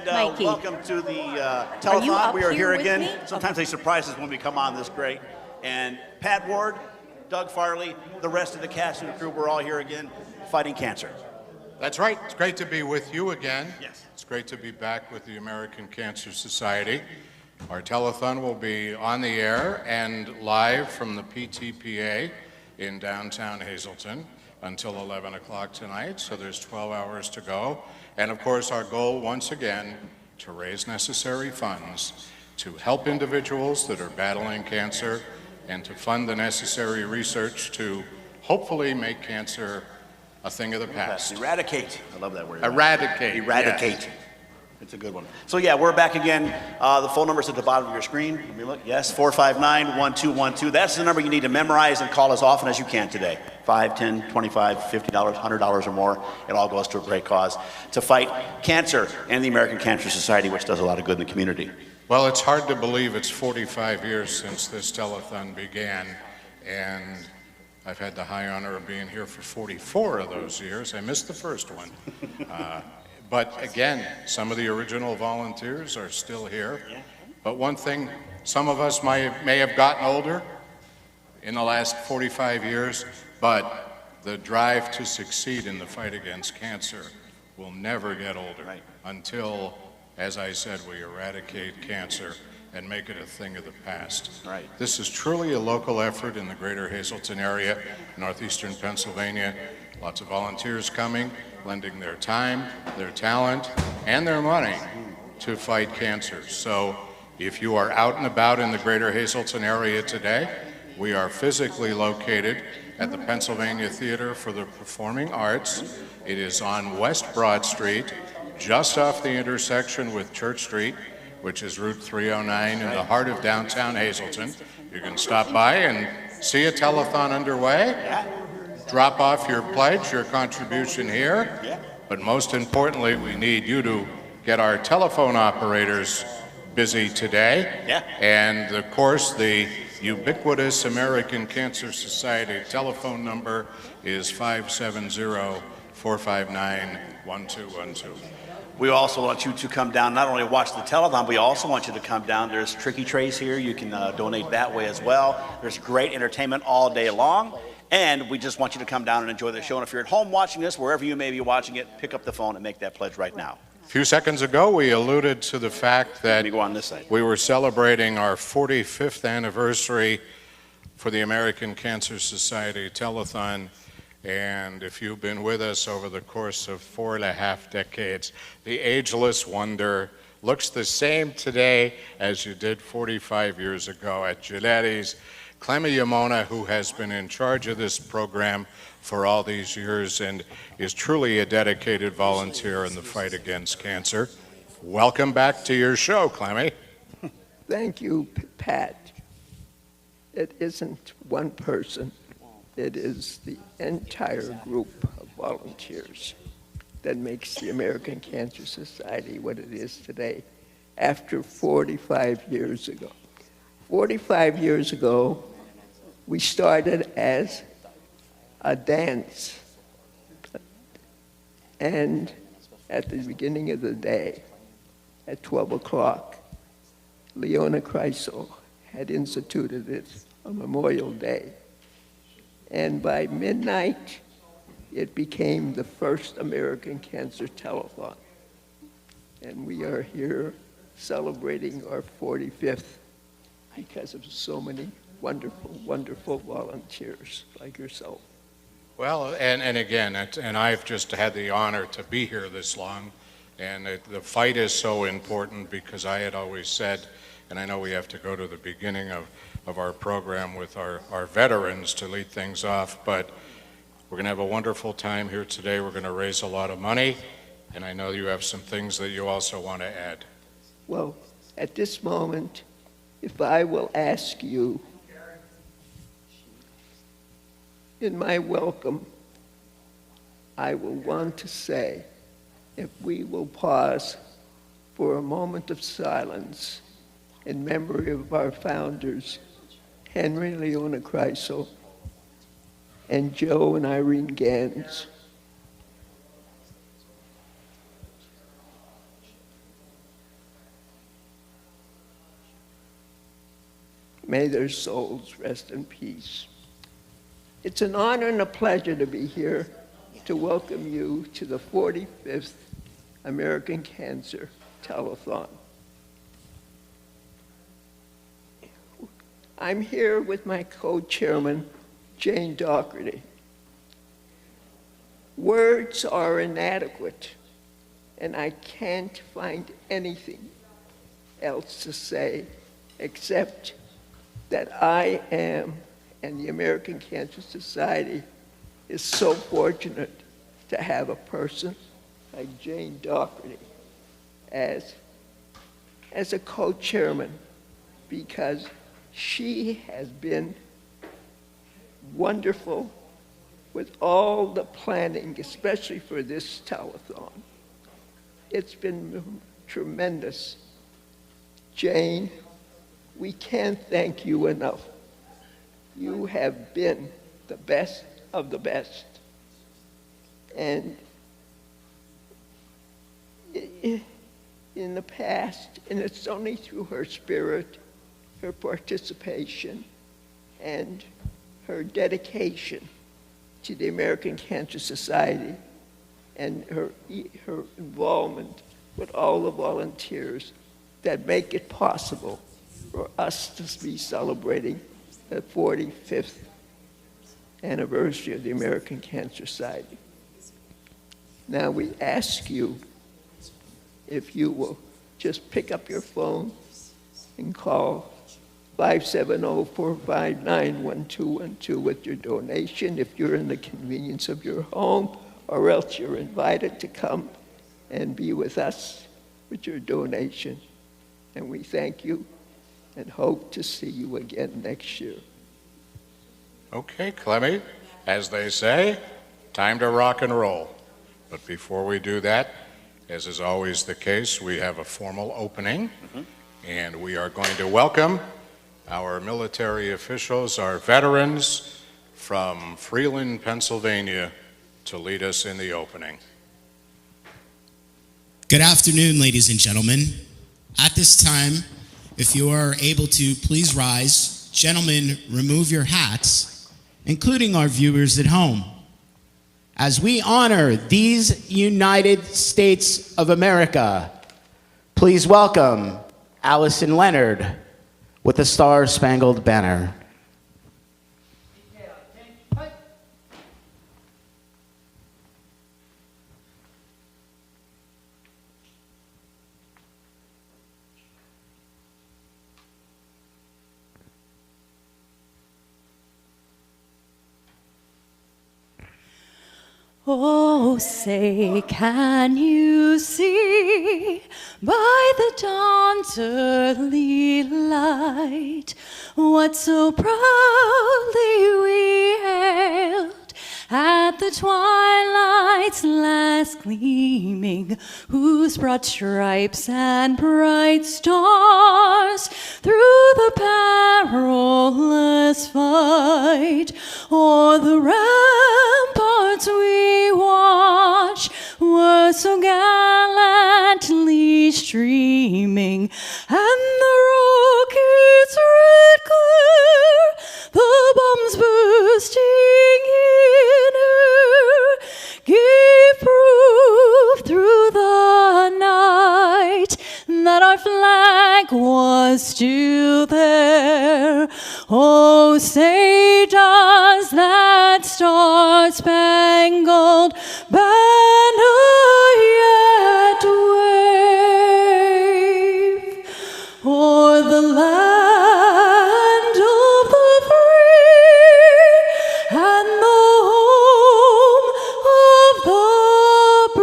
And Mikey. welcome to the Are you telethon. up We are here with again. me? Sometimes they surprise us when we come on this great. And Pat Ward, Doug Farley, the rest of the cast and crew, we're all here again fighting cancer. That's right. It's great to be with you again. Yes. It's great to be back with the American Cancer Society. Our telethon will be on the air and live from the PTPA in downtown Hazleton until 11 o'clock tonight, so there's 12 hours to go. And of course, our goal, once again, to raise necessary funds to help individuals that are battling cancer and to fund the necessary research to hopefully make cancer a thing of the past. Eradicate. I love that word. Eradicate. Eradicate. Yes. It's a good one. So yeah, we're back again. The phone number's at the bottom of your screen. Let me look. Yes, 459-1212. That's the number you need to memorize and call as often as you can today. $5, $10, $25, $50, $100 or more. It all goes to a great cause to fight cancer and the American Cancer Society, which does a lot of good in the community. Well, it's hard to believe it's 45 years since this telethon began, and I've had the high honor of being here for 44 of those years. I missed the first one. But again, some of the original volunteers are still here. But one thing, some of us may have gotten older in the last 45 years, but the drive to succeed in the fight against cancer will never get older until, as I said, we eradicate cancer and make it a thing of the past. Right. This is truly a local effort in the greater Hazleton area, northeastern Pennsylvania. Lots of volunteers coming, lending their time, their talent, and their money to fight cancer. So if you are out and about in the greater Hazleton area today, we are physically located at the Pennsylvania Theater for the Performing Arts. It is on West Broad Street, just off the intersection with Church Street, which is Route 309 in the heart of downtown Hazleton. You can stop by and see a telethon underway. Drop off your pledge, your contribution here. But most importantly, we need you to get our telephone operators busy today. And of course, the ubiquitous American Cancer Society telephone number is 570-459-1212. We also want you to come down, not only watch the telethon, but we also want you to come down. There's Tricky Trays here. You can donate that way as well. There's great entertainment all day long. And we just want you to come down and enjoy the show. And if you're at home watching this, wherever you may be watching it, pick up the phone and make that pledge right now. A few seconds ago, we alluded to the fact that go on this side. We were celebrating our 45th anniversary for the American Cancer Society Telethon. And if you've been with us over the course of 4.5 decades, the ageless wonder looks the same today as you did 45 years ago at Giletti's. Clemmy Yamona, who has been in charge of this program for all these years and is truly a dedicated volunteer in the fight against cancer. Welcome back to your show, Clemmy. Thank you, Pat. It isn't one person. It is the entire group of volunteers that makes the American Cancer Society what it is today after 45 years ago. 45 years ago, we started as a dance. And at the beginning of the day, at 12 o'clock, Leona Kreisel had instituted it on Memorial Day. And by midnight, it became the first American Cancer Telethon. And we are here celebrating our 45th because of so many wonderful, wonderful volunteers like yourself. Well, and again, and I've just had the honor to be here this long, and the fight is so important because I had always said, and I know we have to go to the beginning of our program with our veterans to lead things off, but we're going to have a wonderful time here today. We're going to raise a lot of money, and I know you have some things that you also want to add. Well, at this moment, if I will ask you, in my welcome, I will want to say, if we will pause for a moment of silence in memory of our founders, Henry and Leona Kreisel, and Joe and Irene Gans. May their souls rest in peace. It's an honor and a pleasure to be here to welcome you to the 45th American Cancer Telethon. I'm here with my co-chairman, Jane Doherty. Words are inadequate, and I can't find anything else to say except that I am, and the American Cancer Society is so fortunate to have a person like Jane Doherty as a co-chairman, because she has been wonderful with all the planning, especially for this telethon. It's been tremendous. Jane, we can't thank you enough. You have been the best of the best. And in the past, and it's only through her spirit, her participation, and her dedication to the American Cancer Society, and her involvement with all the volunteers that make it possible for us to be celebrating the 45th anniversary of the American Cancer Society. Now we ask you if you will just pick up your phone and call 570-459-1212 with your donation if you're in the convenience of your home, or else you're invited to come and be with us with your donation. And we thank you and hope to see you again next year. Okay, Clemmy, as they say, time to rock and roll. But before we do that, as is always the case, we have a formal opening, and we are going to welcome our military officials, our veterans from Freeland, Pennsylvania, to lead us in the opening. Good afternoon, ladies and gentlemen. At this time, if you are able to, please rise. Gentlemen, remove your hats, including our viewers at home, as we honor these United States of America. Please welcome Allison Leonard with the Star-Spangled Banner. Oh, say, can you see by the dawn's early light what so proudly we hailed at the twilight's last gleaming, whose broad stripes and bright stars through the perilous fight o'er the ramparts we watch were so gallantly streaming, and the rockets red clear, the bombs bursting in air, gave proof through the night that our flag was still there. Oh, say does that star-spangled banner yet wave o'er the land of the free and the home of the brave?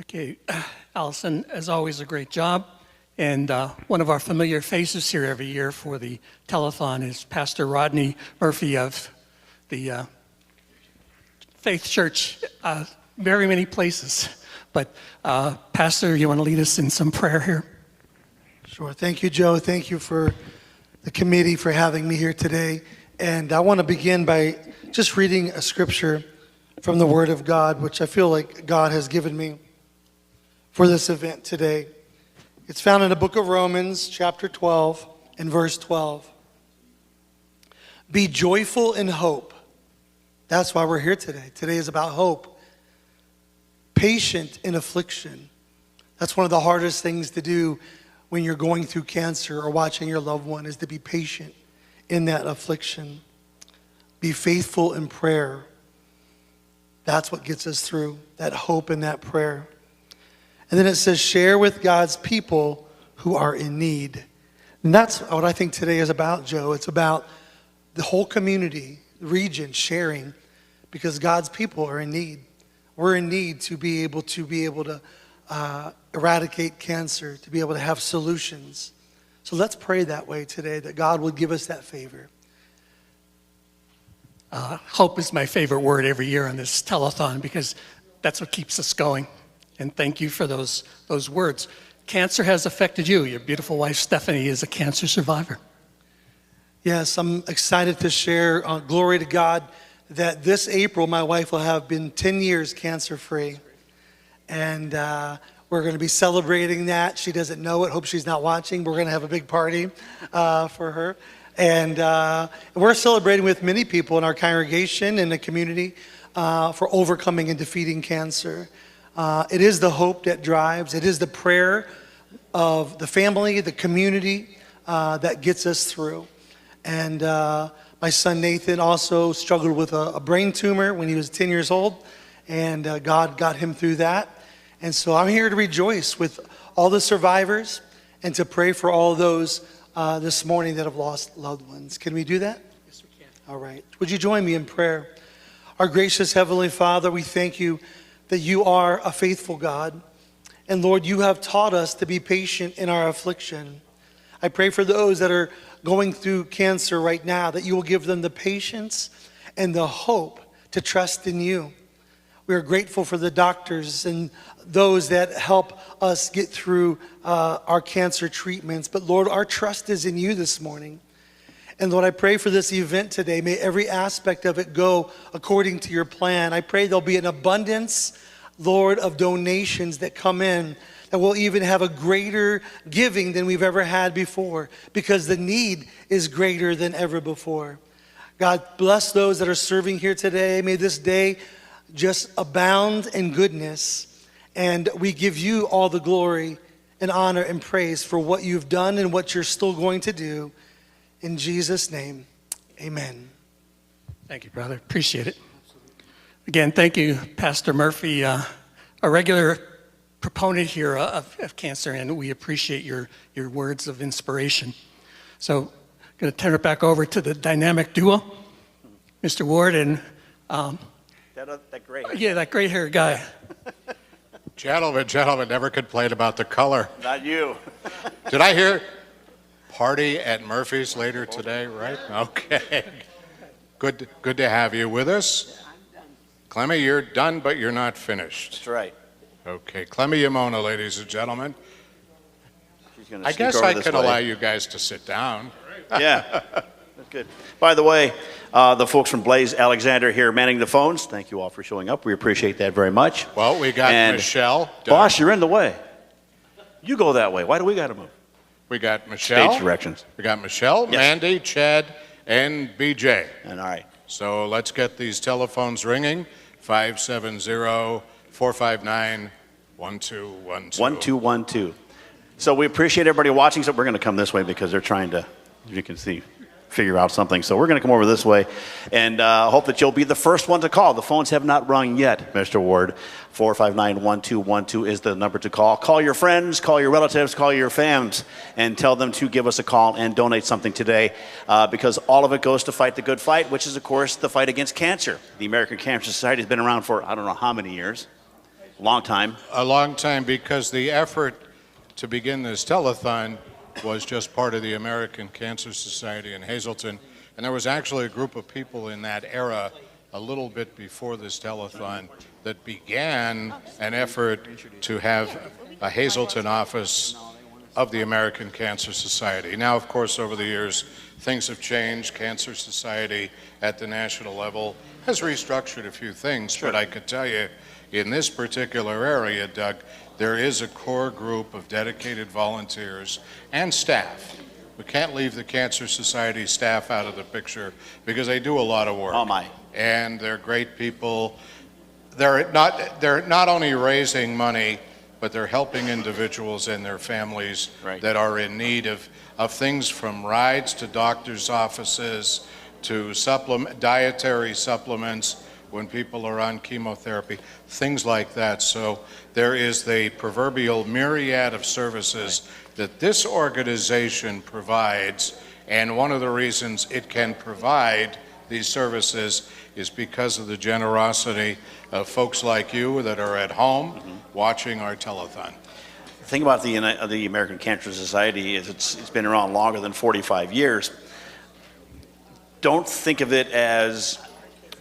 Okay, Allison, as always, a great job. And one of our familiar faces here every year for the telethon is Pastor Rodney Murphy of the Faith Church, very many places. But Pastor, you want to lead us in some prayer here? Sure. Thank you, Joe. Thank you for the committee for having me here today. And I want to begin by just reading a scripture from the Word of God, which I feel like God has given me for this event today. It's found in the book of Romans, chapter 12, and verse 12. Be joyful in hope. That's why we're here today. Today is about hope. Patient in affliction. That's one of the hardest things to do when you're going through cancer or watching your loved one, is to be patient in that affliction. Be faithful in prayer. That's what gets us through, that hope and that prayer. And then it says, share with God's people who are in need. And that's what I think today is about, Joe. It's about the whole community, the region, sharing, because God's people are in need. We're in need to be able to eradicate cancer, to be able to have solutions. So let's pray that way today, that God would give us that favor. Hope is my favorite word every year on this telethon because that's what keeps us going. And thank you for those words. Cancer has affected you. Your beautiful wife, Stephanie, is a cancer survivor. Yes, I'm excited to share, glory to God, that this April my wife will have been 10 years cancer-free. And we're going to be celebrating that. She doesn't know it. Hope she's not watching. We're going to have a big party for her. And we're celebrating with many people in our congregation and the community for overcoming and defeating cancer. It is the hope that drives. It is the prayer of the family, the community that gets us through. And my son Nathan also struggled with a brain tumor when he was 10 years old. And God got him through that. And so I'm here to rejoice with all the survivors and to pray for all those this morning that have lost loved ones. Can we do that? Yes, we can. All right. Would you join me in prayer? Our gracious Heavenly Father, we thank you that you are a faithful God. And Lord, you have taught us to be patient in our affliction. I pray for those that are going through cancer right now, that you will give them the patience and the hope to trust in you. We are grateful for the doctors and those that help us get through our cancer treatments. But Lord, our trust is in you this morning. And Lord, I pray for this event today. May every aspect of it go according to your plan. I pray there'll be an abundance, Lord, of donations that come in, that we'll even have a greater giving than we've ever had before, because the need is greater than ever before. God, bless those that are serving here today. May this day just abound in goodness. And we give you all the glory and honor and praise for what you've done and what you're still going to do. In Jesus' name, amen. Thank you, brother. Appreciate it. Again, thank you, Pastor Murphy, a regular proponent here of cancer, and we appreciate your words of inspiration. So I'm going to turn it back over to the dynamic duo, Mr. Ward and That gray hair. yeah, that gray-haired guy. Gentlemen, never complain about the color. Not you. Did I hear party at Murphy's later today, right? Okay. Good to have you with us. Clemmy, you're done, but you're not finished. That's right. Okay, Clemmy Yamona, ladies and gentlemen. She's gonna I sneak guess over I this could way. allow you guys to sit down. Yeah, that's good. By the way, the folks from Blaze Alexander here manning the phones, thank you all for showing up. We appreciate that very much. Well, we got And Michelle. Boss, you're in the way. You go that way. Why do we got to move? We got Michelle. Stage directions. We got Michelle, Yes. Mandy, Chad, and BJ. And all right. So let's get these telephones ringing. 570-459-1212. 1212. So we appreciate everybody watching. So we're going to come this way because they're trying to, as you can see, figure out something. So we're going to come over this way and hope that you'll be the first one to call. The phones have not rung yet, Mr. Ward. 459-1212 is the number to call. Call your friends, call your relatives, call your fams, and tell them to give us a call and donate something today because all of it goes to fight the good fight, which is, of course, the fight against cancer. The American Cancer Society has been around for I don't know how many years. A long time. A long time, because the effort to begin this telethon was just part of the American Cancer Society in Hazleton. And there was actually a group of people in that era, a little bit before this telethon, that began an effort to have a Hazleton office of the American Cancer Society. Now, of course, over the years, things have changed. Cancer Society at the national level has restructured a few things, but I could tell you, in this particular area, Doug, there is a core group of dedicated volunteers and staff. We can't leave the Cancer Society staff out of the picture because they do a lot of work. Oh my. And they're great people. They're not only raising money, but they're helping individuals and their families that are in need of things from rides to doctor's offices to dietary supplements when people are on chemotherapy, things like that. So there is the proverbial myriad of services that this organization provides, and one of the reasons it can provide these services is because of the generosity of folks like you that are at home watching our telethon. The thing about the American Cancer Society is it's been around longer than 45 years. Don't think of it as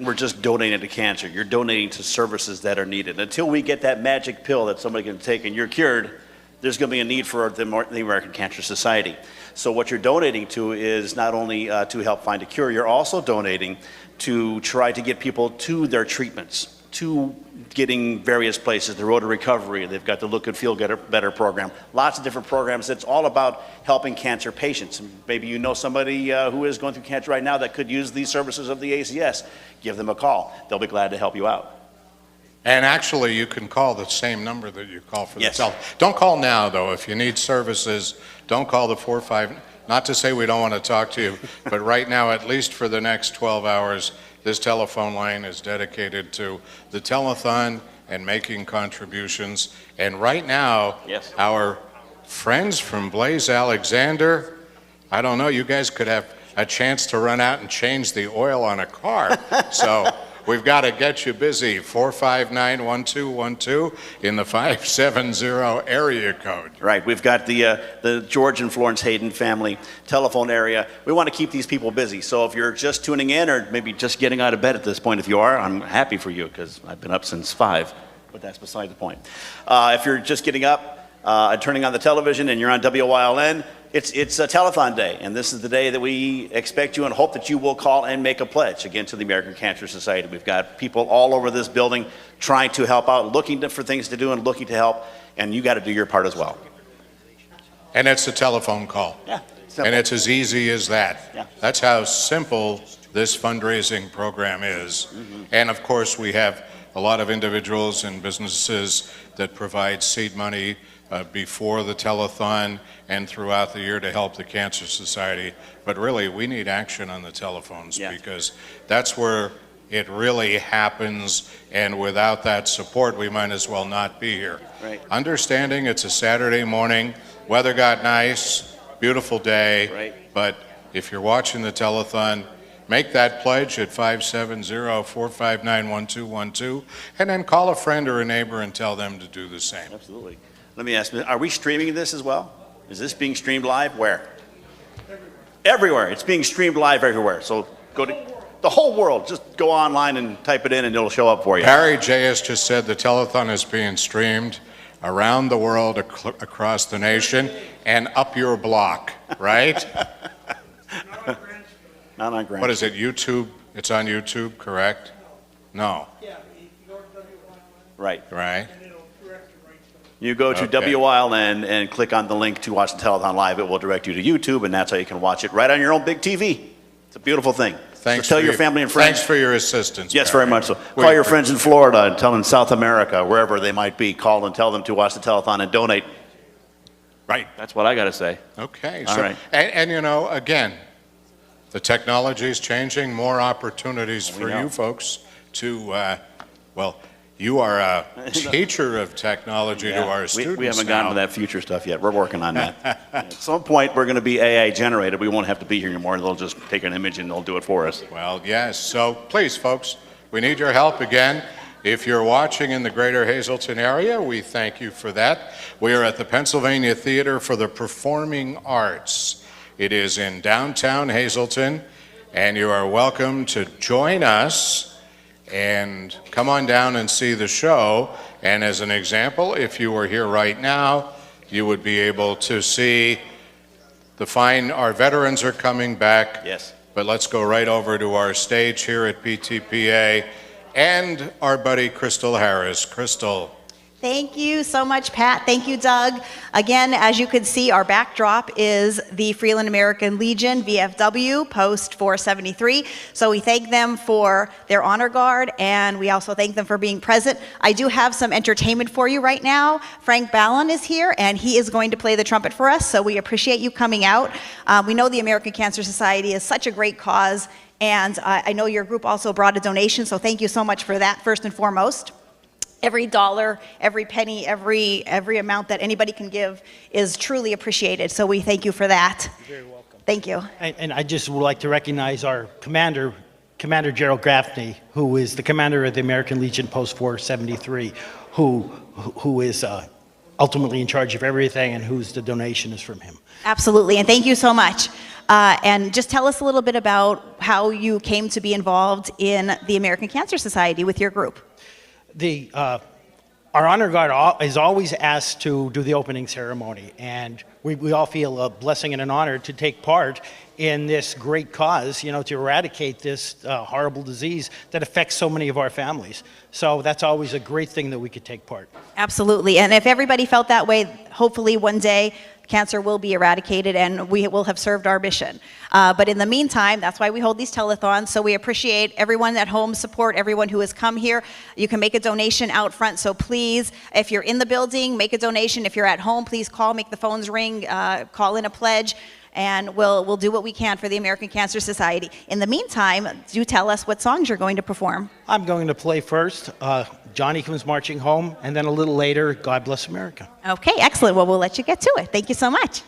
we're just donating to cancer. You're donating to services that are needed. Until we get that magic pill that somebody can take and you're cured, there's going to be a need for the American Cancer Society. So what you're donating to is not only to help find a cure, you're also donating to try to get people to their treatments, to getting various places, the Road to Recovery. They've got the Look and Feel Better program. Lots of different programs. It's all about helping cancer patients. Maybe you know somebody who is going through cancer right now that could use these services of the ACS. Give them a call. They'll be glad to help you out. And actually, you can call the same number that you call for the telephone. Don't call now, though. If you need services, don't call the 45. Not to say we don't want to talk to you, but right now, at least for the next 12 hours, this telephone line is dedicated to the telethon and making contributions. And right now, our friends from Blaze Alexander, I don't know, you guys could have a chance to run out and change the oil on a car. So we've got to get you busy. 459-1212 in the 570 area code. Right. We've got the George and Florence Hayden family telephone area. We want to keep these people busy. So if you're just tuning in or maybe just getting out of bed at this point, if you are, I'm happy for you because I've been up since 5, but that's beside the point. If you're just getting up and turning on the television and you're on WYLN, it's a telethon day, and this is the day that we expect you and hope that you will call and make a pledge again to the American Cancer Society. We've got people all over this building trying to help out, looking for things to do and looking to help, and you got to do your part as well. And it's a telephone call. Yeah. And it's as easy as that. Yeah. That's how simple this fundraising program is. And of course, we have a lot of individuals and businesses that provide seed money before the telethon and throughout the year to help the Cancer Society. But really, we need action on the telephones because that's where it really happens, and without that support, we might as well not be here. Right. Understanding it's a Saturday morning, weather got nice, beautiful day, but if you're watching the telethon, make that pledge at 570-459-1212, and then call a friend or a neighbor and tell them to do the same. Absolutely. Let me ask, are we streaming this as well? Is this being streamed live? Where? Everywhere. It's being streamed live everywhere. So go to the whole world. Just go online and type it in and it'll show up for you. Harry J.S. just said the telethon is being streamed around the world, across the nation, and up your block, right? Not on Grand. What is it, YouTube? It's on YouTube, correct? No. Right. Right? You go to WYLN and click on the link to watch the telethon live. It will direct you to YouTube, and that's how you can watch it right on your own big TV. It's a beautiful thing. Thanks. So tell your family and friends. Thanks for your assistance. Yes, Barry. very much so. Call your friends in Florida and tell them in South America, wherever they might be, call and tell them to watch the telethon and donate. Right. That's what I got to say. Okay. All right. And you know, again, the technology is changing. More opportunities for you folks to, you are a teacher of technology to our students. We haven't now. gotten to that future stuff yet. We're working on that. At some point, we're going to be AI generated. We won't have to be here anymore. They'll just take an image and they'll do it for us. Well, yes. So please, folks, we need your help again. If you're watching in the greater Hazleton area, we thank you for that. We are at the Pennsylvania Theater for the Performing Arts. It is in downtown Hazleton, and you are welcome to join us and come on down and see the show. And as an example, if you were here right now, you would be able to see our veterans are coming back. Yes. But let's go right over to our stage here at PTPA and our buddy Crystal Harris. Crystal. Thank you so much, Pat. Thank you, Doug. Again, as you can see, our backdrop is the Freeland American Legion, VFW, Post 473. So we thank them for their honor guard, and we also thank them for being present. I do have some entertainment for you right now. Frank Ballon is here, and he is going to play the trumpet for us, so we appreciate you coming out. We know the American Cancer Society is such a great cause, and I know your group also brought a donation, so thank you so much for that, first and foremost. Every dollar, every penny, every amount that anybody can give is truly appreciated. So we thank you for that. You're very welcome. Thank you. And I just would like to recognize our commander, Commander Gerald Gaffney, who is the commander of the American Legion Post 473, who is ultimately in charge of everything and whose the donation is from him. Absolutely, and thank you so much. And just tell us a little bit about how you came to be involved in the American Cancer Society with your group. Our honor guard is always asked to do the opening ceremony, and we all feel a blessing and an honor to take part in this great cause, to eradicate this horrible disease that affects so many of our families. So that's always a great thing that we could take part. Absolutely, and if everybody felt that way, hopefully one day cancer will be eradicated and we will have served our mission. But in the meantime, that's why we hold these telethons. So we appreciate everyone at home, support everyone who has come here. You can make a donation out front. So please, if you're in the building, make a donation. If you're at home, please call, make the phones ring, call in a pledge, and we'll do what we can for the American Cancer Society. In the meantime, do tell us what songs you're going to perform. I'm going to play first, Johnny Comes Marching Home, and then a little later, God Bless America. Okay, excellent. Well, we'll let you get to it. Thank you so much.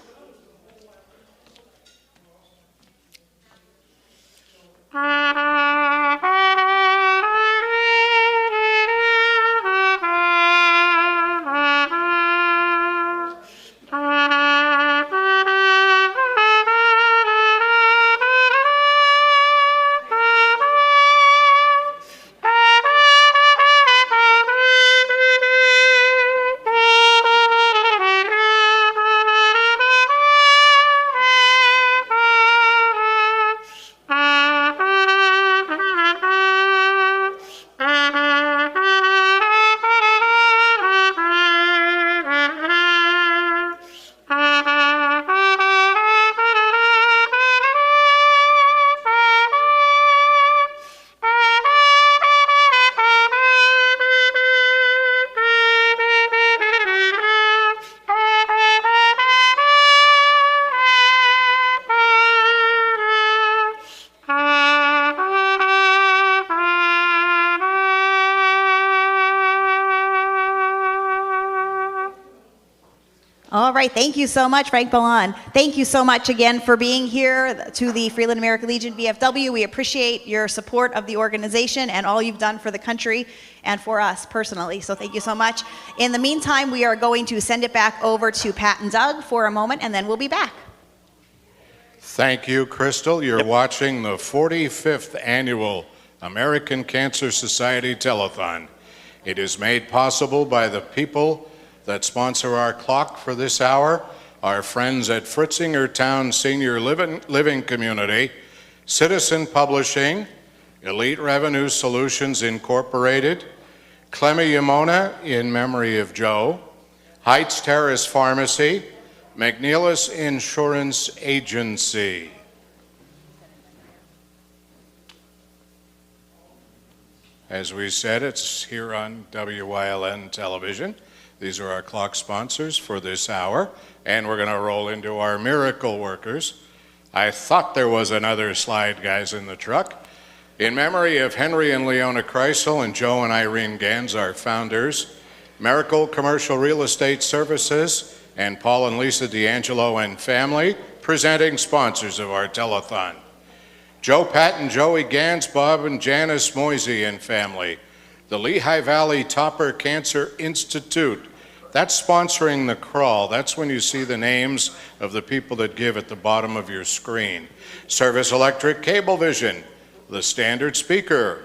All right, thank you so much, Frank Ballon. Thank you so much again for being here to the Freeland American Legion VFW. We appreciate your support of the organization and all you've done for the country and for us personally, so thank you so much. In the meantime, we are going to send it back over to Pat and Doug for a moment, and then we'll be back. Thank you, Crystal. You're watching the 45th Annual American Cancer Society Telethon. It is made possible by the people that sponsor our clock for this hour, our friends at Fritzinger Town Senior Living Community, Citizen Publishing, Elite Revenue Solutions Incorporated, Clemmy Yamona in memory of Joe, Heights Terrace Pharmacy, McNeilis Insurance Agency. As we said, it's here on WYLN television. These are our clock sponsors for this hour, and we're going to roll into our miracle workers. I thought there was another slide, guys, in the truck. In memory of Henry and Leona Kreisel and Joe and Irene Gans, our founders, Miracle Commercial Real Estate Services, and Paul and Lisa D'Angelo and family, presenting sponsors of our telethon. Joe, Pat, and Joey Gans, Bob and Janice Moisey and family. The Lehigh Valley Topper Cancer Institute. That's sponsoring the crawl. That's when you see the names of the people that give at the bottom of your screen. Service Electric Cablevision, the Standard Speaker,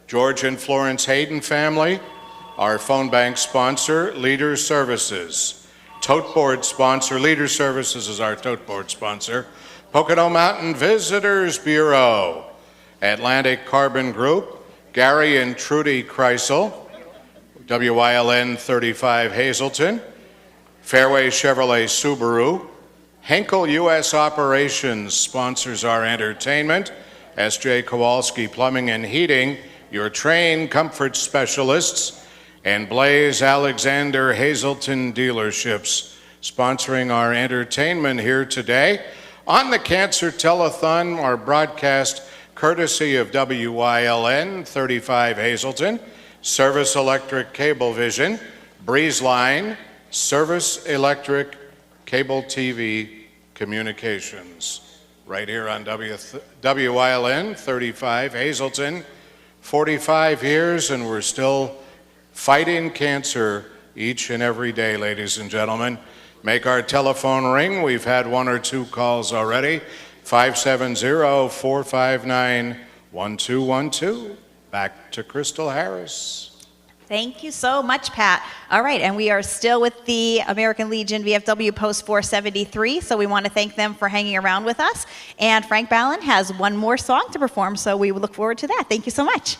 George and Florence Hayden family, our phone bank sponsor, Leader Services, Tote board sponsor, Leader Services is our tote board sponsor. Pocono Mountain Visitors Bureau, Atlantic Carbon Group, Gary and Trudy Kreisel, WYLN 35 Hazleton, Fairway Chevrolet Subaru, Henkel U.S. Operations sponsors our entertainment, S.J. Kowalski Plumbing and Heating, your trained comfort specialists, and Blaze Alexander Hazleton Dealerships sponsoring our entertainment here today. On the Cancer Telethon, our broadcast courtesy of WYLN 35 Hazleton, Service Electric Cablevision, Breeze Line, Service Electric Cable TV Communications. Right here on WYLN 35 Hazleton, 45 years, and we're still fighting cancer each and every day, ladies and gentlemen. Make our telephone ring. We've had 1 or 2 calls already. 570-459-1212. Back to Crystal Harris. Thank you so much, Pat. All right, and we are still with the American Legion VFW Post 473, so we want to thank them for hanging around with us. And Frank Ballin has one more song to perform, so we look forward to that. Thank you so much.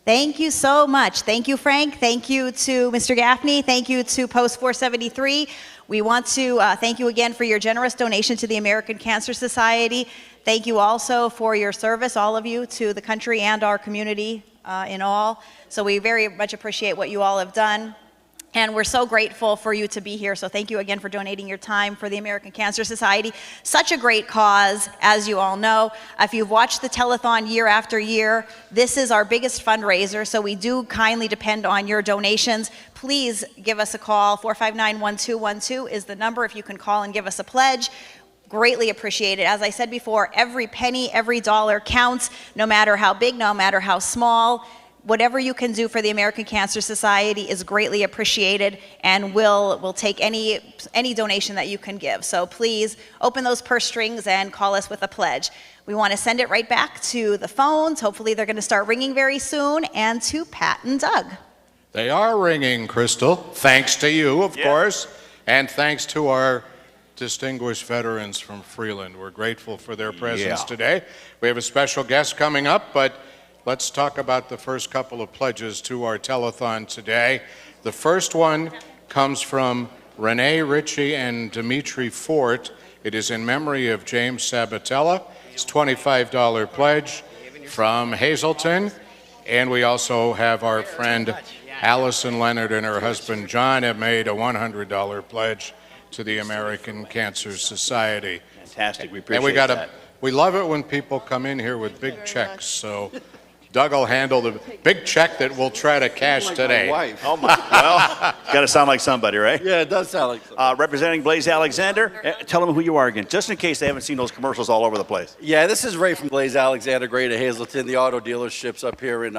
Thank you so much. Thank you, Frank. Thank you to Mr. Gaffney. Thank you to Post 473. We want to thank you again for your generous donation to the American Cancer Society. Thank you also for your service, all of you, to the country and our community in all. So we very much appreciate what you all have done. And we're so grateful for you to be here. So thank you again for donating your time for the American Cancer Society. Such a great cause, as you all know. If you've watched the telethon year after year, this is our biggest fundraiser. So we do kindly depend on your donations. Please give us a call. 459-1212 is the number if you can call and give us a pledge. Greatly appreciated. As I said before, every penny, every dollar counts, no matter how big, no matter how small. Whatever you can do for the American Cancer Society is greatly appreciated, and we'll take any donation that you can give. So please open those purse strings and call us with a pledge. We want to send it right back to the phones. Hopefully they're going to start ringing very soon, and to Pat and Doug. They are ringing, Crystal. Thanks to you, of course, and thanks to our distinguished veterans from Freeland. We're grateful for their presence today. We have a special guest coming up, but let's talk about the first couple of pledges to our telethon today. The first one comes from Renee Ritchie and Dimitri Fort. It is in memory of James Sabatella. It's a $25 pledge from Hazleton. And we also have our friend Allison Leonard and her husband John have made a $100 pledge to the American Cancer Society. Fantastic. We And appreciate that. we love it when people come in here with big checks. So Doug will handle the big check that we'll try to cash today. Oh my, well, got to sound like somebody, right? Yeah, it does sound like something. Representing Blaze Alexander, tell them who you are again, just in case they haven't seen those commercials all over the place. Yeah, this is Ray from Blaze Alexander, Greater Hazleton, the auto dealerships up here in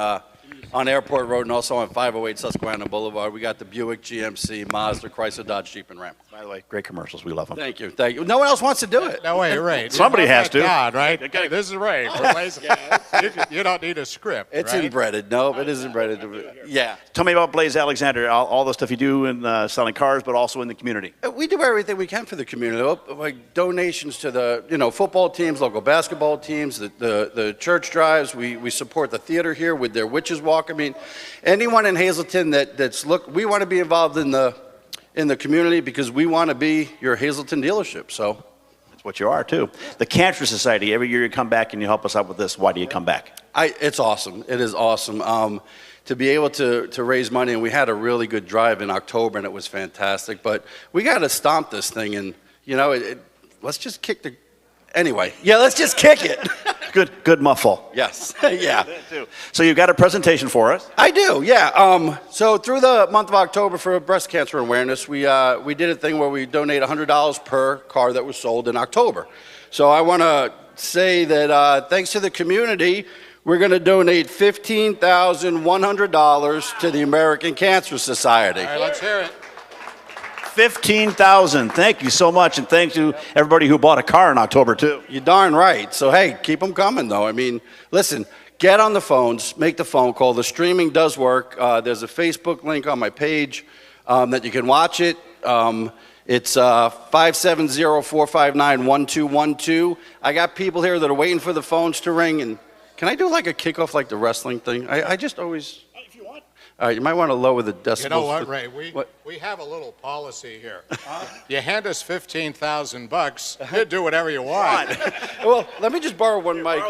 on Airport Road and also on 508 Susquehanna Boulevard. We got the Buick, GMC, Mazda, Chrysler, Dodge, Jeep, and Ram. By the way, great commercials. We love them. Thank you, thank you. No one else wants to do it. No way, right? Somebody has to. God, right? Okay, this is Ray. You don't need a script. It's right? inbredded. No, it is inbredded. Yeah. Tell me about Blaze Alexander, all the stuff you do in selling cars, but also in the community. We do everything we can for the community, like donations to the football teams, local basketball teams, the church drives. We support the theater here with their Witches Walk. I mean, anyone in Hazleton we want to be involved in the community because we want to be your Hazleton dealership. So That's what you are too. The Cancer Society. Every year you come back and you help us out with this. Why do you come back? It's awesome. It is awesome. To be able to raise money, and we had a really good drive in October, and it was fantastic. But we got to stomp this thing, and let's just kick the. Anyway, yeah, let's just kick it. Good muffle. Yes, yeah. So you've got a presentation for us. I do, yeah. So through the month of October for breast cancer awareness, we did a thing where we donate $100 per car that was sold in October. So I want to say that thanks to the community, we're going to donate $15,100 to the American Cancer Society. All right, let's hear it. 15,000. Thank you so much, and thanks to everybody who bought a car in October too. You're darn right. So hey, keep them coming though. I mean, listen, get on the phones, make the phone call. The streaming does work. There's a Facebook link on my page that you can watch it. It's 570-459-1212. I got people here that are waiting for the phones to ring. And can I do like a kickoff like the wrestling thing? I just always. If you want. You might want to lower the decibels. You know what, Ray? We have a little policy here. You hand us $15,000, you do whatever you want. Well, let me just borrow one mic.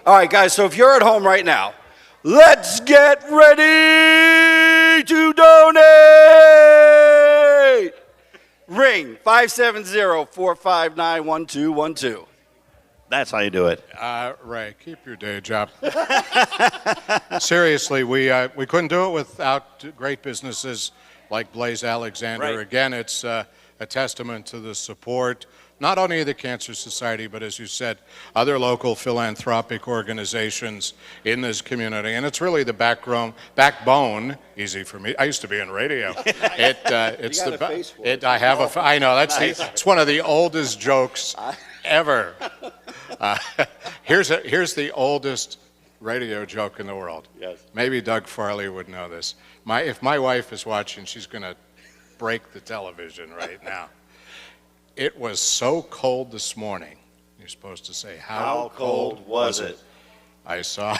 All right, guys, so if you're at home right now, let's get ready to donate. Ring 570-459-1212. That's how you do it. Ray, keep your day job. Seriously, we couldn't do it without great businesses like Blaze Alexander. Right. Again, it's a testament to the support, not only of the Cancer Society, but as you said, other local philanthropic organizations in this community. And it's really the backbone, easy for me. I used to be in radio. I know, it's one of the oldest jokes ever. Here's the oldest radio joke in the world. Yes. Maybe Doug Farley would know this. If my wife is watching, she's going to break the television right now. It was so cold this morning. You're supposed to say, how cold was it? I saw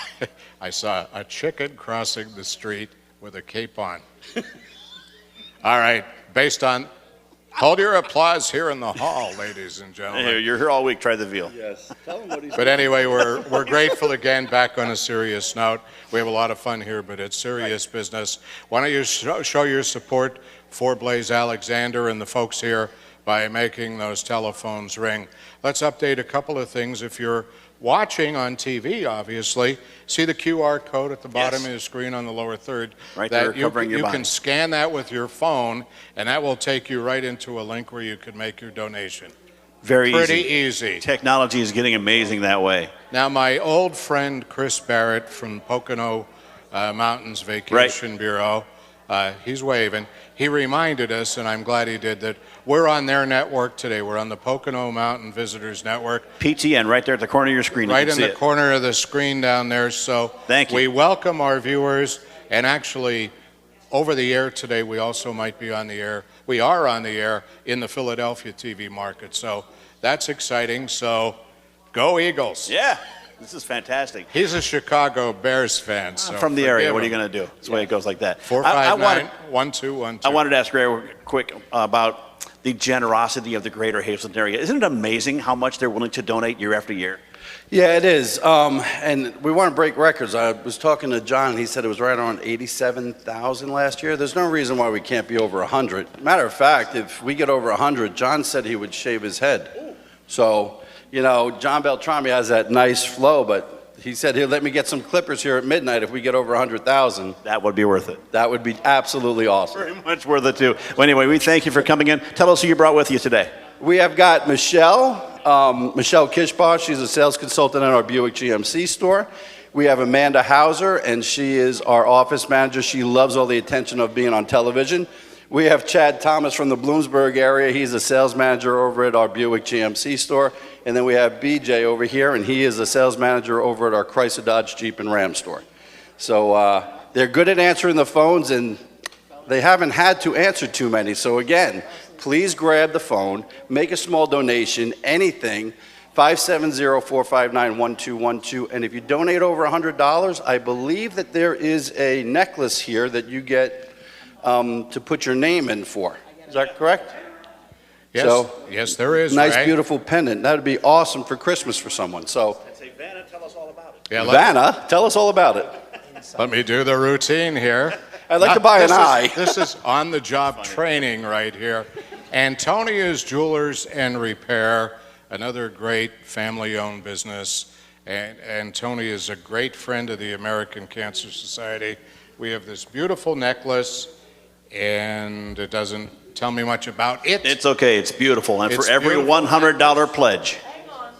a chicken crossing the street with a cape on. All right, based on. Hold your applause here in the hall, ladies and gentlemen. You're here all week. Try the veal. Yes. Tell him what he's But anyway, we're grateful again. Back on a serious note, we have a lot of fun here, but it's serious business. Why don't you show your support for Blaze Alexander and the folks here by making those telephones ring. Let's update a couple of things. If you're watching on TV, obviously, see the QR code at the bottom of the screen on the lower third. Right there, covering your You body. can scan that with your phone, and that will take you right into a link where you can make your donation. Very Pretty easy. easy. Technology is getting amazing that way. Now, my old friend Chris Barrett from Pocono Mountains Vacation Bureau, he's waving. He reminded us, and I'm glad he did, that we're on their network today. We're on the Pocono Mountain Visitors Network. PTN, right there at the corner of your screen. Right you can in see the it. corner of the screen down there. So Thank you. we welcome our viewers, and actually over the air today, we also might be on the air. We are on the air in the Philadelphia TV market. So that's exciting. So go Eagles. Yeah, this is fantastic. He's a Chicago Bears fan. So From the area, forgive what are you him. going to do? That's the way it goes like that. 459-1212. I wanted to ask Ray quick about the generosity of the greater Hazleton area. Isn't it amazing how much they're willing to donate year after year? Yeah, it is. And we want to break records. I was talking to John, and he said it was right around 87,000 last year. There's no reason why we can't be over 100. Matter of fact, if we get over 100, John said he would shave his head. So, you know, John Beltrami has that nice flow, but he said he'll let me get some clippers here at midnight if we get over 100,000. That would be worth it. That would be absolutely awesome. Very much worth it, too. Well, anyway, we thank you for coming in. Tell us who you brought with you today. We have got Michelle Kishbaugh. She's a sales consultant at our Buick GMC store. We have Amanda Hauser, and she is our office manager. She loves all the attention of being on television. We have Chad Thomas from the Bloomsburg area. He's a sales manager over at our Buick GMC store. And then we have BJ over here, and he is a sales manager over at our Chrysler Dodge Jeep and Ram store. So they're good at answering the phones, and they haven't had to answer too many. So again, please grab the phone, make a small donation, anything, 570-459-1212. And if you donate over $100, I believe that there is a necklace here that you get to put your name in for. Is that correct? Yes, So, yes, there is. nice, Ray. beautiful pendant. That would be awesome for Christmas for someone. So, Vanna, tell us all about it. Yeah, Vanna, tell us all about it. let me do the routine here. I'd like to buy an eye. This is on-the-job training right here. Antonia's Jewelers and Repair, another great family-owned business. And Antonia is a great friend of the American Cancer Society. We have this beautiful necklace, and it doesn't tell me much about it. It's okay. It's beautiful. And It's for every beautiful. $100 pledge,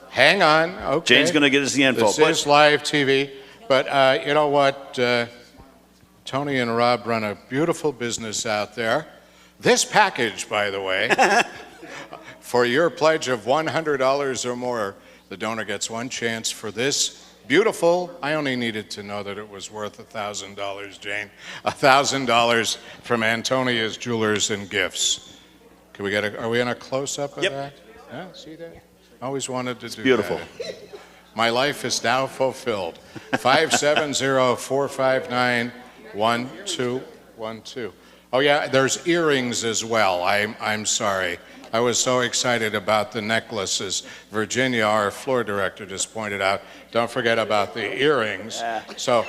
Hang on, okay. Jane's going to get us the info. This is live TV, but you know what? Tony and Rob run a beautiful business out there. This package, by the way, for your pledge of $100 or more, the donor gets one chance for this beautiful. I only needed to know that it was worth $1,000, Jane. $1,000 from Antonia's Jewelers and Gifts. Can we get are we in a close-up of Yep. that? Yeah, see that? Always wanted to do beautiful. that. My life is now fulfilled. 570-459-1212. Oh yeah, there's earrings as well. I'm sorry. I was so excited about the necklaces. Virginia, our floor director, just pointed out, don't forget about the earrings. So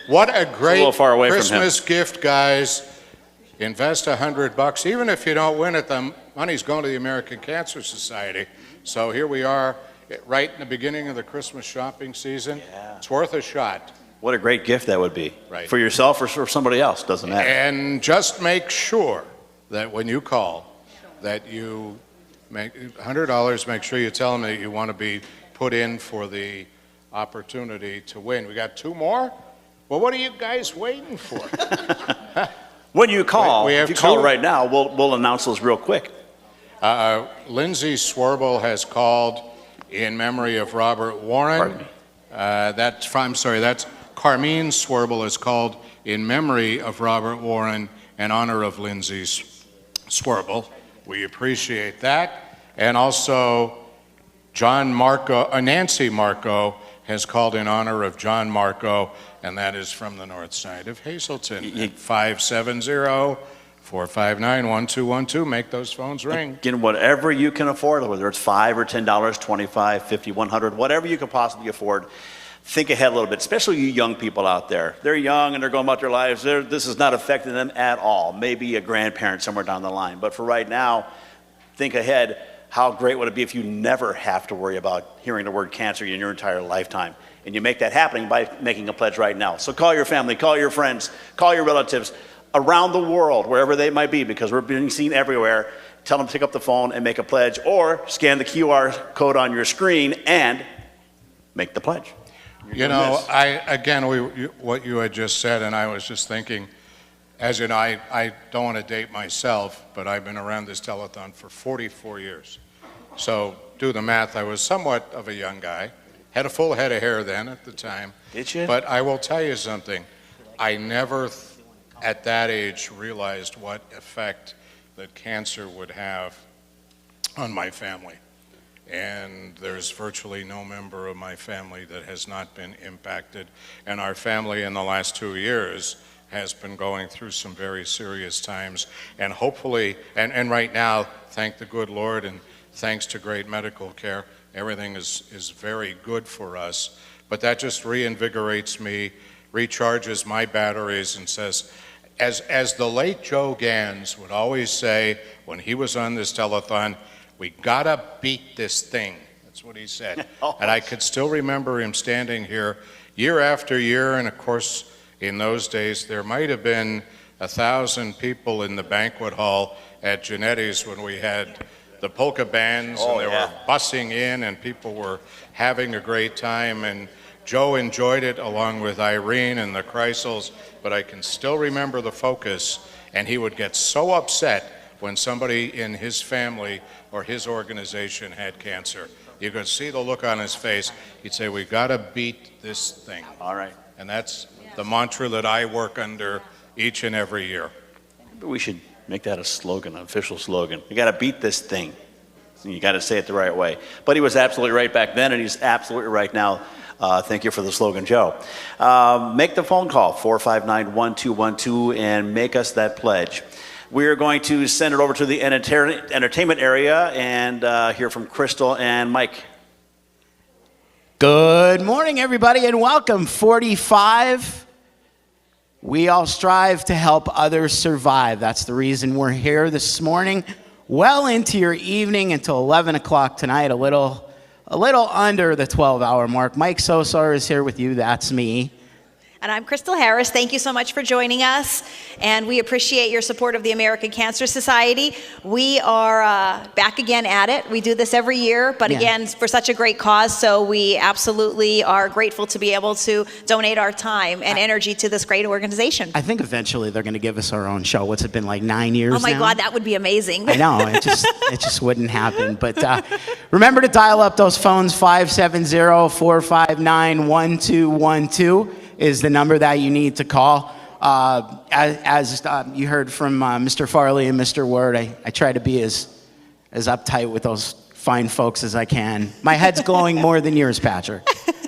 what a great little far away from him. Christmas gift, guys. Invest $100. Even if you don't win it, the money's going to the American Cancer Society. So here we are, right in the beginning of the Christmas shopping season. Yeah. It's worth a shot. What a great gift that would be. Right. For yourself or for somebody else, doesn't matter. And just make sure that when you call, that you make $100, make sure you tell them that you want to be put in for the opportunity to win. We got two more? Well, what are you guys waiting for? When you call, We have if you call two. right now, we'll announce those real quick. Lindsay Swarble has called in memory of Robert Warren. Pardon me. That's Carmine Swarble is called in memory of Robert Warren in honor of Lindsay Swarble. We appreciate that. And also, Nancy Marco has called in honor of John Marco, and that is from the north side of Hazleton. 570-459-1212. Make those phones ring. Again, whatever you can afford, whether it's $5 or $10, $25, $50, $100, whatever you can possibly afford, think ahead a little bit, especially you young people out there. They're young and they're going about their lives. This is not affecting them at all. Maybe a grandparent somewhere down the line. But for right now, think ahead. How great would it be if you never have to worry about hearing the word cancer in your entire lifetime? And you make that happening by making a pledge right now. So call your family, call your friends, call your relatives around the world, wherever they might be, because we're being seen everywhere. Tell them to pick up the phone and make a pledge, or scan the QR code on your screen and make the pledge. You know, what you had just said, and I was just thinking, as you know, I don't want to date myself, but I've been around this telethon for 44 years. So do the math. I was somewhat of a young guy, had a full head of hair then at the time. Did you? But I will tell you something. I never, at that age, realized what effect that cancer would have on my family. And there's virtually no member of my family that has not been impacted. And our family in the last 2 years has been going through some very serious times. And hopefully, and right now, thank the good Lord and thanks to great medical care, Everything is very good for us. But that just reinvigorates me, recharges my batteries, and says, as the late Joe Gans would always say when he was on this telethon, we gotta beat this thing. That's what he said. And I could still remember him standing here year after year, and of course, in those days, there might have been 1,000 people in the banquet hall at Genetti's when we had the polka bands, and they were bussing in, and people were having a great time, and Joe enjoyed it along with Irene and the Kreisels, but I can still remember the focus, and he would get so upset when somebody in his family or his organization had cancer. You could see the look on his face. He'd say, we gotta beat this thing. All right. And that's the mantra that I work under each and every year. Maybe we should make that a slogan, an official slogan. You gotta beat this thing. You gotta say it the right way. But he was absolutely right back then, and he's absolutely right now. Thank you for the slogan, Joe. Make the phone call, 459-1212, and make us that pledge. We're going to send it over to the entertainment area and hear from Crystal and Mike. Good morning, everybody, and welcome. 45. We all strive to help others survive. That's the reason we're here this morning, well into your evening until 11 o'clock tonight, a little under the 12-hour mark. Mike Sosar is here with you. That's me. And I'm Crystal Harris. Thank you so much for joining us. And we appreciate your support of the American Cancer Society. We are back again at it. We do this every year, but again, for such a great cause. So we absolutely are grateful to be able to donate our time and energy to this great organization. I think eventually they're going to give us our own show. What's it been, like 9 years now? Oh my God, that would be amazing. I know, it just wouldn't happen. But remember to dial up those phones, 570-459-1212. Is the number that you need to call. As you heard from Mr. Farley and Mr. Word, I try to be as uptight with those fine folks as I can. My head's glowing more than yours, Patrick,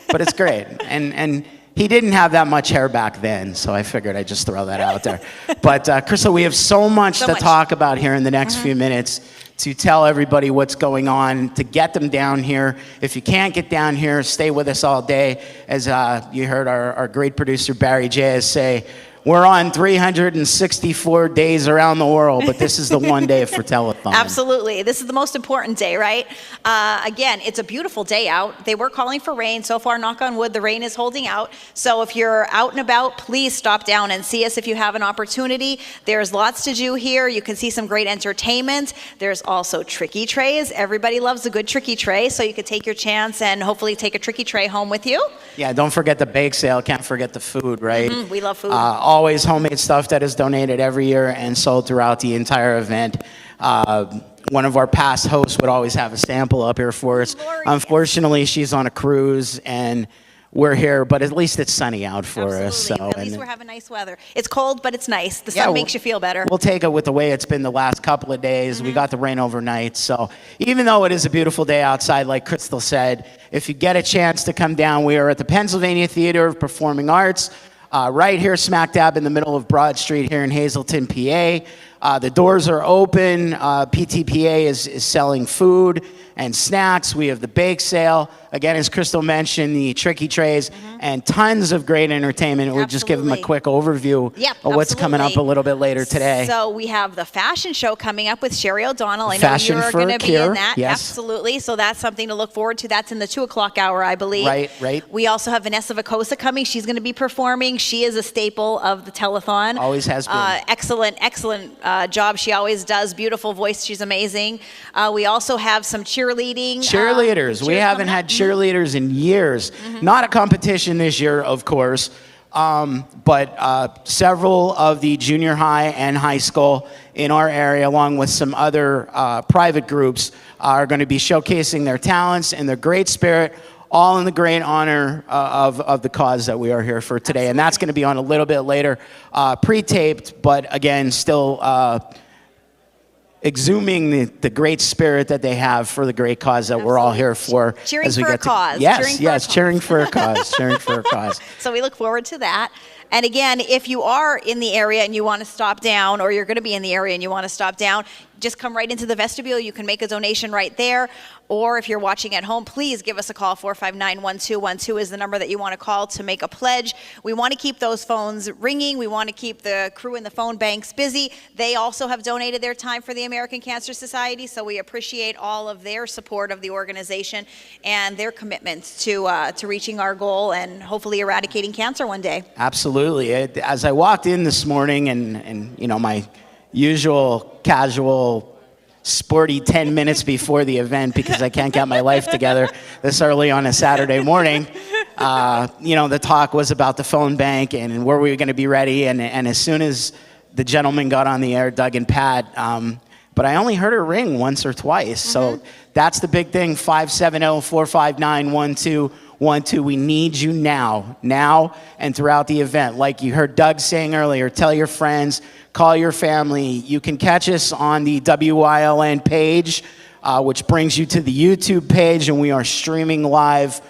but it's great. And he didn't have that much hair back then, so I figured I'd just throw that out there. But Crystal, we have so much to talk about here in the next few minutes, to tell everybody what's going on, to get them down here. If you can't get down here, stay with us all day. As you heard our great producer, Barry Jazz, say, we're on 364 days around the world, but this is the one day for Telethon. Absolutely. This is the most important day, right? Again, it's a beautiful day out. They were calling for rain. So far, knock on wood, the rain is holding out. So if you're out and about, please stop down and see us if you have an opportunity. There's lots to do here. You can see some great entertainment. There's also tricky trays. Everybody loves a good tricky tray, so you could take your chance and hopefully take a tricky tray home with you. Yeah, don't forget the bake sale. Can't forget the food, right? We love food. Always homemade stuff that is donated every year and sold throughout the entire event. One of our past hosts would always have a sample up here for us. Unfortunately, she's on a cruise and we're here, but at least it's sunny out for us. So, at least we're having nice weather. It's cold, but it's nice. The sun makes you feel better. We'll take it with the way it's been the last couple of days. We got the rain overnight. So even though it is a beautiful day outside, like Crystal said, if you get a chance to come down, we are at the Pennsylvania Theater of Performing Arts. Right here, smack dab in the middle of Broad Street here in Hazleton, PA. The doors are open. PTPA is selling food and snacks. We have the bake sale. Again, as Crystal mentioned, the tricky trays and tons of great entertainment. We'll just give them a quick overview of what's coming up a little bit later today. So we have the fashion show coming up with Sherry O'Donnell. I know you're going to be in that. Yes. Absolutely. So that's something to look forward to. That's in the 2 o'clock hour, I believe. Right. We also have Vanessa Vicosa coming. She's going to be performing. She is a staple of the telethon. Always has been. Excellent job. She always does. Beautiful voice. She's amazing. We also have some cheerleading. Cheerleaders. We haven't had cheerleaders in years. Not a competition this year, of course, but several of the junior high and high school in our area, along with some other private groups, are going to be showcasing their talents and their great spirit, all in the great honor of the cause that we are here for today. And that's going to be on a little bit later, pre-taped, but again, still exhuming the great spirit that they have for the great cause that we're all here for. Cheering for a cause. Yes, cheering for a cause, cheering for a cause. So we look forward to that. And again, if you are in the area and you want to stop down, or you're going to be in the area and you want to stop down, just come right into the vestibule. You can make a donation right there. Or if you're watching at home, please give us a call. 459-1212 is the number that you want to call to make a pledge. We want to keep those phones ringing. We want to keep the crew in the phone banks busy. They also have donated their time for the American Cancer Society, so we appreciate all of their support of the organization and their commitment to reaching our goal and hopefully eradicating cancer one day. Absolutely. As I walked in this morning and you know, my usual casual sporty 10 minutes before the event, because I can't get my life together this early on a Saturday morning, you know, the talk was about the phone bank and were we going to be ready. And as soon as the gentleman got on the air, Doug and Pat, but I only heard her ring once or twice. So that's the big thing, 570-459-1212. We need you now and throughout the event. Like you heard Doug saying earlier, tell your friends, call your family. You can catch us on the WYLN page, which brings you to the YouTube page, and we are streaming live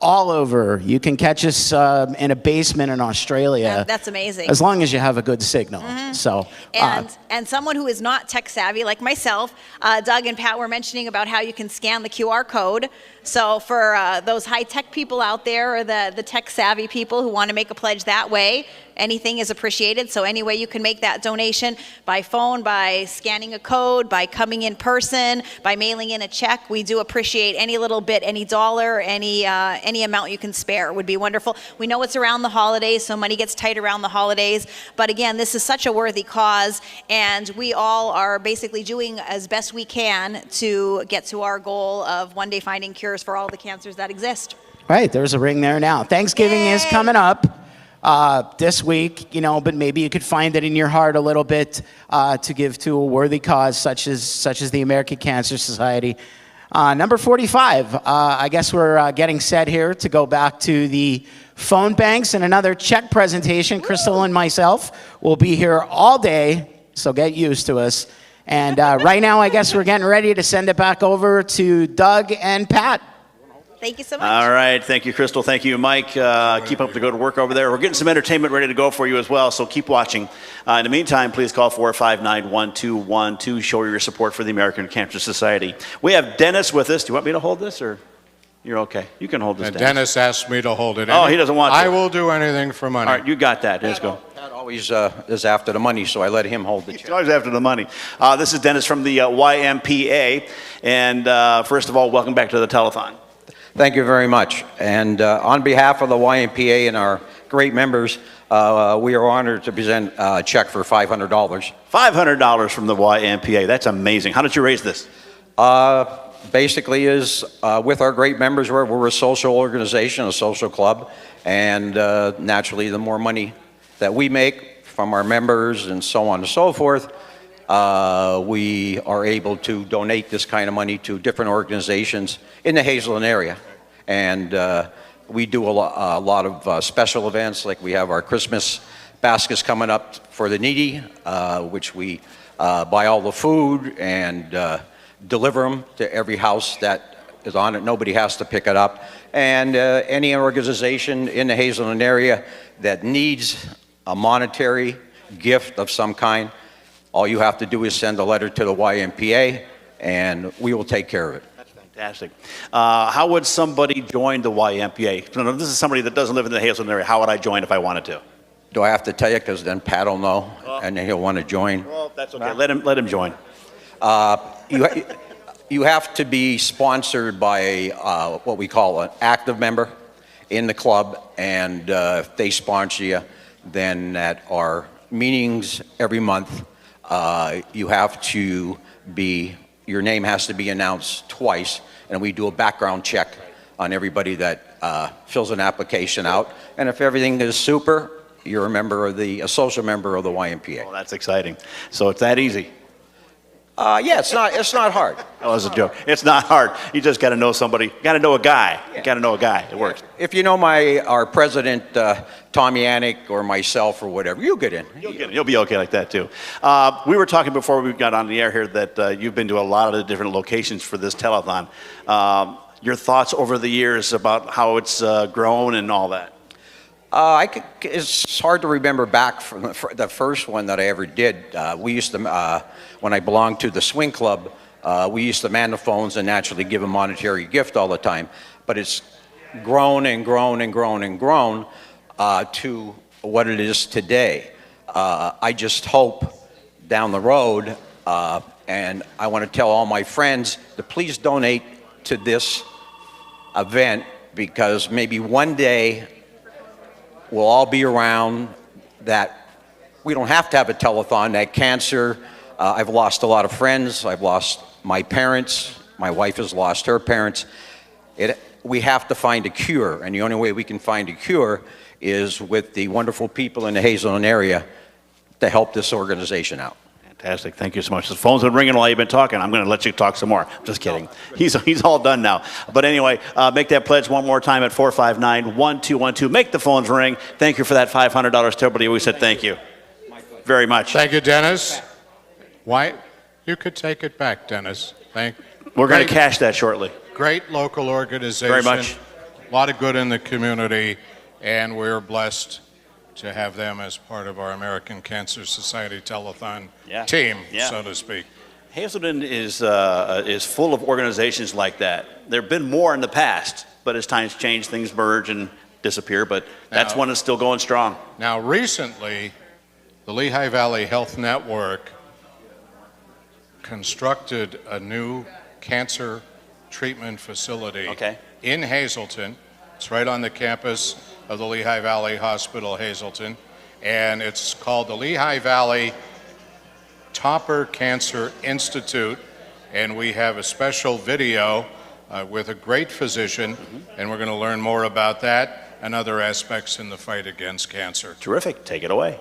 all over. You can catch us in a basement in Australia. That's amazing. As long as you have a good signal. So, and someone who is not tech savvy like myself, Doug and Pat were mentioning about how you can scan the QR code. So for those high-tech people out there, or the tech-savvy people who want to make a pledge that way, anything is appreciated. So any way you can make that donation, by phone, by scanning a code, by coming in person, by mailing in a check, we do appreciate any little bit, any dollar, any amount you can spare would be wonderful. We know it's around the holidays, so money gets tight around the holidays. But again, this is such a worthy cause, and we all are basically doing as best we can to get to our goal of one day finding cures for all the cancers that exist. Right, there's a ring there now. Thanksgiving is coming up this week, you know, but maybe you could find it in your heart a little bit to give to a worthy cause such as the American Cancer Society. Number 45, I guess we're getting set here to go back to the phone banks and another check presentation. Crystal and myself will be here all day, so get used to us. And right now, I guess we're getting ready to send it back over to Doug and Pat. Thank you so much. All right. Thank you, Crystal. Thank you, Mike. Keep up the good work over there. We're getting some entertainment ready to go for you as well, so keep watching. In the meantime, please call 459-1212. Show your support for the American Cancer Society. We have Dennis with us. Do you want me to hold this, or you're okay? You can hold this, Dennis asked me to hold it. Oh, he doesn't want to. I will do anything for money. All right, you got that. Let's go. Pat always is after the money, so I let him hold the check. He's always after the money. This is Dennis from the YMPA. And first of all, welcome back to the Telethon. Thank you very much. And on behalf of the YMPA and our great members, we are honored to present a check for $500. $500 from the YMPA. That's amazing. How did you raise this? Basically is with our great members, we're a social organization, a social club, and naturally the more money that we make from our members and so on and so forth, we are able to donate this kind of money to different organizations in the Hazelton area. And we do a lot of special events, like we have our Christmas baskets coming up for the needy, which we buy all the food and deliver them to every house that is on it. Nobody has to pick it up. And any organization in the Hazelton area that needs a monetary gift of some kind, all you have to do is send a letter to the YMPA, and we will take care of it. That's fantastic. How would somebody join the YMPA? No, this is somebody that doesn't live in the Hazelton area. How would I join if I wanted to? Do I have to tell you? Because then Pat will know, and then he'll want to join. Well, that's okay. Let him join. You have to be sponsored by what we call an active member in the club, and if they sponsor you, then at our meetings every month, you have to be, your name has to be announced twice, and we do a background check on everybody that fills an application out. And if everything is super, you're a social member of the YMPA. Oh, that's exciting. So it's that easy. Yeah, it's not hard. That was a joke. It's not hard. You just got to know somebody. You got to know a guy. You got to know a guy. It works. If you know our president, Tom Yannick, or myself, or whatever, you'll get in. You'll be okay like that, too. We were talking before we got on the air here that you've been to a lot of the different locations for this telethon. Your thoughts over the years about how it's grown and all that? It's hard to remember back from the first one that I ever did. We used to, when I belonged to the swing club, we used to man the phones and naturally give a monetary gift all the time. But it's grown and grown and grown and grown to what it is today. I just hope down the road, and I want to tell all my friends to please donate to this event, because maybe one day we'll all be around that we don't have to have a telethon, that cancer, I've lost a lot of friends, I've lost my parents, my wife has lost her parents. We have to find a cure, and the only way we can find a cure is with the wonderful people in the Hazelton area to help this organization out. Fantastic. Thank you so much. The phone's been ringing while you've been talking. I'm going to let you talk some more. Just kidding. He's all done now. But anyway, make that pledge one more time at 459-1212. Make the phones ring. Thank you for that $500 to everybody. We said thank you very much. Thank you, Dennis. Why? You could take it back, Dennis. We're going to cash that shortly. Great local organization. Very much. A lot of good in the community, and we're blessed to have them as part of our American Cancer Society Telethon team, so to speak. Hazelton is full of organizations like that. There have been more in the past, but as times change, things merge and disappear, but that's one that's still going strong. Now, recently, the Lehigh Valley Health Network constructed a new cancer treatment facility in Hazelton. It's right on the campus of the Lehigh Valley Hospital, Hazelton, and it's called the Lehigh Valley Topper Cancer Institute, and we have a special video with a great physician, and we're going to learn more about that and other aspects in the fight against cancer. Terrific. Take it away.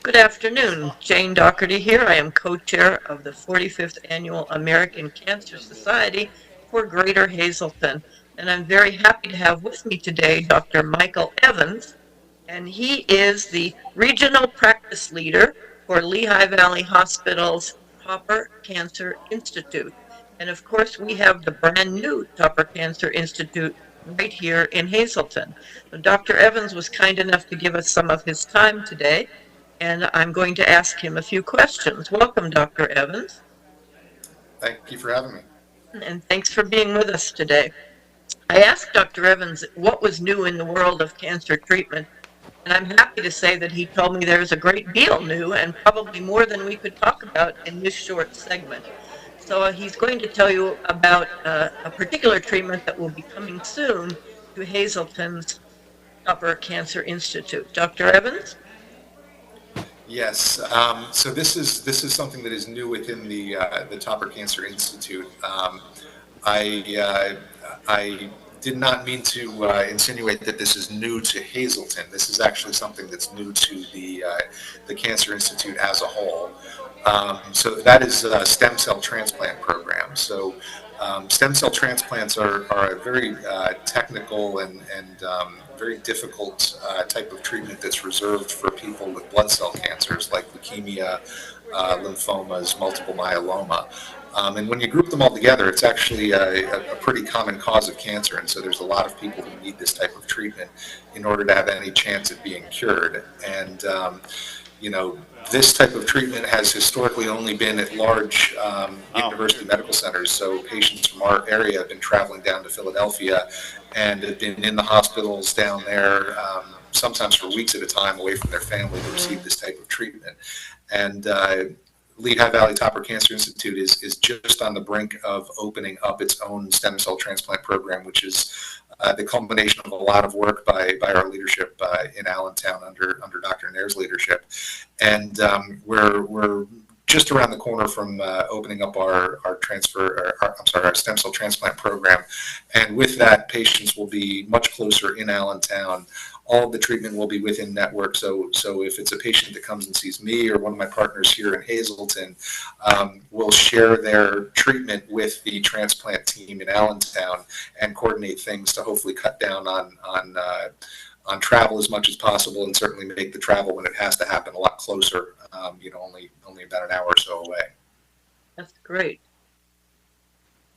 Good afternoon. Jane Doherty here. I am co-chair of the 45th Annual American Cancer Society for Greater Hazelton. And I'm very happy to have with me today Dr. Michael Evans, and he is the Regional Practice Leader for Lehigh Valley Hospital's Topper Cancer Institute. And of course, we have the brand new Topper Cancer Institute right here in Hazelton. So Dr. Evans was kind enough to give us some of his time today, and I'm going to ask him a few questions. Welcome, Dr. Evans. Thank you for having me. And thanks for being with us today. I asked Dr. Evans what was new in the world of cancer treatment, and I'm happy to say that he told me there's a great deal new, and probably more than we could talk about in this short segment. So he's going to tell you about a particular treatment that will be coming soon to Hazelton's Topper Cancer Institute. Dr. Evans? Yes. So this is something that is new within the Topper Cancer Institute. I did not mean to insinuate that this is new to Hazelton. This is actually something that's new to the Cancer Institute as a whole. So that is a stem cell transplant program. So stem cell transplants are a very technical and very difficult type of treatment that's reserved for people with blood cell cancers like leukemia, lymphomas, multiple myeloma. And when you group them all together, it's actually a pretty common cause of cancer. And so there's a lot of people who need this type of treatment in order to have any chance of being cured. And, you know, this type of treatment has historically only been at large university medical centers. So patients from our area have been traveling down to Philadelphia and have been in the hospitals down there, sometimes for weeks at a time, away from their family to receive this type of treatment. And Lehigh Valley Topper Cancer Institute is just on the brink of opening up its own stem cell transplant program, which is the culmination of a lot of work by our leadership in Allentown under Dr. Nair's leadership. And we're just around the corner from opening up our stem cell transplant program. And with that, patients will be much closer in Allentown. All of the treatment will be within network. So if it's a patient that comes and sees me or one of my partners here in Hazelton, we'll share their treatment with the transplant team in Allentown and coordinate things to hopefully cut down on travel as much as possible, and certainly make the travel when it has to happen a lot closer, only about an hour or so away. That's great.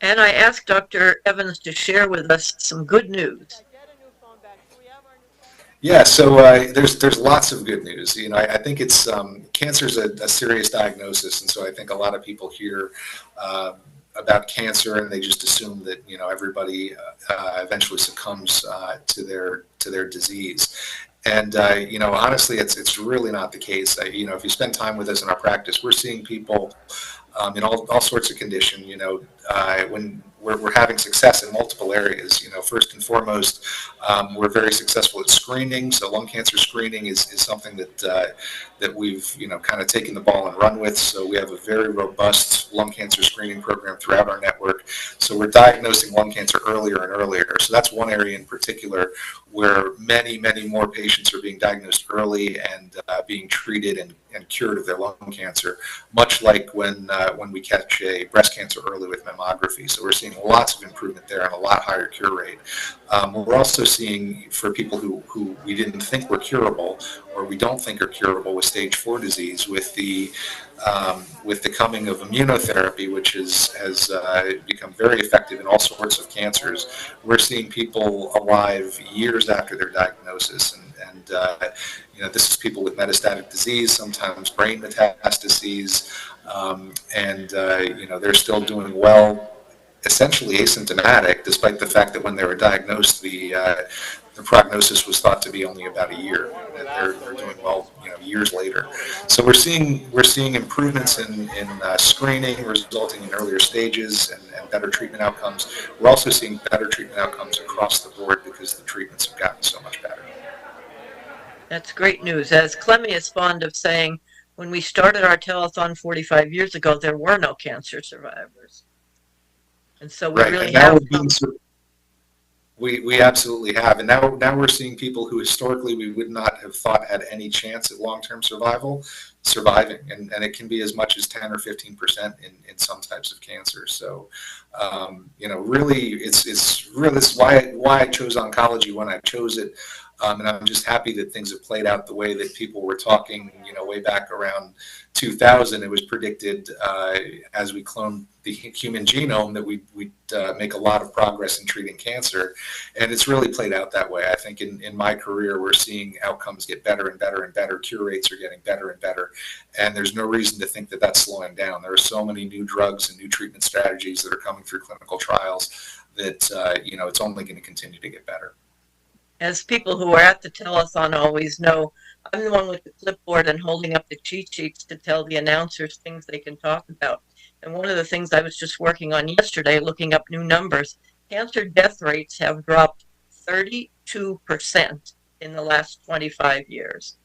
And I asked Dr. Evans to share with us some good news. Yeah, so there's lots of good news. I think it's cancer is a serious diagnosis, and so I think a lot of people hear about cancer and they just assume that everybody eventually succumbs to their disease. And honestly, it's really not the case. If you spend time with us in our practice, we're seeing people in all sorts of condition. When we're having success in multiple areas. First and foremost, we're very successful at screening. So lung cancer screening is something that we've kind of taken the ball and run with. So we have a very robust lung cancer screening program throughout our network. So we're diagnosing lung cancer earlier and earlier. So that's one area in particular where many more patients are being diagnosed early and being treated and cured of their lung cancer, much like when we catch a breast cancer early with mammography. So we're seeing lots of improvement there and a lot higher cure rate. We're also seeing for people who we didn't think were curable or we don't think are curable with stage 4 disease with the coming of immunotherapy, which has become very effective in all sorts of cancers. We're seeing people alive years after their diagnosis, and this is people with metastatic disease, sometimes brain metastases, and they're still doing well, essentially asymptomatic, despite the fact that when they were diagnosed, the prognosis was thought to be only about a year. They're doing well, years later. So we're seeing improvements in screening, resulting in earlier stages and better treatment outcomes. We're also seeing better treatment outcomes across the board because the treatments have gotten so much better. That's great news. As Clemmy is fond of saying, when we started our telethon 45 years ago, there were no cancer survivors. And so we really have come. We absolutely have. And now we're seeing people who historically we would not have thought had any chance at long-term surviving. And it can be as much as 10 or 15% in some types of cancer. So, really, it's really why I chose oncology when I chose it. And I'm just happy that things have played out the way that people were talking, way back around 2000. It was predicted as we cloned the human genome that we'd make a lot of progress in treating cancer. And it's really played out that way. I think in my career, we're seeing outcomes get better and better and better. Cure rates are getting better and better. And there's no reason to think that that's slowing down. There are so many new drugs and new treatment strategies that are coming through clinical trials that, it's only going to continue to get better. As people who are at the telethon always know, I'm the one with the clipboard and holding up the cheat sheets to tell the announcers things they can talk about. And one of the things I was just working on yesterday, looking up new numbers, cancer death rates have dropped 32% in the last 25 years.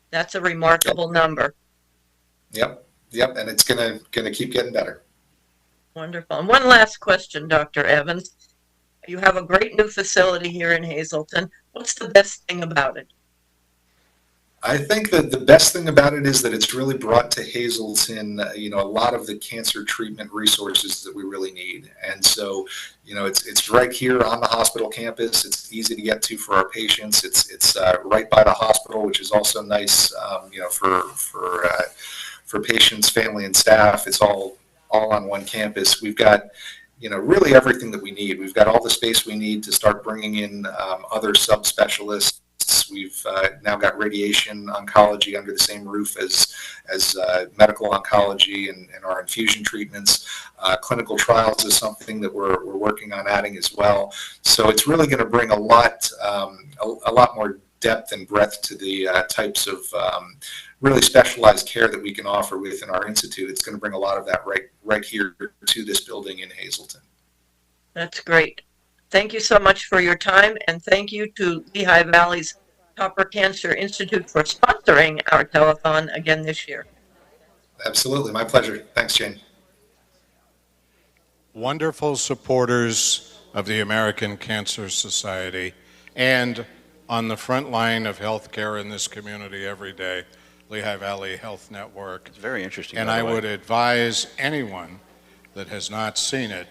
That's a remarkable number. Yep, and it's gonna keep getting better. Wonderful. And one last question, Dr. Evans. You have a great new facility here in Hazleton. What's the best thing about it? I think that the best thing about it is that it's really brought to Hazleton, a lot of the cancer treatment resources that we really need. And so, it's right here on the hospital campus. It's easy to get to for our patients. It's right by the hospital, which is also nice, for patients, family, and staff. It's all on one campus. We've got really everything that we need. We've got all the space we need to start bringing in other subspecialists. We've now got radiation oncology under the same roof as medical oncology and our infusion treatments. Clinical trials is something that we're working on adding as well. So it's really going to bring a lot more depth and breadth to the types of really specialized care that we can offer within our institute. It's going to bring a lot of that right here to this building in Hazleton. That's great. Thank you so much for your time, and thank you to Lehigh Valley's Topper Cancer Institute for sponsoring our telethon again this year. Absolutely, my pleasure. Thanks, Jane. Wonderful supporters of the American Cancer Society and on the front line of healthcare in this community every day, Lehigh Valley Health Network. It's very interesting. And I would advise anyone that has not seen it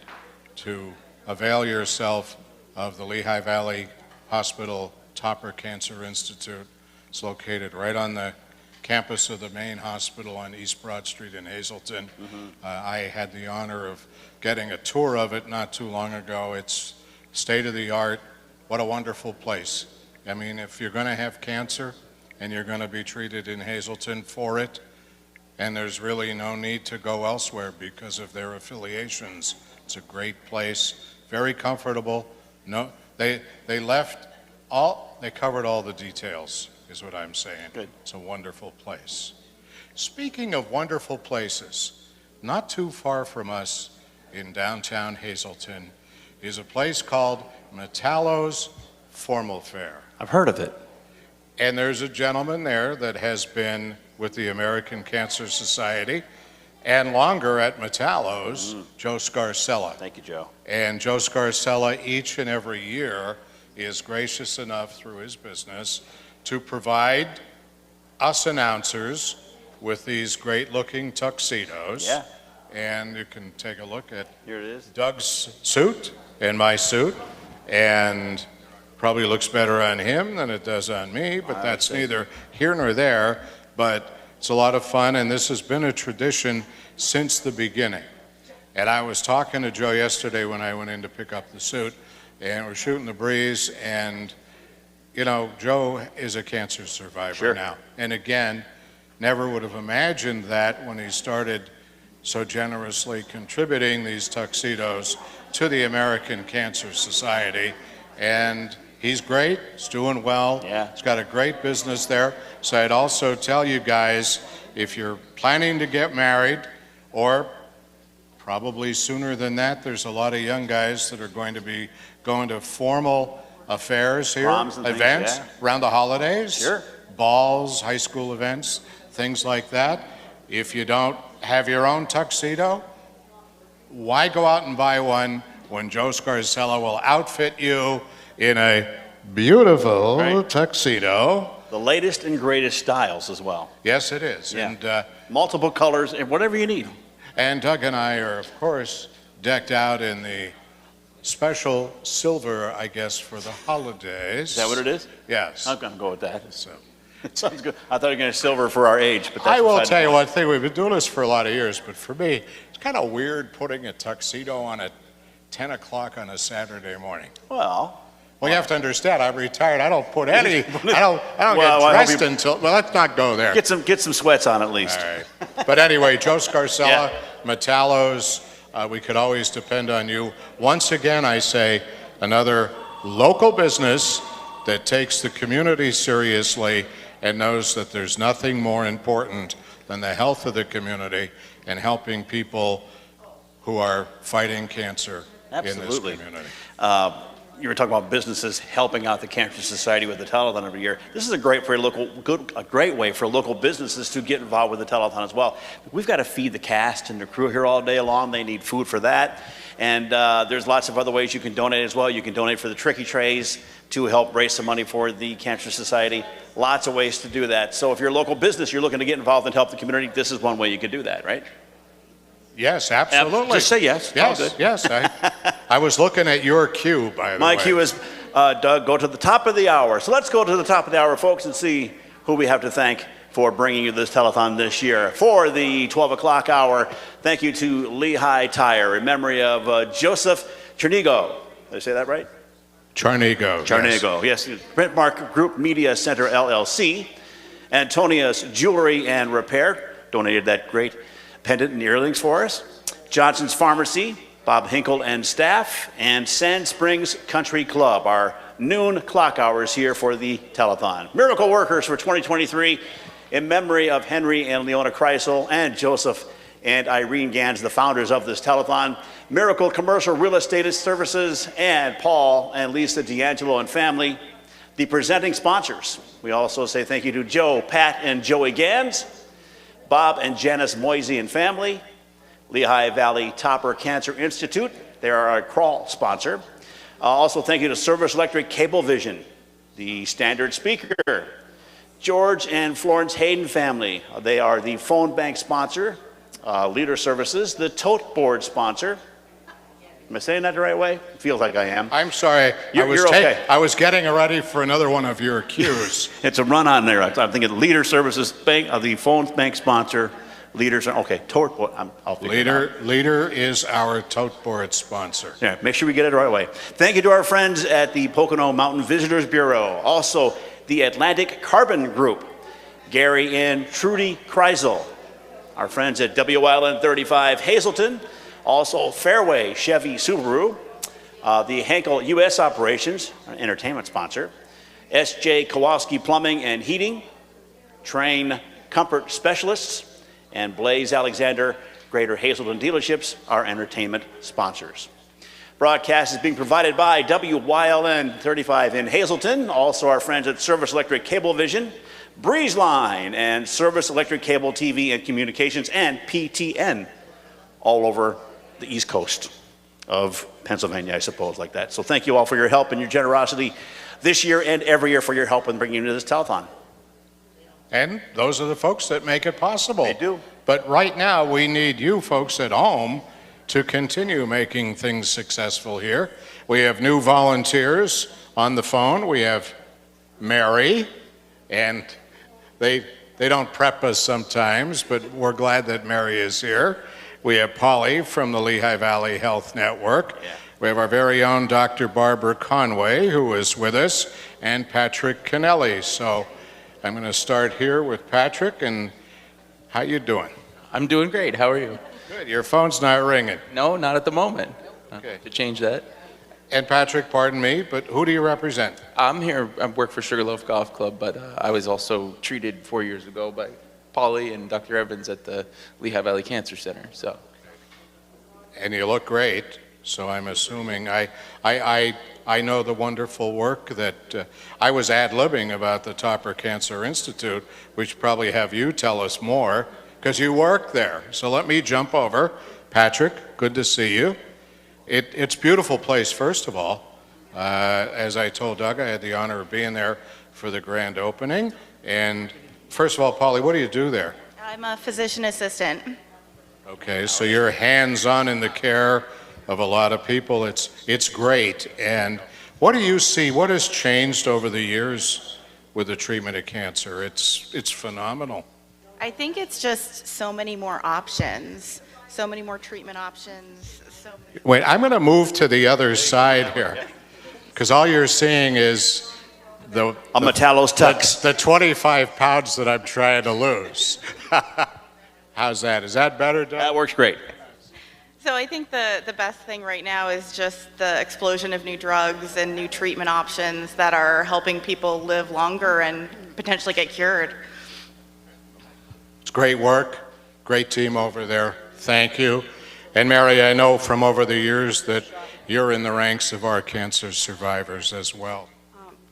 to avail yourself of the Lehigh Valley Hospital Topper Cancer Institute. It's located right on the campus of the main hospital on East Broad Street in Hazleton. I had the honor of getting a tour of it not too long ago. It's state of the art. What a wonderful place. I mean, if you're going to have cancer and you're going to be treated in Hazleton for it, and there's really no need to go elsewhere because of their affiliations, it's a great place, very comfortable. No, they covered all the details, is what I'm saying. Good. It's a wonderful place. Speaking of wonderful places, not too far from us in downtown Hazleton is a place called Metallo's Formal Fare. I've heard of it. And there's a gentleman there that has been with the American Cancer Society and longer at Metallo's, Joe Scarcella. Thank you, Joe. And Joe Scarcella each and every year is gracious enough through his business to provide us announcers with these great looking tuxedos. Yeah. And you can take a look at Here it is. Doug's suit and my suit, and probably looks better on him than it does on me, but that's neither here nor there. But it's a lot of fun, and this has been a tradition since the beginning. And I was talking to Joe yesterday when I went in to pick up the suit, and we're shooting the breeze, and you know, Joe is a cancer survivor now. And again, never would have imagined that when he started so generously contributing these tuxedos to the American Cancer Society. And he's great, he's doing well. Yeah. He's got a great business there. So I'd also tell you guys, if you're planning to get married, or probably sooner than that, there's a lot of young guys that are going to be going to formal affairs here, Proms and things, events yeah. around the holidays, Sure. balls, high school events, things like that. If you don't have your own tuxedo, why go out and buy one when Joe Scarcella will outfit you in a beautiful tuxedo? The latest and greatest styles as well. Yes, it is. Yeah. And multiple colors and whatever you need. And Doug and I are, of course, decked out in the special silver, I guess, for the holidays. Is that what it is? Yes. I'm going to go with that. So. It sounds good. I thought you were going to silver for our age, but that's I will beside tell the you point. one thing. We've been doing this for a lot of years, but for me, it's kind of weird putting a tuxedo on at 10 o'clock on a Saturday morning. Well, you have to understand, I'm retired. I don't put any, I don't Well, I get hope dressed you- until, well, let's not go there. get some sweats on at least. All right. But anyway, Joe Scarcella, Metallo's, we could always depend on you. Once again, I say, another local business that takes the community seriously and knows that there's nothing more important than the health of the community and helping people who are fighting cancer Absolutely. in this community. You were talking about businesses helping out the Cancer Society with the telethon every year. This is a great great way for local businesses to get involved with the telethon as well. We've got to feed the cast and the crew here all day long. They need food for that. And there's lots of other ways you can donate as well. You can donate for the Tricky Trays to help raise some money for the Cancer Society. Lots of ways to do that. So if you're a local business, you're looking to get involved and help the community, this is one way you could do that, right? Yes, absolutely. Just say yes. All good. Yes. I was looking at your cue, by the way. My cue is, Doug, go to the top of the hour. So let's go to the top of the hour, folks, and see who we have to thank for bringing you this telethon this year. For the 12 o'clock hour, thank you to Lehigh Tire in memory of Joseph Chernigo. Did I say that right? Charnego. Charnego, yes. Printmark Group Media Center, LLC. Antonia's Jewelry and Repair donated that great pendant and earrings for us. Johnson's Pharmacy, Bob Hinkle and staff, and Sand Springs Country Club, our noon clock hours here for the telethon. Miracle Workers for 2023 in memory of Henry and Leona Kreisel and Joseph and Irene Gans, the founders of this telethon. Miracle Commercial Real Estate Services and Paul and Lisa D'Angelo and family, the presenting sponsors. We also say thank you to Joe, Pat, and Joey Gans, Bob and Janice Moisey and family, Lehigh Valley Topper Cancer Institute. They are our crawl sponsor. Also thank you to Service Electric Cablevision, the standard speaker, George and Florence Hayden family. They are the phone bank sponsor, Leader Services, the tote board sponsor, Am I saying that the right way? Feels like I am. I'm sorry. You're okay. I was getting ready for another one of your cues. It's a run on there. I'm thinking Leader Services Bank, the phone bank sponsor. Leaders, okay, tote board. I'll figure it out. Leader is our tote board sponsor. Yeah, make sure we get it the right way. Thank you to our friends at the Pocono Mountain Visitors Bureau. Also, the Atlantic Carbon Group, Gary and Trudy Kreisel. Our friends at WILN 35 Hazleton. Also, Fairway Chevy Subaru. The Henkel U.S. Operations, our entertainment sponsor. S.J. Kowalski Plumbing and Heating. Train Comfort Specialists. And Blaze Alexander, Greater Hazleton Dealerships, our entertainment sponsors. Broadcast is being provided by WYLN 35 in Hazleton, also our friends at Service Electric Cablevision, Breeze Line, and Service Electric Cable TV and Communications, and PTN, all over the East Coast of Pennsylvania, I suppose, like that. So thank you all for your help and your generosity this year and every year for your help in bringing you to this telethon. And those are the folks that make it possible. They do. But right now, we need you folks at home to continue making things successful here. We have new volunteers on the phone. We have Mary, and they don't prep us sometimes, but we're glad that Mary is here. We have Polly from the Lehigh Valley Health Network. Yeah. We have our very own Dr. Barbara Conway, who is with us, and Patrick Kennelly. So I'm going to start here with Patrick, and how you doing? I'm doing great. How are you? Good. Your phone's not ringing. No, not at the moment. Okay. To change that. And Patrick, pardon me, but who do you represent? I'm here. I work for Sugarloaf Golf Club, but I was also treated 4 years ago by Polly and Dr. Evans at the Lehigh Valley Cancer Center. So. And you look great. So I'm assuming I know the wonderful work that I was ad-libbing about the Topper Cancer Institute, which probably have you tell us more, because you work there. So let me jump over. Patrick, good to see you. It's a beautiful place, first of all. As I told Doug, I had the honor of being there for the grand opening. And first of all, Polly, what do you do there? I'm a physician assistant. Okay, so you're hands-on in the care of a lot of people. It's great. And what do you see? What has changed over the years with the treatment of cancer? It's phenomenal. I think it's just so many more options, so many more treatment options. Wait, I'm going to move to the other side here, because all you're seeing is the Metallo's tux. The 25 pounds that I'm trying to lose. How's that? Is that better, Doug? That works great. So I think the best thing right now is just the explosion of new drugs and new treatment options that are helping people live longer and potentially get cured. It's great work, great team over there. Thank you. And Mary, I know from over the years that you're in the ranks of our cancer survivors as well.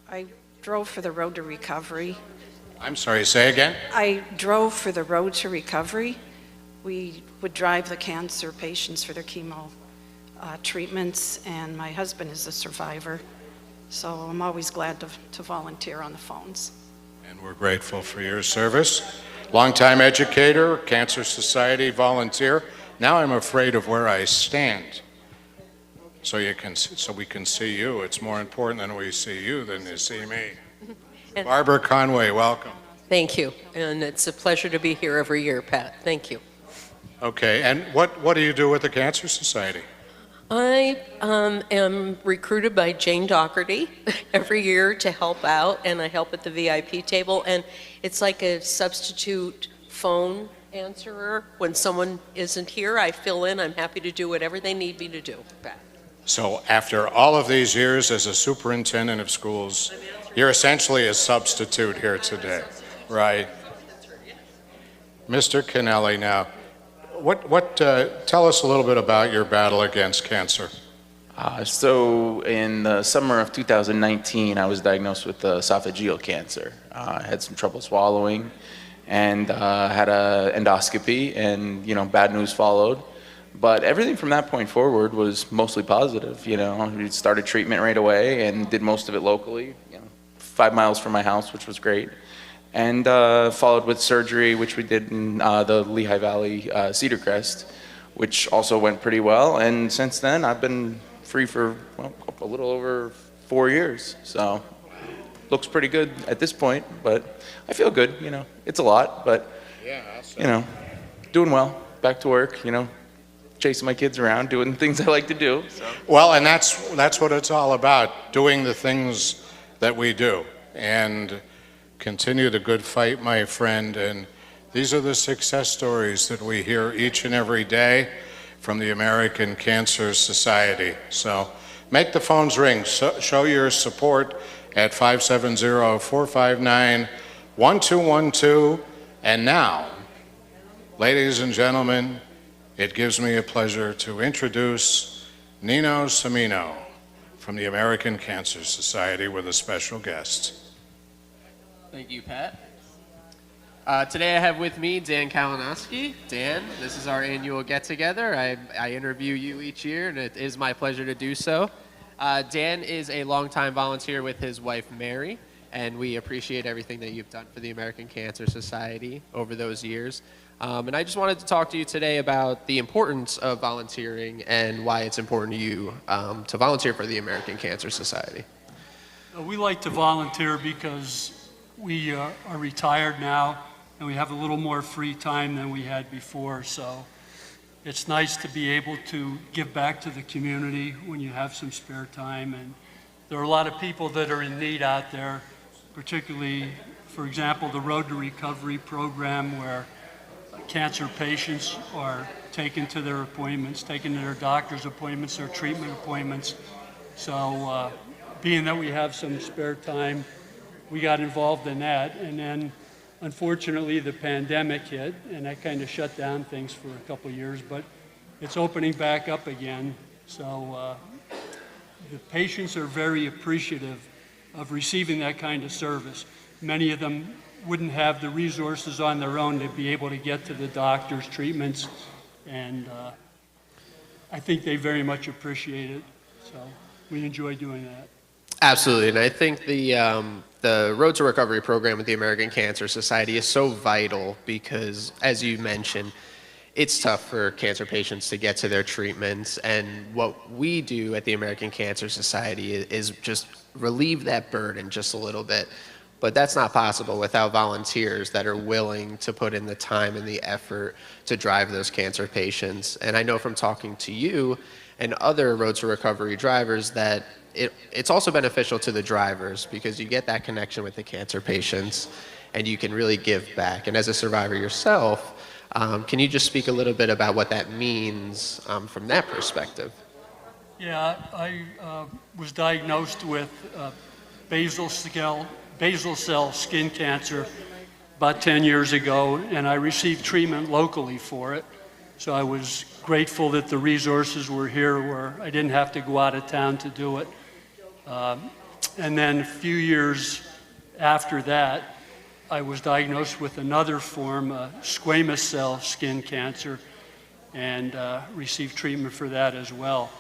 I drove for the road to recovery. I'm sorry, say again? I drove for the road to recovery. We would drive the cancer patients for their chemo treatments, and my husband is a survivor, so I'm always glad to volunteer on the phones. And we're grateful for your service. Longtime educator, Cancer Society volunteer. Now I'm afraid of where I stand. So we can see you. It's more important that we see you than to see me. Barbara Conway, welcome. Thank you, and it's a pleasure to be here every year, Pat. Thank you. Okay, and what do you do with the Cancer Society? I am recruited by Jane Doherty every year to help out, and I help at the VIP table, and it's like a substitute phone answerer. When someone isn't here, I fill in. I'm happy to do whatever they need me to do, Pat. So after all of these years as a superintendent of schools, you're essentially a substitute here today, right? Mr. Kennelly, now, tell us a little bit about your battle against cancer. So in the summer of 2019, I was diagnosed with esophageal cancer. I had some trouble swallowing and had an endoscopy, and bad news followed. But everything from that point forward was mostly positive. We started treatment right away and did most of it locally, 5 miles from my house, which was great. And followed with surgery, which we did in the Lehigh Valley Cedar Crest, which also went pretty well. And since then, I've been free for a little over 4 years. So looks pretty good at this point, but I feel good. It's a lot, but doing well. Back to work. Chasing my kids around, doing things I like to do. So. Well, and that's what it's all about, doing the things that we do. And continue the good fight, my friend. And these are the success stories that we hear each and every day from the American Cancer Society. So make the phones ring. Show your support at 570-459-1212. And now, ladies and gentlemen, it gives me a pleasure to introduce Nino Samino from the American Cancer Society with a special guest. Thank you, Pat. Today I have with me Dan Kalinowski. Dan, this is our annual get-together. I interview you each year, and it is my pleasure to do so. Dan is a longtime volunteer with his wife, Mary, and we appreciate everything that you've done for the American Cancer Society over those years. And I just wanted to talk to you today about the importance of volunteering and why it's important to you to volunteer for the American Cancer Society. We like to volunteer because we are retired now and we have a little more free time than we had before. So it's nice to be able to give back to the community when you have some spare time. And there are a lot of people that are in need out there, particularly, for example, the Road to Recovery program, where cancer patients are taken to their appointments, taken to their doctor's appointments, their treatment appointments. So being that we have some spare time, we got involved in that. And then unfortunately the pandemic hit and that kind of shut down things for a couple of years, but it's opening back up again. So the patients are very appreciative of receiving that kind of service. Many of them wouldn't have the resources on their own to be able to get to the doctor's treatments, and I think they very much appreciate it, so we enjoy doing that. Absolutely, and I think the Road to Recovery program with the American Cancer Society is so vital because, as you mentioned, it's tough for cancer patients to get to their treatments, and what we do at the American Cancer Society is just relieve that burden just a little bit. But that's not possible without volunteers that are willing to put in the time and the effort to drive those cancer patients. And I know from talking to you and other Road to Recovery drivers that it's also beneficial to the drivers because you get that connection with the cancer patients and you can really give back. And as a survivor yourself, can you just speak a little bit about what that means from that perspective? Yeah, I was diagnosed with basal cell skin cancer about 10 years ago, and I received treatment locally for it. So I was grateful that the resources were here where I didn't have to go out of town to do it. And then a few years after that, I was diagnosed with another form, squamous cell skin cancer, and received treatment for that as well.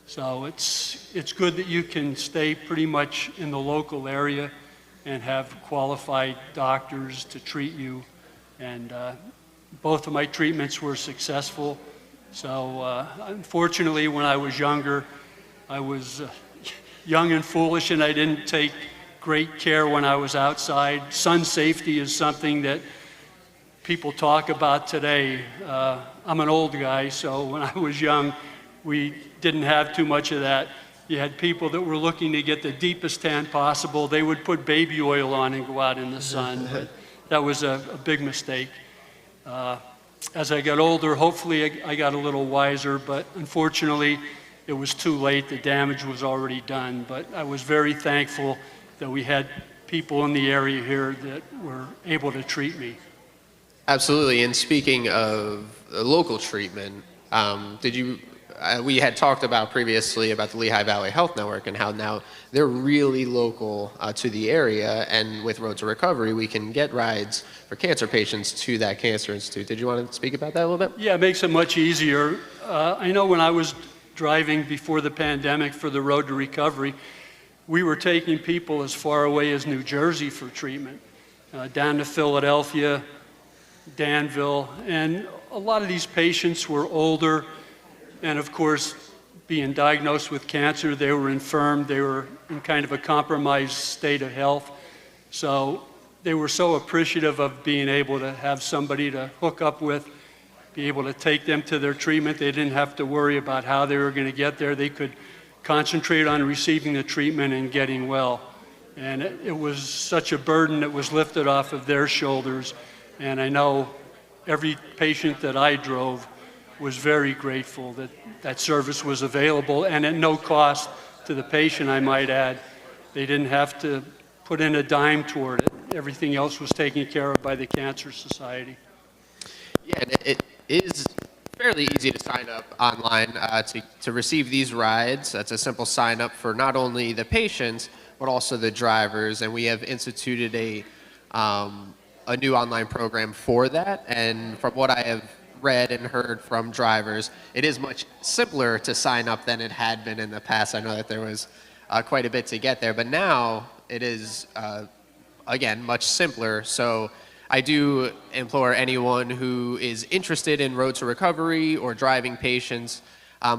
So it's good that you can stay pretty much in the local area and have qualified doctors to treat you. And both of my treatments were successful. So unfortunately, when I was younger, I was young and foolish, and I didn't take great care when I was outside. Sun safety is something that people talk about today. I'm an old guy, so when I was young, we didn't have too much of that. You had people that were looking to get the deepest tan possible. They would put baby oil on and go out in the sun. But that was a big mistake. As I got older, hopefully I got a little wiser, but unfortunately it was too late. The damage was already done. But I was very thankful that we had people in the area here that were able to treat me. Absolutely, and speaking of local treatment, we had talked about previously about the Lehigh Valley Health Network and how now they're really local to the area, and with Road to Recovery, we can get rides for cancer patients to that cancer institute. Did you want to speak about that a little bit? Yeah, it makes it much easier. I know when I was driving before the pandemic for the Road to Recovery, we were taking people as far away as New Jersey for treatment, down to Philadelphia, Danville, and a lot of these patients were older, and of course, being diagnosed with cancer, they were infirm, they were in kind of a compromised state of health. So they were so appreciative of being able to have somebody to hook up with, be able to take them to their treatment. They didn't have to worry about how they were going to get there. They could concentrate on receiving the treatment and getting well. And it was such a burden that was lifted off of their shoulders. And I know every patient that I drove was very grateful that that service was available and at no cost to the patient, I might add. They didn't have to put in a dime toward it. Everything else was taken care of by the Cancer Society. Yeah, and it is fairly easy to sign up online to receive these rides. That's a simple sign up for not only the patients, but also the drivers. And we have instituted a new online program for that. And from what I have read and heard from drivers, it is much simpler to sign up than it had been in the past. I know that there was quite a bit to get there, but now it is, again, much simpler. So I do implore anyone who is interested in Road to Recovery or driving patients,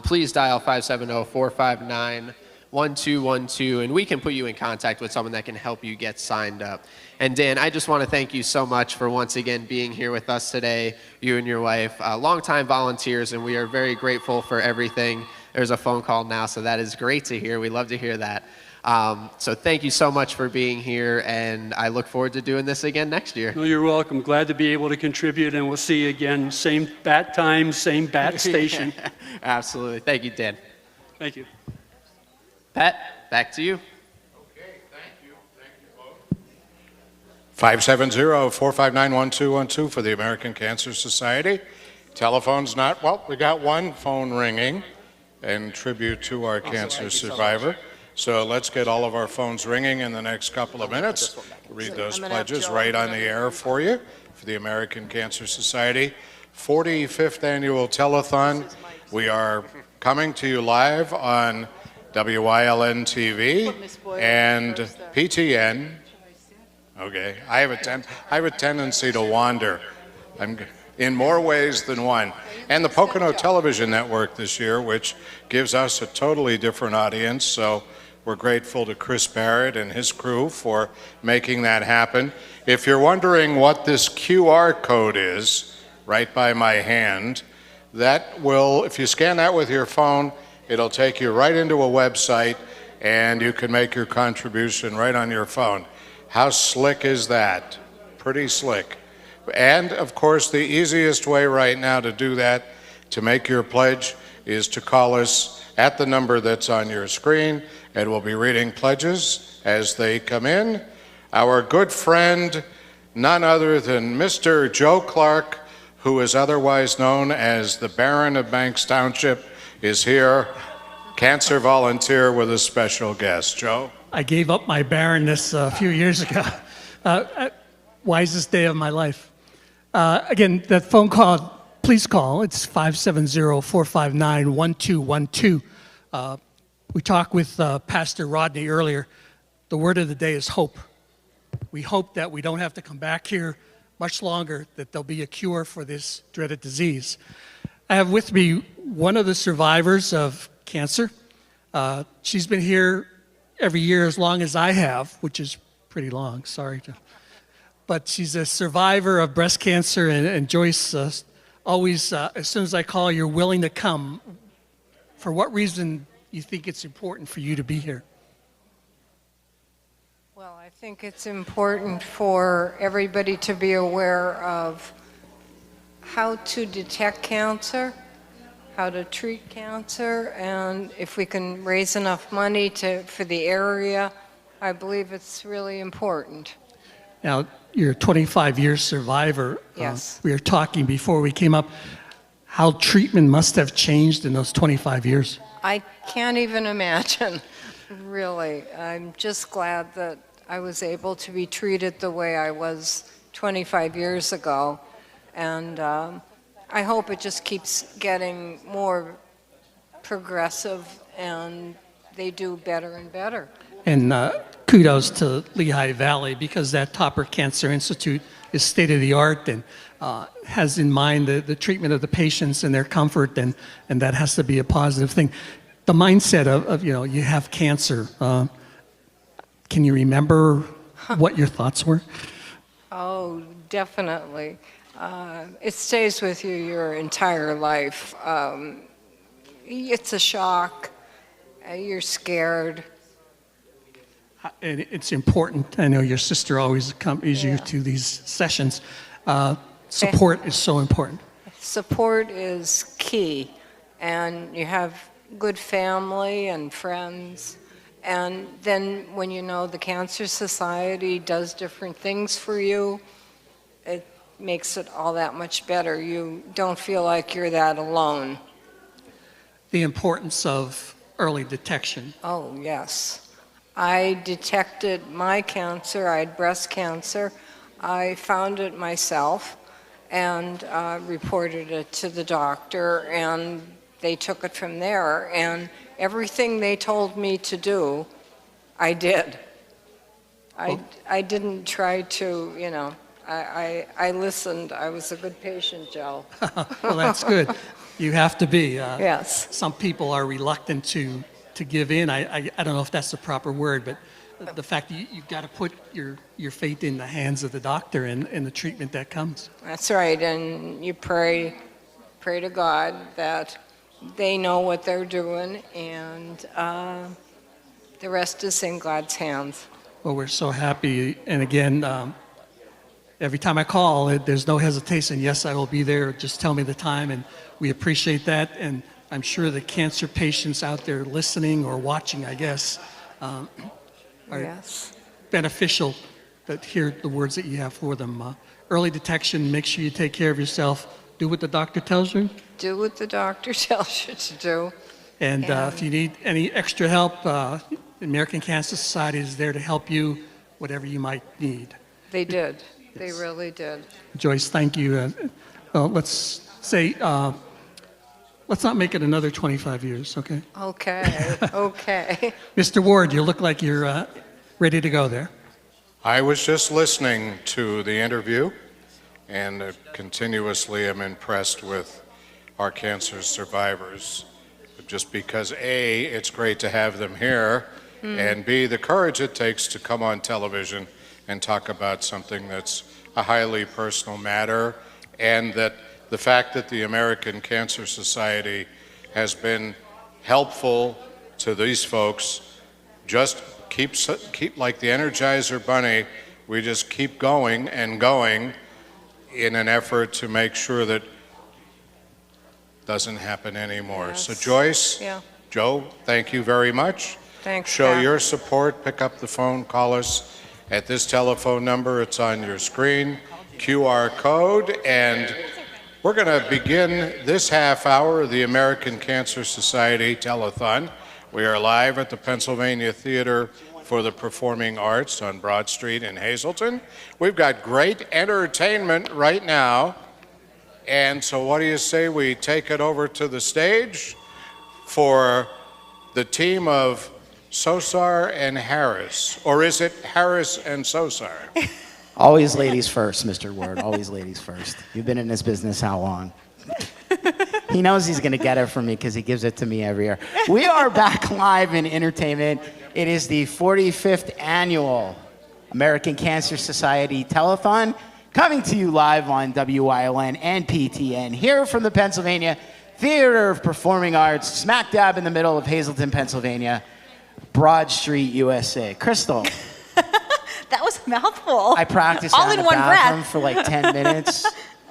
please dial 570-459-1212, and we can put you in contact with someone that can help you get signed up. And Dan, I just want to thank you so much for once again being here with us today, you and your wife, longtime volunteers, and we are very grateful for everything. There's a phone call now, so that is great to hear. We love to hear that. So thank you so much for being here, and I look forward to doing this again next year. Well, you're welcome. Glad to be able to contribute, and we'll see you again. Same bat time, same bat station. Absolutely. Thank you, Dan. Thank you. Pat, back to you. 570-459-1212 for the American Cancer Society. Telephone's not, well, we got one phone ringing in tribute to our cancer survivor. So let's get all of our phones ringing in the next couple of minutes. Read those pledges right on the air for you for the American Cancer Society. 45th Annual Telethon. We are coming to you live on WYLN TV and PTN. Okay, I have a tendency to wander. I'm in more ways than one. And the Pocono Television Network this year, which gives us a totally different audience. So we're grateful to Chris Barrett and his crew for making that happen. If you're wondering what this QR code is, right by my hand, that will, if you scan that with your phone, it'll take you right into a website and you can make your contribution right on your phone. How slick is that? Pretty slick. And of course, the easiest way right now to do that, to make your pledge, is to call us at the number that's on your screen, and we'll be reading pledges as they come in. Our good friend, none other than Mr. Joe Clark, who is otherwise known as the Baron of Banks Township, is here, cancer volunteer with a special guest. Joe? I gave up my barrenness a few years ago. Wisest day of my life. Again, that phone call, please call. It's 570-459-1212. We talked with Pastor Rodney earlier. The word of the day is hope. We hope that we don't have to come back here much longer, that there'll be a cure for this dreaded disease. I have with me one of the survivors of cancer. She's been here every year as long as I have, which is pretty long, sorry. But she's a survivor of breast cancer, and Joyce, always, as soon as I call, you're willing to come. For what reason you think it's important for you to be here? Well, I think it's important for everybody to be aware of how to detect cancer, how to treat cancer, and if we can raise enough money for the area, I believe it's really important. Now, you're a 25-year survivor. Yes. We were talking before we came up how treatment must have changed in those 25 years. I can't even imagine, really. I'm just glad that I was able to be treated the way I was 25 years ago, and I hope it just keeps getting more progressive and they do better and better. And kudos to Lehigh Valley, because that Topper Cancer Institute is state of the art and has in mind the treatment of the patients and their comfort, and that has to be a positive thing. The mindset of you have cancer. Can you remember what your thoughts were? Oh, definitely. It stays with you your entire life. It's a shock. You're scared. And it's important. I know your sister always accompanies you to these sessions. Support is so important. Support is key. And you have good family and friends. And then when you know the Cancer Society does different things for you, it makes it all that much better. You don't feel like you're that alone. The importance of early detection. Oh, yes. I detected my cancer. I had breast cancer. I found it myself and reported it to the doctor, and they took it from there. And everything they told me to do, I did. I didn't try to, I listened. I was a good patient, Joe. Well, that's good. You have to be. Yes. Some people are reluctant to give in. I don't know if that's the proper word, but the fact that you've got to put your faith in the hands of the doctor and the treatment that comes. That's right, and you pray to God that they know what they're doing, and the rest is in God's hands. Well, we're so happy, and again, every time I call, there's no hesitation. Yes, I will be there. Just tell me the time, and we appreciate that. And I'm sure the cancer patients out there listening or watching, I guess, are beneficial to hear the words that you have for them. Early detection, make sure you take care of yourself. Do what the doctor tells you. Do what the doctor tells you to do. And if you need any extra help, the American Cancer Society is there to help you, whatever you might need. They did. They really did. Joyce, thank you. Let's say, let's not make it another 25 years, okay? Okay, okay. Mr. Ward, you look like you're ready to go there. I was just listening to the interview and continuously am impressed with our cancer survivors. Just because A, it's great to have them here, and B, the courage it takes to come on television and talk about something that's a highly personal matter, and that the fact that the American Cancer Society has been helpful to these folks, just keep like the Energizer Bunny, we just keep going and going in an effort to make sure that doesn't happen anymore. Yes. So Joyce, Joe, thank you very much. Thanks, Show Pat. your support, pick up the phone, call us at this telephone number. It's on your screen, QR code, and we're going to begin this half hour of the American Cancer Society Telethon. We are live at the Pennsylvania Theater for the Performing Arts on Broad Street in Hazleton. We've got great entertainment right now. And so what do you say we take it over to the stage for the team of Sosar and Harris? Or is it Harris and Sosar? Always ladies first, Mr. Ward. Always ladies first. You've been in this business how long? He knows he's going to get it from me because he gives it to me every year. We are back live in entertainment. It is the 45th annual American Cancer Society Telethon, coming to you live on WILN and PTN, here from the Pennsylvania Theater of Performing Arts, smack dab in the middle of Hazleton, Pennsylvania, Broad Street, USA. Crystal. That was a mouthful. I practiced all out in the one bathroom breath for like 10 minutes.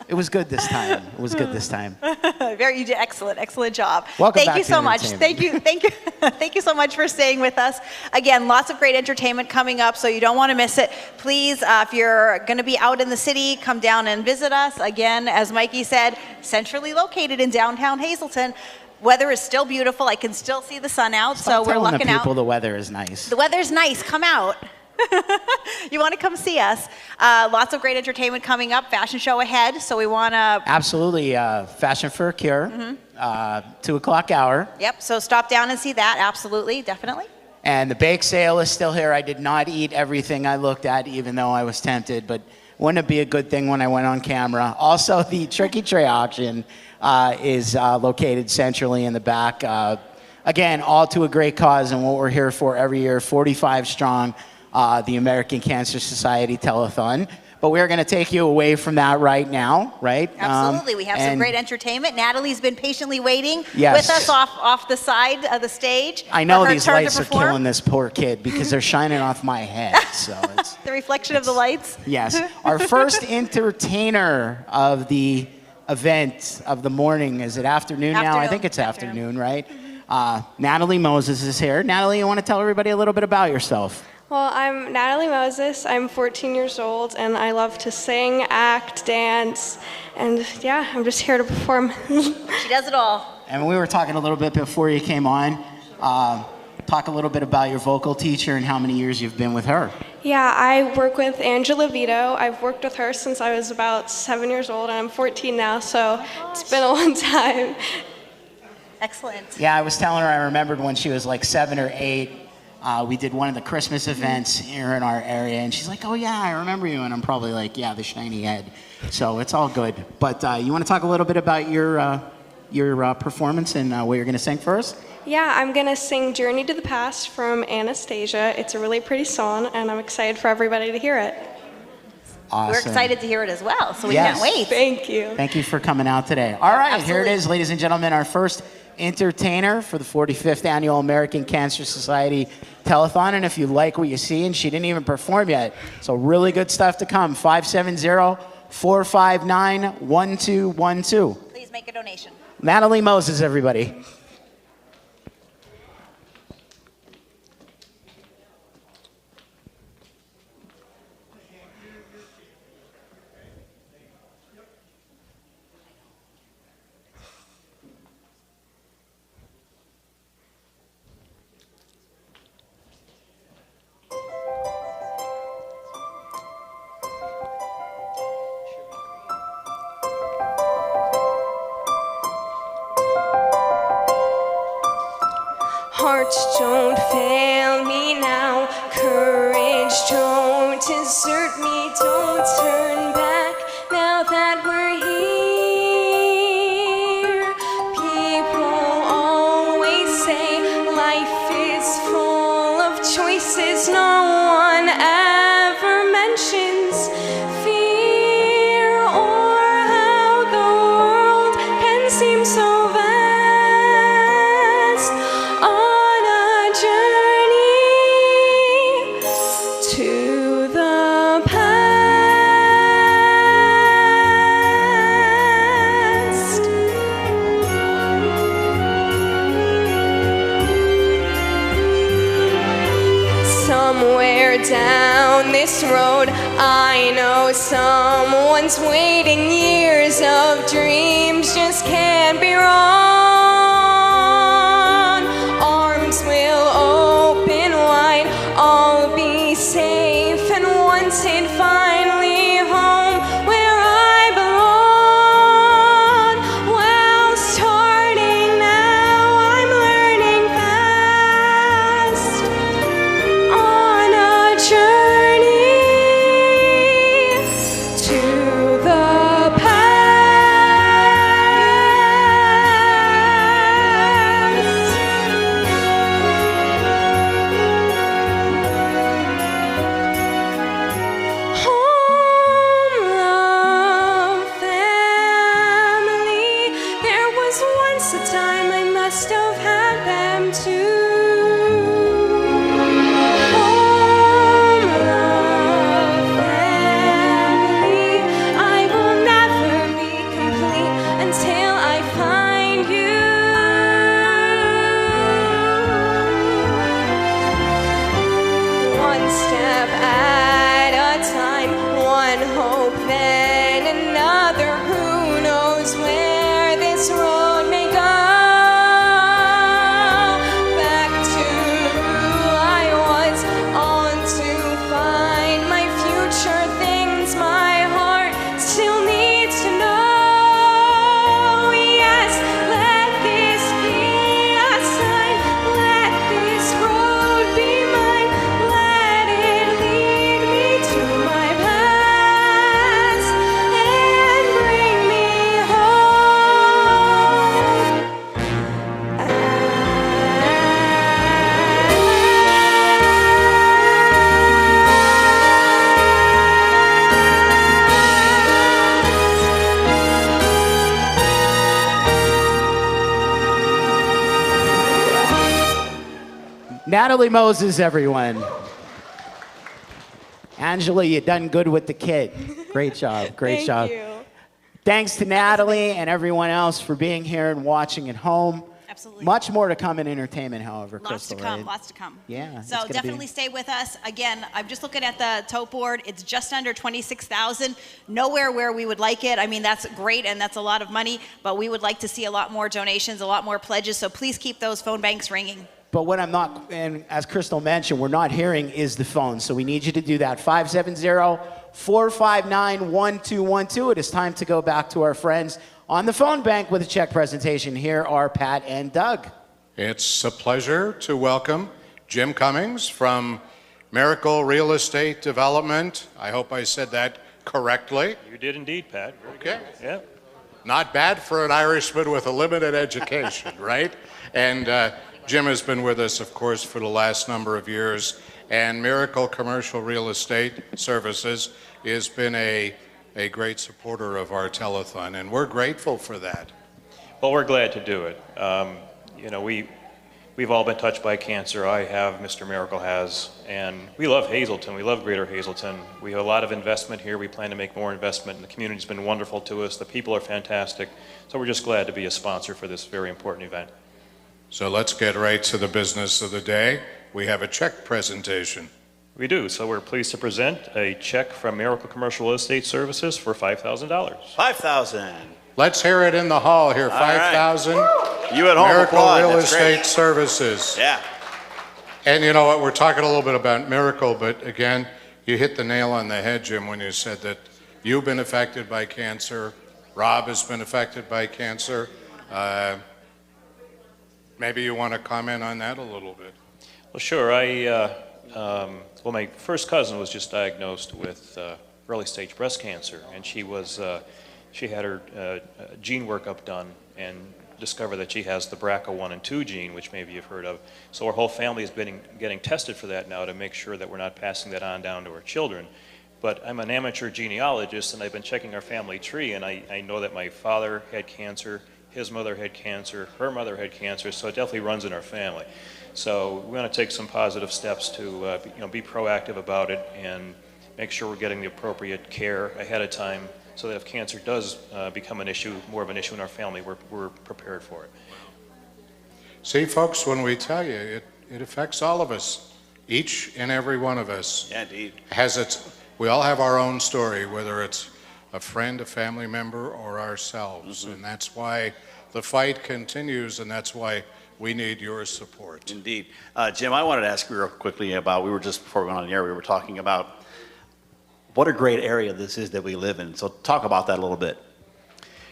It was good this time. It was good this time. You did excellent job. Welcome Thank back you to so much. entertainment. Thank you, thank you so much for staying with us. Again, lots of great entertainment coming up, so you don't want to miss it. Please, if you're going to be out in the city, come down and visit us. Again, as Mikey said, centrally located in downtown Hazleton. Weather is still beautiful. I can still see the sun out, so we're Telling lucking the people out. the weather is nice. The weather's nice. Come out. You want to come see us. Lots of great entertainment coming up. Fashion show ahead, so we want to... Absolutely. Fashion for a Cure, 2 o'clock hour. Yep, so stop down and see that. Absolutely, definitely. And the bake sale is still here. I did not eat everything I looked at, even though I was tempted, but wouldn't it be a good thing when I went on camera? Also, the Tricky Tray auction is located centrally in the back. Again, all to a great cause and what we're here for every year, 45 strong, the American Cancer Society Telethon. But we're going to take you away from that right now, right? Absolutely. We have some great entertainment. Natalie's been patiently waiting Yes. with us off the side of the stage. I know for her these turn to lights are perform. killing this poor kid because they're shining off my head. So it's, The reflection of the lights. yes. Our first entertainer of the event of the morning, is it afternoon now? I think it's afternoon, right? Natalie Moses is here. Natalie, you want to tell everybody a little bit about yourself? Well, I'm Natalie Moses. I'm 14 years old, and I love to sing, act, dance, and yeah, I'm just here to perform. She does it all. And we were talking a little bit before you came on. Talk a little bit about your vocal teacher and how many years you've been with her. Yeah, I work with Angela Vito. I've worked with her since I was about 7 years old, and I'm 14 now, so it's been a long time. Excellent. Yeah, I was telling her I remembered when she was like 7 or 8. We did one of the Christmas events here in our area, and she's like, "Oh yeah, I remember you," and I'm probably like, "Yeah, the shiny head." So it's all good. But you want to talk a little bit about your performance and what you're going to sing for us? Yeah, I'm gonna sing Journey to the Past from Anastasia. It's a really pretty song, and I'm excited for everybody to hear it. Awesome. We're excited to hear it as well, so we Yes. can't wait. Thank you. Thank you for coming out today. All right, here it Absolutely. is, ladies and gentlemen, our first entertainer for the 45th Annual American Cancer Society Telethon. And if you like what you see, and she didn't even perform yet, so really good stuff to come. 570-459-1212. Please make a donation. Natalie Moses, everybody. Hearts don't fail me now, courage don't desert me, don't turn back now that we're here. People always say life is full of choices, no one ever mentions fear or how the world can seem so vast. On a journey to the past. Somewhere down this road, I know someone's waiting. Years of dreams just can't be wrong. Arms will open wide, I'll be safe and wanted, finally home where I belong. Well, starting now, I'm learning fast on a journey to the past. Natalie Moses, everyone. Angela, you done good with the kid. Great job, great job. Thank you. Thanks to Natalie and everyone else for being here and watching at home. Absolutely. Much more to come in entertainment, however, Lots to Crystal, come, right? lots to come. Yeah. it's So gonna be- definitely stay with us. Again, I'm just looking at the tote board. It's just under 26,000. Nowhere where we would like it. I mean, that's great and that's a lot of money, but we would like to see a lot more donations, a lot more pledges. So please keep those phone banks ringing. But what I'm not, and as Crystal mentioned, we're not hearing is the phone. So we need you to do that. 570-459-1212. It is time to go back to our friends on the phone bank with a check presentation. Here are Pat and Doug. It's a pleasure to welcome Jim Cummings from Miracle Real Estate Development. I hope I said that correctly. You did indeed, Pat. Very Okay. good. Yeah. Not bad for an Irishman with a limited education, right? And Jim has been with us, of course, for the last number of years. And Miracle Commercial Real Estate Services has been a great supporter of our telethon, and we're grateful for that. Well, we're glad to do it. You know, we've all been touched by cancer. I have, Mr. Miracle has, and we love Hazleton. We love Greater Hazleton. We have a lot of investment here. We plan to make more investment, and the community's been wonderful to us. The people are fantastic. So we're just glad to be a sponsor for this very important event. So let's get right to the business of the day. We have a check presentation. We do. So we're pleased to present a check from Miracle Commercial Real Estate Services for $5,000. $5,000. Let's hear it in the hall here. All right. 5,000. You at home Miracle applaud. Real That's Estate great. Services. Yeah. And you know what? We're talking a little bit about Miracle, but again, you hit the nail on the head, Jim, when you said that you've been affected by cancer. Rob has been affected by cancer. Maybe you want to comment on that a little bit. Well, sure. Well, my first cousin was just diagnosed with early stage breast cancer, and she had her gene workup done and discovered that she has the BRCA1 and 2 gene, which maybe you've heard of. So our whole family has been getting tested for that now to make sure that we're not passing that on down to our children. But I'm an amateur genealogist, and I've been checking our family tree, and I know that my father had cancer, his mother had cancer, her mother had cancer, so it definitely runs in our family. So we want to take some positive steps to be proactive about it and make sure we're getting the appropriate care ahead of time so that if cancer does become an issue, more of an issue in our family, we're prepared for it. See, folks, when we tell you, it affects all of us. Each and every one of us Yeah, indeed. we all have our own story, whether it's a friend, a family member, or ourselves. And that's why the fight continues, and that's why we need your support. Indeed. Jim, I wanted to ask you real quickly about, before we went on the air, we were talking about what a great area this is that we live in. So talk about that a little bit.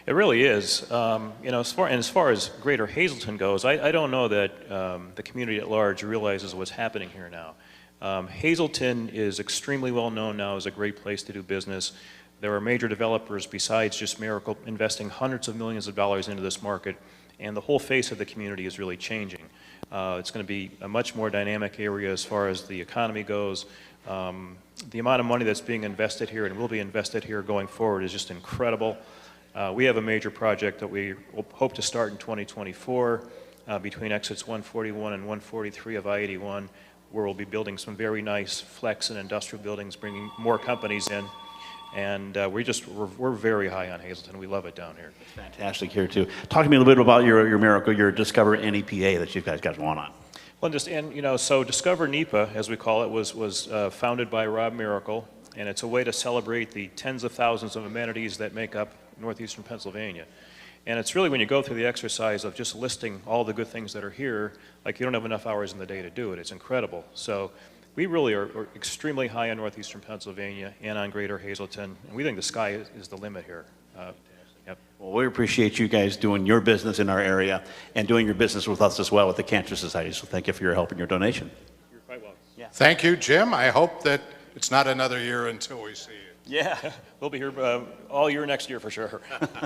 It really is. As far as Greater Hazleton goes, I don't know that the community at large realizes what's happening here now. Hazleton is extremely well known now as a great place to do business. There are major developers besides just Miracle investing hundreds of millions of dollars into this market, and the whole face of the community is really changing. It's going to be a much more dynamic area as far as the economy goes. The amount of money that's being invested here and will be invested here going forward is just incredible. We have a major project that we will hope to start in 2024 between exits 141 and 143 of I-81, where we'll be building some very nice flex and industrial buildings, bringing more companies in. And we're very high on Hazleton. We love it down here. It's fantastic here too. Talk to me a little bit about your Miracle, your Discover NEPA that you guys got going on. Well, so Discover NEPA, as we call it, was founded by Rob Miracle, and it's a way to celebrate the tens of thousands of amenities that make up northeastern Pennsylvania. And it's really when you go through the exercise of just listing all the good things that are here, like you don't have enough hours in the day to do it. It's incredible. So we really are extremely high on northeastern Pennsylvania and on Greater Hazleton, and we think the sky is the limit here. Yep. Well, we appreciate you guys doing your business in our area and doing your business with us as well with the Cancer Society. So thank you for your help and your donation. You're quite welcome. Yeah. Thank you, Jim. I hope that it's not another year until we see you. Yeah, we'll be here all year next year for sure.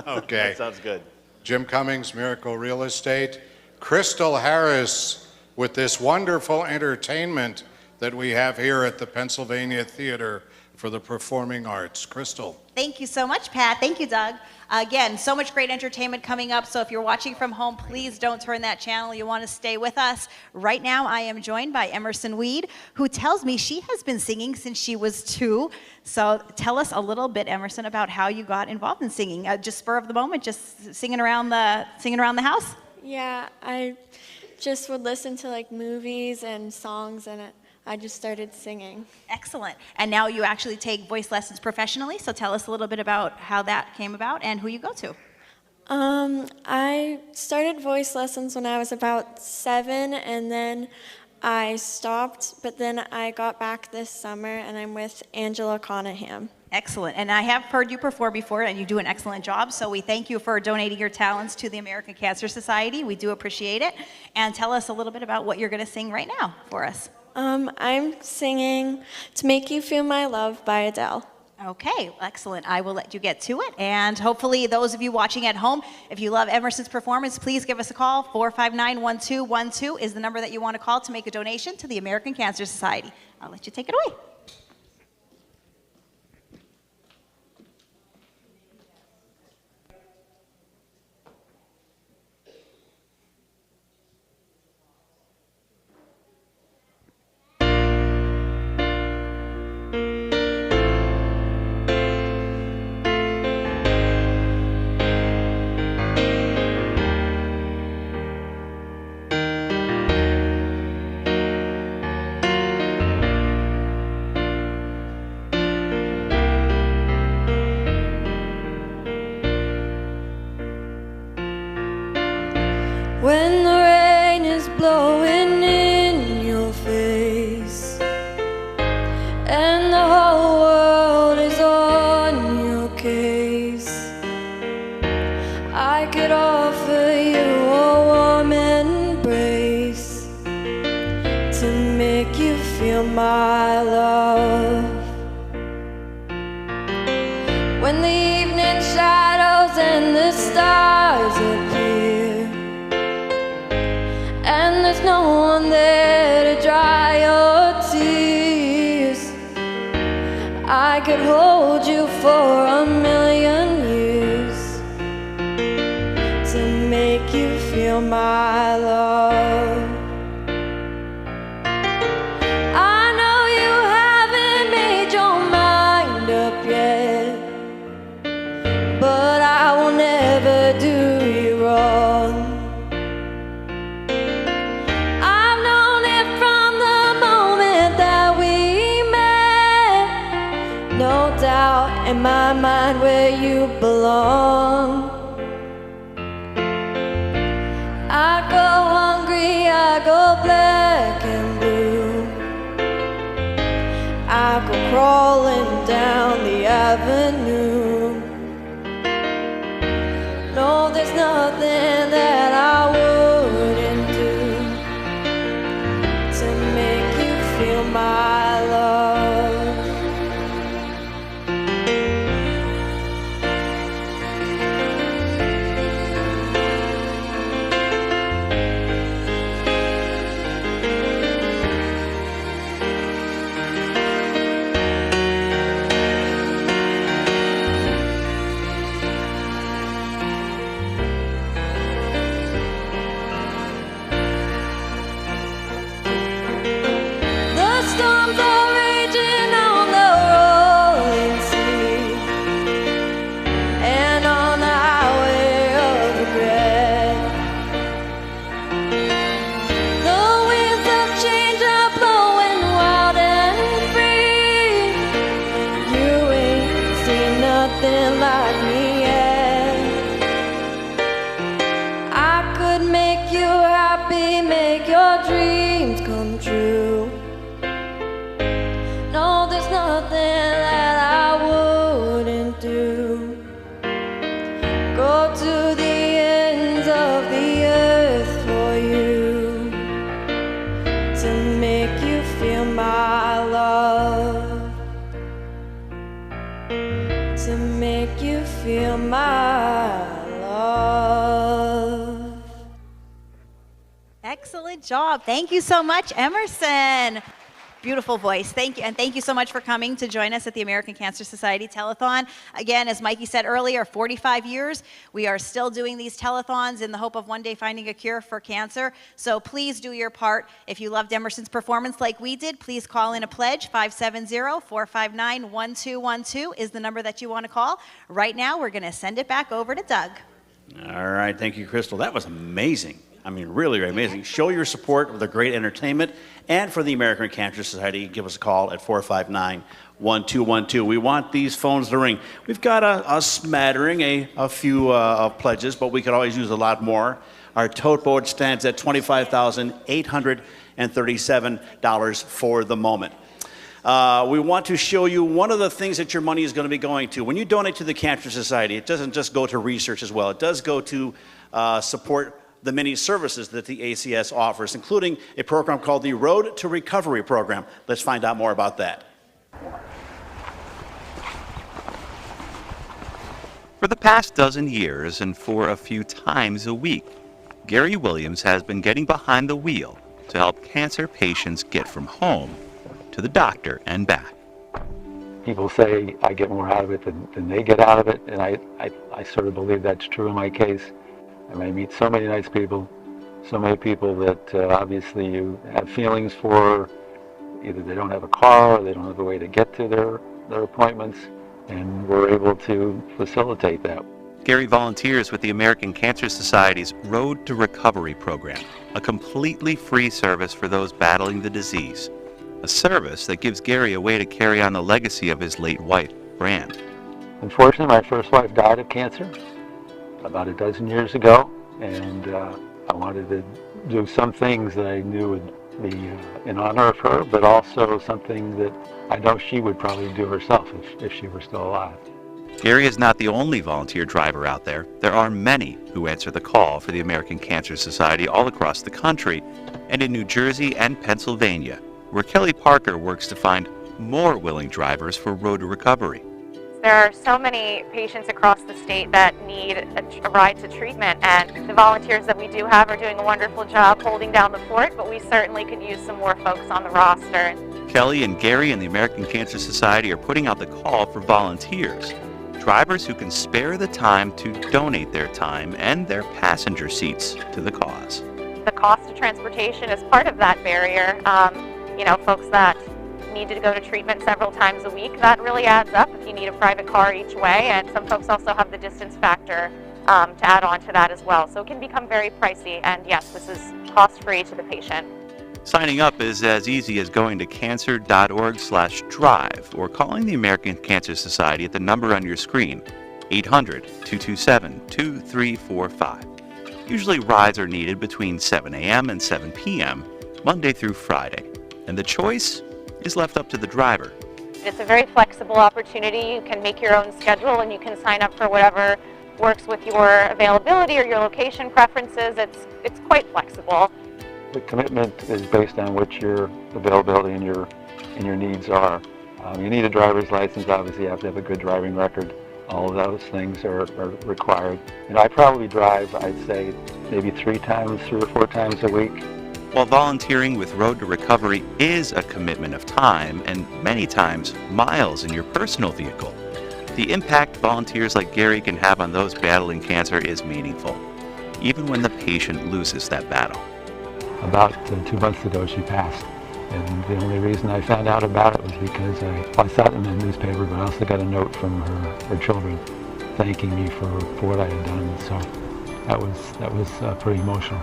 Okay. That sounds good. Jim Cummings, Miracle Real Estate. Crystal Harris with this wonderful entertainment that we have here at the Pennsylvania Theater for the performing arts. Crystal. Thank you so much, Pat. Thank you, Doug. Again, so much great entertainment coming up. So if you're watching from home, please don't turn that channel. You want to stay with us. Right now, I am joined by Emerson Weed, who tells me she has been singing since she was 2. So tell us a little bit, Emerson, about how you got involved in singing. Just spur of the moment, just singing around the house. Yeah, I just would listen to like movies and songs, and I just started singing. Excellent. And now you actually take voice lessons professionally. So tell us a little bit about how that came about and who you go to. I started voice lessons when I was about 7, and then I stopped, but then I got back this summer, and I'm with Angela Conaham. Excellent. And I have heard you perform before, and you do an excellent job. So we thank you for donating your talents to the American Cancer Society. We do appreciate it. And tell us a little bit about what you're going to sing right now for us. I'm singing "To Make You Feel My Love" by Adele. Okay, excellent. I will let you get to it. And hopefully those of you watching at home, if you love Emerson's performance, please give us a call. 459-1212 is the number that you want to call to make a donation to the American Cancer Society. I'll let you take it away. When the rain is blowing in your face and the whole world is on your case, I could offer you a warm embrace to make you feel my love. When the evening shadows and the stars appear and there's no one there to dry your tears, I could hold you for a million years to make you feel my love. I know you haven't made your mind up yet, but I will never do you wrong. No doubt in my mind where you belong. I go hungry, I go black and blue, I go crawling down the avenue. No, there's nothing that I wouldn't do to make you feel my love. Storms are raging on the rolling sea and on the highway of regret. The winds of change are blowing wild and free. You ain't seen nothing like me yet. I could make you happy, make your dreams come true. No, there's nothing that I wouldn't do. Go to the ends of the earth for you to make you feel my love, to make you feel my love. Excellent job. Thank you so much, Emerson. Beautiful voice. Thank you. And thank you so much for coming to join us at the American Cancer Society Telethon. Again, as Mikey said earlier, 45 years. We are still doing these telethons in the hope of one day finding a cure for cancer. So please do your part. If you loved Emerson's performance like we did, please call in a pledge. 570-459-1212 is the number that you want to call. Right now, we're going to send it back over to Doug. All right, thank you, Crystal. That was amazing. I mean, really, really amazing. Show your support with the great entertainment. And for the American Cancer Society, give us a call at 459-1212. We want these phones to ring. We've got a smattering, a few pledges, but we could always use a lot more. Our tote board stands at $25,837 for the moment. We want to show you one of the things that your money is going to be going to. When you donate to the Cancer Society, it doesn't just go to research as well. It does go to support the many services that the ACS offers, including a program called the Road to Recovery program. Let's find out more about that. For the past dozen years and for a few times a week, Gary Williams has been getting behind the wheel to help cancer patients get from home to the doctor and back. People say I get more out of it than they get out of it, and I sort of believe that's true in my case. And I meet so many nice people, so many people that obviously you have feelings for. Either they don't have a car or they don't have a way to get to their appointments, and we're able to facilitate that. Gary volunteers with the American Cancer Society's Road to Recovery program, a completely free service for those battling the disease. A service that gives Gary a way to carry on the legacy of his late wife, Brand. Unfortunately, my first wife died of cancer about a dozen years ago, and I wanted to do some things that I knew would be in honor of her, but also something that I know she would probably do herself if she were still alive. Gary is not the only volunteer driver out there. There are many who answer the call for the American Cancer Society all across the country and in New Jersey and Pennsylvania, where Kelly Parker works to find more willing drivers for Road to Recovery. There are so many patients across the state that need a ride to treatment, and the volunteers that we do have are doing a wonderful job holding down the fort, but we certainly could use some more folks on the roster. Kelly and Gary and the American Cancer Society are putting out the call for volunteers, drivers who can spare the time to donate their time and their passenger seats to the cause. The cost of transportation is part of that barrier. Folks that need to go to treatment several times a week, that really adds up if you need a private car each way, and some folks also have the distance factor to add on to that as well. So it can become very pricey, and yes, this is cost-free to the patient. Signing up is as easy as going to cancer.org/drive or calling the American Cancer Society at the number on your screen, 800-227-2345. Usually rides are needed between 7 a.m. and 7 p.m., Monday through Friday, and the choice is left up to the driver. It's a very flexible opportunity. You can make your own schedule and you can sign up for whatever works with your availability or your location preferences. It's quite flexible. The commitment is based on what your availability and your needs are. You need a driver's license. Obviously, you have to have a good driving record. All of those things are required. I probably drive, I'd say, maybe 3 or 4 times a week. While volunteering with Road to Recovery is a commitment of time and many times miles in your personal vehicle, the impact volunteers like Gary can have on those battling cancer is meaningful, even when the patient loses that battle. About 2 months ago, she passed. And the only reason I found out about it was because I saw it in the newspaper, but I also got a note from her children thanking me for what I had done. So that was pretty emotional.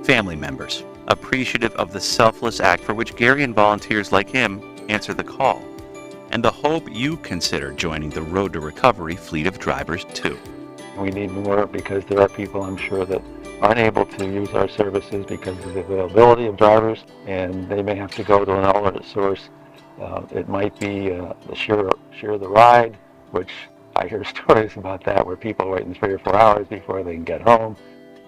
Family members, appreciative of the selfless act for which Gary and volunteers like him answer the call, and the hope you consider joining the Road to Recovery fleet of drivers too. We need more because there are people, I'm sure, that aren't able to use our services because of the availability of drivers, and they may have to go to an alternate source. It might be the share the ride, which I hear stories about that where people are waiting 3 or 4 hours before they can get home.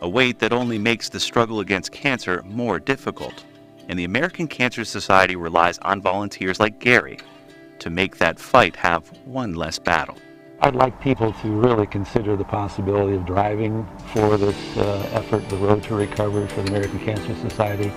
A wait that only makes the struggle against cancer more difficult. And the American Cancer Society relies on volunteers like Gary to make that fight have one less battle. I'd like people to really consider the possibility of driving for this effort, the Road to Recovery for the American Cancer Society.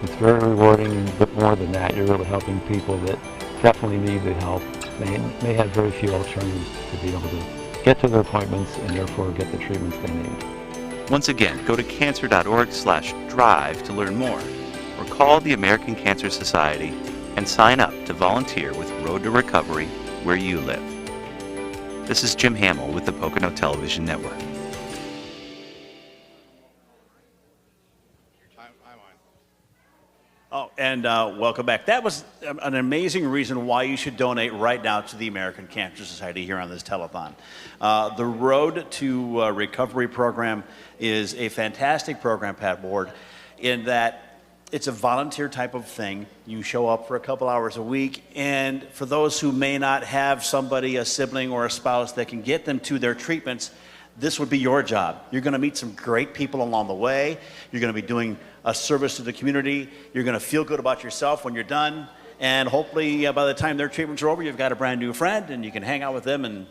It's very rewarding, but more than that, you're really helping people that definitely need the help. They may have very few alternatives to be able to get to their appointments and therefore get the treatments they need. Once again, go to cancer.org/drive to learn more, or call the American Cancer Society and sign up to volunteer with Road to Recovery where you live. This is Jim Hamill with the Pocono Television Network. Oh, and welcome back. That was an amazing reason why you should donate right now to the American Cancer Society here on this telethon. The Road to Recovery program is a fantastic program, Pat Ward, in that it's a volunteer type of thing. You show up for a couple hours a week, and for those who may not have somebody, a sibling or a spouse that can get them to their treatments, this would be your job. You're going to meet some great people along the way. You're going to be doing a service to the community. You're going to feel good about yourself when you're done. And hopefully by the time their treatments are over, you've got a brand new friend and you can hang out with them and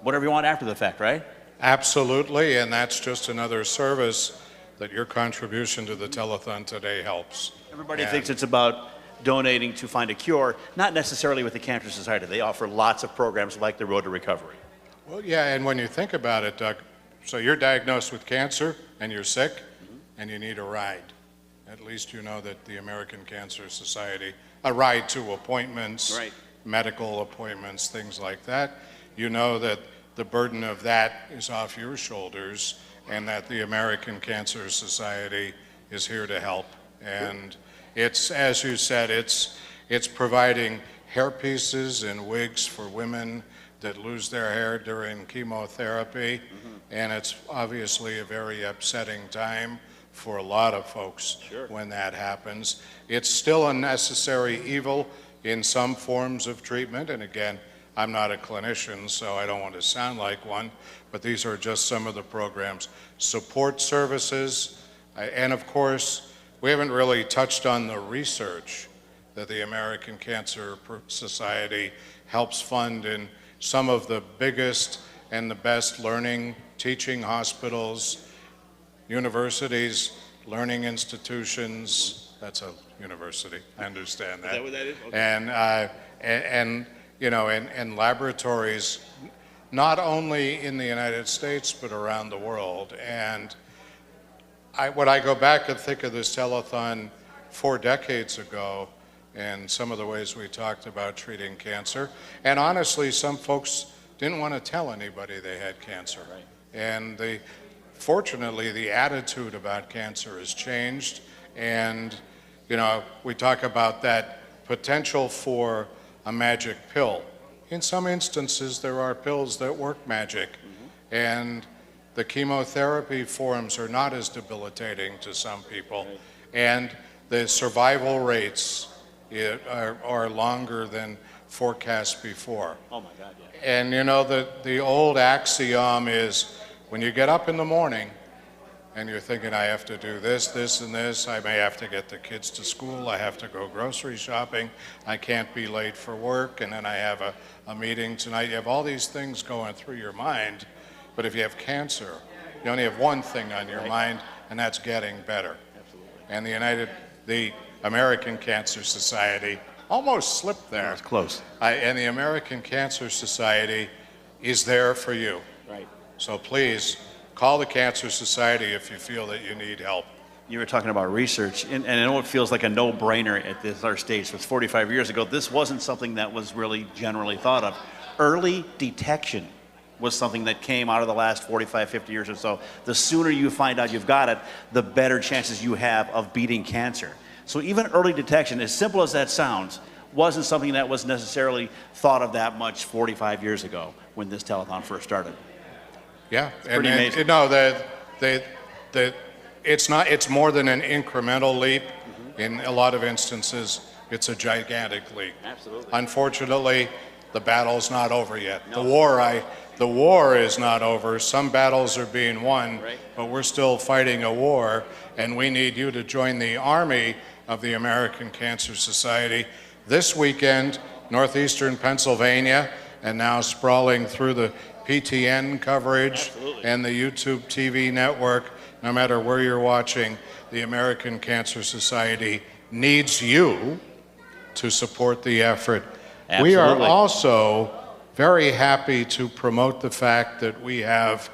whatever you want after the fact, right? Absolutely, and that's just another service that your contribution to the telethon today helps. Everybody thinks it's about donating to find a cure, not necessarily with the Cancer Society. They offer lots of programs like the Road to Recovery. Well, yeah, and when you think about it, Doug, so you're diagnosed with cancer and you're sick and you need a ride. At least you know that the American Cancer Society, a ride to appointments, right, medical appointments, things like that. You know that the burden of that is off your shoulders and that the American Cancer Society is here to help. And it's, as you said, it's providing hair pieces and wigs for women that lose their hair during chemotherapy, and it's obviously a very upsetting time for a lot of folks when that happens. It's still a necessary evil in some forms of treatment, and again, I'm not a clinician, so I don't want to sound like one, but these are just some of the programs. Support services, and of course, we haven't really touched on the research that the American Cancer Society helps fund in some of the biggest and the best learning, teaching hospitals, universities, learning institutions. That's a university, I understand that. Is that what that is? Okay. And you know, and laboratories, not only in the United States, but around the world. And when I go back and think of this telethon 4 decades ago, and some of the ways we talked about treating cancer. And honestly, some folks didn't want to tell anybody they had cancer. Right. And fortunately, the attitude about cancer has changed. And, you know, we talk about that potential for a magic pill. In some instances, there are pills that work magic. And the chemotherapy forms are not as debilitating to some people. Right. And the survival rates are longer than forecast before. Oh my God, yeah. And you know, the old axiom is when you get up in the morning and you're thinking, I have to do this, this, and this, I may have to get the kids to school, I have to go grocery shopping, I can't be late for work, and then I have a meeting tonight. You have all these things going through your mind, but if you have cancer, you only have one thing on your mind, and that's getting better. Absolutely. And the American Cancer Society almost slipped there. That's close. And the American Cancer Society is there for you. Right. So please call the Cancer Society if you feel that you need help. You were talking about research, and I know it feels like a no-brainer at our stage. It was 45 years ago. This wasn't something that was really generally thought of. Early detection was something that came out of the last 45, 50 years or so. The sooner you find out you've got it, the better chances you have of beating cancer. So even early detection, as simple as that sounds, wasn't something that was necessarily thought of that much 45 years ago when this telethon first started. Yeah, It's pretty amazing. It's more than an incremental leap. In a lot of instances, it's a gigantic leap. Absolutely. Unfortunately, the battle's not over yet. No. The war is not over. Some battles are being won, Right. but we're still fighting a war, and we need you to join the army of the American Cancer Society. This weekend, northeastern Pennsylvania, and now sprawling through the PTN coverage and the YouTube TV network, no matter where you're watching, the American Cancer Society needs you to support the effort. Absolutely. We are also very happy to promote the fact that we have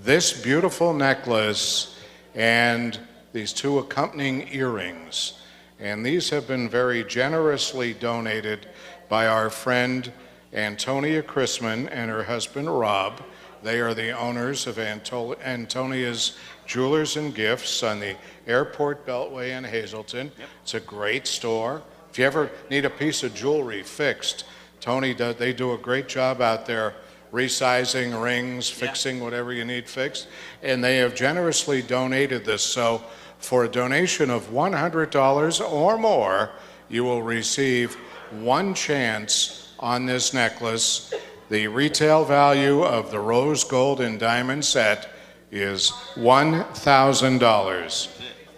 this beautiful necklace and these 2 accompanying earrings. And these have been very generously donated by our friend Antonia Chrisman and her husband Rob. They are the owners of Antonia's Jewelers and Gifts on the Airport Beltway in Hazleton. Yep. It's a great store. If you ever need a piece of jewelry fixed, they do a great job out there resizing rings, fixing whatever you need fixed. And they have generously donated this. So for a donation of $100 or more, you will receive 1 chance on this necklace. The retail value of the rose gold and diamond set is $1,000.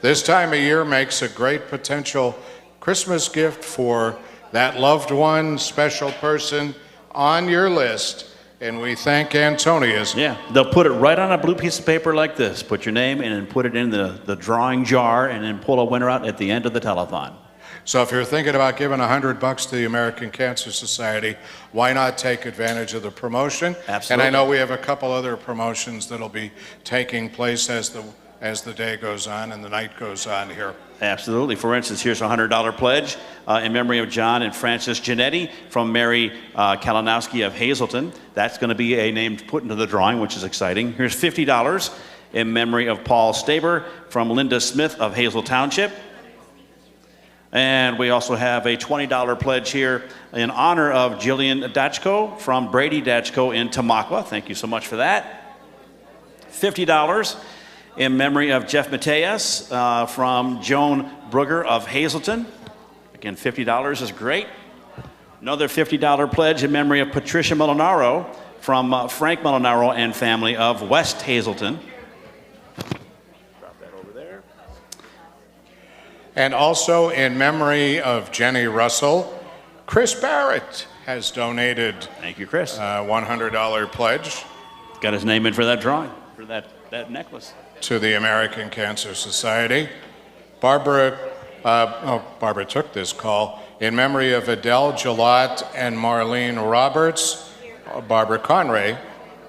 This time of year makes a great potential Christmas gift for that loved one, special person on your list. And we thank Antonia's. Yeah, they'll put it right on a blue piece of paper like this. Put your name in and put it in the drawing jar and then pull a winner out at the end of the telethon. So if you're thinking about giving $100 to the American Cancer Society, why not take advantage of the promotion? Absolutely. And I know we have a couple other promotions that'll be taking place as the day goes on and the night goes on here. Absolutely. For instance, here's a $100 pledge in memory of John and Frances Giannetti from Mary Kalinowski of Hazleton. That's going to be a name put into the drawing, which is exciting. Here's $50 in memory of Paul Staber from Linda Smith of Hazel Township. And we also have a $20 pledge here in honor of Jillian Dachko from Brady Dachko in Tamaqua. Thank you so much for that. $50 in memory of Jeff Mateus from Joan Brugger of Hazleton. Again, $50 is great. Another $50 pledge in memory of Patricia Molinaro from Frank Molinaro and family of West Hazleton. Drop that over there. And also in memory of Jenny Russell, Chris Barrett has donated. Thank you, Chris. $100 pledge. Got his name in for that drawing, for that necklace. To the American Cancer Society. Barbara took this call. In memory of Adele Gillot and Marlene Roberts, Barbara Conray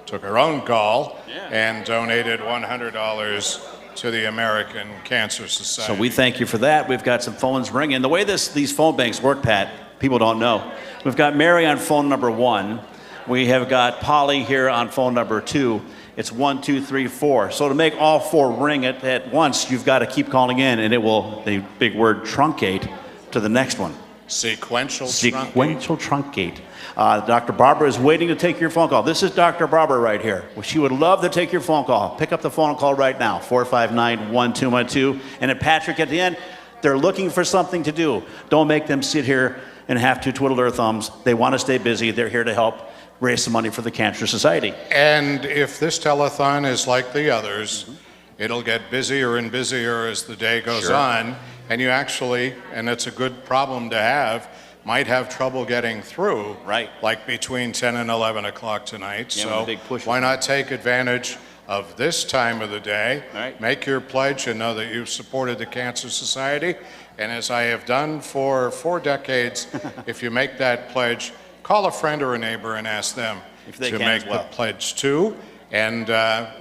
took her own call and donated $100 to the American Cancer Society. So we thank you for that. We've got some phones ringing. The way these phone banks work, Pat, people don't know. We've got Mary on phone number 1. We have got Polly here on phone number 2. It's 1, 2, 3, 4. So to make all 4 ring at once, you've got to keep calling in, and it will, the big word, truncate to the next one. Sequential truncate. Dr. Barbara is waiting to take your phone call. This is Dr. Barbara right here. She would love to take your phone call. Pick up the phone call right now, 459-1212. And at Patrick at the end, they're looking for something to do. Don't make them sit here and have to twiddle their thumbs. They want to stay busy. They're here to help raise some money for the Cancer Society. And if this telethon is like the others, it'll get busier and busier as the day goes on. And you actually, and it's a good problem to have, might have trouble getting through. Right. Like between 10 and 11 o'clock tonight. Yeah, So big push. why not take advantage of this time of the day? Right. Make your pledge and know that you've supported the Cancer Society. And as I have done for 4 decades, if you make that pledge, call a friend or a neighbor and ask them if they to can make as well. the pledge too. And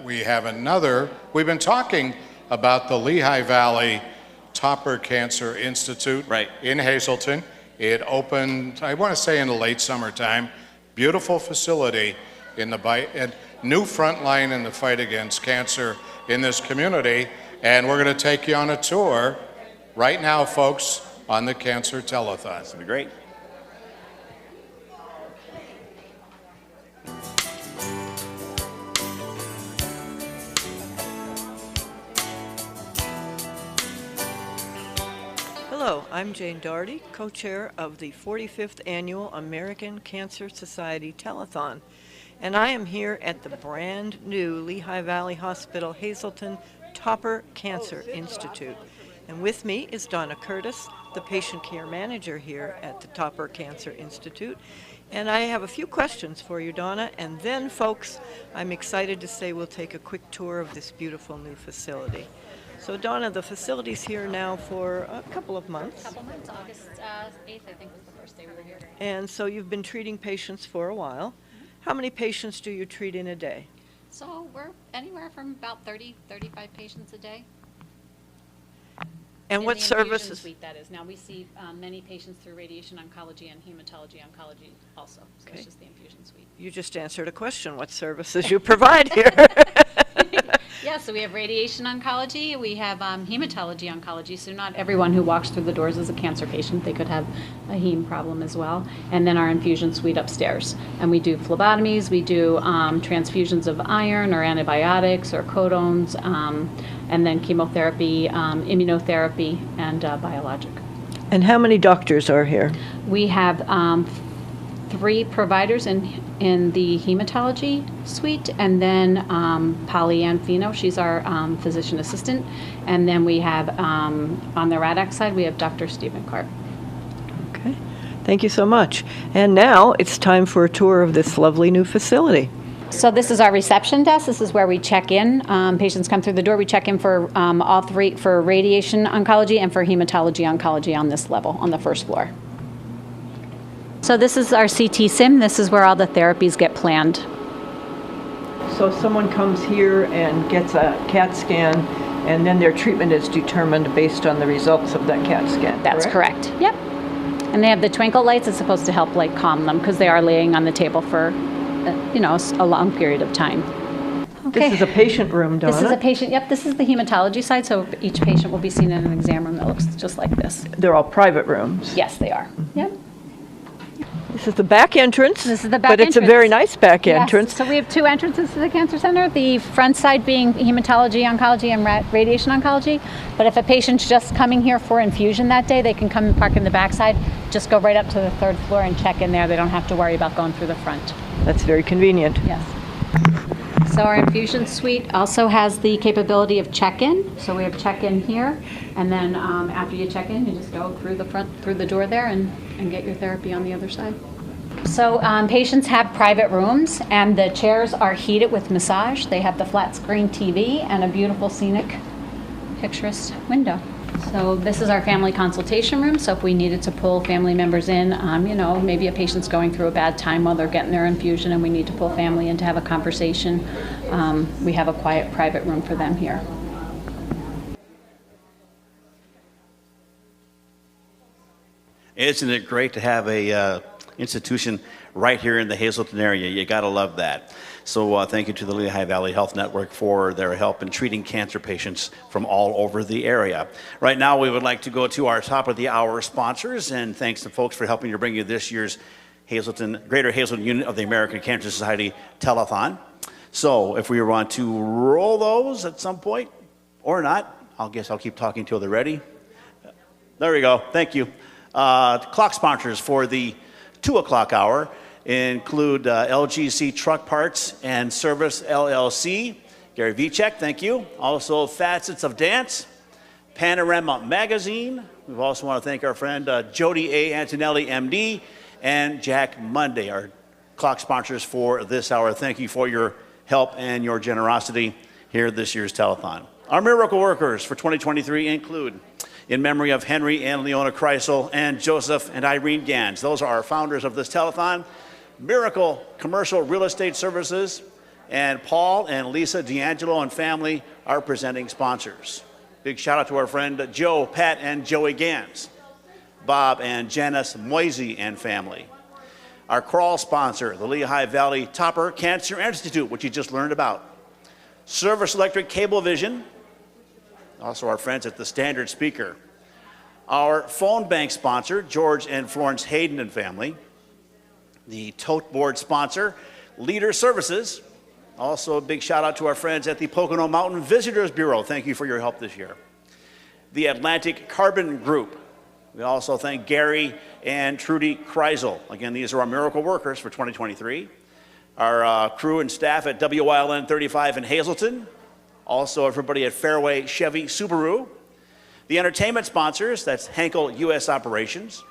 we have we've been talking about the Lehigh Valley Topper Cancer Institute in Hazleton. It opened, I want to say, in the late summertime. Beautiful facility and new front line in the fight against cancer in this community. And we're going to take you on a tour right now, folks, on the Cancer Telethon. This will be great. Hello, I'm Jane Doherty, co-chair of the 45th Annual American Cancer Society Telethon, and I am here at the brand new Lehigh Valley Hospital Hazleton Topper Cancer Institute. And with me is Donna Curtis, the patient care manager here at the Topper Cancer Institute. And I have a few questions for you, Donna, and then, folks, I'm excited to say we'll take a quick tour of this beautiful new facility. So Donna, the facility's here now for a couple of months. Couple months, August 8th, I think was the first day we were here. And so you've been treating patients for a while. How many patients do you treat in a day? So we're anywhere from about 30, 35 patients a day. And In what the infusion services? suite, that is. Now we see many patients through radiation oncology and hematology oncology also. So Okay. it's just the infusion suite. You just answered a question, what services you provide here. Yeah, so we have radiation oncology, we have hematology oncology, so not everyone who walks through the doors is a cancer patient. They could have a heme problem as well. And then our infusion suite upstairs. And we do phlebotomies, we do transfusions of iron or antibiotics or codones, and then chemotherapy, immunotherapy, and biologic. And how many doctors are here? We have 3 providers in the hematology suite, and then Polly Ann Fino, she's our physician assistant, and then we have on the RADAC side, we have Dr. Stephen Clark. Okay, thank you so much. And now it's time for a tour of this lovely new facility. So this is our reception desk. This is where we check in. Patients come through the door. We check in for all 3, for radiation oncology and for hematology oncology on this level, on the first floor. So this is our CT sim. This is where all the therapies get planned. So someone comes here and gets a CAT scan, and then their treatment is determined based on the results of that CAT scan. That's correct. Yep. And they have the twinkle lights. It's supposed to help like calm them because they are laying on the table for, a long period of time. Okay. This is a patient room, Donna. This is a patient. Yep. This is the hematology side. So each patient will be seen in an exam room that looks just like this. They're all private rooms. Yes, they are. Yep. This is the back entrance. This is the back but it's entrance. a very nice back Yes. entrance. So we have 2 entrances to the cancer center. The front side being hematology, oncology, and radiation oncology. But if a patient's just coming here for infusion that day, they can come and park in the back side. Just go right up to the 3rd floor and check in there. They don't have to worry about going through the front. That's very convenient. Yes. So our infusion suite also has the capability of check-in. So we have check-in here, and then after you check in, you just go through the door there and get your therapy on the other side. So patients have private rooms, and the chairs are heated with massage. They have the flat screen TV and a beautiful scenic picturesque window. So this is our family consultation room. So if we needed to pull family members in, maybe a patient's going through a bad time while they're getting their infusion and we need to pull family in to have a conversation, we have a quiet private room for them here. Isn't it great to have a institution right here in the Hazleton area? You gotta love that. So thank you to the Lehigh Valley Health Network for their help in treating cancer patients from all over the area. Right now, we would like to go to our top of the hour sponsors, and thanks to folks for helping to bring you this year's Greater Hazleton Unit of the American Cancer Society Telethon. So if we want to roll those at some point, or not, I'll keep talking till they're ready. There we go, thank you. Clock sponsors for the 2 o'clock hour include LGC Truck Parts and Service LLC, Gary Vichek, thank you. Also Facets of Dance, Panorama Magazine. We also want to thank our friend Jody A. Antonelli, MD, and Jack Monday, our clock sponsors for this hour. Thank you for your help and your generosity here at this year's telethon. Our miracle workers for 2023 include, in memory of Henry and Leona Kreisel and Joseph and Irene Gans. Those are our founders of this telethon. Miracle Commercial Real Estate Services, and Paul and Lisa D'Angelo and family are presenting sponsors. Big shout out to our friend Joe, Pat, and Joey Gans. Bob and Janice Moisey and family. Our crawl sponsor, the Lehigh Valley Topper Cancer Institute, which you just learned about. Service Electric Cablevision, also our friends at the Standard Speaker. Our phone bank sponsor, George and Florence Hayden and family. The tote board sponsor, Leader Services. Also a big shout out to our friends at the Pocono Mountain Visitors Bureau. Thank you for your help this year. The Atlantic Carbon Group. We also thank Gary and Trudy Kreisel. Again, these are our miracle workers for 2023. Our crew and staff at WYLN 35 in Hazleton. Also everybody at Fairway Chevy Subaru. The entertainment sponsors, that's Henkel U.S. Operations.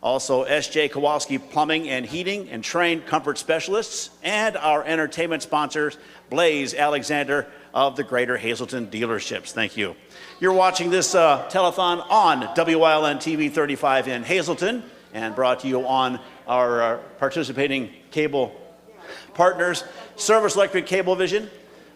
Also S.J. Kowalski Plumbing and Heating and trained comfort specialists. And our entertainment sponsors, Blaze Alexander of the Greater Hazleton dealerships. Thank you. You're watching this telethon on WILN TV 35 in Hazleton, and brought to you on our participating cable partners, Service Electric Cablevision,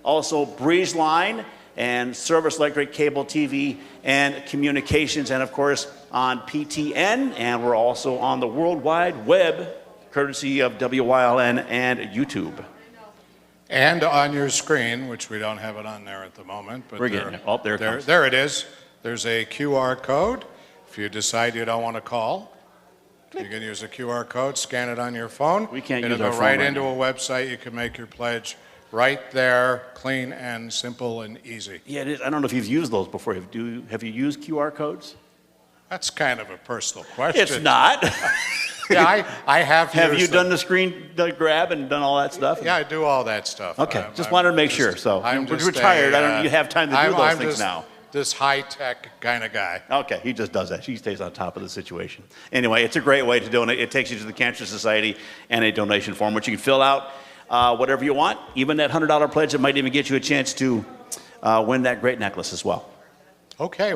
also Breeze Line, and Service Electric Cable TV and Communications, and of course on PTN, and we're also on the World Wide Web, courtesy of WILN and YouTube. And on your screen, which we don't have it on there at the moment, but we're getting it. Oh, there it comes. There it is. There's a QR code. If you decide you don't want to call, you can use a QR code, scan it on your phone. We can't It'll use our go phone right right into now. a website. You can make your pledge right there, clean and simple and easy. Yeah, it is. I don't know if you've used those before. Have you used QR codes? That's kind of a personal question. It's not. Yeah, I have. Have you used done them. the screen grab and done all that stuff? Yeah, I do all that stuff. Okay, just wanted to make sure. So I'm we're just retired. I a, don't. You have time to do those I'm things just now. This high-tech kind of guy. Okay, he just does that. He stays on top of the situation. Anyway, it's a great way to donate. It takes you to the Cancer Society and a donation form, which you can fill out whatever you want. Even that $100 pledge, it might even get you a chance to win that great necklace as well. Okay.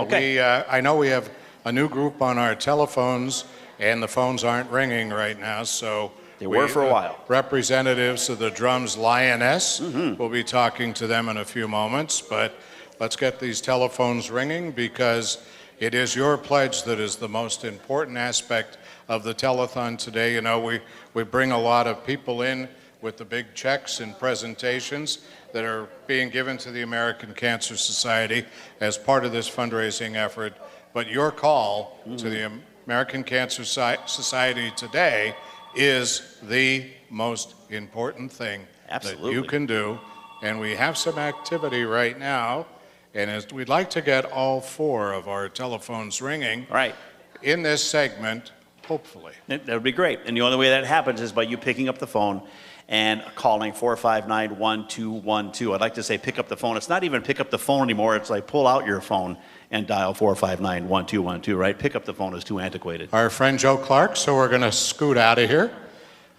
I know we have a new group on our telephones, and the phones aren't ringing right now, so they were for a while. Representatives of the Drums Lioness will be talking to them in a few moments, but let's get these telephones ringing, because it is your pledge that is the most important aspect of the telethon today. You know, we bring a lot of people in with the big checks and presentations that are being given to the American Cancer Society as part of this fundraising effort. But your call to the American Cancer Society today is the most important thing that you can do. And we have some activity right now, and we'd like to get all 4 of our telephones ringing in this segment, hopefully. That would be great. And the only way that happens is by you picking up the phone and calling 459-1212. I'd like to say pick up the phone. It's not even pick up the phone anymore. It's like pull out your phone and dial 459-1212, right? Pick up the phone is too antiquated. Our friend Joe Clark, so we're going to scoot out of here.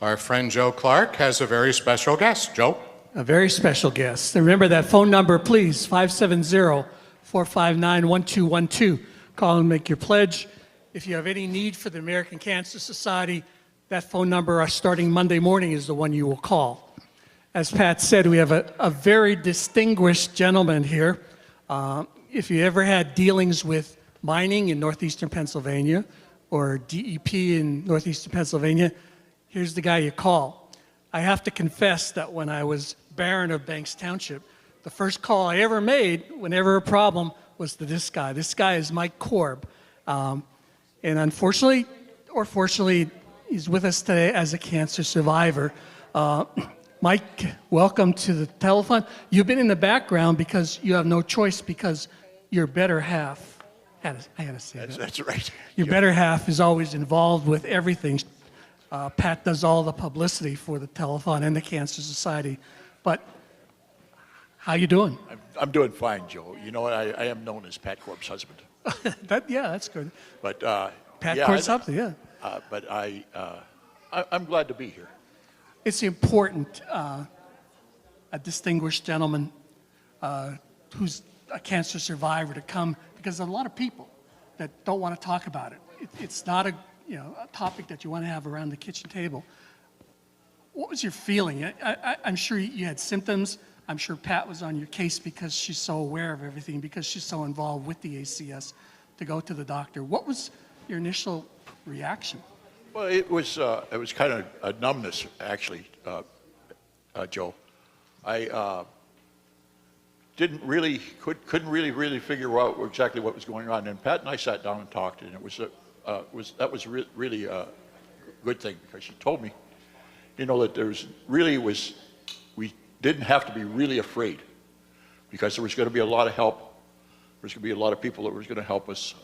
Our friend Joe Clark has a very special guest. Joe? A very special guest. And remember that phone number, please, 570-459-1212. Call and make your pledge. If you have any need for the American Cancer Society, that phone number starting Monday morning is the one you will call. As Pat said, we have a very distinguished gentleman here. If you ever had dealings with mining in northeastern Pennsylvania or DEP in northeastern Pennsylvania, here's the guy you call. I have to confess that when I was Baron of Banks Township, the first call I ever made whenever a problem was to this guy. This guy is Mike Korb. And unfortunately, or fortunately, he's with us today as a cancer survivor. Mike, welcome to the telethon. You've been in the background because you have no choice, because your better half, I had to say that. That's right. Your better half is always involved with everything. Pat does all the publicity for the telethon and the Cancer Society. But how you doing? I'm doing fine, Joe. You know what? I am known as Pat Korb's husband. That's good. But Pat yeah, Korb's husband, yeah. But I'm glad to be here. It's important, a distinguished gentleman who's a cancer survivor to come, because there's a lot of people that don't want to talk about it. It's not a topic that you want to have around the kitchen table. What was your feeling? I'm sure you had symptoms. I'm sure Pat was on your case because she's so aware of everything, because she's so involved with the ACS to go to the doctor. What was your initial reaction? Well, it was kind of a numbness, actually, Joe. I couldn't really figure out exactly what was going on. And Pat and I sat down and talked, and it was really a good thing, because she told me, that we didn't have to be really afraid, because there was going to be a lot of help. There's going to be a lot of people that was going to help us.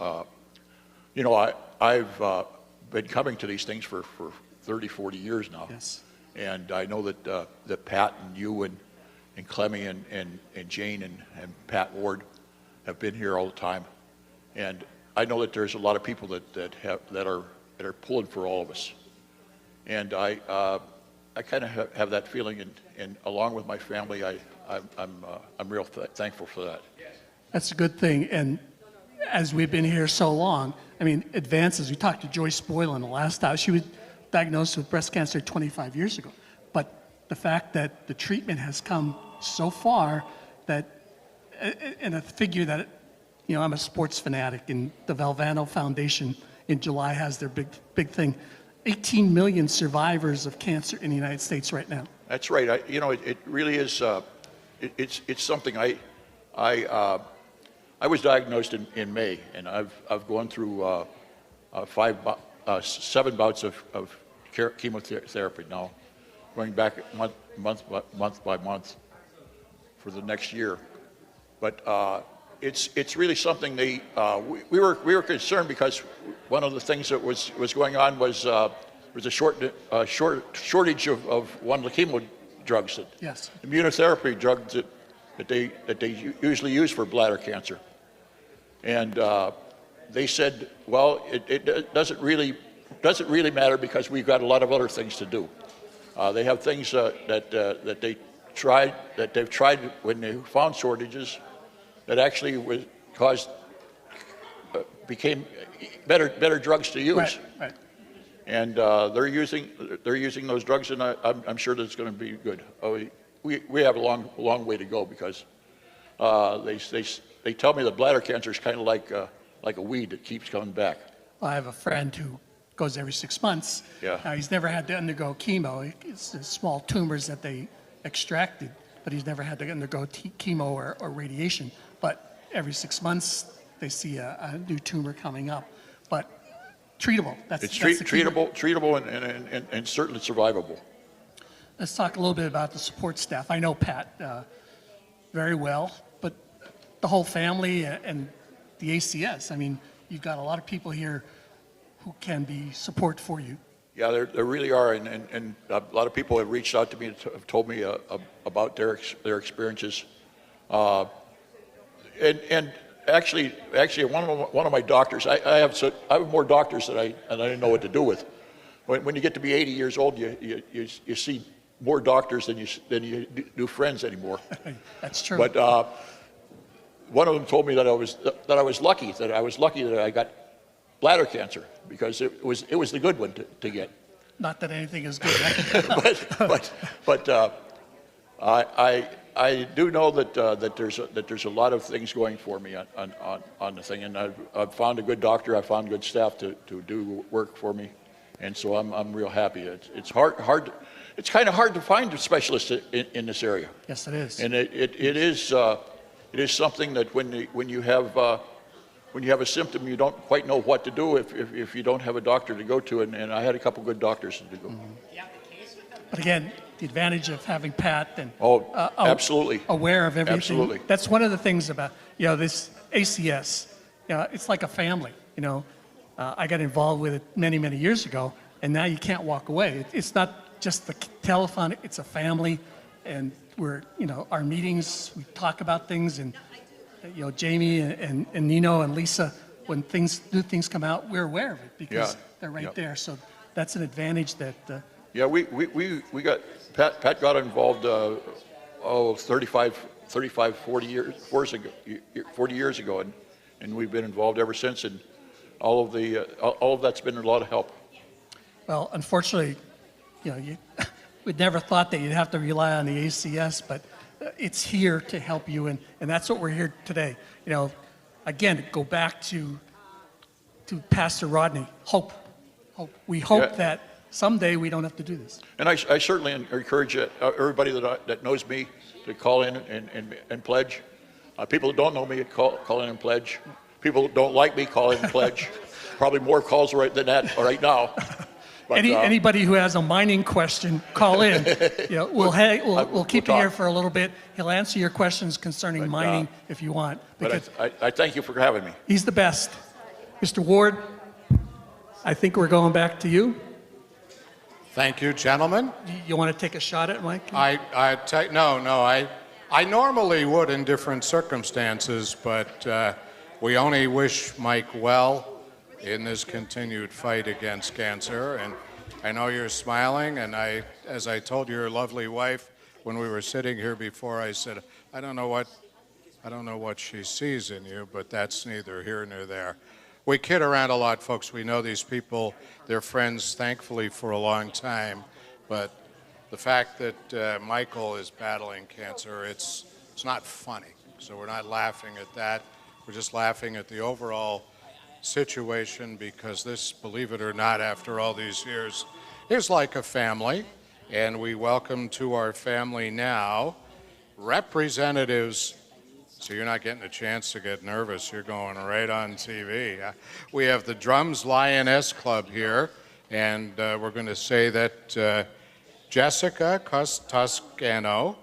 I've been coming to these things for 30, 40 years now. Yes. And I know that Pat and you and Clemmy and Jane and Pat Ward have been here all the time. And I know that there's a lot of people that are pulling for all of us. And I I kind of have that feeling, and along with my family, I'm real thankful for that. That's a good thing. And as we've been here so long, I mean, advances. We talked to Joyce Boylan the last time. She was diagnosed with breast cancer 25 years ago. But the fact that the treatment has come so far that, and a figure that, you know, I'm a sports fanatic, and the Valvano Foundation in July has their big thing. 18 million survivors of cancer in the United States right now. That's right. It really is. It's something. I was diagnosed in May, and I've gone through 7 bouts of chemotherapy now, going back month by month for the next year. But it's really something. We were concerned because one of the things that was going on was a shortage of one of the chemo drugs, yes, immunotherapy drugs that they usually use for bladder cancer. And they said, well, it doesn't really matter because we've got a lot of other things to do. They have things that they've tried when they found shortages that actually became better drugs to use. Right. And they're using those drugs, and I'm sure that it's going to be good. We have a long way to go because they tell me that bladder cancer is kind of like a weed that keeps coming back. I have a friend who goes every 6 months. Yeah. He's never had to undergo chemo. It's the small tumors that they extracted, but he's never had to undergo chemo or radiation. But every 6 months, they see a new tumor coming up. But treatable. That's the key. Treatable, and certainly survivable. Let's talk a little bit about the support staff. I know Pat very well, but the whole family and the ACS. I mean, you've got a lot of people here who can be support for you. Yeah, there really are, and a lot of people have reached out to me and have told me about their experiences. And actually, one of my doctors, I have more doctors that I didn't know what to do with. When you get to be 80 years old, you see more doctors than you do friends anymore. That's true. But one of them told me that I was lucky that I got bladder cancer because it was the good one to get. Not that anything is good. Right? but I do know that there's a lot of things going for me on the thing, and I've found a good doctor. I found good staff to do work for me, and so I'm real happy. It's hard. It's kind of hard to find a specialist in this area. Yes, it is. And it is something that when you have a symptom, you don't quite know what to do if you don't have a doctor to go to, and I had a couple good doctors to go. Mm-hmm. But again, the advantage of having Pat and absolutely aware of everything. Absolutely. That's one of the things about this ACS. It's like a family. I got involved with it many years ago, and now you can't walk away. It's not just the telethon; it's a family, and we're our meetings. We talk about things, and Jamie and Nino and Lisa, when new things come out, we're aware of it because they're right there. So that's an advantage that. Yeah, we got Pat got involved 40 years ago, and we've been involved ever since, and all of that's been a lot of help. Well, unfortunately, we'd never thought that you'd have to rely on the ACS, but it's here to help you, and that's what we're here today. Again, go back to Pastor Rodney. Hope. We hope that someday we don't have to do this. And I certainly encourage everybody that knows me to call in and pledge. People that don't know me, call in and pledge. People that don't like me, call in and pledge. Probably more calls than that right now. But, anybody who has a mining question, call in. We'll keep you here for a little bit. He'll answer your questions concerning mining if you want. But I thank you for having me. He's the best. Mr. Ward, I think we're going back to you. Thank you, gentlemen. You want to take a shot at Mike? I normally would in different circumstances, but we only wish Mike well in this continued fight against cancer, and I know you're smiling, and as I told your lovely wife when we were sitting here before, I said, I don't know what she sees in you, but that's neither here nor there. We kid around a lot, folks. We know these people, they're friends, thankfully, for a long time, but the fact that Michael is battling cancer, it's not funny. So we're not laughing at that. We're just laughing at the overall situation, because this, believe it or not, after all these years, is like a family. And we welcome to our family now representatives. So you're not getting a chance to get nervous. You're going right on TV. We have the Drums Lioness Club here, and we're going to say that Jessica Toscano,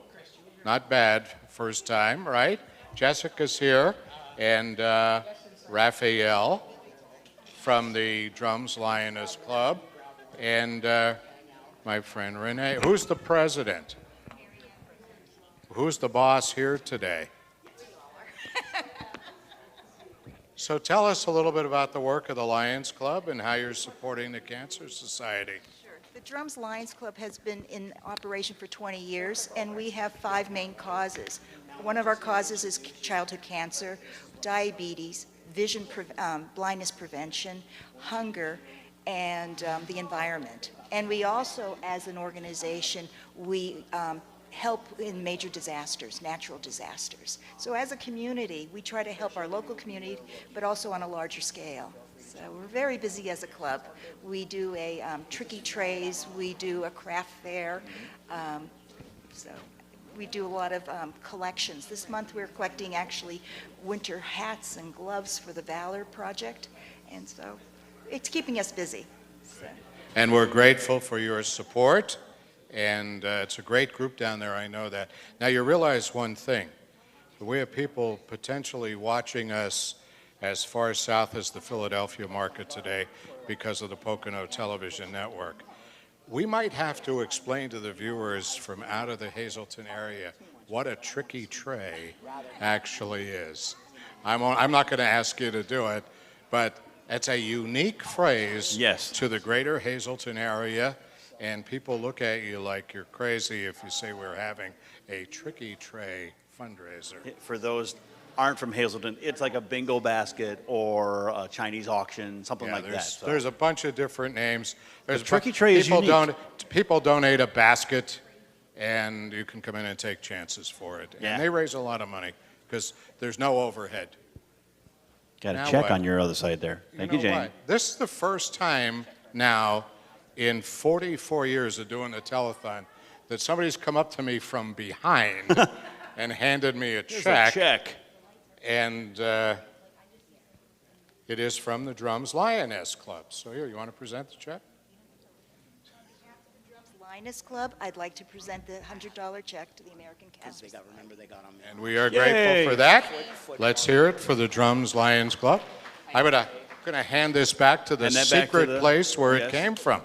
not bad, first time, right? Jessica's here, and Raphael from the Drums Lioness Club, and my friend Renee. Who's the president? Who's the boss here today? So tell us a little bit about the work of the Lions Club and how you're supporting the Cancer Society. The Drums Lions Club has been in operation for 20 years, and we have 5 main causes. One of our causes is childhood cancer, diabetes, blindness prevention, hunger, and the environment. And we also, as an organization, we help in major disasters, natural disasters. So as a community, we try to help our local community, but also on a larger scale. So we're very busy as a club. We do a tricky trays, we do a craft fair, so we do a lot of collections. This month we're collecting actually winter hats and gloves for the Valor Project, and so it's keeping us busy. So. And we're grateful for your support, and it's a great group down there, I know that. Now you realize one thing, we have people potentially watching us as far south as the Philadelphia market today because of the Pocono Television Network. We might have to explain to the viewers from out of the Hazleton area what a tricky tray actually is. I'm not going to ask you to do it, but it's a unique phrase to the greater Hazleton area, and people look at you like you're crazy if you say we're having a tricky tray fundraiser. For those aren't from Hazleton, it's like a bingo basket or a Chinese auction, something like that. So. There's a bunch of different names. There's the tricky tray is unique. People donate a basket, and you can come in and take chances for it. Yeah. And they raise a lot of money because there's no overhead. Got a check on your other side there. Thank you, Jane. What? This is the first time now in 44 years of doing the telethon that somebody's come up to me from behind and handed me a check. And it is from the Drums Lioness Club. So here, you want to present the check? Drums Lioness Club, I'd like to present the $100 check to the American Cancer Society. And we are grateful for that. Let's hear it for the Drums Lions Club. I'm going to hand this back to the secret place where it came from.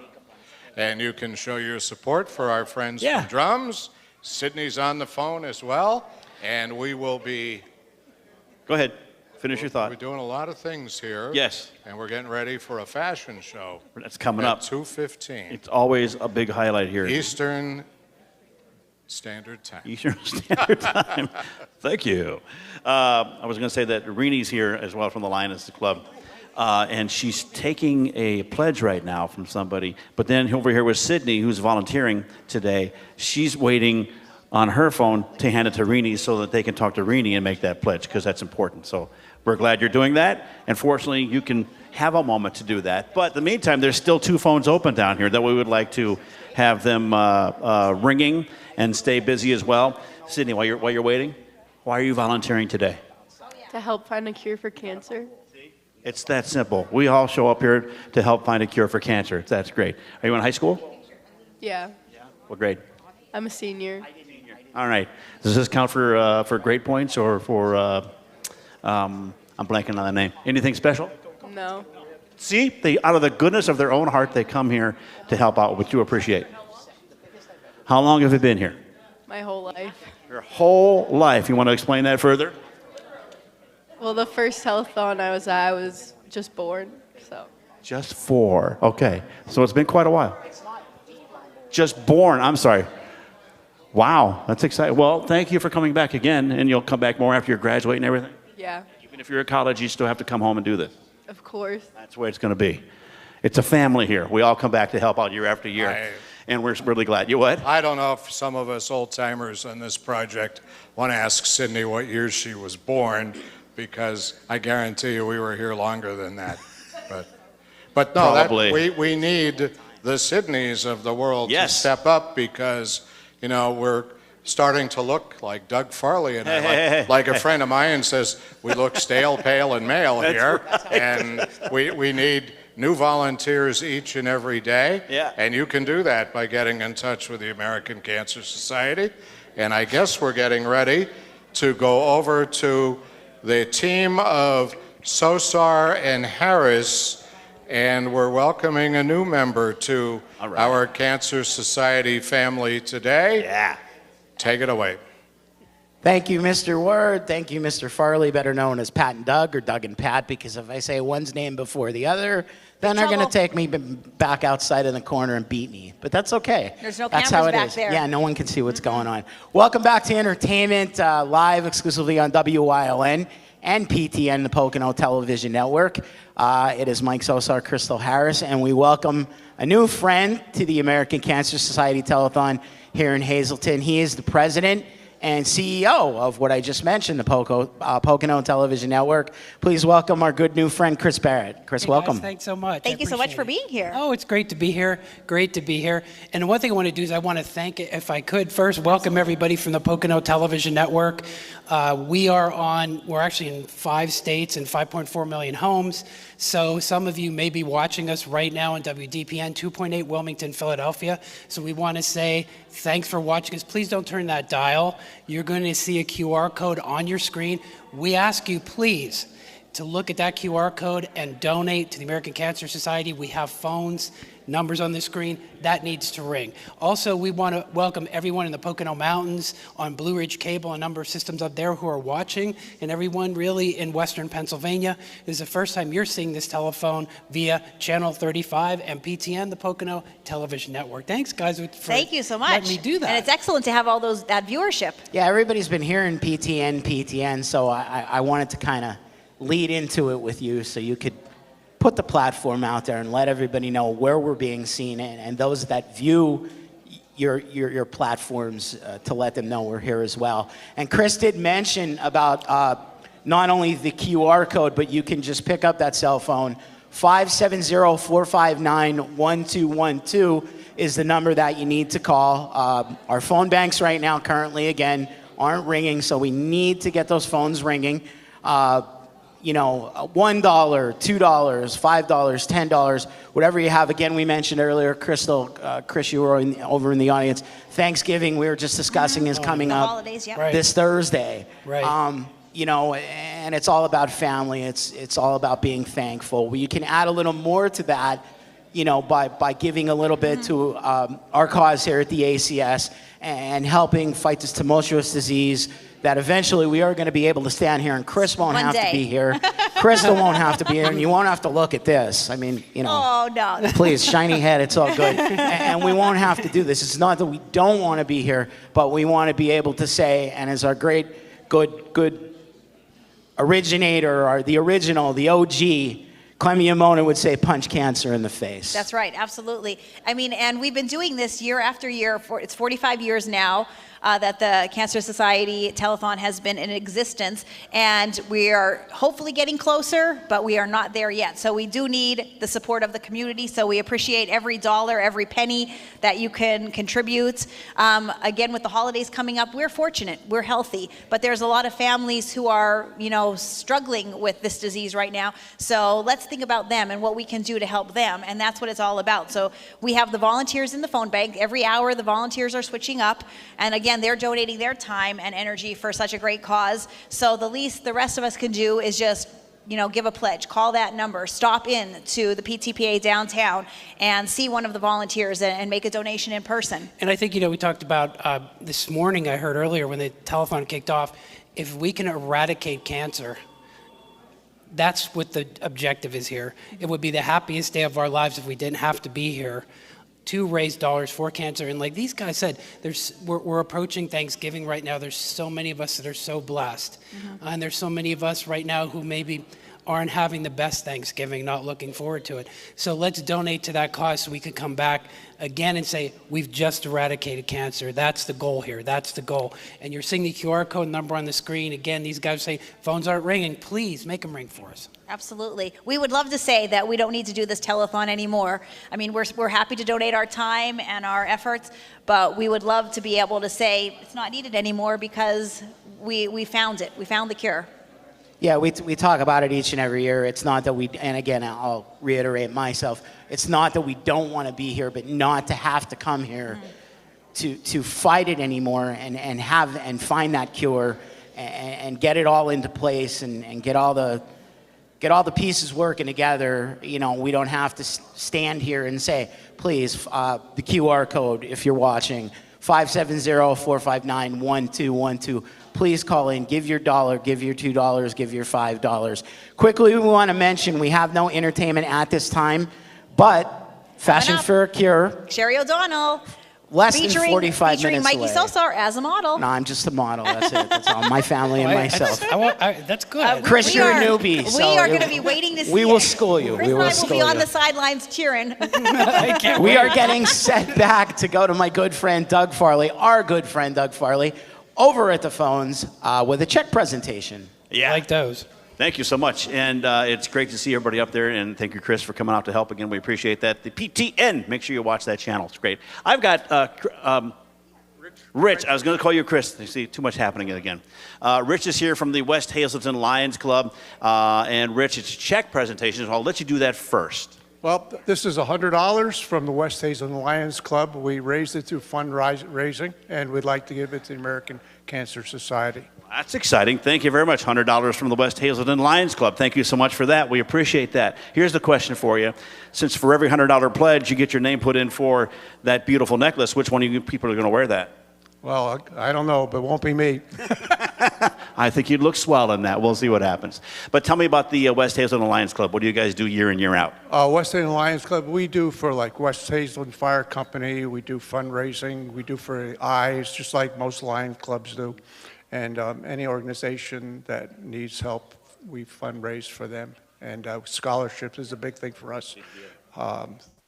And you can show your support for our friends from Drums. Sydney's on the phone as well. And we will be... Go ahead. Finish your thought. We're doing a lot of things here. Yes. And we're getting ready for a fashion show. That's coming up. 2:15. It's always a big highlight here. Eastern Standard Time. Eastern Standard Time. Thank you. I was going to say that Renee's here as well from the Lioness Club. And she's taking a pledge right now from somebody. But then over here with Sydney, who's volunteering today, she's waiting on her phone to hand it to Renee so that they can talk to Renee and make that pledge, because that's important. So we're glad you're doing that. And fortunately, you can have a moment to do that. But in the meantime, there's still 2 phones open down here that we would like to have them ringing and stay busy as well. Sydney, while you're waiting, why are you volunteering today? To help find a cure for cancer. It's that simple. We all show up here to help find a cure for cancer. That's great. Are you in high school? Yeah, What grade? I'm a senior. All right. Does this count for grade points or for, I'm blanking on the name. Anything special? No. See, out of the goodness of their own heart, they come here to help out, which you appreciate. How long have you been here? My whole life. Your whole life. You want to explain that further? Well, the first telethon I was at, I was just born, so. Just 4. Okay. So it's been quite a while. Just born. I'm sorry. Wow. That's exciting. Well, thank you for coming back again, and you'll come back more after you graduate and everything. Yeah, Even if you're at college, you still have to come home and do this. of course. That's the way it's going to be. It's a family here. We all come back to help out year after year, and we're really glad. You what? I don't know if some of us old-timers on this project want to ask Sydney what year she was born, because I guarantee you we were here longer than that. But no, Probably. we need the Sydneys of the world to step up, because, you know, we're starting to look like Doug Farley and I. Like a friend of mine says, we look stale, pale, and male here. Right. And we need new volunteers each and every day. Yeah. And you can do that by getting in touch with the American Cancer Society. And I guess we're getting ready to go over to the team of Sosar and Harris, and we're welcoming a new member to our Cancer Society family today. Yeah. Take it away. Thank you, Mr. Word. Thank you, Mr. Farley, better known as Pat and Doug, or Doug and Pat, because if I say one's name before the other, then they're going to take me back outside in the corner and beat me. But that's okay. There's no That's cameras how it back is. there. Yeah, no one can see what's going on. Welcome back to Entertainment, live exclusively on WYLN and PTN, the Pocono Television Network. It is Mike Sosar, Crystal Harris, and we welcome a new friend to the American Cancer Society Telethon here in Hazleton. He is the president and CEO of what I just mentioned, the Pocono Television Network. Please welcome our good new friend, Chris Barrett. Chris, welcome. Guys, thanks so much. Thank you so much for being here. Oh, it's great to be here. Great to be here. And one thing I want to do is I want to thank, if I could, first welcome everybody from the Pocono Television Network. We're actually in 5 states and 5.4 million homes. So some of you may be watching us right now on WDPN 2.8 Wilmington, Philadelphia. So we want to say thanks for watching us. Please don't turn that dial. You're going to see a QR code on your screen. We ask you, please, to look at that QR code and donate to the American Cancer Society. We have phones, numbers on the screen. That needs to ring. Also, we want to welcome everyone in the Pocono Mountains, on Blue Ridge Cable, a number of systems up there who are watching, and everyone really in Western Pennsylvania. This is the first time you're seeing this telephone via Channel 35 and PTN, the Pocono Television Network. Thanks, guys, for Thank you so much. letting me do that. And it's excellent to have all that viewership. Yeah, everybody's been hearing PTN, so I wanted to kind of lead into it with you so you could put the platform out there and let everybody know where we're being seen, and those that view your platforms to let them know we're here as well. And Chris did mention about not only the QR code, but you can just pick up that cell phone. 570-459-1212 is the number that you need to call. Our phone banks right now currently, again, aren't ringing, so we need to get those phones ringing. $1, $2, $5, $10, whatever you have. Again, we mentioned earlier, Chris, you were over in the audience. Thanksgiving, we were just discussing, is coming up holidays, yep. this Thursday. Right. And it's all about family. It's all about being thankful. Well, you can add a little more to that, by giving a little bit to our cause here at the ACS and helping fight this tumultuous disease that eventually we are going to be able to stand here, and Chris won't have to be here. Crystal won't have to be here, and you won't have to look at this. I mean, Oh, no. please, shiny head, it's all good. And we won't have to do this. It's not that we don't want to be here, but we want to be able to say, and as our great, good originator, or the original, the OG, Clem Yamona would say, punch cancer in the face. That's right, absolutely. I mean, and we've been doing this year after year. It's 45 years now that the Cancer Society Telethon has been in existence, and we are hopefully getting closer, but we are not there yet. So we do need the support of the community, so we appreciate every dollar, every penny that you can contribute. Again, with the holidays coming up, we're fortunate, we're healthy, but there's a lot of families who are, struggling with this disease right now. So let's think about them and what we can do to help them, and that's what it's all about. So we have the volunteers in the phone bank. Every hour, the volunteers are switching up, and again, they're donating their time and energy for such a great cause. So the least the rest of us can do is just, give a pledge, call that number, stop in to the PTPA downtown and see one of the volunteers and make a donation in person. And I think, we talked about this morning, I heard earlier when the telethon kicked off, if we can eradicate cancer, That's what the objective is here. It would be the happiest day of our lives if we didn't have to be here to raise dollars for cancer. And like these guys said, we're approaching Thanksgiving right now. There's so many of us that are so blessed. And there's so many of us right now who maybe aren't having the best Thanksgiving, not looking forward to it. So let's donate to that cause so we could come back again and say, we've just eradicated cancer. That's the goal here. That's the goal. And you're seeing the QR code number on the screen. Again, these guys say, phones aren't ringing. Please make them ring for us. Absolutely. We would love to say that we don't need to do this telethon anymore. I mean, we're happy to donate our time and our efforts, but we would love to be able to say it's not needed anymore because we found it. We found the cure. Yeah, we talk about it each and every year. It's not that we, and again, I'll reiterate myself, it's not that we don't want to be here, but not to have to come here to fight it anymore and find that cure and get it all into place and get all the pieces working together. You know, we don't have to stand here and say, please, the QR code, if you're watching, 570-459-1212. Please call in, give your $1, give your $2, give your $5. Quickly, we want to mention we have no entertainment at this time, but Fashion for a Cure. Sherry O'Donnell. Less than 45 featuring minutes Mikey away. Sosar as a model. No, I'm just a model. That's it. That's all. My family and myself. That's good. Chris, you're a newbie. We so are going to be waiting to see We will it. school you. Chris We and will I will school be on you. the sidelines cheering. We are getting set back to go to my good friend Doug Farley, our good friend Doug Farley, over at the phones with a check presentation. Yeah. I like those. Thank you so much. And it's great to see everybody up there. And thank you, Chris, for coming out to help again. We appreciate that. The PTN, make sure you watch that channel. It's great. I've got Rich. I was going to call you Chris. You see, too much happening again. Rich is here from the West Hazelton Lions Club. And Rich, it's a check presentation. So I'll let you do that first. Well, this is $100 from the West Hazelton Lions Club. We raised it through fundraising, and we'd like to give it to the American Cancer Society. That's exciting. Thank you very much. $100 from the West Hazelton Lions Club. Thank you so much for that. We appreciate that. Here's the question for you. Since for every $100 pledge, you get your name put in for that beautiful necklace, which one of you people are going to wear that? Well, I don't know, but it won't be me. I think you'd look swell in that. We'll see what happens. But tell me about the West Hazelton Lions Club. What do you guys do year in, year out? West Hazelton Lions Club, we do for like West Hazelton Fire Company. We do fundraising. We do for eyes, just like most Lions clubs do. And any organization that needs help, we fundraise for them. And scholarships is a big thing for us.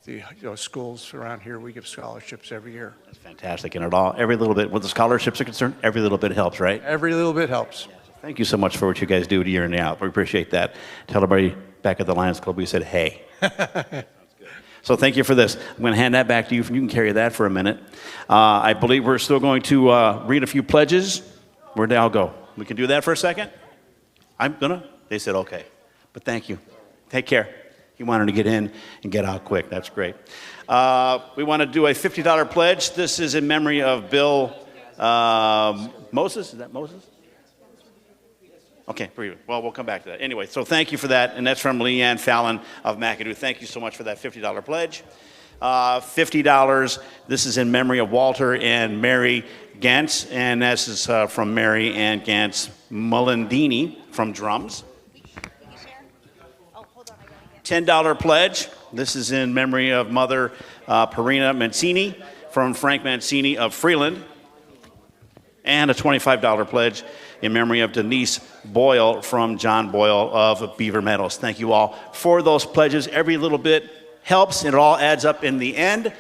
The schools around here, we give scholarships every year. That's fantastic. And every little bit, when the scholarships are concerned, every little bit helps, right? Every little bit helps. Thank you so much for what you guys do year in and out. We appreciate that. Tell everybody back at the Lions Club we said, hey. So thank you for this. I'm going to hand that back to you. You can carry that for a minute. I believe we're still going to read a few pledges. Where'd they all go? We can do that for a second? They said okay. But thank you. Take care. He wanted to get in and get out quick. That's great. We want to do a $50 pledge. This is in memory of Bill Moses. Is that Moses? Okay, well, we'll come back to that. Anyway, so thank you for that. And that's from Leanne Fallon of McAdoo. Thank you so much for that $50 pledge. $50. This is in memory of Walter and Mary Gantz. And this is from Mary Ann Gantz Mulandini from drums. $10 pledge. This is in memory of Mother Perina Mancini from Frank Mancini of Freeland. And a $25 pledge in memory of Denise Boyle from John Boyle of Beaver Meadows. Thank you all for those pledges. Every little bit helps, and it all adds up in the end.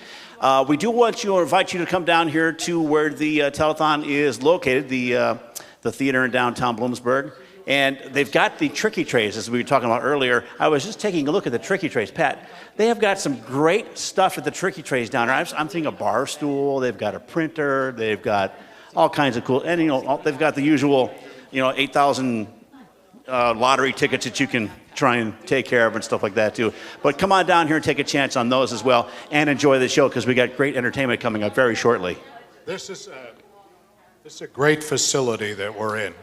We do want to invite you to come down here to where the telethon is located, the theater in downtown Bloomsburg. And they've got the tricky trays, as we were talking about earlier. I was just taking a look at the tricky trays. Pat, they have got some great stuff at the tricky trays down there. I'm thinking a bar stool. They've got a printer. They've got all kinds of cool. And, they've got the usual, 8,000 lottery tickets that you can try and take care of and stuff like that, too. But come on down here and take a chance on those as well and enjoy the show because we got great entertainment coming up very shortly. This is a great facility that we're in.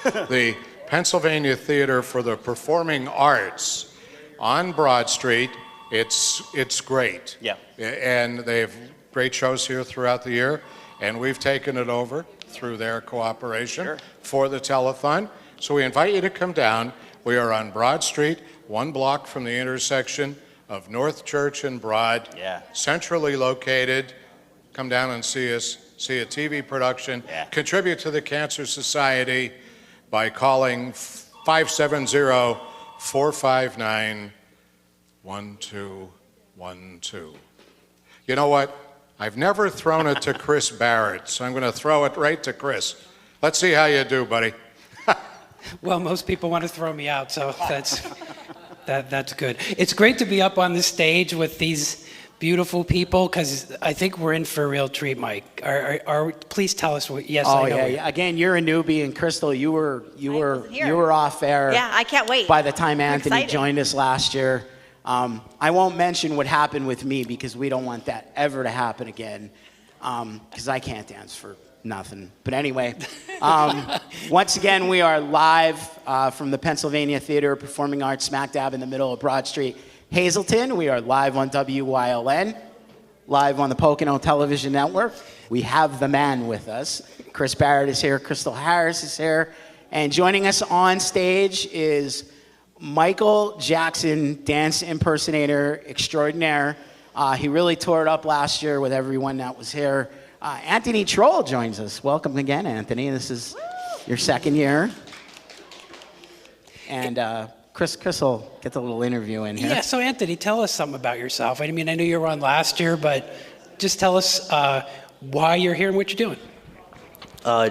The Pennsylvania Theater for the Performing Arts on Broad Street. It's great. Yeah. And they have great shows here throughout the year, and we've taken it over through their cooperation for the telethon. So we invite you to come down. We are on Broad Street, 1 block from the intersection of North Church and Broad. Yeah. Centrally located. Come down and see us, see a TV production. Yeah. Contribute to the Cancer Society by calling 570-459-1212. You know what? I've never thrown it to Chris Barrett, so I'm going to throw it right to Chris. Let's see how you do, buddy. Well, most people want to throw me out, so that's good. It's great to be up on the stage with these beautiful people, because I think we're in for a real treat, Mike. Please tell us what. Yes, I know. Oh yeah. Again, you're a newbie, and Crystal, you were off air. Yeah, I can't wait. By the time Anthony excited. joined us last year, I won't mention what happened with me because we don't want that ever to happen again. Because I can't dance for nothing. But anyway, once again, we are live from the Pennsylvania Theater of Performing Arts, smack dab in the middle of Broad Street, Hazleton. We are live on WYLN, live on the Pocono Television Network. We have the man with us. Chris Barrett is here. Crystal Harris is here. And joining us on stage is Michael Jackson, dance impersonator extraordinaire. He really tore it up last year with everyone that was here. Anthony Troll joins us. Welcome again, Anthony. This is your second year. And Crystal, get the little interview in here. Yeah, so Anthony, tell us something about yourself. I mean, I know you were on last year, but just tell us why you're here and what you're doing.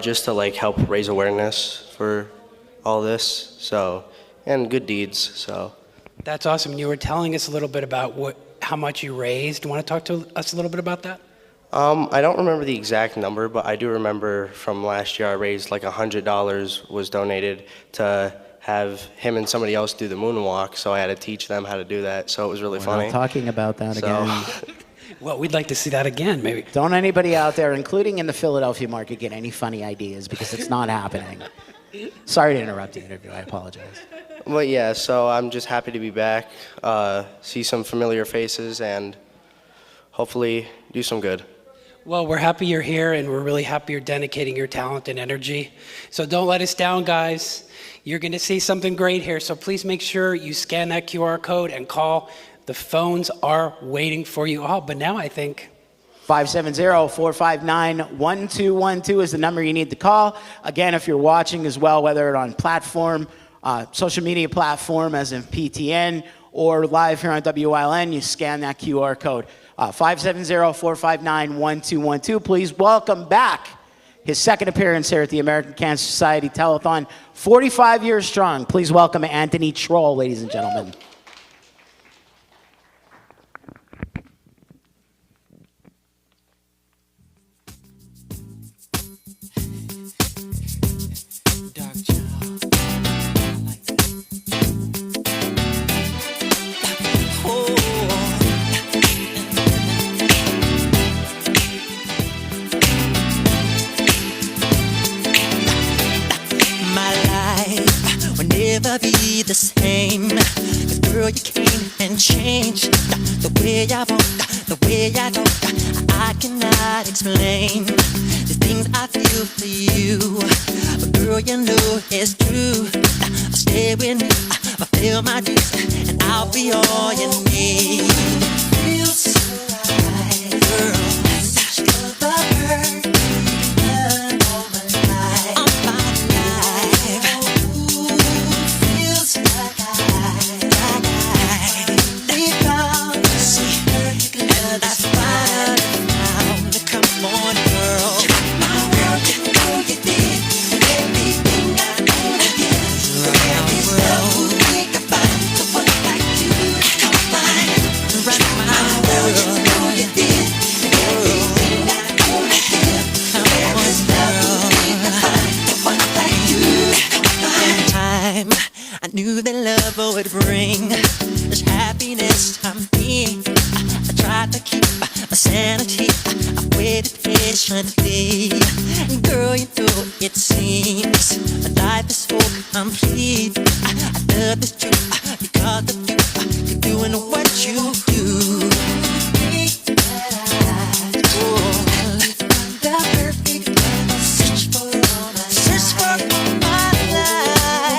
Just to help raise awareness for all this, and good deeds, so. That's awesome. You were telling us a little bit about how much you raised. Want to talk to us a little bit about that? I don't remember the exact number, but I do remember from last year I raised $100 was donated to have him and somebody else do the moonwalk, so I had to teach them how to do that, so it was really funny. We're not talking about that again. Well, we'd like to see that again, maybe. Don't anybody out there, including in the Philadelphia market, get any funny ideas because it's not happening. Sorry to interrupt the interview. I apologize. Well, yeah, so I'm just happy to be back, see some familiar faces, and hopefully do some good. Well, we're happy you're here, and we're really happy you're dedicating your talent and energy. So don't let us down, guys. You're going to see something great here, so please make sure you scan that QR code and call. The phones are waiting for you all, but now I think 570-459-1212 is the number you need to call. Again, if you're watching as well, whether on platform, social media platform as in PTN, or live here on WILN, you scan that QR code. 570-459-1212. Please welcome back his second appearance here at the American Cancer Society Telethon, 45 years strong. Please welcome Anthony Troll, ladies and gentlemen. Never be the same. 'Cause girl, you came and changed the way I walk, the way I talk. I cannot explain the things I feel for you, but girl, you know it's true. Stay with me, fulfill my dreams, and I'll be all you need. Feels so right, girl. That's the bird. I knew that love would bring this happiness to me. I tried to keep my sanity. I waited patiently. Girl, you know it seems my life is so complete. I love this truth because of you. You're doing what you do. The perfect search for my life.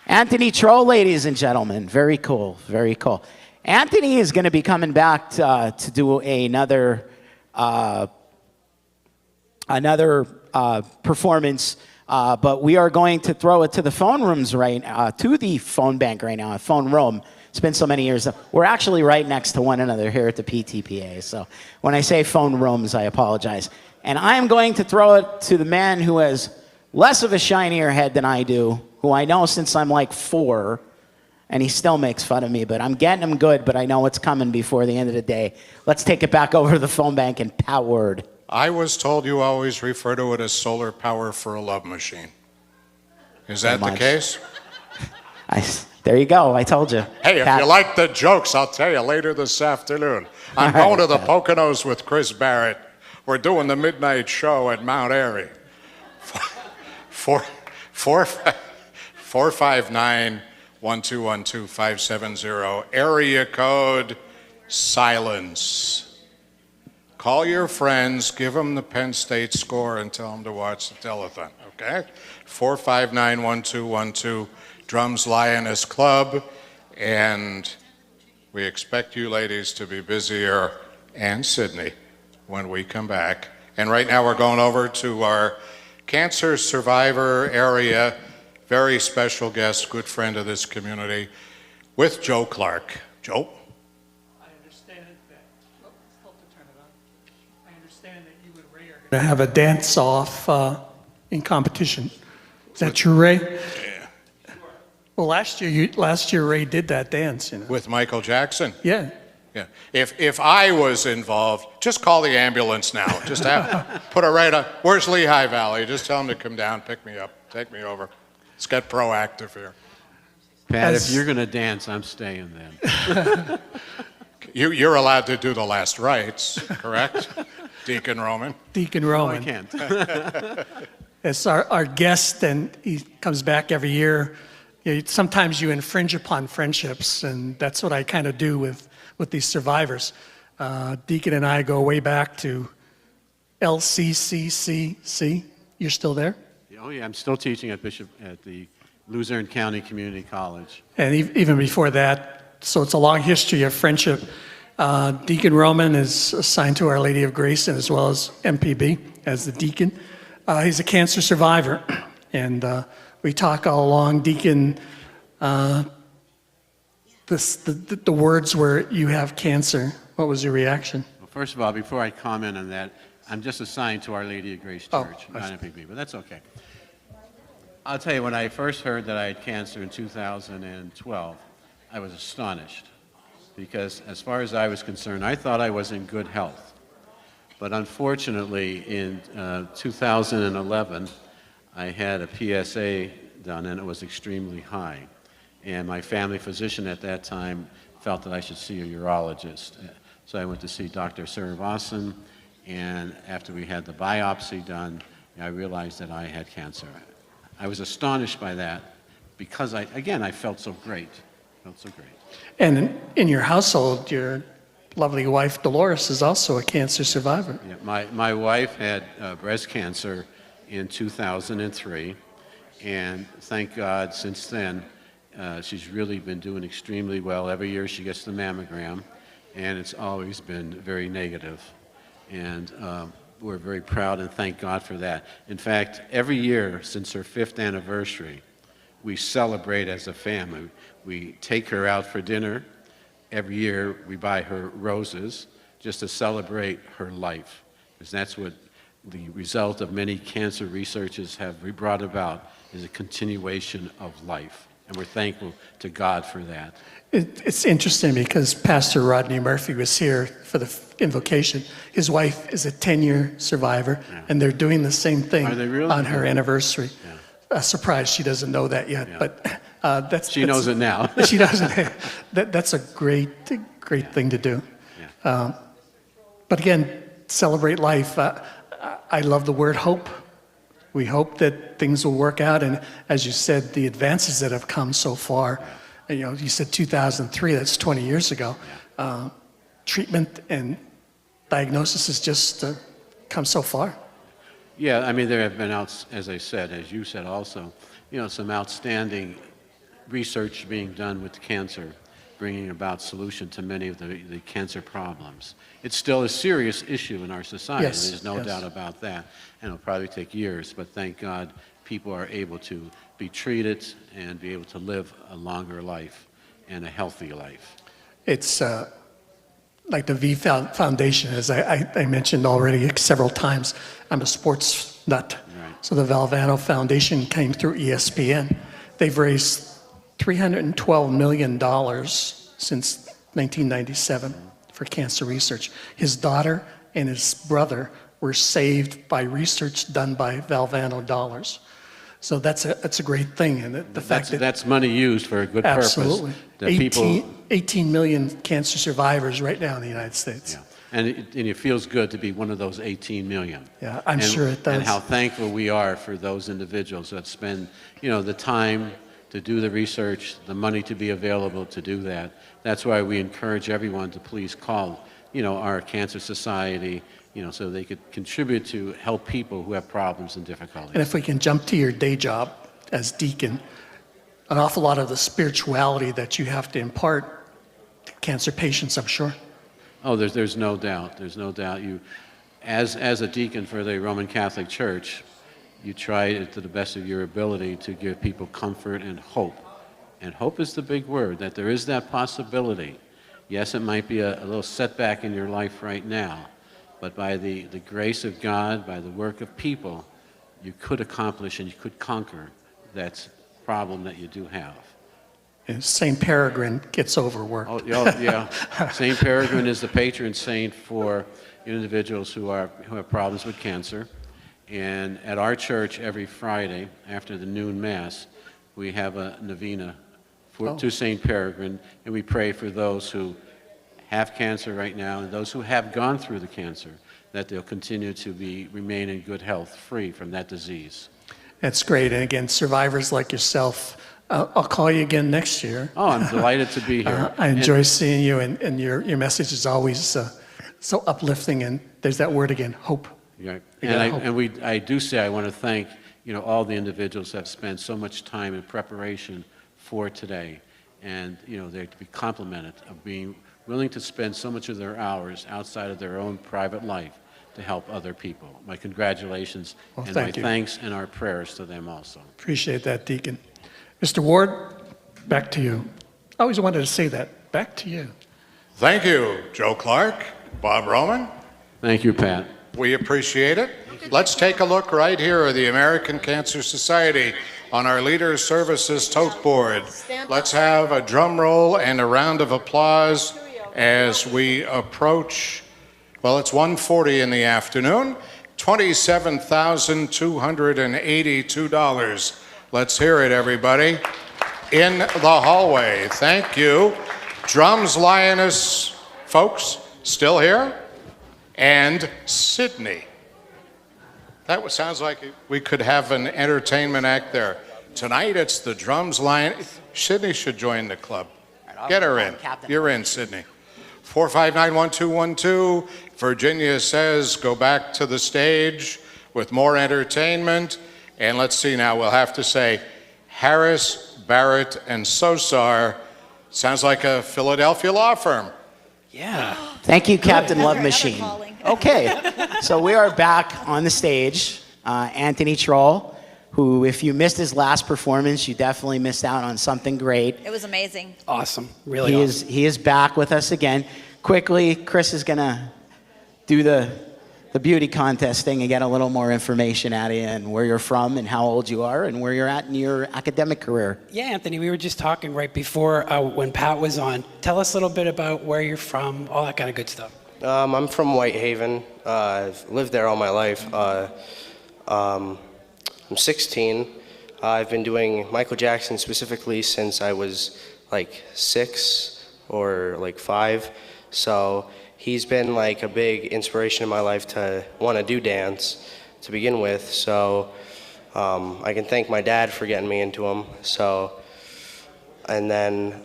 Anthony Troll, ladies and gentlemen. Very cool, very cool. Anthony is going to be coming back to do another performance, but we are going to throw it to the phone rooms to the phone bank right now, a phone room. It's been so many years. We're actually right next to one another here at the PTPA. So when I say phone rooms, I apologize. And I am going to throw it to the man who has less of a shinier head than I do, who I know since I'm like 4, and he still makes fun of me, but I'm getting him good, but I know it's coming before the end of the day. Let's take it back over to the phone bank and Powered. I was told you always refer to it as solar power for a love machine. Is that the case? There you go. I told you. Hey, if you like the jokes, I'll tell you later this afternoon. I'm going to the Poconos with Chris Barrett. We're doing the midnight show at Mount Airy. 459-1212-570. Area code silence. Call your friends, give them the Penn State score, and tell them to watch the telethon, okay? 459-1212, Drums Lioness Club, and we expect you ladies to be busier, and Sydney, when we come back. And right now we're going over to our cancer survivor area, very special guest, good friend of this community, with Joe Clark. Joe? To have a dance-off in competition. Is that true, Ray? Yeah. Well, last year Ray did that dance. With Michael Jackson? Yeah. Yeah. If I was involved, just call the ambulance now. Just put it right on. Where's Lehigh Valley? Just tell them to come down, pick me up, take me over. Let's get proactive here. Pat, if you're going to dance, I'm staying then. You're allowed to do the last rites, correct? Deacon Roman? Deacon Roman. I can't. As our guest, and he comes back every year. Sometimes you infringe upon friendships, and that's what I kind of do with these survivors. Deacon and I go way back to LCCCC. You're still there? Oh yeah, I'm still teaching at the Luzerne County Community College. And even before that, so it's a long history of friendship. Deacon Roman is assigned to Our Lady of Grace, and as well as MPB as the deacon. He's a cancer survivor, and we talk all along. Deacon, the words were, "You have cancer." What was your reaction? Well, first of all, before I comment on that, I'm just assigned to Our Lady of Grace Church, not MPB, but that's okay. I'll tell you, when I first heard that I had cancer in 2012, I was astonished. Because as far as I was concerned, I thought I was in good health. But unfortunately, in 2011, I had a PSA done, and it was extremely high. And my family physician at that time felt that I should see a urologist. So I went to see Dr. Srinivasan, and after we had the biopsy done, I realized that I had cancer. I was astonished by that because, I felt so great. And in your household, your lovely wife, Dolores, is also a cancer survivor. Yeah, my wife had breast cancer in 2003, and thank God since then, she's really been doing extremely well. Every year she gets the mammogram, and it's always been very negative. And we're very proud and thank God for that. In fact, every year since her 5th anniversary, we celebrate as a family. We take her out for dinner. Every year we buy her roses just to celebrate her life. Because that's what the result of many cancer researches have brought about, is a continuation of life. And we're thankful to God for that. It's interesting because Pastor Rodney Murphy was here for the invocation. His wife is a 10-year survivor, and they're doing the same thing on her anniversary. Surprised she doesn't know that yet, but she knows it now. She doesn't. That's a great thing to do. But again, celebrate life. I love the word hope. We hope that things will work out, and as you said, the advances that have come so far. You said 2003. That's 20 years ago. Treatment and diagnosis has just come so far. Yeah, I mean, there have been, as I said, as you said also, some outstanding research being done with cancer, bringing about solution to many of the cancer problems. It's still a serious issue in our society. Yes, There's no yes. doubt about that. And it'll probably take years, but thank God people are able to be treated and be able to live a longer life and a healthy life. It's like the V Foundation, as I mentioned already several times. I'm a sports nut. Right. So the Valvano Foundation came through ESPN. They've raised $312 million since 1997 for cancer research. His daughter and his brother were saved by research done by Valvano dollars. So that's a great thing, and the fact that that's money used for a good absolutely purpose. 18 million cancer survivors right now in the United States. Yeah. And it feels good to be one of those 18 million. Yeah, I'm sure it does. And how thankful we are for those individuals that spend, the time to do the research, the money to be available to do that. That's why we encourage everyone to please call, our Cancer Society, so they could contribute to help people who have problems and difficulties. And if we can jump to your day job as deacon, an awful lot of the spirituality that you have to impart to cancer patients, I'm sure. Oh, there's no doubt. There's no doubt. You, as a deacon for the Roman Catholic Church, you try to the best of your ability to give people comfort and hope. And hope is the big word, that there is that possibility. Yes, it might be a little setback in your life right now, but by the grace of God, by the work of people, you could accomplish and you could conquer that problem that you do have. And St. Peregrine gets overworked. Oh, yeah. St. Peregrine is the patron saint for individuals who have problems with cancer. And at our church, every Friday after the noon Mass, we have a novena to St. Peregrine, and we pray for those who have cancer right now and those who have gone through the cancer, that they'll continue to remain in good health, free from that disease. That's great. And again, survivors like yourself, I'll call you again next year. Oh, I'm delighted to be here. I enjoy seeing you, and your message is always so uplifting. And there's that word again, hope. Yeah. And I do say I want to thank all the individuals that have spent so much time in preparation for today, and they're to be complimented of being willing to spend so much of their hours outside of their own private life to help other people. My congratulations and my thanks and our prayers to them also. Appreciate that, Deacon. Mr. Ward, back to you. I always wanted to say that. Back to you. Thank you, Joe Clark, Bob Roman. Thank you, Pat. We appreciate it. Let's take a look right here at the American Cancer Society on our Leader Services tote board. Let's have a drum roll and a round of applause as we approach, well, it's 1:40 in the afternoon, $27,282. Let's hear it, everybody. In the hallway. Thank you. Drums Lioness folks, still here? And Sydney. That sounds like we could have an entertainment act there. Tonight it's the Drums Lion. Sydney should join the club. Get her in. You're in, Sydney. 459-1212. Virginia says go back to the stage with more entertainment. And let's see now, we'll have to say Harris, Barrett, and Sosar. Sounds like a Philadelphia law firm. Yeah. Thank you, Captain Love Machine. Okay, so we are back on the stage. Anthony Troll, who, if you missed his last performance, you definitely missed out on something great. It was amazing. Awesome. Really awesome. He is back with us again. Quickly, Chris is going to do the beauty contest thing and get a little more information out of you and where you're from and how old you are and where you're at in your academic career. Yeah, Anthony, we were just talking right before when Pat was on. Tell us a little bit about where you're from, all that kind of good stuff. I'm from Whitehaven. I've lived there all my life. I'm 16. I've been doing Michael Jackson specifically since I was like 6 or like 5. So he's been like a big inspiration in my life to want to do dance to begin with. So I can thank my dad for getting me into him. So, and then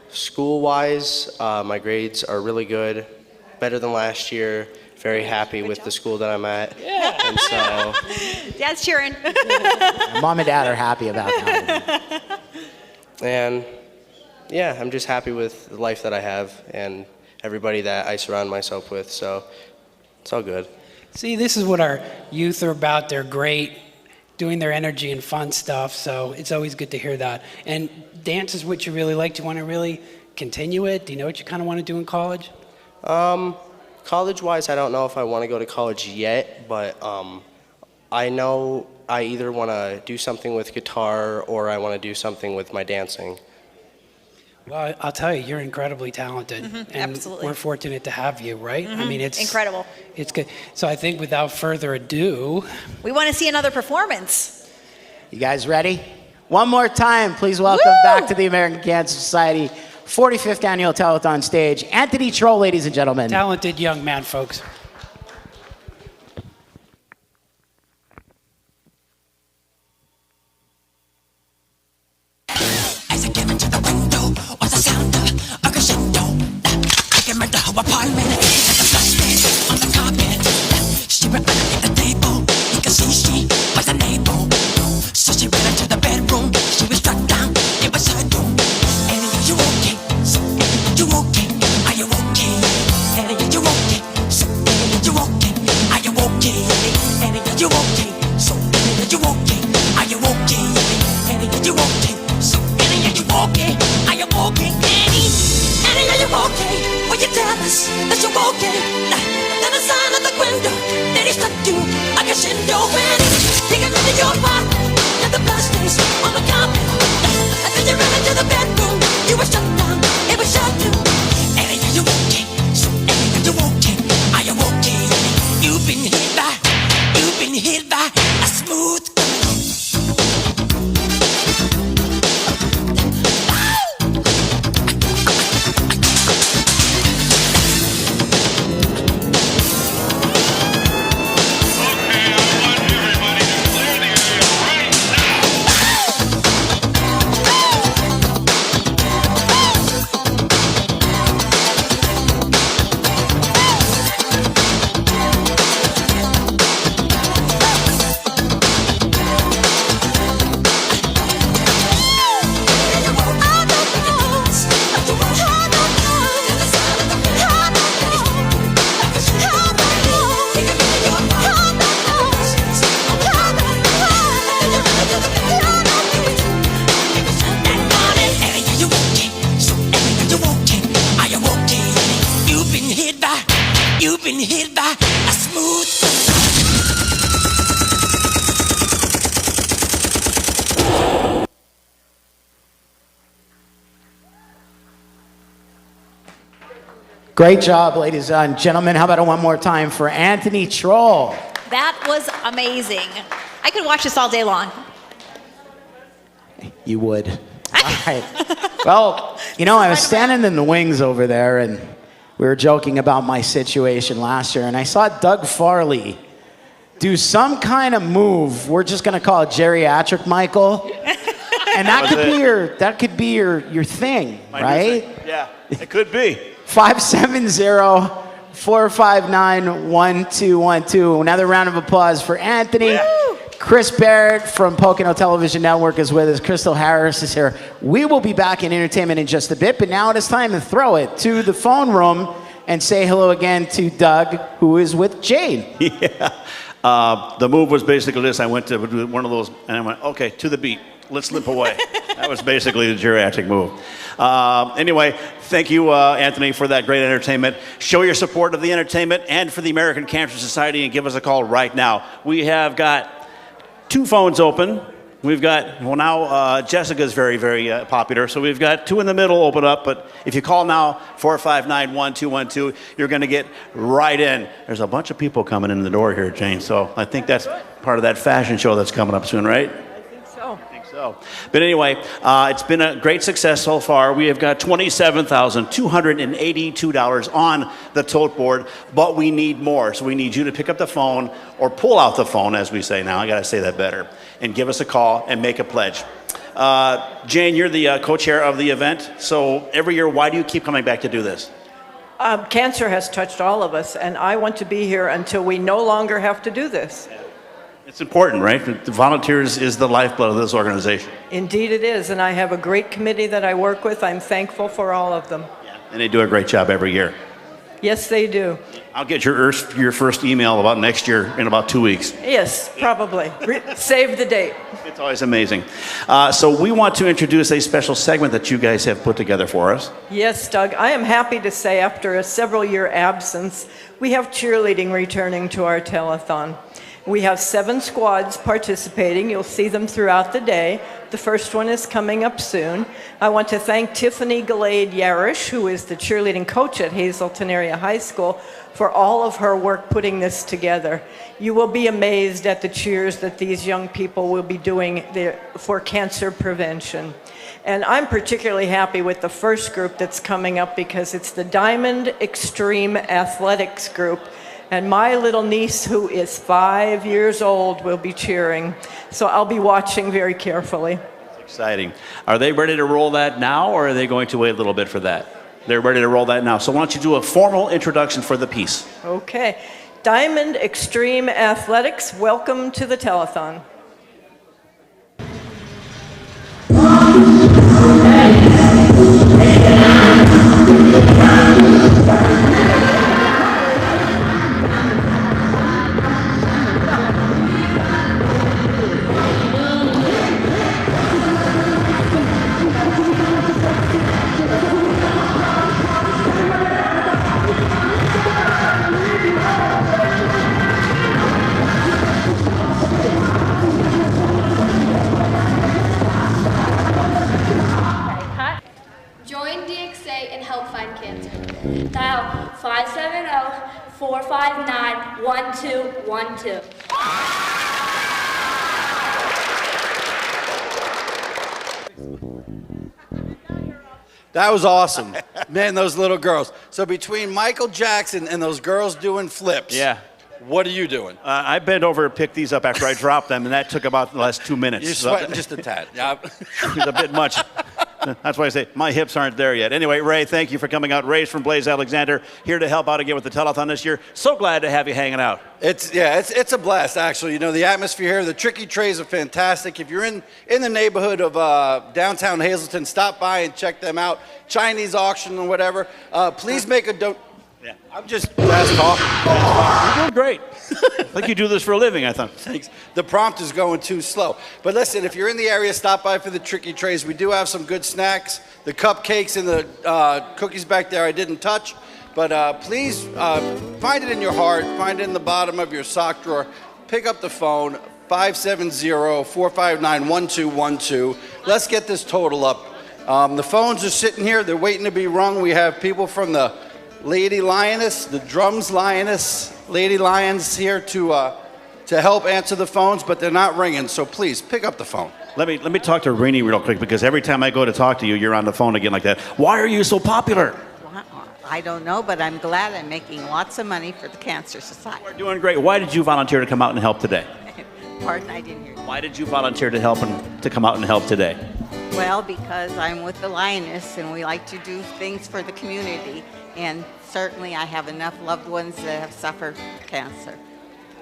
school-wise, my grades are really good, better than last year. Very happy with the school that I'm at. Yeah. And so, Dad's cheering. Mom and Dad are happy about that. And yeah, I'm just happy with the life that I have and everybody that I surround myself with, so it's all good. See, this is what our youth are about. They're great, doing their energy and fun stuff, so it's always good to hear that. And dance is what you really like. Do you want to really continue it? Do you know what you kind of want to do in college? College-wise, I don't know if I want to go to college yet, but I know I either want to do something with guitar or I want to do something with my dancing. Well, I'll tell you, you're incredibly talented, and absolutely. we're fortunate to have you, right? I mean, it's incredible. It's good. So I think without further ado, We want to see another performance. You guys ready? One more time, please welcome back to the American Cancer Society 45th Annual Telethon stage, Anthony Troll, ladies and gentlemen. talented young man, folks. As I came into the window was the sound of a crescendo. I came into her apartment at the flush face on the carpet. She went underneath the table. You can see she was a neighbor. So she ran into the bedroom. She was struck down. It was her doom. And are you okay? So, are you okay? Are you okay? And are you okay? So, are you okay? Are you okay? And are you okay? So, are you okay? Are you okay? And are you okay? So, Annie, are you okay? Are you okay, Annie? Annie, are you okay? Will you tell us that you're okay? Then the sign of the window, then he stuck you like a shindo. Annie, he got rid of your part, and the blood stains on the carpet. And then you ran into the bedroom, you were shut down, it was shut too. Annie, are you okay? So, Annie, are you okay? Are you okay? You've been hit by a smooth criminal. You've been hit by a smooth. Great job, ladies and gentlemen. How about it one more time for Anthony Troll? That was amazing. I could watch this all day long. You would. All right. Well, you know, I was standing in the wings over there, and we were joking about my situation last year, and I saw Doug Farley do some kind of move. We're just going to call it geriatric Michael. And that could be your thing, right? Yeah, it could be. 570-459-1212. Another round of applause for Anthony. Yeah. Chris Barrett from Pocono Television Network is with us. Crystal Harris is here. We will be back in entertainment in just a bit, but now it is time to throw it to the phone room and say hello again to Doug, who is with Jane. Yeah. The move was basically this. I went to one of those, and I went, okay, to the beat. Let's limp away. That was basically the geriatric move. Anyway, thank you, Anthony, for that great entertainment. Show your support of the entertainment and for the American Cancer Society and give us a call right now. We have got 2 phones open. We've got, well, now Jessica's very, very popular, so we've got 2 in the middle open up, but if you call now, 459-1212, you're going to get right in. There's a bunch of people coming in the door here, Jane, so I think that's part of that fashion show that's coming up soon, right? So. But anyway, it's been a great success so far. We have got $27,282 on the tote board, but we need more. So we need you to pick up the phone or pull out the phone, as we say now. I got to say that better. And give us a call and make a pledge. Jane, you're the co-chair of the event. So every year, why do you keep coming back to do this? Cancer has touched all of us, and I want to be here until we no longer have to do this. It's important, right? The volunteers is the lifeblood of this organization. Indeed it is, and I have a great committee that I work with. I'm thankful for all of them. And they do a great job every year. Yes, they do. I'll get your first email about next year in about 2 weeks. Yes, probably. Save the date. It's always amazing. So we want to introduce a special segment that you guys have put together for us. Yes, Doug. I am happy to say after a several-year absence, we have cheerleading returning to our telethon. We have 7 squads participating. You'll see them throughout the day. The first one is coming up soon. I want to thank Tiffany Galade-Yarish, who is the cheerleading coach at Hazleton Area High School, for all of her work putting this together. You will be amazed at the cheers that these young people will be doing for cancer prevention. And I'm particularly happy with the first group that's coming up because it's the Diamond Extreme Athletics group. And my little niece, who is 5 years old, will be cheering. So I'll be watching very carefully. Exciting. Are they ready to roll that now, or are they going to wait a little bit for that? They're ready to roll that now. So why don't you do a formal introduction for the piece? Okay. Diamond Extreme Athletics, welcome to the telethon. Join DXA and help find cancer. Dial 570-459-1212. That was awesome. Man, those little girls. So between Michael Jackson and those girls doing flips, Yeah. what are you doing? I bent over and picked these up after I dropped them, and that took about the last 2 minutes. You're sweating just a tad. Yeah. It's a bit much. That's why I say my hips aren't there yet. Anyway, Ray, thank you for coming out. Ray's from Blaze Alexander, here to help out again with the telethon this year. So glad to have you hanging out. It's a blast, actually. You know, the atmosphere here, the tricky trays are fantastic. If you're in the neighborhood of downtown Hazleton, stop by and check them out. Chinese auction or whatever. Please make a donation. Yeah. I'm just fast talking. You're doing great. Like you do this for a living, I thought. Thanks. The prompt is going too slow. But listen, if you're in the area, stop by for the tricky trays. We do have some good snacks. The cupcakes and the cookies back there I didn't touch. But please find it in your heart. Find it in the bottom of your sock drawer. Pick up the phone, 570-459-1212. Let's get this total up. The phones are sitting here. They're waiting to be rung. We have people from the Lady Lioness, the Drums Lioness, Lady Lions here to help answer the phones, but they're not ringing, so please pick up the phone. Let me talk to Rainey real quick, because every time I go to talk to you, you're on the phone again like that. Why are you so popular? I don't know, but I'm glad I'm making lots of money for the Cancer Society. We're doing great. Why did you volunteer to come out and help today? Pardon, I didn't hear you. Why did you volunteer to help and to come out and help today? Well, because I'm with the Lioness and we like to do things for the community. And certainly I have enough loved ones that have suffered cancer.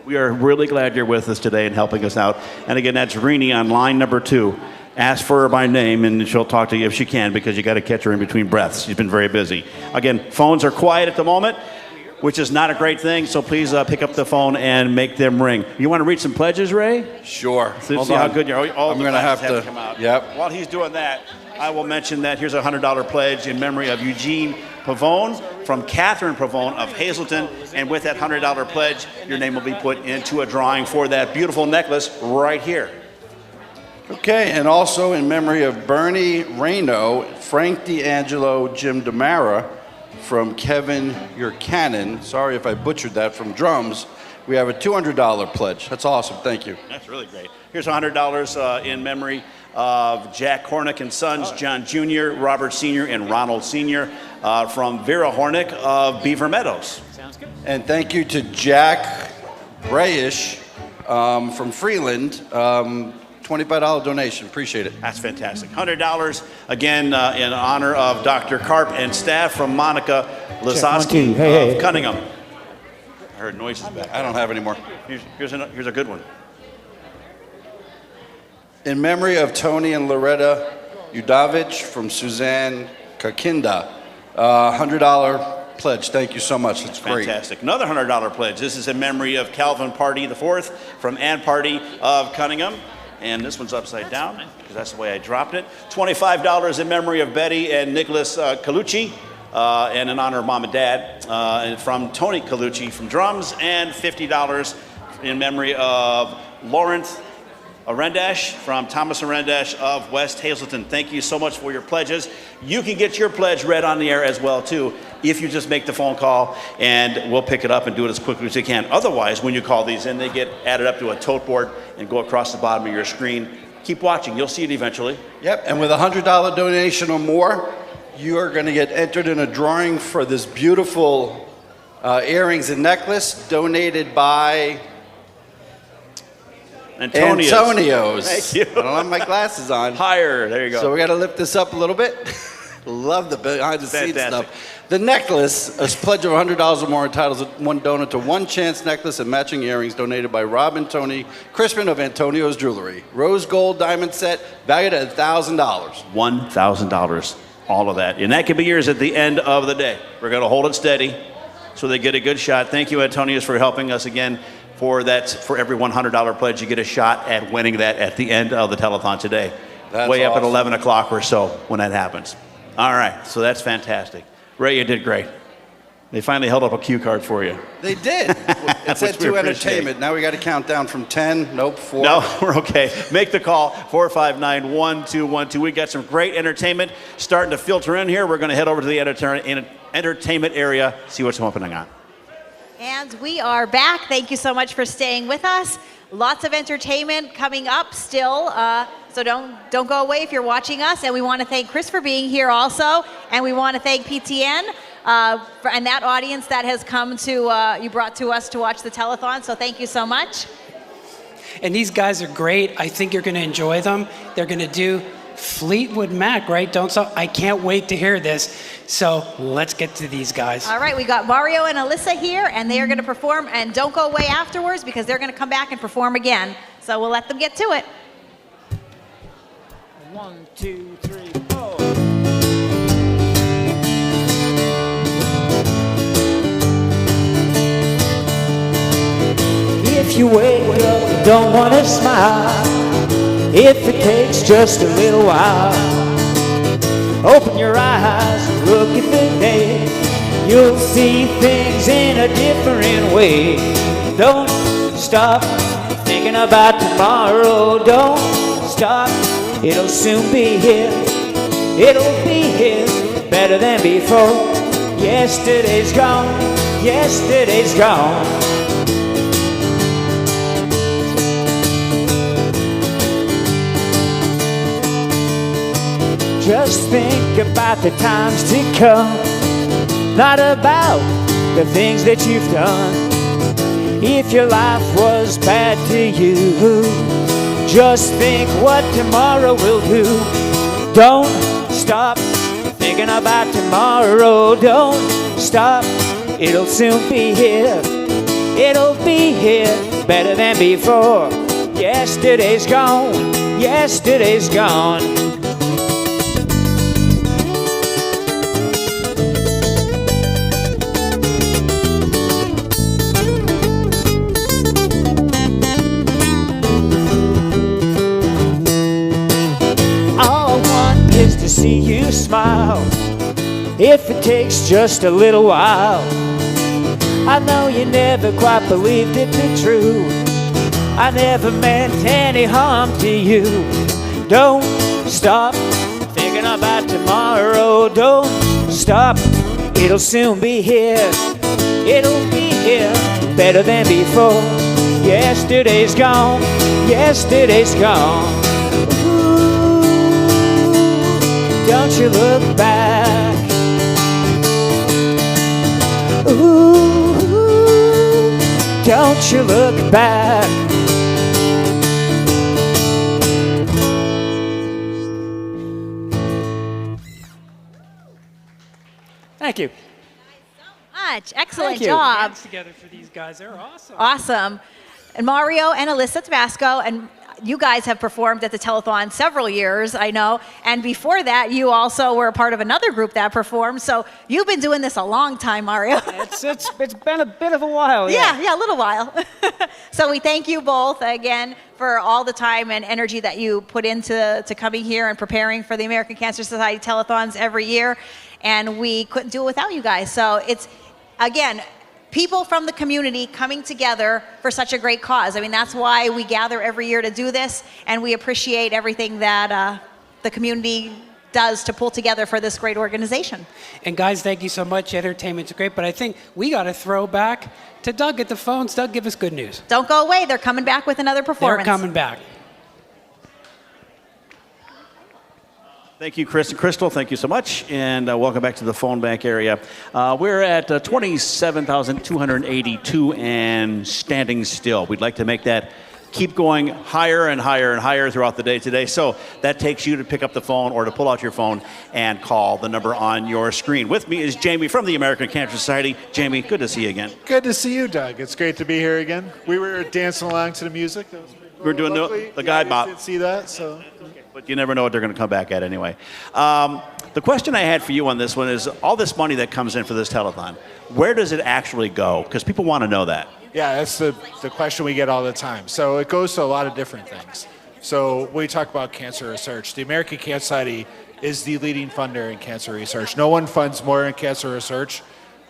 We are really glad you're with us today and helping us out. And again, that's Renee on line number 2. Ask for her by name and she'll talk to you if she can, because you got to catch her in between breaths. She's been very busy. Again, phones are quiet at the moment, which is not a great thing, so please pick up the phone and make them ring. You want to read some pledges, Ray? Sure. See how good you are. I'm going to have to come out. Yep. While he's doing that, I will mention that here's a $100 pledge in memory of Eugene Pavone from Catherine Pavone of Hazleton. And with that $100 pledge, your name will be put into a drawing for that beautiful necklace right here. Okay, and also in memory of Bernie Reno, Frank D'Angelo, Jim DeMara, from Kevin Urcanon, sorry if I butchered that, from Drums, we have a $200 pledge. That's awesome, thank you. That's really great. Here's $100 in memory of Jack Hornick and Sons, John Jr., Robert Sr., and Ronald Sr. From Vera Hornick of Beaver Meadows. Sounds good. And thank you to Jack Brayish from Freeland. $25 donation. Appreciate it. That's fantastic. $100 again in honor of Dr. Karp and staff from Monica Lasoski of Cunningham. I heard noises back. I don't have any more. Here's a good one. In memory of Tony and Loretta Udavich from Suzanne Kakinda, $100 pledge. Thank you so much. That's great. Fantastic. Another $100 pledge. This is in memory of Calvin Party IV from Ann Party of Cunningham. And this one's upside down because that's the way I dropped it. $25 in memory of Betty and Nicholas Colucci. And in honor of Mom and Dad, and from Tony Colucci from drums, and $50 in memory of Lawrence Arendash from Thomas Arendash of West Hazelton. Thank you so much for your pledges. You can get your pledge read on the air as well too, if you just make the phone call, and we'll pick it up and do it as quickly as you can. Otherwise, when you call these in, they get added up to a tote board and go across the bottom of your screen. Keep watching, you'll see it eventually. Yep, and with a $100 donation or more, you are going to get entered in a drawing for this beautiful earrings and necklace donated by Antonio's. Thank you. I don't have my glasses on. Higher, there you go. So we got to lift this up a little bit. Love the behind the scenes stuff. The necklace, a pledge of $100 or more, entitles one donor to one chance necklace and matching earrings donated by Rob and Tony Crispin of Antonio's Jewelry. Rose gold diamond set valued at $1,000. $1,000. All of that. And that can be yours at the end of the day. We're going to hold it steady so they get a good shot. Thank you, Antonius, for helping us again. For every $100 pledge, you get a shot at winning that at the end of the telethon today. That's way up at awesome. 11 o'clock or so when that happens. All right, so that's fantastic. Ray, you did great. They finally held up a cue card for you. They did. It said to entertainment. Now we got to count down from 10. Nope, 4. No, we're okay. Make the call, 459-1212. We got some great entertainment starting to filter in here. We're going to head over to the entertainment area, see what's opening on. And we are back. Thank you so much for staying with us. Lots of entertainment coming up still, so don't go away if you're watching us. And we want to thank Chris for being here also, and we want to thank PTN and that audience that has come to you brought to us to watch the telethon. So thank you so much. And these guys are great. I think you're going to enjoy them. They're going to do Fleetwood Mac, right? I can't wait to hear this. So let's get to these guys. All right, we got Mario and Alyssa here, and they are going to perform. And don't go away afterwards because they're going to come back and perform again. So we'll let them get to it. 1, 2, 3, 4. If you wake up and don't want to smile, if it takes just a little while, open your eyes and look at the day. You'll see things in a different way. Don't stop thinking about tomorrow. Don't stop, it'll soon be here. It'll be here better than before. Yesterday's gone, yesterday's gone. Just think about the times to come, not about the things that you've done. If your life was bad to you, just think what tomorrow will do. Don't stop thinking about tomorrow. Don't stop, it'll soon be here. It'll be here better than before. Yesterday's gone, yesterday's gone. To see you smile, if it takes just a little while. I know you never quite believed it be true. I never meant any harm to you. Don't stop thinking about tomorrow. Don't stop, it'll soon be here. It'll be here better than before. Yesterday's gone, yesterday's gone. Don't you look back. Ooh, don't you look back. Thank you. Much. Excellent Thank you. job. Together for these guys, they're awesome. Awesome. And Mario and Alyssa Tabasco, and you guys have performed at the Telethon several years, I know. And before that, you also were a part of another group that performed. So you've been doing this a long time, Mario. It's been a bit of a while. Yeah, a little while. So we thank you both again for all the time and energy that you put into coming here and preparing for the American Cancer Society telethons every year. And we couldn't do it without you guys. So it's, again, people from the community coming together for such a great cause. I mean, that's why we gather every year to do this, and we appreciate everything that the community does to pull together for this great organization. And guys, thank you so much. Entertainment's great, but I think we got to throw back to Doug at the phones. Doug, give us good news. Don't go away. They're coming back with another performance. They're coming back. Thank you, Chris and Crystal. Thank you so much, and welcome back to the phone bank area. We're at 27,282 and standing still. We'd like to make that keep going higher and higher and higher throughout the day today. So that takes you to pick up the phone or to pull out your phone and call the number on your screen. With me is Jamie from the American Cancer Society. Jamie, good to see you again. Good to see you, Doug. It's great to be here again. We were dancing along to the music. That was pretty cool. We're doing the guy bop. Didn't see that, so. But you never know what they're going to come back at anyway. The question I had for you on this one is all this money that comes in for this telethon, where does it actually go? Because people want to know that. Yeah, that's the question we get all the time. So it goes to a lot of different things. So when we talk about cancer research, the American Cancer Society is the leading funder in cancer research. No one funds more in cancer research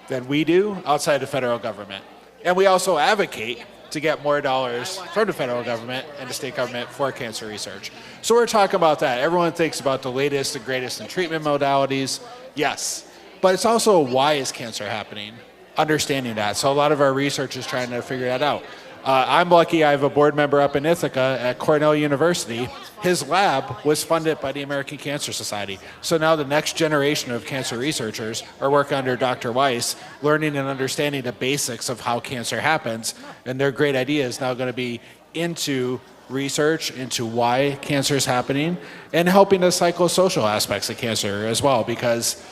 than we do outside the federal government. And we also advocate to get more dollars from the federal government and the state government for cancer research. So we're talking about that. Everyone thinks about the latest and greatest in treatment modalities. Yes, but it's also why is cancer happening? Understanding that. So a lot of our research is trying to figure that out. I'm lucky I have a board member up in Ithaca at Cornell University. His lab was funded by the American Cancer Society. So now the next generation of cancer researchers are working under Dr. Weiss, learning and understanding the basics of how cancer happens. And their great idea is now going to be into research into why cancer is happening and helping the psychosocial aspects of cancer as well, because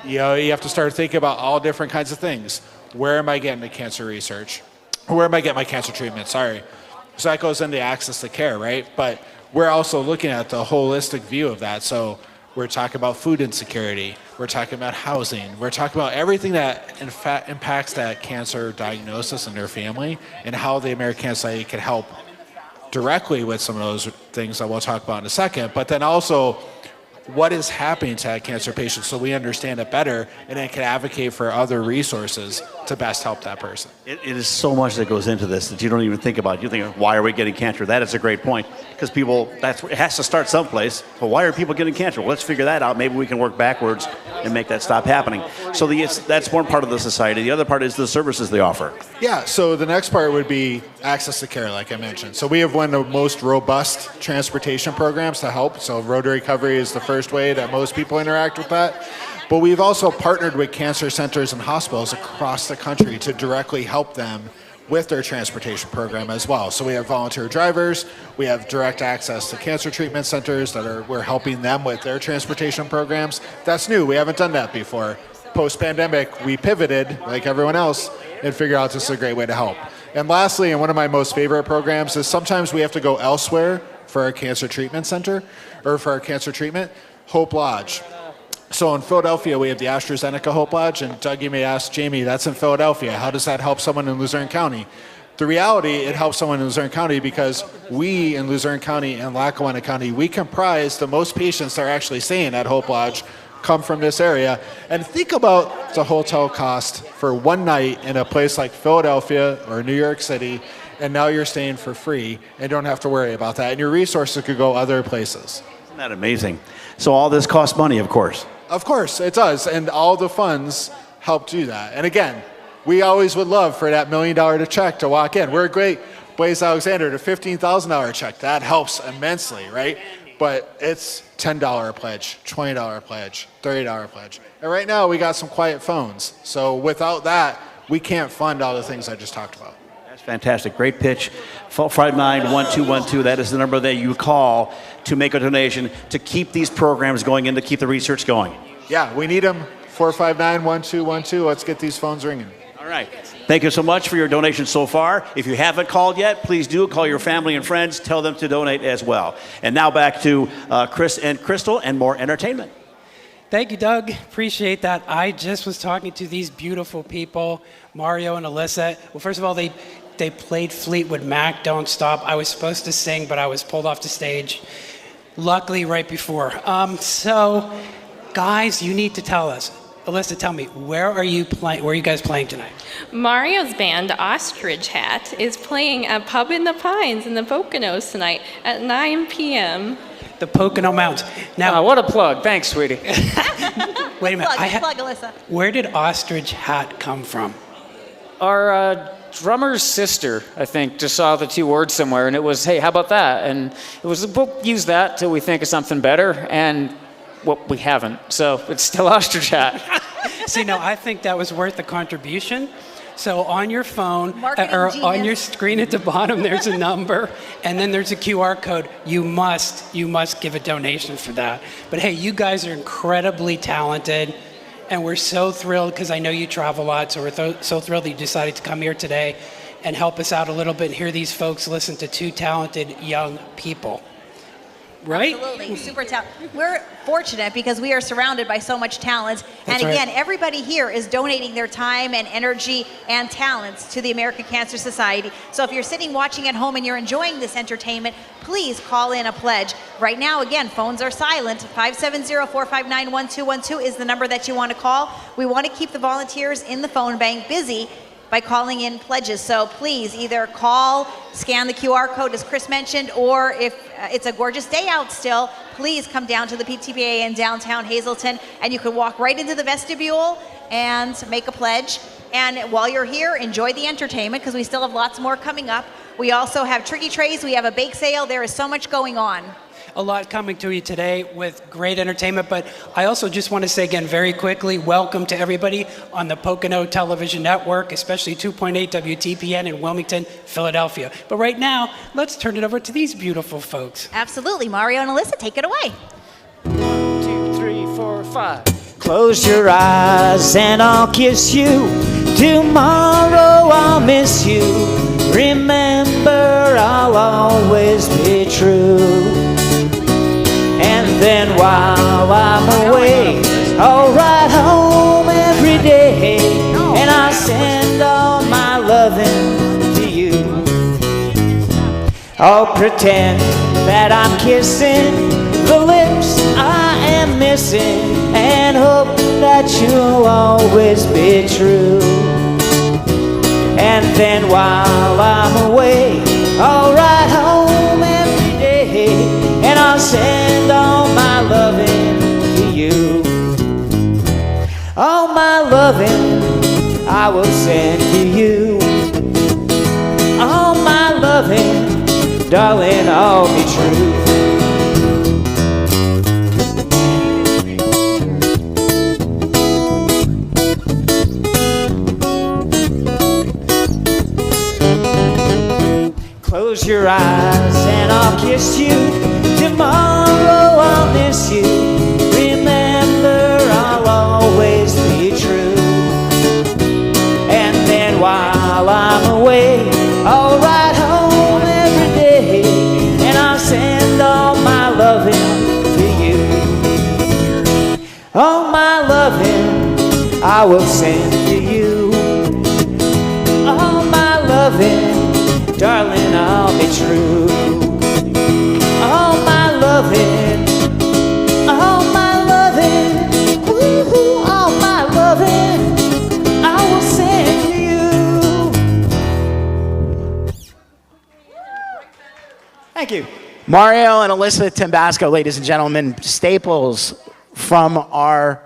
you have to start thinking about all different kinds of things. Where am I getting the cancer research? Where am I getting my cancer treatment? Sorry. So that goes into access to care, right? But we're also looking at the holistic view of that. So we're talking about food insecurity. We're talking about housing. We're talking about everything that in fact impacts that cancer diagnosis in their family and how the American Cancer Society can help directly with some of those things that we'll talk about in a second. But then also what is happening to that cancer patient so we understand it better and then can advocate for other resources to best help that person. It is so much that goes into this that you don't even think about. You think, why are we getting cancer? That is a great point, because people, it has to start someplace. But why are people getting cancer? Well, let's figure that out. Maybe we can work backwards and make that stop happening. So that's one part of the society. The other part is the services they offer. Yeah, so the next part would be access to care, like I mentioned. So we have one of the most robust transportation programs to help. So Road to Recovery is the first way that most people interact with that. But we've also partnered with cancer centers and hospitals across the country to directly help them with their transportation program as well. So we have volunteer drivers, we have direct access to cancer treatment centers we're helping them with their transportation programs. That's new, we haven't done that before. Post-pandemic, we pivoted, like everyone else, and figured out this is a great way to help. And lastly, and one of my most favorite programs is sometimes we have to go elsewhere for our cancer treatment center, or for our cancer treatment, Hope Lodge. So in Philadelphia, we have the AstraZeneca Hope Lodge, and Doug, you may ask, Jamie, that's in Philadelphia. How does that help someone in Luzerne County? The reality, it helps someone in Luzerne County because we in Luzerne County and Lackawanna County, we comprise the most patients that are actually staying at Hope Lodge come from this area. And think about the hotel cost for one night in a place like Philadelphia or New York City, and now you're staying for free and don't have to worry about that. And your resources could go other places. Isn't that amazing? So all this costs money, of course. Of course, it does. And all the funds help do that. And again, we always would love for that $1 million check to walk in. We're a great Blaise Alexander, the $15,000 check. That helps immensely, right? But it's $10 pledge, $20 pledge, $30 pledge. And right now we got some quiet phones. So without that, we can't fund all the things I just talked about. That's fantastic. Great pitch. 459-1212. That is the number that you call to make a donation to keep these programs going and to keep the research going. Yeah, we need them. 459-1212. Let's get these phones ringing. All All right. Thank you so much for your donation so far. If you haven't called yet, please do call your family and friends. Tell them to donate as well. And now back to Chris and Crystal and more entertainment. Thank you, Doug. Appreciate that. I just was talking to these beautiful people, Mario and Alyssa. Well, first of all, they played Fleetwood Mac, Don't Stop. I was supposed to sing, but I was pulled off the stage, luckily right before. So, guys, you need to tell us. Alyssa, tell me, where are you guys playing tonight? Mario's band, Ostrich Hat, is playing at Pub in the Pines in the Poconos tonight at 9 p.m. The Pocono Mountains. Now, what a plug. Thanks, sweetie. Wait a minute. Plug, Alyssa. Where did Ostrich Hat come from? Our drummer's sister, I think, just saw the two words somewhere, and it was, hey, how about that? And it was, we'll use that till we think of something better, and well, we haven't. So it's still Ostrich Hat. See, no, I think that was worth the contribution. So on your phone, Marketing or genius. on your screen at the bottom, there's a number, and then there's a QR code. You must give a donation for that. But hey, you guys are incredibly talented, and we're so thrilled, because I know you travel a lot, so we're so thrilled that you decided to come here today and help us out a little bit and hear these folks listen to two talented young people. Right? Absolutely, super talented. We're fortunate because we are surrounded by so much talent. That's and again, right. everybody here is donating their time and energy and talents to the American Cancer Society. So if you're sitting watching at home and you're enjoying this entertainment, please call in a pledge. Right now, again, phones are silent. 570-459-1212 is the number that you want to call. We want to keep the volunteers in the phone bank busy by calling in pledges. So please either call, scan the QR code as Chris mentioned, or if it's a gorgeous day out still, please come down to the PTPA in downtown Hazleton, and you can walk right into the vestibule and make a pledge. And while you're here, enjoy the entertainment, because we still have lots more coming up. We also have tricky trays, we have a bake sale, there is so much going on. A lot coming to you today with great entertainment, but I also just want to say again very quickly, welcome to everybody on the Pocono Television Network, especially 2.8 WTPN in Wilmington, Philadelphia. But right now, let's turn it over to these beautiful folks. Absolutely, Mario and Alyssa, take it away. 1, 2, 3, 4, 5. Close your eyes and I'll kiss you. Tomorrow I'll miss you. Remember, I'll always be true. And then while I'm away, I'll ride home every day, and I'll send all my loving to you. I'll pretend that I'm kissing the lips I am missing, and hope that you'll always be true. And then while I'm away, I'll ride home every day, and I'll send all my loving to you. All my loving I will send to you. All my loving, darling, I'll be true. Close your eyes and I'll kiss you. Tomorrow I'll miss you. Remember, I'll always be true. And then while I'm away, I'll ride home every day, and I'll send all my loving to you. All my loving I will send to you. All my loving, darling, I'll be true. All my loving, all my loving, woo-hoo, all my loving, I will send to you. Thank you. Mario and Alyssa Timbasco, ladies and gentlemen, staples from our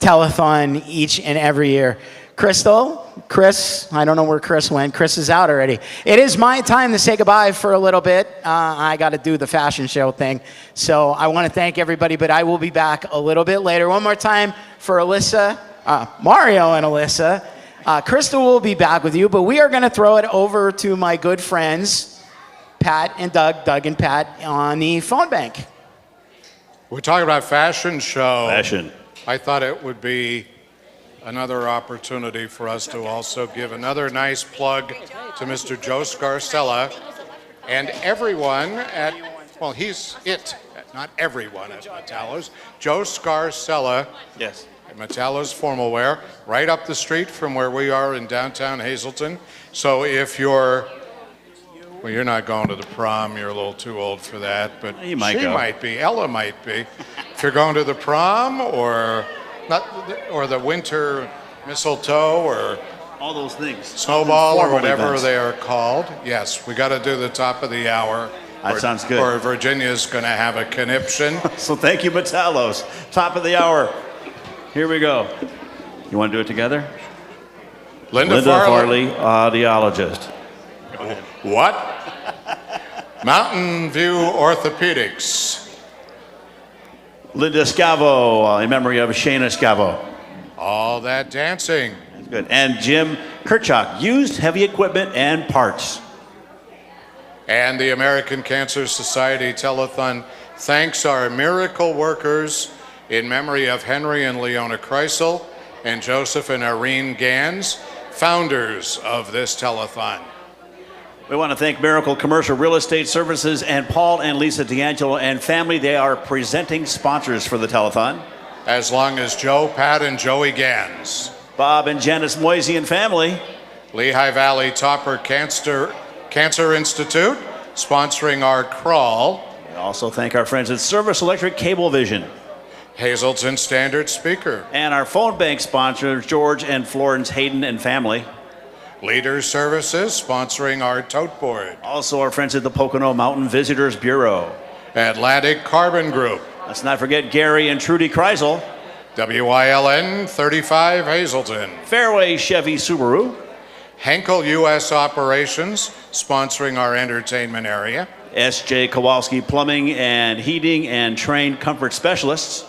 telethon each and every year. Crystal, Chris, I don't know where Chris went. Chris is out already. It is my time to say goodbye for a little bit. I got to do the fashion show thing. So I want to thank everybody, but I will be back a little bit later. One more time for Alyssa, Mario and Alyssa. Crystal will be back with you, but we are going to throw it over to my good friends, Pat and Doug and Pat, on the phone bank. We're talking about fashion show. Fashion. I thought it would be another opportunity for us to also give another nice plug to Mr. Joe Scarcella and everyone at, well, he's it, not everyone at Metallo's. Joe Scarcella. Yes. At Metallo's Formal Wear, right up the street from where we are in downtown Hazleton. So if you're, well, you're not going to the prom, you're a little too old for that, but You might she go. might be, Ella might be. If you're going to the prom or not, or the winter mistletoe or all those things, snowball or Informal whatever events. they are called, yes, we got to do the top of the hour. That sounds good. Or Virginia's going to have a conniption. So thank you, Metallo's. Top of the hour. Here we go. You want to do it together? Linda Farley. Audiologist. Go ahead. What? Mountain View Orthopedics. Linda Scavo, in memory of Shayna Scavo. All that dancing. That's good. And Jim Kirchhoff, used heavy equipment and parts. And the American Cancer Society Telethon thanks our miracle workers in memory of Henry and Leona Kreisel and Joseph and Irene Gans, founders of this telethon. We want to thank Miracle Commercial Real Estate Services and Paul and Lisa D'Angelo and family. They are presenting sponsors for the telethon. As long as Joe, Pat, and Joey Gans. Bob and Janice Moisey and family. Lehigh Valley Topper Cancer Institute, sponsoring our crawl. We also thank our friends at Service Electric Cablevision. Hazleton Standard Speaker. And our phone bank sponsors, George and Florence Hayden and family. Leader Services, sponsoring our tote board. Also our friends at the Pocono Mountain Visitors Bureau. Atlantic Carbon Group. Let's not forget Gary and Trudy Kreisel. WILN 35 Hazleton. Fairway Chevy Subaru. Henkel U.S. Operations, sponsoring our entertainment area. S.J. Kowalski Plumbing and Heating and trained comfort specialists.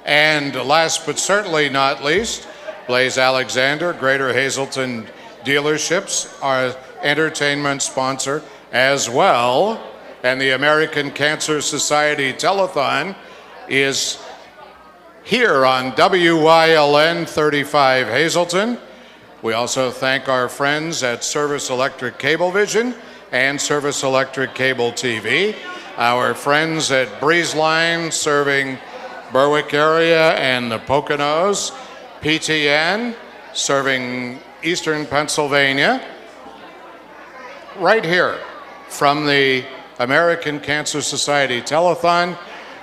And last but certainly not least, Blaze Alexander, Greater Hazleton Dealerships, our entertainment sponsor as well. And the American Cancer Society Telethon is here on WILN 35 Hazleton. We also thank our friends at Service Electric Cablevision and Service Electric Cable TV, our friends at Breezeline serving Berwick area and the Poconos, PTN serving Eastern Pennsylvania, right here from the American Cancer Society Telethon,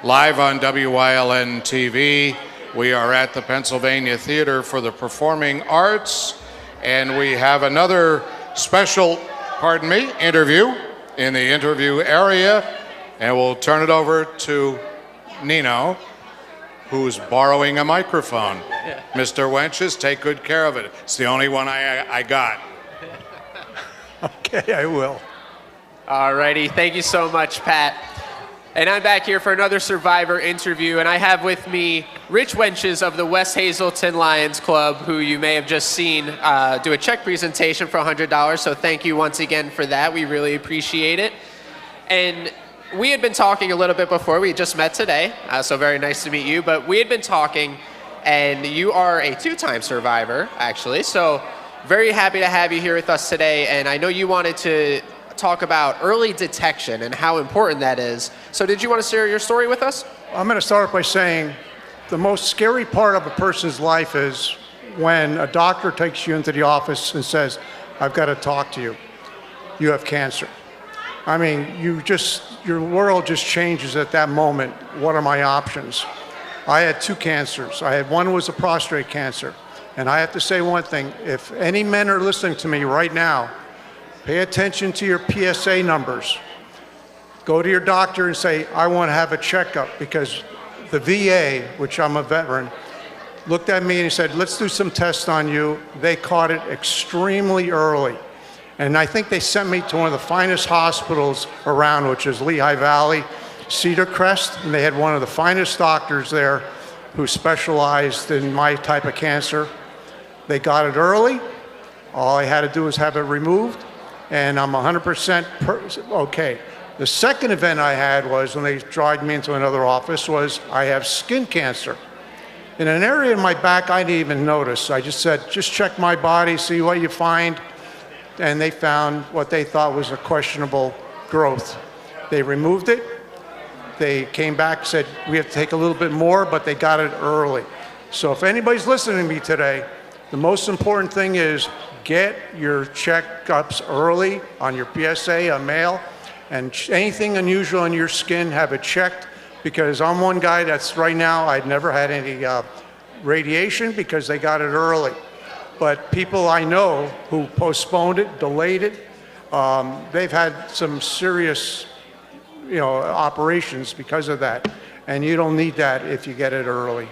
live on WILN TV. We are at the Pennsylvania Theater for the Performing Arts, and we have another special, interview in the interview area, and we'll turn it over to Nino, who's borrowing a microphone. Mr. Wenches, take good care of it. It's the only one I got. Okay, I will. All righty, thank you so much, Pat. And I'm back here for another Survivor interview, and I have with me Rich Wenches of the West Hazleton Lions Club, who you may have just seen do a check presentation for $100, so thank you once again for that. We really appreciate it. And we had been talking a little bit before. We just met today, so very nice to meet you. But we had been talking, and you are a two-time survivor, actually. So very happy to have you here with us today. And I know you wanted to talk about early detection and how important that is. So did you want to share your story with us? I'm going to start off by saying the most scary part of a person's life is when a doctor takes you into the office and says, I've got to talk to you. You have cancer. I mean, your world just changes at that moment. What are my options? I had two cancers. One was a prostate cancer. And I have to say one thing. If any men are listening to me right now, pay attention to your PSA numbers. Go to your doctor and say, I want to have a checkup, because the VA, which I'm a veteran, looked at me and he said, let's do some tests on you. They caught it extremely early. And I think they sent me to one of the finest hospitals around, which is Lehigh Valley, Cedar Crest. And they had one of the finest doctors there who specialized in my type of cancer. They got it early. All I had to do was have it removed, and I'm 100% okay. The second event I had was when they dragged me into another office was I have skin cancer. In an area in my back I didn't even notice. I just said, just check my body, see what you find. And they found what they thought was a questionable growth. They removed it. They came back, said, we have to take a little bit more, but they got it early. So if anybody's listening to me today, the most important thing is get your checkups early on your PSA, on mail, and anything unusual in your skin, have it checked, because I'm one guy that's right now, I'd never had any radiation because they got it early. But people I know who postponed it, delayed it, they've had some serious operations because of that. And you don't need that if you get it early.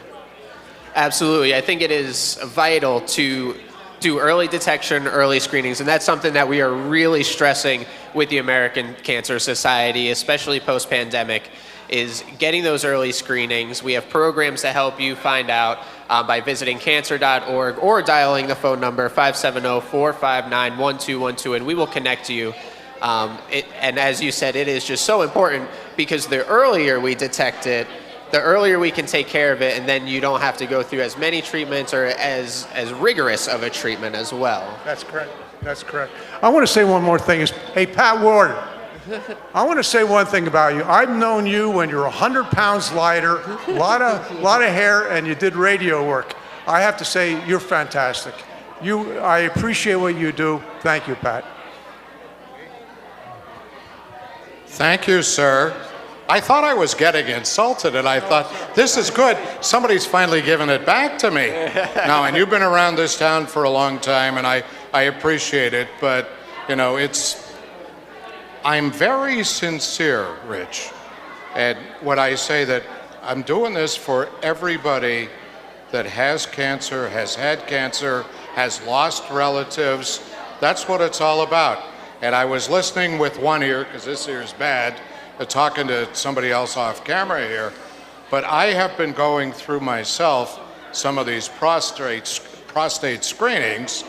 Absolutely. I think it is vital to do early detection, early screenings, and that's something that we are really stressing with the American Cancer Society, especially post-pandemic, is getting those early screenings. We have programs to help you find out by visiting cancer.org or dialing the phone number 570-459-1212, and we will connect you. And as you said, it is just so important because the earlier we detect it, the earlier we can take care of it, and then you don't have to go through as many treatments or as rigorous of a treatment as well. That's correct. That's correct. I want to say one more thing. Hey, Pat Ward, I want to say one thing about you. I've known you when you're 100 pounds lighter, a lot of hair, and you did radio work. I have to say, you're fantastic. I appreciate what you do. Thank you, Pat. Thank you, sir. I thought I was getting insulted, and I thought, this is good. Somebody's finally giving it back to me. Now, and you've been around this town for a long time, and I appreciate it, but, I'm very sincere, Rich, and when I say that I'm doing this for everybody that has cancer, has had cancer, has lost relatives. That's what it's all about. And I was listening with one ear, because this ear's bad, talking to somebody else off camera here, but I have been going through myself some of these prostate screenings,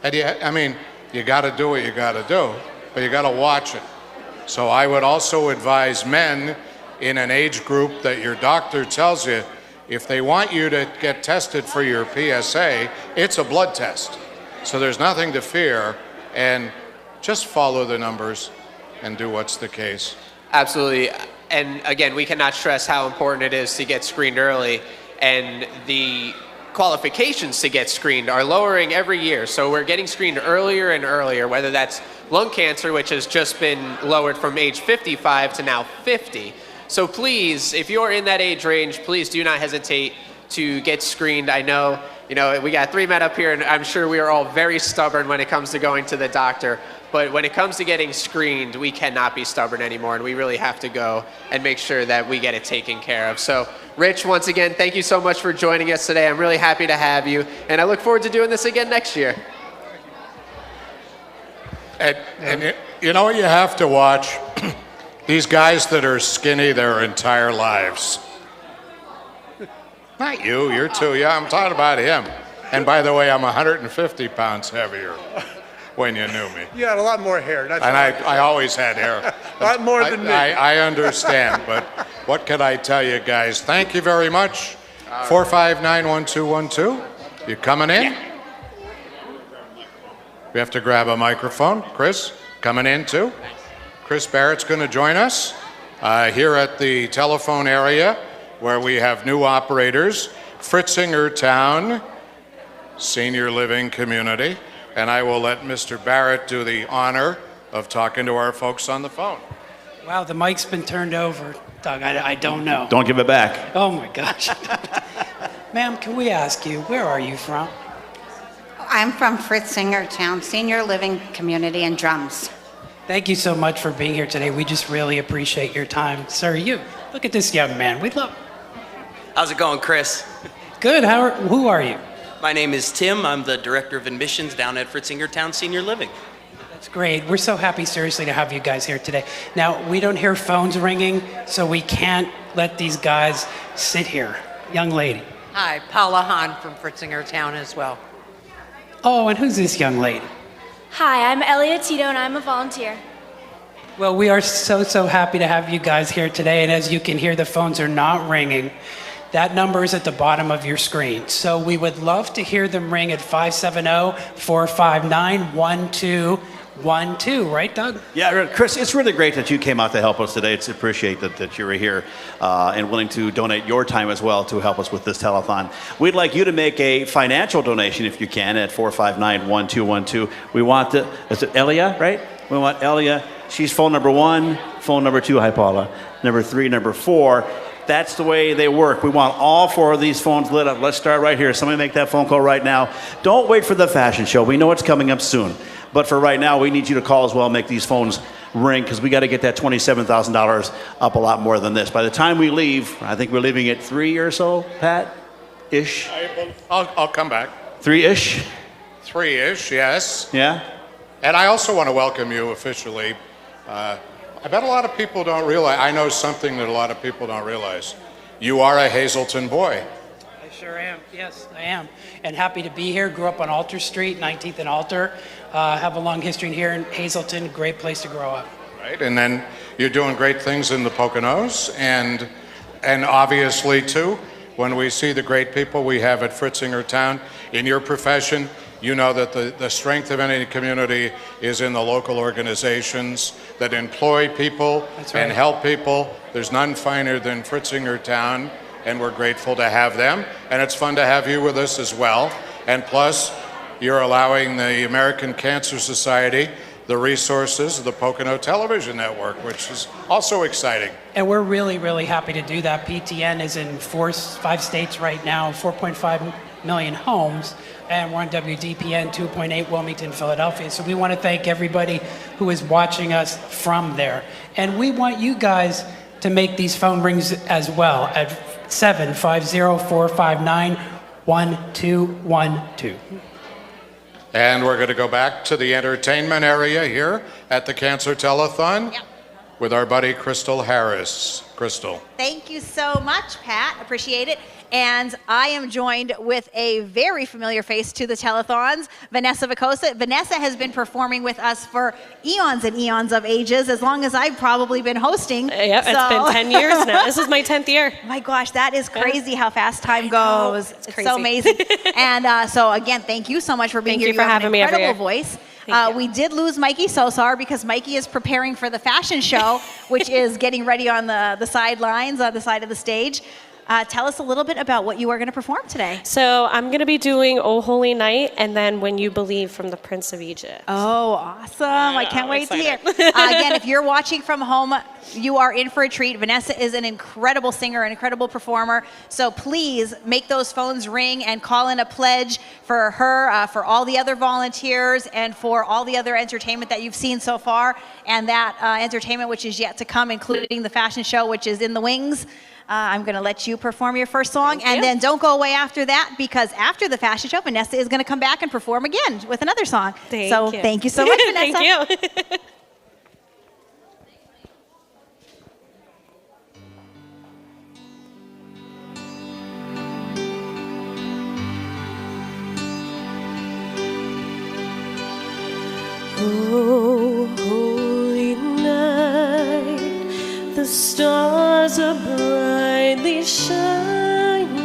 and you got to do what you got to do, but you got to watch it. So I would also advise men in an age group that your doctor tells you, if they want you to get tested for your PSA, it's a blood test. So there's nothing to fear, and just follow the numbers and do what's the case. Absolutely. And again, we cannot stress how important it is to get screened early. And the qualifications to get screened are lowering every year. So we're getting screened earlier and earlier, whether that's lung cancer, which has just been lowered from age 55 to now 50. So please, if you're in that age range, please do not hesitate to get screened. I know, we got 3 men up here, and I'm sure we are all very stubborn when it comes to going to the doctor. But when it comes to getting screened, we cannot be stubborn anymore, and we really have to go and make sure that we get it taken care of. So, Rich, once again, thank you so much for joining us today. I'm really happy to have you, and I look forward to doing this again next year. And you know what you have to watch? These guys that are skinny their entire lives. Not you, you're too young. I'm talking about him. And by the way, I'm 150 pounds heavier. When you knew me. You had a lot more hair. That's and I always had hair. A lot more than me. I understand, but what can I tell you guys? Thank you very much. 459-1212. You coming in? Yeah. We have to grab a microphone. Chris, coming in too. Chris Barrett's going to join us here at the telephone area where we have new operators. Fritzinger Town Senior Living Community. And I will let Mr. Barrett do the honor of talking to our folks on the phone. Wow, the mic's been turned over, Doug. I don't know. Don't give it back. Oh, my gosh. Ma'am, can we ask you, where are you from? I'm from Fritzinger Town Senior Living Community in Drums. Thank you so much for being here today. We just really appreciate your time. Sir, look at this young man. We love. How's it going, Chris? Good. Who are you? My name is Tim. I'm the Director of Admissions down at Fritzinger Town Senior Living. That's great. We're so happy, seriously, to have you guys here today. Now, we don't hear phones ringing, so we can't let these guys sit here. Young lady. Hi, Paula Hahn from Fritzinger Town as well. Oh, and who's this young lady? Hi, I'm Elliot Tito, and I'm a volunteer. Well, we are so happy to have you guys here today, and as you can hear, the phones are not ringing. That number is at the bottom of your screen. So we would love to hear them ring at 570-459-1212. Right, Doug? Yeah, Chris, it's really great that you came out to help us today. It's appreciate that you were here and willing to donate your time as well to help us with this telethon. We'd like you to make a financial donation if you can at 459-1212. We want is it Elia, right? We want Elia. She's phone number 1, phone number 2, hi Paula, number 3, number 4. That's the way they work. We want all 4 of these phones lit up. Let's start right here. Somebody make that phone call right now. Don't wait for the fashion show. We know it's coming up soon. But for right now, we need you to call as well, make these phones ring, because we got to get that $27,000 up a lot more than this. By the time we leave, I think we're leaving at 3 or so, Pat? Ish? I'll come back. 3-ish? 3-ish, yes. Yeah? And I also want to welcome you officially. I bet a lot of people don't realize, I know something that a lot of people don't realize. You are a Hazleton boy. I sure am. Yes, I am. And happy to be here. Grew up on Alter Street, 19th and Alter. Have a long history here in Hazleton. Great place to grow up. Right, and then you're doing great things in the Poconos, and obviously too, when we see the great people we have at Fritzinger Town in your profession, you know that the strength of any community is in the local organizations that employ people and help people. There's none finer than Fritzinger Town, and we're grateful to have them. And it's fun to have you with us as well. And plus, you're allowing the American Cancer Society the resources of the Pocono Television Network, which is also exciting. And we're really, really happy to do that. PTN is in 5 states right now, 4.5 million homes, and we're on WDPN 2.8 Wilmington, Philadelphia. So we want to thank everybody who is watching us from there. And we want you guys to make these phone rings as well at 750-459-1212. And we're going to go back to the entertainment area here at the Cancer Telethon with our buddy Crystal Harris. Crystal. Thank you so much, Pat. Appreciate it. And I am joined with a very familiar face to the telethons, Vanessa Vicosa. Vanessa has been performing with us for eons and eons of ages, as long as I've probably been hosting. Yeah, it's been 10 years now. This is my 10th year. My gosh, that is crazy how fast time goes. It's crazy. so amazing. And so again, thank you so much for being here. Thank you for having me every incredible year. voice. We did lose Mikey Sosar because Mikey is preparing for the fashion show, which is getting ready on the sidelines, on the side of the stage. Tell us a little bit about what you are going to perform today. So I'm going to be doing O Holy Night and then When You Believe from the Prince of Egypt. Oh, awesome. I can't wait to hear. Again, if you're watching from home, you are in for a treat. Vanessa is an incredible singer, an incredible performer. So please make those phones ring and call in a pledge for her, for all the other volunteers, and for all the other entertainment that you've seen so far, and that entertainment which is yet to come, including the fashion show, which is in the wings. I'm going to let you perform your first song, and then don't go away after that, because after the fashion show, Vanessa is going to come back and perform again with another song. Thank you so much, Vanessa. Thank you. Oh, holy night, the stars are brightly shining.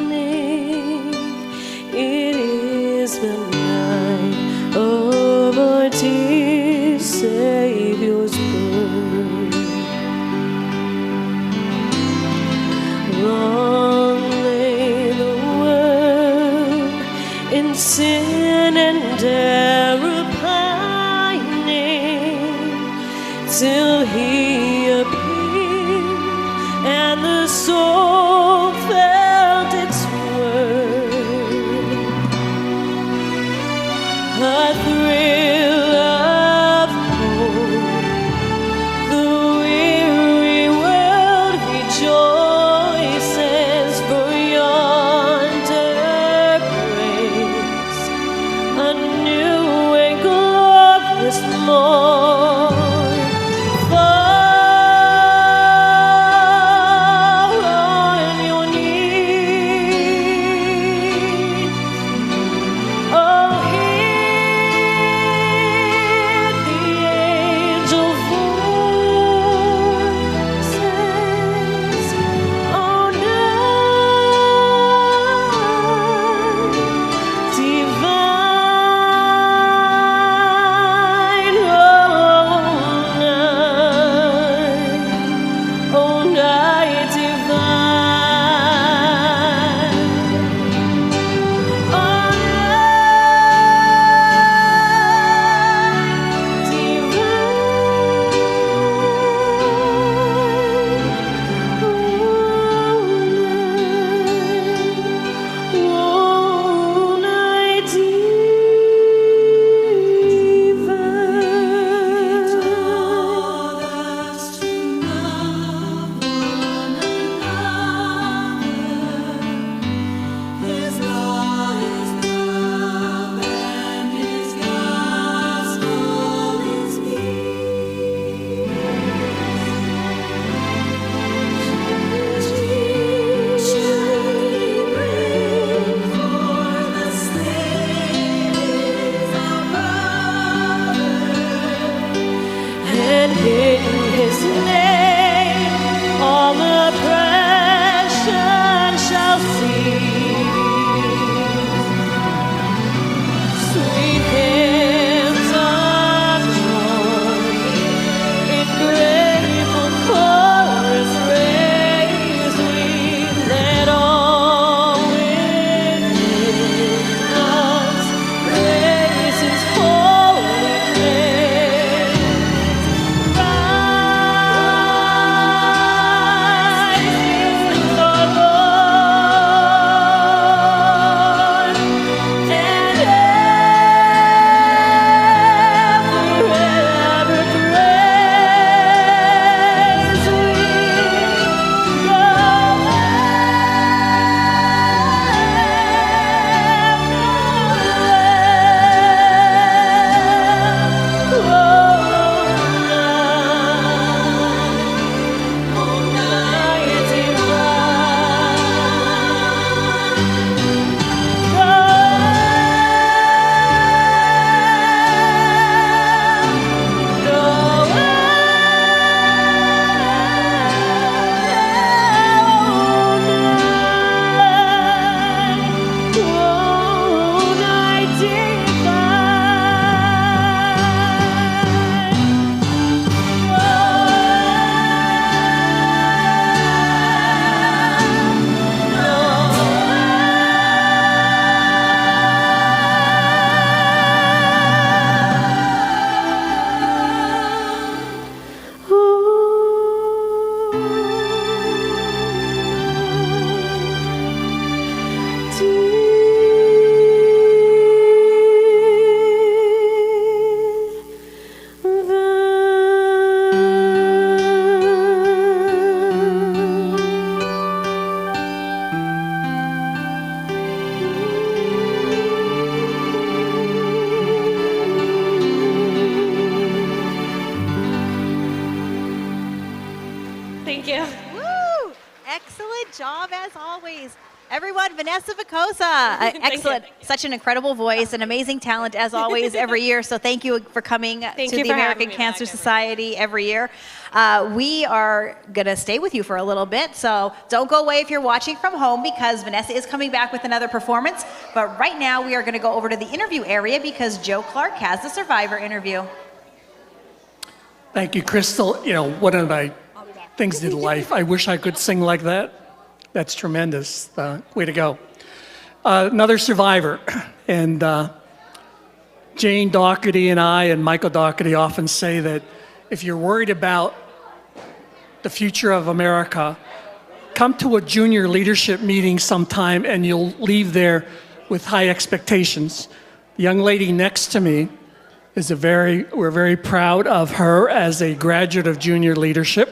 It is the night of our dear Savior's birth. Long lay the world in sin and error pining, till He appeared and the soul felt its worth. A thrill of hope, the weary world rejoices, for yonder breaks a new and glorious morn. For everyone, Vanessa Vicosa. Excellent. Such an incredible voice, an amazing talent as always every year. So thank you for coming to you the for American having me Cancer back Society every year. We are going to stay with you for a little bit. So don't go away if you're watching from home because Vanessa is coming back with another performance. But right now we are going to go over to the interview area because Joe Clark has the Survivor interview. Thank you, Crystal. You know, one of my things in life, I wish I could sing like that. That's tremendous. Way to go. Another survivor. And Jane Doherty and I and Michael Doherty often say that if you're worried about the future of America, come to a junior leadership meeting sometime and you'll leave there with high expectations. The young lady next to me is we're very proud of her as a graduate of junior leadership.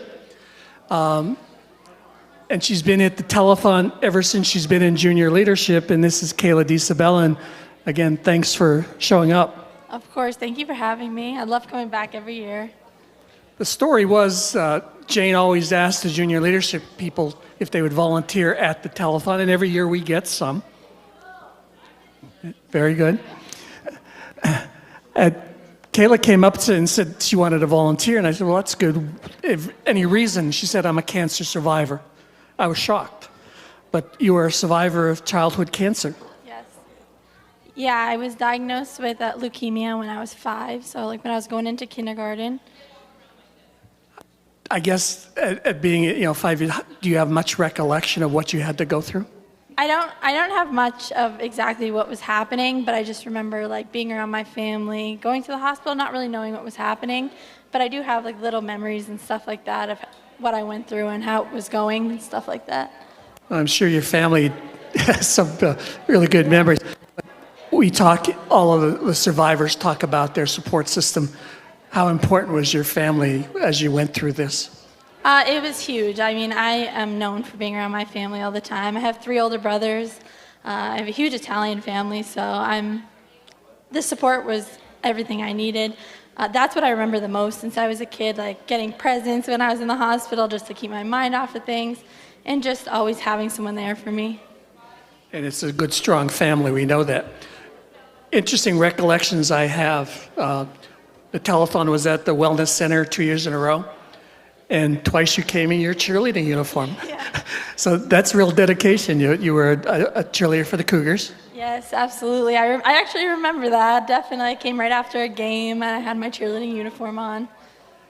And she's been at the Telethon ever since she's been in junior leadership, and this is Kayla DiSabella. And again, thanks for showing up. Of course, thank you for having me. I love coming back every year. The story was Jane always asked the junior leadership people if they would volunteer at the Telethon, and every year we get some. Very good. Kayla came up and said she wanted to volunteer, and I said, well, that's good. If any reason? She said, I'm a cancer survivor. I was shocked. But you were a survivor of childhood cancer. Yes. Yeah, I was diagnosed with leukemia when I was 5, so like when I was going into kindergarten. I guess at being 5 years, do you have much recollection of what you had to go through? I don't have much of exactly what was happening, but I just remember like being around my family, going to the hospital, not really knowing what was happening. But I do have like little memories and stuff like that of what I went through and how it was going and stuff like that. I'm sure your family has some really good memories. All of the survivors talk about their support system. How important was your family as you went through this? It was huge. I mean, I am known for being around my family all the time. I have 3 older brothers. I have a huge Italian family, so the support was everything I needed. That's what I remember the most since I was a kid, like getting presents when I was in the hospital just to keep my mind off of things and just always having someone there for me. And it's a good, strong family. We know that. Interesting recollections I have. The telethon was at the Wellness Center 2 years in a row. And twice you came in your cheerleading uniform. Yeah. So that's real dedication. You were a cheerleader for the Cougars. Yes, absolutely. I actually remember that. Definitely. I came right after a game and I had my cheerleading uniform on.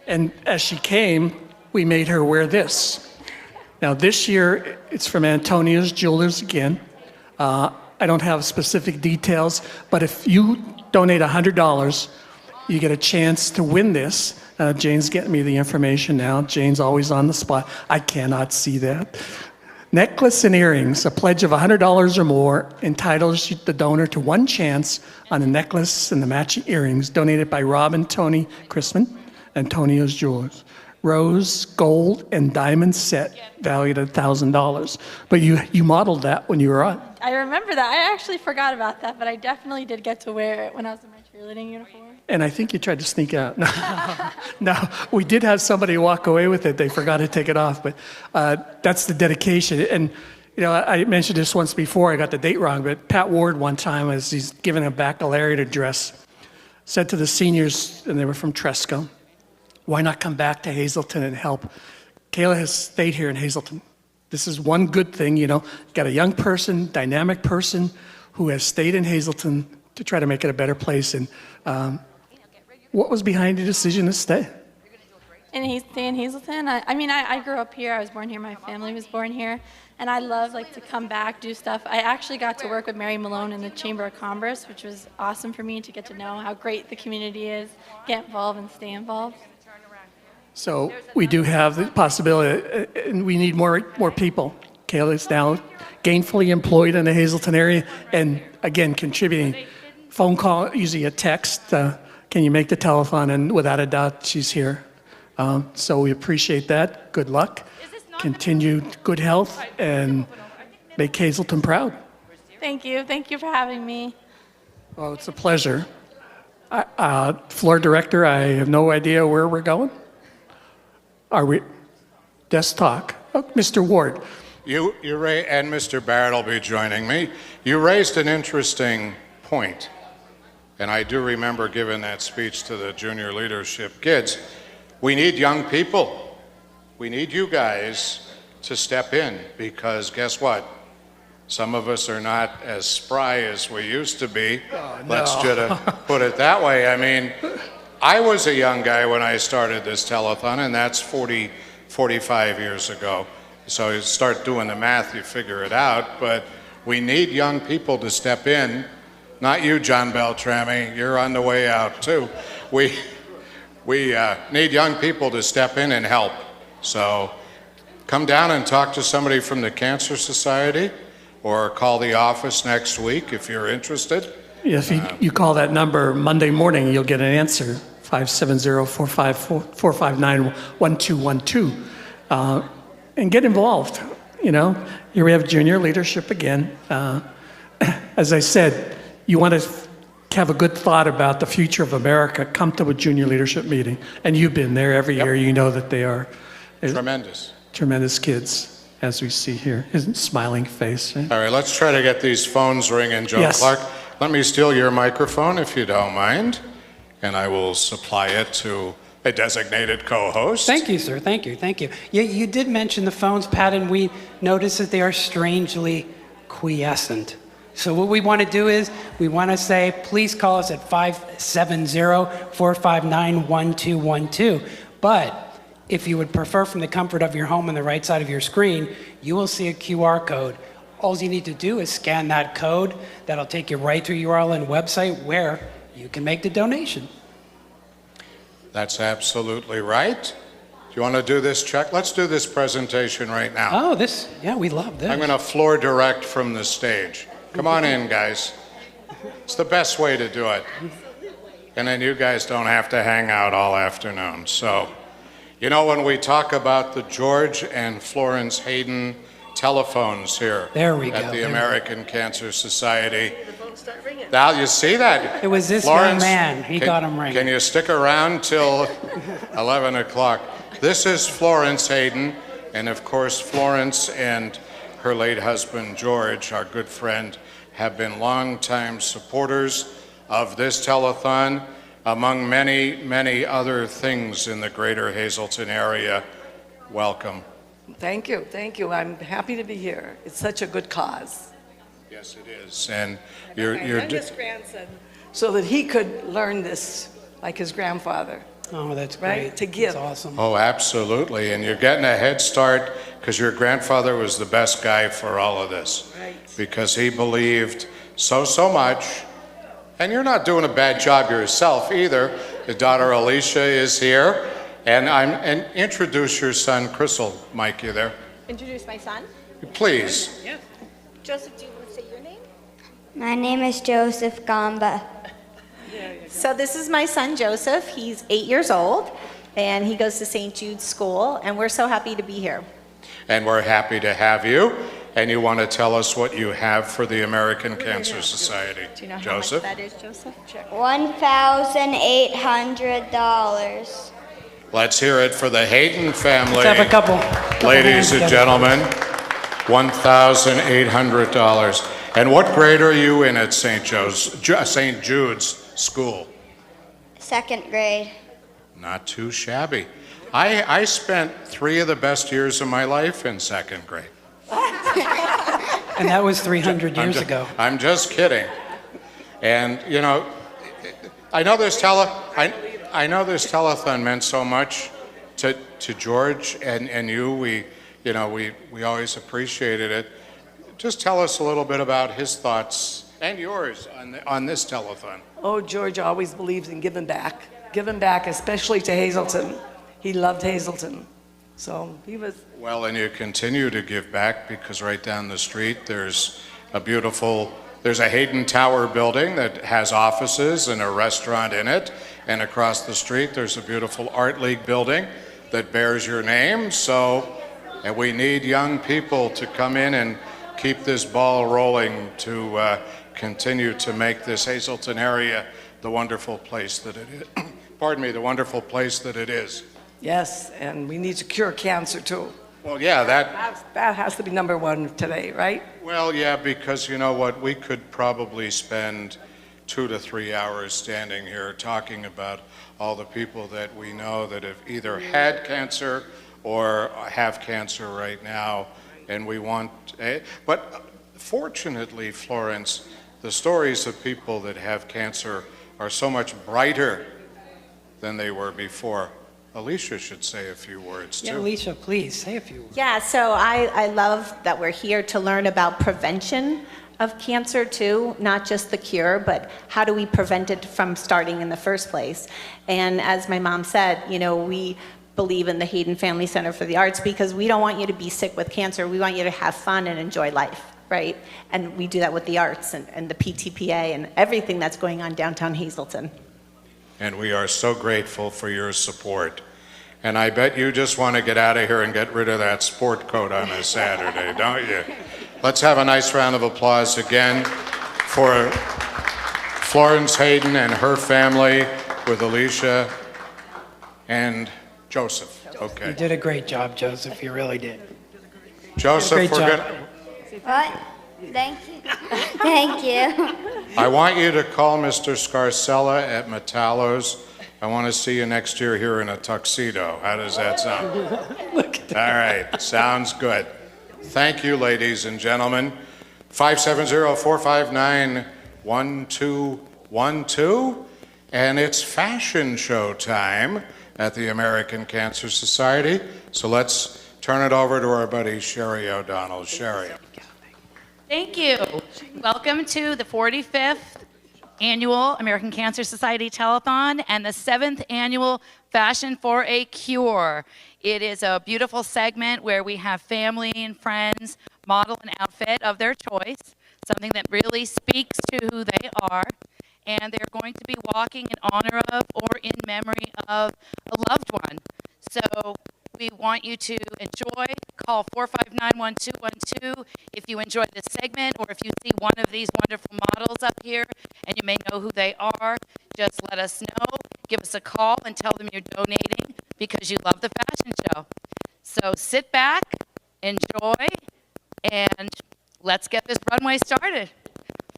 And as she came, we made her wear this. Now this year, it's from Antonio's Jewelers again. I don't have specific details, but if you donate $100, you get a chance to win this. Jane's getting me the information now. Jane's always on the spot. I cannot see that. Necklace and earrings, a pledge of $100 or more entitles the donor to one chance on a necklace and the matching earrings donated by Rob and Tony Chrisman, Antonio's Jewelers. Rose, gold, and diamond set valued at $1,000. But you modeled that when you were on. I remember that. I actually forgot about that, but I definitely did get to wear it when I was in my cheerleading uniform. And I think you tried to sneak out. No, we did have somebody walk away with it. They forgot to take it off. But that's the dedication. And, I mentioned this once before. I got the date wrong. But Pat Ward one time, as he's giving a baccalaureate address, said to the seniors, and they were from Tresco, why not come back to Hazleton and help? Kayla has stayed here in Hazleton. This is one good thing, got a young person, dynamic person who has stayed in Hazleton to try to make it a better place. And what was behind your decision to stay? And stay in Hazleton? I grew up here. I was born here. My family was born here. And I love to come back, do stuff. I actually got to work with Mary Malone in the Chamber of Commerce, which was awesome for me to get to know how great the community is, get involved and stay involved. So we do have the possibility, and we need more people. Kayla is now gainfully employed in the Hazleton area, and again, contributing. Phone call, usually a text, can you make the telethon? And without a doubt, she's here. So we appreciate that. Good luck. Continued good health, and make Hazleton proud. Thank you. Thank you for having me. Well, it's a pleasure. Floor director, I have no idea where we're going. Are we? Desk talk. Oh, Mr. Ward, And Mr. Barrett will be joining me. You raised an interesting point, and I do remember giving that speech to the junior leadership kids. We need young people. We need you guys to step in, because guess what? Some of us are not as spry as we used to be. Oh, no. Let's just put it that way. I mean, I was a young guy when I started this telethon, and that's 45 years ago. So you start doing the math, you figure it out. But we need young people to step in. Not you, John Beltrami. You're on the way out, too. We need young people to step in and help. So come down and talk to somebody from the Cancer Society, or call the office next week if you're interested. If you call that number Monday morning, you'll get an answer, 570-459-1212. And get involved, you know. Here we have junior leadership again. As I said, you want to have a good thought about the future of America, come to a junior leadership meeting. And you've been there every year. You know that they are tremendous. Tremendous kids, as we see here. His smiling face. Right? All right, let's try to get these phones ringing, Joe Yes. Clark. Let me steal your microphone, if you don't mind, and I will supply it to a designated co-host. Thank you, sir. Thank you. Thank you. You did mention the phones, Pat, and we noticed that they are strangely quiescent. So what we want to do is we want to say, please call us at 570-459-1212. But if you would prefer from the comfort of your home on the right side of your screen, you will see a QR code. All you need to do is scan that code. That'll take you right to your URL and website where you can make the donation. That's absolutely right. Do you want to do this check? Let's do this presentation right now. Oh, we love this. I'm going to floor direct from the stage. Come on in, guys. It's the best way to do it. And then you guys don't have to hang out all afternoon. So, you know, when we talk about the George and Florence Hayden telephones here at the American Cancer Society. Now, you see that? It was this Florence, young man. He got him ringing. Can you stick around till 11 o'clock? This is Florence Hayden, and of course, Florence and her late husband, George, our good friend, have been longtime supporters of this telethon, among many, many other things in the greater Hazleton area. Welcome. Thank you, thank you. I'm happy to be here. It's such a good cause. Yes, it is. And My youngest grandson, so that he could learn this like his grandfather. Oh, that's right? great. To give. That's awesome. Oh, absolutely. And you're getting a head start because your grandfather was the best guy for all of this. Right. Because he believed so much. And you're not doing a bad job yourself either. Your daughter Alicia is here. And introduce your son, Crystal. Mike, you there? Introduce my son? Please. Yeah. Joseph, do you want to say your name? My name is Joseph Gamba. So this is my son, Joseph. He's 8 years old, and he goes to St. Jude's School, and we're so happy to be here. And we're happy to have you. And you want to tell us what you have for the American Cancer Society. Do you know how Joseph? much that is, Joseph? Check. $1,800. Let's hear it for the Hayden family. Let's have a couple Ladies and hands gentlemen, $1,800. And what grade are you in at St. Jude's School? Second grade. Not too shabby. I spent 3 of the best years of my life in second grade. And that was 300 years ago. I'm just kidding. And, you know, I know this telethon meant so much to George and you. We always appreciated it. Just tell us a little bit about his thoughts and yours on this telethon. Oh, George always believes in giving back, especially to Hazleton. He loved Hazleton. So he was... Well, and you continue to give back because right down the street there's a Hayden Tower building that has offices and a restaurant in it. And across the street there's a beautiful Art League building that bears your name. And we need young people to come in and keep this ball rolling to continue to make this Hazleton area the wonderful place that it is. Pardon me, the wonderful place that it is. Yes, and we need to cure cancer too. Well, yeah, That has to be number one today, right? well, yeah, because you know what, we could probably spend 2 to 3 hours standing here talking about all the people that we know that have either had cancer or have cancer right now, and we want, but fortunately, Florence, the stories of people that have cancer are so much brighter than they were before. Alicia should say a few words too. Yeah, Alicia, please say a few words. Yeah, so I love that we're here to learn about prevention of cancer too, not just the cure, but how do we prevent it from starting in the first place. And as my mom said, you know, we believe in the Hayden Family Center for the Arts because we don't want you to be sick with cancer. We want you to have fun and enjoy life, right? And we do that with the arts and the PTPA and everything that's going on downtown Hazleton. And we are so grateful for your support. And I bet you just want to get out of here and get rid of that sport coat on a Saturday, don't you? Let's have a nice round of applause again for Florence Hayden and her family with Alicia and Joseph. Okay. You did a great job, Joseph. You really did. Joseph, Great we're job. gonna, What? Thank you. Thank you. I want you to call Mr. Scarcella at Metallo's. I want to see you next year here in a tuxedo. How does that sound? All right, sounds good. Thank you, ladies and gentlemen. 570-459-1212. And it's fashion show time at the American Cancer Society. So let's turn it over to our buddy Sherry O'Donnell. Sherry. Thank you. Welcome to the 45th Annual American Cancer Society Telethon and the 7th Annual Fashion for a Cure. It is a beautiful segment where we have family and friends model an outfit of their choice, something that really speaks to who they are, and they're going to be walking in honor of or in memory of a loved one. So we want you to enjoy. Call 459-1212 if you enjoy this segment or if you see one of these wonderful models up here and you may know who they are. Just let us know. Give us a call and tell them you're donating because you love the fashion show. So sit back, enjoy, and let's get this runway started.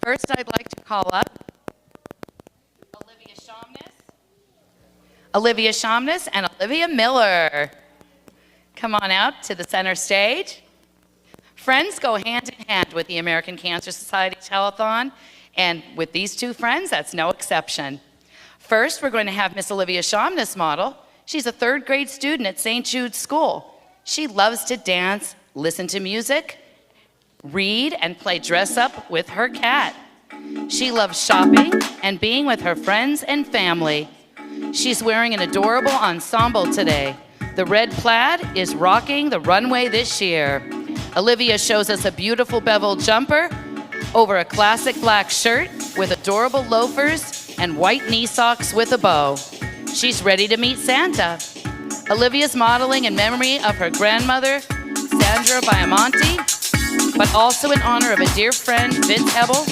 First, I'd like to call up Olivia Shamness and Olivia Miller. Come on out to the center stage. Friends go hand in hand with the American Cancer Society Telethon, and with these two friends, that's no exception. First, we're going to have Miss Olivia Shamness model. She's a 3rd grade student at St. Jude's School. She loves to dance, listen to music, read, and play dress up with her cat. She loves shopping and being with her friends and family. She's wearing an adorable ensemble today. The red plaid is rocking the runway this year. Olivia shows us a beautiful beveled jumper over a classic black shirt with adorable loafers and white knee socks with a bow. She's ready to meet Santa. Olivia's modeling in memory of her grandmother, Sandra Biamonte, but also in honor of a dear friend, Vince Hebel,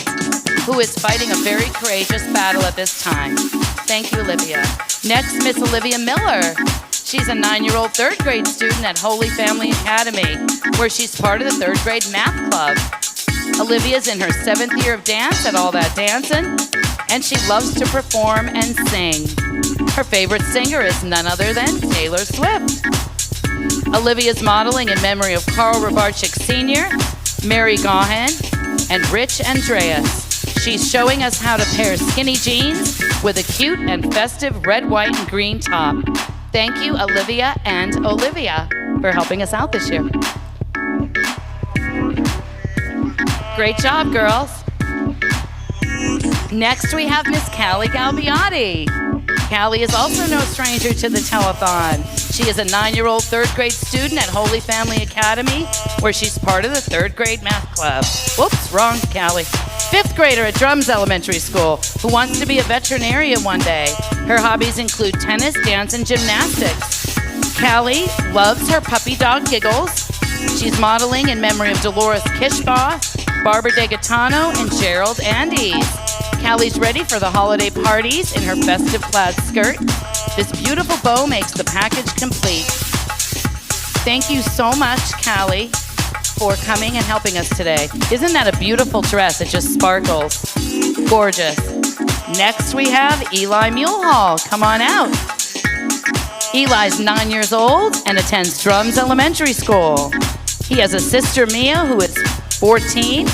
who is fighting a very courageous battle at this time. Thank you, Olivia. Next, Miss Olivia Miller. She's a 9-year-old 3rd grade student at Holy Family Academy, where she's part of the 3rd grade math club. Olivia's in her 7th year of dance at All That Dancin', and she loves to perform and sing. Her favorite singer is none other than Taylor Swift. Olivia's modeling in memory of Carl Robarczyk Sr., Mary Gaughan, and Rich Andreas. She's showing us how to pair skinny jeans with a cute and festive red, white, and green top. Thank you, Olivia and Olivia, for helping us out this year. Great job, girls. Next, we have Miss Callie Galbiati. Callie is also no stranger to the telethon. She is a 9-year-old 3rd grade student at Holy Family Academy, where she's part of the 3rd grade math club. Whoops, wrong Callie. 5th grader at Drums Elementary School who wants to be a veterinarian one day. Her hobbies include tennis, dance, and gymnastics. Callie loves her puppy dog Giggles. She's modeling in memory of Dolores Kishbaugh, Barbara DeGaetano, and Gerald Andes. Callie's ready for the holiday parties in her festive plaid skirt. This beautiful bow makes the package complete. Thank you so much, Callie, for coming and helping us today. Isn't that a beautiful dress? It just sparkles. Gorgeous. Next we have Eli Mulehall. Come on out. Eli's 9 years old and attends Drums Elementary School. He has a sister, Mia, who is 14.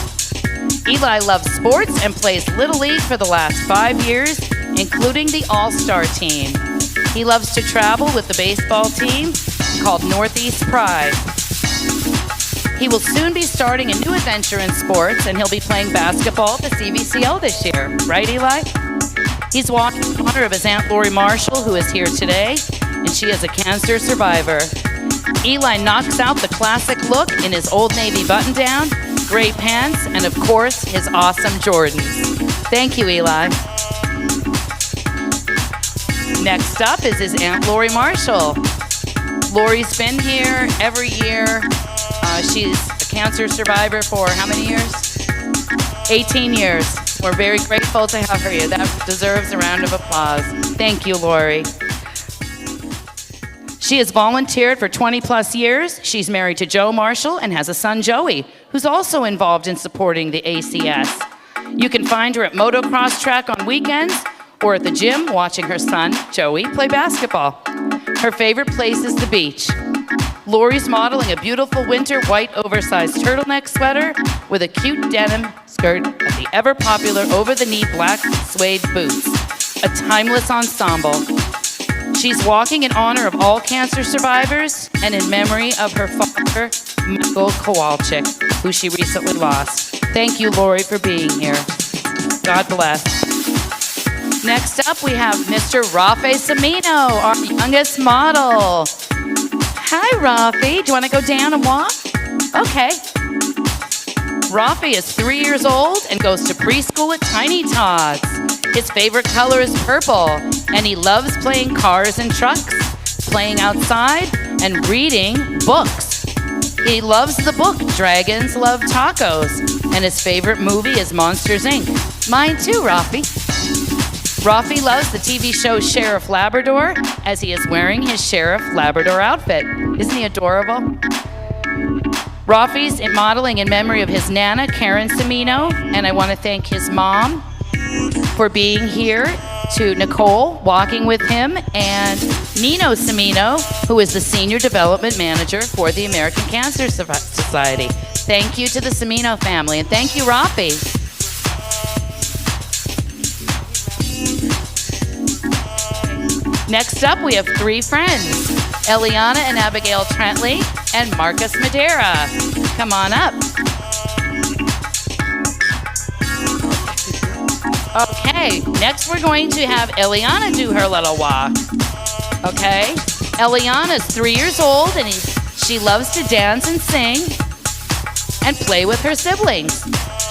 Eli loves sports and plays Little League for the last 5 years, including the All-Star team. He loves to travel with the baseball team called Northeast Pride. He will soon be starting a new adventure in sports, and he'll be playing basketball at the CVCL this year. Right, Eli? He's walking in honor of his Aunt Lori Marshall, who is here today, and she is a cancer survivor. Eli knocks out the classic look in his Old Navy button-down, gray pants, and of course, his awesome Jordans. Thank you, Eli. Next up is his Aunt Lori Marshall. Lori's been here every year. She's a cancer survivor for how many years? 18 years. We're very grateful to have her here. That deserves a round of applause. Thank you, Lori. She has volunteered for 20 plus years. She's married to Joe Marshall and has a son, Joey, who's also involved in supporting the ACS. You can find her at motocross track on weekends or at the gym watching her son, Joey, play basketball. Her favorite place is the beach. Lori's modeling a beautiful winter white oversized turtleneck sweater with a cute denim skirt of the ever-popular over-the-knee black suede boots, a timeless ensemble. She's walking in honor of all cancer survivors and in memory of her father, Michael Kowalczyk, who she recently lost. Thank you, Lori, for being here. God bless. Next up, we have Mr. Rafe Semino, our youngest model. Hi, Rafi. Do you want to go down and walk? Okay. Rafi is 3 years old and goes to preschool at Tiny Tots. His favorite color is purple, and he loves playing cars and trucks, playing outside, and reading books. He loves the book Dragons Love Tacos, and his favorite movie is Monsters, Inc. Mine too, Rafi. Rafi loves the TV show Sheriff Labrador, as he is wearing his Sheriff Labrador outfit. Isn't he adorable? Rafi's modeling in memory of his Nana, Karen Semino, and I want to thank his mom for being here, to Nicole, walking with him, and Nino Semino, who is the Senior Development Manager for the American Cancer Society. Thank you to the Semino family, and thank you, Rafi. Next up, we have three friends, Eliana and Abigail Trentley, and Marcus Madera. Come on up. Okay, next we're going to have Eliana do her little walk. Okay, Eliana's 3 years old, and she loves to dance and sing and play with her siblings.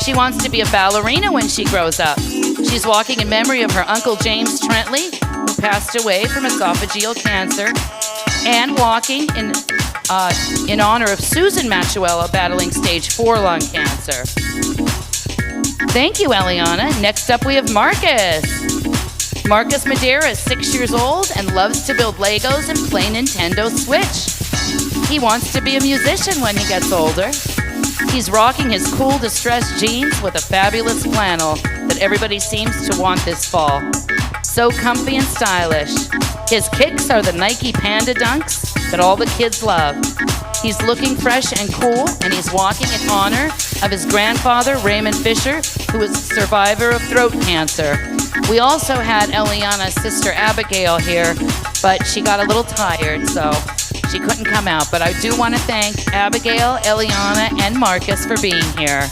She wants to be a ballerina when she grows up. She's walking in memory of her Uncle James Trentley, who passed away from esophageal cancer, and walking in honor of Susan Machuela, battling stage 4 lung cancer. Thank you, Eliana. Next up, we have Marcus. Marcus Madera is 6 years old and loves to build Legos and play Nintendo Switch. He wants to be a musician when he gets older. He's rocking his cool distressed jeans with a fabulous flannel that everybody seems to want this fall. So comfy and stylish. His kicks are the Nike Panda Dunks that all the kids love. He's looking fresh and cool, and he's walking in honor of his grandfather, Raymond Fisher, who is a survivor of throat cancer. We also had Eliana's sister, Abigail, here, but she got a little tired, so she couldn't come out. But I do want to thank Abigail, Eliana, and Marcus for being here.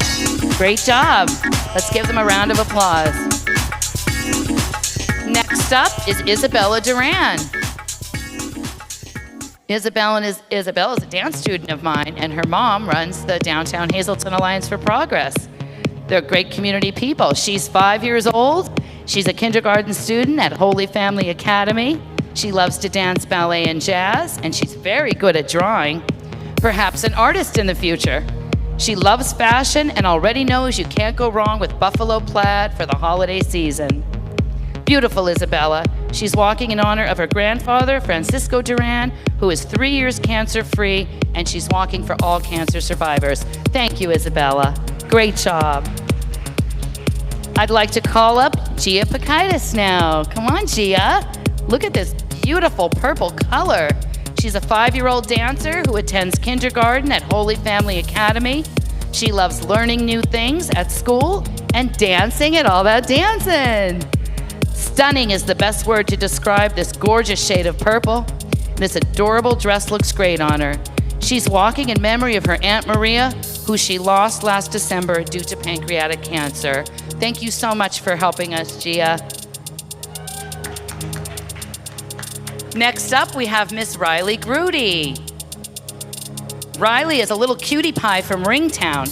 Great job. Let's give them a round of applause. Next up is Isabella Duran. Isabella is a dance student of mine, and her mom runs the Downtown Hazleton Alliance for Progress. They're great community people. She's 5 years old. She's a kindergarten student at Holy Family Academy. She loves to dance ballet and jazz, and she's very good at drawing. Perhaps an artist in the future. She loves fashion and already knows you can't go wrong with buffalo plaid for the holiday season. Beautiful Isabella. She's walking in honor of her grandfather, Francisco Duran, who is 3 years cancer-free, and she's walking for all cancer survivors. Thank you, Isabella. Great job. I'd like to call up Gia Pakaitis now. Come on, Gia. Look at this beautiful purple color. She's a 5-year-old dancer who attends kindergarten at Holy Family Academy. She loves learning new things at school and dancing at All That Dancing. Stunning is the best word to describe this gorgeous shade of purple. This adorable dress looks great on her. She's walking in memory of her Aunt Maria, who she lost last December due to pancreatic cancer. Thank you so much for helping us, Gia. Next up, we have Miss Riley Grudy. Riley is a little cutie pie from Ringtown.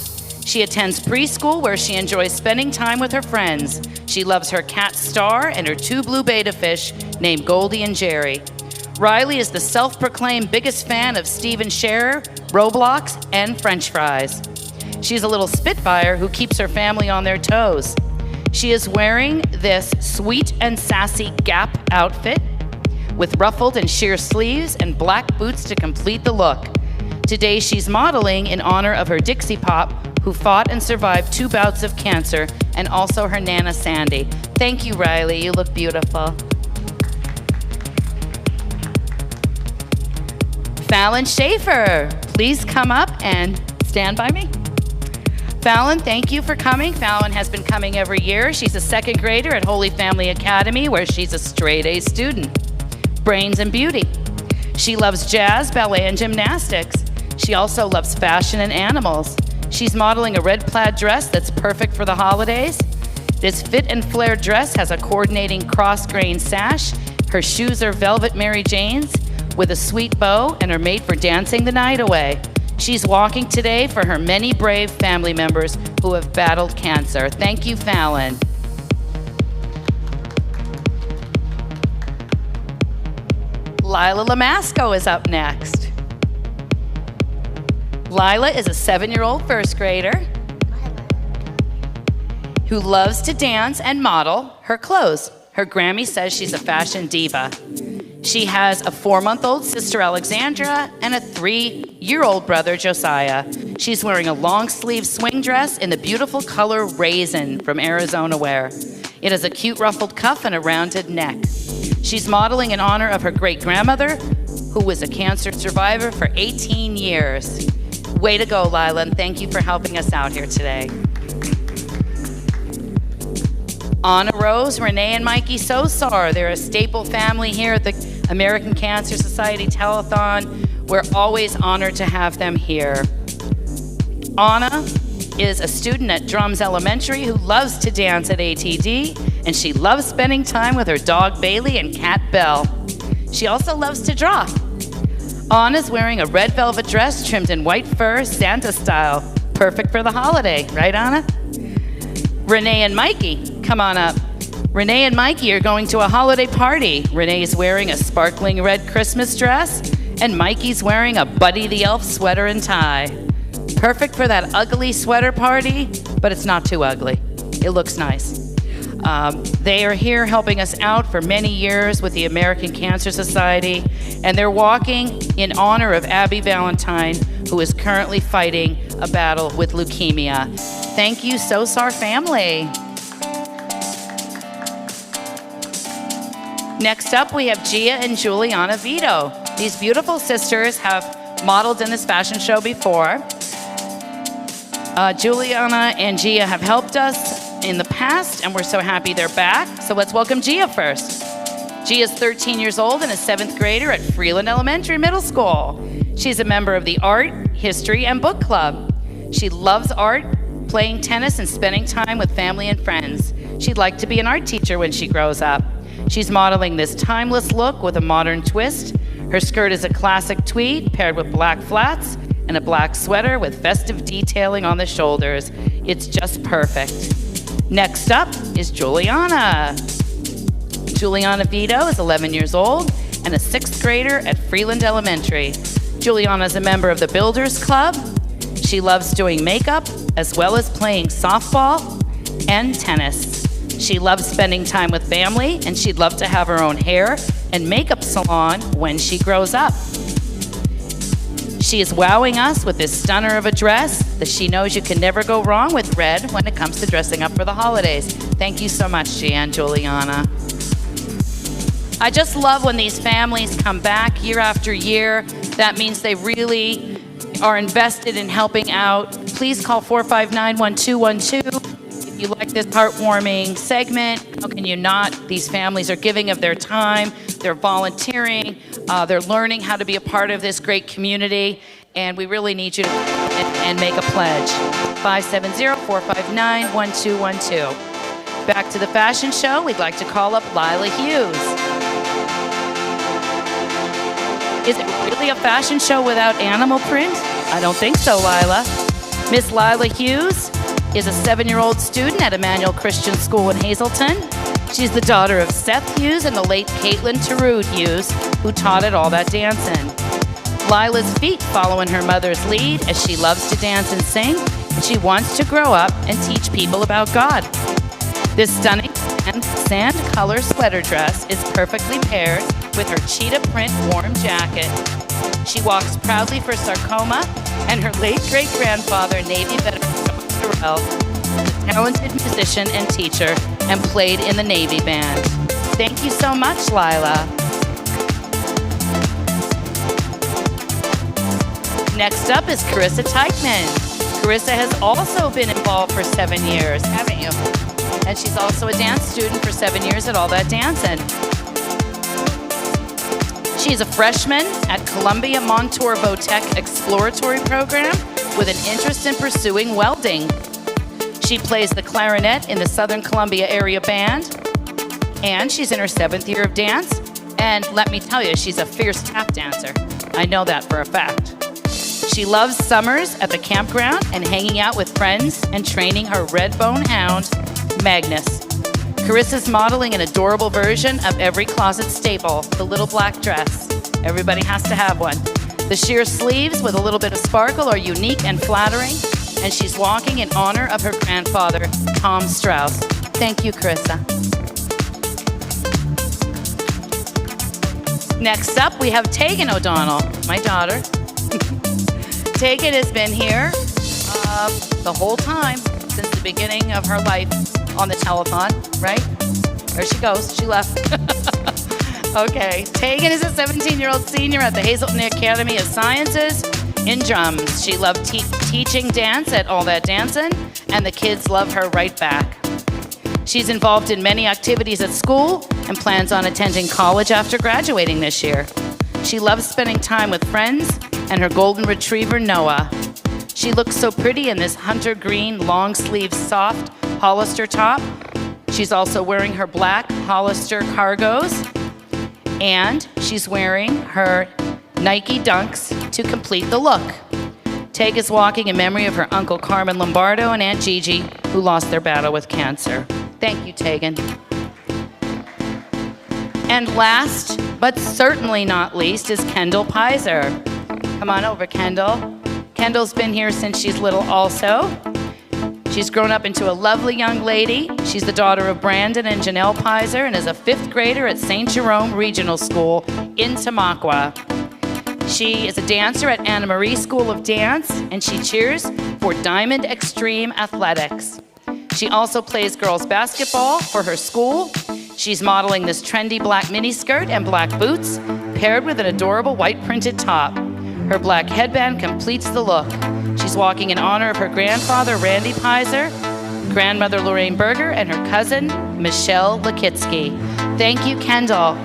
She attends preschool where she enjoys spending time with her friends. She loves her cat Star and her 2 blue betta fish named Goldie and Jerry. Riley is the self-proclaimed biggest fan of Steven Scherer, Roblox, and French fries. She's a little spitfire who keeps her family on their toes. She is wearing this sweet and sassy Gap outfit with ruffled and sheer sleeves and black boots to complete the look. Today she's modeling in honor of her Dixie Pop, who fought and survived 2 bouts of cancer, and also her Nana Sandy. Thank you, Riley. You look beautiful. Fallon Schaefer, please come up and stand by me. Fallon, thank you for coming. Fallon has been coming every year. She's a 2nd grader at Holy Family Academy, where she's a straight A student. Brains and beauty. She loves jazz, ballet, and gymnastics. She also loves fashion and animals. She's modeling a red plaid dress that's perfect for the holidays. This fit and flared dress has a coordinating cross-grain sash. Her shoes are velvet Mary Janes with a sweet bow and are made for dancing the night away. She's walking today for her many brave family members who have battled cancer. Thank you, Fallon. Lila Lamasco is up next. Lila is a 7-year-old 1st grader who loves to dance and model her clothes. Her Grammy says she's a fashion diva. She has a 4-month-old sister, Alexandra, and a 3-year-old brother, Josiah. She's wearing a long-sleeve swing dress in the beautiful color Raisin from Arizona Wear. It has a cute ruffled cuff and a rounded neck. She's modeling in honor of her great-grandmother, who was a cancer survivor for 18 years. Way to go, Lila, and thank you for helping us out here today. Anna Rose, Renee, and Mikey Sosar. They're a staple family here at the American Cancer Society Telethon. We're always honored to have them here. Anna is a student at Drums Elementary who loves to dance at ATD, and she loves spending time with her dog Bailey and cat Belle. She also loves to draw. Anna's wearing a red velvet dress trimmed in white fur, Santa style. Perfect for the holiday, right, Anna? Renee and Mikey, come on up. Renee and Mikey are going to a holiday party. Renee's wearing a sparkling red Christmas dress, and Mikey's wearing a Buddy the Elf sweater and tie. Perfect for that ugly sweater party, but it's not too ugly. It looks nice. They are here helping us out for many years with the American Cancer Society, and they're walking in honor of Abby Valentine, who is currently fighting a battle with leukemia. Thank you, Sosar family. Next up, we have Gia and Juliana Vito. These beautiful sisters have modeled in this fashion show before. Juliana and Gia have helped us in the past, and we're so happy they're back. So let's welcome Gia first. Gia is 13 years old and a 7th grader at Freeland Elementary Middle School. She's a member of the Art, History, and Book Club. She loves art, playing tennis, and spending time with family and friends. She'd like to be an art teacher when she grows up. She's modeling this timeless look with a modern twist. Her skirt is a classic tweed paired with black flats and a black sweater with festive detailing on the shoulders. It's just perfect. Next up is Juliana. Juliana Vito is 11 years old and a 6th grader at Freeland Elementary. Juliana is a member of the Builders Club. She loves doing makeup as well as playing softball and tennis. She loves spending time with family, and she'd love to have her own hair and makeup salon when she grows up. She is wowing us with this stunner of a dress that she knows you can never go wrong with red when it comes to dressing up for the holidays. Thank you so much, Jan Juliana. I just love when these families come back year after year. That means they really are invested in helping out. Please call 459-1212 if you like this heartwarming segment. How can you not? These families are giving of their time, they're volunteering, they're learning how to be a part of this great community, and we really need you to and make a pledge. 570-459-1212. Back to the fashion show, we'd like to call up Lila Hughes. Is it really a fashion show without animal print? I don't think so, Lila. Miss Lila Hughes is a 7-year-old student at Emmanuel Christian School in Hazleton. She's the daughter of Seth Hughes and the late Caitlin Terud Hughes, who taught at All That Dancin'. Lila's feet follow in her mother's lead as she loves to dance and sing, and she wants to grow up and teach people about God. This stunning sand color sweater dress is perfectly paired with her cheetah print warm jacket. She walks proudly for Sarcoma and her late great-grandfather, Navy veteran John Terrell, was a talented musician and teacher and played in the Navy band. Thank you so much, Lila. Next up is Carissa Teichman. Carissa has also been involved for 7 years, haven't you? And she's also a dance student for 7 years at All That Dancin'. She's a freshman at Columbia Montour Votech Exploratory Program with an interest in pursuing welding. She plays the clarinet in the Southern Columbia Area Band, and she's in her 7th year of dance. And let me tell you, she's a fierce tap dancer. I know that for a fact. She loves summers at the campground and hanging out with friends and training her red bone hound, Magnus. Carissa's modeling an adorable version of every closet staple, the little black dress. Everybody has to have one. The sheer sleeves with a little bit of sparkle are unique and flattering, and she's walking in honor of her grandfather, Tom Strauss. Thank you, Carissa. Next up, we have Tegan O'Donnell, my daughter. Tegan has been here the whole time since the beginning of her life on the telethon, right? There she goes. She left. Okay. Tegan is a 17-year-old senior at the Hazleton Academy of Sciences in drums. She loved teaching dance at All That Dancin', and the kids love her right back. She's involved in many activities at school and plans on attending college after graduating this year. She loves spending time with friends and her golden retriever, Noah. She looks so pretty in this hunter green, long-sleeve, soft Hollister top. She's also wearing her black Hollister cargos, and she's wearing her Nike Dunks to complete the look. Teg is walking in memory of her Uncle Carmen Lombardo and Aunt Gigi, who lost their battle with cancer. Thank you, Tegan. And last, but certainly not least, is Kendall Pizer. Come on over, Kendall. Kendall's been here since she's little also. She's grown up into a lovely young lady. She's the daughter of Brandon and Janelle Pizer and is a 5th grader at St. Jerome Regional School in Tamaqua. She is a dancer at Anna Marie School of Dance, and she cheers for Diamond Extreme Athletics. She also plays girls basketball for her school. She's modeling this trendy black miniskirt and black boots, paired with an adorable white printed top. Her black headband completes the look. She's walking in honor of her grandfather, Randy Pizer, grandmother, Lorraine Berger, and her cousin, Michelle Lakitsky. Thank you, Kendall.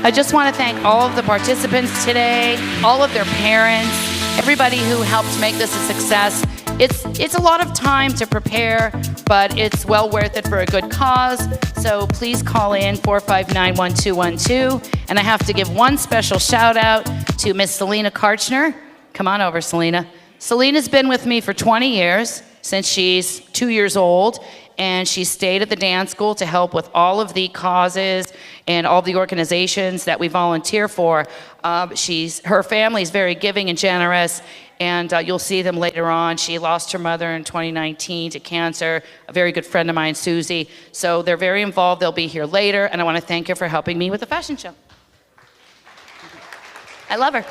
I just want to thank all of the participants today, all of their parents, everybody who helped make this a success. It's a lot of time to prepare, but it's well worth it for a good cause. So please call in 459-1212. And I have to give one special shout out to Miss Selena Karchner. Come on over, Selena. Selena's been with me for 20 years, since she's 2 years old, and she stayed at the dance school to help with all of the causes and all the organizations that we volunteer for. Her family is very giving and generous, and you'll see them later on. She lost her mother in 2019 to cancer, a very good friend of mine, Susie. So they're very involved. They'll be here later, and I want to thank her for helping me with the fashion show. I love her.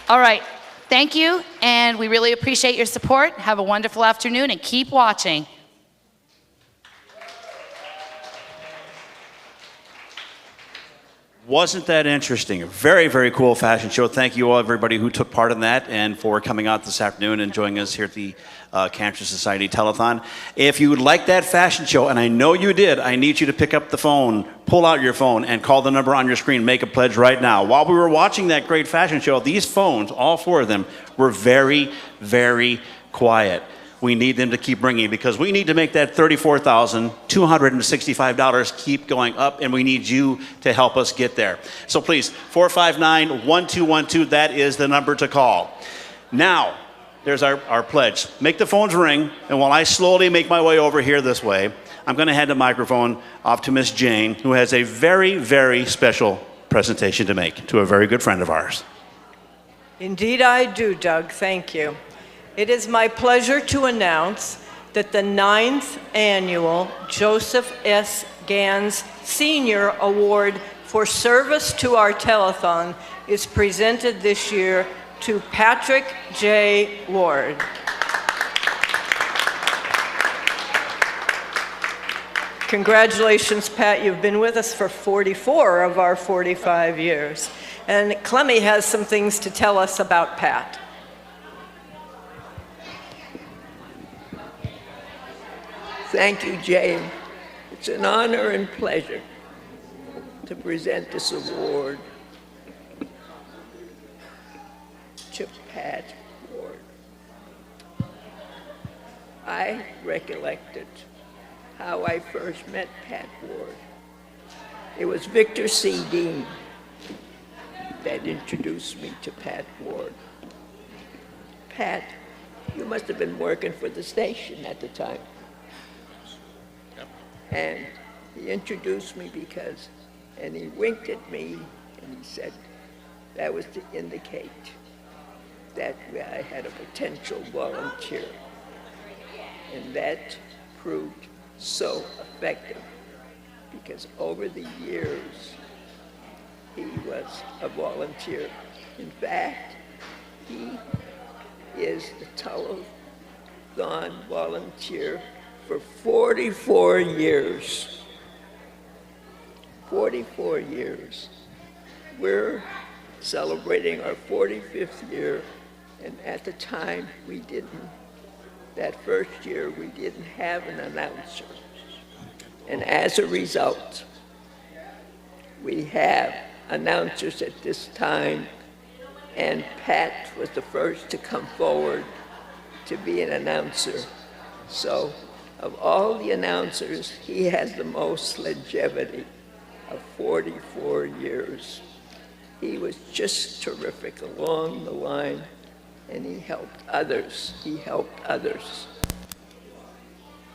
All right, thank you, and we really appreciate your support. Have a wonderful afternoon, and keep watching. Wasn't that interesting? A very, very cool fashion show. Thank you all, everybody who took part in that, and for coming out this afternoon and joining us here at the Cancer Society Telethon. If you would like that fashion show, and I know you did, I need you to pick up the phone, pull out your phone, and call the number on your screen. Make a pledge right now. While we were watching that great fashion show, these phones, all four of them, were very, very quiet. We need them to keep ringing because we need to make that $34,265 keep going up, and we need you to help us get there. So please, 459-1212, that is the number to call. Now, there's our pledge. Make the phones ring, and while I slowly make my way over here this way, I'm going to hand the microphone off to Miss Jane, who has a very, very special presentation to make to a very good friend of ours. Indeed I do, Doug. Thank you. It is my pleasure to announce that the 9th annual Joseph S. Gans Senior Award for Service to our Telethon is presented this year to Patrick J. Ward. Congratulations, Pat. You've been with us for 44 of our 45 years. And Clemmy has some things to tell us about Pat. Thank you, Jane. It's an honor and pleasure to present this award to Pat Ward. I recollected how I first met Pat Ward. It was Victor C. Dean that introduced me to Pat Ward. Pat, you must have been working for the station at the time. And he introduced me and he winked at me and he said that was to indicate that I had a potential volunteer. And that proved so effective because over the years, he was a volunteer. In fact, he is the Telethon volunteer for 44 years. 44 years. We're celebrating our 45th year, and at the time that first year we didn't have an announcer. And as a result, we have announcers at this time, and Pat was the first to come forward to be an announcer. So, of all the announcers, he has the most longevity of 44 years. He was just terrific along the line, and he helped others.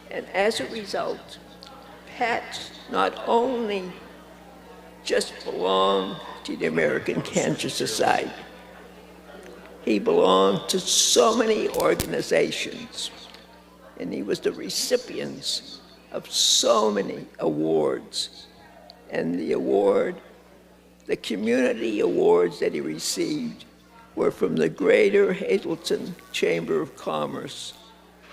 And as a result, Pat not only just belonged to the American Cancer Society, he belonged to so many organizations, and he was the recipient of so many awards. And the community awards that he received were from the Greater Hazleton Chamber of Commerce,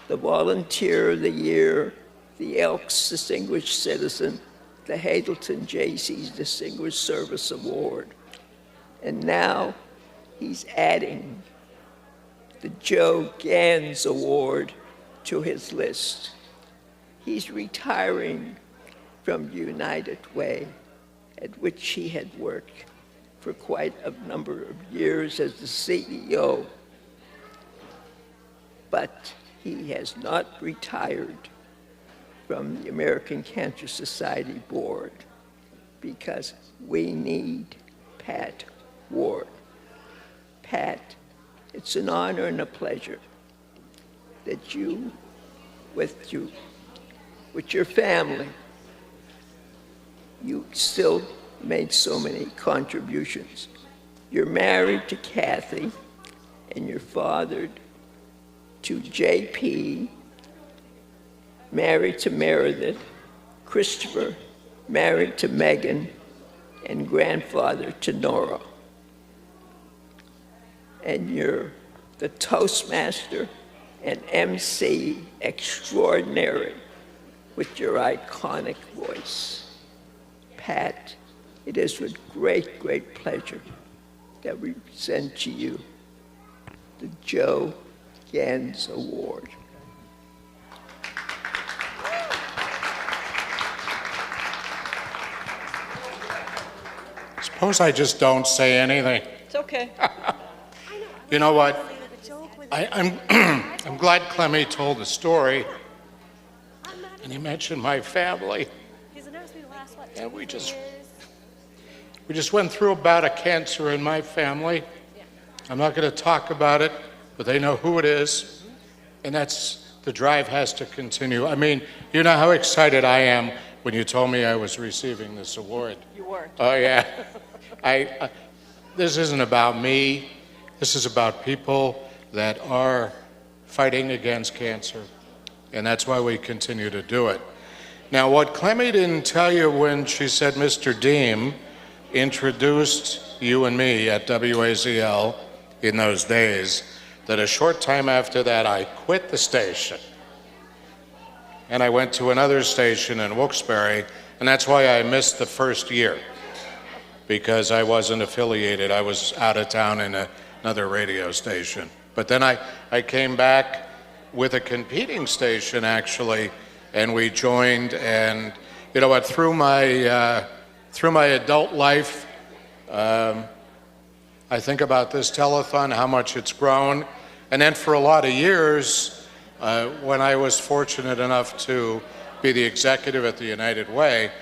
the Volunteer of the Year, the Elks Distinguished Citizen, the Hazleton J.C.'s Distinguished Service Award. And now he's adding the Joe Gans Award to his list. He's retiring from United Way, at which he had worked for quite a number of years as the CEO. But he has not retired from the American Cancer Society board because we need Pat Ward. Pat, it's an honor and a pleasure that you, with your family, you still made so many contributions. You're married to Kathy, and your father, to JP, married to Meredith, Christopher, married to Megan, and grandfather to Nora. And you're the Toastmaster and MC extraordinary with your iconic voice. Pat, it is with great, great pleasure that we present to you the Joe Gans Award. Suppose I just don't say anything. It's okay. You know what? I'm glad Clemmy told the story, and he mentioned my family. And we just went through a bout of cancer in my family. I'm not going to talk about it, but they know who it is, and the drive has to continue. I mean, you know how excited I am when you told me I was receiving this award. You were. Oh yeah. This isn't about me. This is about people that are fighting against cancer, and that's why we continue to do it. Now, what Clemmy didn't tell you when she said Mr. Deem introduced you and me at WAZL in those days, that a short time after that, I quit the station, and I went to another station in Wilkes-Barre, and that's why I missed the first year, because I wasn't affiliated. I was out of town in another radio station. But then I came back with a competing station, actually, and we joined. And you know what? Through my adult life, I think about this telethon, how much it's grown. And then for a lot of years, when I was fortunate enough to be the executive at the United Way,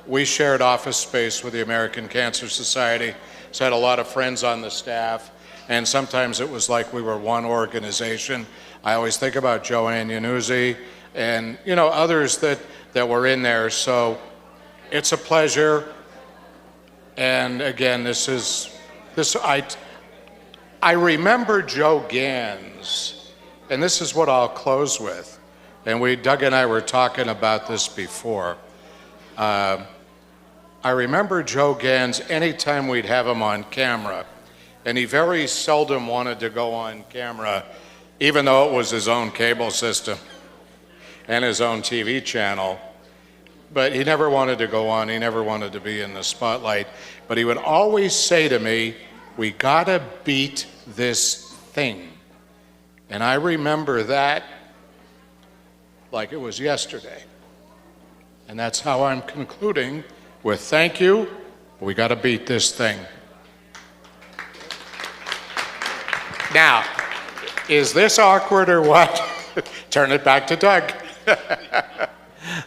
we shared office space with the American Cancer Society. So I had a lot of friends on the staff, and sometimes it was like we were one organization. I always think about Joanne Yanuzzi and others that were in there. So it's a pleasure. And again, I remember Joe Gans, and this is what I'll close with. And Doug and I were talking about this before. I remember Joe Gans anytime we'd have him on camera, and he very seldom wanted to go on camera, even though it was his own cable system and his own TV channel. But he never wanted to go on. He never wanted to be in the spotlight. But he would always say to me, "We gotta beat this thing." And I remember that like it was yesterday. And that's how I'm concluding with thank you. We got to beat this thing. Now, is this awkward or what? Turn it back to Doug.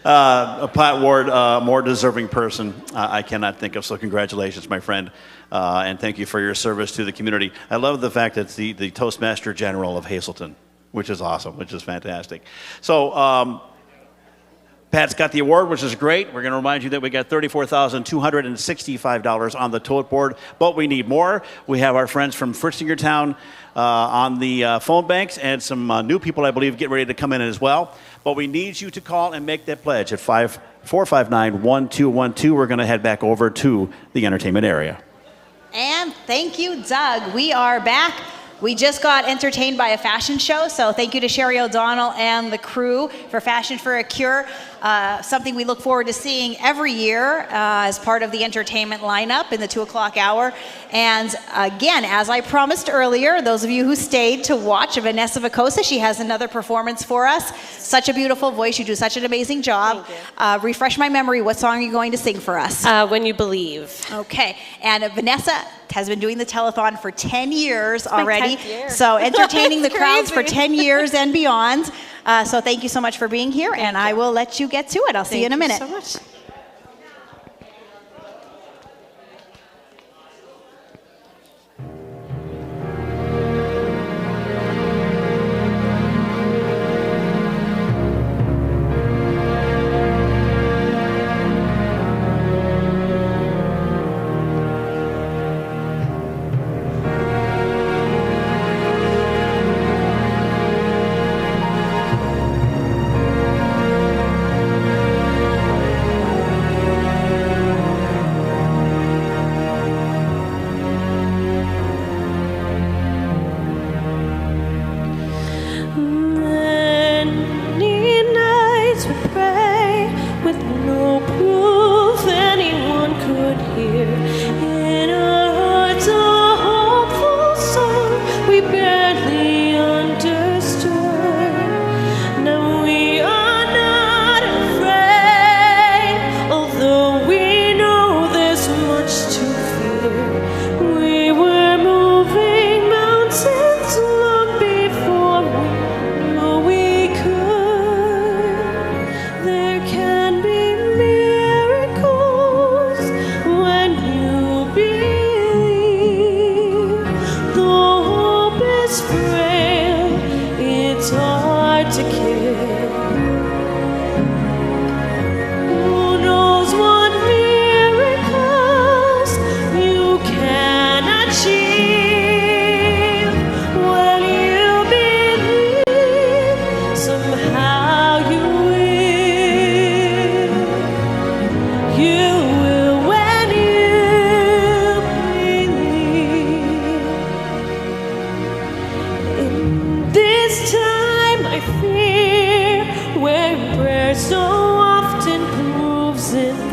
A Pat Ward, more deserving person I cannot think of, so congratulations, my friend, and thank you for your service to the community. I love the fact that it's the Toastmaster General of Hazleton, which is awesome, which is fantastic. So, Pat's got the award, which is great. We're going to remind you that we got $34,265 on the tote board, but we need more. We have our friends from Fritzingertown on the phone banks, and some new people, I believe, getting ready to come in as well. But we need you to call and make that pledge at 459-1212. We're going to head back over to the entertainment area. And thank you, Doug. We are back. We just got entertained by a fashion show, so thank you to Sherry O'Donnell and the crew for Fashion for a Cure, something we look forward to seeing every year as part of the entertainment lineup in the 2 o'clock hour. And again, as I promised earlier, those of you who stayed to watch Vanessa Vicosa, she has another performance for us. Such a beautiful voice. You do such an amazing job. Refresh my memory. What song are you going to sing for us? When You Believe. Okay. And Vanessa has been doing the telethon for 10 years already. 10th year. So entertaining the crowds for crazy. 10 years and beyond. So thank you so much for being here, and I will let you get to it. I'll see you in a minute. Thank you so much.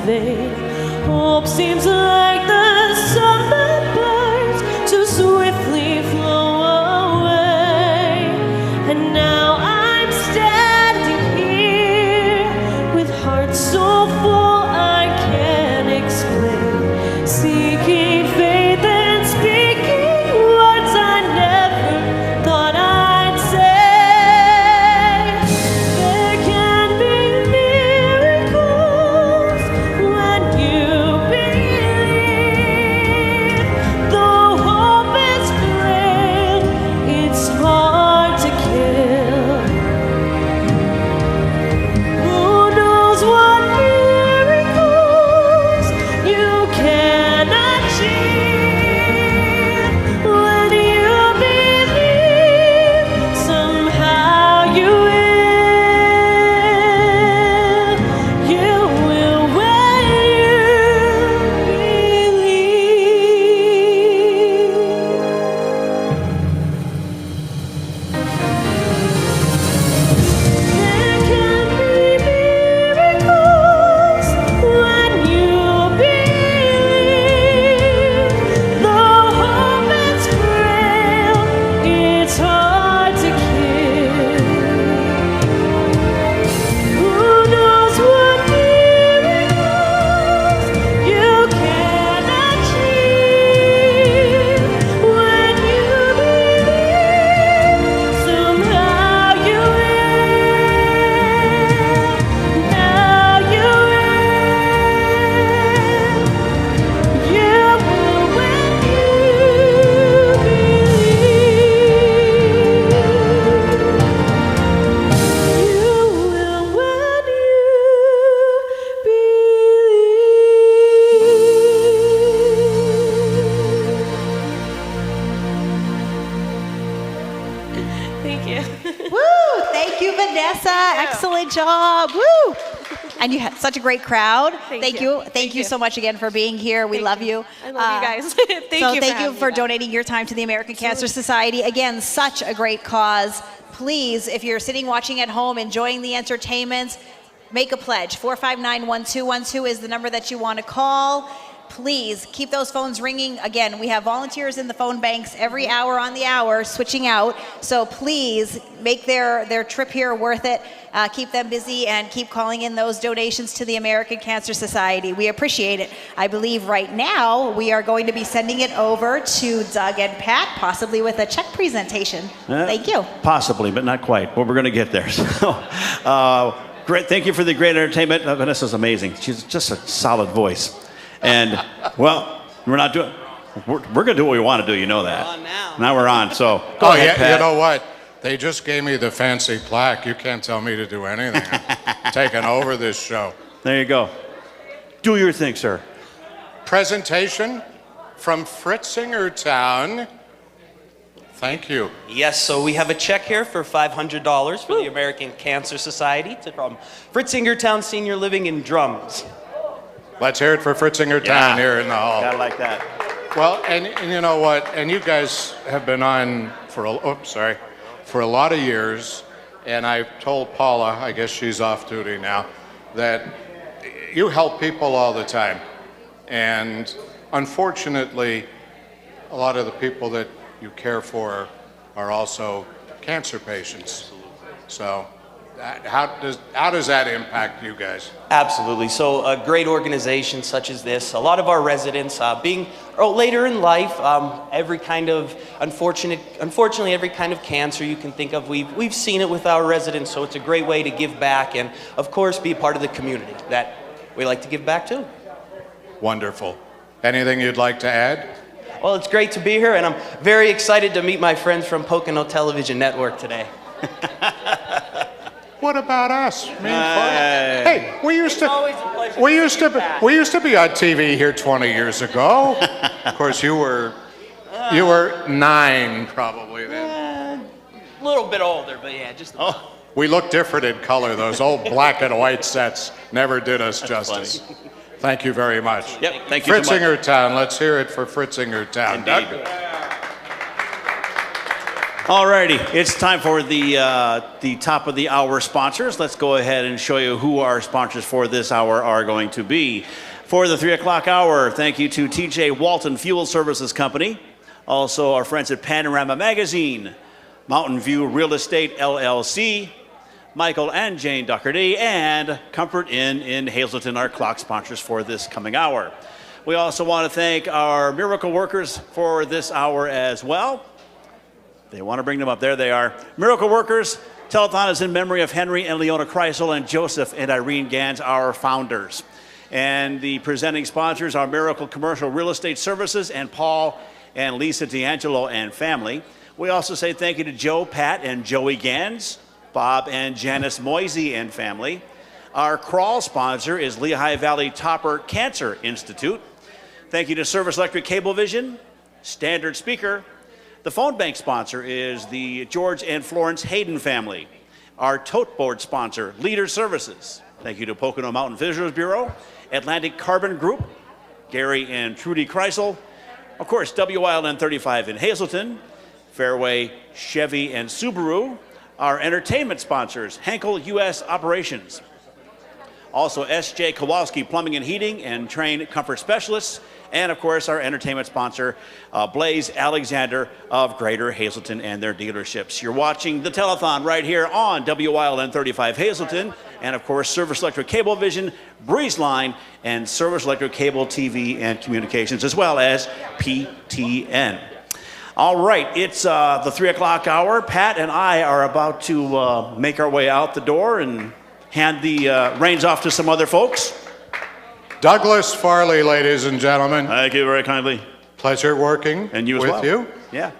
vain. Hope seems like the sun that burns to swiftly flow away. And now I'm standing here with heart so full I can't explain, seeking faith and speaking words I never thought I'd say. There can be miracles when you believe. Though hope is frail, it's hard to kill. Who knows what miracles you can achieve when you believe? Somehow you will. You will when you There can be miracles when you believe. Though hope is frail, it's hard to kill. Who knows what miracles you can achieve when you believe? Somehow you will. Now you will. You will when you believe. You will when Thank you. Woo! Thank you, Vanessa. Excellent job. Woo! And you had such a great crowd. Thank you. Thank you so much again for being here. We love you. I love you guys. Thank you for Thank you having for me. donating your time to the American Cancer Society. Again, such a great cause. Please, if you're sitting watching at home, enjoying the entertainment, make a pledge. 459-1212 is the number that you want to call. Please keep those phones ringing. Again, we have volunteers in the phone banks every hour on the hour switching out. So please make their trip here worth it. Keep them busy and keep calling in those donations to the American Cancer Society. We appreciate it. I believe right now we are going to be sending it over to Doug and Pat, possibly with a check presentation. Thank you. Possibly, but not quite. But we're going to get there. So, great. Thank you for the great entertainment. Vanessa's amazing. She's just a solid voice. And, well, we're not doing, we're going to do what we want to do. You know that. We're on now. Now we're on. So, go ahead, Pat. You know what? They just gave me the fancy plaque. You can't tell me to do anything. I'm taking over this show. There you go. Do your thing, sir. Presentation from Fritzingertown. Thank you. Yes, so we have a check here for $500 for the American Cancer Society from Fritzingertown Senior Living in Drums. Let's hear it for Fritzingertown here in the hall. Gotta like that. Well, and you know what? And you guys have been on for a lot of years. And I've told Paula, I guess she's off duty now, that you help people all the time. And unfortunately, a lot of the people that you care for are also cancer patients. So how does that impact you guys? Absolutely. So a great organization such as this, a lot of our residents being later in life, every kind of unfortunately every kind of cancer you can think of, we've seen it with our residents. So it's a great way to give back and of course be a part of the community that we like to give back to. Wonderful. Anything you'd like to add? Well, it's great to be here and I'm very excited to meet my friends from Pocono Television Network today. What about us? Hey, we used to be on TV here 20 years ago. Of course, you were 9 probably then. A little bit older, but yeah, just. We look different in color. Those old black and white sets never did us justice. Thank you very much. Yep, thank you so much. Fritzingertown. Let's hear it for Fritzingertown. Doug? All righty, it's time for the top of the hour sponsors. Let's go ahead and show you who our sponsors for this hour are going to be. For the 3 o'clock hour, thank you to TJ Walton Fuel Services Company. Also, our friends at Panorama Magazine, Mountain View Real Estate LLC, Michael and Jane Doherty, and Comfort Inn in Hazleton, our clock sponsors for this coming hour. We also want to thank our miracle workers for this hour as well. They want to bring them up. There they are. Miracle Workers. Telethon is in memory of Henry and Leona Kreisel and Joseph and Irene Gans, our founders. And the presenting sponsors are Miracle Commercial Real Estate Services and Paul and Lisa D'Angelo and family. We also say thank you to Joe, Pat, and Joey Gans, Bob and Janice Moisey and family. Our crawl sponsor is Lehigh Valley Topper Cancer Institute. Thank you to Service Electric Cablevision, Standard Speaker. The phone bank sponsor is the George and Florence Hayden family. Our tote board sponsor, Leader Services. Thank you to Pocono Mountain Visitors Bureau, Atlantic Carbon Group, Gary and Trudy Kreisel. Of course, WILN 35 in Hazleton, Fairway, Chevy, and Subaru. Our entertainment sponsors, Henkel U.S. Operations. Also, S.J. Kowalski Plumbing and Heating and Trained Comfort Specialists. And, of course, our entertainment sponsor, Blaze Alexander of Greater Hazleton and their dealerships. You're watching the Telethon right here on WILN 35 Hazleton. And, of course, Service Electric Cablevision, Breeze Line, and Service Electric Cable TV and Communications, as well as PTN. All right, it's the 3 o'clock hour. Pat and I are about to make our way out the door and hand the reins off to some other folks. Douglas Farley, ladies and gentlemen. Thank you very kindly. Pleasure working and you as with well. you. Yeah.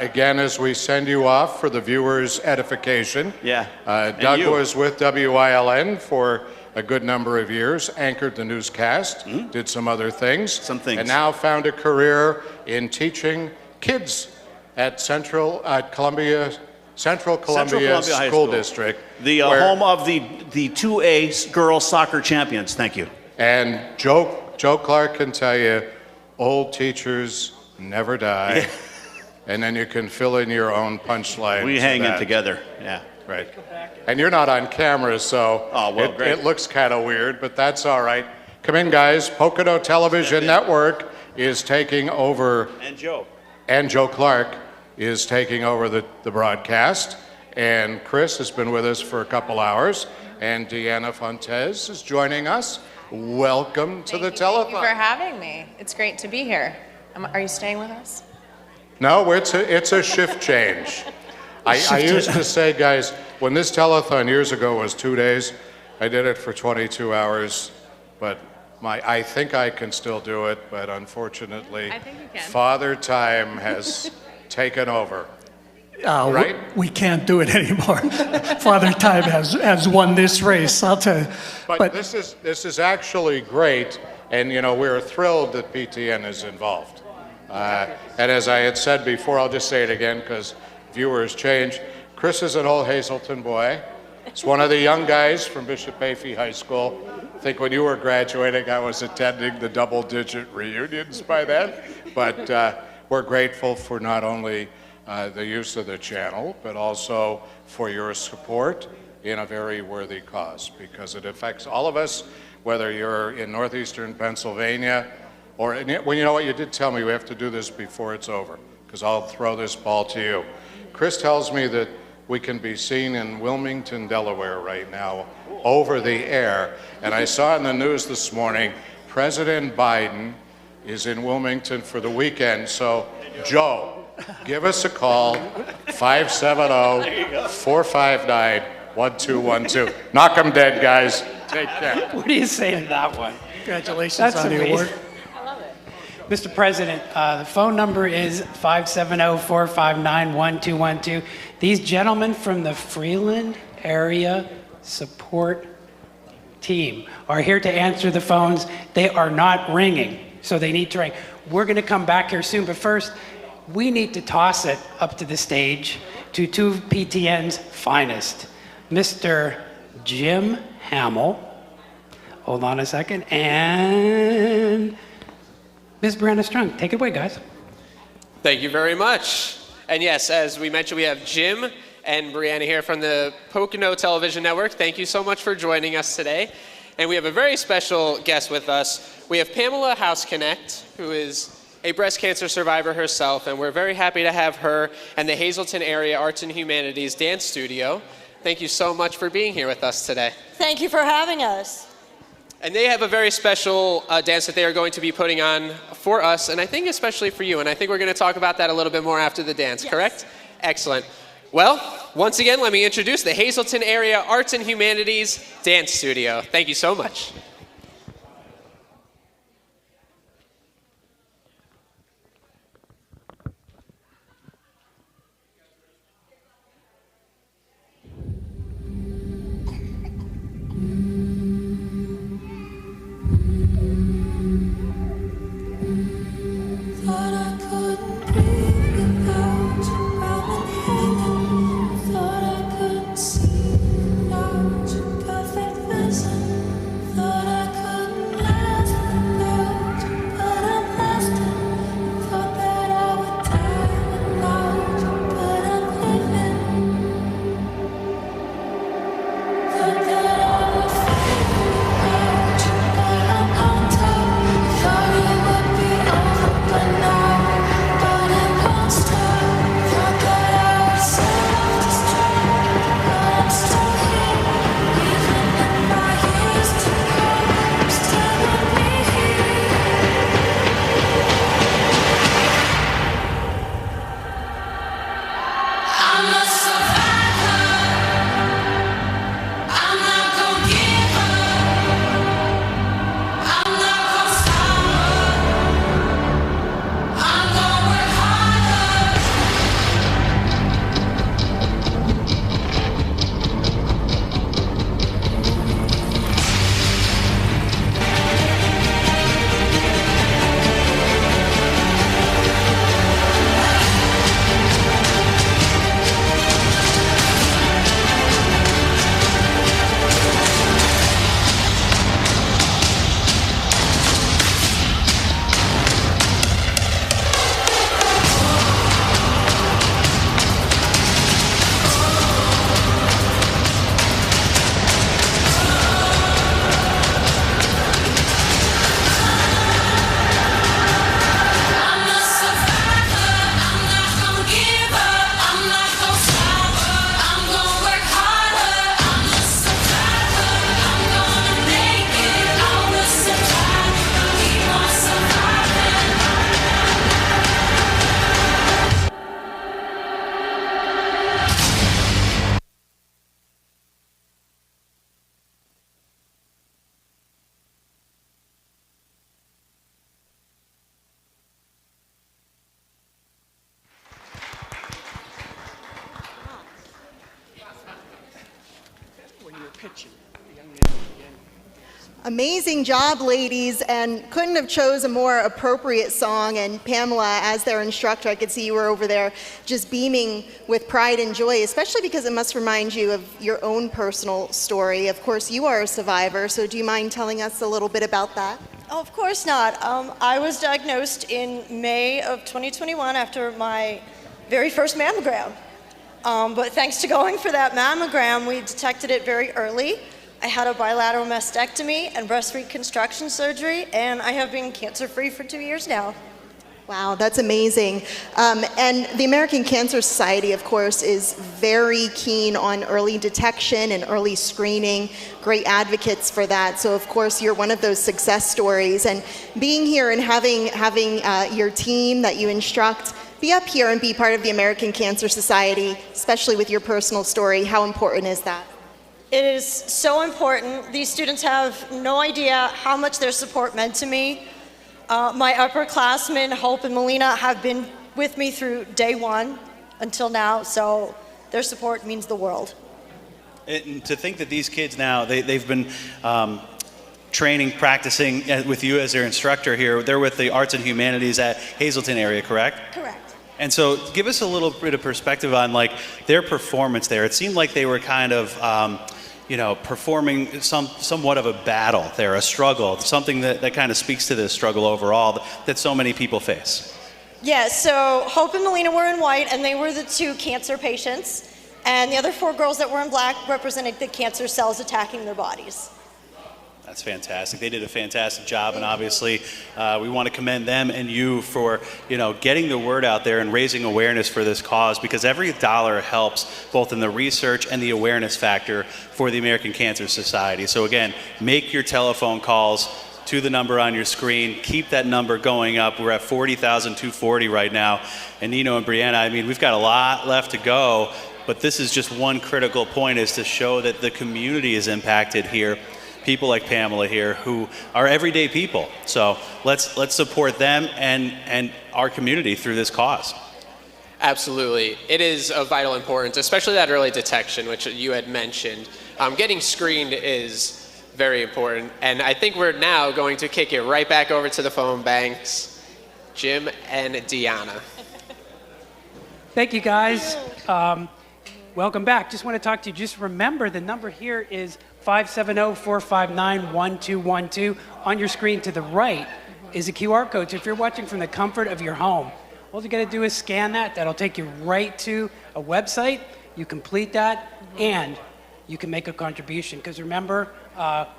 Again, as we send you off for the viewers' edification. Yeah. Doug was with WILN for a good number of years, anchored the newscast, did some other things. And now found a career in teaching kids at Central Columbia School District. The home of the 2A girls soccer champions. Thank you. And Joe Clark can tell you, old teachers never die. And then you can fill in your own punchline. We hang it together. Yeah. Right. And you're not on camera, so it looks kind of weird, but that's all right. Come in, guys. Pocono Television Network is taking over. And Joe Clark is taking over the broadcast. And Chris has been with us for a couple hours. And Deanna Fontes is joining us. Welcome to the Telethon. Thank you for having me. It's great to be here. Are you staying with us? No, it's a shift change. I used to say, guys, when this telethon years ago was 2 days, I did it for 22 hours, but I think I can still do it, but unfortunately, Father Time has taken over. Right? We can't do it anymore. Father Time has won this race, I'll tell you. But this is actually great, and we're thrilled that PTN is involved. And as I had said before, I'll just say it again because viewers change. Chris is an old Hazleton boy. He's one of the young guys from Bishop Aphey High School. I think when you were graduating, I was attending the double-digit reunions by then. But we're grateful for not only the use of the channel, but also for your support in a very worthy cause, because it affects all of us, whether you're in northeastern Pennsylvania or, well, you know what, you did tell me we have to do this before it's over, because I'll throw this ball to you. Chris tells me that we can be seen in Wilmington, Delaware right now over the air, and I saw in the news this morning, President Biden is in Wilmington for the weekend, so Joe, give us a call, 570-459-1212. Knock 'em dead, guys. Take care. What do you say to that one? Congratulations on the award. I love it. Mr. President, the phone number is 570-459-1212. These gentlemen from the Freeland Area Support Team are here to answer the phones. They are not ringing, so they need to ring. We're going to come back here soon, but first, we need to toss it up to the stage to two of PTN's finest, Mr. Jim Hamill. Hold on a second, and Ms. Brianna Strunk. Take it away, guys. Thank you very much. And yes, as we mentioned, we have Jim and Brianna here from the Pocono Television Network. Thank you so much for joining us today. And we have a very special guest with us. We have Pamela House-Connect, who is a breast cancer survivor herself, and we're very happy to have her and the Hazleton Area Arts and Humanities Dance Studio. Thank you so much for being here with us today. Thank you for having us. And they have a very special dance that they are going to be putting on for us, and I think especially for you, and I think we're going to talk about that a little bit more after the dance, yes. Correct? Excellent. Well, once again, let me introduce the Hazleton Area Arts and Humanities Dance Studio. Thank you so much. Amazing job, ladies, and couldn't have chose a more appropriate song. And Pamela, as their instructor, I could see you were over there just beaming with pride and joy, especially because it must remind you of your own personal story. Of course, you are a survivor, so do you mind telling us a little bit about that? Oh, of course not. I was diagnosed in May of 2021 after my very first mammogram. But thanks to going for that mammogram, we detected it very early. I had a bilateral mastectomy and breast reconstruction surgery, and I have been cancer-free for 2 years now. Wow, that's amazing. And the American Cancer Society, of course, is very keen on early detection and early screening, great advocates for that. So, of course, you're one of those success stories. And being here and having your team that you instruct be up here and be part of the American Cancer Society, especially with your personal story, how important is that? It is so important. These students have no idea how much their support meant to me. My upperclassmen, Hope and Melina, have been with me through day one until now, so their support means the world. And to think that these kids now, they've been training, practicing with you as their instructor here. They're with the Arts and Humanities at Hazleton area, correct? Correct. And so give us a little bit of perspective on like their performance there. It seemed like they were kind of performing somewhat of a battle there, a struggle, something that kind of speaks to this struggle overall that so many people face. Yeah, so Hope and Melina were in white, and they were the 2 cancer patients. And the other 4 girls that were in black represented the cancer cells attacking their bodies. That's fantastic. They did a fantastic job, and obviously we want to commend them and you for getting the word out there and raising awareness for this cause, because every dollar helps both in the research and the awareness factor for the American Cancer Society. So again, make your telephone calls to the number on your screen. Keep that number going up. We're at 40,240 right now. And Nino and Brianna, I mean, we've got a lot left to go, but this is just one critical point, is to show that the community is impacted here. People like Pamela here who are everyday people. So let's support them and our community through this cause. Absolutely. It is of vital importance, especially that early detection, which you had mentioned. Getting screened is very important. And I think we're now going to kick it right back over to the phone banks. Jim and Deanna. Thank you, guys. Welcome back. Just want to talk to you. Just remember the number here is 570-459-1212. On your screen to the right is a QR code. So if you're watching from the comfort of your home, all you got to do is scan that. That'll take you right to a website. You complete that, and you can make a contribution. Because remember,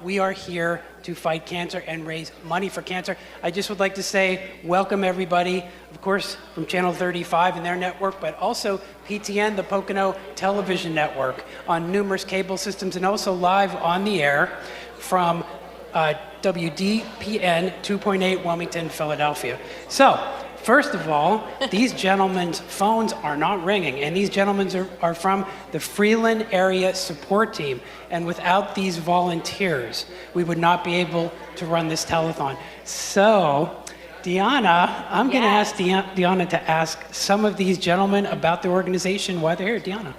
we are here to fight cancer and raise money for cancer. I just would like to say welcome everybody, of course, from Channel 35 and their network, but also PTN, the Pocono Television Network, on numerous cable systems, and also live on the air from WDPN 2.8 Wilmington, Philadelphia. So, first of all, these gentlemen's phones are not ringing, and these gentlemen are from the Freeland Area Support Team. And without these volunteers, we would not be able to run this telethon. So, Deanna, I'm going to ask Deanna to ask some of these gentlemen about the organization, why they're here. Deanna.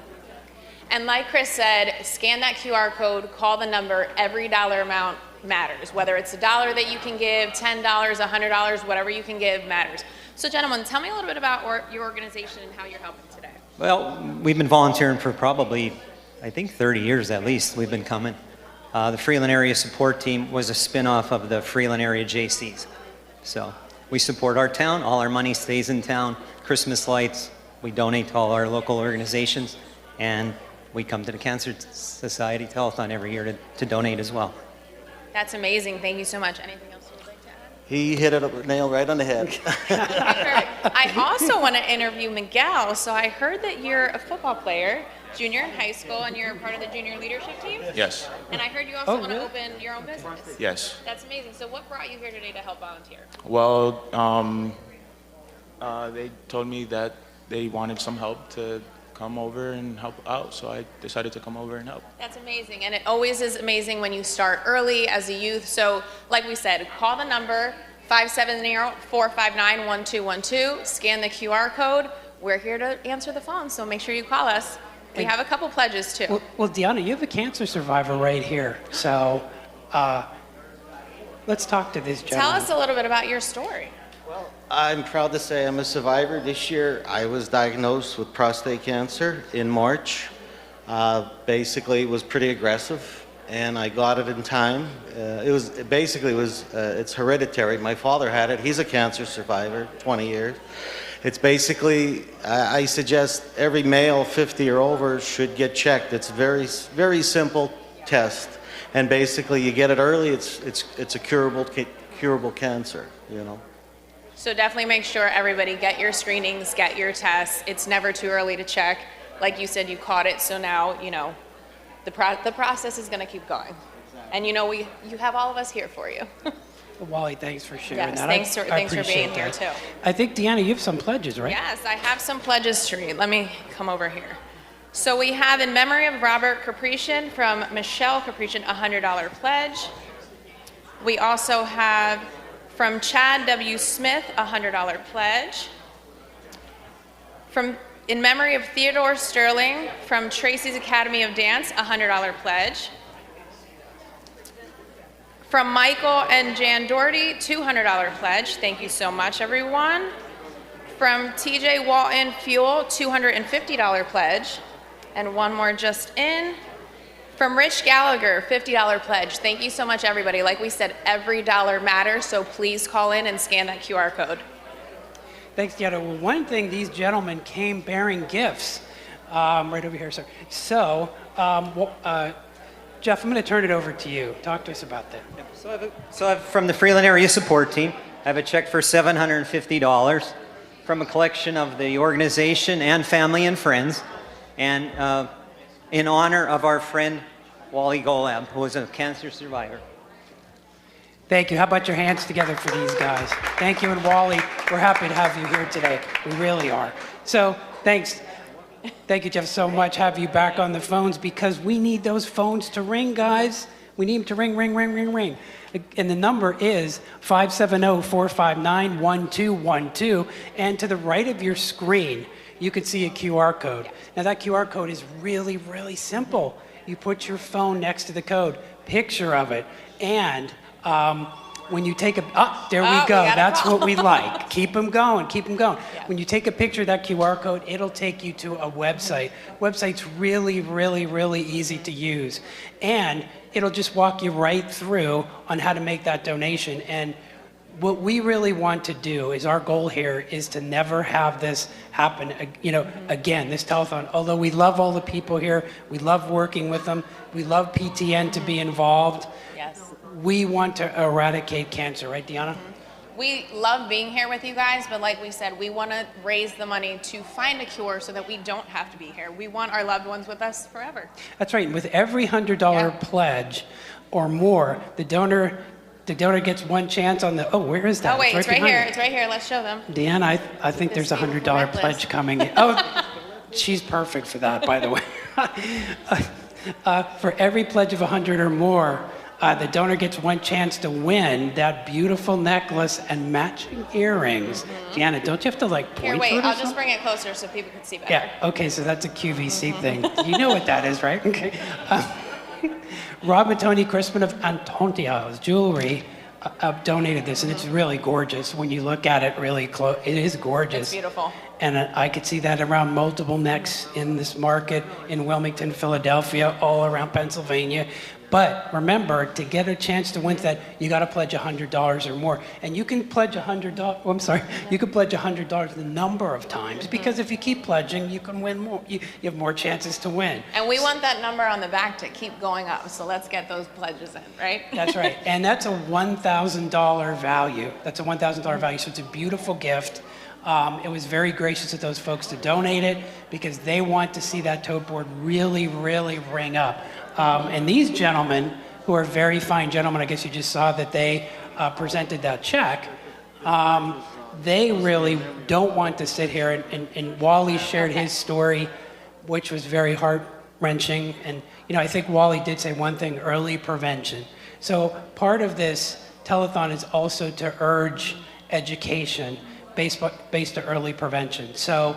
And like Chris said, scan that QR code, call the number. Every dollar amount matters. Whether it's $1 that you can give, $10, $100, whatever you can give matters. So gentlemen, tell me a little bit about your organization and how you're helping today. Well, we've been volunteering for probably, I think 30 years at least, we've been coming. The Freeland Area Support Team was a spin-off of the Freeland Area JCs. So we support our town, all our money stays in town. Christmas lights, we donate to all our local organizations, and we come to the Cancer Society Telethon every year to donate as well. That's amazing. Thank you so much. Anything else you would like to add? He hit it nail right on the head. I also want to interview Miguel. So I heard that you're a football player, junior in high school, and you're a part of the junior leadership team? Yes. And I heard you also want to open your own business? Yes. That's amazing. So what brought you here today to help volunteer? Well, they told me that they wanted some help to come over and help out, so I decided to come over and help. That's amazing, and it always is amazing when you start early as a youth. So like we said, call the number 570-459-1212, scan the QR code. We're here to answer the phone, so make sure you call us. We have a couple pledges too. Well, Deanna, you have a cancer survivor right here, so let's talk to this gentleman. Tell us a little bit about your story. I'm proud to say I'm a survivor. This year I was diagnosed with prostate cancer in March. Basically it was pretty aggressive and I got it in time. It's hereditary. My father had it. He's a cancer survivor, 20 years. It's basically, I suggest every male 50 or over should get checked. It's a very, very simple test. And basically you get it early, it's a curable cancer, you know. So definitely make sure everybody get your screenings, get your tests. It's never too early to check. Like you said, you caught it, so now, you know, the process is going to keep going. And you know, you have all of us here for you. Wally, thanks for sharing Yes, that. thanks for being appreciate here that. too. I think, Deanna, you have some pledges, right? Yes, I have some pledges to read. Let me come over here. So we have, in memory of Robert Caprician, from Michelle Caprician, a $100 pledge. We also have from Chad W. Smith, a $100 pledge. In memory of Theodore Sterling, from Tracy's Academy of Dance, a $100 pledge. From Michael and Jan Doherty, $200 pledge. Thank you so much, everyone. From TJ Walton Fuel, $250 pledge. And one more just in. From Rich Gallagher, $50 pledge. Thank you so much, everybody. Like we said, every dollar matters, so please call in and scan that QR code. Thanks, Deanna. Well, one thing, these gentlemen came bearing gifts. Right over here, sir. So, Jeff, I'm going to turn it over to you. Talk to us about that. From the Freeland Area Support Team, I have a check for $750 from a collection of the organization and family and friends, and in honor of our friend Wally Golab, who was a cancer survivor. Thank you. How about your hands together for these guys? Thank you, and Wally, we're happy to have you here today. We really are. So, thanks. Thank you, Jeff, so much. Have you back on the phones because we need those phones to ring, guys. We need them to ring, ring, ring, ring, ring. And the number is 570-459-1212. And to the right of your screen, you can see a QR code. Now, that QR code is really, really simple. You put your phone next to the code, picture of it, and when you take there we go. That's what we like. Keep them going, keep them going. Yeah. When you take a picture of that QR code, it'll take you to a website. Website's really, really, really easy to use. And it'll just walk you right through on how to make that donation. And what we really want to do is our goal here is to never have this happen, again, this telethon. Although we love all the people here, we love working with them, we love PTN to be involved. Yes. We want to eradicate cancer, right, Deanna? We love being here with you guys, but like we said, we want to raise the money to find a cure so that we don't have to be here. We want our loved ones with us forever. That's right. With every $100 pledge or more, the donor gets one chance on the, where is that? Oh, wait, it's right here. behind It's right here. Let's show them. Deanna, I think there's a $100 pledge coming in. Oh, she's perfect for that, by the way. For every pledge of 100 or more, the donor gets one chance to win that beautiful necklace and matching earrings. Deanna, don't you have to point Here, to wait, it or I'll just something? bring it closer so people can see better. Yeah, okay, so that's a QVC thing. You know what that is, right? Okay. Rob and Tony Crispin of Antonio's Jewelry donated this, and it's really gorgeous. When you look at it really close, it is gorgeous. It's beautiful. And I could see that around multiple necks in this market, in Wilmington, Philadelphia, all around Pennsylvania. But remember, to get a chance to win that, you got to pledge $100 or more. And you can pledge $100. You can pledge $100 the number of times because if you keep pledging, you can win more. You have more chances to win. And we want that number on the back to keep going up. So let's get those pledges in, right? That's right. And that's a $1,000 value. That's a $1,000 value. So it's a beautiful gift. It was very gracious of those folks to donate it because they want to see that tote board really, really ring up. And these gentlemen, who are very fine gentlemen, I guess you just saw that they presented that check, they really don't want to sit here, and Wally shared his story, which was very heart-wrenching. And, I think Wally did say one thing, early prevention. So part of this telethon is also to urge education based to early prevention. So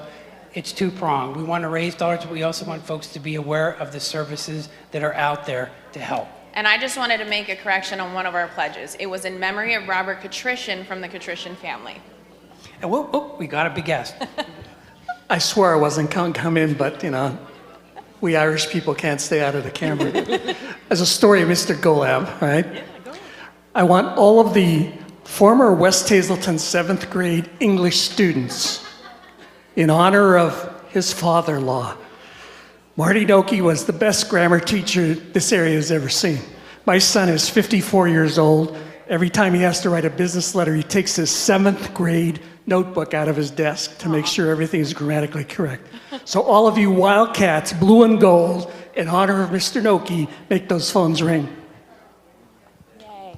it's two-pronged. We want to raise dollars, but we also want folks to be aware of the services that are out there to help. And I just wanted to make a correction on one of our pledges. It was in memory of Robert Catrician from the Catrician family. And we got a big guest. I swore I wasn't going to come in, but, we Irish people can't stay out of the camera. As a story of Mr. Golab, right? Yeah, go ahead. I want all of the former West Hazelton 7th grade English students, in honor of his father-in-law. Marty Noki was the best grammar teacher this area has ever seen. My son is 54 years old. Every time he has to write a business letter, he takes his 7th grade notebook out of his desk to make sure everything is grammatically correct. So all of you Wildcats, blue and gold, in honor of Mr. Noki, make those phones ring. Yay.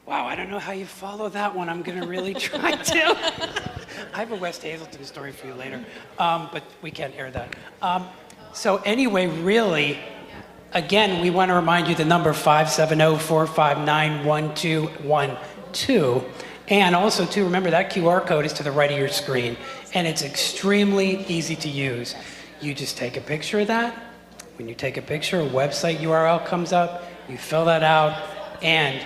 Wow, I don't know how you follow that one. I'm going to really try to. I have a West Hazelton story for you later, but we can't air that. So anyway, really, again, we want to remind you the number 570-459-1212. And also, too, remember that QR code is to the right of your screen, and it's extremely easy to use. You just take a picture of that. When you take a picture, a website URL comes up, you fill that out, and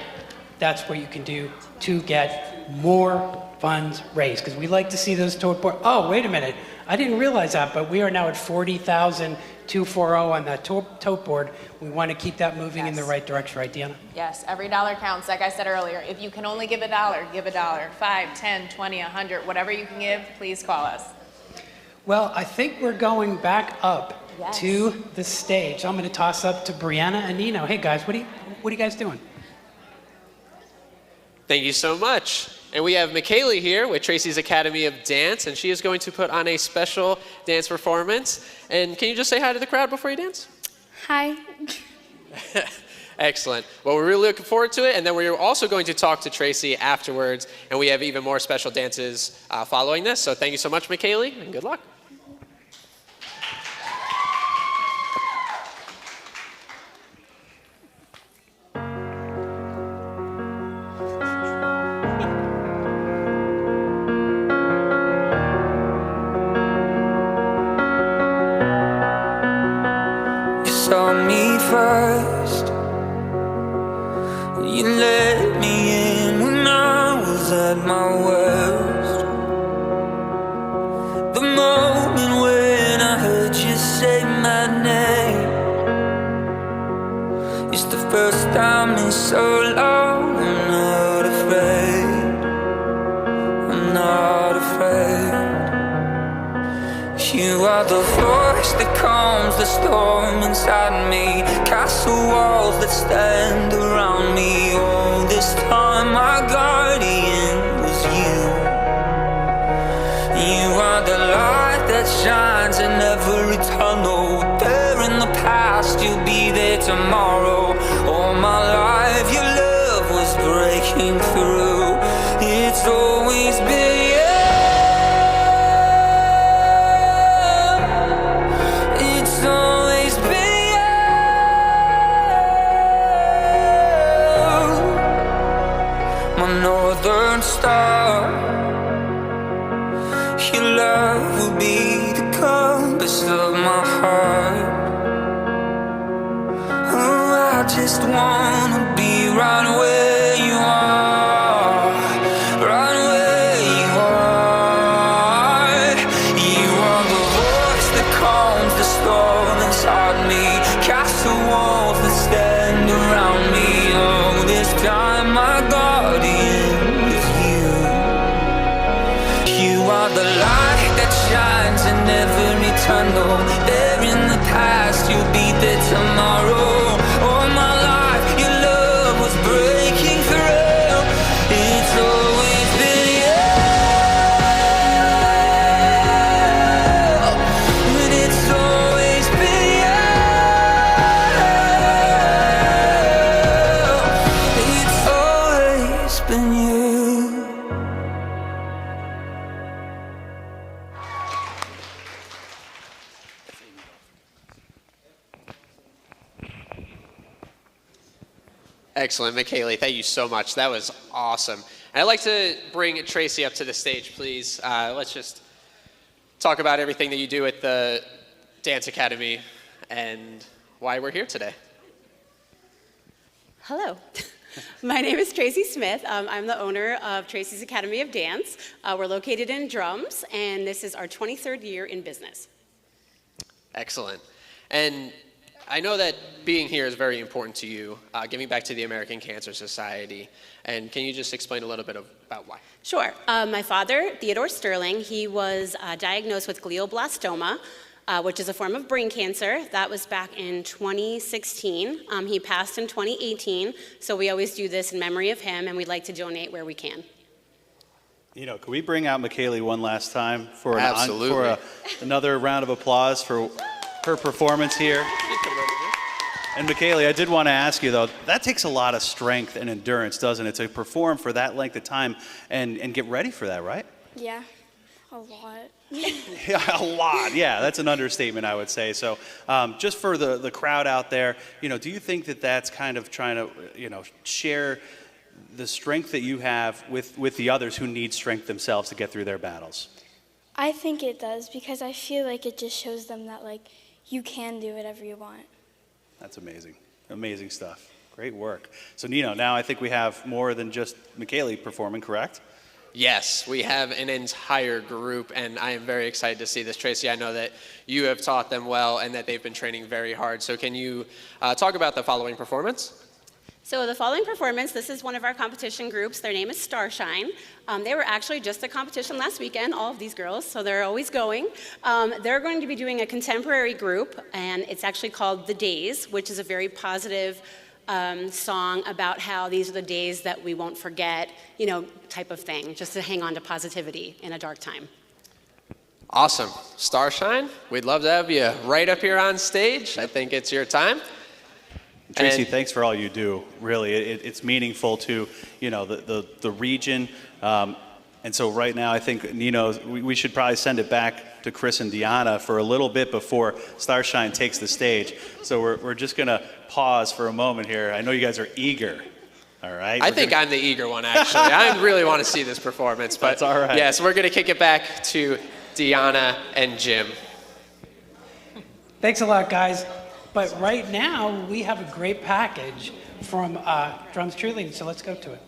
that's what you can do to get more funds raised. Because we like to see those tote boards. Oh, wait a minute. I didn't realize that, but we are now at $40,200 240 on that tote board. We want to keep that moving in the right direction, right, Deanna? Yes, every dollar counts. Like I said earlier, if you can only give $1, give $1. 5, 10, 20, 100, whatever you can give, please call us. Well, I think we're going back up Yes. to the stage. I'm going to toss up to Brianna and Nino. Hey guys, what are you guys doing? Thank you so much. And we have McKaylee here with Tracy's Academy of Dance, and she is going to put on a special dance performance. And can you just say hi to the crowd before you dance? Hi. Excellent. Well, we're really looking forward to it, and then we're also going to talk to Tracy afterwards, and we have even more special dances following this. So thank you so much, McKaylee, and good luck. Saw me first. You let me in when I was at my worst. The moment when I heard you say my name, it's the first time in so long. I'm not afraid. I'm not afraid. You are the voice that calms the storm inside me, castle walls that stand around me. All this time my guardian was you. You are the light that shines in every tunnel. There in the past, you'll be there tomorrow. All my life your love was breaking through. It's always been northern star. Your love will be the compass of my heart. Oh, I just wanna be right where you are, right where you are. You are the voice that calms the storm inside me, castle walls that stand around me. Oh, this time my guardian is you. You are the light that shines in every tunnel. There in the past, you'll be there tomorrow. All my life, your love was breaking through. It's always been you, and it's always been you. It's always been you. Excellent, McKaylee. Thank you so much. That was awesome. And I'd like to bring Tracy up to the stage, please. Let's just talk about everything that you do at the Dance Academy and why we're here today. Hello. My name is Tracy Smith. I'm the owner of Tracy's Academy of Dance. We're located in Drums, and this is our 23rd year in business. Excellent. And I know that being here is very important to you, giving back to the American Cancer Society. And can you just explain a little bit about why? Sure. My father, Theodore Sterling, he was diagnosed with glioblastoma, which is a form of brain cancer. That was back in 2016. He passed in 2018, so we always do this in memory of him, and we'd like to donate where we can. You know, can we bring out McKaylee one last time for Absolutely. Another round of applause for her performance here? And McKaylee, I did want to ask you though, that takes a lot of strength and endurance, doesn't it, to perform for that length of time and get ready for that, right? Yeah, a lot. Yeah, a lot. Yeah, that's an understatement, I would say. So just for the crowd out there, you know, do you think that that's kind of trying to, you know, share the strength that you have with the others who need strength themselves to get through their battles? I think it does because I feel like it just shows them that like you can do whatever you want. That's amazing. Amazing stuff. Great work. So Nino, now I think we have more than just McKaylee performing, correct? Yes, we have an entire group, and I am very excited to see this. Tracy, I know that you have taught them well and that they've been training very hard. So can you talk about the following performance? So the following performance, this is one of our competition groups. Their name is Starshine. They were actually just at competition last weekend, all of these girls, so they're always going. They're going to be doing a contemporary group, and it's actually called The Days, which is a very positive song about how these are the days that we won't forget, you know, type of thing, just to hang on to positivity in a dark time. Awesome. Starshine, we'd love to have you right up here on stage. I think it's your time. Tracy, And thanks for all you do. Really, it's meaningful to, you know, the region. And so right now, I think, Nino, we should probably send it back to Chris and Deanna for a little bit before Starshine takes the stage. So we're just going to pause for a moment here. I know you guys are eager. All right. I think I'm the eager one, actually. I really want to see this performance. But that's all right. Yes, we're going to kick it back to Deanna and Jim. Thanks a lot, guys. But right now, we have a great package from Drums Cheerleading, so let's go to it.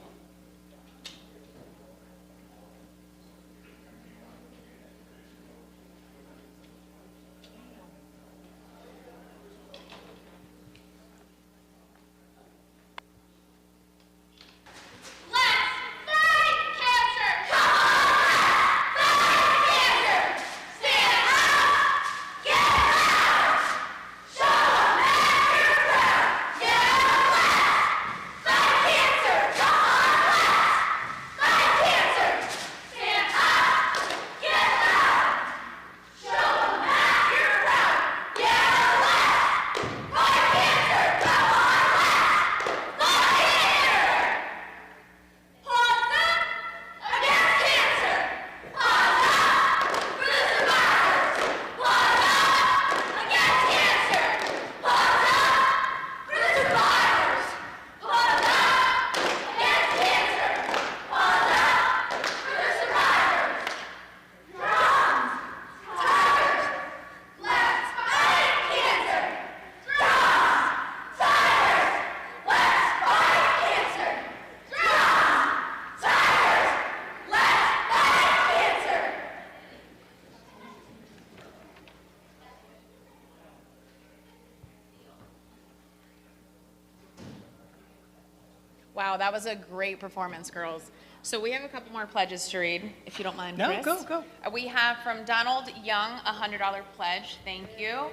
Wow, that was a great performance, girls. So we have a couple more pledges to read, if you don't mind, No, Chris. go. We have from Donald Young, a $100 pledge. Thank you.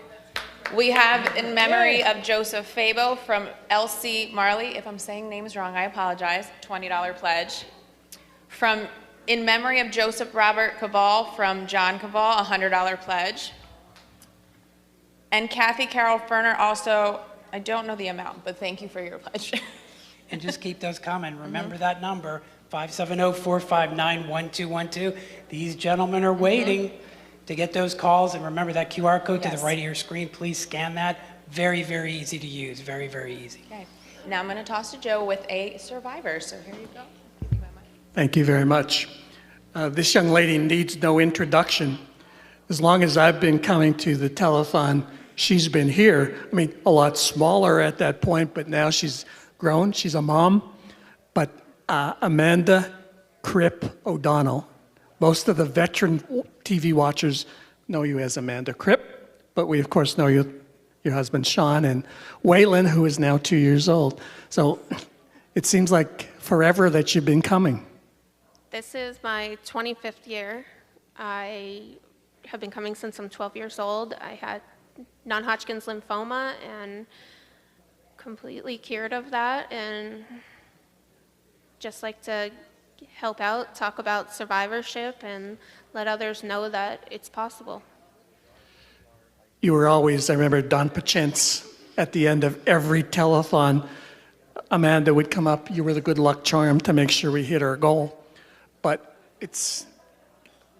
We have in memory of Joseph Fabo from Elsie Marley. If I'm saying names wrong, I apologize. $20 pledge. From in memory of Joseph Robert Cabal from John Cabal, a $100 pledge. And Kathy Carol Ferner also, I don't know the amount, but thank you for your pledge. And just keep those coming. Remember that number, 570-459-1212. These gentlemen are waiting to get those calls. And remember that QR code to the right of your screen. Please scan that. Very, very easy to use. Very, very easy. Okay. Now I'm going to toss to Joe with a survivor. So here you go. Thank you very much. This young lady needs no introduction. As long as I've been coming to the telethon, she's been here. I mean, a lot smaller at that point, but now she's grown. She's a mom. But Amanda Cripp O'Donnell. Most of the veteran TV watchers know you as Amanda Cripp, but we, of course, know you, your husband, Sean, and Waylon, who is now 2 years old. So it seems like forever that you've been coming. This is my 25th year. I have been coming since I'm 12 years old. I had non-Hodgkin's lymphoma and completely cured of that, and just like to help out, talk about survivorship, and let others know that it's possible. You were always, I remember Don Pachentz at the end of every telethon. Amanda would come up, you were the good luck charm to make sure we hit our goal. But it's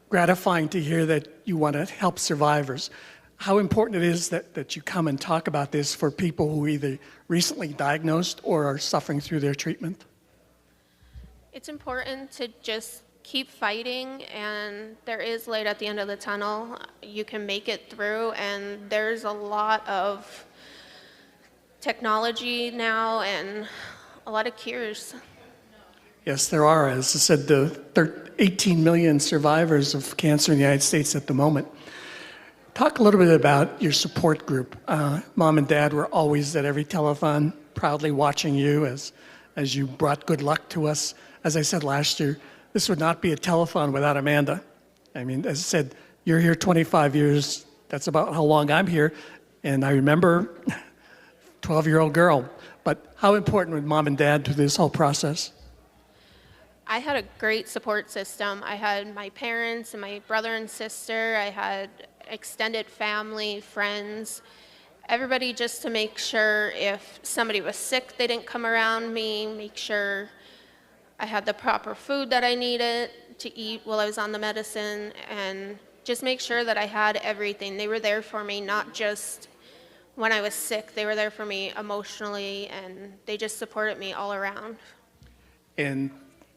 gratifying to hear that you want to help survivors. How important it is that you come and talk about this for people who either recently diagnosed or are suffering through their treatment? It's important to just keep fighting, and there is light at the end of the tunnel. You can make it through, and there's a lot of technology now and a lot of cures. Yes, there are. As I said, the 18 million survivors of cancer in the United States at the moment. Talk a little bit about your support group. Mom and Dad were always at every telethon, proudly watching you as you brought good luck to us. As I said last year, this would not be a telethon without Amanda. I mean, as I said, you're here 25 years. That's about how long I'm here. And I remember 12-year-old girl. But how important was Mom and Dad to this whole process? I had a great support system. I had my parents and my brother and sister. I had extended family, friends, everybody, just to make sure if somebody was sick, they didn't come around me, make sure I had the proper food that I needed to eat while I was on the medicine, and just make sure that I had everything. They were there for me, not just when I was sick. They were there for me emotionally, and they just supported me all around. And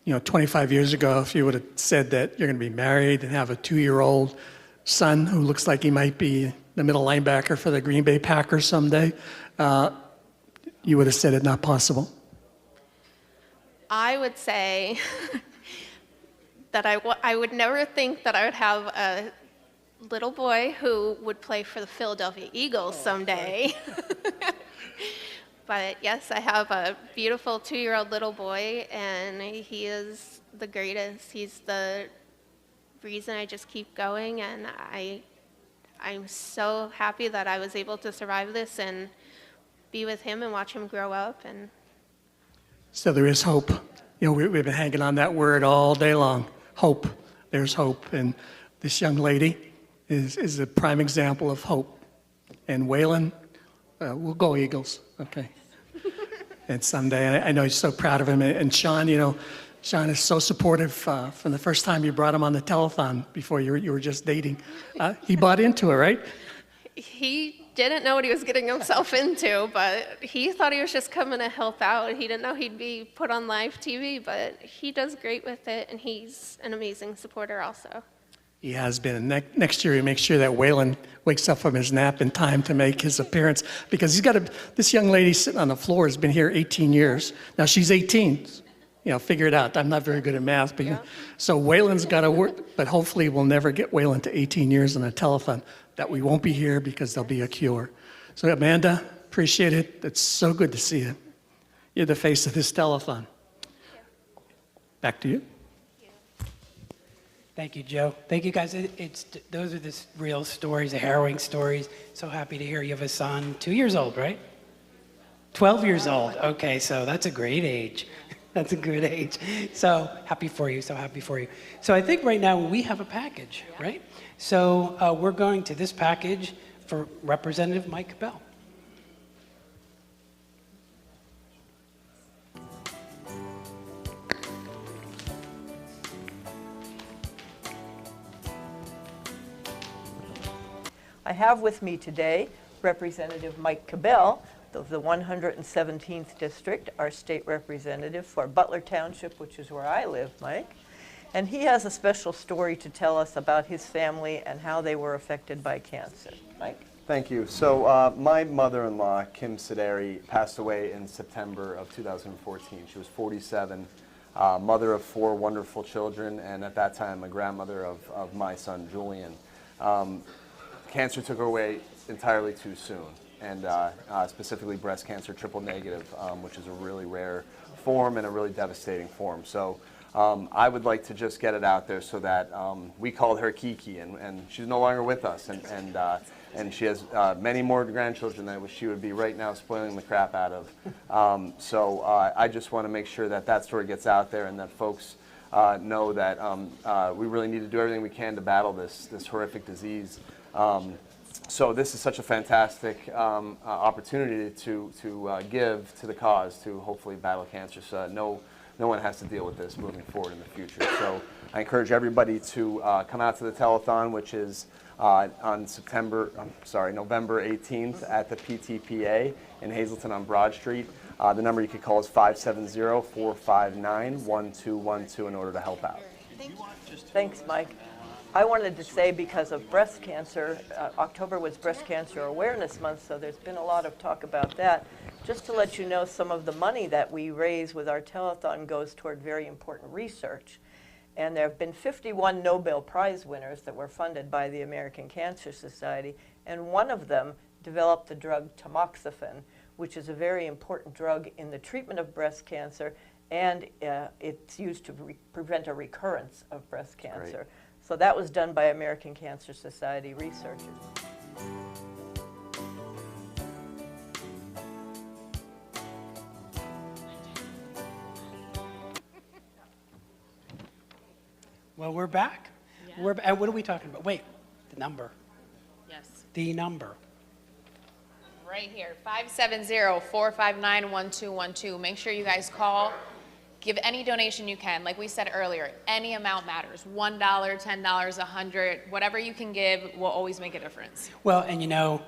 25 years ago, if you would have said that you're going to be married and have a 2-year-old son who looks like he might be the middle linebacker for the Green Bay Packers someday, you would have said it not possible. I would say that I would never think that I would have a little boy who would play for the Philadelphia Eagles someday. But yes, I have a beautiful 2-year-old little boy, and he is the greatest. He's the reason I just keep going, and I'm so happy that I was able to survive this and be with him and watch him grow up. And so there is hope. We've been hanging on that word all day long. Hope. There's hope. And this young lady is a prime example of hope. And Waylon, we'll go Eagles. Okay. And someday, I know you're so proud of him. And Sean, Sean is so supportive from the first time you brought him on the telethon before you were just dating. He bought into it, right? he didn't know what he was getting himself into, but he thought he was just coming to help out. He didn't know he'd be put on live TV, but he does great with it, and he's an amazing supporter also. He has been. Next year, he makes sure that Waylon wakes up from his nap in time to make his appearance, because this young lady sitting on the floor has been here 18 years. Now she's 18. Figure it out. I'm not very good at math, but so Waylon's got to work, but hopefully we'll never get Waylon to 18 years on a telethon. That we won't be here because there'll be a cure. So Amanda, appreciate it. It's so good to see you. You're the face of this telethon. Back to you. Thank you, Joe. Thank you, guys. Those are the real stories, the harrowing stories. So happy to hear you have a son, 2 years old, right? 12 years old. Okay, so that's a great age. That's a good age. So happy for you, so happy for you. So I think right now we have a package, right? So we're going to this package for Representative Mike Bell. I have with me today Representative Mike Cabell of the 117th District, our state representative for Butler Township, which is where I live, Mike. And he has a special story to tell us about his family and how they were affected by cancer. Mike? Thank you. So my mother-in-law, Kim Sideri, passed away in September of 2014. She was 47, mother of 4 wonderful children, and at that time a grandmother of my son, Julian. Cancer took her away entirely too soon, and specifically breast cancer, triple negative, which is a really rare form and a really devastating form. So I would like to just get it out there so that we called her Kiki, and she's no longer with us, and she has many more grandchildren that she would be right now spoiling the crap out of. So I just want to make sure that that story gets out there and that folks know that we really need to do everything we can to battle this horrific disease. So this is such a fantastic opportunity to give to the cause to hopefully battle cancer, so no one has to deal with this moving forward in the future. So I encourage everybody to come out to the telethon, which is on November 18th at the PTPA in Hazleton on Broad Street. The number you could call is 570-459-1212 in order to help out. Thanks, Mike. I wanted to say, because of breast cancer, October was Breast Cancer Awareness Month, so there's been a lot of talk about that. Just to let you know, some of the money that we raise with our telethon goes toward very important research. And there have been 51 Nobel Prize winners that were funded by the American Cancer Society, and one of them developed the drug tamoxifen, which is a very important drug in the treatment of breast cancer, and it's used to prevent a recurrence of breast cancer. So that was done by American Cancer Society researchers. Well, we're back. What are we talking about? Wait, the number. Yes. The number. Right here, 570-459-1212. Make sure you guys call. Give any donation you can. Like we said earlier, any amount matters. $1, $10, $100, whatever you can give will always make a difference. Well, and you know,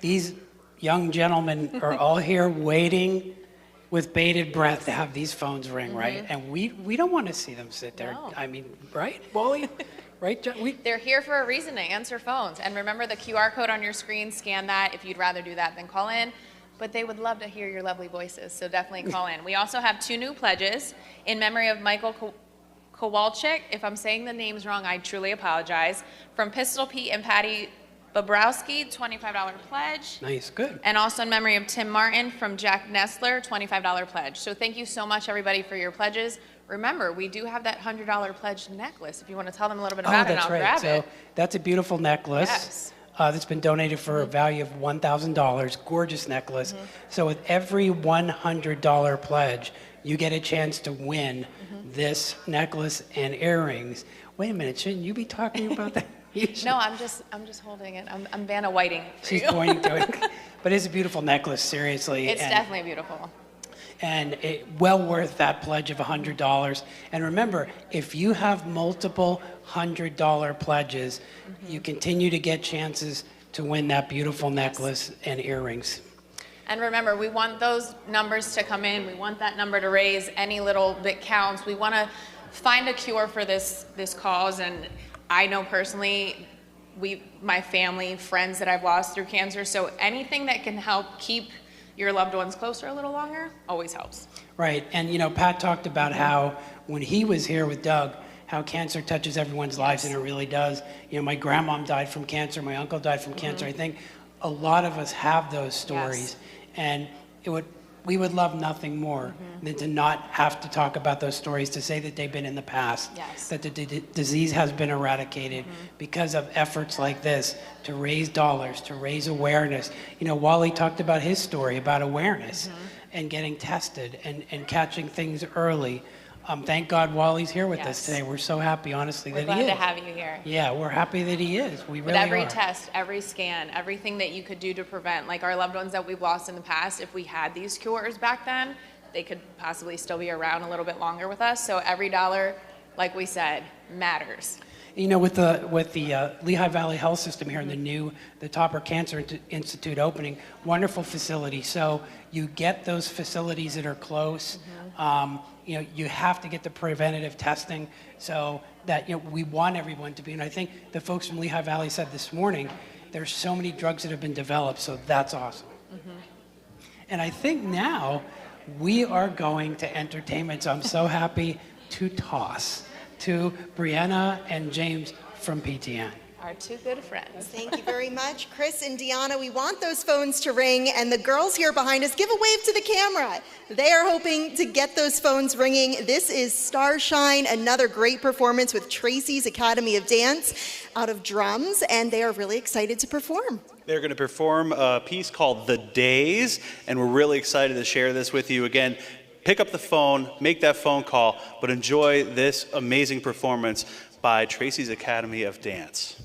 these young gentlemen are all here waiting with bated breath to have these phones ring, right? And we don't want to see them sit there. No. I mean, right, Wally? Right, John? They're here for a reason to answer phones. And remember the QR code on your screen, scan that if you'd rather do that than call in. But they would love to hear your lovely voices, so definitely call in. We also have 2 new pledges in memory of Michael Kowalczyk. If I'm saying the names wrong, I truly apologize. From Pistol Pete and Patty Bobrowski, $25 pledge. Nice, good. And also in memory of Tim Martin from Jack Nestler, $25 pledge. So thank you so much, everybody, for your pledges. Remember, we do have that $100 pledge necklace. If you want to tell them a little bit about it, and I'll grab So it. that's a beautiful necklace. Yes. That's been donated for a value of $1,000. Gorgeous necklace. So with every $100 pledge, you get a chance to win this necklace and earrings. Wait a minute, shouldn't you be talking about that? No, I'm just holding it. I'm Vanna Whiting. for She's you. pointing to it. But it's a beautiful necklace, seriously. It's definitely beautiful. And well worth that pledge of $100. And remember, if you have multiple $100 pledges, you continue to get chances to win that beautiful necklace and earrings. And remember, we want those numbers to come in. We want that number to raise. Any little bit counts. We want to find a cure for this cause. And I know personally, my family, friends that I've lost through cancer. So anything that can help keep your loved ones closer a little longer always helps. Right, and you know, Pat talked about how when he was here with Doug, how cancer touches everyone's lives, and it really does. You know, my grandmom died from cancer, my uncle died from cancer. I think a lot of us have those stories, and we would love nothing more than to not have to talk about those stories, to say that they've been in the past, that the disease has been eradicated because of efforts like this to raise dollars, to raise awareness. You know, Wally talked about his story about awareness and getting tested and catching things early. Thank God Wally's here with us today. We're so happy, honestly, We're that he is. glad to have you here. Yeah, we're happy that he is. We With really every are. test, every scan, everything that you could do to prevent, like our loved ones that we've lost in the past, if we had these cures back then, they could possibly still be around a little bit longer with us. So every dollar, like we said, matters. You know, with the Lehigh Valley Health System here and the Topper Cancer Institute opening, wonderful facility. So you get those facilities that are close. You know, you have to get the preventative testing so that, you know, we want everyone to be. And I think the folks from Lehigh Valley said this morning, there's so many drugs that have been developed, so that's awesome. And I think now we are going to entertainment. So I'm so happy to toss to Brianna and James from PTN. Our 2 good friends. Thank you very much. Chris and Deanna, we want those phones to ring, and the girls here behind us, give a wave to the camera. They are hoping to get those phones ringing. This is Starshine, another great performance with Tracy's Academy of Dance out of drums, and they are really excited to perform. They're going to perform a piece called The Days, and we're really excited to share this with you. Again, pick up the phone, make that phone call, but enjoy this amazing performance by Tracy's Academy of Dance.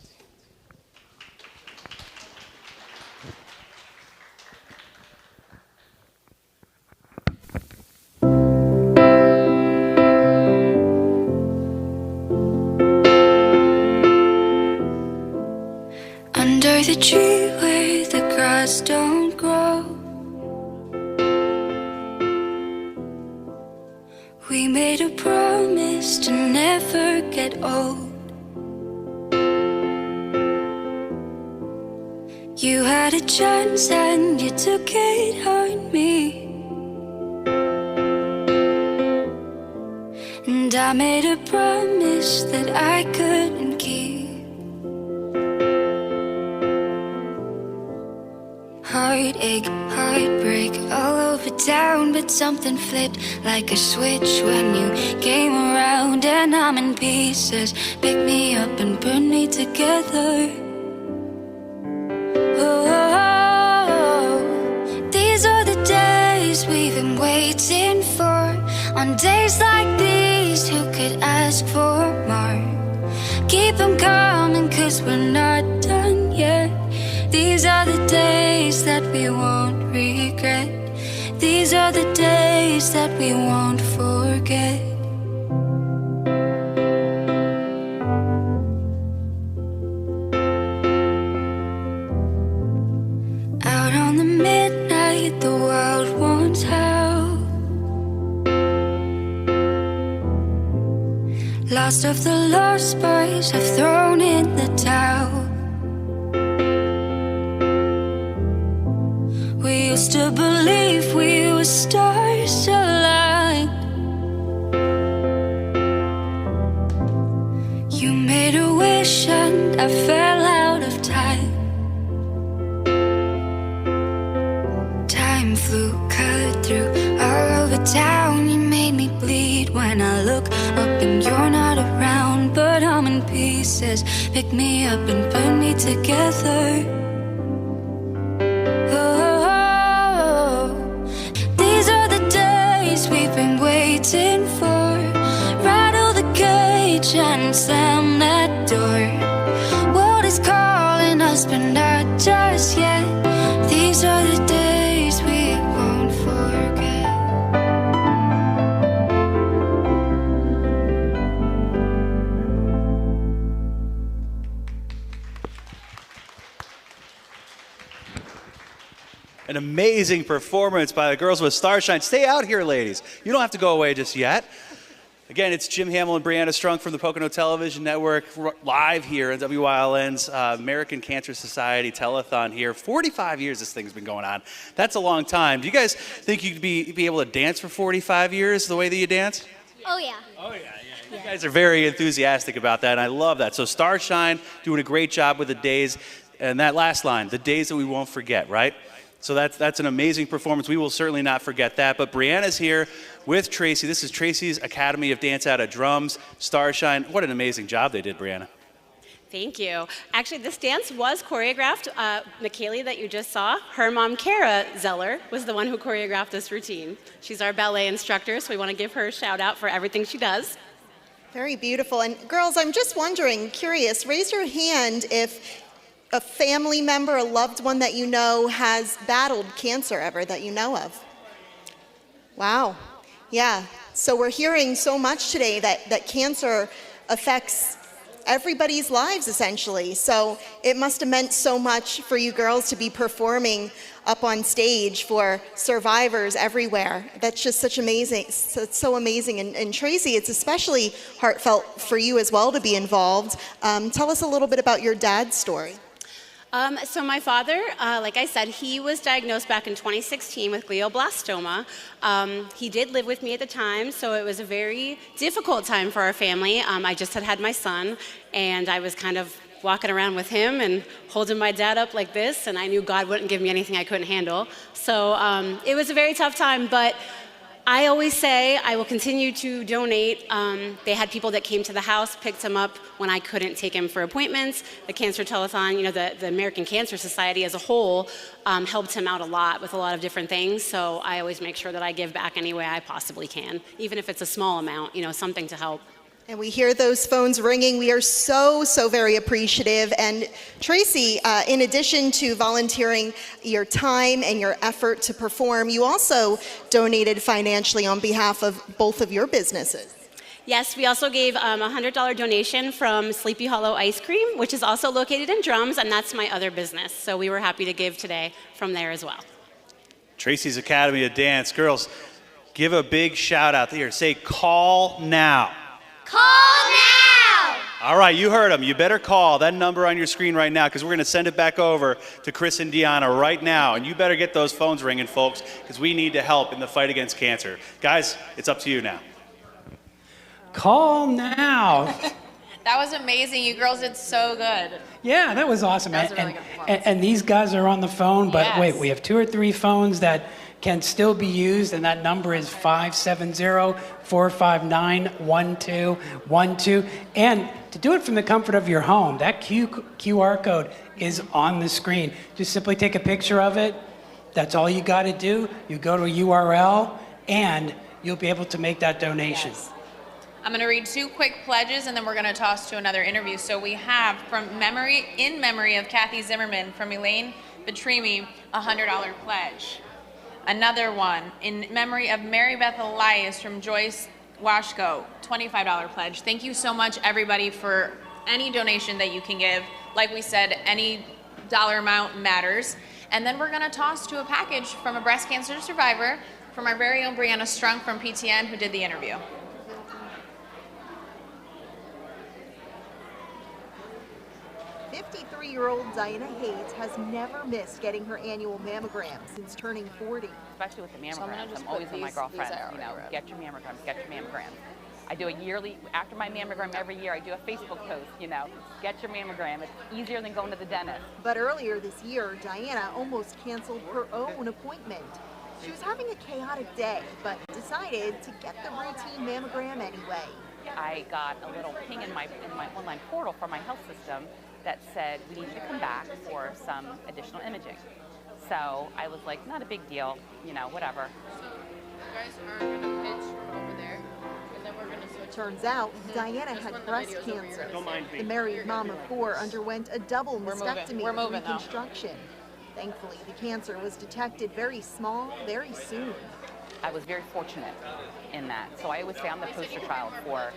Under the tree where the grass don't grow, we made a promise to never get old. You had a chance and you took it on me, and I made a promise that I couldn't keep. Heartache, heartbreak, all over town, but something flipped like a switch when you came around. And I'm in pieces, pick me up and burn me together. Oh, these are the days we've been waiting for. On days like these, who could ask for more? Keep them coming, 'cause we're not done yet. These are the days that we won't regret. These are the days that we won't forget. Out on the midnight, the world wants help. Lost of the lost boys have thrown in the towel. We used to believe we were stars aligned. You made a wish and I fell out of time. Time flew, cut through all over town. You made me bleed when I look up and you're not around. But I'm in pieces, pick me up and put me together. We've been waiting for. Rattle the cage and slam that door. World is calling us, but not just yet. These are the days we won't forget. An amazing performance by the girls with Starshine. Stay out here, ladies. You don't have to go away just yet. Again, it's Jim Hamill and Brianna Strunk from the Pocono Television Network, live here at WILN's American Cancer Society Telethon here. 45 years this thing's been going on. That's a long time. Do you guys think you'd be able to dance for 45 years the way that you dance? Oh, yeah. Oh, yeah. You guys are very enthusiastic about that, and I love that. So Starshine doing a great job with the days, and that last line, the days that we won't forget, right? So that's an amazing performance. We will certainly not forget that. But Brianna's here with Tracy. This is Tracy's Academy of Dance out of Drums, Starshine. What an amazing job they did, Brianna. Thank you. Actually, this dance was choreographed. McKaylee that you just saw, her mom, Kara Zeller, was the one who choreographed this routine. She's our ballet instructor, so we want to give her a shout out for everything she does. Very beautiful. And girls, I'm just wondering, curious, raise your hand if a family member, a loved one that you know has battled cancer ever that you know of. Wow. Yeah. So we're hearing so much today that cancer affects everybody's lives essentially. So it must have meant so much for you girls to be performing up on stage for survivors everywhere. That's just such amazing, so amazing. And Tracy, it's especially heartfelt for you as well to be involved. Tell us a little bit about your dad's story. So my father, like I said, he was diagnosed back in 2016 with glioblastoma. He did live with me at the time, so it was a very difficult time for our family. I just had my son, and I was kind of walking around with him and holding my dad up like this, and I knew God wouldn't give me anything I couldn't handle. So it was a very tough time, but I always say I will continue to donate. They had people that came to the house, picked him up when I couldn't take him for appointments. The Cancer Telethon, you know, the American Cancer Society as a whole helped him out a lot with a lot of different things. So I always make sure that I give back any way I possibly can, even if it's a small amount, you know, something to help. And we hear those phones ringing. We are so very appreciative. And Tracy, in addition to volunteering your time and your effort to perform, you also donated financially on behalf of both of your businesses. Yes, we also gave a $100 donation from Sleepy Hollow Ice Cream, which is also located in Drums, and that's my other business. So we were happy to give today from there as well. Tracy's Academy of Dance. Girls, give a big shout out here. Say, call now. Call now! All right, you heard them. You better call that number on your screen right now because we're going to send it back over to Chris and Deanna right now. And you better get those phones ringing, folks, because we need to help in the fight against cancer. Guys, it's up to you now. Call now. That was amazing. You girls did so good. Yeah, that was awesome. That was a really good performance. And these guys are on the phone, but Yes. wait, we have 2 or 3 phones that can still be used, and that number is 570-459-1212. And to do it from the comfort of your home, that QR code is on the screen. Just simply take a picture of it. That's all you got to do. You go to a URL, and you'll be able to make that donation. Yes. I'm going to read 2 quick pledges, and then we're going to toss to another interview. So we have in memory of Kathy Zimmerman from Elaine Betrimi, a $100 pledge. Another one, in memory of Mary Beth Elias from Joyce Washko, $25 pledge. Thank you so much, everybody, for any donation that you can give. Like we said, any dollar amount matters. And then we're going to toss to a package from a breast cancer survivor from our very own Brianna Strunk from PTN, who did the interview. 53-year-old Diana Hayes has never missed getting her annual mammogram since turning 40. Especially with the mammograms, I'm always with my girlfriends, get your mammograms, get your mammograms. I do a yearly, after my mammogram every year, I do a Facebook post, get your mammogram. It's easier than going to the dentist. But earlier this year, Diana almost canceled her own appointment. She was having a chaotic day, but decided to get the routine mammogram anyway. I got a little ping in my online portal from my health system that said we need you to come back for some additional imaging. So I was like, not a big deal, whatever. You guys are going to pitch from over there, and then we're going to switch. Turns out, Diana had breast cancer. The married mom of 4 underwent a double mastectomy and reconstruction. Thankfully, the cancer was detected very small, very soon. I was very fortunate in that. So I always say I'm the poster child for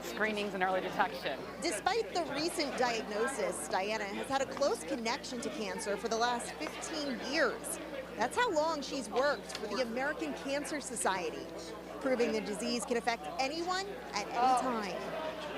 screenings and early detection. Despite the recent diagnosis, Diana has had a close connection to cancer for the last 15 years. That's how long she's worked for the American Cancer Society, proving the disease can affect anyone at any time.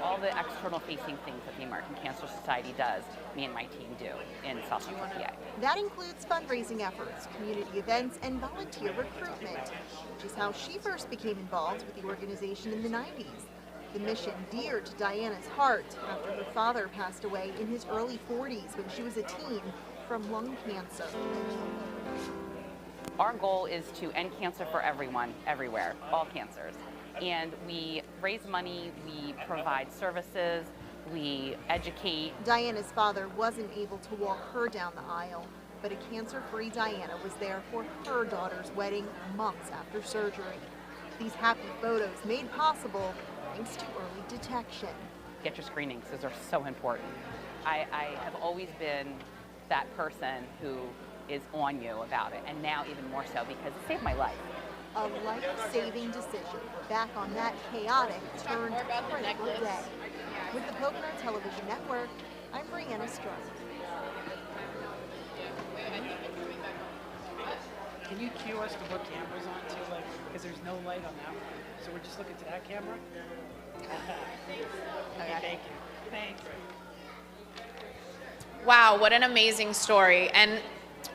All the external facing things that the American Cancer Society does, me and my team do in South Central PA. That includes fundraising efforts, community events, and volunteer recruitment, which is how she first became involved with the organization in the 90s. The mission dear to Diana's heart after her father passed away in his early 40s when she was a teen from lung cancer. Our goal is to end cancer for everyone, everywhere, all cancers. And we raise money, we provide services, we educate. Diana's father wasn't able to walk her down the aisle, but a cancer-free Diana was there for her daughter's wedding months after surgery. These happy photos made possible thanks to early detection. Get your screenings, those are so important. I have always been that person who is on you about it, and now even more so because it saved my life. A life-saving decision back on that chaotic turned critical day. With the Pocono Television Network, I'm Brianna Strunk. Can you cue us to what camera's on too, because there's no light on that one. So we're just looking to that camera? Okay, thank you. Thanks. Wow, what an amazing story. And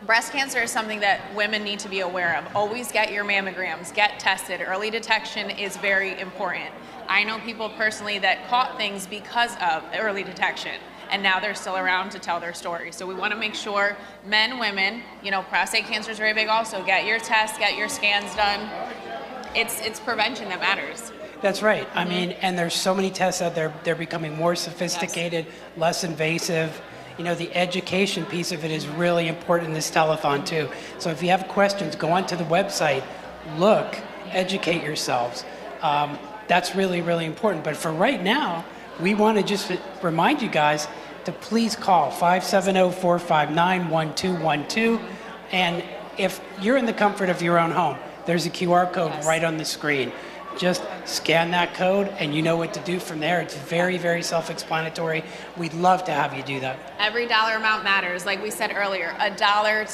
breast cancer is something that women need to be aware of. Always get your mammograms, get tested. Early detection is very important. I know people personally that caught things because of early detection, and now they're still around to tell their story. So we want to make sure men, women, prostate cancer is very big also. Get your tests, get your scans done. It's prevention that matters. That's right. I mean, and there's so many tests out there. They're becoming more sophisticated, less invasive. The education piece of it is really important in this telethon too. So if you have questions, go onto the website, look, educate yourselves. That's really, really important. But for right now, we want to just remind you guys to please call 570-459-1212. And if you're in the comfort of your own home, there's a QR code right on the screen. Just scan that code and you know what to do from there. It's very, very self-explanatory. We'd love to have you do that. Every dollar amount matters. Like we said earlier, $1, $10,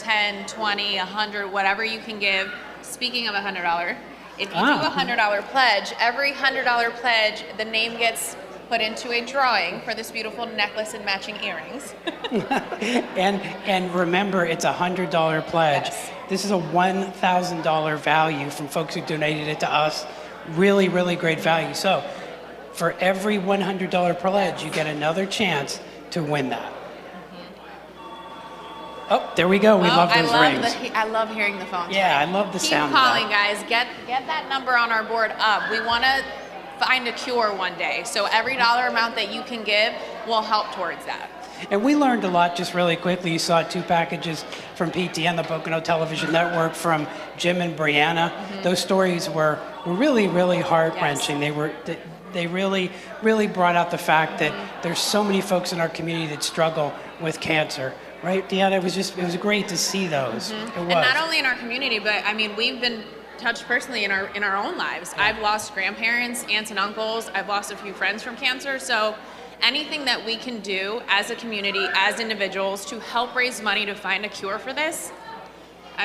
$20, $100, whatever you can give. Speaking of $100, if you do a $100 pledge, every $100 pledge, the name gets put into a drawing for this beautiful necklace and matching earrings. and remember, it's a $100 pledge. Yes. This is a $1,000 value from folks who donated it to us. Really, really great value. So For every $100 pledge, you get another chance to win that. Oh, there we go. We love those rings. I love hearing the phone. Yeah, I love the sound Keep of calling, guys. Get that number on our board up. We want to find a cure one day. So every dollar amount that you can give will help towards that. And we learned a lot just really quickly. You saw 2 packages from PTN, the Pocono Television Network, from Jim and Brianna. Those stories were really, really heart-wrenching. They really brought out the fact that there's so many folks in our community that struggle with cancer. Right, Deanna? It was great to see those. It was. And not only in our community, but I mean, we've been touched personally in our own lives. I've lost grandparents, aunts and uncles. I've lost a few friends from cancer. So anything that we can do as a community, as individuals, to help raise money to find a cure for this,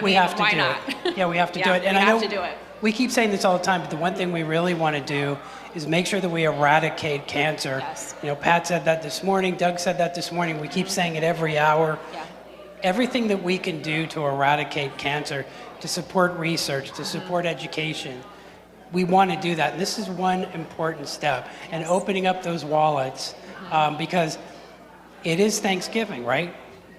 we have to why do not? It. Yeah, we have to do it. And I know we have to do it. We keep saying this all the time, but the one thing we really want to do is make sure that we eradicate cancer. Yes. You know, Pat said that this morning, Doug said that this morning, we keep saying it every hour. Yeah. Everything that we can do to eradicate cancer, to support research, to support education, we want to do that. And this is one important step, and opening up those wallets, because it is Thanksgiving, right?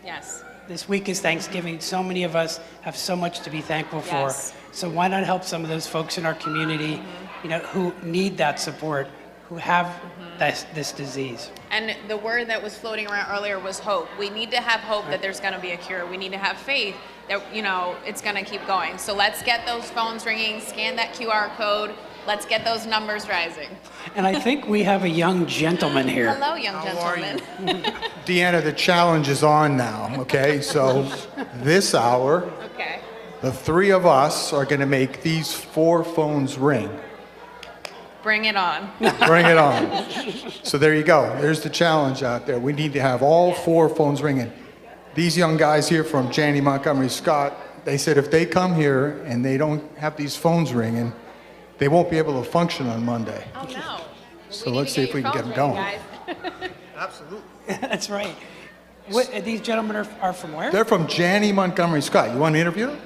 Yes. This week is Thanksgiving. So many of us have so much to be thankful for. Yes. So why not help some of those folks in our community, you know, who need that support, who have this disease? And the word that was floating around earlier was hope. We need to have hope that there's going to be a cure. We need to have faith that, you know, it's going to keep going. So let's get those phones ringing, scan that QR code. Let's get those numbers rising. And I think we have a young gentleman here. Hello, young gentleman. Deanna, the challenge is on now, okay? So this hour, Okay. the 3 of us are going to make these 4 phones ring. Bring it on. Bring it on. So there you go. There's the challenge out there. We need to have all 4 phones ringing. These young guys here from Janney Montgomery Scott, they said if they come here and they don't have these phones ringing, they won't be able to function on Monday. Oh, no. So let's see if we can get them going. Absolutely. That's right. These gentlemen are from where? They're from Janney Montgomery Scott. You want to interview them?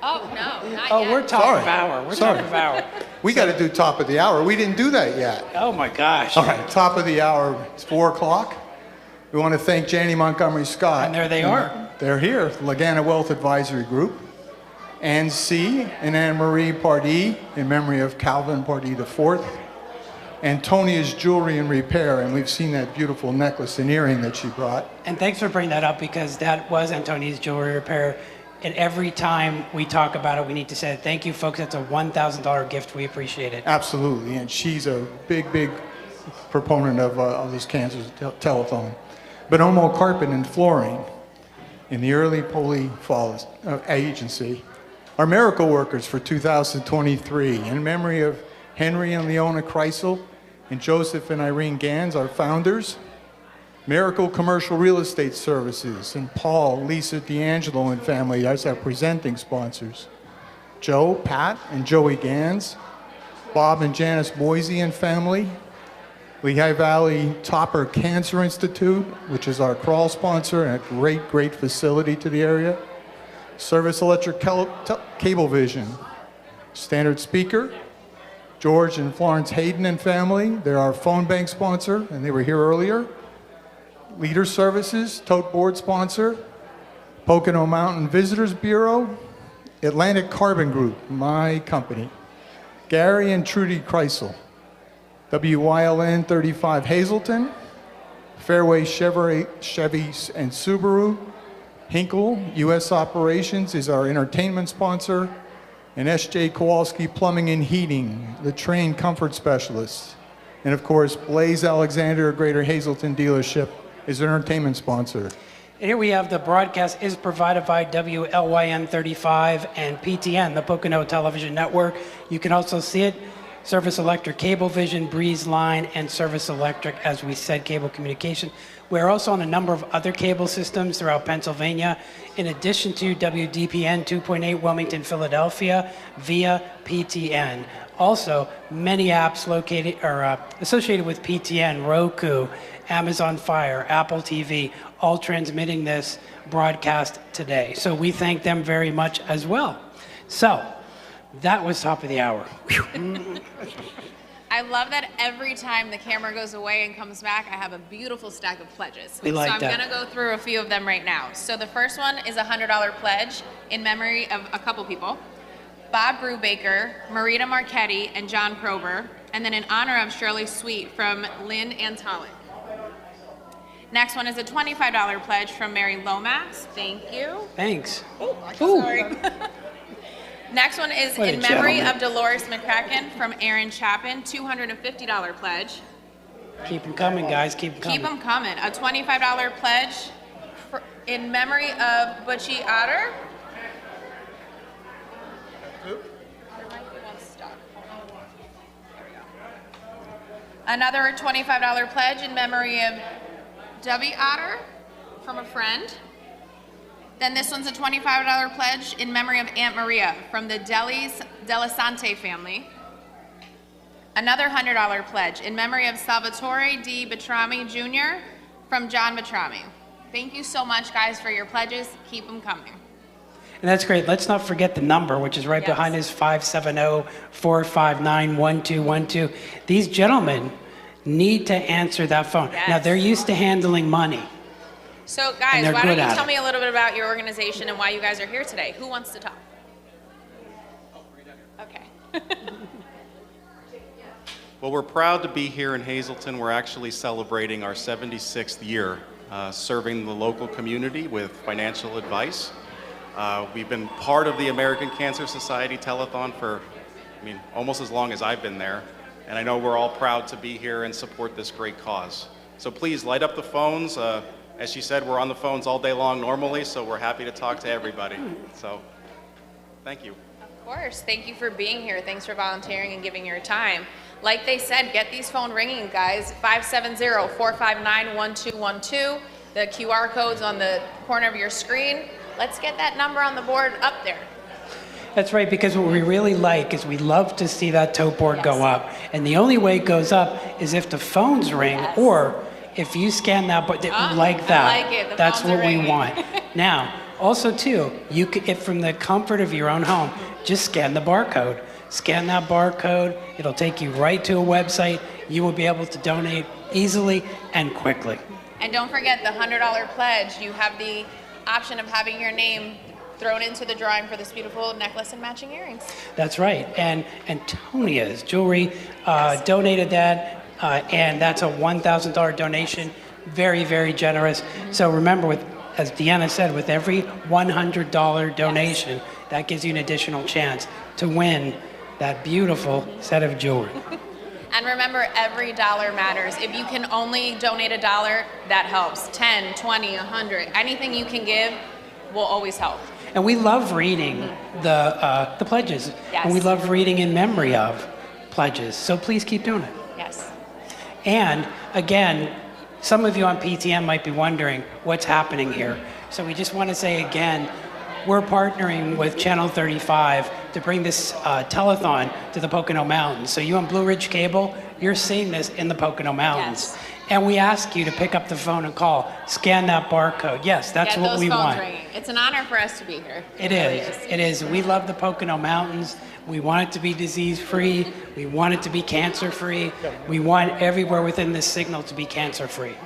Oh, no, not Oh, yet. we're top of hour. We're Sorry. top of hour. We got to do top of the hour. We didn't do that yet. Oh my gosh. All right, top of the hour. It's 4 o'clock. We want to thank Janney Montgomery Scott. And there they are. They're here. Lagana Wealth Advisory Group. Ann C. and Anne Marie Pardee in memory of Calvin Pardee IV. Antonia's Jewelry and Repair, and we've seen that beautiful necklace and earring that she brought. And thanks for bringing that up, because that was Antonia's Jewelry Repair. And every time we talk about it, we need to say thank you, folks. That's a $1,000 gift. We appreciate it. Absolutely, and she's a big, big proponent of this cancer telethon. Bonomo Carpet and Flooring in the early Fall Agency. Our miracle workers for 2023, in memory of Henry and Leona Kreisel and Joseph and Irene Gans, our founders. Miracle Commercial Real Estate Services, and Paul, Lisa D'Angelo and family as our presenting sponsors. Joe, Pat, and Joey Gans. Bob and Janice Boise and family. Lehigh Valley Topper Cancer Institute, which is our crawl sponsor and a great, great facility to the area. Service Electric Cablevision. Standard Speaker. George and Florence Hayden and family. They're our phone bank sponsor, and they were here earlier. Leader Services, tote board sponsor. Pocono Mountain Visitors Bureau. Atlantic Carbon Group, my company. Gary and Trudy Kreisel. WYLN 35 Hazleton. Fairway Chevy and Subaru. Hinkle U.S. Operations is our entertainment sponsor. And S.J. Kowalski Plumbing and Heating, the trained comfort specialist. And of course, Blaze Alexander, Greater Hazleton Dealership, is our entertainment sponsor. And here we have the broadcast is provided by WLYN 35 and PTN, the Pocono Television Network. You can also see it, Service Electric Cablevision, Breeze Line, and Service Electric, as we said, Cable Communication. We're also on a number of other cable systems throughout Pennsylvania, in addition to WDPN 2.8 Wilmington, Philadelphia, via PTN. Also, many apps located or associated with PTN, Roku, Amazon Fire, Apple TV, all transmitting this broadcast today. So we thank them very much as well. So that was top of the hour. I love that every time the camera goes away and comes back, I have a beautiful stack of pledges. We like so I'm that. going to go through a few of them right now. So the first one is a $100 pledge in memory of a couple people. Bob Brubaker, Marita Marchetti, and John Prober. And then in honor of Shirley Sweet from Lynn Antolic. Next one is a $25 pledge from Mary Lomax. Thank you. Thanks. Oh, sorry. Next one is What a in memory gentleman. of Dolores McCracken from Aaron Chapin, $250 pledge. Keep them coming, guys. Keep them coming. Keep them coming. A $25 pledge in memory of Butchie Otter. There might be one stuck. There we go. Another $25 pledge in memory of Debbie Otter from a friend. Then this one's a $25 pledge in memory of Aunt Maria from the Delisante family. Another $100 pledge in memory of Salvatore Di Betrami Jr. from John Betrami. Thank you so much, guys, for your pledges. Keep them coming. And that's great. Let's not forget the number, which is right behind us, 570-459-1212. These gentlemen need to answer that phone. Now, they're used to handling money. So, And guys, they're why don't good you at tell it. me a little bit about your organization and why you guys are here today? Who wants to talk? Okay. Well, we're proud to be here in Hazleton. We're actually celebrating our 76th year serving the local community with financial advice. We've been part of the American Cancer Society Telethon for, almost as long as I've been there. And I know we're all proud to be here and support this great cause. So please light up the phones. As she said, we're on the phones all day long normally, so we're happy to talk to everybody. So, thank you. Of course. Thank you for being here. Thanks for volunteering and giving your time. Like they said, get these phone ringing, guys. 570-459-1212. The QR code's on the corner of your screen. Let's get that number on the board up there. That's right, because what we really like is we love to see that tote board go up. And the only way it goes up is if the phones ring or if you scan that, but like that. I like it. The That's phones are what we ringing. want. Now, also too, you could, if from the comfort of your own home, just scan the barcode. Scan that barcode. It'll take you right to a website. You will be able to donate easily and quickly. And don't forget the $100 pledge. You have the option of having your name thrown into the drawing for this beautiful necklace and matching earrings. That's right. And Antonia's Jewelry donated that, and that's a $1,000 donation. Very, very generous. So remember, as Deanna said, with every $100 donation, that gives you an additional chance to win that beautiful set of jewelry. And remember, every dollar matters. If you can only donate $1, that helps. 10, 20, 100, anything you can give will always help. And we love reading the pledges. Yes. And we love reading in memory of pledges. So please keep doing it. Yes. And again, some of you on PTM might be wondering what's happening here. So we just want to say again, we're partnering with Channel 35 to bring this telethon to the Pocono Mountains. So you on Blue Ridge Cable, you're seeing this in the Pocono Mountains. Yes. And we ask you to pick up the phone and call, scan that barcode. Yes, that's Get what those we phones want. ringing. It's an honor for us to be here. It is. It is. We love the Pocono Mountains. We want it to be disease-free. We want it to be cancer-free. We want everywhere within this signal to be cancer-free.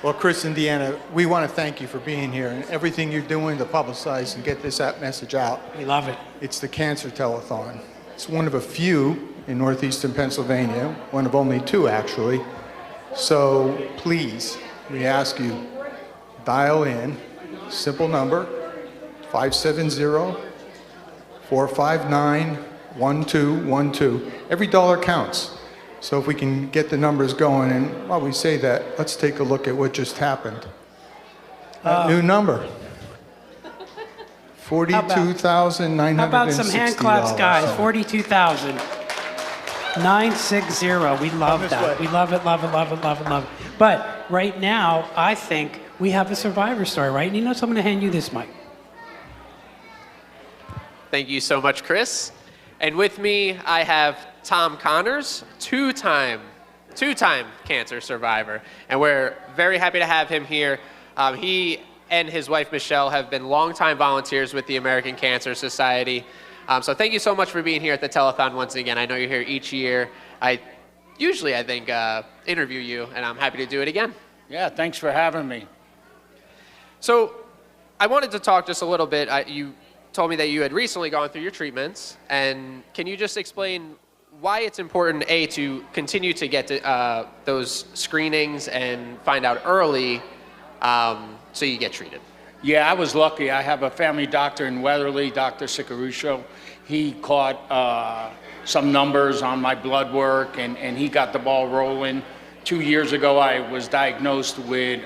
Well, Chris and Deanna, we want to thank you for being here and everything you're doing to publicize and get this message out. We love it. It's the Cancer Telethon. It's one of a few in northeastern Pennsylvania, one of only two actually. So please, we ask you, dial in, simple number, 570-459-1212. Every dollar counts. So if we can get the numbers going, and while we say that, let's take a look at what just happened. That new number. $42,960. How about some hand claps, guys? 42,960. We love that. We love it, love it, love it, love it, love it. But right now, I think we have a survivor story, right? And you know, so I'm going to hand you this mic. Thank you so much, Chris. And with me, I have Tom Connors, two-time cancer survivor. And we're very happy to have him here. He and his wife, Michelle, have been longtime volunteers with the American Cancer Society. So thank you so much for being here at the telethon once again. I know you're here each year. I usually, I think, interview you, and I'm happy to do it again. Yeah, thanks for having me. So I wanted to talk just a little bit. You told me that you had recently gone through your treatments, and can you just explain why it's important, A, to continue to get to, those screenings and find out early so you get treated? Yeah, I was lucky. I have a family doctor in Weatherly, Dr. Sicaruscio. He caught some numbers on my blood work, and he got the ball rolling. 2 years ago, I was diagnosed with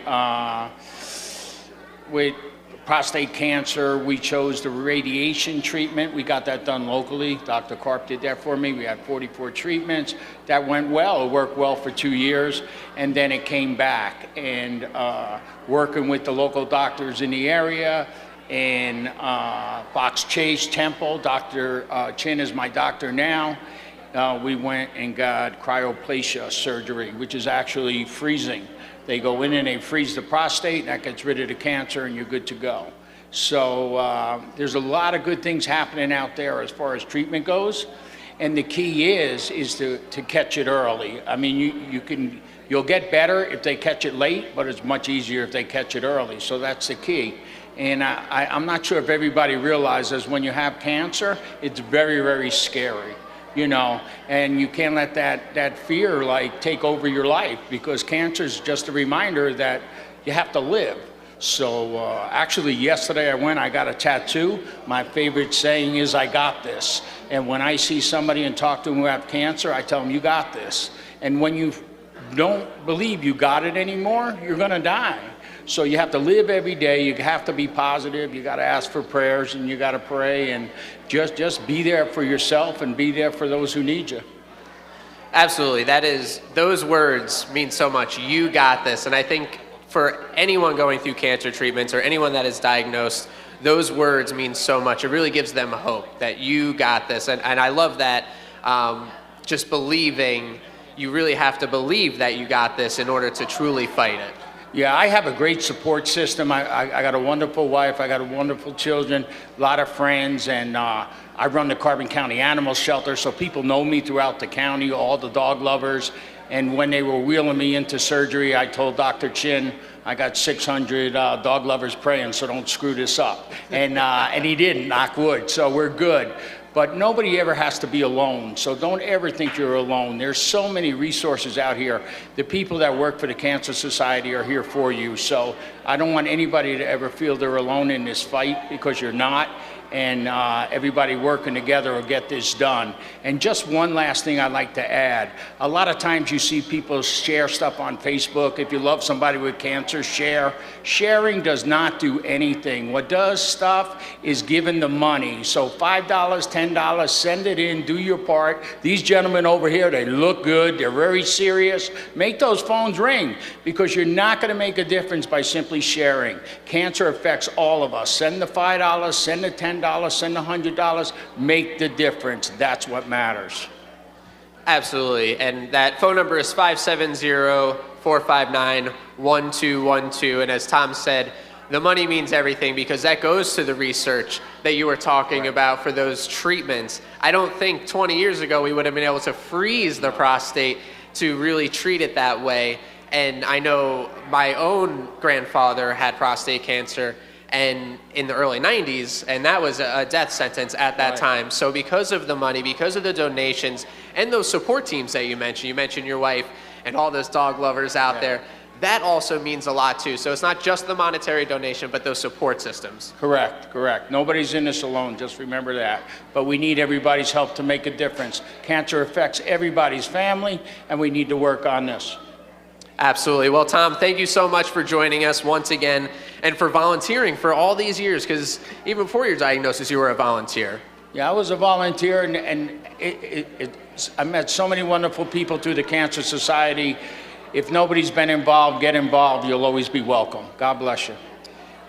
prostate cancer. We chose the radiation treatment. We got that done locally. Dr. Karp did that for me. We had 44 treatments. That went well. It worked well for 2 years, and then it came back. And working with the local doctors in the area, in Fox Chase, Temple, Dr. Chin is my doctor now. We went and got cryoplasia surgery, which is actually freezing. They go in and they freeze the prostate, and that gets rid of the cancer, and you're good to go. So there's a lot of good things happening out there as far as treatment goes, and the key is to catch it early. I mean, you'll get better if they catch it late, but it's much easier if they catch it early. So that's the key. And I'm not sure if everybody realizes when you have cancer, it's very, very scary. You know, and you can't let that fear like take over your life, because cancer is just a reminder that you have to live. So actually yesterday I got a tattoo. My favorite saying is, I got this. And when I see somebody and talk to them who have cancer, I tell them, you got this. And when you don't believe you got it anymore, you're gonna die. So you have to live every day. You have to be positive. You got to ask for prayers, and you got to pray, and just be there for yourself and be there for those who need you. Absolutely. Those words mean so much. You got this. And I think for anyone going through cancer treatments or anyone that is diagnosed, those words mean so much. It really gives them hope that you got this. And I love that, just believing, you really have to believe that you got this in order to truly fight it. Yeah, I have a great support system. I got a wonderful wife. I got wonderful children, a lot of friends, and I run the Carbon County Animal Shelter, so people know me throughout the county, all the dog lovers. And when they were wheeling me into surgery, I told Dr. Chin, I got 600 dog lovers praying, so don't screw this up. And he didn't, knock wood, so we're good. But nobody ever has to be alone, so don't ever think you're alone. There's so many resources out here. The people that work for the Cancer Society are here for you, so I don't want anybody to ever feel they're alone in this fight, because you're not. And everybody working together will get this done. And just one last thing I'd like to add. A lot of times you see people share stuff on Facebook. If you love somebody with cancer, share. Sharing does not do anything. What does stuff is giving the money. So $5, $10, send it in, do your part. These gentlemen over here, they look good, they're very serious. Make those phones ring, because you're not gonna make a difference by simply sharing. Cancer affects all of us. Send the $5, send the $10, send the $100, make the difference. That's what matters. Absolutely. And that phone number is 570-459-1212. And as Tom said, the money means everything, because that goes to the research that you were talking about for those treatments. I don't think 20 years ago we would have been able to freeze the prostate to really treat it that way. And I know my own grandfather had prostate cancer, and in the early 90s, and that was a death sentence at that time. So because of the money, because of the donations, and those support teams that you mentioned your wife and all those dog lovers out there, that also means a lot too. So it's not just the monetary donation, but those support systems. Correct. Nobody's in this alone, just remember that. But we need everybody's help to make a difference. Cancer affects everybody's family, and we need to work on this. Absolutely. Well, Tom, thank you so much for joining us once again, and for volunteering for all these years, because even before your diagnosis, you were a volunteer. Yeah, I was a volunteer, and I met so many wonderful people through the Cancer Society. If nobody's been involved, get involved. You'll always be welcome. God bless you.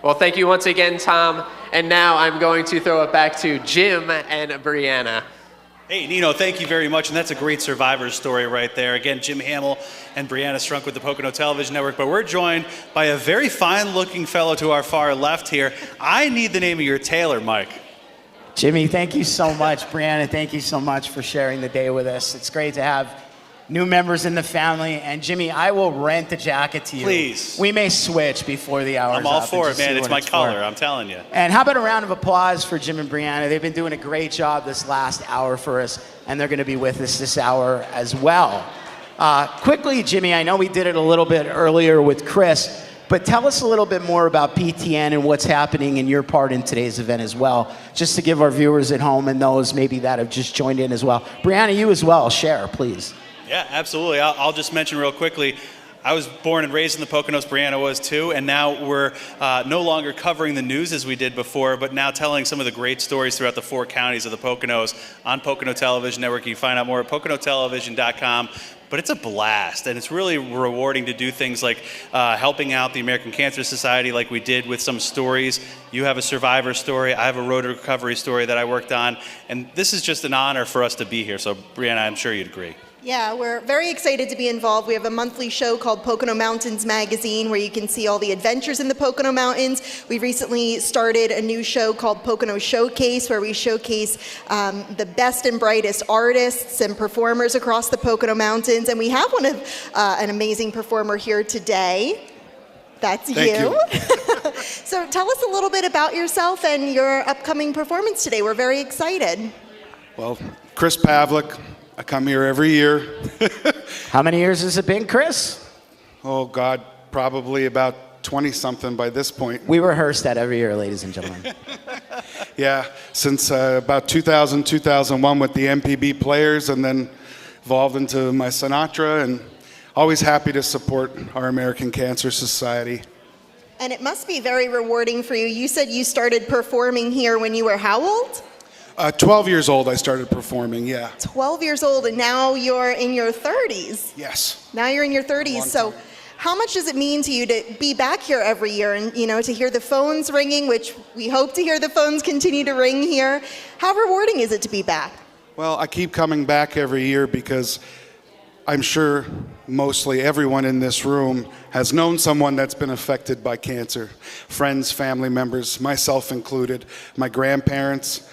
Well, thank you once again, Tom. And now I'm going to throw it back to Jim and Brianna. Hey, Nino, thank you very much, and that's a great survivor story right there. Again, Jim Hamill and Brianna Strunk with the Pocono Television Network, but we're joined by a very fine-looking fellow to our far left here. I need the name of your tailor, Mike. Jimmy, thank you so much. Brianna, thank you so much for sharing the day with us. It's great to have new members in the family. And Jimmy, I will rent the jacket to you. Please. We may switch before the hour's I'm all up and for it, just see man. It's what my for. color, I'm telling you. And how about a round of applause for Jim and Brianna? They've been doing a great job this last hour for us, and they're going to be with us this hour as well. Quickly, Jimmy, I know we did it a little bit earlier with Chris, but tell us a little bit more about PTN and what's happening in your part in today's event as well, just to give our viewers at home and those maybe that have just joined in as well. Brianna, you as well, share, please. Yeah, absolutely. I'll just mention real quickly, I was born and raised in the Poconos, Brianna was too, and now we're no longer covering the news as we did before, but now telling some of the great stories throughout the 4 counties of the Poconos on Pocono Television Network. You can find out more at poconotelevision.com. But it's a blast, and it's really rewarding to do things like helping out the American Cancer Society like we did with some stories. You have a survivor story, I have a road to recovery story that I worked on, and this is just an honor for us to be here. So, Brianna, I'm sure you'd agree. Yeah, we're very excited to be involved. We have a monthly show called Pocono Mountains Magazine where you can see all the adventures in the Pocono Mountains. We recently started a new show called Pocono Showcase where we showcase the best and brightest artists and performers across the Pocono Mountains. And we have an amazing performer here today. That's you. So tell us a little bit about yourself and your upcoming performance today. We're very excited. Well, Chris Pavlik. I come here every year. How many years has it been, Chris? Oh, God, probably about 20-something by this point. We rehearse that every year, ladies and gentlemen. Yeah, since about 2000, 2001 with the MPB Players, and then evolved into my Sinatra, and always happy to support our American Cancer Society. And it must be very rewarding for you. You said you started performing here when you were how old? 12 years old I started performing, yeah. 12 years old, and now you're in your 30s. Yes. Now you're in your 30s. So how much does it mean to you to be back here every year and, to hear the phones ringing, which we hope to hear the phones continue to ring here? How rewarding is it to be back? Well, I keep coming back every year because I'm sure mostly everyone in this room has known someone that's been affected by cancer. Friends, family members, myself included, my grandparents.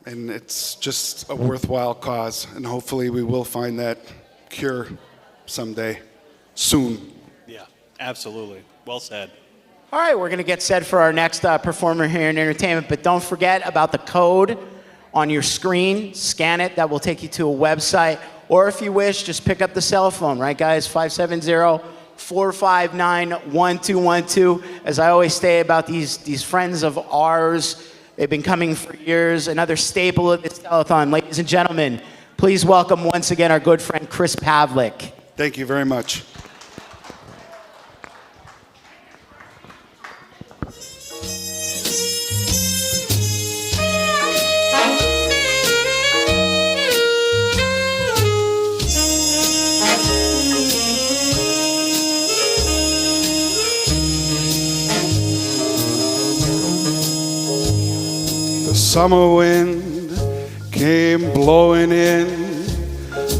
And it's just a worthwhile cause, and hopefully we will find that cure someday, soon. Yeah, absolutely. Well said. All right, we're going to get set for our next performer here in entertainment, but don't forget about the code on your screen. Scan it. That will take you to a website. Or if you wish, just pick up the cell phone, right, guys? 570-459-1212. As I always say about these friends of ours, they've been coming for years. Another staple of this telethon. Ladies and gentlemen, please welcome once again our good friend Chris Pavlik. Thank you very much. The summer wind came blowing in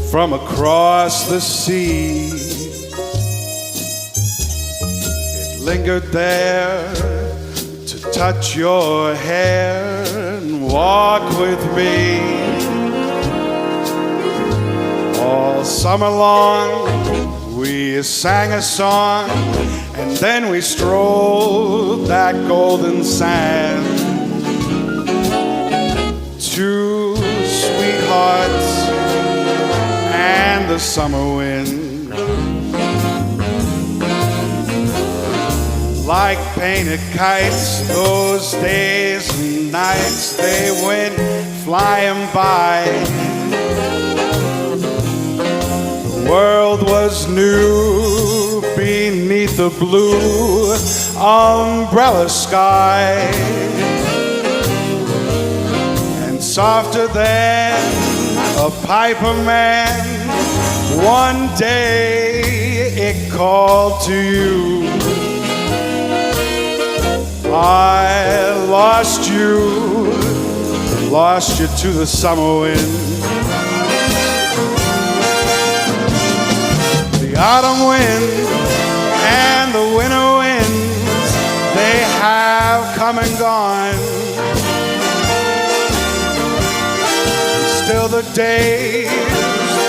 from across the sea. It lingered there to touch your hair and walk with me. All summer long we sang a song, and then we strolled that golden sand. Two sweethearts and the summer wind, like painted kites, those days and nights they went flying by. The world was new beneath the blue umbrella sky. Softer than a piper man, one day it called to you. I lost you to the summer wind. The autumn wind and the winter winds, they have come and gone. Still the days,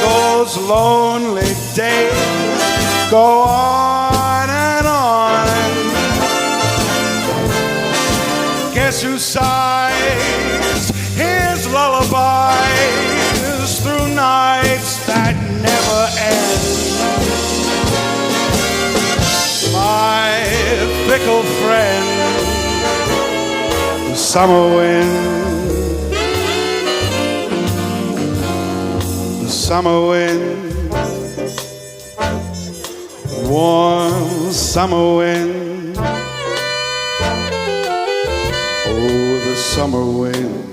those those lonely days go on and on. Guess who sighs his lullabies through nights that never end? My fickle friend, the summer wind. The summer wind, warm summer wind. Oh, the summer wind.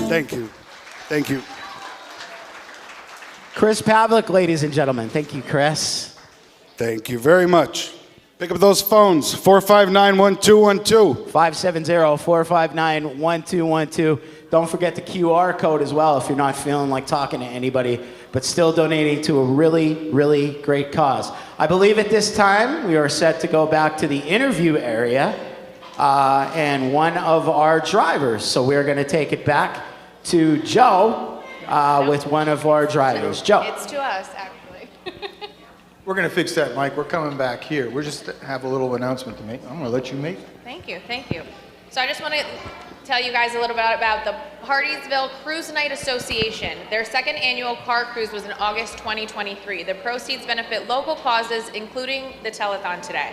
Thank you. Thank you. Chris Pavlik, ladies and gentlemen. Thank you, Chris. Thank you very much. Pick up those phones, 459-1212. 570-459-1212. Don't forget the QR code as well if you're not feeling like talking to anybody, but still donating to a really, really great cause. I believe at this time we are set to go back to the interview area and one of our drivers. So we're going to take it back to Joe with one of our drivers. Joe. It's to us, actually. We're going to fix that, Mike. We're coming back here. We're just have a little announcement to make. I'm going to let you make it. Thank you, thank you. So I just want to tell you guys a little bit about the Hardee'sville Cruise Night Association. Their second annual car cruise was in August 2023. The proceeds benefit local causes, including the Telethon today.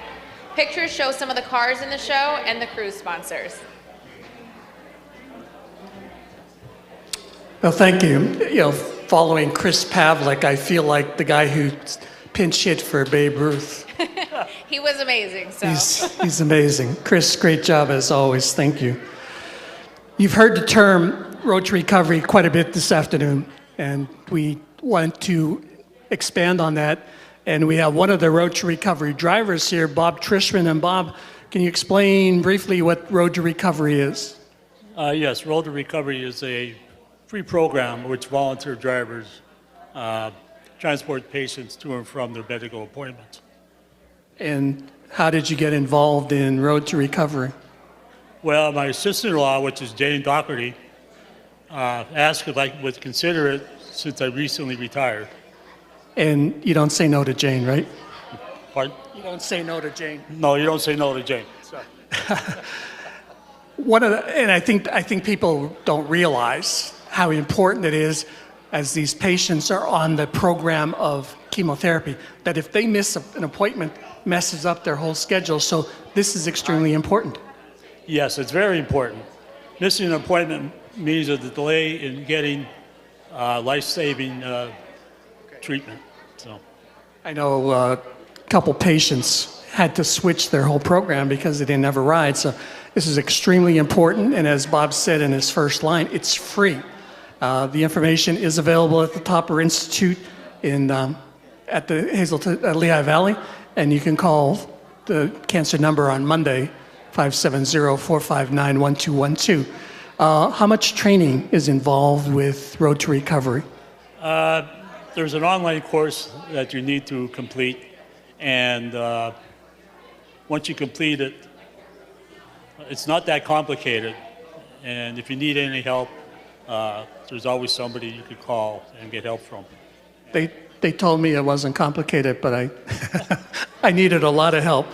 Pictures show some of the cars in the show and the cruise sponsors. Well, thank you. You know, following Chris Pavlik, I feel like the guy who pinch hit for Babe Ruth. He was amazing, so. He's amazing. Chris, great job as always. Thank you. You've heard the term road to recovery quite a bit this afternoon, and we want to expand on that. And we have one of the road to recovery drivers here, Bob Trishman. And Bob, can you explain briefly what road to recovery is? Yes, Road to Recovery is a free program which volunteer drivers transport patients to and from their medical appointments. And how did you get involved in Road to Recovery? Well, my sister-in-law, which is Jane Doherty, asked if I would consider it since I recently retired. And you don't say no to Jane, right? Pardon? You don't say no to Jane. No, you don't say no to Jane. And I think people don't realize how important it is as these patients are on the program of chemotherapy, that if they miss an appointment, messes up their whole schedule. So this is extremely important. Yes, it's very important. Missing an appointment means a delay in getting life-saving treatment. So, I know a couple patients had to switch their whole program because they didn't have a ride. So this is extremely important. And as Bob said in his first line, it's free. The information is available at the Topper Institute at the Hazelton, Lehigh Valley, and you can call the cancer number on Monday, 570-459-1212. How much training is involved with Road to Recovery? there's an online course that you need to complete, and once you complete it, it's not that complicated. And if you need any help, there's always somebody you could call and get help from. They told me it wasn't complicated, but I needed a lot of help.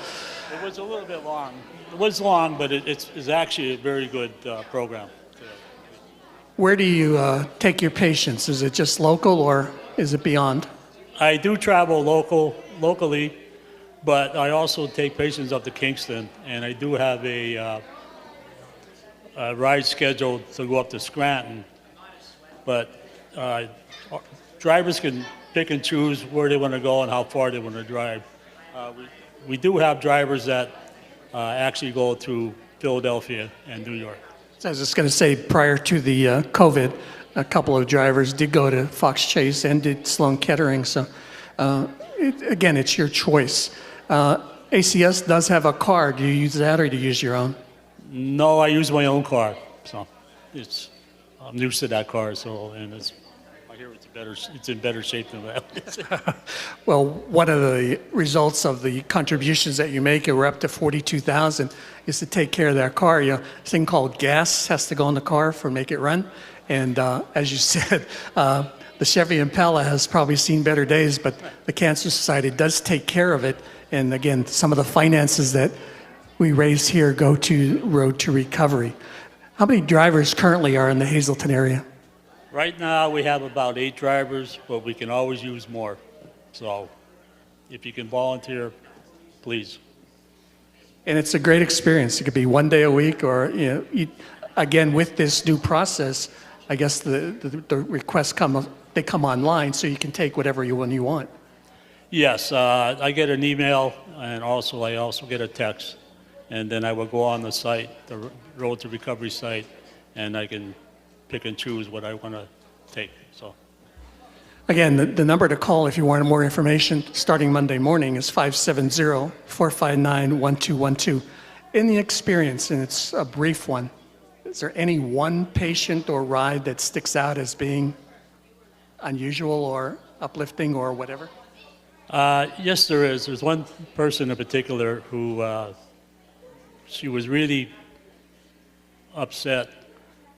It was a little bit long. It was long, but it's actually a very good program. Where do you take your patients? Is it just local or is it beyond? I do travel locally, but I also take patients up to Kingston, and I do have a ride scheduled to go up to Scranton. But drivers can pick and choose where they want to go and how far they want to drive. We do have drivers that actually go to Philadelphia and New York. So I was just going to say, prior to the COVID, a couple of drivers did go to Fox Chase and did Sloan Kettering. So again, it's your choice. ACS does have a car. Do you use that or do you use your own? No, I use my own car. So I'm used to that car. So, and it's I hear it's in better shape than that. Well, one of the results of the contributions that you make, we're up to $42,000, is to take care of that car. You know, a thing called gas has to go in the car for make it run. And as you said, the Chevy Impala has probably seen better days, but the Cancer Society does take care of it. And again, some of the finances that we raise here go to Road to Recovery. How many drivers currently are in the Hazleton area? Right now, we have about 8 drivers, but we can always use more. So if you can volunteer, please. And it's a great experience. It could be one day a week, or again, with this new process, I guess the requests come online, so you can take whatever one you want. Yes, I get an email, and I also get a text, and then I will go on the site, the Road to Recovery site, and I can pick and choose what I want to take. So, again, the number to call if you want more information starting Monday morning is 570-459-1212. In the experience, and it's a brief one, is there any one patient or ride that sticks out as being unusual or uplifting or whatever? Yes, there is. There's one person in particular who she was really upset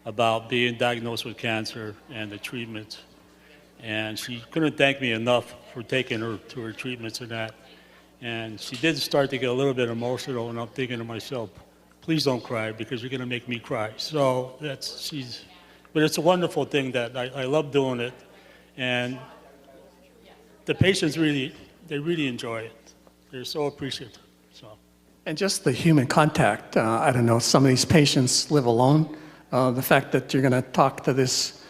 about being diagnosed with cancer and the treatments. And she couldn't thank me enough for taking her to her treatments and that. And she did start to get a little bit emotional, and I'm thinking to myself, please don't cry, because you're gonna make me cry. So but it's a wonderful thing that I love doing it. And the patients really enjoy it. They're so appreciative, so. And just the human contact. I don't know, some of these patients live alone. The fact that you're going to talk to this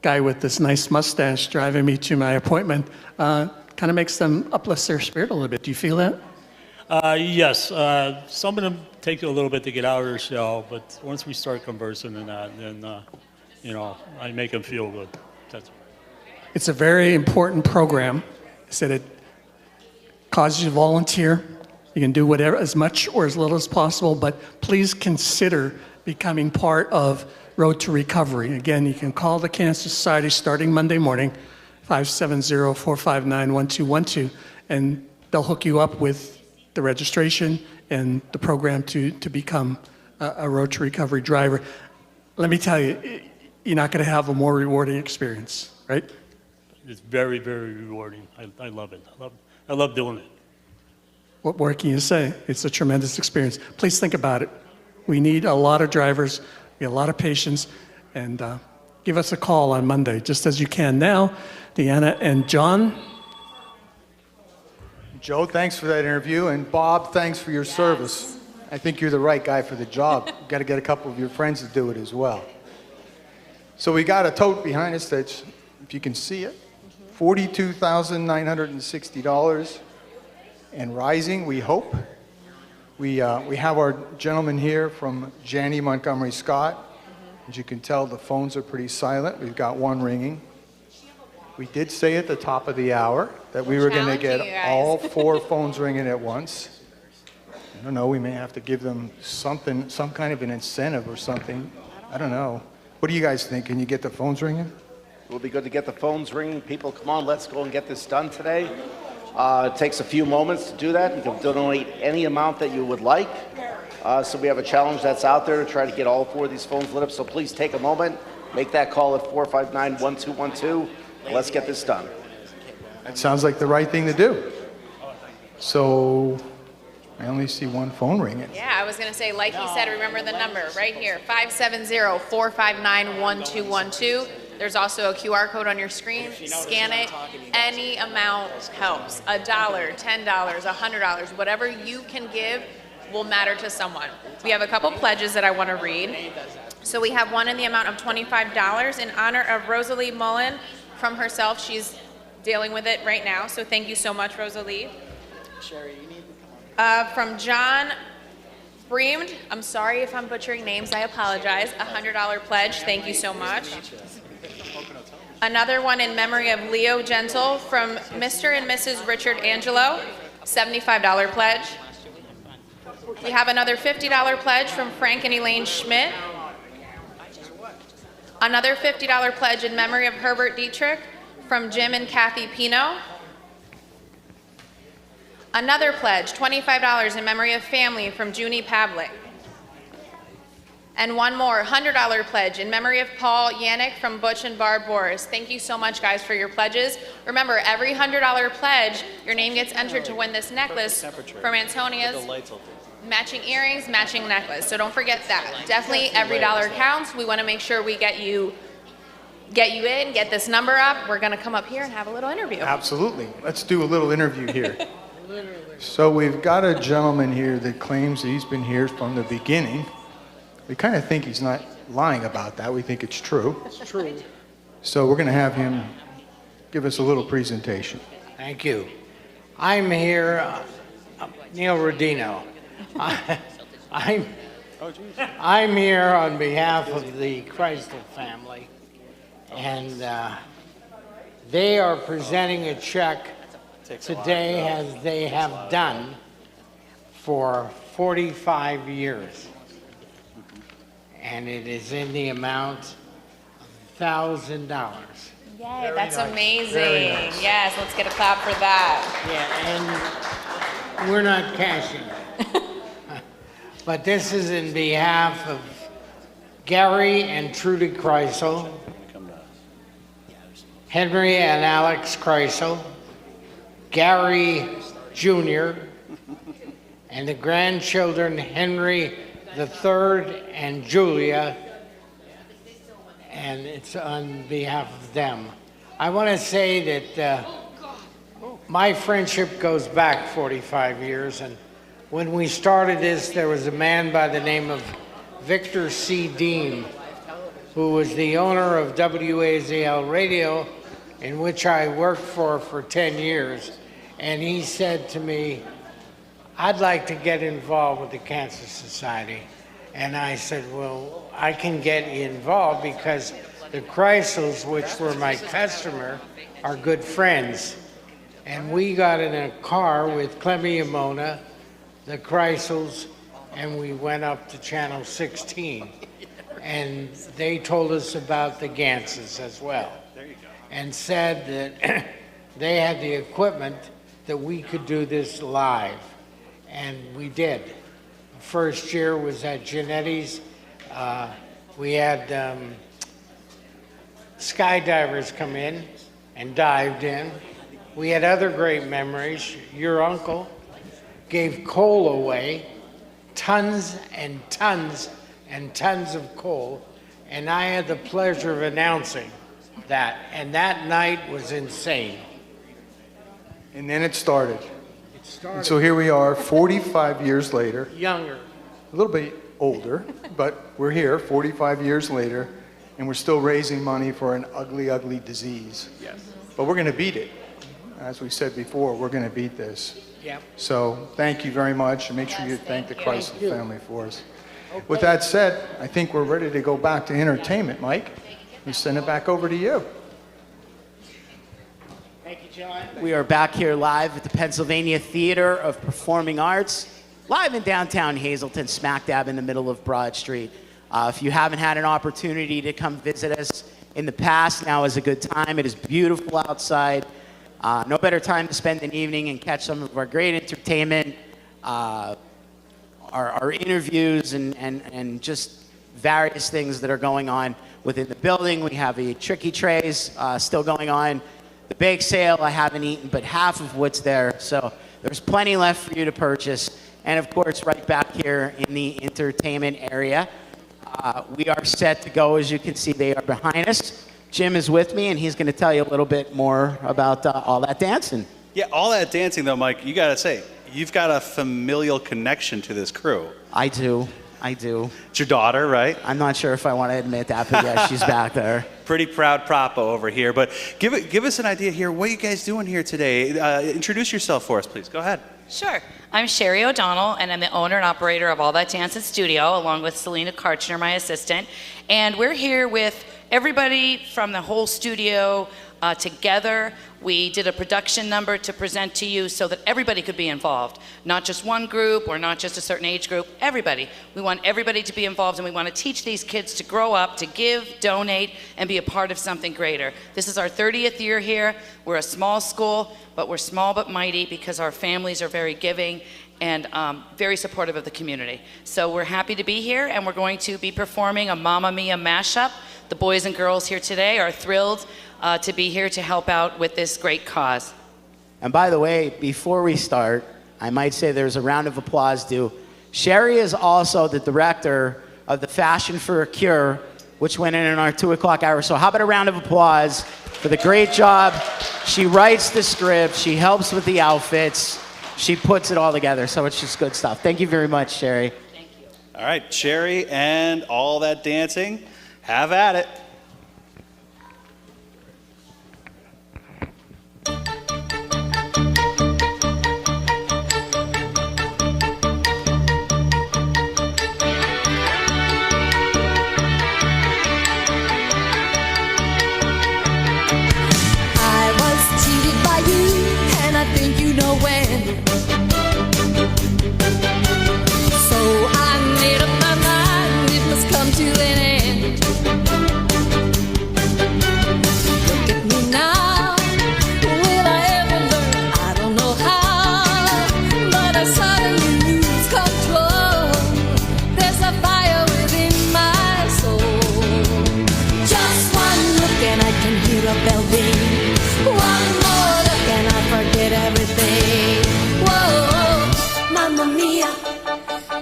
guy with this nice mustache driving me to my appointment kind of makes them uplift their spirit a little bit. Do you feel that? Yes. Some of them take a little bit to get out of their shell, but once we start conversing and that, then, I make them feel good. It's a very important program. I said it causes you to volunteer. You can do whatever, as much or as little as possible, but please consider becoming part of Road to Recovery. Again, you can call the Cancer Society starting Monday morning, 570-459-1212, and they'll hook you up with the registration and the program to become a Road to Recovery driver. Let me tell you, you're not going to have a more rewarding experience, right? It's very, very rewarding. I love it. I love doing it. What more can you say? It's a tremendous experience. Please think about it. We need a lot of drivers, we have a lot of patients, and give us a call on Monday, just as you can now. Deanna and John. Joe, thanks for that interview, and Bob, thanks for your service. I think you're the right guy for the job. You've got to get a couple of your friends to do it as well. So we got a tote behind us that's, if you can see it, $42,960 and rising, we hope. We have our gentleman here from Janney Montgomery Scott. As you can tell, the phones are pretty silent. We've got one ringing. We did say at the top of the hour that we were going to get all 4 phones ringing at once. I don't know, we may have to give them something, some kind of an incentive or something. I don't know. What do you guys think? Can you get the phones ringing? It will be good to get the phones ringing. People, come on, let's go and get this done today. It takes a few moments to do that. You can donate any amount that you would like. So we have a challenge that's out there to try to get all 4 of these phones lit up. So please take a moment, make that call at 459-1212. Let's get this done. That sounds like the right thing to do. So I only see one phone ringing. Yeah, I was going to say, like he said, remember the number right here, 570-459-1212. There's also a QR code on your screen. Scan it. Any amount helps. $1, $10, $100, whatever you can give will matter to someone. We have a couple pledges that I want to read. So we have one in the amount of $25 in honor of Rosalie Mullen from herself. She's dealing with it right now, so thank you so much, Rosalie. Sherry, you need From John Breamed, I'm sorry if I'm butchering names, I apologize. $100 pledge, thank you so much. Another one in memory of Leo Gentle from Mr. and Mrs. Richard Angelo, $75 pledge. We have another $50 pledge from Frank and Elaine Schmidt. Another $50 pledge in memory of Herbert Dietrich from Jim and Kathy Pino. Another pledge, $25 in memory of family from Junie Pavlik. And one more, $100 pledge in memory of Paul Yannick from Butch and Barb Boris. Thank you so much, guys, for your pledges. Remember, every $100 pledge, your name gets entered to win this necklace from Antonia's. Matching earrings, matching necklace. So don't forget that. Definitely every dollar counts. We want to make sure we get you in, get this number up. We're going to come up here and have a little interview. Absolutely. Let's do a little interview here. So we've got a gentleman here that claims that he's been here from the beginning. We kind of think he's not lying about that. We think it's true. It's true. So we're going to have him give us a little presentation. Thank you. I'm here, Neil Rodino. I'm here on behalf of the Kreisel family, and they are presenting a check today, as they have done for 45 years. And it is in the amount of $1,000. Yay, that's nice. amazing. Very nice. Yes, let's get a clap for that. Yeah, and we're not cashing it. But this is in behalf of Gary and Trudy Kreisel, Henry and Alex Kreisel, Gary Jr., and the grandchildren Henry the third and Julia, and it's on behalf of them. I want to say that my friendship goes back 45 years, and when we started this, there was a man by the name of Victor C. Dean, who was the owner of WAZL Radio, in which I worked for 10 years, and he said to me, I'd like to get involved with the Cancer Society. And I said, well, I can get involved because the Kreisels, which were my customer, are good friends. And we got in a car with Clemmy Yamona, the Kreisels, and we went up to Channel 16. And they told us about the Ganses as well. And said that they had the equipment that we could do this live. And we did. The first year was at Genetti's. We had skydivers come in and dived in. We had other great memories. Your uncle gave coal away, tons and tons and tons of coal, and I had the pleasure of announcing that, and that night was insane. And then it started. And so here we are, 45 years later. Younger. A little bit older, but we're here 45 years later, and we're still raising money for an ugly, ugly disease. Yes. But we're going to beat it. As we said before, we're going to beat this. Yep. So thank you very much, and make sure you thank the Kreisel family for us. With that said, I think we're ready to go back to entertainment, Mike. We send it back over to you. Thank you, John. We are back here live at the Pennsylvania Theater of Performing Arts, live in downtown Hazleton, smack dab in the middle of Broad Street. If you haven't had an opportunity to come visit us in the past, now is a good time. It is beautiful outside. No better time to spend an evening and catch some of our great entertainment, our interviews, and just various things that are going on within the building. We have a Tricky Trays still going on. The bake sale, I haven't eaten but half of what's there, so there's plenty left for you to purchase. And of course, right back here in the entertainment area, we are set to go. As you can see, they are behind us. Jim is with me, and he's going to tell you a little bit more about all that dancing. Yeah, all that dancing, though, Mike, you got to say, you've got a familial connection to this crew. I do. It's your daughter, right? I'm not sure if I want to admit that, but yeah, she's back there. Pretty proud Papa over here. But give us an idea here. What are you guys doing here today? Introduce yourself for us, please. Go ahead. Sure. I'm Sherry O'Donnell, and I'm the owner and operator of All That Dances Studio, along with Selena Karchner, my assistant. And we're here with everybody from the whole studio, Together, we did a production number to present to you so that everybody could be involved. Not just one group or not just a certain age group, everybody. We want everybody to be involved, and we want to teach these kids to grow up, to give, donate, and be a part of something greater. This is our 30th year here. We're a small school, but we're small but mighty because our families are very giving and very supportive of the community. So we're happy to be here, and we're going to be performing a Mamma Mia mashup. The boys and girls here today are thrilled to be here to help out with this great cause. And by the way, before we start, I might say there's a round of applause due. Sherry is also the director of the Fashion for a Cure, which went in our 2 o'clock hour. So how about a round of applause for the great job. She writes the script, she helps with the outfits, she puts it all together. So it's just good stuff. Thank you very much, Sherry. Thank you. All right, Sherry and all that dancing, have at it.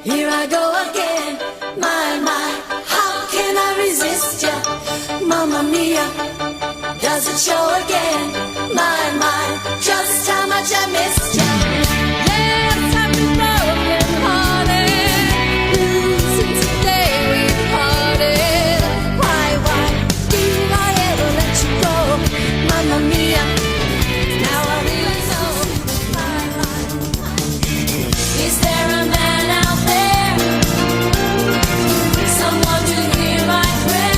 Here I go again, my, how can I resist ya? Mamma mia, does it show again? My, just how much I missed ya. Yes, I've been broken hearted, since the day we parted. Why did I ever let you go? Mamma mia, now I really know. Is there a man out there? Someone to hear my prayer.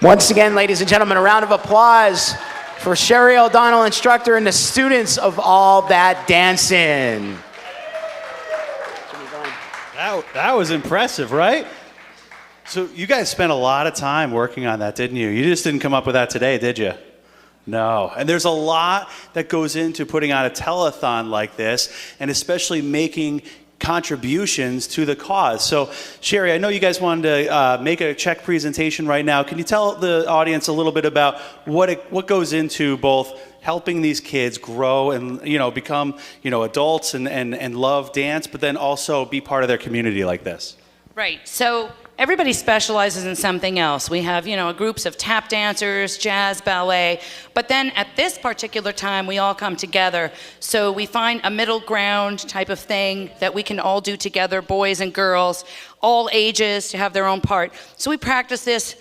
Once again, ladies and gentlemen, a round of applause for Sherry O'Donnell, instructor, and the students of All That Dancing. That was impressive, right? So you guys spent a lot of time working on that, didn't you? You just didn't come up with that today, did you? No. And there's a lot that goes into putting on a telethon like this, and especially making contributions to the cause. So, Sherry, I know you guys wanted to make a check presentation right now. Can you tell the audience a little bit about what goes into both helping these kids grow and become adults and love dance, but then also be part of their community like this? Right. So everybody specializes in something else. We have, groups of tap dancers, jazz, ballet, but then at this particular time, we all come together. So we find a middle ground type of thing that we can all do together, boys and girls, all ages to have their own part. So we practice this.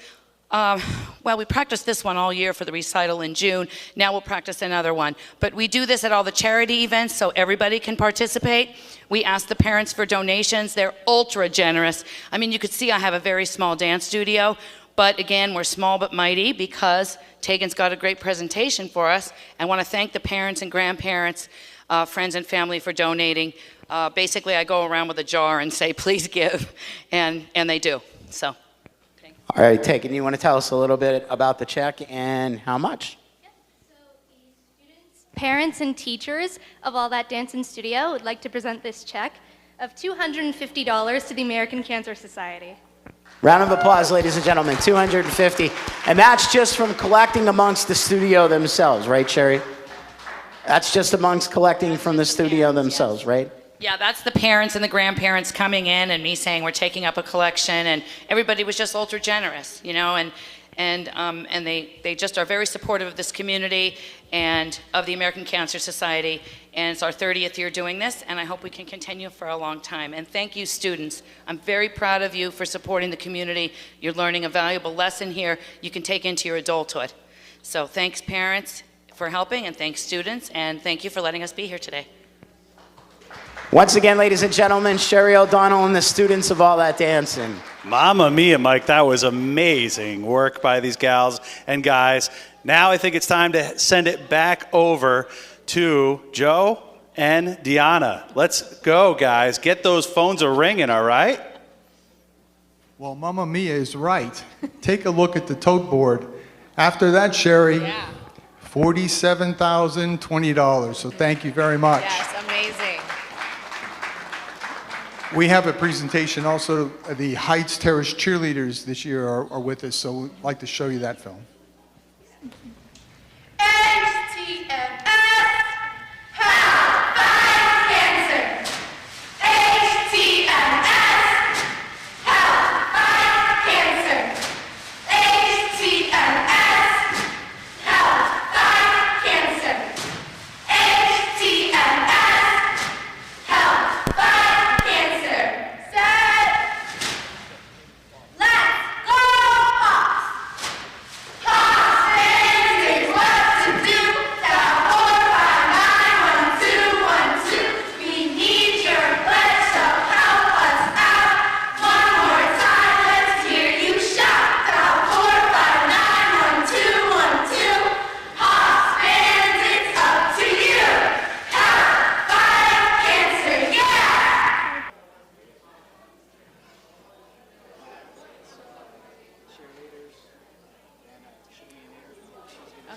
We practiced this one all year for the recital in June. Now we'll practice another one. But we do this at all the charity events so everybody can participate. We ask the parents for donations. They're ultra generous. I mean, you could see I have a very small dance studio. But again, we're small but mighty because Tegan's got a great presentation for us. I want to thank the parents and grandparents, friends and family for donating. Basically, I go around with a jar and say, please give. And they do. So. All right, Tegan, you want to tell us a little bit about the check and how much? Parents and teachers of All That Dancing Studio would like to present this check of $250 to the American Cancer Society. Round of applause, ladies and gentlemen, $250. And that's just from collecting amongst the studio themselves, right, Sherry? That's just amongst collecting from the studio themselves, right? Yeah, that's the parents and the grandparents coming in and me saying we're taking up a collection, and everybody was just ultra generous, and they just are very supportive of this community and of the American Cancer Society, and it's our 30th year doing this, and I hope we can continue for a long time. And thank you, students. I'm very proud of you for supporting the community. You're learning a valuable lesson here you can take into your adulthood. So thanks, parents, for helping, and thanks, students, and thank you for letting us be here today. Once again, ladies and gentlemen, Sherry O'Donnell and the students of All That Dancing. Mamma mia, Mike, that was amazing work by these gals and guys. Now I think it's time to send it back over to Joe and Deanna. Let's go, guys. Get those phones a-ringing, all right? Well, Mamma Mia is right. Take a look at the tote board. After that, Sherry, $47,020. So thank you very much. Yes, amazing. We have a presentation also. The Heights Terrace cheerleaders this year are with us, so we'd like to show you that film.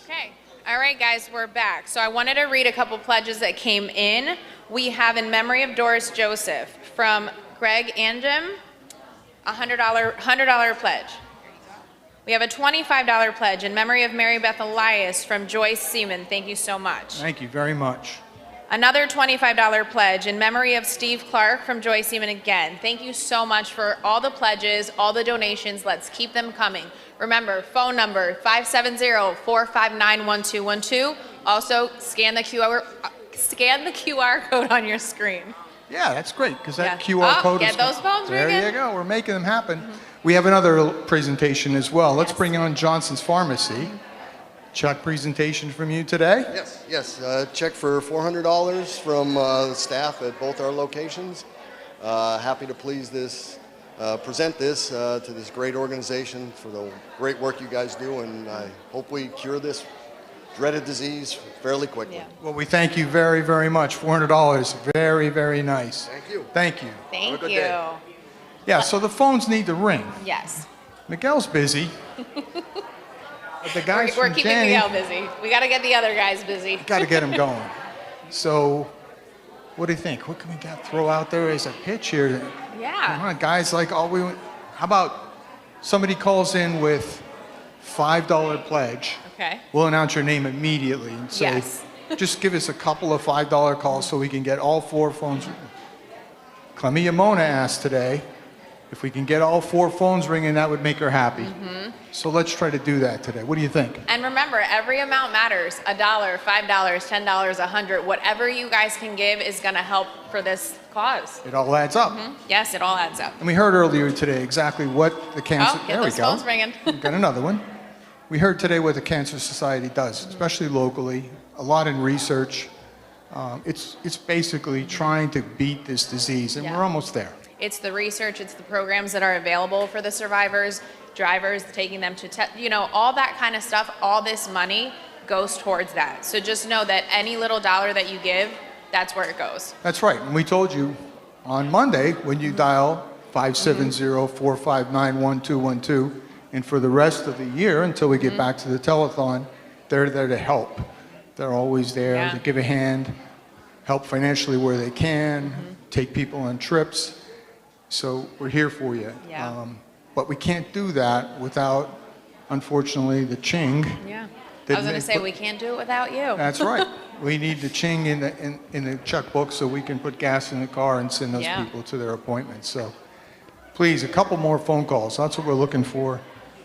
Okay. All right, guys, we're back. So I wanted to read a couple pledges that came in. We have in memory of Doris Joseph from Greg Andem, a $100 pledge. We have a $25 pledge in memory of Mary Beth Elias from Joyce Seaman. Thank you so much. Thank you very much. Another $25 pledge in memory of Steve Clark from Joyce Seaman again. Thank you so much for all the pledges, all the donations. Let's keep them coming. Remember, phone number 570-459-1212. Also, scan the QR code on your screen. Yeah, that's great, because that QR code get is... those phones There ringing. you go. We're making them happen. We have another presentation as well. Let's bring on Johnson's Pharmacy. Check presentation from you today? Yes. Check for $400 from the staff at both our locations. Happy to please this present this to this great organization for the great work you guys do, and I hope we cure this dreaded disease fairly quickly. Well, we thank you very, very much. $400, very, very nice. Thank you. Thank you. Thank good you. day. Yeah, so the phones need to ring. Yes. Miguel's busy. But the guys We're from keeping Janny, Miguel busy. We got to get the other guys busy. got to get him going. So, what do you think? What can we throw out there as a pitch here? Come Yeah. on, guys, like how about somebody calls in with $5 pledge? Okay. We'll announce your name immediately and say, Yes. just give us a couple of $5 calls so we can get all 4 phones. Clemmy Yamona asked today, if we can get all 4 phones ringing, that would make her happy. So let's try to do that today. What do you think? And remember, every amount matters. $1, $5, $10, $100, whatever you guys can give is going to help for this cause. It all adds up. Yes, it all adds up. And we heard earlier today exactly what the cancer. Oh, get there we those go. phones ringing. We got another one. We heard today what the Cancer Society does, especially locally. A lot in research. It's basically trying to beat this disease, and we're almost there. It's the research, it's the programs that are available for the survivors, drivers, taking them to, all that kind of stuff, all this money goes towards that. So just know that any little dollar that you give, that's where it goes. That's right. And we told you on Monday when you dial 570-459-1212, and for the rest of the year until we get back to the telethon, they're there to help. They're always there to give a hand, help financially where they can, take people on trips. So we're here for you. Yeah. But we can't do that without, unfortunately, the ching. Yeah. I was going to say, we can't do it without you. That's right. We need the ching in the checkbook so we can put gas in the car and send those people to their appointments. So please, a couple more phone calls. That's what we're looking for.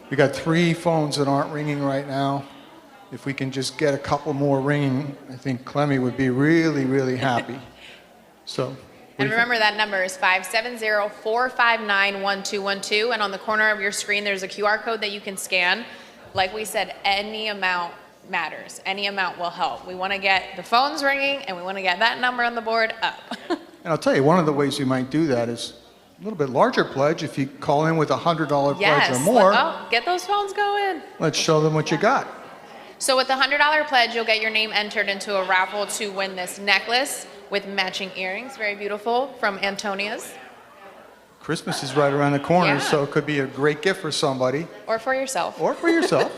We got 3 phones that aren't ringing right now. If we can just get a couple more ringing, I think Clemmy would be really, really happy. So. And remember, that number is 570-459-1212. And on the corner of your screen, there's a QR code that you can scan. Like we said, any amount matters. Any amount will help. We want to get the phones ringing, and we want to get that number on the board up. And I'll tell you, one of the ways you might do that is a little bit larger pledge. If you call in with a $100 pledge or more, Get those phones going. let's show them what you got. So with the $100 pledge, you'll get your name entered into a raffle to win this necklace with matching earrings, very beautiful, from Antonia's. Christmas is right around the corner, Yeah. so it could be a great gift for somebody. Or for yourself. Or for yourself.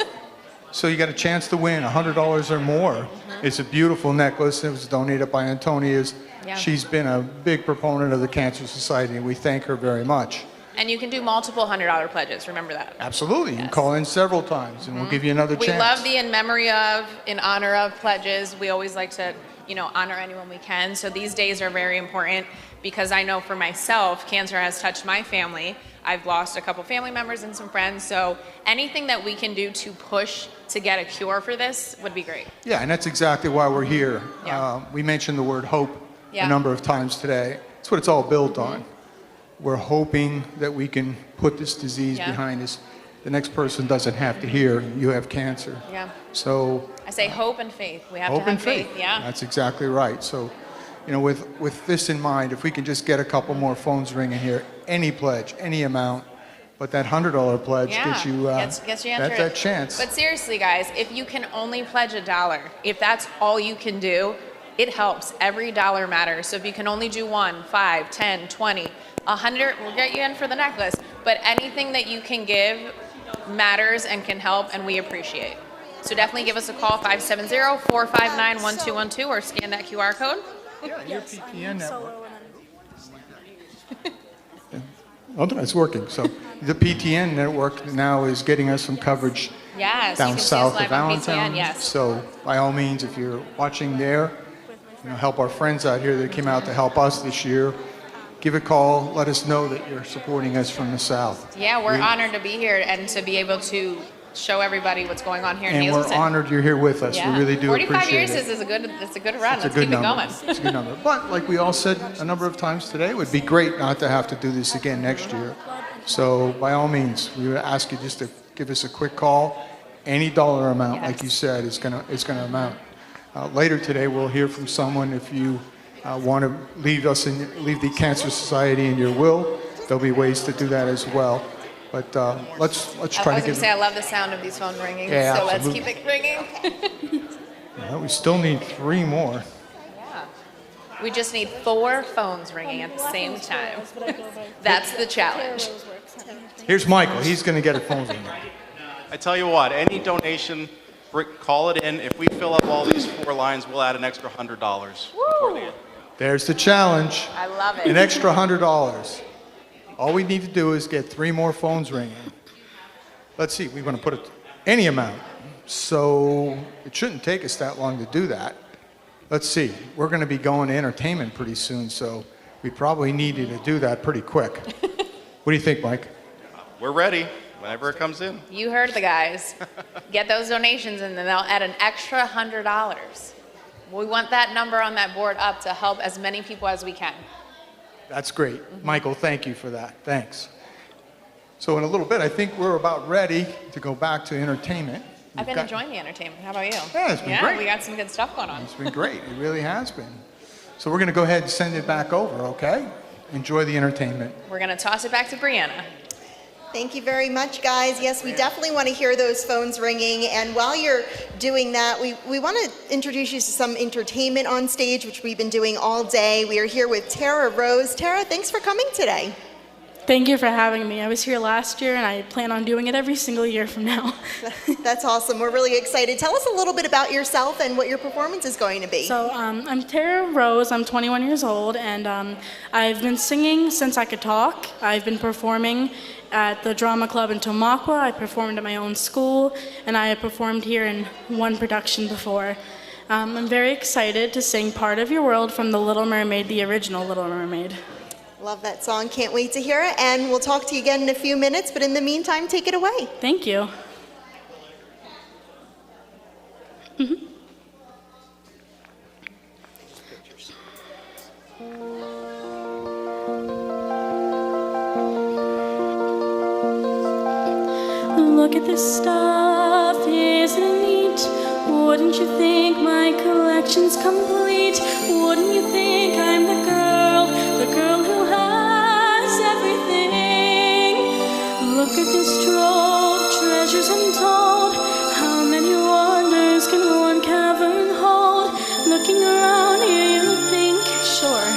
So you got a chance to win $100 or more. It's a beautiful necklace. It was donated by Antonia's. Yeah. She's been a big proponent of the Cancer Society, and we thank her very much. And you can do multiple $100 pledges, remember that. Absolutely. You can call in several times, and we'll give you another We chance. love the in memory of, in honor of pledges. We always like to, honor anyone we can. So these days are very important because I know for myself, cancer has touched my family. I've lost a couple family members and some friends. So anything that we can do to push to get a cure for this would be great. Yeah, and that's exactly why we're here. We mentioned the word hope a number of times today. That's what it's all built on. We're hoping that we can put this disease behind us. The next person doesn't have to hear, you have cancer. Yeah. So I say hope and faith. We have hope to have and faith. Yeah. That's exactly right. So, with this in mind, if we can just get a couple more phones ringing here, any pledge, any amount, but that $100 pledge gets you, gets you entered. that chance. But seriously, guys, if you can only pledge $1, if that's all you can do, it helps. Every dollar matters. So if you can only do 1, 5, 10, 20, 100, we'll get you in for the necklace. But anything that you can give matters and can help, and we appreciate. So definitely give us a call, 570-459-1212, or scan that QR code. Yeah, your PTN network. Oh, it's working. So the PTN network now is getting us some coverage Yes, you down can see us south of live on PTN, Allentown. yes. So by all means, if you're watching there, help our friends out here that came out to help us this year. Give a call. Let us know that you're supporting us from the south. Yeah, we're honored to be here and to be able to show everybody what's going on here in And Hazleton. we're honored you're here with us. Yeah. We really do 45 appreciate years it. is a good run. It's Let's a good keep it number. going. It's a good number. But like we all said a number of times today, it would be great not to have to do this again next year. So by all means, we would ask you just to give us a quick call. Any dollar amount, like you said, is gonna amount. Later today, we'll hear from someone if you want to leave the Cancer Society in your will. there'll be ways to do that as well. But let's I try was to going to say, I love the sound of these phones ringing, Yeah, so absolutely. let's keep it ringing. Well, we still need 3 more. Yeah. We just need 4 phones ringing at the same time. That's the challenge. Here's Michael. He's going to get a phone ringing. I tell you what, any donation, call it in. If we fill up all these 4 lines, we'll add an extra $100 before the end. There's the challenge. I love it. An extra $100. All we need to do is get 3 more phones ringing. Let's see, we want to put it any amount. So it shouldn't take us that long to do that. Let's see, we're going to be going to entertainment pretty soon, so we probably need you to do that pretty quick. What do you think, Mike? We're ready whenever it comes in. You heard the guys. Get those donations and then they'll add an extra $100. We want that number on that board up to help as many people as we can. That's great. Michael, thank you for that. Thanks. So in a little bit, I think we're about ready to go back to entertainment. I've been enjoying the entertainment. How about you? Yeah, it's been great. We got some good stuff going on. It's been great. It really has been. So we're going to go ahead and send it back over, okay? Enjoy the entertainment. We're going to toss it back to Brianna. Thank you very much, guys. Yes, we definitely want to hear those phones ringing. And while you're doing that, we want to introduce you to some entertainment on stage, which we've been doing all day. We are here with Tara Rose. Tara, thanks for coming today. Thank you for having me. I was here last year, and I plan on doing it every single year from now. That's awesome. We're really excited. Tell us a little bit about yourself and what your performance is going to be. So I'm Tara Rose. I'm 21 years old, and I've been singing since I could talk. I've been performing at the drama club in Tamaqua. I performed at my own school, and I have performed here in one production before. I'm very excited to sing Part of Your World from The Little Mermaid, the original Little Mermaid. Love that song. Can't wait to hear it. And we'll talk to you again in a few minutes. But in the meantime, take it away. Thank you. Look at this stuff, isn't it neat? Wouldn't you think my collection's complete? Wouldn't you think I'm the girl who has everything? Look at this trove, treasures untold. How many wonders can one cavern hold? Looking around here, you think, sure,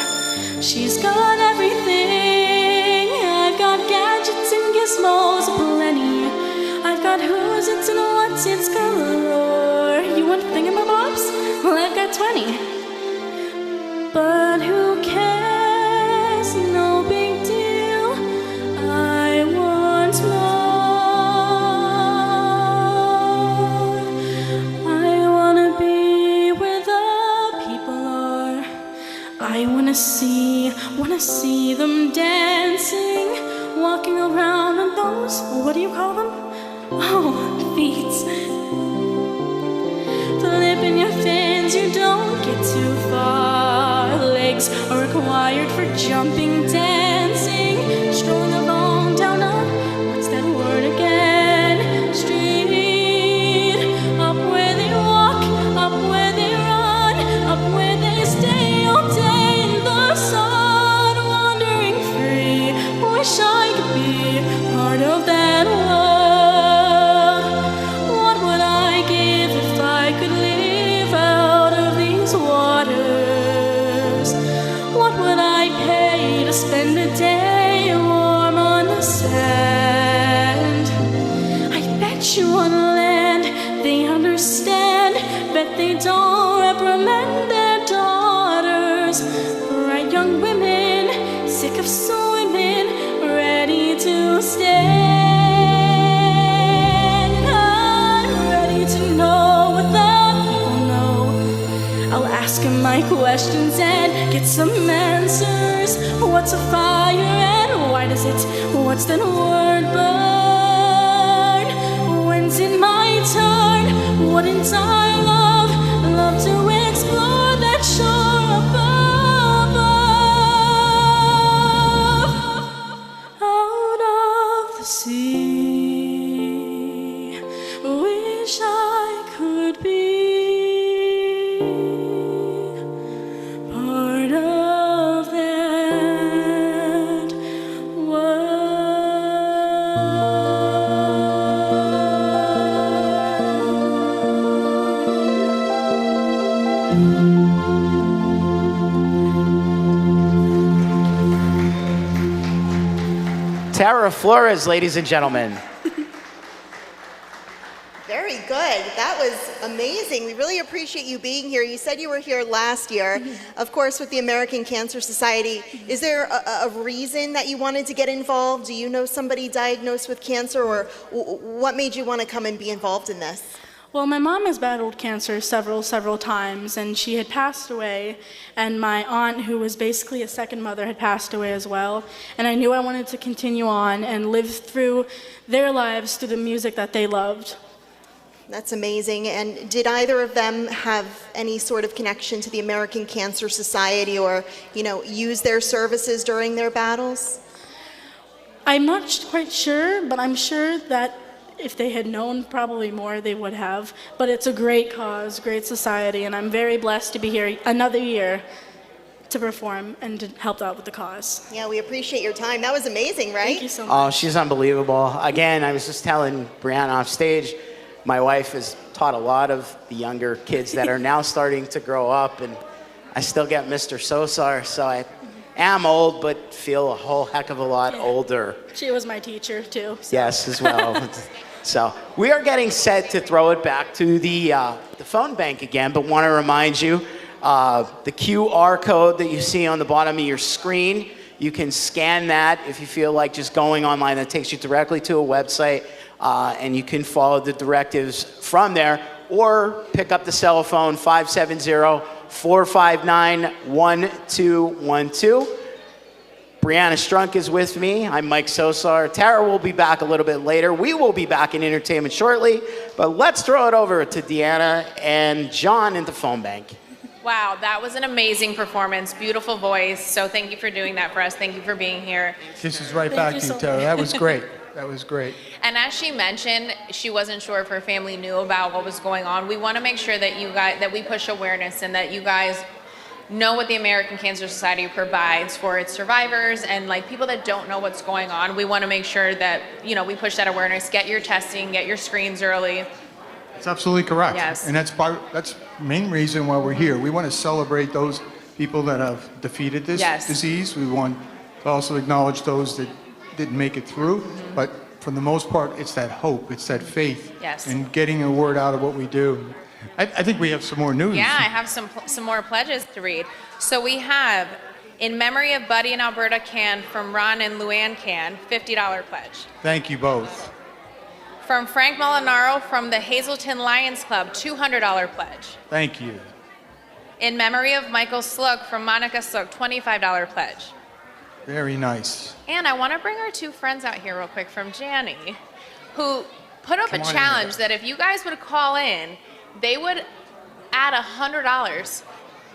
she's got everything. I've got gadgets and gizmos aplenty. I've got who's it's and what's it's galore. You want thingamabobs? Well, I've got 20. But who cares? No big deal. I want more. I want to be where the people are. I want to see them dancing, walking around on those, what do you call them? Oh, feet. Flipping your fins, you don't get too far. Legs are required for jumping, dancing, strolling along down a, what's that word again? Street. Up where they walk, up where they run, up where they stay all day in the sun, wandering free. Wish I could be part of that world. Spend a day warm on the sand. I bet you on land they understand. Bet they don't reprimand their daughters. Bright young women, sick of swimming, ready to stand. I'm ready to know what the people know. I'll ask them my questions and get some answers. What's a fire and why does it, what's the word burn? When's it my turn? Wouldn't I love to explore that shore above? Out of the sea, wish I could be part of that world. Tara Flores, ladies and gentlemen. Very good. That was amazing. We really appreciate you being here. You said you were here last year, of course, with the American Cancer Society. Is there a reason that you wanted to get involved? Do you know somebody diagnosed with cancer, or what made you want to come and be involved in this? Well, my mom has battled cancer several times, and she had passed away, and my aunt, who was basically a second mother, had passed away as well, and I knew I wanted to continue on and live through their lives through the music that they loved. That's amazing. And did either of them have any sort of connection to the American Cancer Society, or, use their services during their battles? I'm not quite sure, but I'm sure that if they had known probably more, they would have. But it's a great cause, great society, and I'm very blessed to be here another year to perform and to help out with the cause. Yeah, we appreciate your time. That was amazing, right? Thank you so much. Oh, she's unbelievable. Again, I was just telling Brianna off stage, my wife has taught a lot of the younger kids that are now starting to grow up, and I still get Mr. Sosar, so I am old, but feel a whole heck of a lot older. She was my teacher, too. So. Yes, as well. So we are getting set to throw it back to the phone bank again, but want to remind you, the QR code that you see on the bottom of your screen, you can scan that if you feel like just going online. That takes you directly to a website, and you can follow the directives from there, or pick up the cell phone 570-459-1212. Brianna Strunk is with me. I'm Mike Sosar. Tara will be back a little bit later. We will be back in entertainment shortly, but let's throw it over to Deanna and John in the phone bank. Wow, that was an amazing performance. Beautiful voice. So thank you for doing that for us. Thank you for being here. This is right back to you, Tara. That was great. That was great. And as she mentioned, she wasn't sure if her family knew about what was going on. We want to make sure that that we push awareness and that you guys know what the American Cancer Society provides for its survivors and people that don't know what's going on. We want to make sure that, we push that awareness, get your testing, get your screens early. That's absolutely correct. Yes. And that's the main reason why we're here. We want to celebrate those people that have defeated this disease. We want to also acknowledge those that didn't make it through. But for the most part, it's that hope, it's that faith, and getting the word out of what we do. I think we have some more news. Yeah, I have some more pledges to read. So we have, in memory of Buddy and Alberta Can from Ron and Luann Can, $50 pledge. Thank you both. From Frank Molinaro from the Hazelton Lions Club, $200 pledge. Thank you. In memory of Michael Slug from Monica Slug, $25 pledge. Very nice. And I want to bring our two friends out here real quick from Janny, who put up a challenge that if you guys would call in, they would add $100.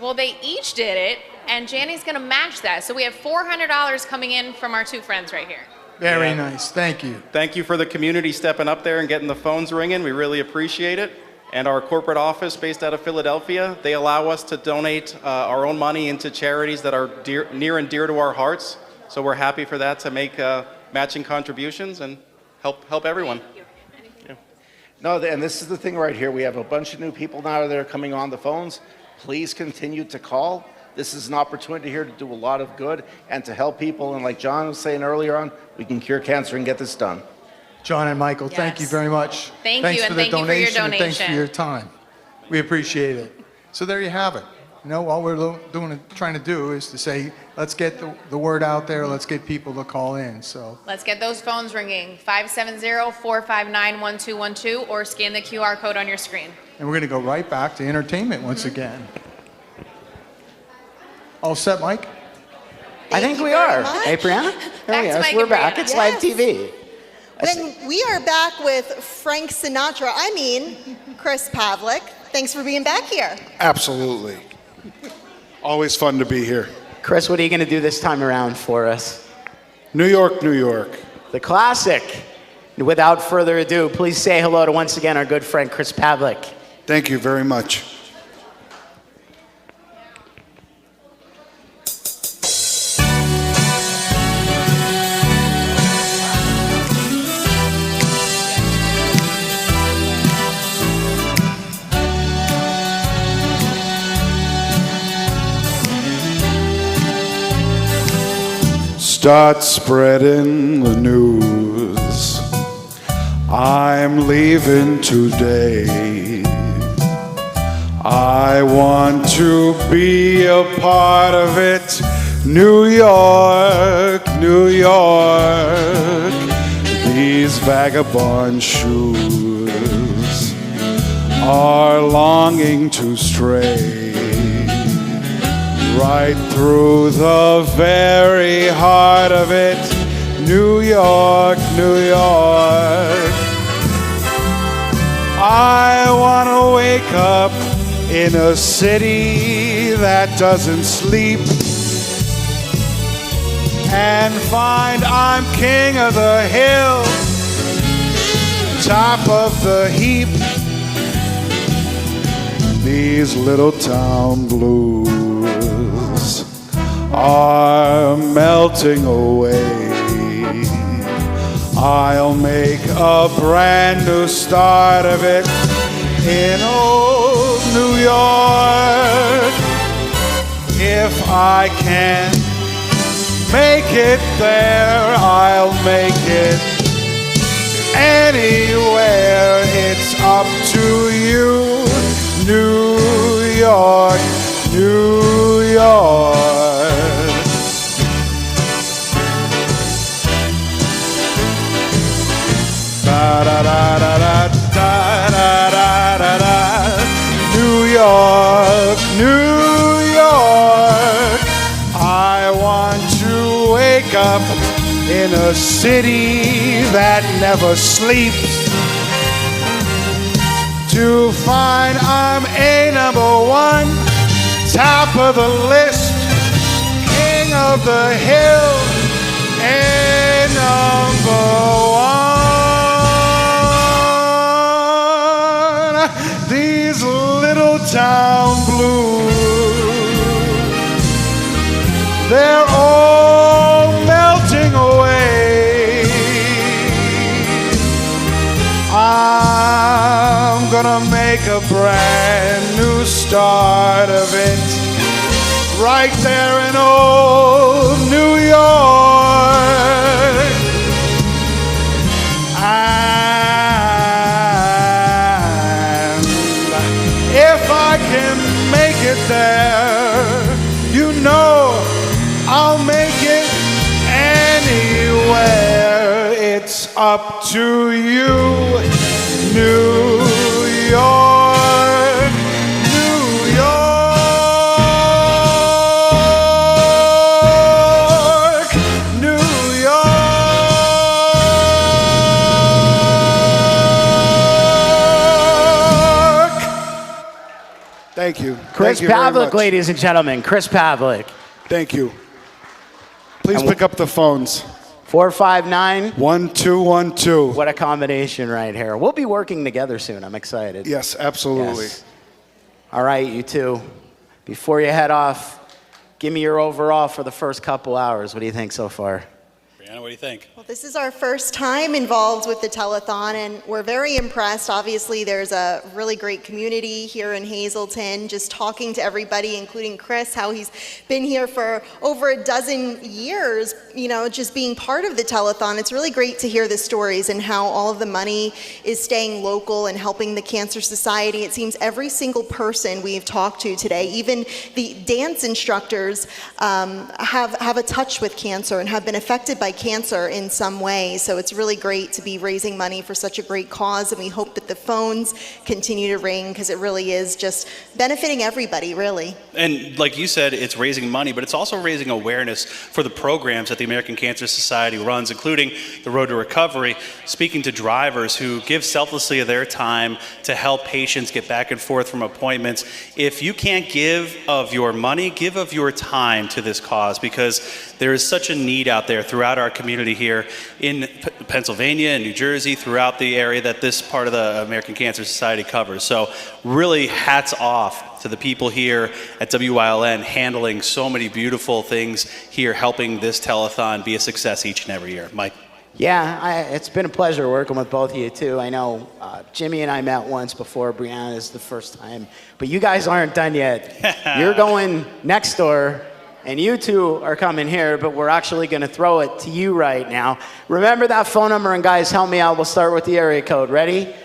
Well, they each did it, and Janny's going to match that. So we have $400 coming in from our two friends right here. Very nice. Thank you. Thank you for the community stepping up there and getting the phones ringing. We really appreciate it. And our corporate office based out of Philadelphia, they allow us to donate our own money into charities that are near and dear to our hearts. So we're happy for that, to make matching contributions and help everyone. No, and this is the thing right here. We have a bunch of new people now that are coming on the phones. Please continue to call. This is an opportunity here to do a lot of good and to help people. And like John was saying earlier on, we can cure cancer and get this done. John and Michael, thank you very much. Thank thanks you, for and the thank you for your donation, and thanks for donation. your time. We appreciate it. So there you have it. All we're trying to do is to say, let's get the word out there. Let's get people to call in. So Let's get those phones ringing, 570-459-1212, or scan the QR code on your screen. And we're going to go right back to entertainment once again. All set, Mike? I think we are. Hey, Brianna? We're back. It's live TV. When we are back with Frank Sinatra, Chris Pavlik. Thanks for being back here. Absolutely. Always fun to be here. Chris, what are you going to do this time around for us? New York, New York. The classic. Without further ado, please say hello to once again our good friend Chris Pavlik. Thank you very much. Start spreading the news. I'm leaving today. I want to be a part of it. New York, New York. These vagabond shoes are longing to stray right through the very heart of it. New York, New York. I want to wake up in a city that doesn't sleep and find I'm king of the hill, top of the heap. These little town blues are melting away. I'll make a brand new start of it in old New York. If I can make it there, I'll make it anywhere. It's up to you. New York, New York. Da da da da da da da da da. New York, New York. I want to wake up in a city that never sleeps, to find I'm a #1, top of the list, king of the hill, a #1. These little town blues, they're all melting away. I'm gonna make a brand new start of it right there in old New York. And if I can make it there, you know I'll make it anywhere. It's up to you. New York, New York, New York. Thank you. Chris Thank you very Pavlik, much. ladies and gentlemen. Chris Pavlik. Thank you. Please pick up the phones. 459-1212. What a combination right here. We'll be working together soon. I'm excited. Yes, absolutely. Yes. All right, you two. Before you head off, give me your overall for the first couple hours. What do you think so far? Brianna, what do you think? Well, this is our first time involved with the telethon, and we're very impressed. Obviously, there's a really great community here in Hazleton. Just talking to everybody, including Chris, how he's been here for over a dozen years, you know, just being part of the telethon. It's really great to hear the stories and how all of the money is staying local and helping the Cancer Society. It seems every single person we've talked to today, even the dance instructors, have a touch with cancer and have been affected by cancer in some way. So it's really great to be raising money for such a great cause, and we hope that the phones continue to ring, because it really is just benefiting everybody, really. And like you said, it's raising money, but it's also raising awareness for the programs that the American Cancer Society runs, including the Road to Recovery, speaking to drivers who give selflessly of their time to help patients get back and forth from appointments. If you can't give of your money, give of your time to this cause, because there is such a need out there throughout our community here in Pennsylvania and New Jersey, throughout the area that this part of the American Cancer Society covers. So really hats off to the people here at WILN handling so many beautiful things here, helping this telethon be a success each and every year. Mike? Yeah, it's been a pleasure working with both of you, too. I know Jimmy and I met once before. Brianna is the first time. But you guys aren't done yet. You're going next door, And you two are coming here, but we're actually going to throw it to you right now. Remember that phone number, and guys, help me out. We'll start with the area code. Ready?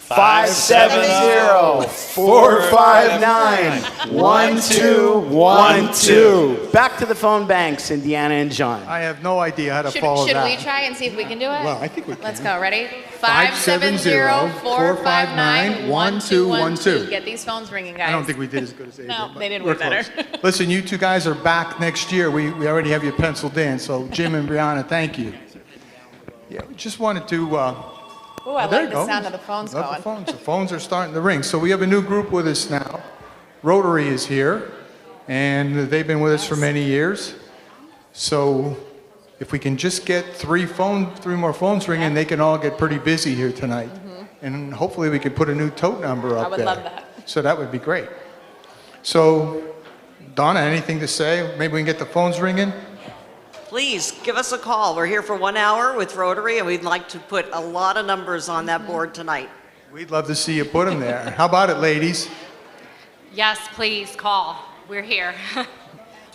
570-459-1212. Back to the phone banks, Indiana and John. I have no idea how to follow Should that. we try and see if we can do it? Well, I think we can. Let's go. Ready? 570-459-1212. Get these phones ringing, guys. I don't think we did as good as they did. No, but they didn't we're work better. close. Listen, you two guys are back next year. We already have you penciled in. So Jim and Brianna, thank you. Yeah, we just wanted to... Ooh, I there like you the go. sound of the phones Love going. The phones. The phones are starting to ring. So we have a new group with us now. Rotary is here, and they've been with us for many years. So if we can just get three more phones ringing, they can all get pretty busy here tonight. And hopefully we can put a new tote number up there. I would love that. So that would be great. So Donna, anything to say? Maybe we can get the phones ringing? Please give us a call. We're here for 1 hour with Rotary, and we'd like to put a lot of numbers on that board tonight. We'd love to see you put them there. How about it, ladies? Yes, please call. We're here.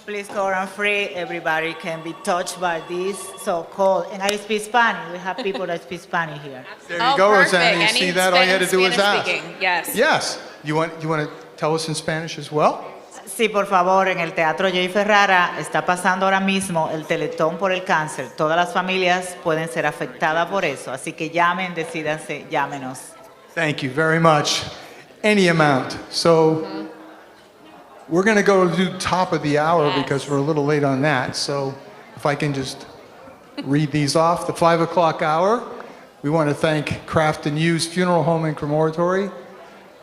Please call. I'm free. Everybody can be touched by this. So call. And I speak Spanish. We have people that speak Spanish here. There you go, Rosanna. You see that? All you had to do was ask. Yes. Yes. You want to tell us in Spanish as well? Sí, por favor, en el Teatro J. Ferrara está pasando ahora mismo el Telethon por el cáncer. Todas las familias pueden ser afectadas por eso. Así que llamen, decídanse, llámenos. Thank you very much. Any amount. So we're going to go to the top of the hour because we're a little late on that. So if I can just read these off. The 5 o'clock hour, we want to thank Craft and Hughes Funeral Home and Crematory,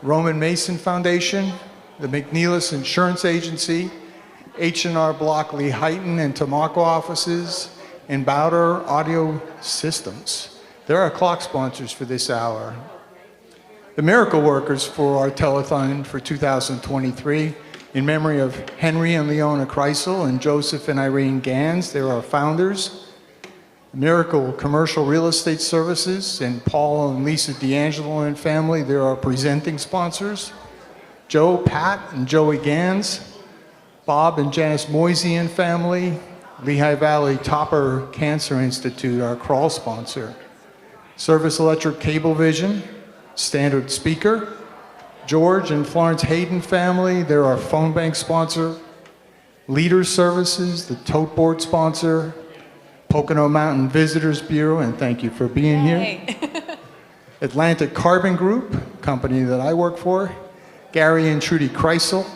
Roman Mason Foundation, the McNeilis Insurance Agency, H&R Block Lee Heighton and Tamako offices, and Bowder Audio Systems. They're our clock sponsors for this hour. The Miracle Workers for our telethon for 2023, in memory of Henry and Leona Kreisel and Joseph and Irene Gans. They're our founders. Miracle Commercial Real Estate Services and Paul and Lisa D'Angelo and family. They're our presenting sponsors. Joe, Pat, and Joey Gans, Bob and Janice Moisey and family, Lehigh Valley Topper Cancer Institute, our crawl sponsor, Service Electric Cablevision, Standard Speaker, George and Florence Hayden family, they're our phone bank sponsor, Leader Services, the tote board sponsor, Pocono Mountain Visitors Bureau, and thank you for being here. Atlantic Carbon Group, company that I work for, Gary and Trudy Kreisel,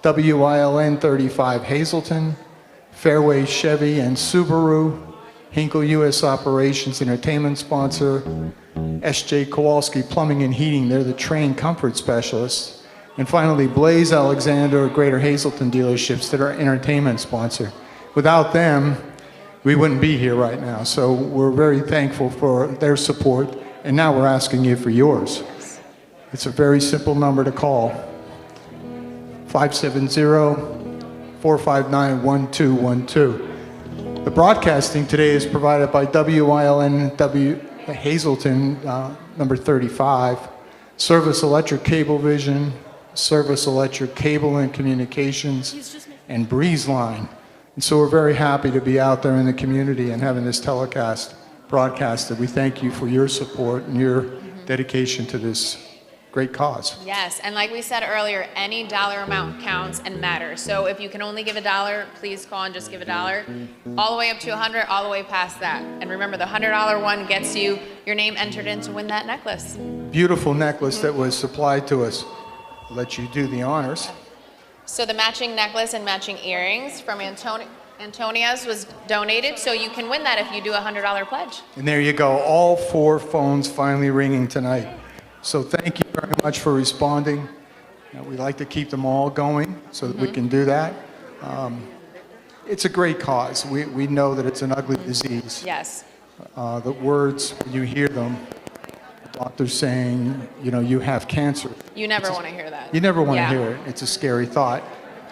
WILN 35 Hazleton, Fairway Chevy and Subaru, Hinkle U.S. Operations Entertainment sponsor, S.J. Kowalski Plumbing and Heating, they're the trained comfort specialists, and finally Blaze Alexander Greater Hazleton dealerships that are entertainment sponsor. Without them, we wouldn't be here right now, so we're very thankful for their support, and now we're asking you for yours. It's a very simple number to call, 570-459-1212. The broadcasting today is provided by WILN Hazleton, number 35, Service Electric Cablevision, Service Electric Cable and Communications, and Breeze Line. And so we're very happy to be out there in the community and having this telecast broadcasted. We thank you for your support and your dedication to this great cause. Yes, and like we said earlier, any dollar amount counts and matters. So if you can only give $1, please call and just give $1. All the way up to 100, all the way past that. And remember, the $100 one gets you your name entered in to win that necklace. Beautiful necklace that was supplied to us. I'll let you do the honors. So the matching necklace and matching earrings from Antonia's was donated, so you can win that if you do a $100 pledge. And there you go, all 4 phones finally ringing tonight. So thank you very much for responding. We like to keep them all going so that we can do that. It's a great cause. We know that it's an ugly disease. Yes. The words, when you hear them, the doctor's saying, you have cancer. You never want to hear that. You never want to hear it. It's a scary thought.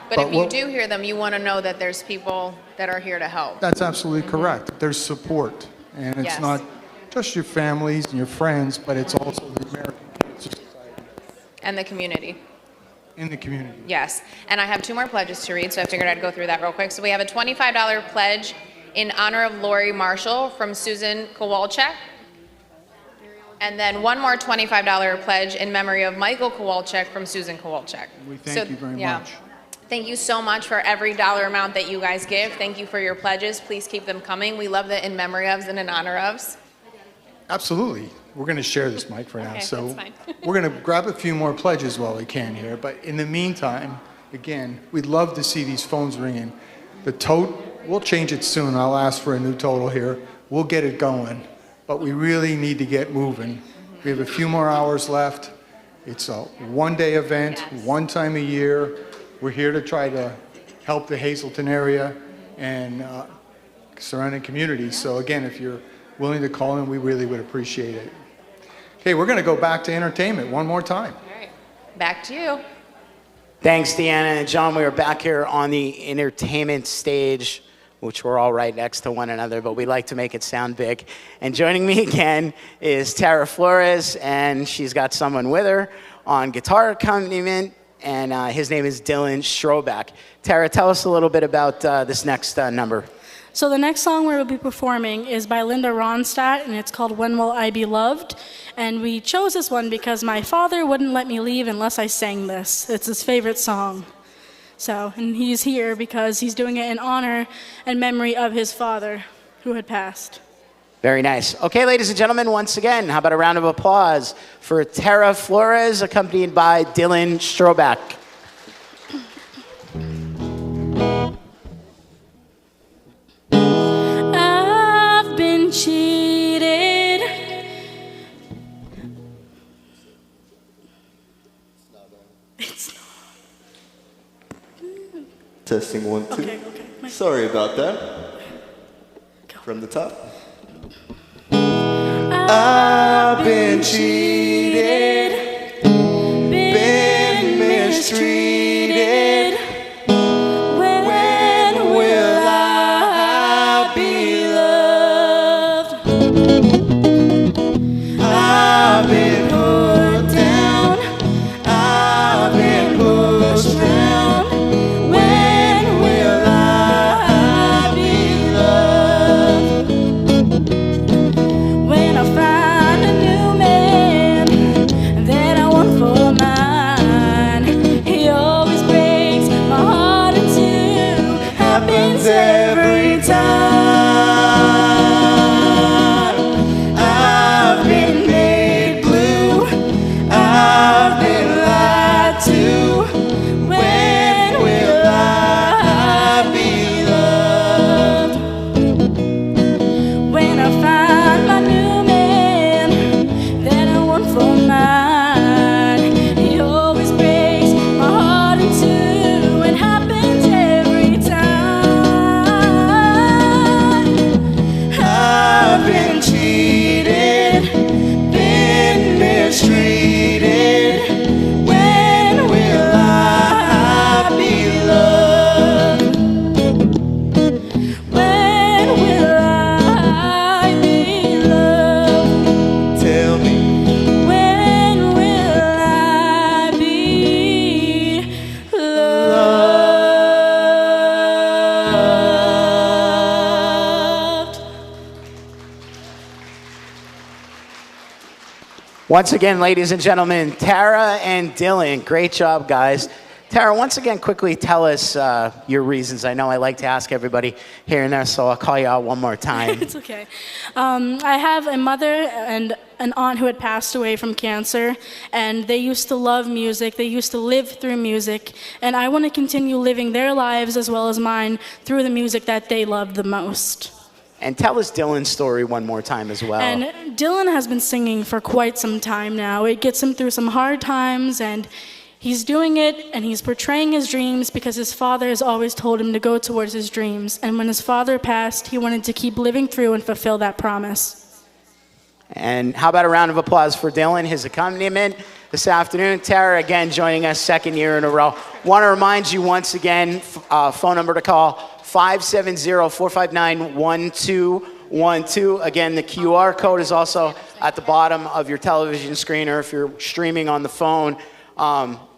But if you do hear them, you want to know that there's people that are here to help. That's absolutely correct. There's support. And it's not just your families and your friends, but it's also the American Cancer Society. And the community. In the community. Yes, and I have 2 more pledges to read, so I figured I'd go through that real quick. So we have a $25 pledge in honor of Lori Marshall from Susan Kowalczyk. And then 1 more $25 pledge in memory of Michael Kowalczyk from Susan Kowalczyk. We thank you very much. Thank you so much for every dollar amount that you guys give. Thank you for your pledges. Please keep them coming. We love the in memory ofs and in honor ofs. Absolutely. We're going to share this mic for now. Okay, So that's fine. we're going to grab a few more pledges while we can here. But in the meantime, again, we'd love to see these phones ringing. The tote, we'll change it soon. I'll ask for a new total here. We'll get it going. But we really need to get moving. We have a few more hours left. It's a one-day event, one time a year. We're here to try to help the Hazleton area and surrounding communities. So again, if you're willing to call in, we really would appreciate it. Okay, we're going to go back to entertainment one more time. All right, back to you. Thanks, Deanna and John. We are back here on the entertainment stage, which we're all right next to one another, but we like to make it sound big. And joining me again is Tara Flores, and she's got someone with her on guitar accompaniment, and his name is Dylan Stroback. Tara, tell us a little bit about this next number. So the next song we'll be performing is by Linda Ronstadt, and it's called When Will I Be Loved? And we chose this one because my father wouldn't let me leave unless I sang this. It's his favorite song. So, and he's here because he's doing it in honor and memory of his father who had passed. Very nice. Okay, ladies and gentlemen, once again, how about a round of applause for Tara Flores, accompanied by Dylan Stroback. I've been cheated. It's not. Testing 1, 2. Okay. Sorry about that. From the top. I've been cheated, been mistreated. When will I be loved? I've been put down, I've been pushed around. When will I be loved? When I find a new man that I want for mine, he always breaks my heart in two. Happens every time. I've been made blue, I've been lied to. When will I be loved? When I find my new man that I want for mine, he always breaks my heart in two. It happens every time. I've been cheated, been mistreated. When will I be loved? When will I be loved? Tell me. When will I be loved? Once again, ladies and gentlemen, Tara and Dylan. Great job, guys. Tara, once again, quickly tell us your reasons. I know I like to ask everybody here and there, so I'll call you out one more time. It's okay. I have a mother and an aunt who had passed away from cancer, and they used to love music. They used to live through music, and I want to continue living their lives as well as mine through the music that they loved the most. And tell us Dylan's story one more time as well. And Dylan has been singing for quite some time now. It gets him through some hard times, and he's doing it, and he's portraying his dreams because his father has always told him to go towards his dreams. And when his father passed, he wanted to keep living through and fulfill that promise. And how about a round of applause for Dylan, his accompaniment this afternoon. Tara, again, joining us second year in a row. Want to remind you once again, phone number to call, 570-459-1212. Again, the QR code is also at the bottom of your television screen, or if you're streaming on the phone,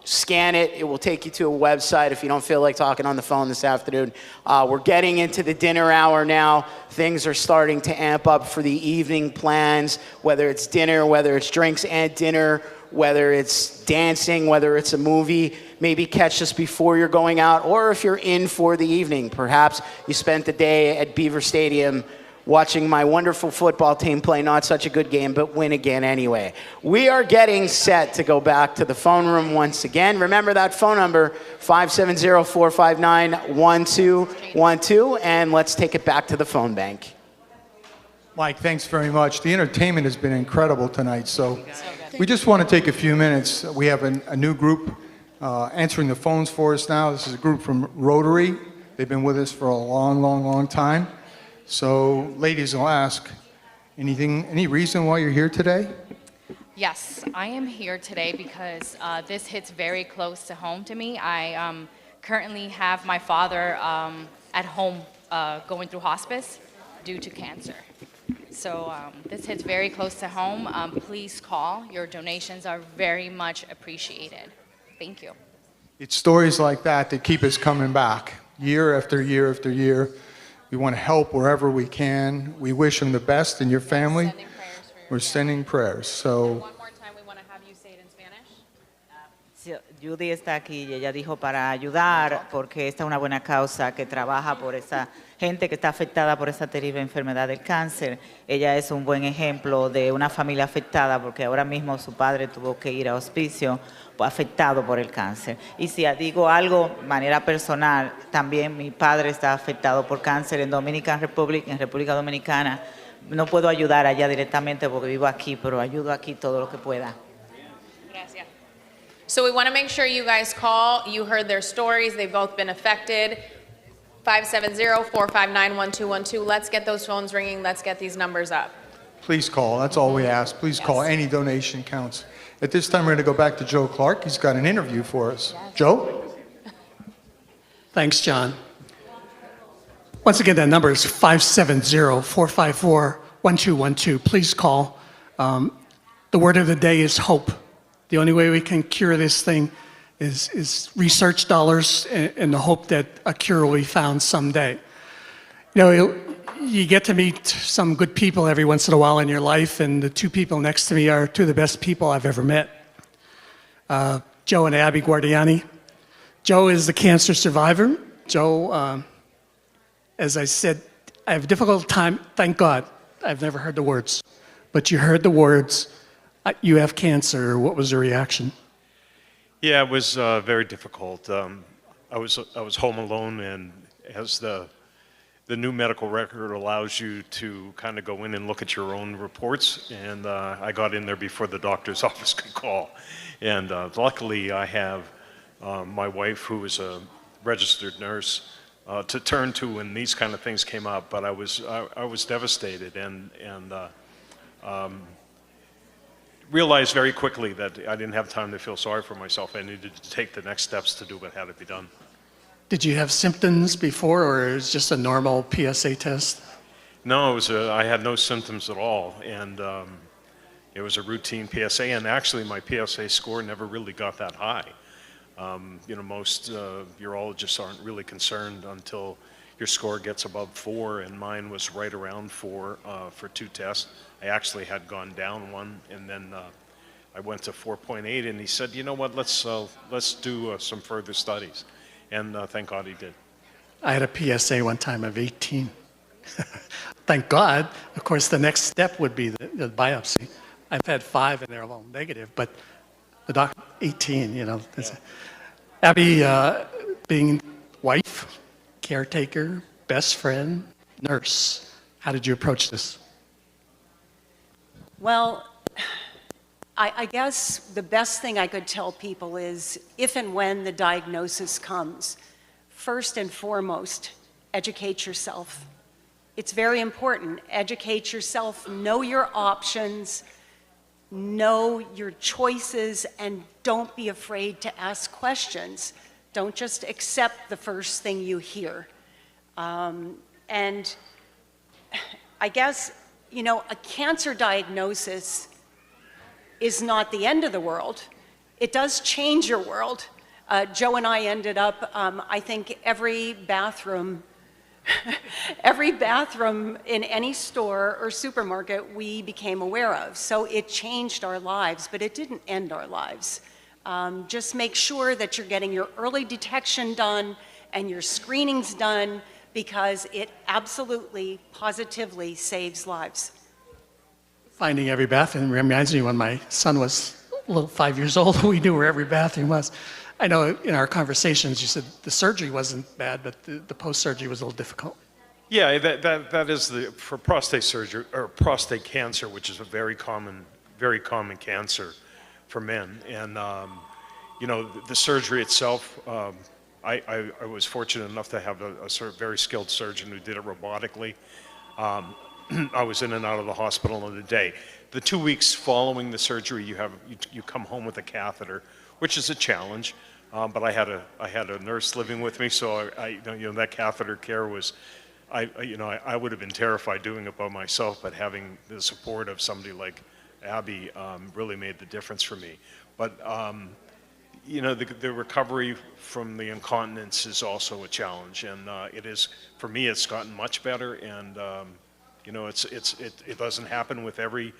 Scan it. It will take you to a website if you don't feel like talking on the phone this afternoon. We're getting into the dinner hour now. Things are starting to amp up for the evening plans, whether it's dinner, whether it's drinks and dinner, whether it's dancing, whether it's a movie. Maybe catch us before you're going out, or if you're in for the evening. Perhaps you spent the day at Beaver Stadium watching my wonderful football team play not such a good game, but win again anyway. We are getting set to go back to the phone room once again. Remember that phone number, 570-459-1212, and let's take it back to the phone bank. Mike, thanks very much. The entertainment has been incredible tonight, so we just want to take a few minutes. We have a new group answering the phones for us now. This is a group from Rotary. They've been with us for a long, long, long time. So, ladies, I'll ask, any reason why you're here today? Yes, I am here today because this hits very close to home to me. I currently have my father at home going through hospice due to cancer. So this hits very close to home. Please call. Your donations are very much appreciated. Thank you. It's stories like that keep us coming back year after year after year. We want to help wherever we can. We wish them the best in your family. We're sending prayers. So. One more time, we want to have you say it in Spanish. Judy está aquí y ella dijo para ayudar porque esta es una buena causa que trabaja por esa gente que está afectada por esa terrible enfermedad del cáncer. Ella es un buen ejemplo de una familia afectada porque ahora mismo su padre tuvo que ir a hospicio afectado por el cáncer. Y si digo algo de manera personal, también mi padre está afectado por cáncer en Dominican Republic, en República Dominicana. No puedo ayudar allá directamente porque vivo aquí, pero ayudo aquí todo lo que pueda. Gracias. So we want to make sure you guys call. You heard their stories. They've both been affected. 570-459-1212. Let's get those phones ringing. Let's get these numbers up. Please call. That's all we ask. Please call. Any donation counts. At this time, we're going to go back to Joe Clark. He's got an interview for us. Joe? Thanks, John. Once again, that number is 570-454-1212. Please call. The word of the day is hope. The only way we can cure this thing is research dollars in the hope that a cure will be found someday. You know, you get to meet some good people every once in a while in your life, and the two people next to me are two of the best people I've ever met. Joe and Abby Guardiani. Joe is the cancer survivor. Joe, as I said, I have a difficult time, thank God, I've never heard the words, but you heard the words, you have cancer. What was the reaction? Yeah, it was very difficult. I was home alone, and as the new medical record allows you to kind of go in and look at your own reports, and I got in there before the doctor's office could call. And luckily I have my wife, who is a registered nurse, to turn to when these kind of things came up. But I was devastated and realized very quickly that I didn't have time to feel sorry for myself. I needed to take the next steps to do what had to be done. Did you have symptoms before, or it was just a normal PSA test? No, I had no symptoms at all, and it was a routine PSA, and actually my PSA score never really got that high. You know, most urologists aren't really concerned until your score gets above 4, and mine was right around 4 for 2 tests. I actually had gone down 1, and then I went to 4.8, and he said, you know what, let's do some further studies. And thank God he did. I had a PSA one time of 18. Thank God. Of course, the next step would be the biopsy. I've had 5 and they're all negative, but the doctor, 18, you know. Yeah. Abby, being wife, caretaker, best friend, nurse, how did you approach this? Well, I guess the best thing I could tell people is if and when the diagnosis comes, first and foremost, educate yourself. It's very important. Educate yourself, know your options, know your choices, and don't be afraid to ask questions. Don't just accept the first thing you hear. And I guess, you know, a cancer diagnosis is not the end of the world. it does change your world. Joe and I ended up, I think every bathroom in any store or supermarket we became aware of. So it changed our lives, but it didn't end our lives. Just make sure that you're getting your early detection done and your screenings done, because it absolutely, positively saves lives. Finding every bathroom reminds me when my son was a little 5 years old, we knew where every bathroom was. I know in our conversations you said the surgery wasn't bad, but the post-surgery was a little difficult. Yeah, that is for prostate surgery or prostate cancer, which is a very common cancer for men. And you know, the surgery itself, I was fortunate enough to have a sort of very skilled surgeon who did it robotically. I was in and out of the hospital in a day. The 2 weeks following the surgery, you come home with a catheter, which is a challenge. But I had a nurse living with me, so that catheter care was, I would have been terrified doing it by myself, but having the support of somebody like Abby really made the difference for me. But the recovery from the incontinence is also a challenge, and it is, for me, it's gotten much better, and it doesn't happen with every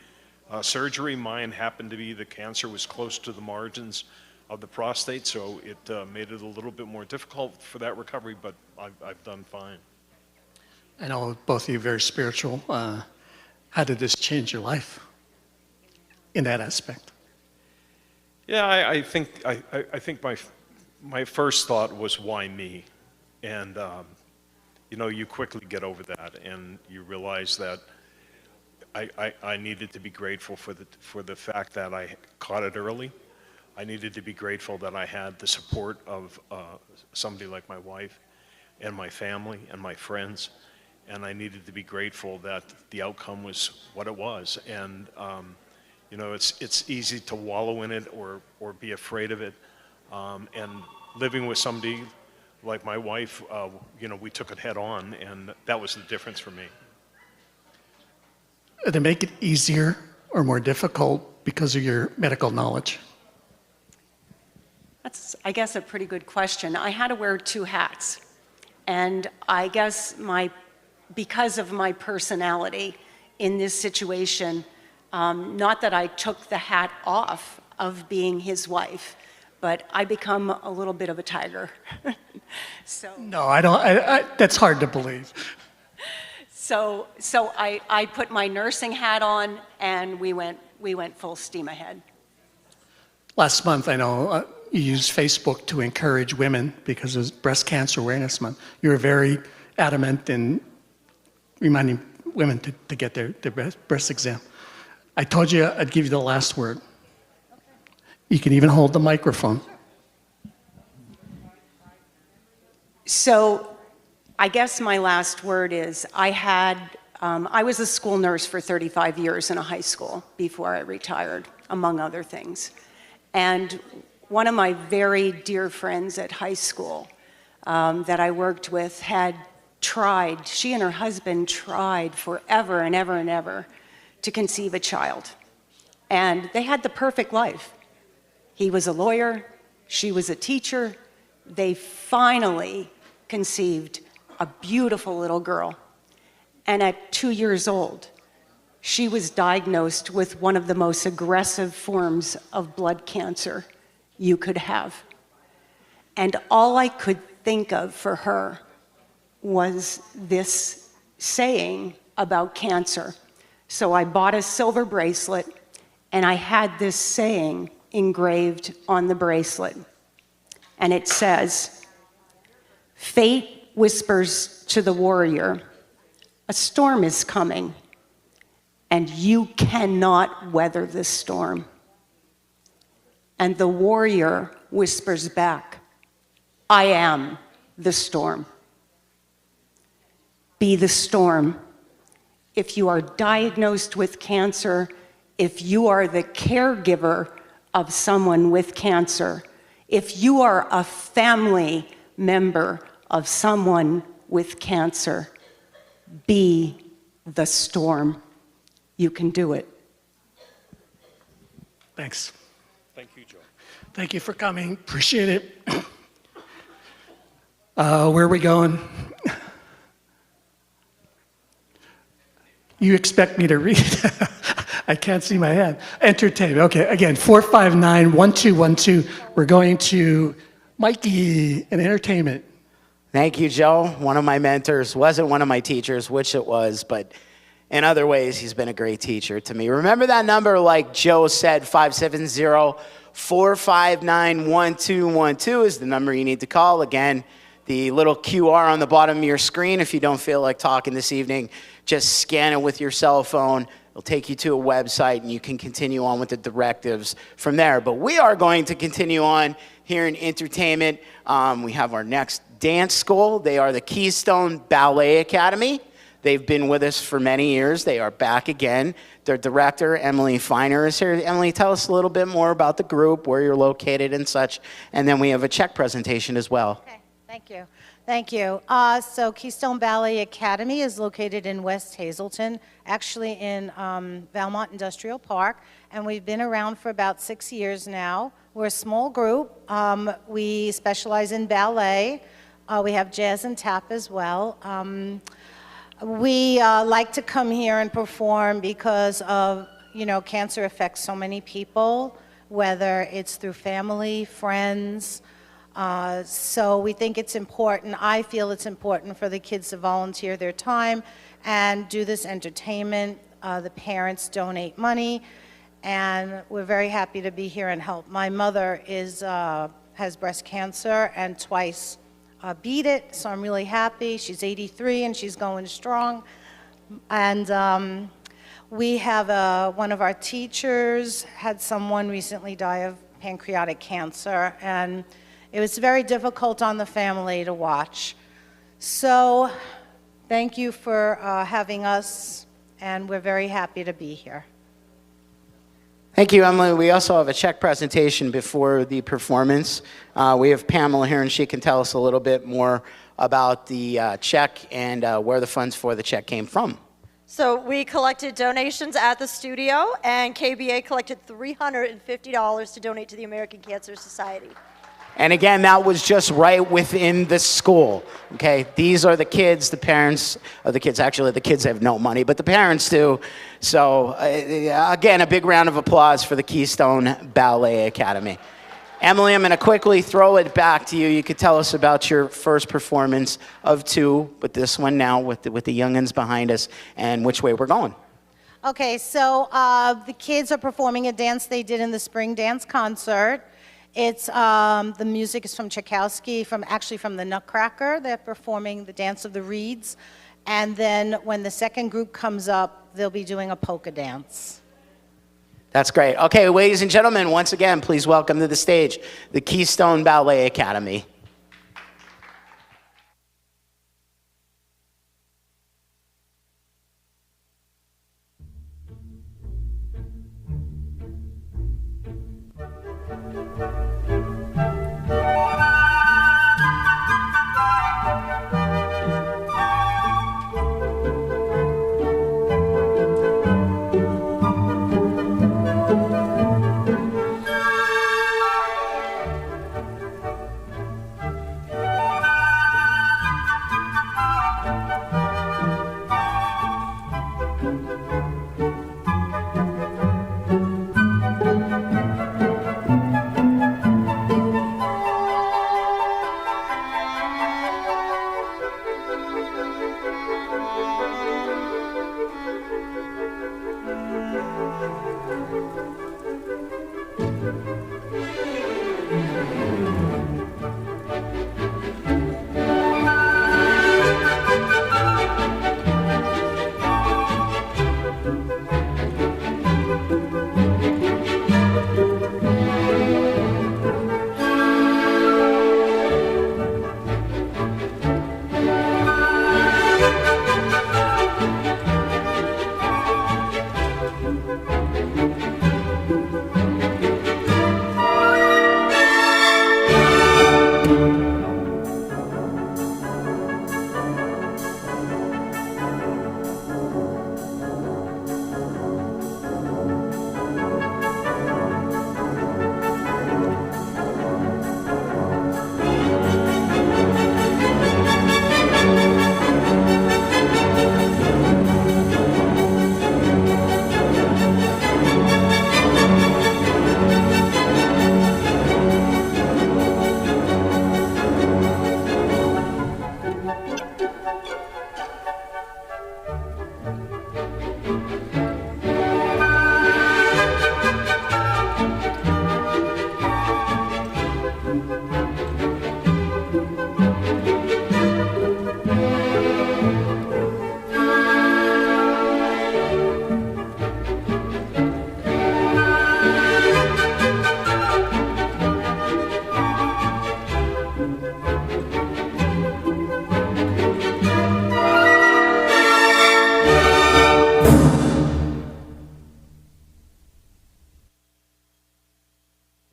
surgery. Mine happened to be the cancer was close to the margins of the prostate, so it made it a little bit more difficult for that recovery, but I've done fine. I know both of you are very spiritual. How did this change your life in that aspect? Yeah, I think my first thought was, why me? And you quickly get over that, and you realize that I needed to be grateful for the fact that I caught it early. I needed to be grateful that I had the support of somebody like my wife and my family and my friends, and I needed to be grateful that the outcome was what it was. And it's easy to wallow in it or be afraid of it. And living with somebody like my wife, we took it head on, and that was the difference for me. Did it make it easier or more difficult because of your medical knowledge? That's, I guess, a pretty good question. I had to wear two hats. And I guess because of my personality in this situation, not that I took the hat off of being his wife, but I become a little bit of a tiger. No, I don't. That's hard to believe. So I put my nursing hat on, and we went full steam ahead. Last month, I know you used Facebook to encourage women because it was Breast Cancer Awareness Month. You were very adamant in reminding women to get their breast exam. I told you I'd give you the last word. You can even hold the microphone. So I guess my last word is I was a school nurse for 35 years in a high school before I retired, among other things. And one of my very dear friends at high school that I worked with had tried, she and her husband tried forever and ever and ever to conceive a child. And they had the perfect life. He was a lawyer, she was a teacher. They finally conceived a beautiful little girl. And at 2 years old, she was diagnosed with one of the most aggressive forms of blood cancer you could have. And all I could think of for her was this saying about cancer. So I bought a silver bracelet, and I had this saying engraved on the bracelet. And it says, "Fate whispers to the warrior, a storm is coming, and you cannot weather this storm." And the warrior whispers back, "I am the storm." Be the storm. If you are diagnosed with cancer, if you are the caregiver of someone with cancer, if you are a family member of someone with cancer, be the storm. You can do it. Thanks. Thank you, Joe. Thank you for coming. Appreciate it. Where are we going? You expect me to read? I can't see my hand. Entertainment. Okay, again, 459-1212. We're going to Mikey in entertainment. Thank you, Joe. One of my mentors, wasn't one of my teachers, which it was, but in other ways, he's been a great teacher to me. Remember that number, like Joe said, 570-459-1212 is the number you need to call. Again, the little QR on the bottom of your screen, if you don't feel like talking this evening, just scan it with your cell phone. It'll take you to a website, and you can continue on with the directives from there. But we are going to continue on here in entertainment. We have our next dance school. They are the Keystone Ballet Academy. They've been with us for many years. They are back again. Their director, Emily Feiner, is here. Emily, tell us a little bit more about the group, where you're located and such. And then we have a check presentation as well. Okay, thank you. Thank you. So Keystone Ballet Academy is located in West Hazleton, actually in Valmont Industrial Park, and we've been around for about 6 years now. We're a small group. We specialize in ballet. We have jazz and tap as well. We like to come here and perform because of, cancer affects so many people, whether it's through family, friends. So we think it's important, I feel it's important for the kids to volunteer their time and do this entertainment. The parents donate money, and we're very happy to be here and help. My mother has breast cancer and twice beat it, so I'm really happy. She's 83 and she's going strong. And we have one of our teachers had someone recently die of pancreatic cancer, and it was very difficult on the family to watch. So thank you for having us, and we're very happy to be here. Thank you, Emily. We also have a check presentation before the performance. We have Pamela here, and she can tell us a little bit more about the check and where the funds for the check came from. So we collected donations at the studio, and KBA collected $350 to donate to the American Cancer Society. And again, that was just right within the school, okay? These are the kids, the parents of the kids. Actually, the kids have no money, but the parents do. So, again, a big round of applause for the Keystone Ballet Academy. Emily, I'm going to quickly throw it back to you. You could tell us about your first performance of two, but this one now with the youngins behind us, and which way we're going. Okay, so the kids are performing a dance they did in the spring dance concert. It's the music is from Tchaikovsky, actually from the Nutcracker. They're performing the Dance of the Reeds, and then when the second group comes up, they'll be doing a polka dance. That's great. Okay, ladies and gentlemen, once again, please welcome to the stage the Keystone Ballet Academy.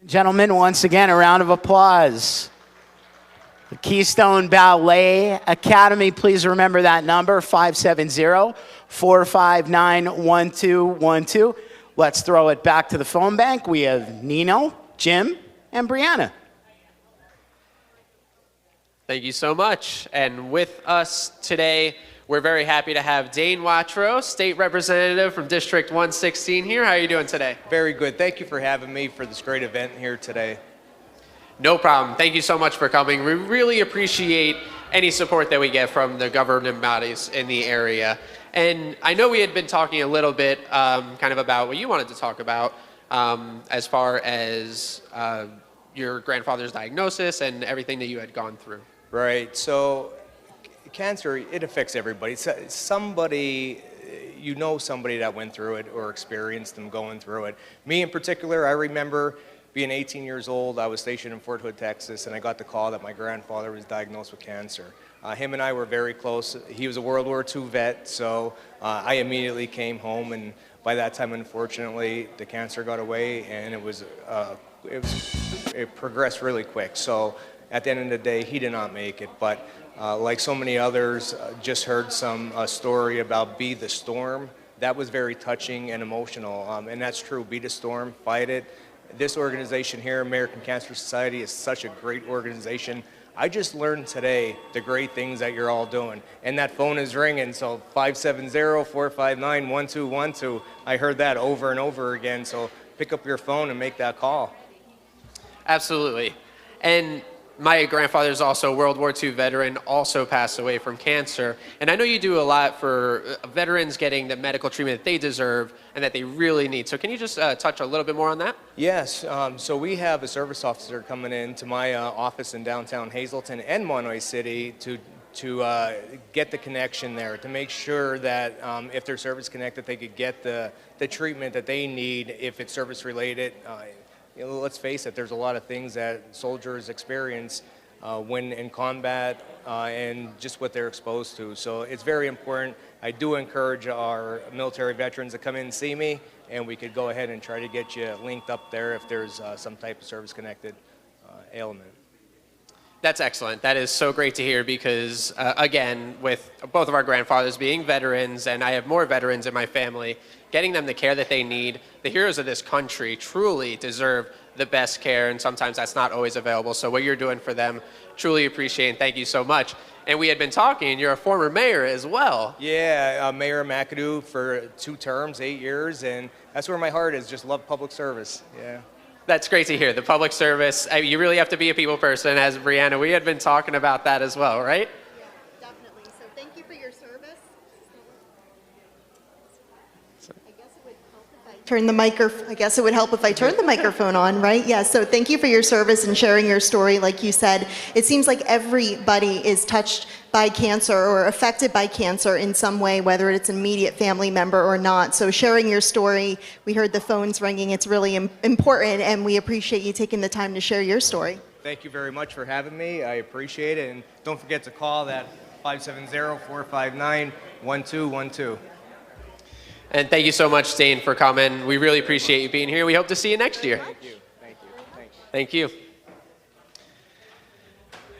Gentlemen, once again, a round of applause. The Keystone Ballet Academy, please remember that number, 570-459-1212. Let's throw it back to the phone bank. We have Nino, Jim, and Brianna. Thank you so much. And with us today, we're very happy to have Dane Watro, State Representative from District 116 here. How are you doing today? Very good. Thank you for having me for this great event here today. No problem. Thank you so much for coming. We really appreciate any support that we get from the government bodies in the area. And I know we had been talking a little bit kind of about what you wanted to talk about as far as your grandfather's diagnosis and everything that you had gone through. Right. So cancer, it affects everybody. Somebody, you know somebody that went through it or experienced them going through it. Me in particular, I remember being 18 years old. I was stationed in Fort Hood, Texas, and I got the call that my grandfather was diagnosed with cancer. Him and I were very close. He was a World War II vet, so I immediately came home, and by that time, unfortunately, the cancer got away, and it progressed really quick. So at the end of the day, he did not make it, but like so many others, just heard a story about Be the Storm. That was very touching and emotional, and that's true. Be the storm, fight it. This organization here, American Cancer Society, is such a great organization. I just learned today the great things that you're all doing, and that phone is ringing, so 570-459-1212. I heard that over and over again, so pick up your phone and make that call. Absolutely. And my grandfather's also a World War II veteran, also passed away from cancer. And I know you do a lot for veterans getting the medical treatment that they deserve and that they really need. So can you just touch a little bit more on that? Yes. So we have a service officer coming into my office in downtown Hazleton and Monterey City to get the connection there, to make sure that if they're service connected, they could get the treatment that they need if it's service related. Let's face it, there's a lot of things that soldiers experience when in combat and just what they're exposed to. So it's very important. I do encourage our military veterans to come in and see me, and we could go ahead and try to get you linked up there if there's some type of service-connected ailment. That's excellent. That is so great to hear because, again, with both of our grandfathers being veterans, and I have more veterans in my family, getting them the care that they need, the heroes of this country truly deserve the best care, and sometimes that's not always available. So what you're doing for them, truly appreciate, and thank you so much. And we had been talking, you're a former mayor as well. Yeah, Mayor McAdoo for 2 terms, 8 years, and that's where my heart is, just love public service, yeah. That's great to hear. The public service, you really have to be a people person. As Brianna, we had been talking about that as well, right? Yeah, definitely. So thank you for your service. I guess it would help if I turned the microphone on, right? Yeah, so thank you for your service and sharing your story. Like you said, it seems like everybody is touched by cancer or affected by cancer in some way, whether it's an immediate family member or not. So sharing your story, we heard the phones ringing, it's really important, and we appreciate you taking the time to share your story. Thank you very much for having me. I appreciate it, and don't forget to call that 570-459-1212. And thank you so much, Dane, for coming. We really appreciate you being here. We hope to see you next year. Thank you. Thank you. Thank you.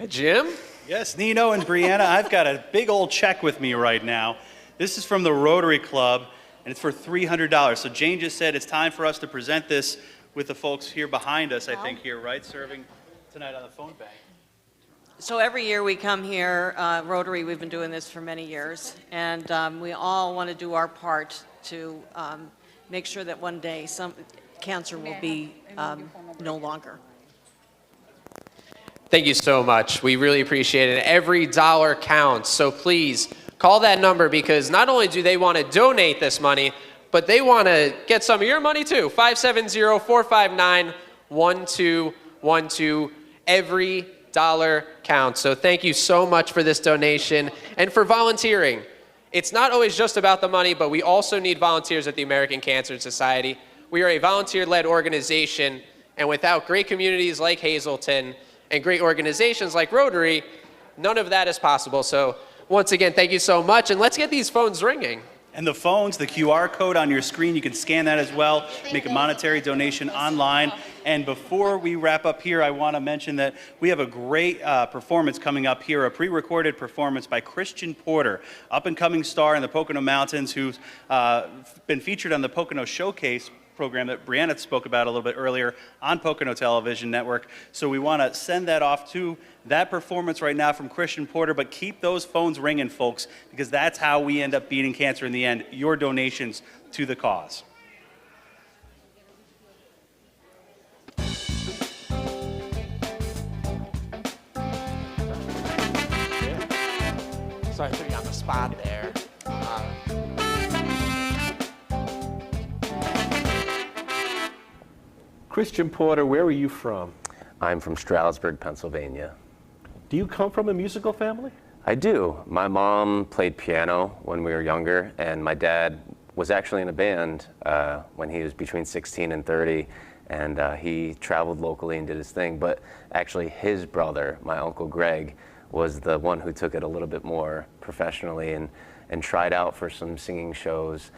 Jim? Yes, Nino and Brianna, I've got a big old check with me right now. This is from the Rotary Club, and it's for $300. So Jane just said it's time for us to present this with the folks here behind us, I think, here, right, serving tonight on the phone bank. So every year we come here, Rotary, we've been doing this for many years, and we all want to do our part to make sure that one day some cancer will be no longer. Thank you so much. We really appreciate it. Every dollar counts, so please call that number because not only do they want to donate this money, but they want to get some of your money too. 570-459-1212. Every dollar counts. So thank you so much for this donation and for volunteering. It's not always just about the money, but we also need volunteers at the American Cancer Society. We are a volunteer-led organization, and without great communities like Hazleton and great organizations like Rotary, none of that is possible. So once again, thank you so much, and let's get these phones ringing. And the phones, the QR code on your screen, you can scan that as well, make a monetary donation online. And before we wrap up here, I want to mention that we have a great performance coming up here, a pre-recorded performance by Christian Porter, up-and-coming star in the Pocono Mountains who's been featured on the Pocono Showcase program that Brianna spoke about a little bit earlier on Pocono Television Network. So we want to send that off to that performance right now from Christian Porter, but keep those phones ringing, folks, because that's how we end up beating cancer in the end, your donations to the cause. Sorry, I put you on the spot there. Christian Porter, where are you from? I'm from Stroudsburg, Pennsylvania. Do you come from a musical family? I do. My mom played piano when we were younger, and my dad was actually in a band when he was between 16 and 30, and he traveled locally and did his thing. But actually his brother, my Uncle Greg, was the one who took it a little bit more professionally and tried out for some singing shows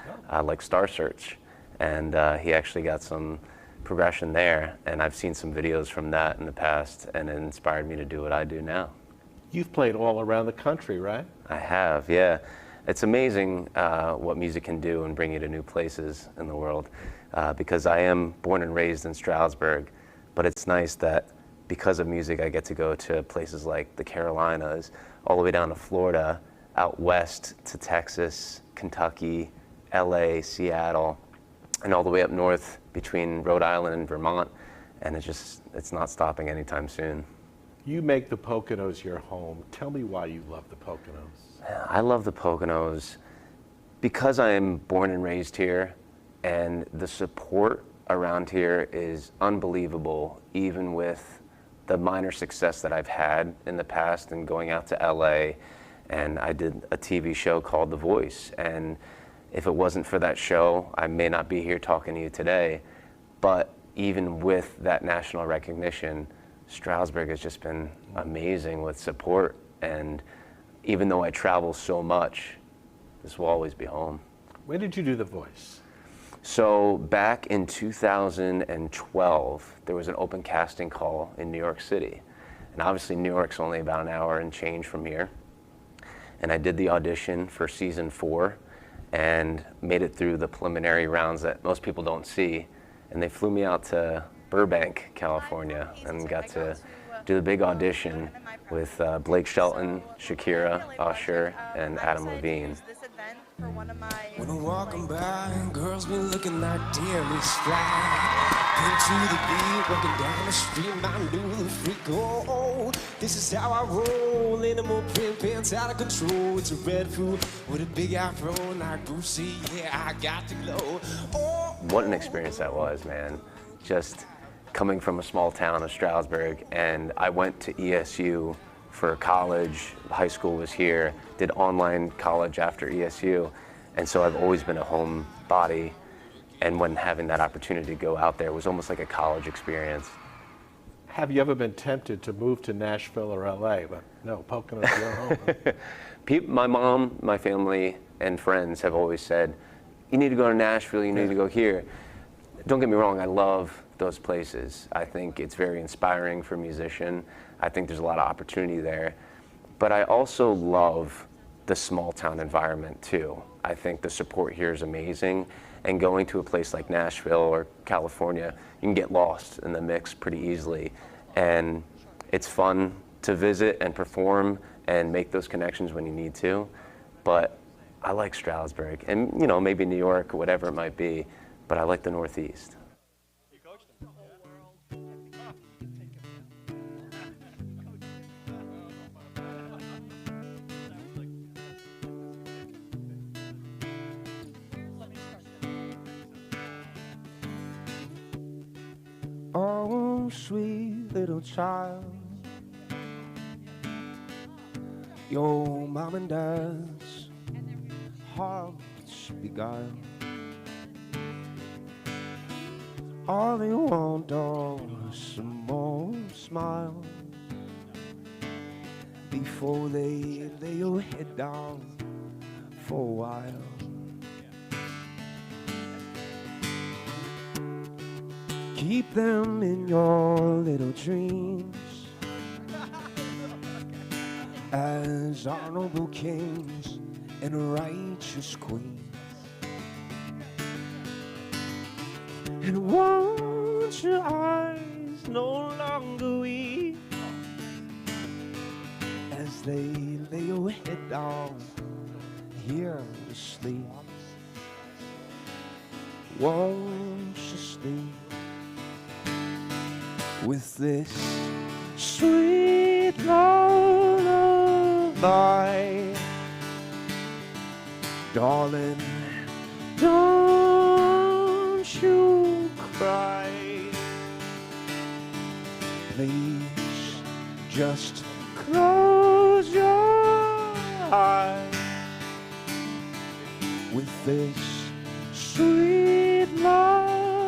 like Star Search. And he actually got some progression there, and I've seen some videos from that in the past, and it inspired me to do what I do now. You've played all around the country, right? I have, yeah. It's amazing what music can do and bring you to new places in the world, because I am born and raised in Stroudsburg, but it's nice that because of music I get to go to places like the Carolinas, all the way down to Florida, out west to Texas, Kentucky, LA, Seattle, and all the way up north between Rhode Island and Vermont, and it's not stopping anytime soon. You make the Poconos your home. Tell me why you love the Poconos. I love the Poconos because I am born and raised here, and the support around here is unbelievable, even with the minor success that I've had in the past and going out to LA, and I did a TV show called The Voice, and if it wasn't for that show, I may not be here talking to you today. But even with that national recognition, Stroudsburg has just been amazing with support. And even though I travel so much, this will always be home. When did you do The Voice? So back in 2012, there was an open casting call in New York City. And obviously New York's only about an hour and change from here. And I did the audition for season 4. And made it through the preliminary rounds that most people don't see. And they flew me out to Burbank, California, and got to do the big audition with Blake Shelton, Shakira, Usher, and Adam Levine. When I'm walking by, girls be looking like, damn, it's fly. Into the beat, walking down the street, my new freak. Oh, this is how I roll. Animal print pants out of control. It's a red food with a big afro, like Brucey. Yeah, I got to glow. Oh. What an experience that was, man. Just coming from a small town of Stroudsburg, and I went to ESU for college. High school was here, did online college after ESU, and so I've always been a homebody, and when having that opportunity to go out there was almost like a college experience. Have you ever been tempted to move to Nashville or LA? But no, Pocono's your home. My mom, my family, and friends have always said, you need to go to Nashville, you need to go here. Don't get me wrong, I love those places. I think it's very inspiring for a musician. I think there's a lot of opportunity there. But I also love the small town environment too. I think the support here is amazing. And going to a place like Nashville or California, you can get lost in the mix pretty easily. And it's fun to visit and perform and make those connections when you need to. But I like Stroudsburg and, you know, maybe New York or whatever it might be, but I like the Northeast. Oh, sweet little child, your mom and dad's hearts beguile. All they want are some more smiles. before they lay your head down for a while. Keep them in your little dreams as honorable kings and righteous queens. And won't your eyes no longer weep as they lay your head down here to sleep? Won't you sleep with this sweet lullaby? Darling, don't you cry. Please just close your eyes with this sweet lullaby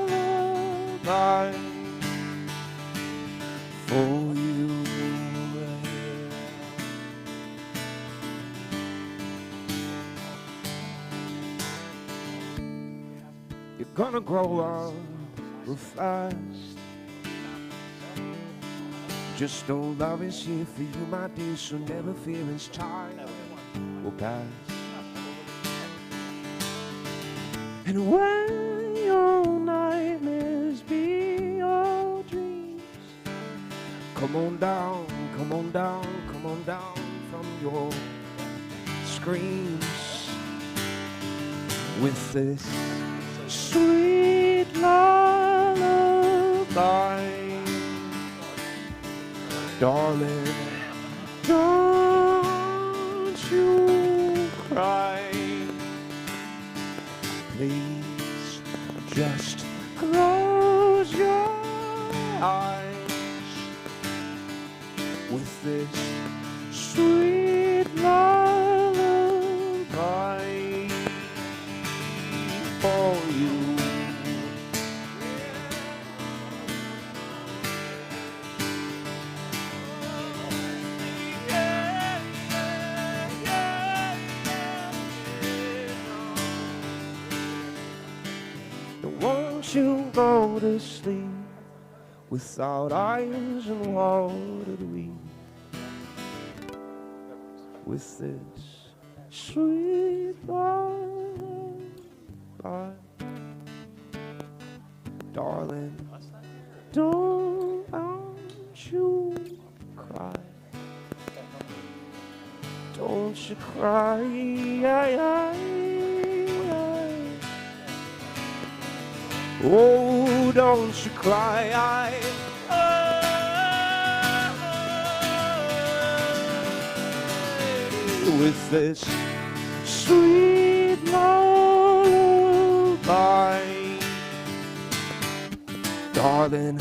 for you. You're gonna grow up real fast. Just know love is here for you, my dear, so never fear its time will pass. And when your nightmares be your dreams, come on down, come on down, come on down from your screams with this sweet lullaby. Darling, don't you cry. Please just close your eyes with this sweet lullaby for you. Won't you go to sleep without eyes and water to weep with this sweet lullaby? Darling, don't you cry. Don't you cry. Oh, don't you cry. With this sweet lullaby, darling,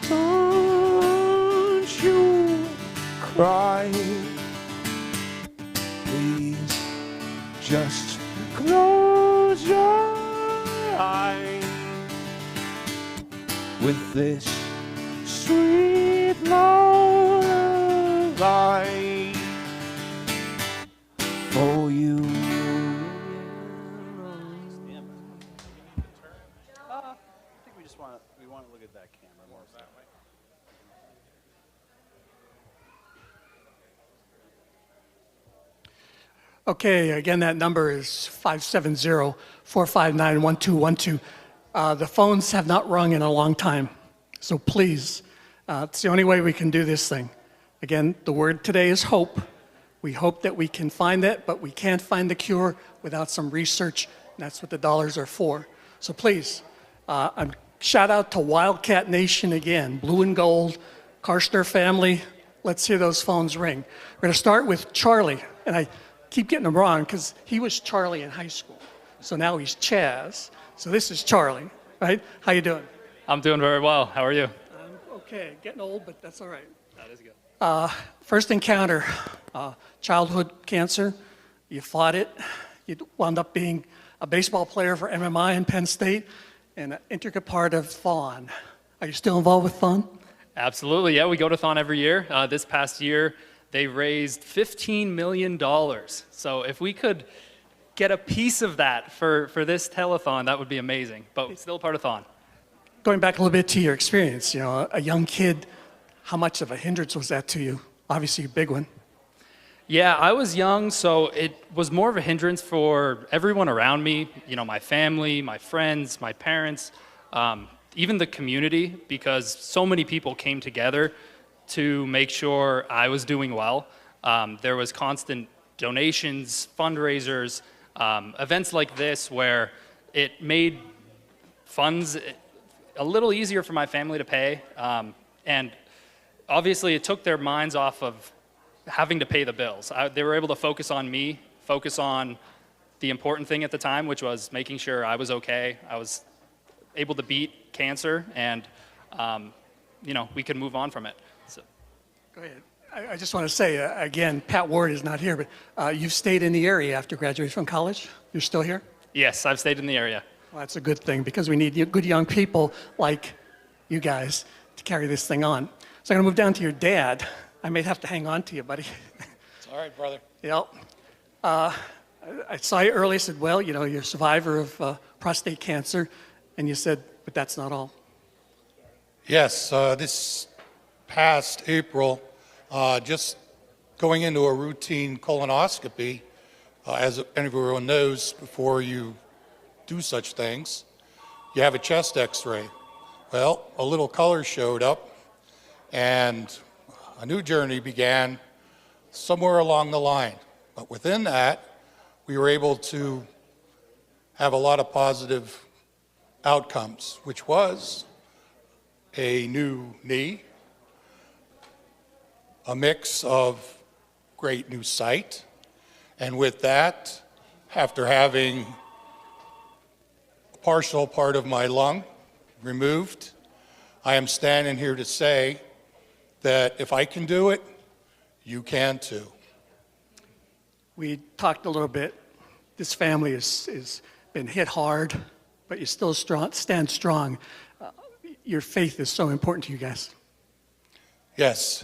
don't you cry. Please just close your eyes with this sweet lullaby for you. I think we want to look at that camera more that way. Okay, again, that number is 570-459-1212. The phones have not rung in a long time, so please, it's the only way we can do this thing. Again, the word today is hope. We hope that we can find that, but we can't find the cure without some research, and that's what the dollars are for. So please, shout out to Wildcat Nation again, Blue and Gold, Karshner family. Let's hear those phones ring. We're going to start with Charlie, and I keep getting him wrong because he was Charlie in high school. So now he's Chaz. So this is Charlie, right? How you doing? I'm doing very well. How are you? I'm okay. Getting old, but that's all right. That is good. First encounter, childhood cancer. You fought it. You wound up being a baseball player for MMI in Penn State and an intricate part of Thon. Are you still involved with Thon? Absolutely. Yeah, we go to Thon every year. This past year, they raised $15 million. So if we could get a piece of that for this telethon, that would be amazing. But it's still part of Thon. Going back a little bit to your experience, you know, a young kid, how much of a hindrance was that to you? Obviously a big one. Yeah, I was young, so it was more of a hindrance for everyone around me, you know, my family, my friends, my parents, even the community, because so many people came together to make sure I was doing well. There was constant donations, fundraisers, events like this where it made funds a little easier for my family to pay. And obviously it took their minds off of having to pay the bills. They were able to focus on me, focus on the important thing at the time, which was making sure I was okay. I was able to beat cancer, and you know, we could move on from it. So. Go ahead. I just want to say, again, Pat Ward is not here, but you've stayed in the area after graduating from college? You're still here? Yes, I've stayed in the area. Well, that's a good thing, because we need good young people like you guys to carry this thing on. So I'm going to move down to your dad. I may have to hang on to you, buddy. It's all right, brother. Yep. I saw you earlier, said, well, you know, you're a survivor of prostate cancer, and you said, but that's not all. Yes, this past April, just going into a routine colonoscopy, as everyone knows, before you do such things, you have a chest x-ray. Well, a little color showed up, and a new journey began somewhere along the line. But within that, we were able to have a lot of positive outcomes, which was a new knee, a mix of great new sight, and with that, after having a partial part of my lung removed, I am standing here to say that if I can do it, you can too. We talked a little bit. This family has been hit hard, but you still stand strong. Your faith is so important to you guys. Yes,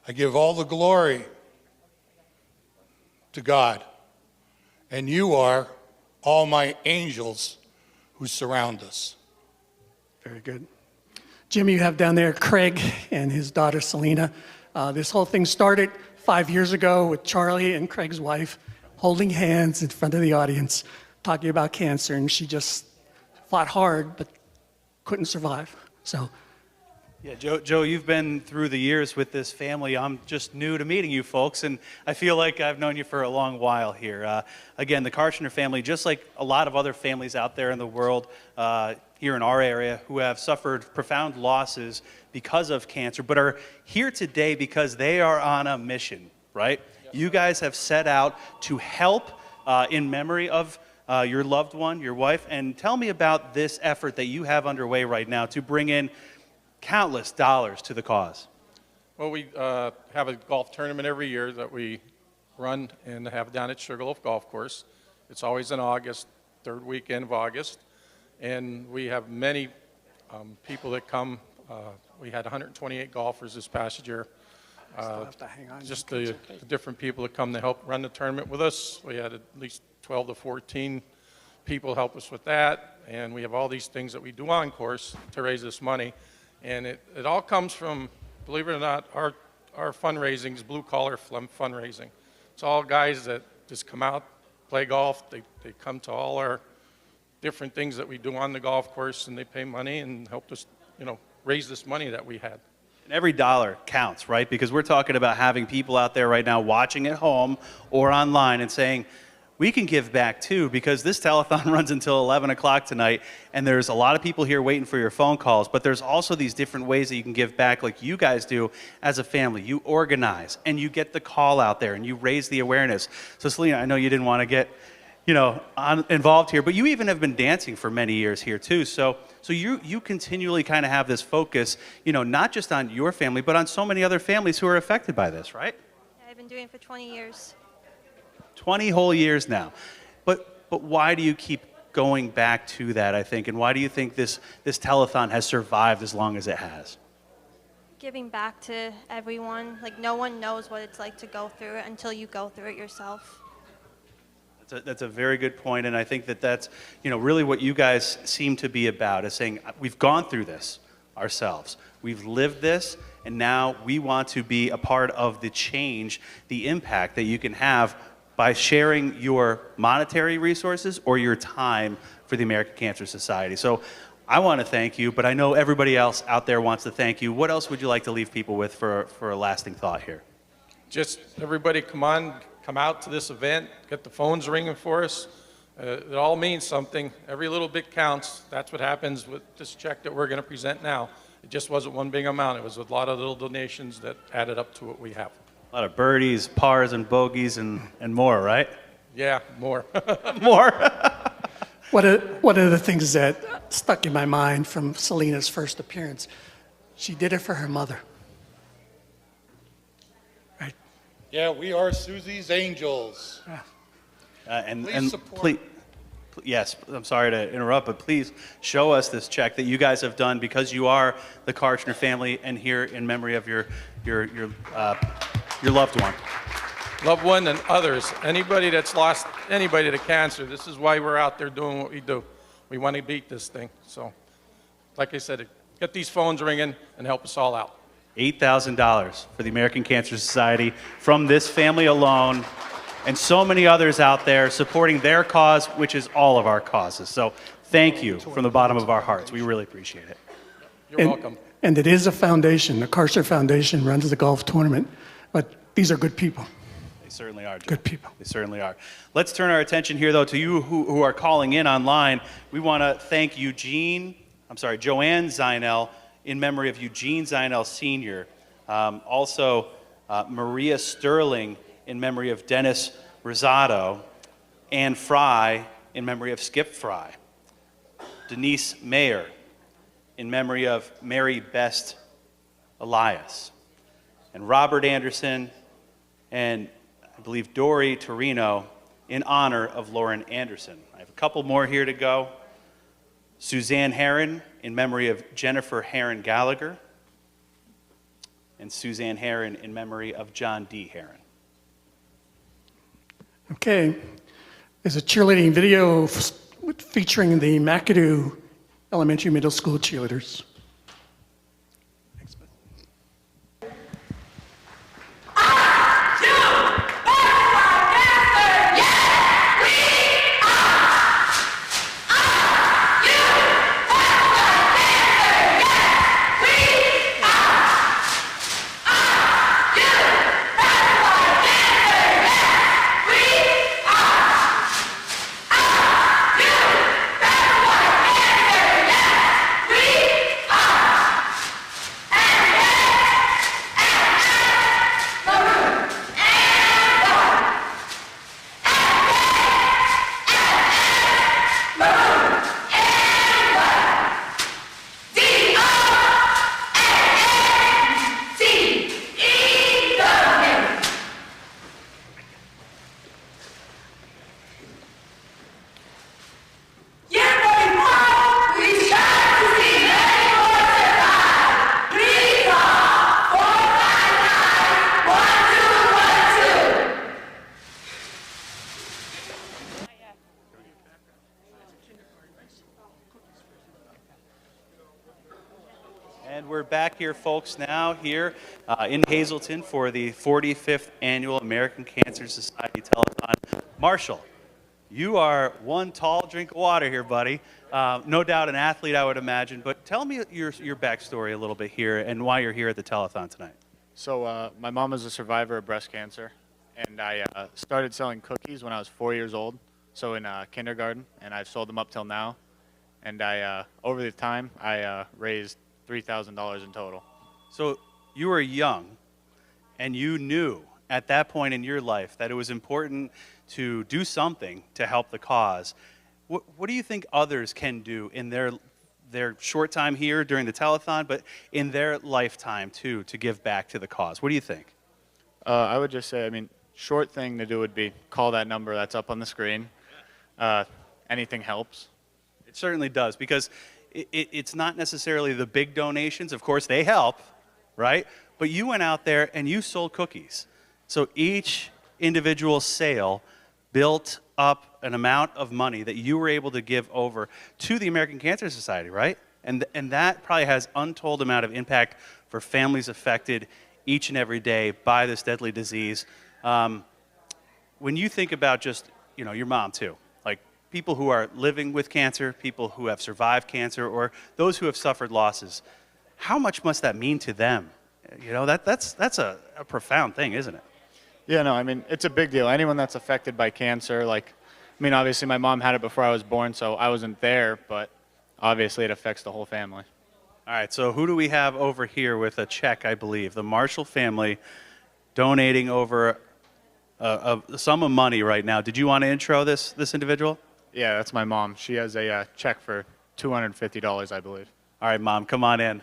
I give all the glory to God, and you are all my angels who surround us. Very good. Jim, you have down there Craig and his daughter Selena. This whole thing started 5 years ago with Charlie and Craig's wife holding hands in front of the audience, talking about cancer, and she just fought hard but couldn't survive. So, yeah, Joe, you've been through the years with this family. I'm just new to meeting you folks, and I feel like I've known you for a long while here. Again, the Karshner family, just like a lot of other families out there in the world, here in our area, who have suffered profound losses because of cancer, but are here today because they are on a mission, right? Yes. You guys have set out to help in memory of your loved one, your wife, and tell me about this effort that you have underway right now to bring in countless dollars to the cause. Well, we have a golf tournament every year that we run and have down at Sugarloaf Golf Course. It's always in August, third weekend of August. And we have many people that come. We had 128 golfers this past year. Just the different people that come to help run the tournament with us. We had at least 12 to 14 people help us with that. And we have all these things that we do on course to raise this money. And it all comes from, believe it or not, our fundraising is blue-collar fundraising. It's all guys that just come out, play golf. They come to all our different things that we do on the golf course, and they pay money and help us, you know, raise this money that we had. And every dollar counts, right? Because we're talking about having people out there right now watching at home or online and saying, we can give back too, because this telethon runs until 11 o'clock tonight, and there's a lot of people here waiting for your phone calls, but there's also these different ways that you can give back like you guys do as a family. You organize, and you get the call out there, and you raise the awareness. So Selena, I know you didn't want to get, you know, involved here, but you even have been dancing for many years here too. So you continually kind of have this focus, you know, not just on your family, but on so many other families who are affected by this, right? Yeah, I've been doing it for 20 years. 20 whole years now. But why do you keep going back to that, I think, and why do you think this telethon has survived as long as it has? giving back to everyone. Like, no one knows what it's like to go through it until you go through it yourself. That's a very good point, and I think that that's, really what you guys seem to be about, is saying, we've gone through this ourselves. We've lived this, and now we want to be a part of the change, the impact that you can have by sharing your monetary resources or your time for the American Cancer Society. So I want to thank you, but I know everybody else out there wants to thank you. What else would you like to leave people with for a lasting thought here? Just everybody come out to this event, get the phones ringing for us. It all means something. Every little bit counts. That's what happens with this check that we're going to present now. It just wasn't one big amount. It was a lot of little donations that added up to what we have. A lot of birdies, pars, and bogeys, and more, right? Yeah, more. More. One of the things that stuck in my mind from Selena's first appearance, she did it for her mother. Right? Yeah, we are Susie's Angels. Please, yes, I'm sorry to interrupt, but please show us this check that you guys have done because you are the Karchner family, and here in memory of your loved one. Loved one and others. Anybody that's lost anybody to cancer. This is why we're out there doing what we do. We want to beat this thing. So, like I said, get these phones ringing and help us all out. $8,000 for the American Cancer Society from this family alone, and so many others out there supporting their cause, which is all of our causes. So thank you from the bottom of our hearts. We really appreciate it. You're welcome. And it is a foundation. The Karchner Foundation runs the golf tournament, but these are good people. They certainly are, Joe. Good people. They certainly are. Let's turn our attention here, though, to you who are calling in online. We want to thank Joanne Zinel in memory of Eugene Zinel Sr. Also, Maria Sterling in memory of Dennis Rosado. Anne Fry in memory of Skip Fry. Denise Mayer in memory of Mary Best Elias. And Robert Anderson and I believe Dory Torino in honor of Lauren Anderson. I have a couple more here to go. Suzanne Herron in memory of Jennifer Herron Gallagher. And Suzanne Herron in memory of John D. Herron. Okay. There's a cheerleading video featuring the McAdoo Elementary Middle School cheerleaders. And we're back here, folks, now here in Hazleton for the 45th Annual American Cancer Society Telethon. Marshall, you are one tall drink of water here, buddy. No doubt an athlete, I would imagine. But tell me your backstory a little bit here and why you're here at the Telethon tonight. So my mom was a survivor of breast cancer, and I started selling cookies when I was 4 years old, so in kindergarten, and I've sold them up till now. And over the time, I raised $3,000 in total. So you were young, and you knew at that point in your life that it was important to do something to help the cause. What do you think others can do in their short time here during the telethon, but in their lifetime too, to give back to the cause? What do you think? I would just say, short thing to do would be call that number that's up on the screen. Anything helps. It certainly does, because it's not necessarily the big donations. Of course, they help, right? But you went out there and you sold cookies. So each individual sale built up an amount of money that you were able to give over to the American Cancer Society, right? And that probably has untold amount of impact for families affected each and every day by this deadly disease. When you think about just, your mom too, like people who are living with cancer, people who have survived cancer, or those who have suffered losses, how much must that mean to them? That's a profound thing, isn't it? Yeah, no, I mean, it's a big deal. Anyone that's affected by cancer, obviously my mom had it before I was born, so I wasn't there, but obviously it affects the whole family. All right, so who do we have over here with a check, I believe? The Marshall family donating over a sum of money right now. Did you want to intro this individual? Yeah, that's my mom. She has a check for $250, I believe. All right, Mom, come on in.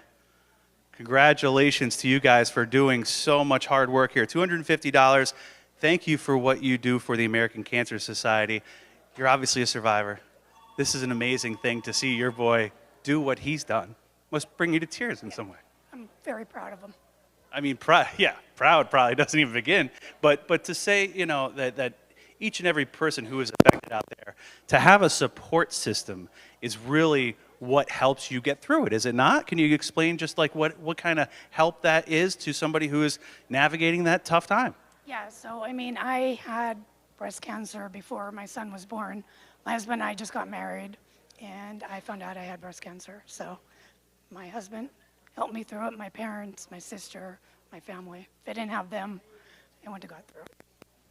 Congratulations to you guys for doing so much hard work here. $250. Thank you for what you do for the American Cancer Society. You're obviously a survivor. This is an amazing thing to see your boy do what he's done. Must bring you to tears in some way. I'm very proud of him. I mean, proud probably doesn't even begin. But to say, that each and every person who is affected out there, to have a support system is really what helps you get through it, is it not? Can you explain just like what kind of help that is to somebody who is navigating that tough time? Yeah, so I had breast cancer before my son was born. My husband and I just got married, and I found out I had breast cancer. So my husband helped me through it, my parents, my sister, my family. If I didn't have them, I wouldn't have got through it.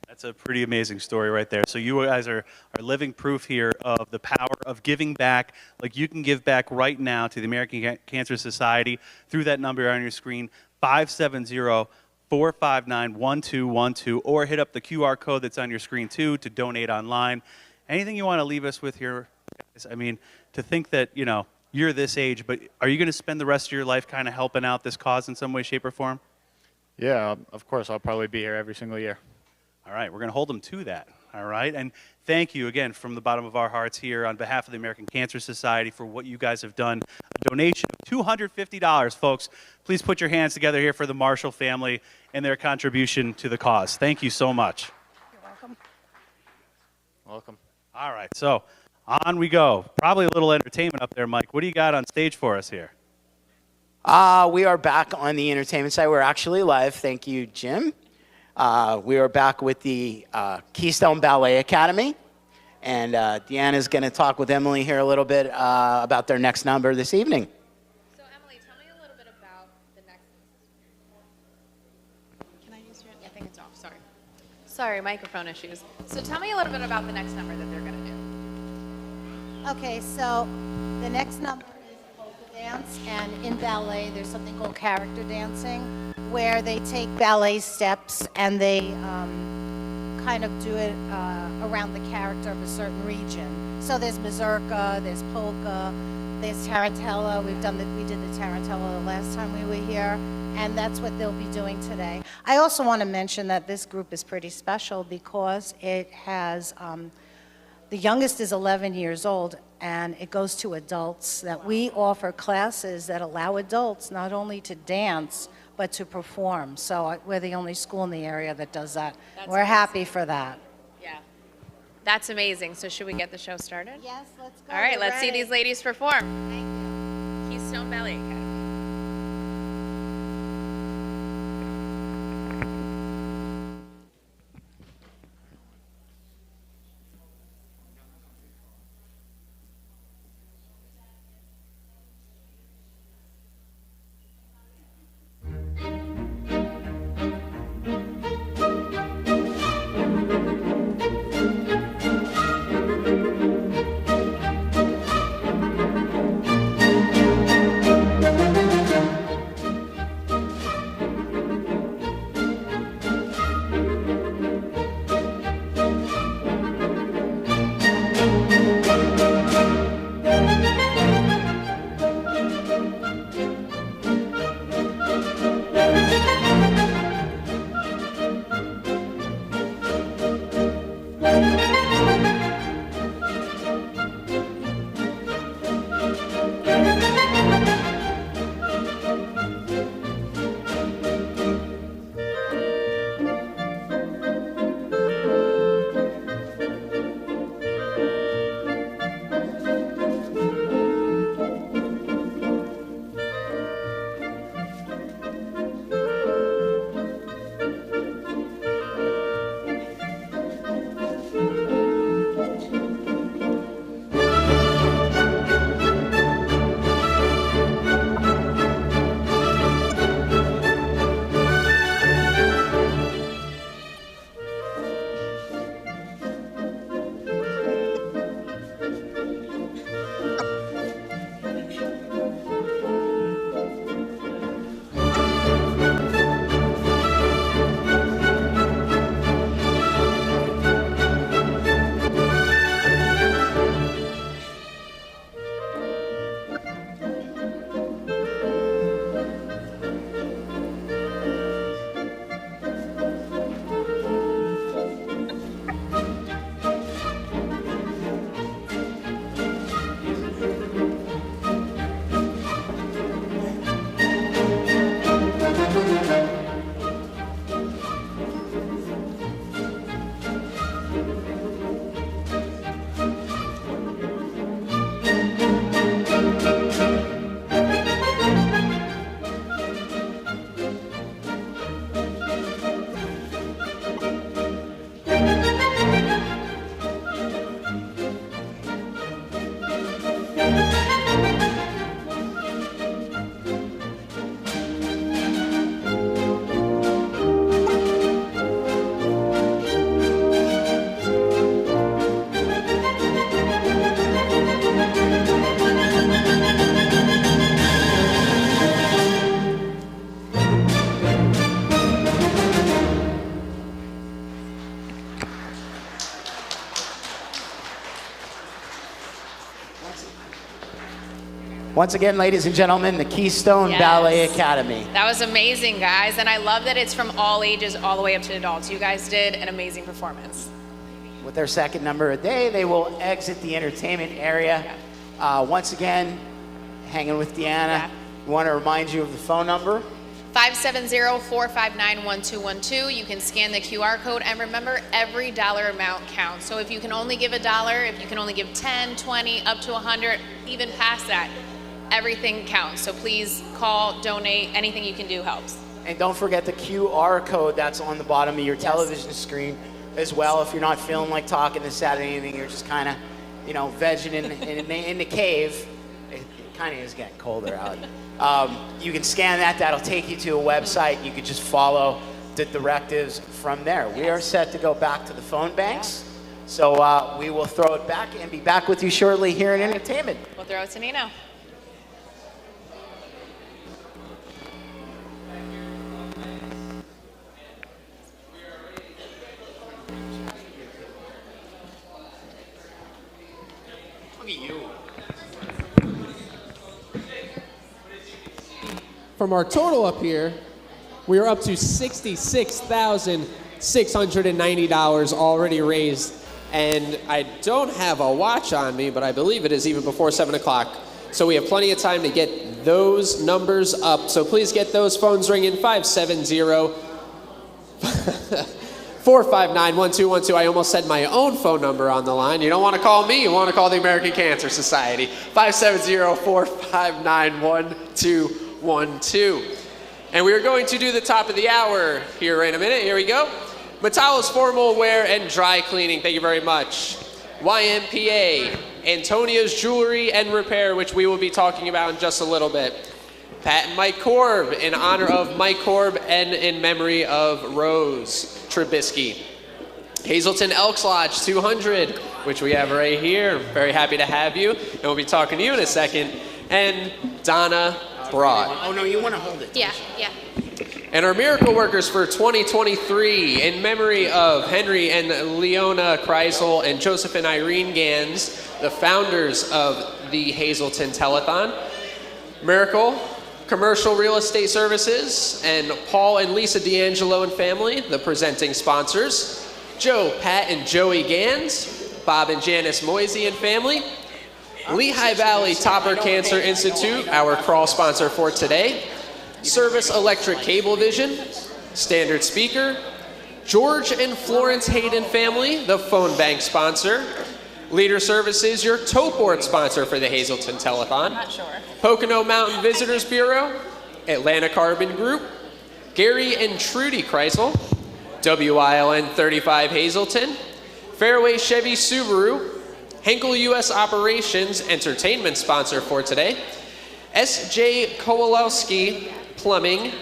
That's a pretty amazing story right there. So you guys are living proof here of the power of giving back. Like you can give back right now to the American Cancer Society through that number on your screen, 570-459-1212, or hit up the QR code that's on your screen too to donate online. Anything you want to leave us with here, guys? I mean, to think that, you're this age, but are you going to spend the rest of your life kind of helping out this cause in some way, shape, or form? Yeah, of course. I'll probably be here every single year. All right, we're going to hold them to that, all right? And thank you again from the bottom of our hearts here on behalf of the American Cancer Society for what you guys have done. A donation of $250, folks. Please put your hands together here for the Marshall family and their contribution to the cause. Thank you so much. You're welcome. Welcome. All right, so on we go. Probably a little entertainment up there, Mike. What do you got on stage for us here? We are back on the entertainment side. We're actually live. Thank you, Jim. We are back with the Keystone Ballet Academy. And Deanna's going to talk with Emily here a little bit about their next number this evening. So, Emily, tell me a little bit about the next... Can I use your... I think it's off. Sorry. Sorry, microphone issues. So tell me a little bit about the next number that they're going to do. Okay, so the next number is polka dance, and in ballet there's something called character dancing, where they take ballet steps and they kind of do it around the character of a certain region. So there's mazurka, there's polka, there's tarantella. We did the tarantella the last time we were here, and that's what they'll be doing today. I also want to mention that this group is pretty special because it has, the youngest is 11 years old, and it goes to adults, that we offer classes that allow adults not only to dance, but to perform. So we're the only school in the area that does that. We're happy for that. Yeah. That's amazing. So should we get the show started? Yes, let's go. All right, We're let's see ready. these ladies perform. Thank you. Keystone Ballet Academy. Once again, ladies and gentlemen, the Keystone Ballet Academy. That was amazing, guys. And I love that it's from all ages all the way up to adults. You guys did an amazing performance. With their second number a day, they will exit the entertainment area. Once again, hanging with Deanna. We want to remind you of the phone number. 570-459-1212. You can scan the QR code, and remember, every dollar amount counts. So if you can only give $1, if you can only give 10, 20, up to 100, even past that, everything counts. So please call, donate, anything you can do helps. And don't forget the QR code that's on the bottom of your television screen as well. If you're not feeling like talking this Saturday evening, you're just kind of, vegging in the cave. It kind of is getting colder out. You can scan that. That'll take you to a website. You can just follow the directives from there. We are set to go back to the phone banks. So we will throw it back and be back with you shortly here in entertainment. We'll throw it to Nino. From our total up here, we are up to $66,690 already raised. And I don't have a watch on me, but I believe it is even before 7 o'clock. So we have plenty of time to get those numbers up. So please get those phones ringing, 570-459-1212. I almost said my own phone number on the line. You don't want to call me, you want to call the American Cancer Society. 570-459-1212. And we are going to do the top of the hour here in a minute. Here we go. Metallus Formal Wear and Dry Cleaning. Thank you very much. YMPA, Antonio's Jewelry and Repair, which we will be talking about in just a little bit. Pat and Mike Korb, in honor of Mike Korb and in memory of Rose Trubisky. Hazelton Elks Lodge 200, which we have right here. Very happy to have you. And we'll be talking to you in a second. And Donna Broad. Oh, no, you want to hold it. Yeah. And our miracle workers for 2023, in memory of Henry and Leona Kreisel and Joseph and Irene Gans, the founders of the Hazelton Telethon. Miracle Commercial Real Estate Services, and Paul and Lisa D'Angelo and family, the presenting sponsors. Joe, Pat, and Joey Gans, Bob and Janice Moisey and family. Lehigh Valley Topper Cancer Institute, our crawl sponsor for today. Service Electric Cablevision, Standard Speaker. George and Florence Hayden family, the phone bank sponsor. Leader Services, your tote board sponsor for the Hazelton Telethon. Not sure. Pocono Mountain Visitors Bureau, Atlanta Carbon Group, Gary and Trudy Kreisel, WILN 35 Hazelton, Fairway Chevy Subaru, Henkel U.S. Operations Entertainment sponsor for today, S.J. Kowalski Plumbing,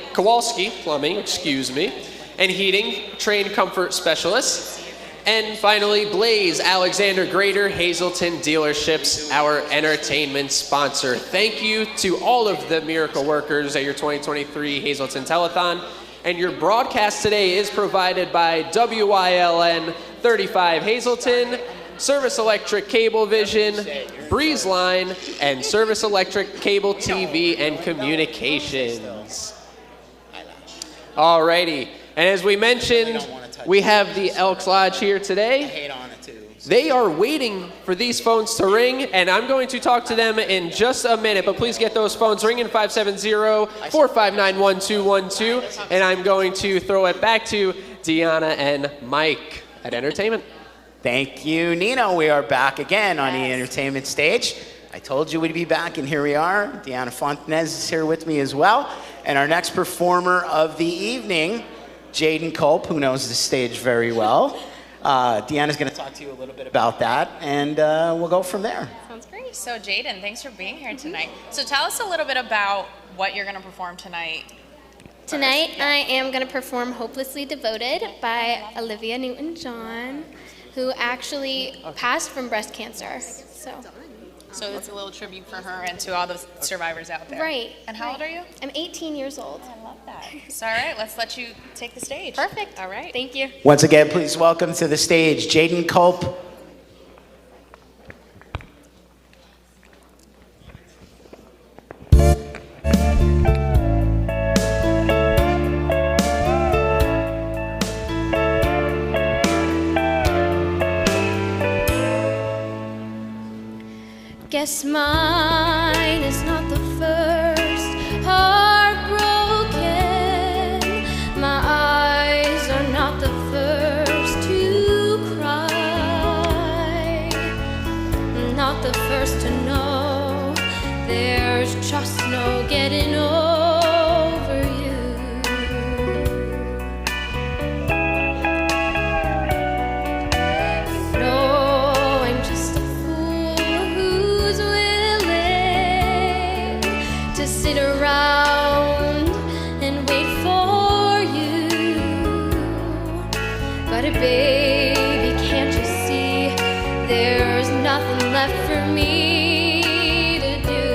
and Heating, Train Comfort Specialists, and finally, Blaze Alexander Grader Hazelton Dealerships, our entertainment sponsor. Thank you to all of the miracle workers at your 2023 Hazelton Telethon. And your broadcast today is provided by WILN 35 Hazelton, Service Electric Cablevision, Breeze Line, and Service Electric Cable TV and Communications. Alrighty, and as we mentioned, we have the Elks Lodge here today. They are waiting for these phones to ring, and I'm going to talk to them in just a minute, but please get those phones ringing, 570-459-1212, and I'm going to throw it back to Deanna and Mike at Entertainment. Thank you, Nino. We are back again on the entertainment stage. I told you we'd be back, and here we are. Deanna Fontanez is here with me as well. And our next performer of the evening, Jaden Culp, who knows the stage very well. Deanna's going to talk to you a little bit about that, and we'll go from there. Sounds great. So Jaden, thanks for being here tonight. So tell us a little bit about what you're going to perform tonight. Tonight I am going to perform Hopelessly Devoted by Olivia Newton-John, who actually passed from breast cancer. So it's a little tribute for her and to all the survivors out there. Right. And how old are you? I'm 18 years old. I love that. So, all right, let's let you take the stage. Perfect. All right. Thank you. Once again, please welcome to the stage, Jaden Culp. Guess mine is not the first heartbroken. My eyes are not the first to cry. Not the first to know there's just no getting over you. No, I'm just a fool who's willing to sit around and wait for you. But baby, can't you see there's nothing left for me to do?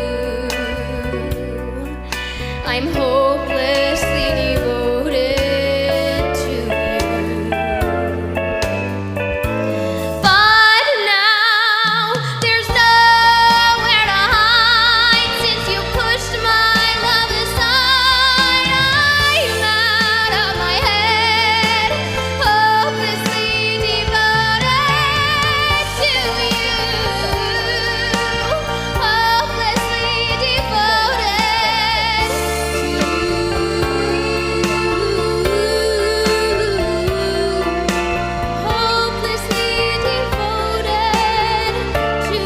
I'm hopelessly devoted to you. But now there's nowhere to hide since you pushed my love aside. I'm out of my head, hopelessly devoted to you. Hopelessly devoted hopelessly devoted to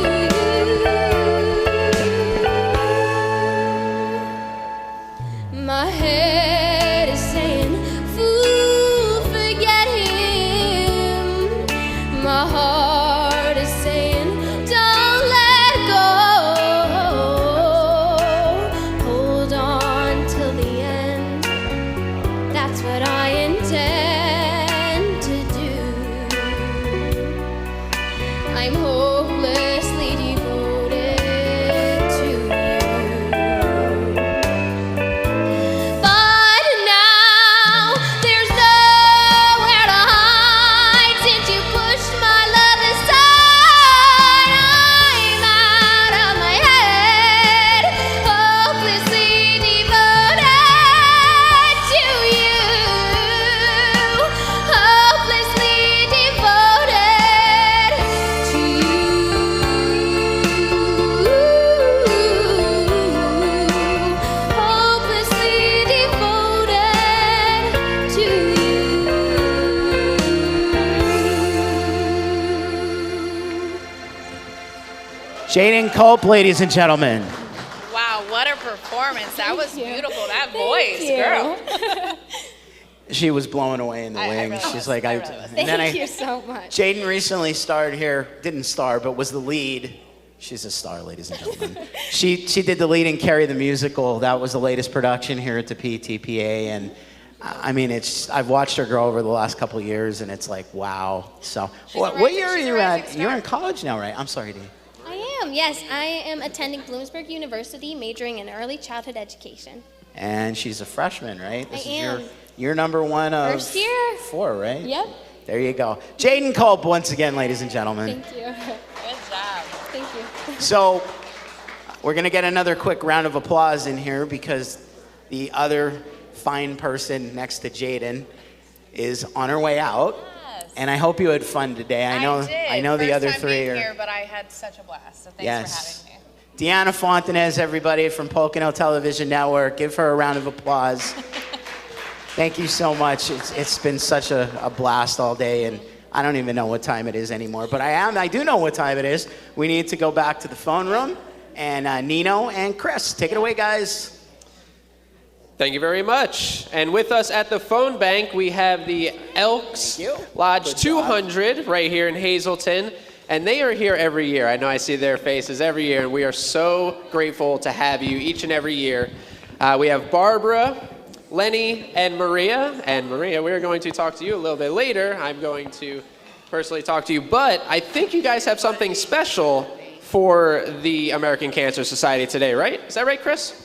you. My head is saying, fool, forget him. My heart is saying, don't let go. Hold on till the end. That's what I intend to do. I'm hopelessly devoted to you. But now there's nowhere to hide since you pushed my love aside. I'm out of my head, hopelessly devoted to you. Hopelessly devoted to you. Hopelessly devoted to Jaden Culp, ladies and gentlemen. Wow, what a performance. That was beautiful. That voice, girl. She was blown away in the wings. She's like, Thank you so much. Jaden recently starred here, didn't star, but was the lead. She's a star, ladies and gentlemen. she did the lead in Carrie the Musical. That was the latest production here at the PTPA, and I mean, I've watched her grow over the last couple of years, and it's like, wow. So, what year are you at? You're in college now, right? I'm sorry, Dee. I am, yes. I am attending Bloomsburg University, majoring in early childhood education. And she's a freshman, right? This I is am. your number one of First year. 4, right? Yep. There you go. Jaden Culp once again, ladies and gentlemen. Thank you. Good job. Thank you. So we're going to get another quick round of applause in here because the other fine person next to Jaden is on her way out. Yes. And I hope you had fun today. I know the other First time three being are. here, but I had such a blast. So thanks Yes. for having me. Deanna Fontanez, everybody from Pocono Television Network. Give her a round of applause. Thank you so much. It's been such a blast all day, and I don't even know what time it is anymore, but I do know what time it is. We need to go back to the phone room, and Nino and Chris, take it away, guys. Thank you very much. And with us at the phone bank, we have the Elks Lodge 200 right here in Hazleton. And they are here every year. I know I see their faces every year, and we are so grateful to have you each and every year. We have Barbara, Lenny, and Maria. And Maria, we're going to talk to you a little bit later. I'm going to personally talk to you. But I think you guys have something special for the American Cancer Society today, right? Is that right, Chris?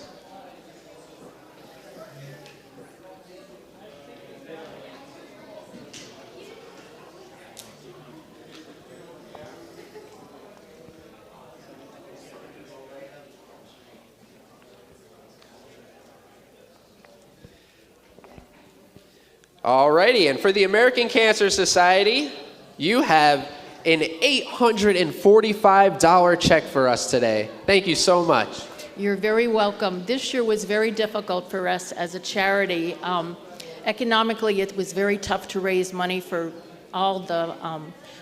Alrighty, and for the American Cancer Society, you have an $845 check for us today. Thank you so much. You're very welcome. This year was very difficult for us as a charity. Economically, it was very tough to raise money for all the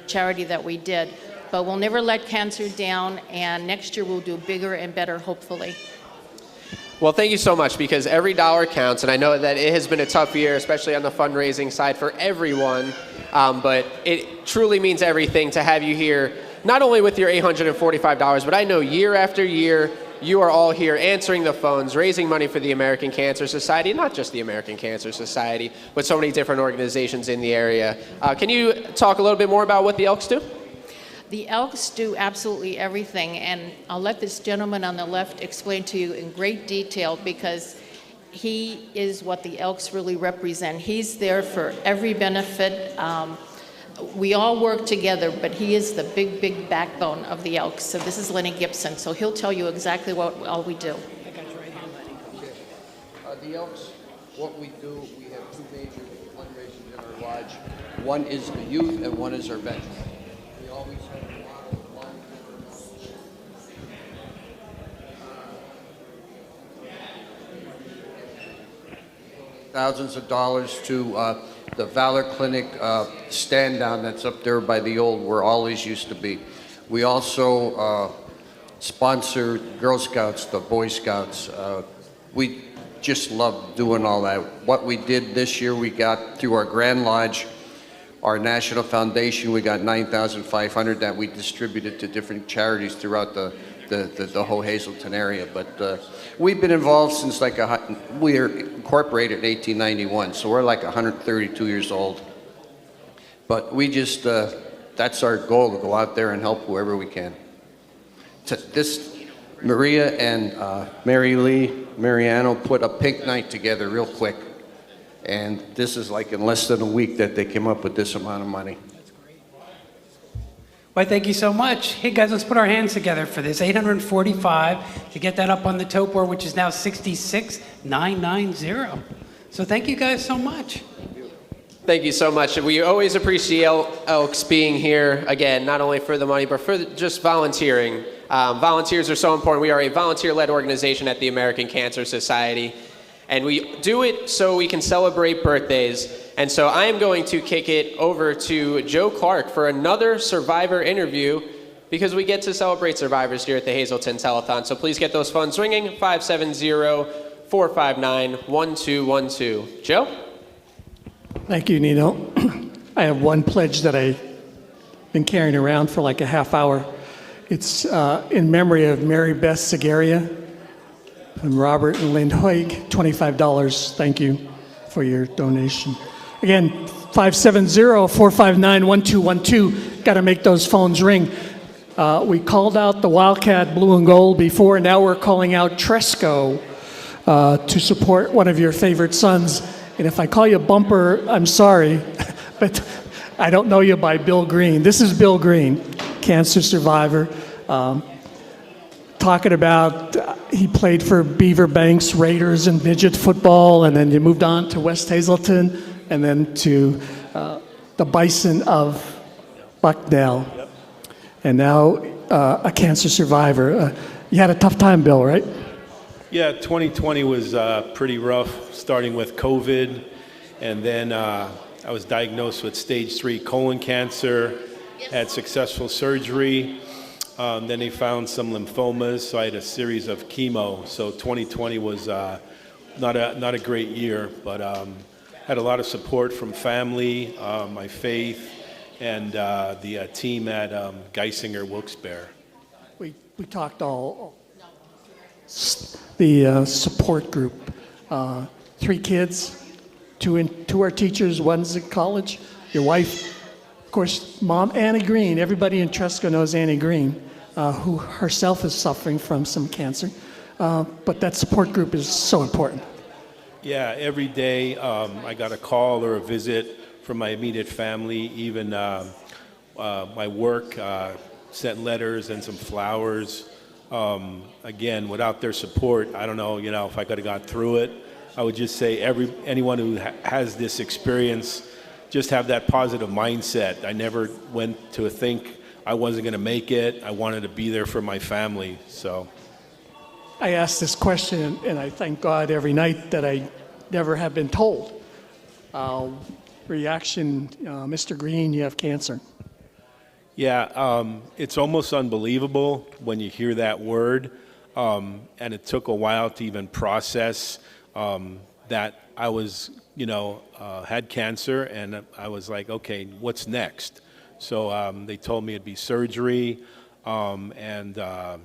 charity that we did. But we'll never let cancer down, and next year we'll do bigger and better, hopefully. Well, thank you so much, because every dollar counts, and I know that it has been a tough year, especially on the fundraising side for everyone, but it truly means everything to have you here, not only with your $845, but I know year after year, you are all here answering the phones, raising money for the American Cancer Society, not just the American Cancer Society, but so many different organizations in the area. Can you talk a little bit more about what the Elks do? The Elks do absolutely everything, and I'll let this gentleman on the left explain to you in great detail, because he is what the Elks really represent. He's there for every benefit. We all work together, but he is the big, big backbone of the Elks. So this is Lenny Gibson, so he'll tell you exactly what all we do. I got you right here, buddy. Okay. The Elks, what we do, we have two major fundraisers in our lodge. One is the youth and one is our veterans. We always have a lot of one. Thousands of dollars to the Valor Clinic stand down that's up there by the old where Ollie's used to be. We also sponsor Girl Scouts, the Boy Scouts. We just love doing all that. What we did this year, we got through our Grand Lodge, our national foundation, we got $9,500 that we distributed to different charities throughout the whole Hazleton area. But we've been involved since we were incorporated in 1891, so we're like 132 years old. But we just, that's our goal, to go out there and help whoever we can. Maria and Mary Lee Mariano put a pink night together real quick. And this is like in less than a week that they came up with this amount of money. Why, thank you so much. Hey guys, let's put our hands together for this. 845 to get that up on the tote board, which is now 66990. So thank you guys so much. Thank you so much. We always appreciate Elks being here, again, not only for the money, but for just volunteering. Volunteers are so important. We are a volunteer-led organization at the American Cancer Society, and we do it so we can celebrate birthdays. And so I am going to kick it over to Joe Clark for another survivor interview, because we get to celebrate survivors here at the Hazleton Telethon. So please get those phones ringing, 570-459-1212. Joe? Thank you, Nino. I have one pledge that I've been carrying around for like a half hour. It's in memory of Mary Beth Segaria and Robert and Lynn Hoig, $25. Thank you for your donation. Again, 570-459-1212. Got to make those phones ring. We called out the Wildcat Blue and Gold before, and now we're calling out Tresco to support one of your favorite sons. And if I call you Bumper, I'm sorry, but I don't know you by Bill Green. This is Bill Green, cancer survivor. Talking about he played for Beaver Banks Raiders in midget football, and then you moved on to West Hazleton, and then to the Bison of Bucknell. Yep. And now a cancer survivor. You had a tough time, Bill, right? Yeah, 2020 was pretty rough, starting with COVID, and then I was diagnosed with stage 3 colon cancer, had successful surgery. Then they found some lymphomas, so I had a series of chemo. So 2020 was not a great year, but had a lot of support from family, my faith, and the team at Geisinger Wilkes-Barre. We talked all the support group. 3 kids, 2 are teachers, 1's in college. Your wife, of course, Mom Annie Green. Everybody in Tresco knows Annie Green, who herself is suffering from some cancer. But that support group is so important. Yeah, every day I got a call or a visit from my immediate family. Even my work sent letters and some flowers. Again, without their support, I don't know, if I could have got through it. I would just say anyone who has this experience, just have that positive mindset. I never went to think I wasn't going to make it. I wanted to be there for my family. So I ask this question, and I thank God every night that I never have been told. Reaction, Mr. Green, you have cancer. yeah, it's almost unbelievable when you hear that word. And it took a while to even process that I was, had cancer, and I was like, okay, what's next? So they told me it'd be surgery, and I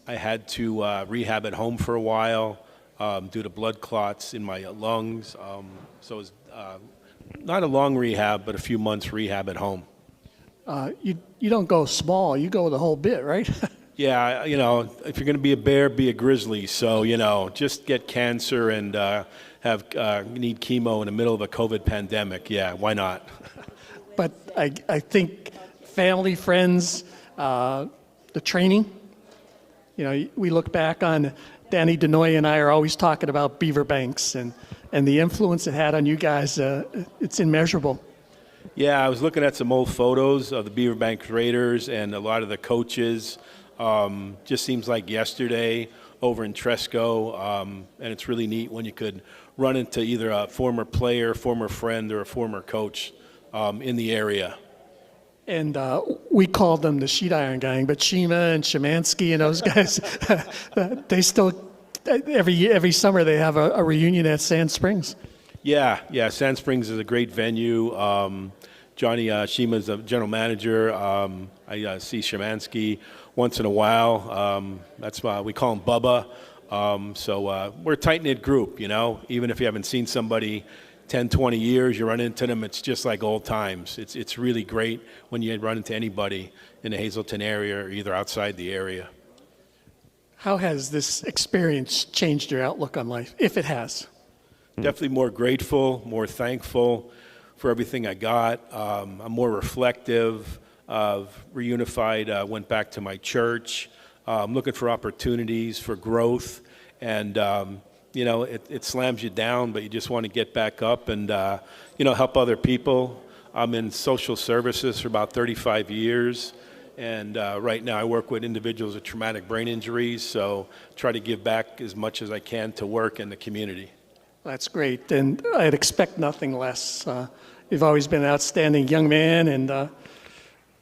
had to rehab at home for a while due to blood clots in my lungs. So it was not a long rehab, but a few months rehab at home. You don't go small, you go the whole bit, right? Yeah, if you're going to be a bear, be a grizzly. So, just get cancer and need chemo in the middle of a COVID pandemic. Yeah, why not? But I think family, friends, the training, we look back on Danny Denoy and I are always talking about Beaver Banks and the influence it had on you guys. It's immeasurable. Yeah, I was looking at some old photos of the Beaver Bank Raiders and a lot of the coaches. Just seems like yesterday over in Tresco, and it's really neat when you could run into either a former player, former friend, or a former coach in the area. And we called them the Sheet Iron Gang, but Shima and Szymanski and those guys, they still, every summer they have a reunion at Sand Springs. Yeah, Sand Springs is a great venue. Johnny Shima is the general manager. I see Szymanski once in a while. That's why we call him Bubba. So we're a tight-knit group, Even if you haven't seen somebody 10, 20 years, you run into them, it's just like old times. It's really great when you run into anybody in the Hazleton area or either outside the area. How has this experience changed your outlook on life, if it has? Definitely more grateful, more thankful for everything I got. I'm more reflective. Reunified, went back to my church. I'm looking for opportunities for growth. And, it slams you down, but you just want to get back up and, help other people. I'm in social services for about 35 years. And right now I work with individuals with traumatic brain injuries. So try to give back as much as I can to work in the community. That's great, and I'd expect nothing less. You've always been an outstanding young man, and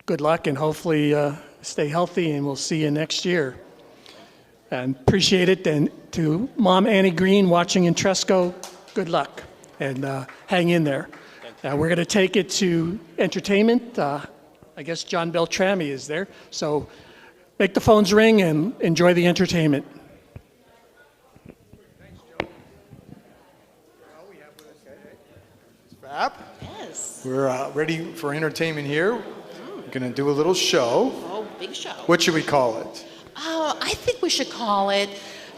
good luck, and hopefully stay healthy, and we'll see you next year. And appreciate it, and to Mom Annie Green watching in Tresco, good luck, and hang in there. We're going to take it to entertainment. I guess John Beltrami is there, so make the phones ring and enjoy the entertainment. Fab. Yes. We're ready for entertainment here. We're going to do a little show. Oh, big show. What should we call it? Oh, I think we should call it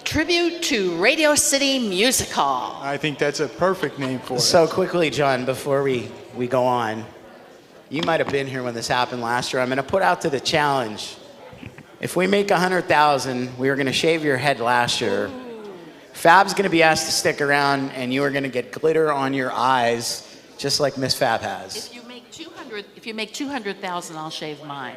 Tribute to Radio City Music Hall. I think that's a perfect name for it. So quickly, John, before we go on, you might have been here when this happened last year. I'm going to put out to the challenge. If we make 100,000, we were going to shave your head last year. Fab's going to be asked to stick around, and you are going to get glitter on your eyes, just like Miss Fab has. If you make 200,000, I'll shave mine.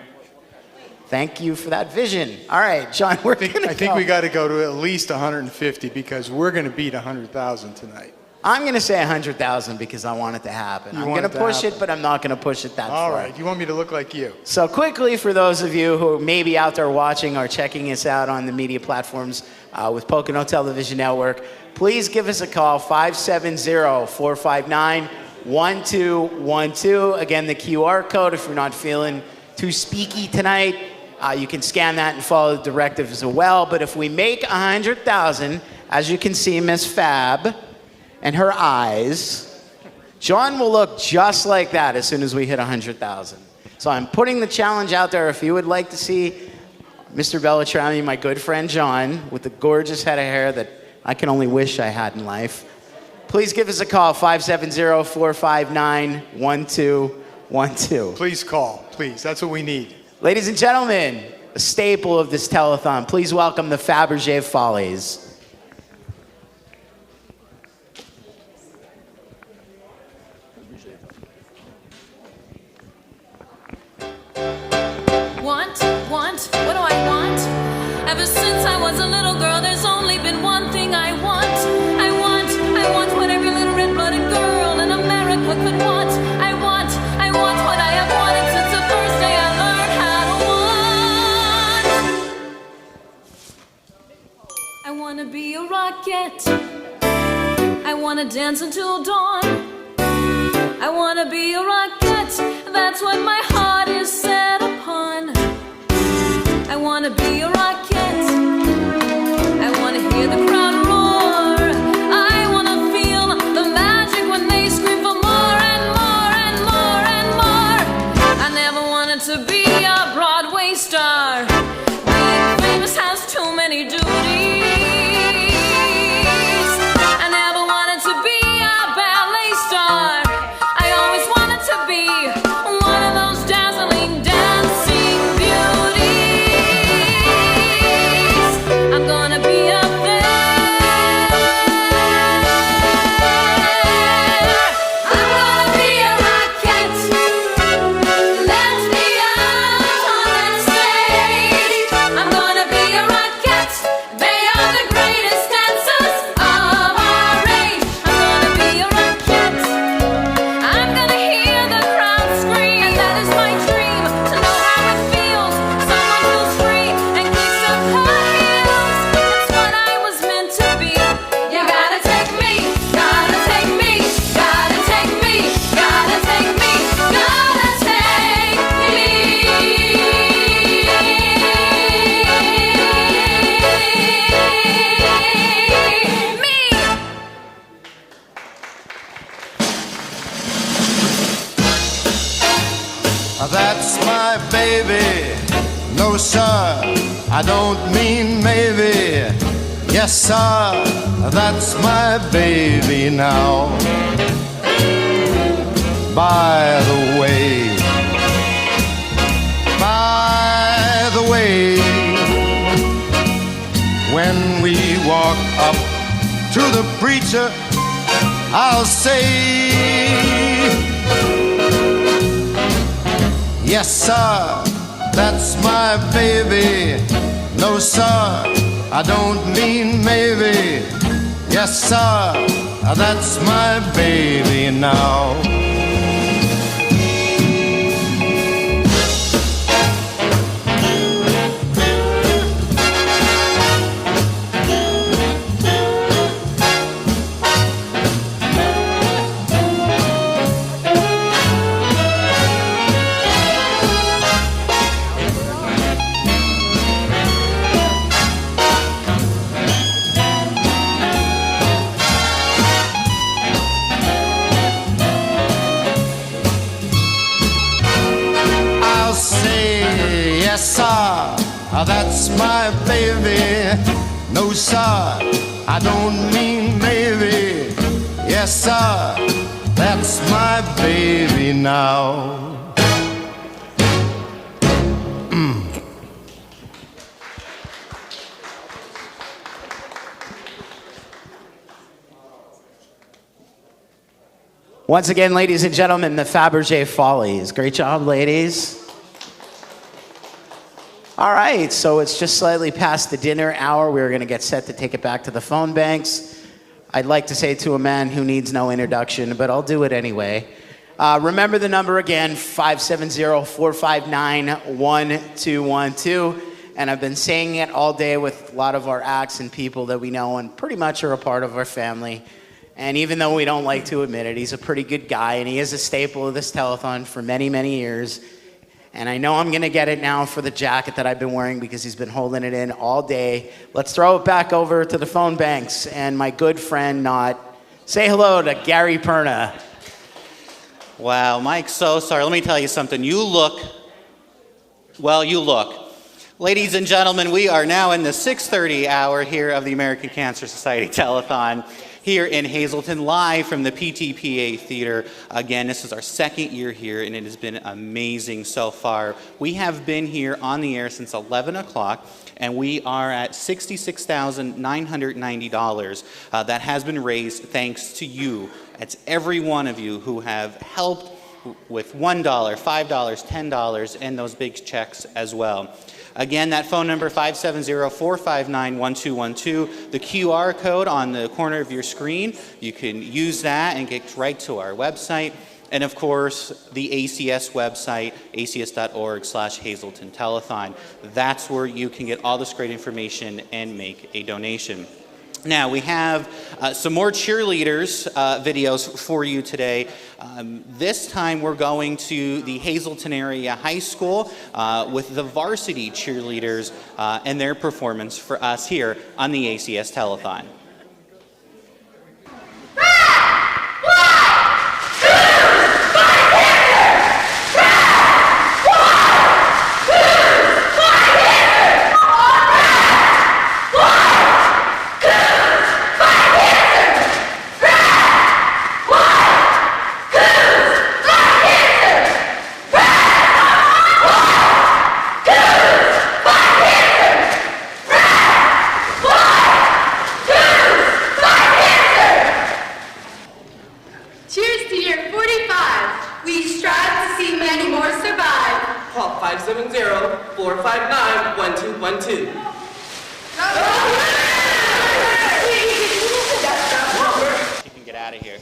Thank you for that vision. All right, John, I think we got to go to at least 150 because we're going to beat 100,000 tonight. I'm going to say 100,000 because I want it to happen. I'm going to push it, but I'm not going to push it that far. All right, you want me to look like you? So quickly, for those of you who may be out there watching or checking us out on the media platforms with Pocono Television Network, please give us a call, 570-459-1212. Again, the QR code, if you're not feeling too speaky tonight, you can scan that and follow the directives as well. But if we make 100,000, as you can see, Miss Fab and her eyes, John will look just like that as soon as we hit 100,000. So I'm putting the challenge out there. If you would like to see Mr. Beltrami, my good friend John, with the gorgeous head of hair that I can only wish I had in life, please give us a call, 570-459-1212. Please call, please. That's what we need. Ladies and gentlemen, a staple of this telethon, please welcome the Fabergé Follies. wanna dance until dawn. I wanna be a rocket, that's what my heart is set upon. I wanna be a rocket, I wanna hear the crowd roar. I wanna feel the magic when they scream for more and more and more and more. I never wanted to be a Broadway star. Being famous has too many duties. I never wanted to be a ballet star. I always wanted to be one of those dazzling dancing beauties. I'm gonna be up there. I'm gonna be a rocket. Let me out on that stage. I'm gonna be a rocket. They are the greatest dancers of our age. I'm gonna be a rocket. I'm gonna hear the crowd scream, and that is my dream, to know how it feels. Someone who's free and kicks up her heels. It's what I was meant to be. You gotta take me, gotta take me, gotta take me, gotta take me, gotta take me. That's my baby. No, sir, I don't mean maybe. Yes, sir, that's my baby now. By the way, when we walk up to the preacher, I'll say, yes, sir, that's my baby. No, sir, I don't mean maybe. Yes, sir, that's my baby now. I'll say, yes, sir, that's my baby. No, sir, I don't mean maybe. Yes, sir, that's my baby now. Once again, ladies and gentlemen, the Fabergé Follies. Great job, ladies. All right, so it's just slightly past the dinner hour. We're going to get set to take it back to the phone banks. I'd like to say to a man who needs no introduction, but I'll do it anyway. Remember the number again, 570-459-1212. And I've been saying it all day with a lot of our acts and people that we know and pretty much are a part of our family. And even though we don't like to admit it, he's a pretty good guy, and he is a staple of this telethon for many, many years. And I know I'm going to get it now for the jacket that I've been wearing because he's been holding it in all day. Let's throw it back over to the phone banks. And my good friend, say hello to Gary Perna. Wow, Mike, so sorry. Let me tell you something. You look. Ladies and gentlemen, we are now in the 6:30 hour here of the American Cancer Society Telethon here in Hazleton, live from the PTPA Theater. Again, this is our second year here, and it has been amazing so far. We have been here on the air since 11 o'clock, and we are at $66,990 that has been raised thanks to you. It's every one of you who have helped with $1, $5, $10, and those big checks as well. Again, that phone number, 570-459-1212. The QR code on the corner of your screen, you can use that and get right to our website. And of course, the ACS website, acs.org/Hazleton Telethon. That's where you can get all this great information and make a donation. Now, we have some more cheerleaders videos for you today. This time we're going to the Hazleton area high school with the varsity cheerleaders and their performance for us here on the ACS Telethon. Cheers to year 45. We strive to see many more survive. Call 570-459-1212. You can get out of here.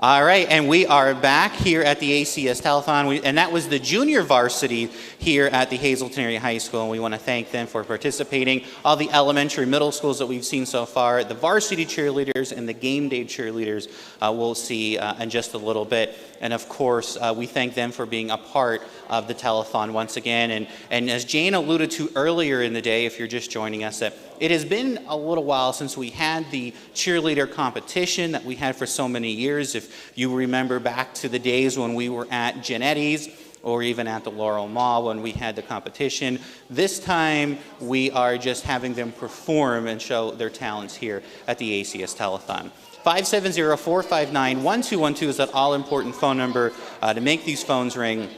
All right, and we are back here at the ACS Telethon, and that was the junior varsity here at the Hazleton Area High School, and we want to thank them for participating. All the elementary, middle schools that we've seen so far, the varsity cheerleaders and the game day cheerleaders we'll see in just a little bit. And of course, we thank them for being a part of the telethon once again. And as Jane alluded to earlier in the day, if you're just joining us, that it has been a little while since we had the cheerleader competition that we had for so many years. If you remember back to the days when we were at Janetti's or even at the Laurel Mall when we had the competition, this time we are just having them perform and show their talents here at the ACS Telethon. 570-459-1212 is that all-important phone number to make these phones ring.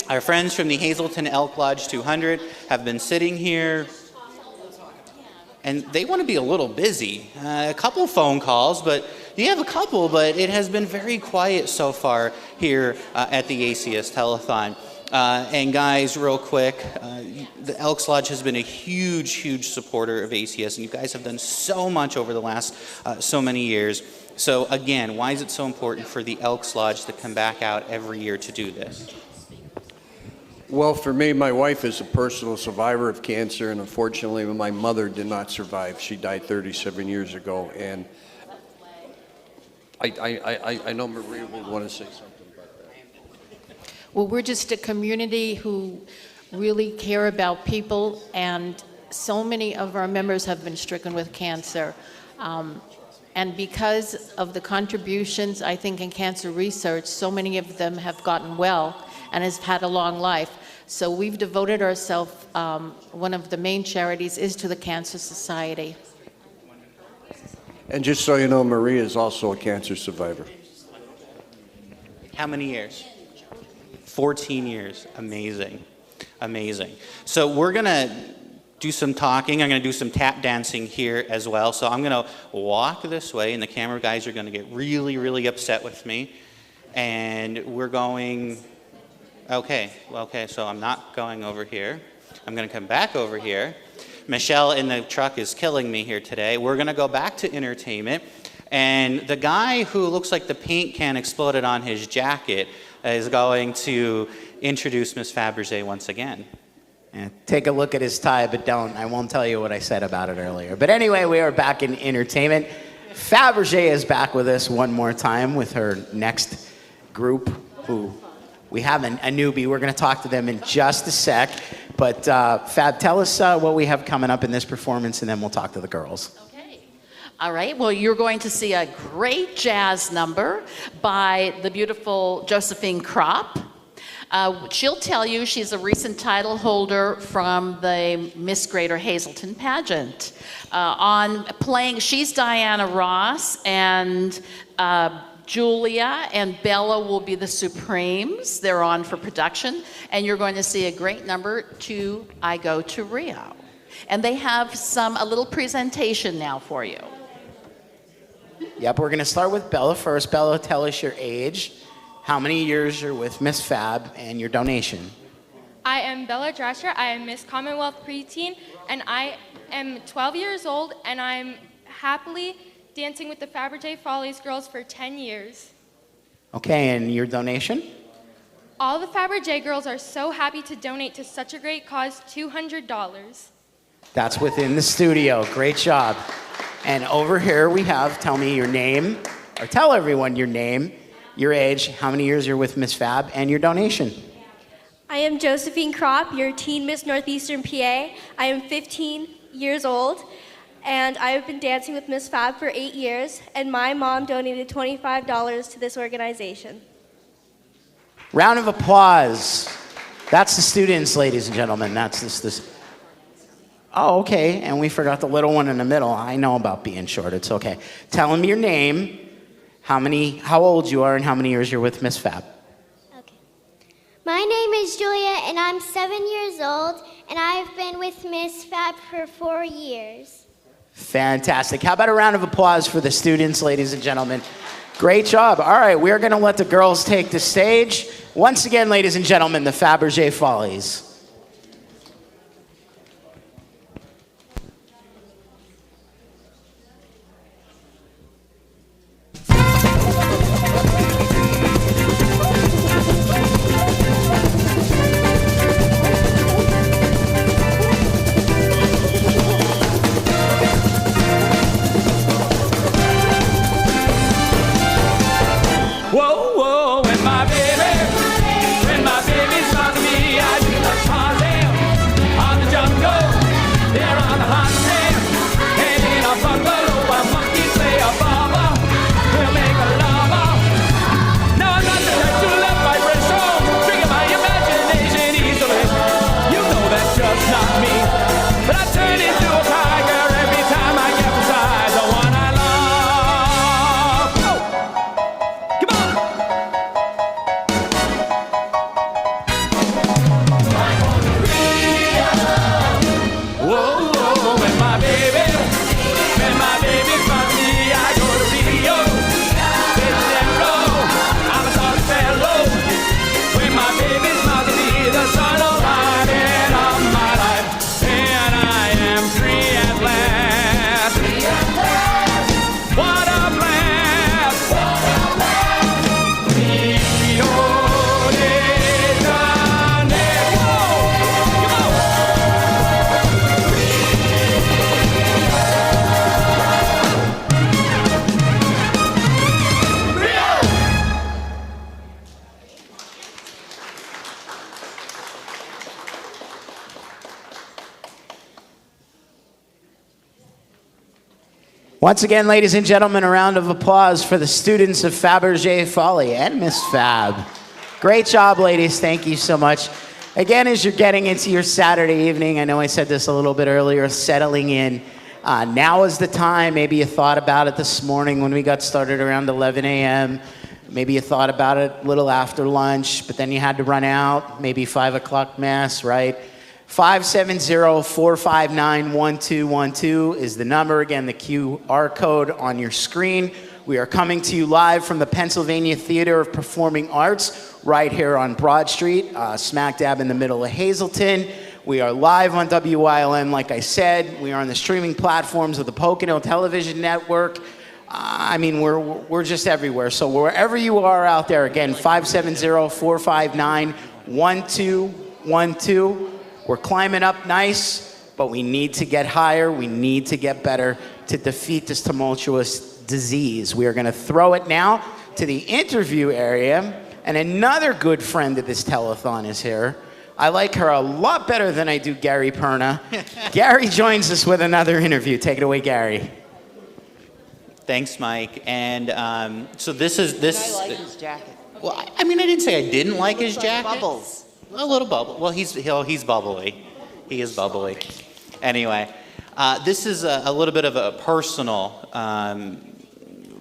Our friends from the Hazleton Elk Lodge 200 have been sitting here, and they want to be a little busy. A couple phone calls, but you have a couple, but it has been very quiet so far here at the ACS Telethon. And guys, real quick, the Elks Lodge has been a huge, huge supporter of ACS, and you guys have done so much over the last so many years. So again, why is it so important for the Elks Lodge to come back out every year to do this? Well, for me, my wife is a personal survivor of cancer, and unfortunately, my mother did not survive. She died 37 years ago, and I know Maria would want to say something about that. Well, we're just a community who really care about people, and so many of our members have been stricken with cancer. And because of the contributions, I think, in cancer research, so many of them have gotten well and has had a long life. So we've devoted ourselves, one of the main charities is to the Cancer Society. And just so you know, Maria is also a cancer survivor. How many years? 14 years. Amazing. Amazing. So we're going to do some talking. I'm going to do some tap dancing here as well. So I'm going to walk this way, and the camera guys are going to get really, really upset with me. And we're going... Okay, so I'm not going over here. I'm going to come back over here. Michelle in the truck is killing me here today. We're going to go back to entertainment. And the guy who looks like the paint can exploded on his jacket is going to introduce Miss Fabergé once again. Yeah, take a look at his tie, but I won't tell you what I said about it earlier. But anyway, we are back in entertainment. Fabergé is back with us one more time with her next group, who we have a newbie. We're going to talk to them in just a sec. But Fab, tell us what we have coming up in this performance, and then we'll talk to the girls. All right, well, you're going to see a great jazz number by the beautiful Josephine Kropp. She'll tell you she's a recent title holder from the Miss Greater Hazleton pageant. On playing, she's Diana Ross, and Julia and Bella will be the Supremes. They're on for production, and you're going to see a great number to I Go to Rio. And they have a little presentation now for you. Yep, we're going to start with Bella first. Bella, tell us your age, how many years you're with Miss Fab, and your donation. I am Bella Drasher. I am Miss Commonwealth Preteen, and I am 12 years old, and I'm happily dancing with the Fabergé Follies girls for 10 years. Okay, and your donation? All the Fabergé girls are so happy to donate to such a great cause, $200. That's within the studio. Great job. And over here we have, tell me your name, or tell everyone your name, your age, how many years you're with Miss Fab, and your donation. I am Josephine Kropp, your teen Miss Northeastern PA. I am 15 years old, and I have been dancing with Miss Fab for 8 years, and my mom donated $25 to this organization. Round of applause. That's the students, ladies and gentlemen. That's this. Oh, okay, and we forgot the little one in the middle. I know about being short, it's okay. Tell them your name, how old you are, and how many years you're with Miss Fab. My name is Julia, and I'm 7 years old, and I've been with Miss Fab for 4 years. Fantastic. How about a round of applause for the students, ladies and gentlemen? Great job. All right, we're going to let the girls take the stage. Once again, ladies and gentlemen, the Fabergé Follies. Whoa, whoa, when my baby smiles at me, I do like Tarzan on the jungle, there on the hot sand, and in a bungalow, a monkey play a baba, we'll make a lava. Now I'm not the type to let vibration trigger my imagination easily. You know that's just not me, but I turn into a tiger every time I get beside the one I love. Once again, ladies and gentlemen, a round of applause for the students of Fabergé Folly and Miss Fab. Great job, ladies. Thank you so much. Again, as you're getting into your Saturday evening, I know I said this a little bit earlier, settling in. Now is the time. Maybe you thought about it this morning when we got started around 11 a.m. Maybe you thought about it a little after lunch, but then you had to run out. Maybe 5 o'clock mass, right? 570-459-1212 is the number. Again, the QR code on your screen. We are coming to you live from the Pennsylvania Theater of Performing Arts right here on Broad Street, smack dab in the middle of Hazleton. We are live on WILM, like I said. We are on the streaming platforms of the Pocono Television Network. I mean, we're just everywhere. So wherever you are out there, again, 570-459-1212. We're climbing up nice, but we need to get higher. We need to get better to defeat this tumultuous disease. We are going to throw it now to the interview area, and another good friend of this telethon is here. I like her a lot better than I do Gary Perna. Gary joins us with another interview. Take it away, Gary. Thanks, Mike. And so this is this. I like his jacket. Well, I mean, I didn't say I didn't like his jacket. Bubbles. A little bubble. Well, he's bubbly. He is bubbly. Anyway, this is a little bit of a personal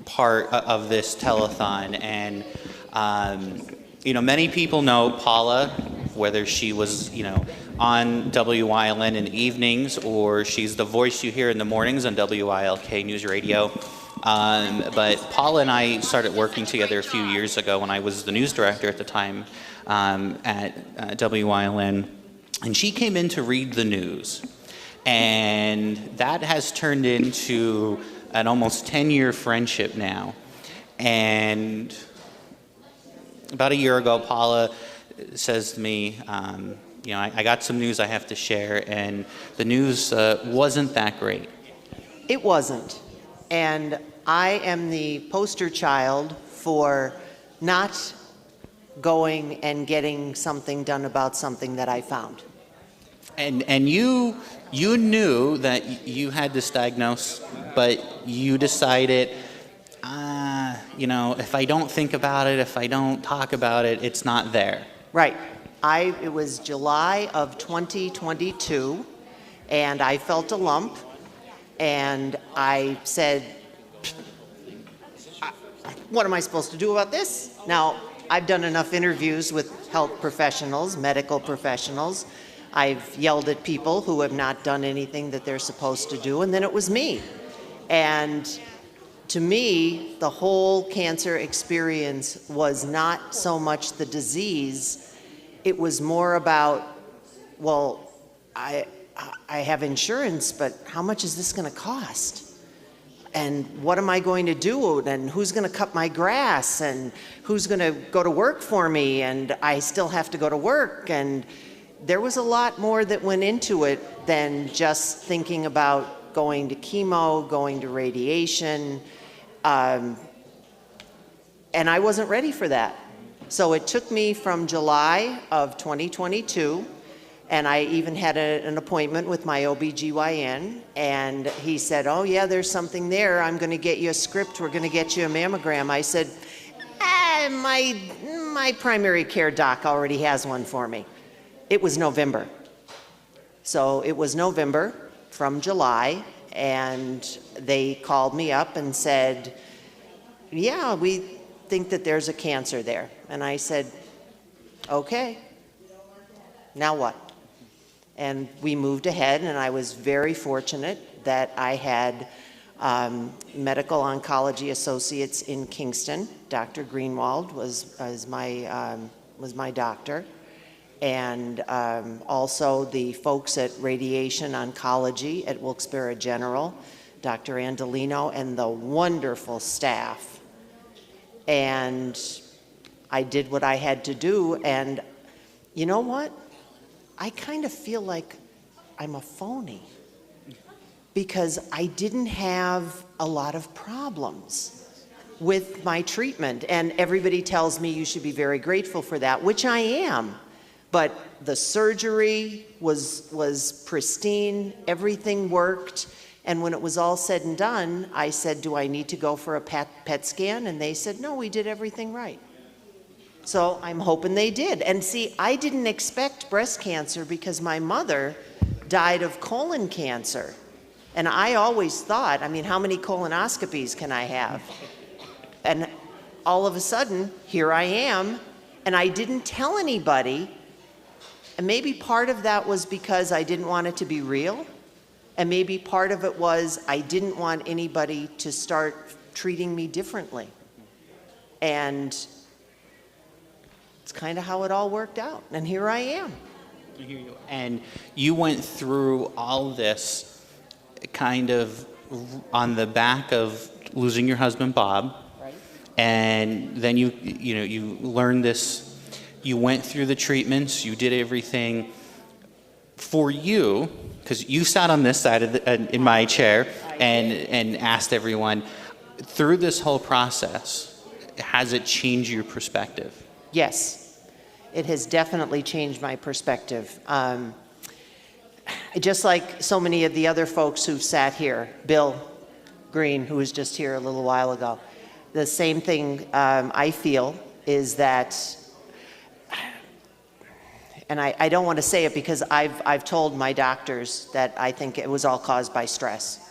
part of this telethon, and many people know Paula, whether she was on WILN in the evenings or she's the voice you hear in the mornings on WILK News Radio. But Paula and I started working together a few years ago when I was the news director at the time at WILN, and she came in to read the news, and that has turned into an almost 10-year friendship now. And about a year ago, Paula says to me, I got some news I have to share, and the news wasn't that great. It wasn't. And I am the poster child for not going and getting something done about something that I found. And you knew that you had this diagnosis, but you decided, if I don't think about it, if I don't talk about it, it's not there. Right. It was July of 2022, and I felt a lump, and I said, what am I supposed to do about this? Now, I've done enough interviews with health professionals, medical professionals. I've yelled at people who have not done anything that they're supposed to do, and then it was me. And to me, the whole cancer experience was not so much the disease, it was more about, well, I have insurance, but how much is this going to cost? And what am I going to do? And who's going to cut my grass? And who's going to go to work for me? And I still have to go to work. And there was a lot more that went into it than just thinking about going to chemo, going to radiation. And I wasn't ready for that. So it took me from July of 2022, and I even had an appointment with my OBGYN, and he said, oh yeah, there's something there. I'm going to get you a script. We're going to get you a mammogram. I said, my primary care doc already has one for me. It was November. So it was November from July, and they called me up and said, yeah, we think that there's a cancer there. And I said, okay, now what? And we moved ahead, and I was very fortunate that I had medical oncology associates in Kingston. Dr. Greenwald was my doctor. And also the folks at radiation oncology at Wilkes-Barre General, Dr. Andolino, and the wonderful staff. And I did what I had to do, and you know what? I kind of feel like I'm a phony because I didn't have a lot of problems with my treatment. And everybody tells me you should be very grateful for that, which I am. But the surgery was pristine, everything worked. And when it was all said and done, I said, do I need to go for a PET scan? And they said, no, we did everything right. So I'm hoping they did. And see, I didn't expect breast cancer because my mother died of colon cancer. And I always thought, how many colonoscopies can I have? And all of a sudden, here I am, and I didn't tell anybody. And maybe part of that was because I didn't want it to be real. And maybe part of it was I didn't want anybody to start treating me differently. And it's kind of how it all worked out. And here I am. And you went through all this kind of on the back of losing your husband, Bob. Right. And then you learned this. You went through the treatments. You did everything. For you, because you sat on this side of in my chair and asked everyone, through this whole process, has it changed your perspective? Yes, it has definitely changed my perspective. Just like so many of the other folks who've sat here, Bill Green, who was just here a little while ago, the same thing I feel is that, and I don't want to say it because I've told my doctors that I think it was all caused by stress.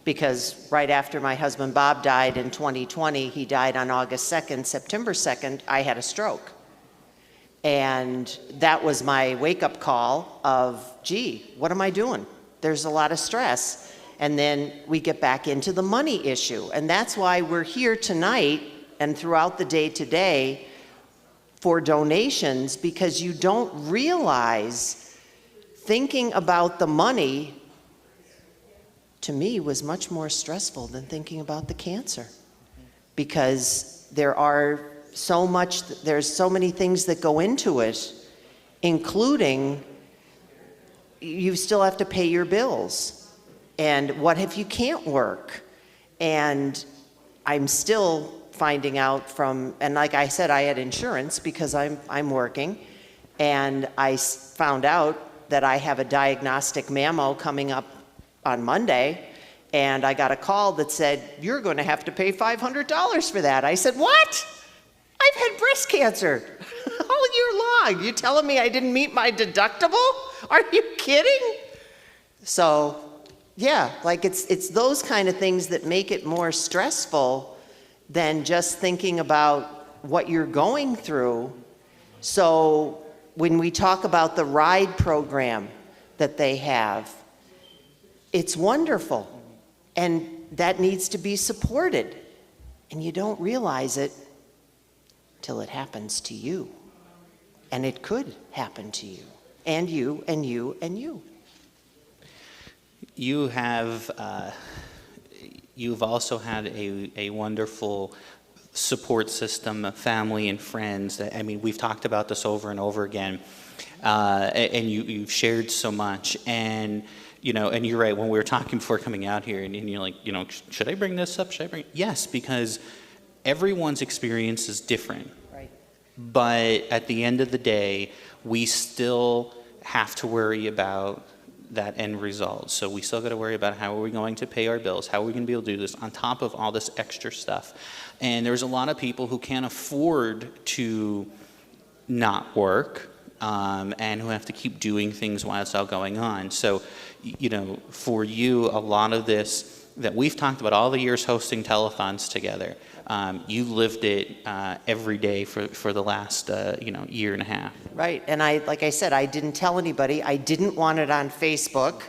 Because right after my husband Bob died in 2020, he died on August 2nd, September 2nd, I had a stroke. And that was my wake-up call of, gee, what am I doing? There's a lot of stress. And then we get back into the money issue. And that's why we're here tonight and throughout the day today for donations, because you don't realize thinking about the money, to me, was much more stressful than thinking about the cancer. Because there are there's so many things that go into it, including you still have to pay your bills. And what if you can't work? And I'm still finding out and like I said, I had insurance because I'm working, and I found out that I have a diagnostic mammo coming up on Monday, and I got a call that said, you're going to have to pay $500 for that. I said, what? I've had breast cancer all year long. You telling me I didn't meet my deductible? Are you kidding? So, yeah, like it's those kind of things that make it more stressful than just thinking about what you're going through. So when we talk about the ride program that they have, it's wonderful, and that needs to be supported. And you don't realize it till it happens to you. And it could happen to you, and you, and you, and you. You have, you've also had a wonderful support system, family and friends. I mean, we've talked about this over and over again, and you've shared so much. And and you're right, when we were talking before coming out here, and you're like, should I bring this up? Should I bring it? Yes, because everyone's experience is different. Right. But at the end of the day, we still have to worry about that end result. So we still got to worry about how are we going to pay our bills, how are we going to be able to do this on top of all this extra stuff. And there's a lot of people who can't afford to not work, and who have to keep doing things while it's all going on. So, for you, a lot of this that we've talked about all the years hosting telethons together, you lived it every day for the last year and a half. Right, and like I said, I didn't tell anybody. I didn't want it on Facebook.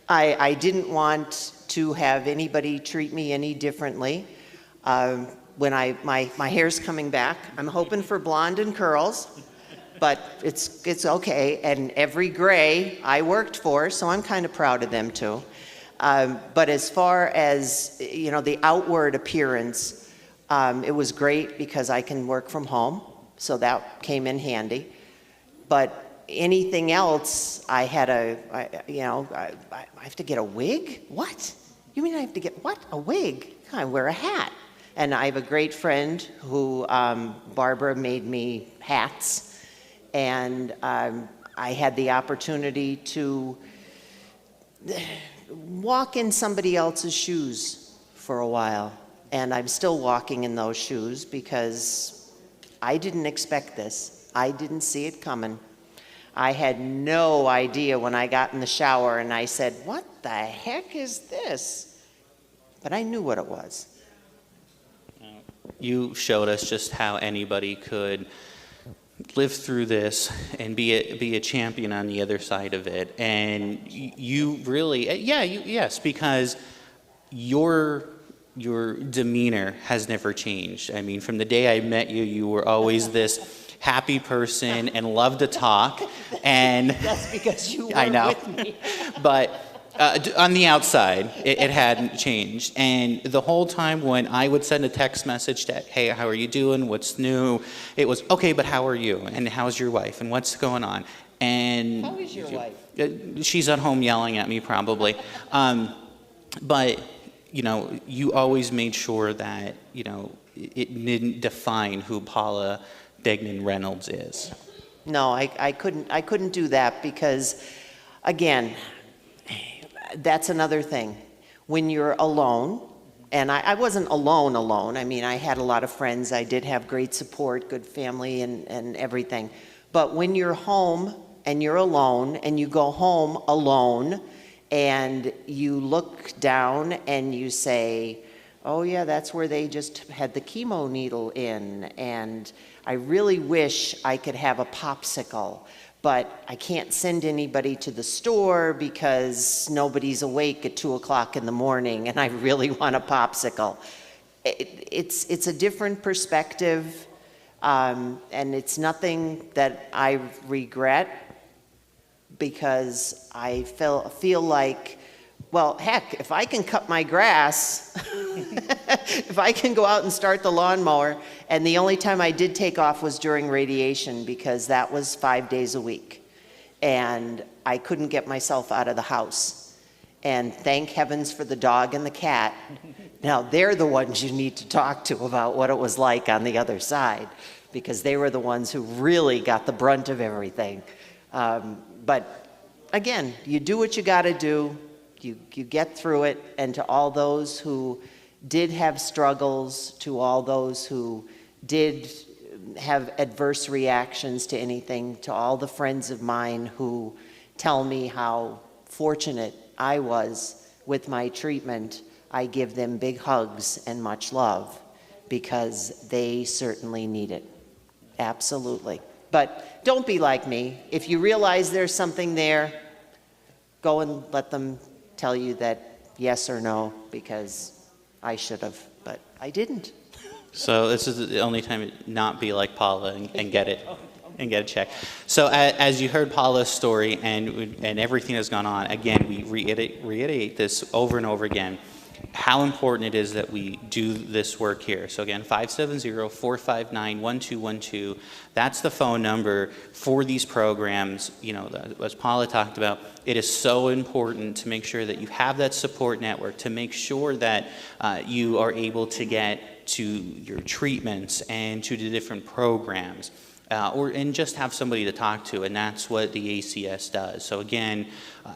I didn't want to have anybody treat me any differently. When my hair's coming back, I'm hoping for blonde and curls, but it's okay. And every gray I worked for, so I'm kind of proud of them too. But as far as the outward appearance, it was great because I can work from home, so that came in handy. But anything else, I had I have to get a wig? What? You mean I have to get what? A wig? I wear a hat. And I have a great friend who, Barbara, made me hats. And I had the opportunity to walk in somebody else's shoes for a while. And I'm still walking in those shoes because I didn't expect this. I didn't see it coming. I had no idea when I got in the shower and I said, what the heck is this? But I knew what it was. You showed us just how anybody could live through this and be a champion on the other side of it. And you really, yes, because your demeanor has never changed. I mean, from the day I met you, you were always this happy person and loved to talk. And that's because you were I know. with me. But on the outside, it hadn't changed. And the whole time when I would send a text message to, hey, how are you doing? What's new? It was, okay, but how are you? And how's your wife? And what's going on? And how is your wife? She's at home yelling at me probably. But, you always made sure that, it didn't define who Paula Degnan Reynolds is. No, I couldn't do that because, again, that's another thing. When you're alone, and I wasn't alone. I mean, I had a lot of friends. I did have great support, good family, and everything. But when you're home and you're alone, and you go home alone, and you look down and you say, oh yeah, that's where they just had the chemo needle in, and I really wish I could have a popsicle. But I can't send anybody to the store because nobody's awake at 2 o'clock in the morning and I really want a popsicle. It's a different perspective, and it's nothing that I regret because I feel like Well, heck, if I can cut my grass, if I can go out and start the lawnmower, and the only time I did take off was during radiation because that was 5 days a week. And I couldn't get myself out of the house. And thank heavens for the dog and the cat. Now, they're the ones you need to talk to about what it was like on the other side, because they were the ones who really got the brunt of everything. But again, you do what you got to do. You get through it, and to all those who did have struggles, to all those who did have adverse reactions to anything, to all the friends of mine who tell me how fortunate I was with my treatment, I give them big hugs and much love, because they certainly need it. Absolutely. But don't be like me. If you realize there's something there, go and let them tell you that yes or no, because I should have, but I didn't. So this is the only time to not be like Paula and get it checked. So as you heard Paula's story and everything that's gone on, again, we reiterate this over and over again, how important it is that we do this work here. So again, 570-459-1212. That's the phone number for these programs. You know, as Paula talked about, it is so important to make sure that you have that support network, to make sure that you are able to get to your treatments and to the different programs. And just have somebody to talk to, and that's what the ACS does. So again,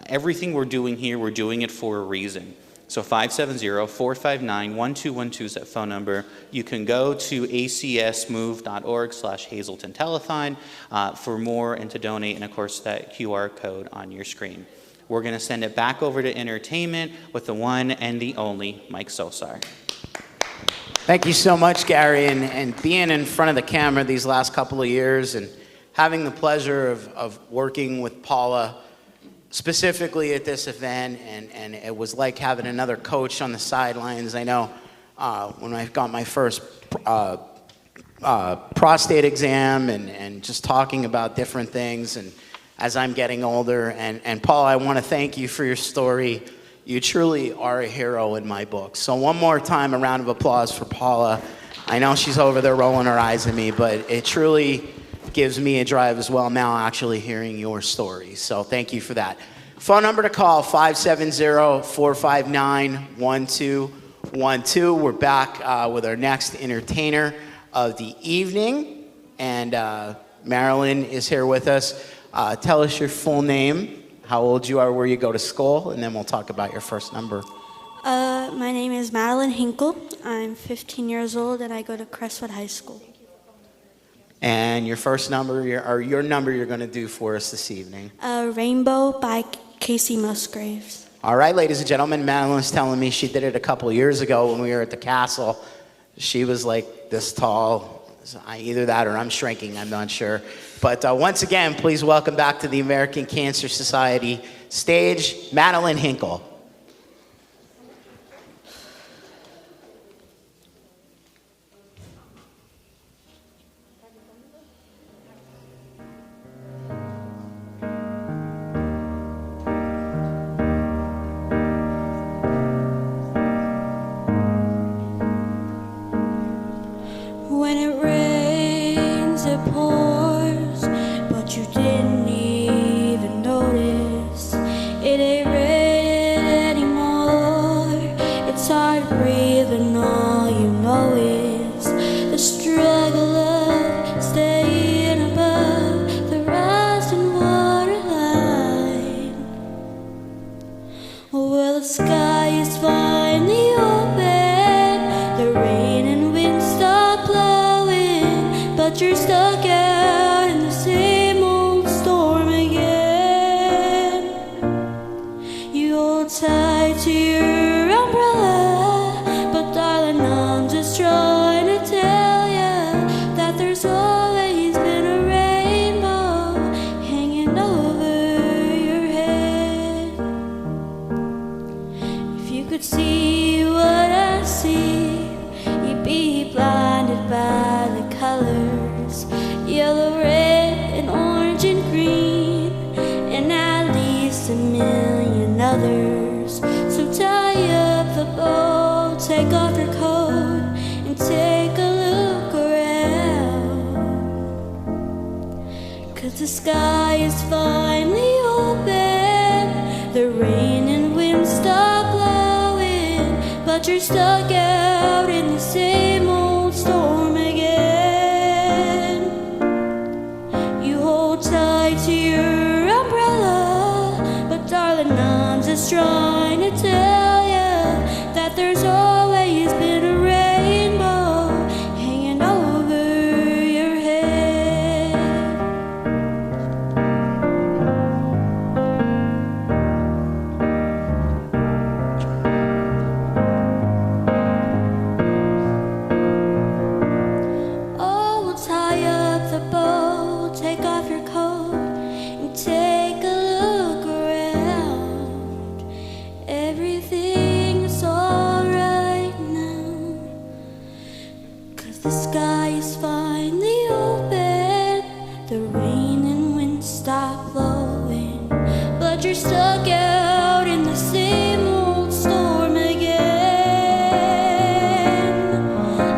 everything we're doing here, we're doing it for a reason. So 570-459-1212 is that phone number. You can go to acsmove.org/Hazleton Telethon for more and to donate, and of course that QR code on your screen. We're going to send it back over to entertainment with the one and the only Mike Sosar. Thank you so much, Gary, and being in front of the camera these last couple of years and having the pleasure of working with Paula specifically at this event, and it was like having another coach on the sidelines. I know when I got my first prostate exam and just talking about different things, and as I'm getting older, and Paula, I want to thank you for your story. You truly are a hero in my book. So one more time, a round of applause for Paula. I know she's over there rolling her eyes at me, but it truly gives me a drive as well now actually hearing your story. So thank you for that. Phone number to call, 570-459-1212. We're back with our next entertainer of the evening. And Marilyn is here with us. Tell us your full name, how old you are, where you go to school, and then we'll talk about your first number. My name is Madeline Hinkle. I'm 15 years old, and I go to Crestwood High School. And your first number, or your number you're going to do for us this evening. Rainbow by Casey Musgraves. All right, ladies and gentlemen, Madeline's telling me she did it a couple of years ago when we were at the castle. She was like this tall. Either that or I'm shrinking, I'm not sure. But once again, please welcome back to the American Cancer Society stage, Madeline Hinkle. When it rains, it pours, but you didn't even notice. It ain't raining anymore. It's hard breathing, all you know is the struggle of staying above the rising waterline. Well, the sky is finally open, the rain and wind stop blowing, but you're stuck out in the same old storm again. You hold tight to your umbrella, but darling, I'm just trying to tell you that there's always been a rainbow hanging over your head. If you could see what I see, you'd be blinded by the colors, yellow, red, and orange and green, and at least a million others. take off your coat and take a look around. 'Cause the sky is finally open, the rain and wind stop blowing, but you're stuck out in the same old storm again. You hold tight to your umbrella, but darling, I'm just trying to tell you that there's always been a rainbow hanging over your head. Oh, we'll tie up the boat, take off your coat, and take a look around. Everything is alright now, 'cause the sky is finally open, the rain and wind stop blowing, but you're stuck out in the same old storm again.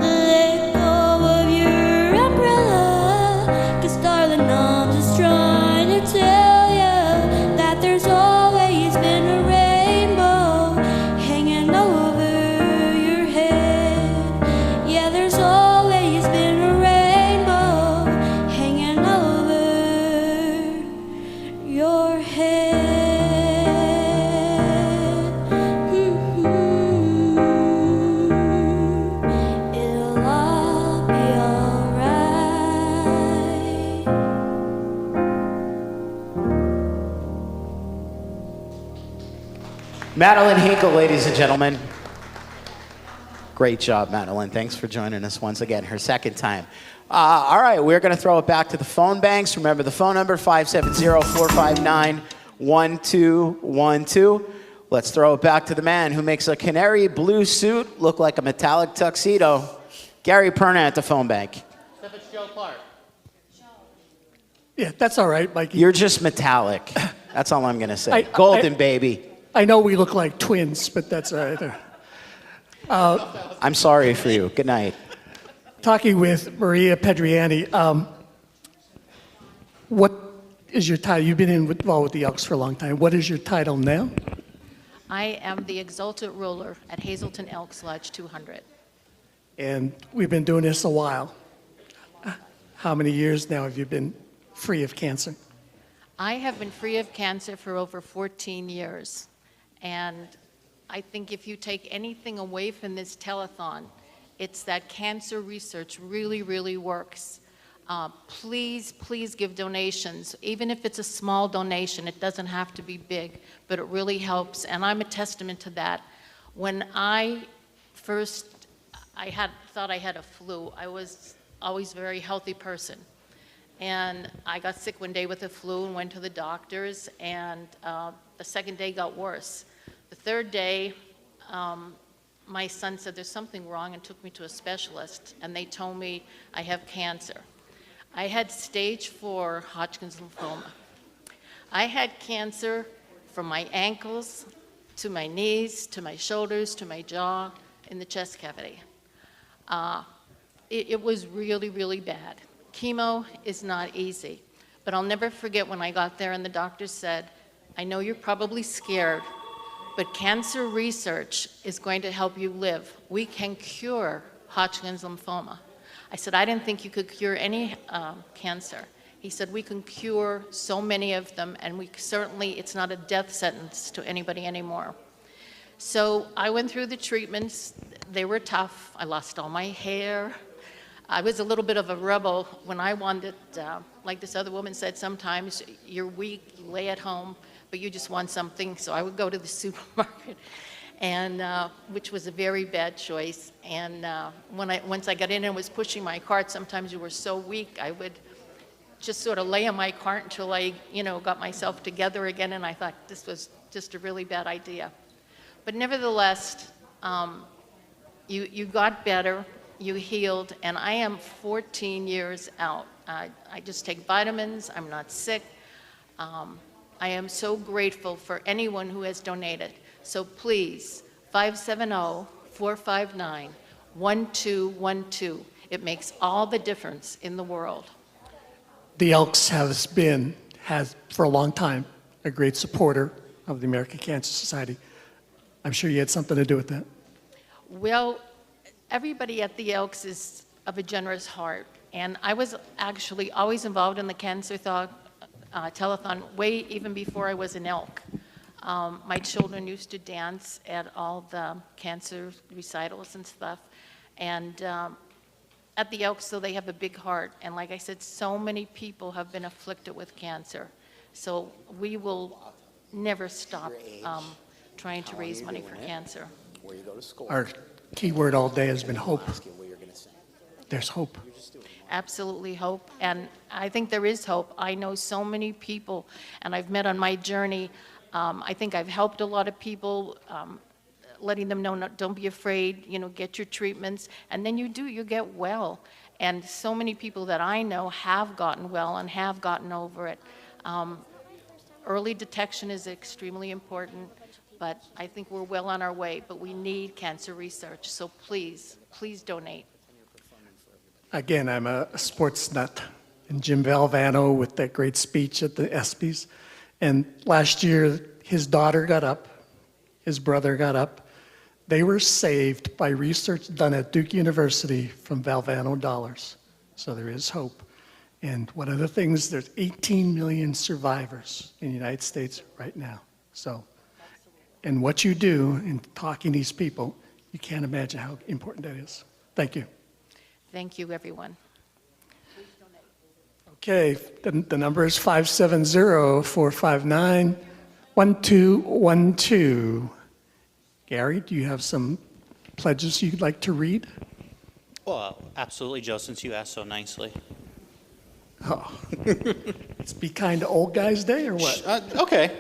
Let go of your umbrella, 'cause darling, I'm just trying to tell you that there's always been a rainbow hanging over your head. Yeah, there's always been a rainbow hanging over your head. It'll all be alright. Madeline Hinkle, ladies and gentlemen. Great job, Madeline. Thanks for joining us once again, her second time. All right, we're going to throw it back to the phone banks. Remember the phone number, 570-459-1212. Let's throw it back to the man who makes a canary blue suit look like a metallic tuxedo. Gary Perna at the phone bank. Joe Clark. Yeah, that's all right, Mikey. You're just metallic. That's all I'm going to say. Golden baby. I know we look like twins, but that's all right. I'm sorry for you. Good night. Talking with Maria Pedriani, what is your title? You've been involved with the Elks for a long time. What is your title now? I am the exalted ruler at Hazelton Elks Lodge 200. And we've been doing this a while. How many years now have you been free of cancer? I have been free of cancer for over 14 years. And I think if you take anything away from this telethon, it's that cancer research really, really works. Please, please give donations. Even if it's a small donation, it doesn't have to be big, but it really helps. And I'm a testament to that. When I first, thought I had a flu, I was always a very healthy person. And I got sick one day with the flu and went to the doctors, and the second day got worse. The third day, my son said there's something wrong and took me to a specialist, and they told me I have cancer. I had stage 4 Hodgkin's lymphoma. I had cancer from my ankles to my knees, to my shoulders, to my jaw, in the chest cavity. It was really, really bad. Chemo is not easy, but I'll never forget when I got there and the doctor said, I know you're probably scared, but cancer research is going to help you live. We can cure Hodgkin's lymphoma. I said, I didn't think you could cure any cancer. He said, we can cure so many of them, and it's not a death sentence to anybody anymore. So I went through the treatments. They were tough. I lost all my hair. I was a little bit of a rebel when I wanted, like this other woman said, sometimes you're weak, you lay at home, but you just want something. So I would go to the supermarket, and which was a very bad choice. And once I got in and was pushing my cart, sometimes you were so weak, I would just sort of lay in my cart until I, got myself together again. And I thought this was just a really bad idea. But nevertheless, you got better. You healed, and I am 14 years out. I just take vitamins. I'm not sick. I am so grateful for anyone who has donated. So please, 570-459-1212. 459-1212. It makes all the difference in the world. The Elks has for a long time, a great supporter of the American Cancer Society. I'm sure you had something to do with that. Well, everybody at the Elks is of a generous heart, and I was actually always involved in the Cancer Telethon way even before I was an Elk. My children used to dance at all the cancer recitals and stuff, and at the Elks, so they have a big heart, and like I said, so many people have been afflicted with cancer, so we will never stop trying to raise money for cancer. Our key word all day has been hope. There's hope. Absolutely hope, and I think there is hope. I know so many people, and I've met on my journey. I think I've helped a lot of people, letting them know, don't be afraid, get your treatments, and then you get well. And so many people that I know have gotten well and have gotten over it. Early detection is extremely important, but I think we're well on our way, but we need cancer research, so please, please donate. Again, I'm a sports nut, and Jim Valvano with that great speech at the ESPYs. And last year, his daughter got up, his brother got up. They were saved by research done at Duke University from Valvano dollars. So there is hope. And one of the things, there's 18 million survivors in the United States right now. So, and what you do in talking to these people, you can't imagine how important that is. Thank you. Thank you, everyone. Okay, the number is 570-459-1212. Gary, do you have some pledges you'd like to read? Well, absolutely, Joe, since you asked so nicely. Oh, it's Be Kind to Old Guys Day or what? Okay.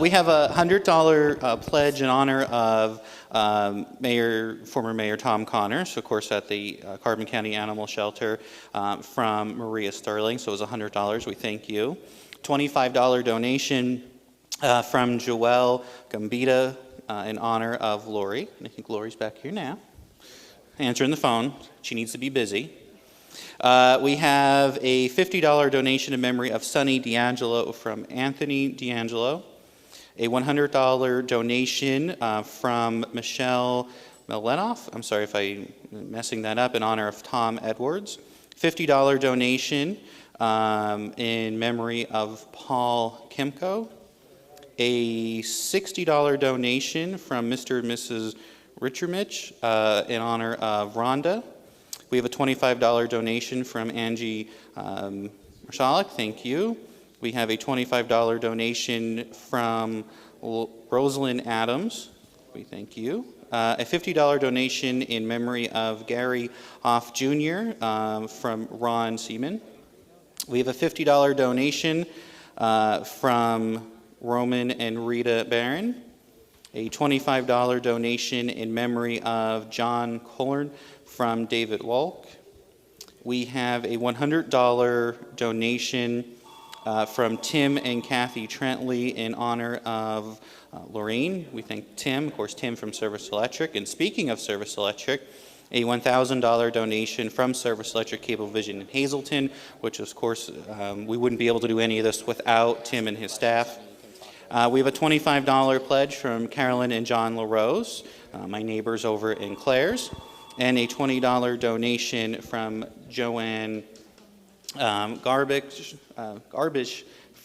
We have a $100 pledge in honor of former Mayor Tom Connors, of course, at the Carbon County Animal Shelter from Maria Sterling. So it was $100. We thank you. $25 donation from Joelle Gambita in honor of Lori. I think Lori's back here now, answering the phone. She needs to be busy. We have a $50 donation in memory of Sonny D'Angelo from Anthony D'Angelo. A $100 donation from Michelle Melenoff. I'm sorry if I'm messing that up, in honor of Tom Edwards. $50 donation in memory of Paul Kimco. A $60 donation from Mr. and Mrs. Richermich in honor of Rhonda. We have a $25 donation from Angie Marshalik. Thank you. We have a $25 donation from Rosalind Adams. We thank you. A $50 donation in memory of Gary Hoff Jr. From Ron Seaman. We have a $50 donation from Roman and Rita Barron. A $25 donation in memory of John Kohler from David Walk. We have a $100 donation from Tim and Kathy Trentley in honor of Lorraine. We thank Tim, of course, Tim from Service Electric. And speaking of Service Electric, a $1,000 donation from Service Electric Cablevision in Hazleton, which of course we wouldn't be able to do any of this without Tim and his staff. We have a $25 pledge from Carolyn and John LaRose, my neighbors over in Claire's, and a $20 donation from Joanne Garbage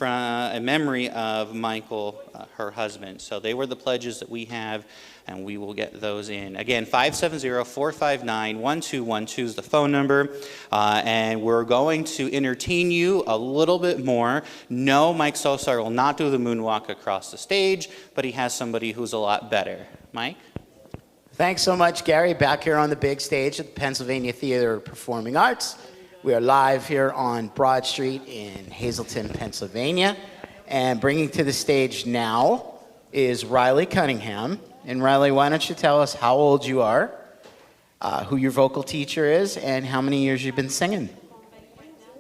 in memory of Michael, her husband. So they were the pledges that we have, and we will get those in. Again, 570-459-1212 is the phone number, and we're going to entertain you a little bit more. No, Mike Sosar will not do the moonwalk across the stage, but he has somebody who's a lot better. Mike? Thanks so much, Gary. Back here on the big stage at the Pennsylvania Theater of Performing Arts. We are live here on Broad Street in Hazleton, Pennsylvania. And bringing to the stage now is Riley Cunningham. And Riley, why don't you tell us how old you are, who your vocal teacher is, and how many years you've been singing?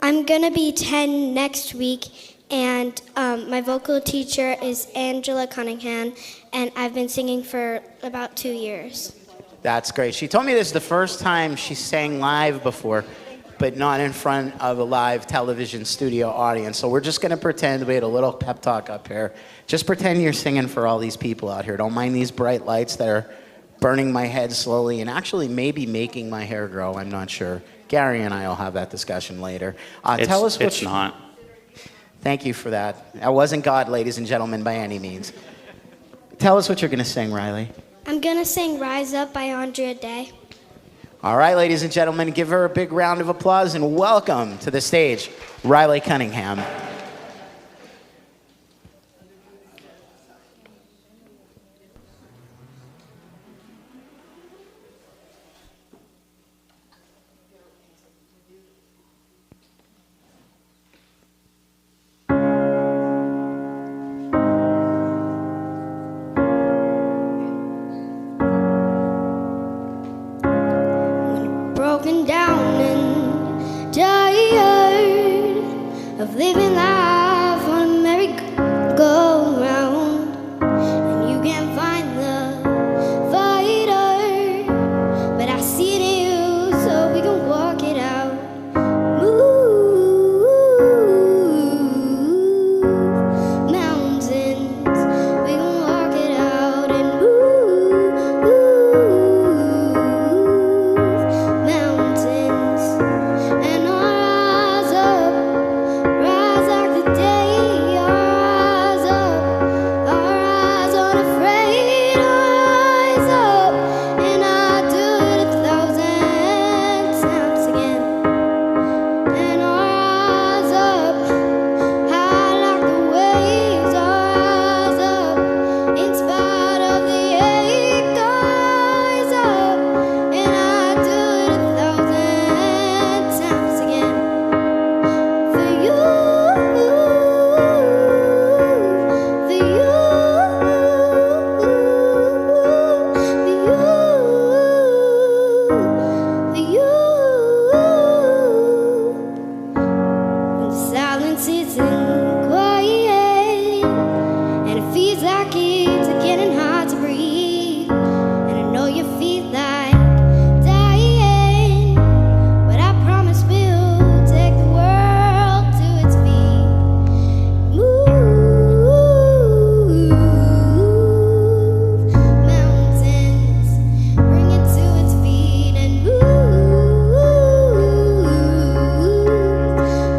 I'm going to be 10 next week, and my vocal teacher is Angela Cunningham, and I've been singing for about 2 years. That's great. She told me this is the first time she sang live before, but not in front of a live television studio audience. So we're just going to pretend we had a little pep talk up here. Just pretend you're singing for all these people out here. Don't mind these bright lights that are burning my head slowly and actually maybe making my hair grow. I'm not sure. Gary and I will have that discussion later. Tell us what it's not. Thank you for that. That wasn't God, ladies and gentlemen, by any means. Tell us what you're going to sing, Riley. I'm gonna sing Rise Up by Andrea Day. All right, ladies and gentlemen, give her a big round of applause and welcome to the stage, Riley Cunningham. Broken down and tired of living life on a merry-go-round, and you can't find the fighter, but I see it in you, so we can walk it out. Move mountains, we can walk it out and move mountains, and rise up, rise like the day, rise up, rise unafraid, rise up, and I do it 1,000 times again, and rise up, high like the waves, rise up, in spite of the ache, rise up, and I do it 1,000 times again. For you, for you, for you. When silence isn't quiet, and it feels like it's getting hard to breathe, and I know you feel like dying, but I promise we'll take the world to its feet. Move mountains, bring it to its feet, and move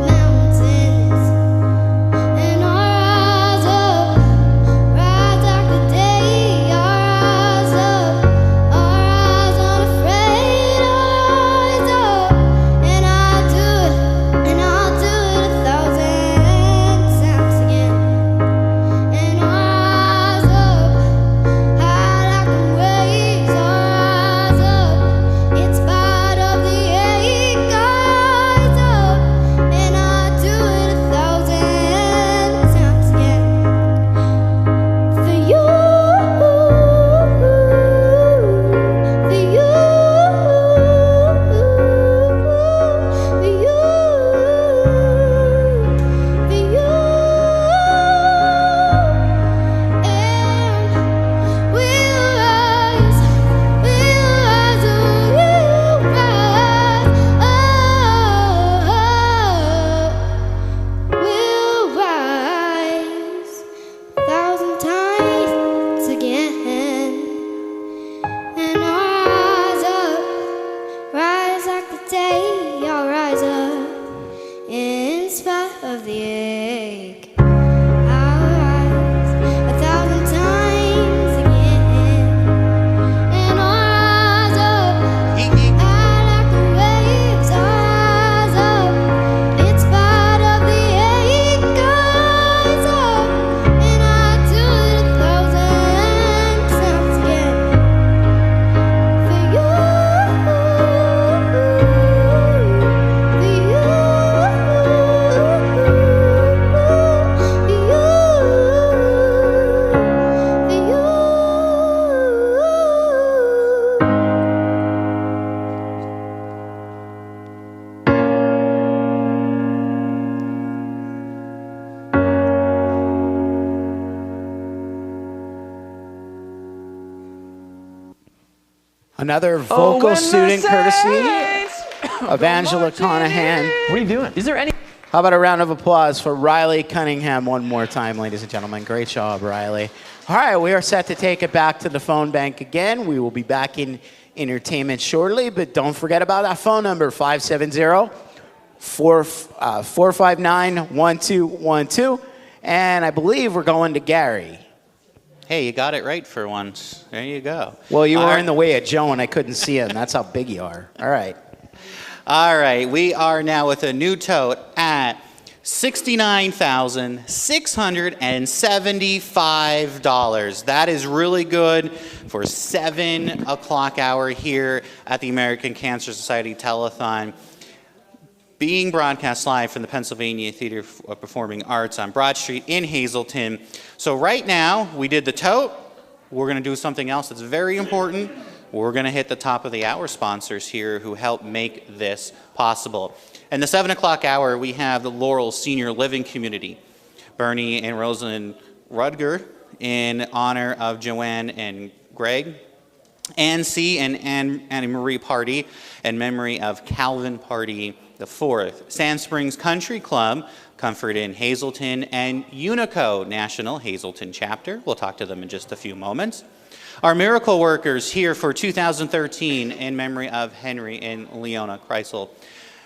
mountains, and rise up, rise like the day, rise up, rise unafraid, rise up, and I'll do it 1,000 times again, and rise up, high like the waves, rise up, in spite of the ache, rise up, and I'll do it 1,000 times again. For you, for you, for you, for you, and we'll rise, we'll rise 1,000 times again, and rise up, rise like the day, I'll rise up, in spite of the ache. I'll rise 1,000 times again, and rise up, high like the waves, rise up, in spite of the ache, rise up, and I'll do it 1,000 times again. For you, for you, Another vocal student courtesy of Angela Conahan. What are you doing? Is there any? How about a round of applause for Riley Cunningham one more time, ladies and gentlemen. Great job, Riley. All right, we are set to take it back to the phone bank again. We will be back in entertainment shortly, but don't forget about that phone number, 570-459-1212. And I believe we're going to Gary. Hey, you got it right for once. There you go. Well, you were in the way of Joe, and I couldn't see him. That's how big you are. All right. All right, we are now with a new tote at $69,675. That is really good for 7 o'clock hour here at the American Cancer Society Telethon, being broadcast live from the Pennsylvania Theater of Performing Arts on Broad Street in Hazleton. So right now, we did the tote. We're going to do something else that's very important. We're going to hit the top of the hour sponsors here who help make this possible. In the 7 o'clock hour, we have the Laurel Senior Living Community. Bernie and Rosalind Rudger in honor of Joanne and Greg. Ann C. and Annie Marie Party in memory of Calvin Party IV. Sand Springs Country Club, Comfort in Hazleton, and Unico National Hazleton Chapter. We'll talk to them in just a few moments. Our miracle workers here for 2013 in memory of Henry and Leona Kreisel.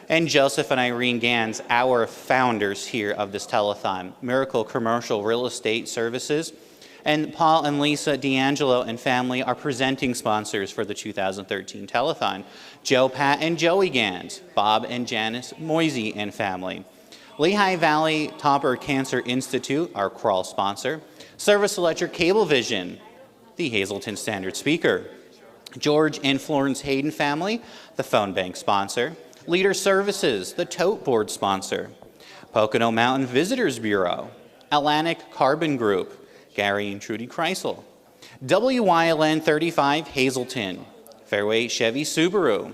And Joseph and Irene Gans, our founders here of this telethon. Miracle Commercial Real Estate Services. And Paul and Lisa D'Angelo and family are presenting sponsors for the 2013 telethon. Joe, Pat, and Joey Gans. Bob and Janice Moisey and family. Lehigh Valley Topper Cancer Institute, our crawl sponsor. Service Electric Cablevision, the Hazleton Standard Speaker. George and Florence Hayden family, the phone bank sponsor. Leader Services, the tote board sponsor. Pocono Mountain Visitors Bureau. Atlantic Carbon Group, Gary and Trudy Kreisel. WYLN 35 Hazleton. Fairway Chevy Subaru.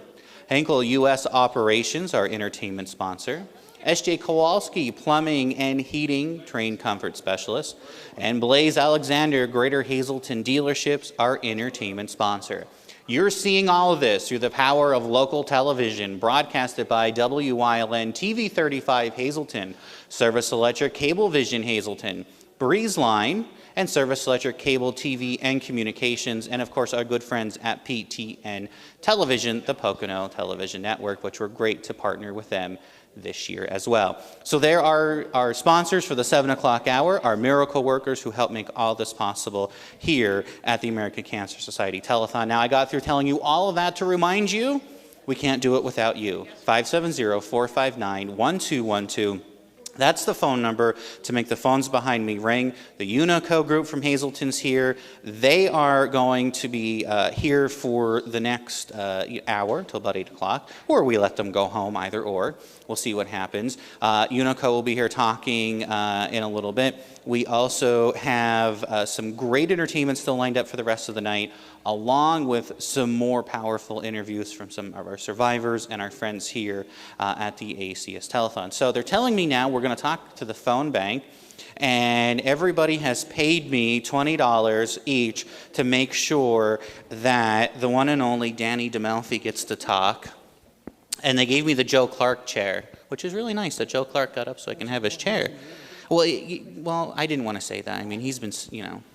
Henkel U.S. Operations, our entertainment sponsor. S.J. Kowalski Plumbing and Heating, trained comfort specialist. And Blaze Alexander Greater Hazleton Dealerships, our entertainment sponsor. You're seeing all of this through the power of local television, broadcasted by WYLN TV 35 Hazleton, Service Electric Cablevision Hazleton, Breeze Line, and Service Electric Cable TV and Communications, and of course our good friends at PTN Television, the Pocono Television Network, which we're great to partner with them this year as well. So there are our sponsors for the 7 o'clock hour, our miracle workers who help make all this possible here at the American Cancer Society Telethon. Now I got through telling you all of that to remind you we can't do it without you. 570-459-1212. That's the phone number to make the phones behind me ring. The Unico group from Hazleton's here. They are going to be here for the next hour till about 8 o'clock, or we let them go home, either or. We'll see what happens. Unico will be here talking in a little bit. We also have some great entertainment still lined up for the rest of the night, along with some more powerful interviews from some of our survivors and our friends here at the ACS Telethon. So they're telling me now we're going to talk to the phone bank, and everybody has paid me $20 each to make sure that the one and only Danny DeMelfi gets to talk. And they gave me the Joe Clark chair, which is really nice that Joe Clark got up so I can have his chair. Well, I didn't want to say that. I mean, he's been,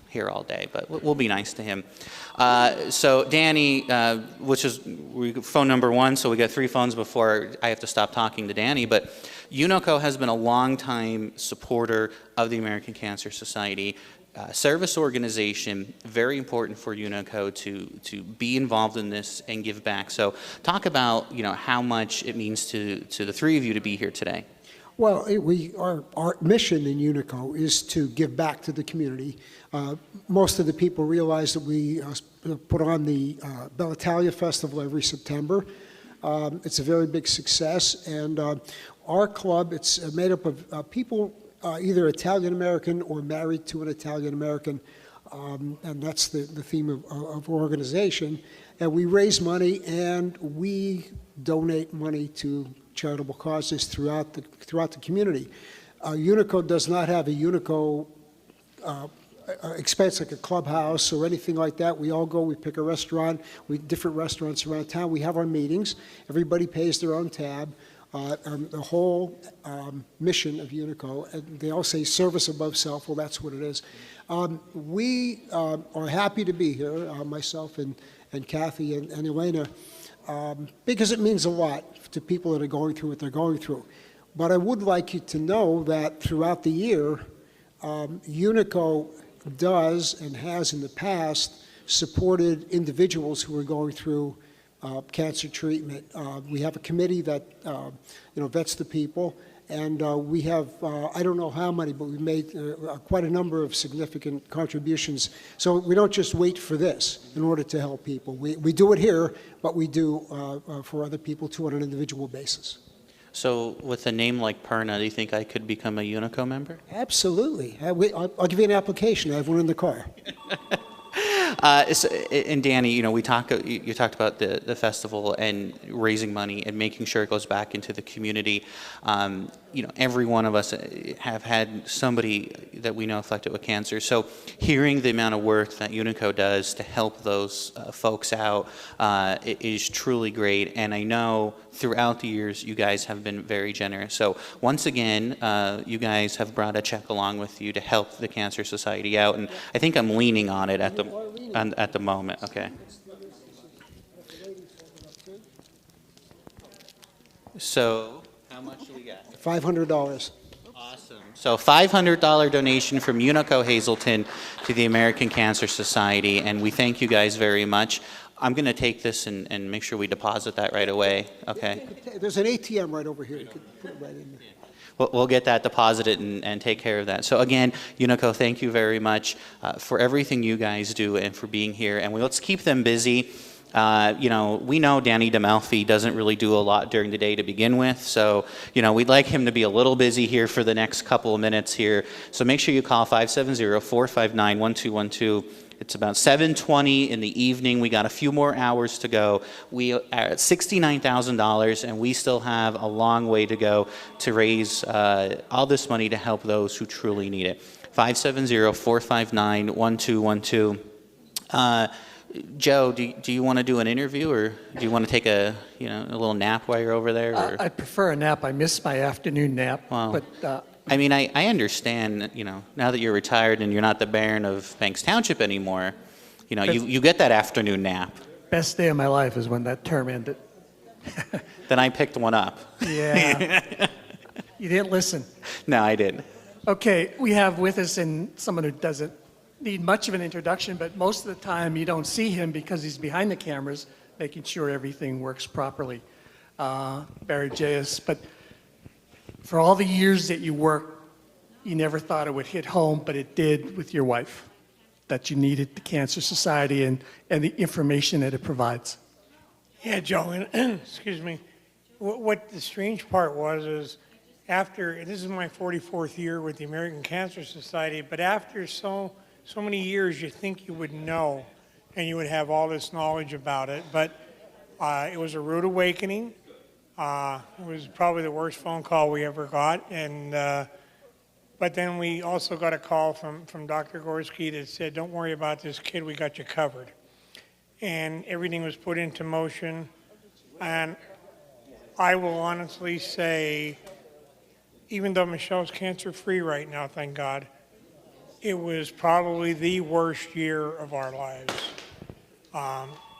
here all day, but we'll be nice to him. So Danny, which is phone number 1, so we got 3 phones before I have to stop talking to Danny, but Unico has been a longtime supporter of the American Cancer Society. Service organization, very important for Unico to be involved in this and give back. So talk about how much it means to the 3 of you to be here today. Well, our mission in Unico is to give back to the community. Most of the people realize that we put on the Bella Italia Festival every September. It's a very big success, and our club, it's made up of people either Italian-American or married to an Italian-American, and that's the theme of our organization. And we raise money and we donate money to charitable causes throughout the community. Unico does not have a Unico expense like a clubhouse or anything like that, we all go, we pick a restaurant, different restaurants around town, we have our meetings, everybody pays their own tab. The whole mission of Unico, and they all say service above self, well, that's what it is. We are happy to be here, myself and Kathy and Elena, because it means a lot to people that are going through what they're going through. But I would like you to know that throughout the year, Unico does and has in the past supported individuals who are going through cancer treatment. We have a committee that vets the people, and we have, I don't know how many, but we've made quite a number of significant contributions. So we don't just wait for this in order to help people. We do it here, but we do for other people too on an individual basis. So with a name like Perna, do you think I could become a Unico member? Absolutely. I'll give you an application. I have one in the car. And Danny, you talked about the festival and raising money and making sure it goes back into the community. Every one of us have had somebody that we know afflicted with cancer. So hearing the amount of work that Unico does to help those folks out is truly great. And I know throughout the years, you guys have been very generous. So once again, you guys have brought a check along with you to help the Cancer Society out. And I think I'm leaning on it at the moment. Okay. So how much do we get? $500. Awesome. So $500 donation from Unico Hazleton to the American Cancer Society, and we thank you guys very much. I'm going to take this and make sure we deposit that right away. Okay. There's an ATM right over here. You could put it right in there. We'll get that deposited and take care of that. So again, Unico, thank you very much for everything you guys do and for being here. And let's keep them busy. We know Danny DeMalfi doesn't really do a lot during the day to begin with. So, we'd like him to be a little busy here for the next couple of minutes here. So make sure you call 570-459-1212. It's about 7:20 in the evening. We got a few more hours to go. We are at $69,000, and we still have a long way to go to raise all this money to help those who truly need it. 570-459-1212. Joe, do you want to do an interview, or do you want to take a little nap while you're over there? Or? I prefer a nap. I miss my afternoon nap. Well, but I understand. Now that you're retired and you're not the Baron of Banks Township anymore, you get that afternoon nap. Best day of my life is when that term ended. Then I picked one up. Yeah. You didn't listen. No, I didn't. Okay, we have with us someone who doesn't need much of an introduction, but most of the time you don't see him because he's behind the cameras, making sure everything works properly. Barry J.S. But for all the years that you worked, you never thought it would hit home, but it did with your wife, that you needed the Cancer Society and the information that it provides. Yeah, Joe, and excuse me. What the strange part is after, this is my 44th year with the American Cancer Society, but after so many years, you think you would know and you would have all this knowledge about it. But it was a rude awakening. It was probably the worst phone call we ever got. And but then we also got a call from Dr. Gorski that said, don't worry about this kid, we got you covered. And everything was put into motion. And I will honestly say, even though Michelle's cancer-free right now, thank God, it was probably the worst year of our lives.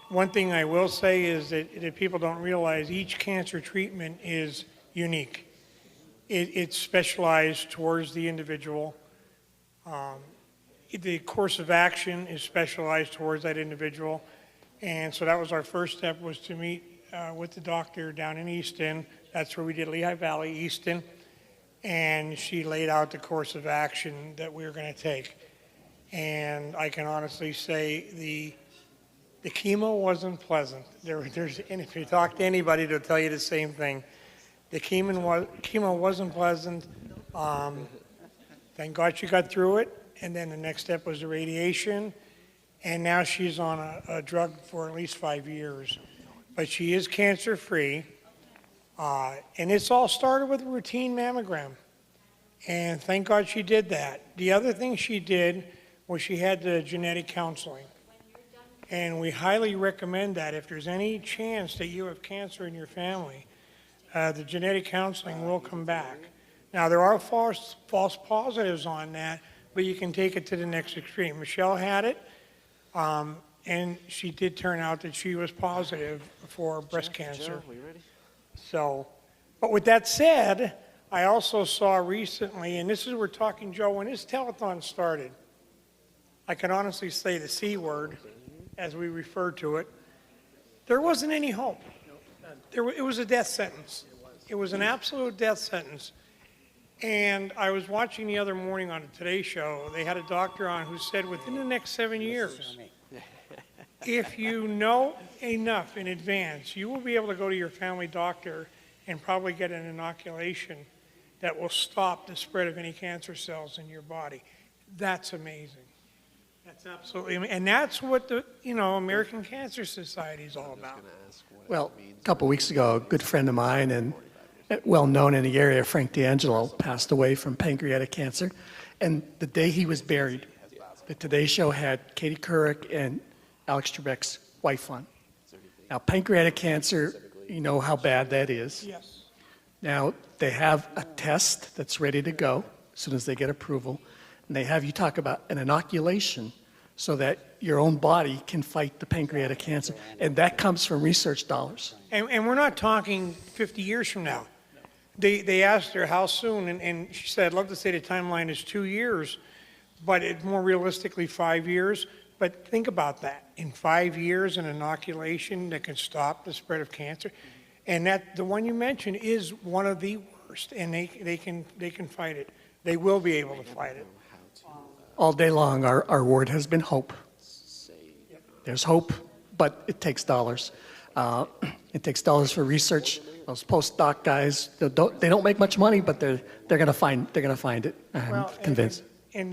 One thing I will say is that people don't realize each cancer treatment is unique. It's specialized towards the individual. The course of action is specialized towards that individual. And so that was our first step, was to meet with the doctor down in Easton. That's where we did Lehigh Valley, Easton. And she laid out the course of action that we were going to take. And I can honestly say the chemo wasn't pleasant. And if you talk to anybody, they'll tell you the same thing. The chemo wasn't pleasant. Thank God she got through it. And then the next step was the radiation. And now she's on a drug for at least 5 years. But she is cancer-free. And it's all started with a routine mammogram. And thank God she did that. The other thing she did was she had the genetic counseling. And we highly recommend that if there's any chance that you have cancer in your family, the genetic counseling will come back. Now, there are false positives on that, but you can take it to the next extreme. Michelle had it, and she did turn out that she was positive for breast cancer. So, but with that said, I also saw recently, and this is, we're talking, Joe, when this telethon started, I can honestly say the C word, as we refer to it, there wasn't any hope. It was a death sentence. It was an absolute death sentence. And I was watching the other morning on the Today Show, they had a doctor on who said within the next 7 years, if you know enough in advance, you will be able to go to your family doctor and probably get an inoculation that will stop the spread of any cancer cells in your body. That's amazing. That's absolutely amazing. And that's what the, American Cancer Society is all about. Well, a couple weeks ago, a good friend of mine and well known in the area, Frank D'Angelo, passed away from pancreatic cancer. And the day he was buried, the Today Show had Katie Couric and Alex Trebek's wife on. Now, pancreatic cancer, you know how bad that is. Yes. Now, they have a test that's ready to go as soon as they get approval. And they have you talk about an inoculation so that your own body can fight the pancreatic cancer. And that comes from research dollars. And we're not talking 50 years from now. They asked her how soon, and she said, I'd love to say the timeline is 2 years, but it's more realistically 5 years. But think about that. In 5 years, an inoculation that can stop the spread of cancer. And that the one you mentioned is one of the worst, and they can fight it. They will be able to fight it. All day long, our word has been hope. There's hope, but it takes dollars. It takes dollars for research. Those postdoc guys, they don't make much money, but they're going to find it. I'm convinced. And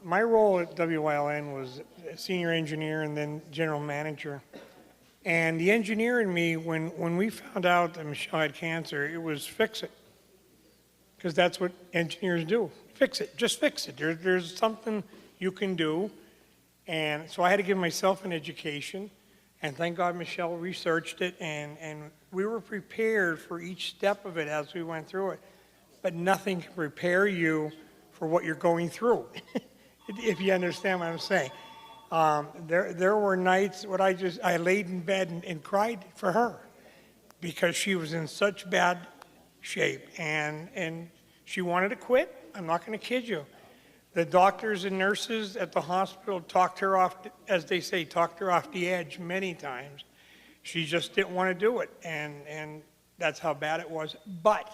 my role at WYLN was senior engineer and then general manager. And the engineer in me, when we found out that Michelle had cancer, it was fix it. Because that's what engineers do. Fix it. Just fix it. There's something you can do. And so I had to give myself an education. And thank God Michelle researched it. And we were prepared for each step of it as we went through it. But nothing can prepare you for what you're going through, if you understand what I'm saying. There were nights when I laid in bed and cried for her because she was in such bad shape, and she wanted to quit. I'm not going to kid you. The doctors and nurses at the hospital talked her off, as they say, talked her off the edge many times. She just didn't want to do it, and that's how bad it was. But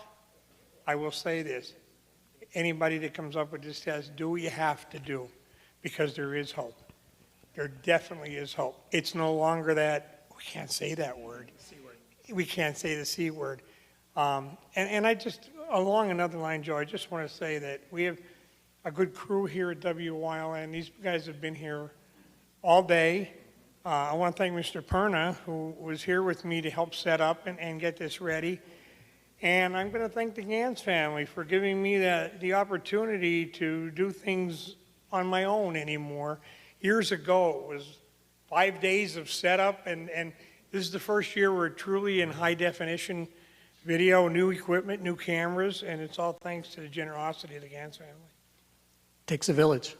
I will say this. Anybody that comes up with this test, do what you have to do, because there is hope. There definitely is hope. It's no longer that, we can't say that word. We can't say the C word. And I just, along another line, Joe, I just want to say that we have a good crew here at WYLN. These guys have been here all day. I want to thank Mr. Perna, who was here with me to help set up and get this ready. And I'm going to thank the Gans family for giving me the opportunity to do things on my own anymore. Years ago, it was 5 days of setup, and this is the first year we're truly in high definition video, new equipment, new cameras, and it's all thanks to the generosity of the Gans family. Takes a village,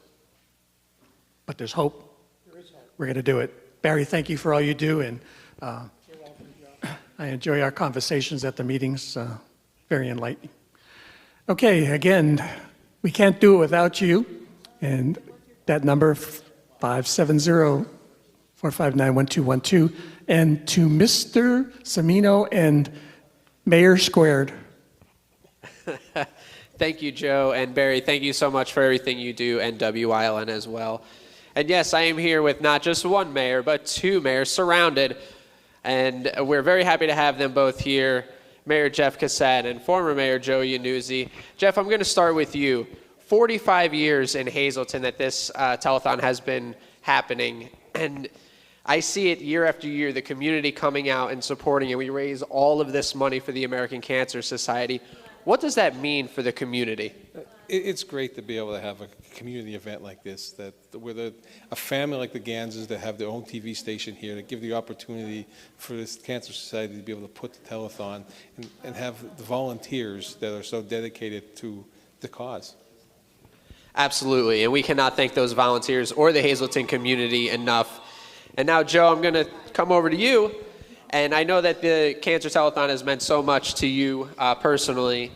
but there's hope. There is hope. We're going to do it. Barry, thank you for all you do, and I enjoy our conversations at the meetings, very enlightening. Okay, again, we can't do it without you, and that number, 570-459-1212, and to Mr. Semino and Mayor Squared. Thank you, Joe, and Barry, thank you so much for everything you do, and WYLN as well. And yes, I am here with not just one mayor, but two mayors surrounded. And we're very happy to have them both here, Mayor Jeff Cassett and former Mayor Joe Iannuzzi. Jeff, I'm going to start with you. 45 years in Hazleton that this telethon has been happening, and I see it year after year, the community coming out and supporting it. We raise all of this money for the American Cancer Society. What does that mean for the community? It's great to be able to have a community event like this, that with a family like the Ganses that have their own TV station here, to give the opportunity for this Cancer Society to be able to put the telethon and have the volunteers that are so dedicated to the cause. Absolutely, and we cannot thank those volunteers or the Hazleton community enough. And now, Joe, I'm going to come over to you. And I know that the Cancer Telethon has meant so much to you personally.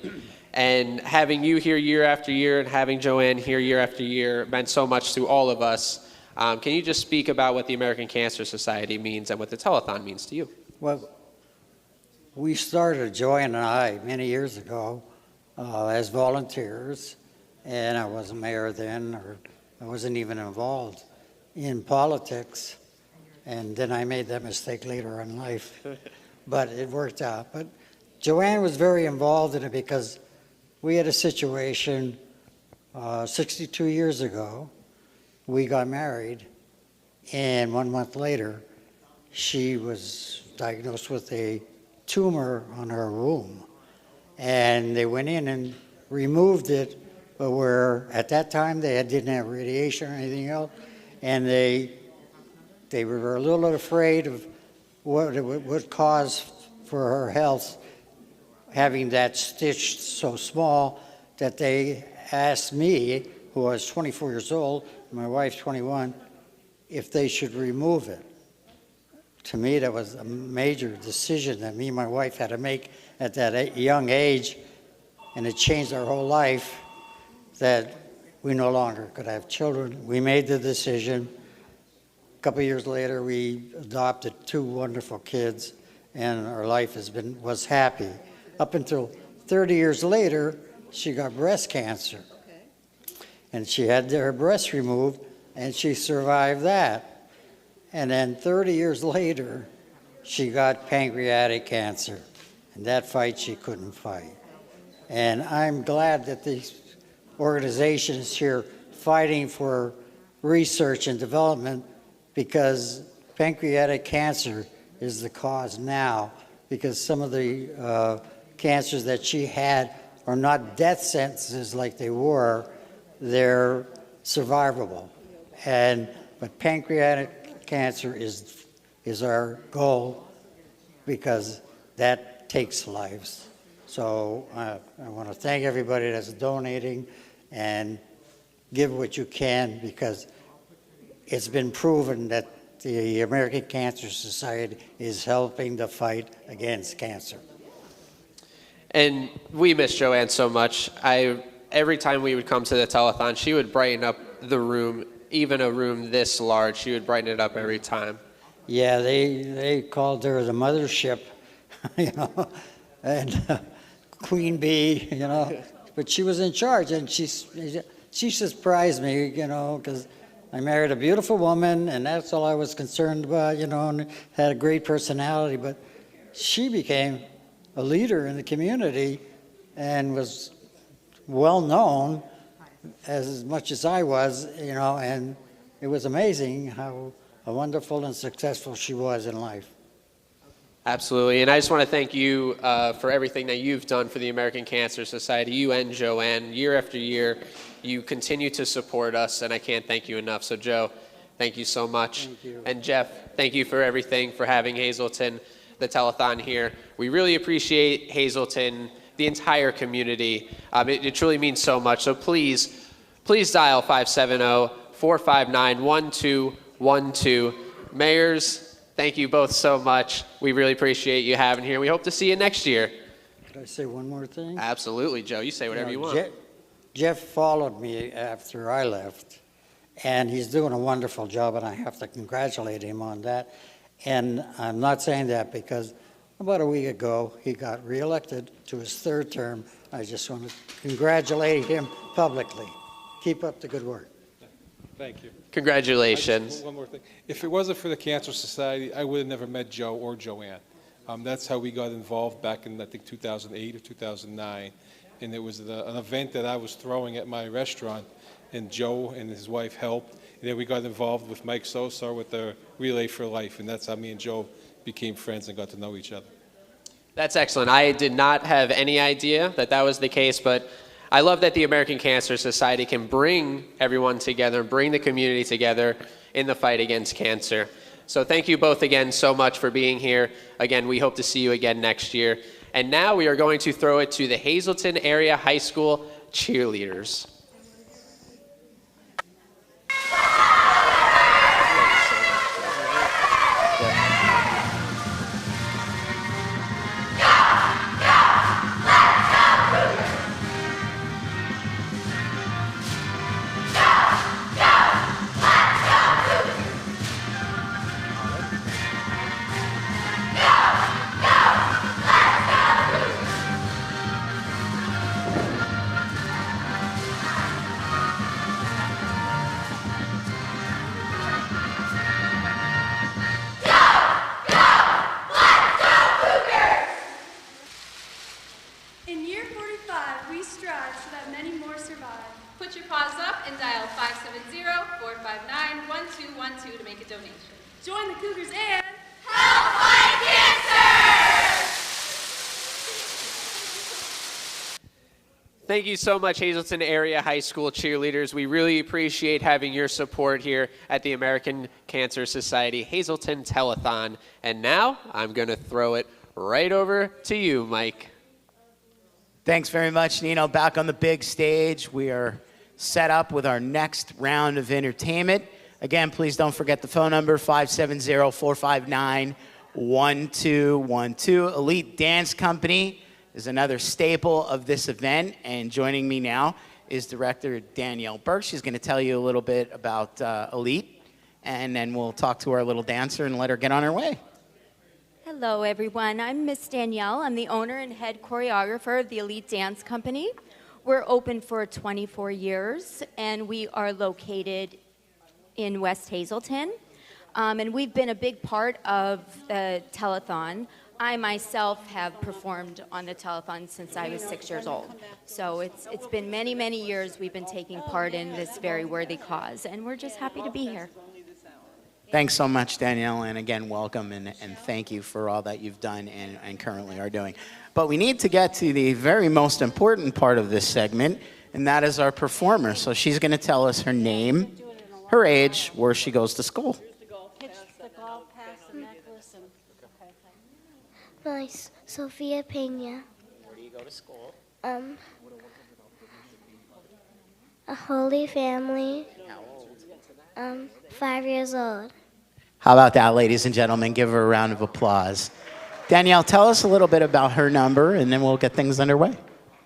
And having you here year after year and having Joanne here year after year meant so much to all of us. Can you just speak about what the American Cancer Society means and what the telethon means to you? Well, we started, Joanne and I, many years ago as volunteers, and I wasn't mayor then, or I wasn't even involved in politics, and then I made that mistake later in life, but it worked out. But Joanne was very involved in it because we had a situation 62 years ago. We got married, and 1 month later, she was diagnosed with a tumor on her womb. And they went in and removed it, but at that time, they didn't have radiation or anything else, and they were a little afraid of what it would cause for her health, having that stitch so small, that they asked me, who was 24 years old, my wife 21, if they should remove it. To me, that was a major decision that me and my wife had to make at that young age, and it changed our whole life, that we no longer could have children. We made the decision. A couple of years later, we adopted 2 wonderful kids, and our life was happy. Up until 30 years later, she got breast cancer. And she had her breast removed, and she survived that. And then 30 years later, she got pancreatic cancer. And that fight she couldn't fight. And I'm glad that these organizations here fighting for research and development, because pancreatic cancer is the cause now, because some of the cancers that she had are not death sentences like they were, they're survivable. But pancreatic cancer is our goal, because that takes lives. So I want to thank everybody that's donating, and give what you can, because it's been proven that the American Cancer Society is helping the fight against cancer. And we miss Joanne so much. Every time we would come to the telethon, she would brighten up the room, even a room this large. She would brighten it up every time. Yeah, they called her the mothership, and Queen Bee, But she was in charge, and she surprised me, because I married a beautiful woman, and that's all I was concerned about, and had a great personality. But she became a leader in the community and was well known as much as I was, and it was amazing how wonderful and successful she was in life. Absolutely, and I just want to thank you for everything that you've done for the American Cancer Society, you and Joanne. Year after year, you continue to support us, and I can't thank you enough. So, Joe, thank you so much. Thank you. And Jeff, thank you for everything, for having Hazleton, the telethon here. We really appreciate Hazleton, the entire community. It truly means so much. So please dial 570-459-1212. Mayors, thank you both so much. We really appreciate you having here. We hope to see you next year. Could I say one more thing? Absolutely, Joe. You say whatever you want. Jeff followed me after I left, and he's doing a wonderful job, and I have to congratulate him on that. And I'm not saying that because about a week ago, he got reelected to his 3rd term. I just want to congratulate him publicly. Keep up the good work. Thank you. Congratulations. One more thing. If it wasn't for the Cancer Society, I would have never met Joe or Joanne. That's how we got involved back in, I think, 2008 or 2009. And it was an event that I was throwing at my restaurant, and Joe and his wife helped. And then we got involved with Mike Sosa with the Relay for Life, and that's how me and Joe became friends and got to know each other. That's excellent. I did not have any idea that was the case, but I love that the American Cancer Society can bring everyone together, bring the community together in the fight against cancer. So thank you both again so much for being here. Again, we hope to see you again next year. And now we are going to throw it to the Hazleton Area High School cheerleaders. In year 45, we strive so that many more survive. Put your paws up and dial 570-459-1212 to make a donation. Join the Cougars and help fight cancer! Thank you so much, Hazleton Area High School cheerleaders. We really appreciate having your support here at the American Cancer Society Hazleton Telethon. And now I'm going to throw it right over to you, Mike. Thanks very much, Nino. Back on the big stage, we are set up with our next round of entertainment. Again, please don't forget the phone number, 570-459-1212. Elite Dance Company is another staple of this event, and joining me now is Director Danielle Burke. She's going to tell you a little bit about Elite, and then we'll talk to our little dancer and let her get on her way. Hello, everyone. I'm Miss Danielle. I'm the owner and head choreographer of the Elite Dance Company. We're open for 24 years, and we are located in West Hazleton. And we've been a big part of the telethon. I myself have performed on the telethon since I was 6 years old. So it's been many, many years we've been taking part in this very worthy cause, and we're just happy to be here. Thanks so much, Danielle, and again, welcome, and thank you for all that you've done and currently are doing. But we need to get to the very most important part of this segment, and that is our performer. So she's going to tell us her name, her age, where she goes to school. Nice. Sophia Pena. Where do you go to school? A Holy Family. How old? 5 years old. How about that, ladies and gentlemen? Give her a round of applause. Danielle, tell us a little bit about her number, and then we'll get things underway.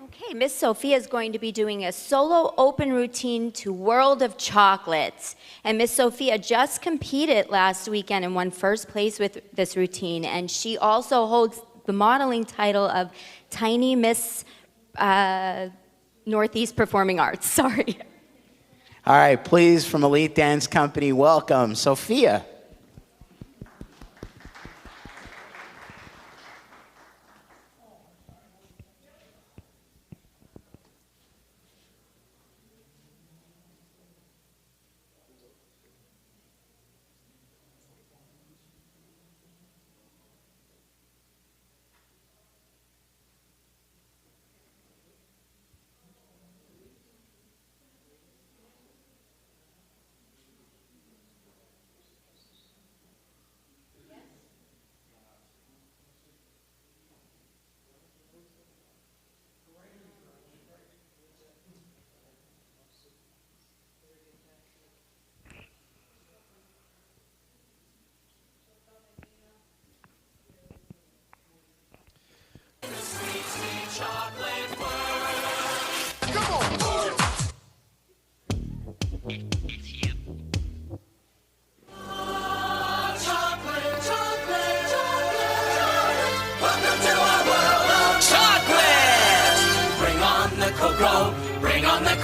Okay, Miss Sophia is going to be doing a solo open routine to World of Chocolates. And Miss Sophia just competed last weekend and won first place with this routine. And she also holds the modeling title of Tiny Miss Northeast Performing Arts. Sorry. All right, please, from Elite Dance Company, welcome Sophia.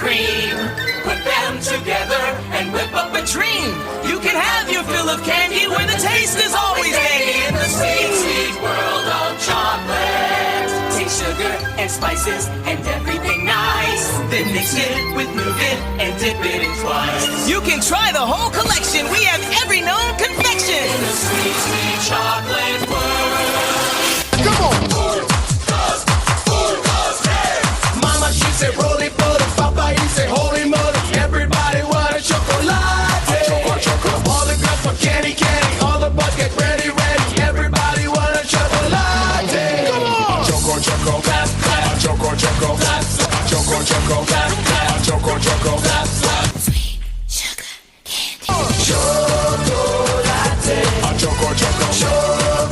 Cream. Put them together and whip up a dream. You can have your fill of candy where the taste is always handy in the sweet, sweet world of chocolate. Take sugar and spices and everything nice. Then mix it with nougat and dip it in twice. You can try the whole collection. We have every known confection in the sweet, sweet chocolate world. Come on! Hey! Mama, she said roll it. clap, clap. Choco, choco, clap, clap. Choco, choco, clap, clap. Choco, choco, clap, clap. Sweet sugar candy. Chocolate. Choco, choco. Chocolate.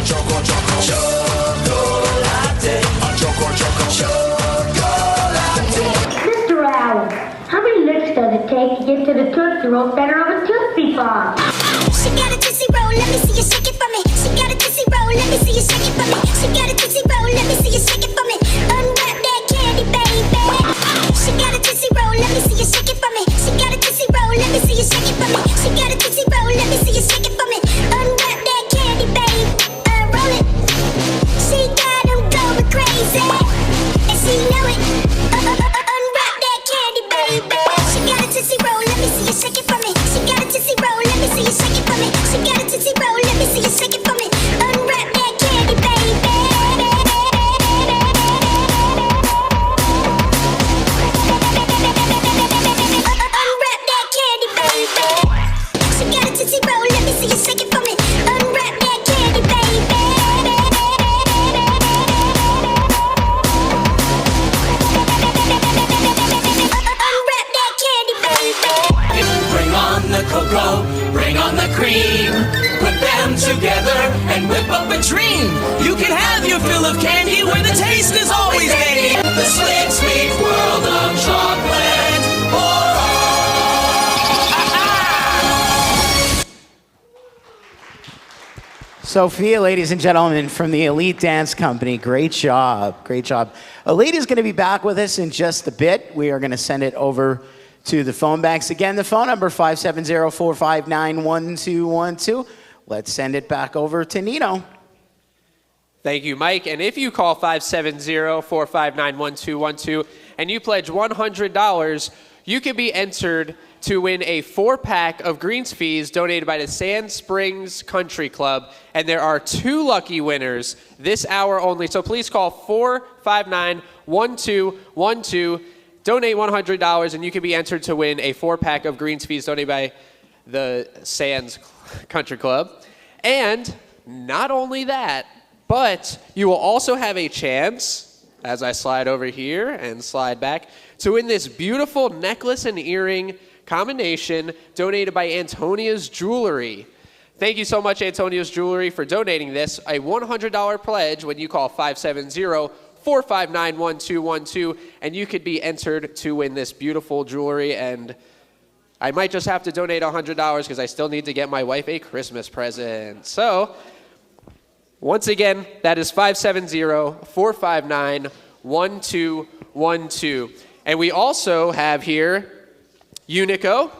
Choco, choco. Chocolate. Choco, choco. Chocolate. Mr. Allen, how many licks does it take to get to the Tootsie Roll center of a Tootsie Pop? She got a Tootsie Roll, let me see you shake it for me. She got a Tootsie Roll, let me see you shake it for me. She got a Tootsie Roll, let me see you shake it for me. Unwrap that candy, baby. She got a Tootsie Roll, let me see you shake it for me. She got a Tootsie Roll, let me see you shake it for me. She got a Tootsie Roll, let me see you shake it for me. Unwrap that candy, baby. Roll it. She got 'em going crazy, and she know it. Unwrap that candy, baby. She got a Tootsie Roll, let me see you shake it for me. She got a Tootsie Roll, let me see you shake it for me. She got a Tootsie Roll, let me see you shake it for me. Unwrap that candy, baby. Unwrap that candy, baby. She got a Tootsie Roll, let me see you shake it for me. Unwrap that candy, baby. Unwrap that candy, baby. Bring on the cocoa, bring on the cream. Put them together and whip up a dream. You can have your fill of candy where the taste is always candy. The sweet, sweet world of chocolate for Sophia, ladies and gentlemen, from the Elite Dance Company, great job, great job. Elite is going to be back with us in just a bit. We are going to send it over to the phone banks. Again, the phone number, 570-459-1212. Let's send it back over to Nino. Thank you, Mike. And if you call 570-459-1212 and you pledge $100, you can be entered to win a 4-pack of greens fees donated by the Sand Springs Country Club. And there are 2 lucky winners this hour only. So please call 459-1212. Donate $100 and you can be entered to win a 4-pack of greens fees donated by the Sands Country Club. And not only that, but you will also have a chance, as I slide over here and slide back, to win this beautiful necklace and earring combination donated by Antonia's Jewelry. Thank you so much, Antonia's Jewelry, for donating this. A $100 pledge when you call 570-459-1212, and you could be entered to win this beautiful jewelry. And I might just have to donate $100 because I still need to get my wife a Christmas present. So, once again, that is 570-459-1212. And we also have here Unico.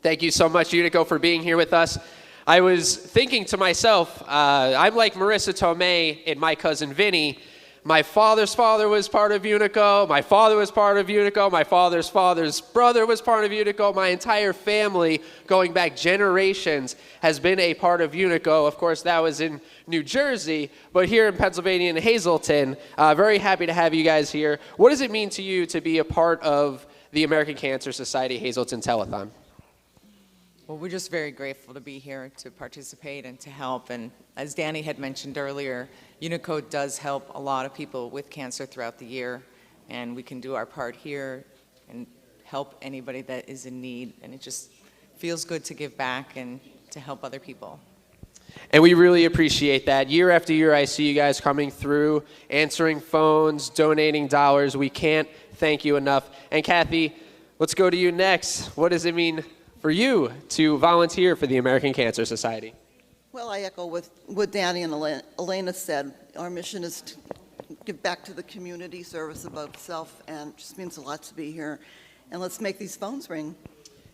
Thank you so much, Unico, for being here with us. I was thinking to myself, I'm like Marissa Tomei in My Cousin Vinny. My father's father was part of Unico. My father was part of Unico. My father's father's brother was part of Unico. My entire family, going back generations, has been a part of Unico. Of course, that was in New Jersey, but here in Pennsylvania and Hazleton, very happy to have you guys here. What does it mean to you to be a part of the American Cancer Society Hazleton Telethon? Well, we're just very grateful to be here to participate and to help. And as Danny had mentioned earlier, Unico does help a lot of people with cancer throughout the year, and we can do our part here and help anybody that is in need. And it just feels good to give back and to help other people. And we really appreciate that. Year after year, I see you guys coming through, answering phones, donating dollars. We can't thank you enough. And Kathy, let's go to you next. What does it mean for you to volunteer for the American Cancer Society? Well, I echo what Danny and Elena said. Our mission is to give back to the community, service above self, and it just means a lot to be here. And let's make these phones ring.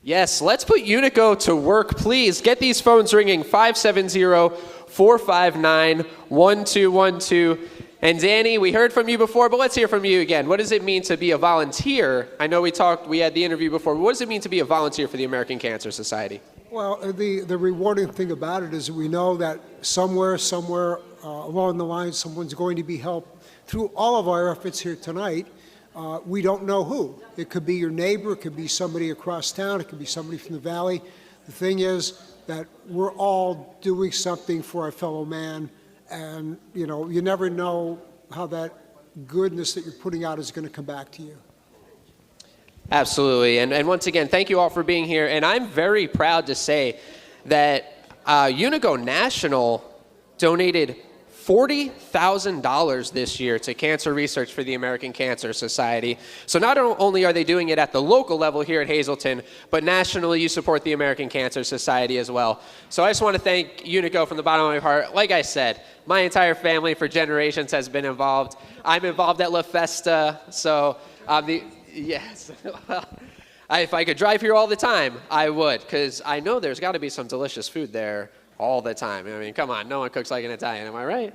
Yes, let's put Unico to work, please. Get these phones ringing, 570-459-1212. And Danny, we heard from you before, but let's hear from you again. What does it mean to be a volunteer? I know we had the interview before, but what does it mean to be a volunteer for the American Cancer Society? Well, the rewarding thing about it is we know that somewhere along the line, someone's going to be helped through all of our efforts here tonight. We don't know who. It could be your neighbor, it could be somebody across town, it could be somebody from the valley. The thing is that we're all doing something for our fellow man, and you never know how that goodness that you're putting out is going to come back to you. Absolutely. And once again, thank you all for being here. And I'm very proud to say that Unico National donated $40,000 this year to cancer research for the American Cancer Society. So not only are they doing it at the local level here at Hazleton, but nationally you support the American Cancer Society as well. So I just want to thank Unico from the bottom of my heart. Like I said, my entire family for generations has been involved. I'm involved at La Festa, so yes. If I could drive here all the time, I would, because I know there's got to be some delicious food there all the time. I mean, come on, no one cooks like an Italian, am I right?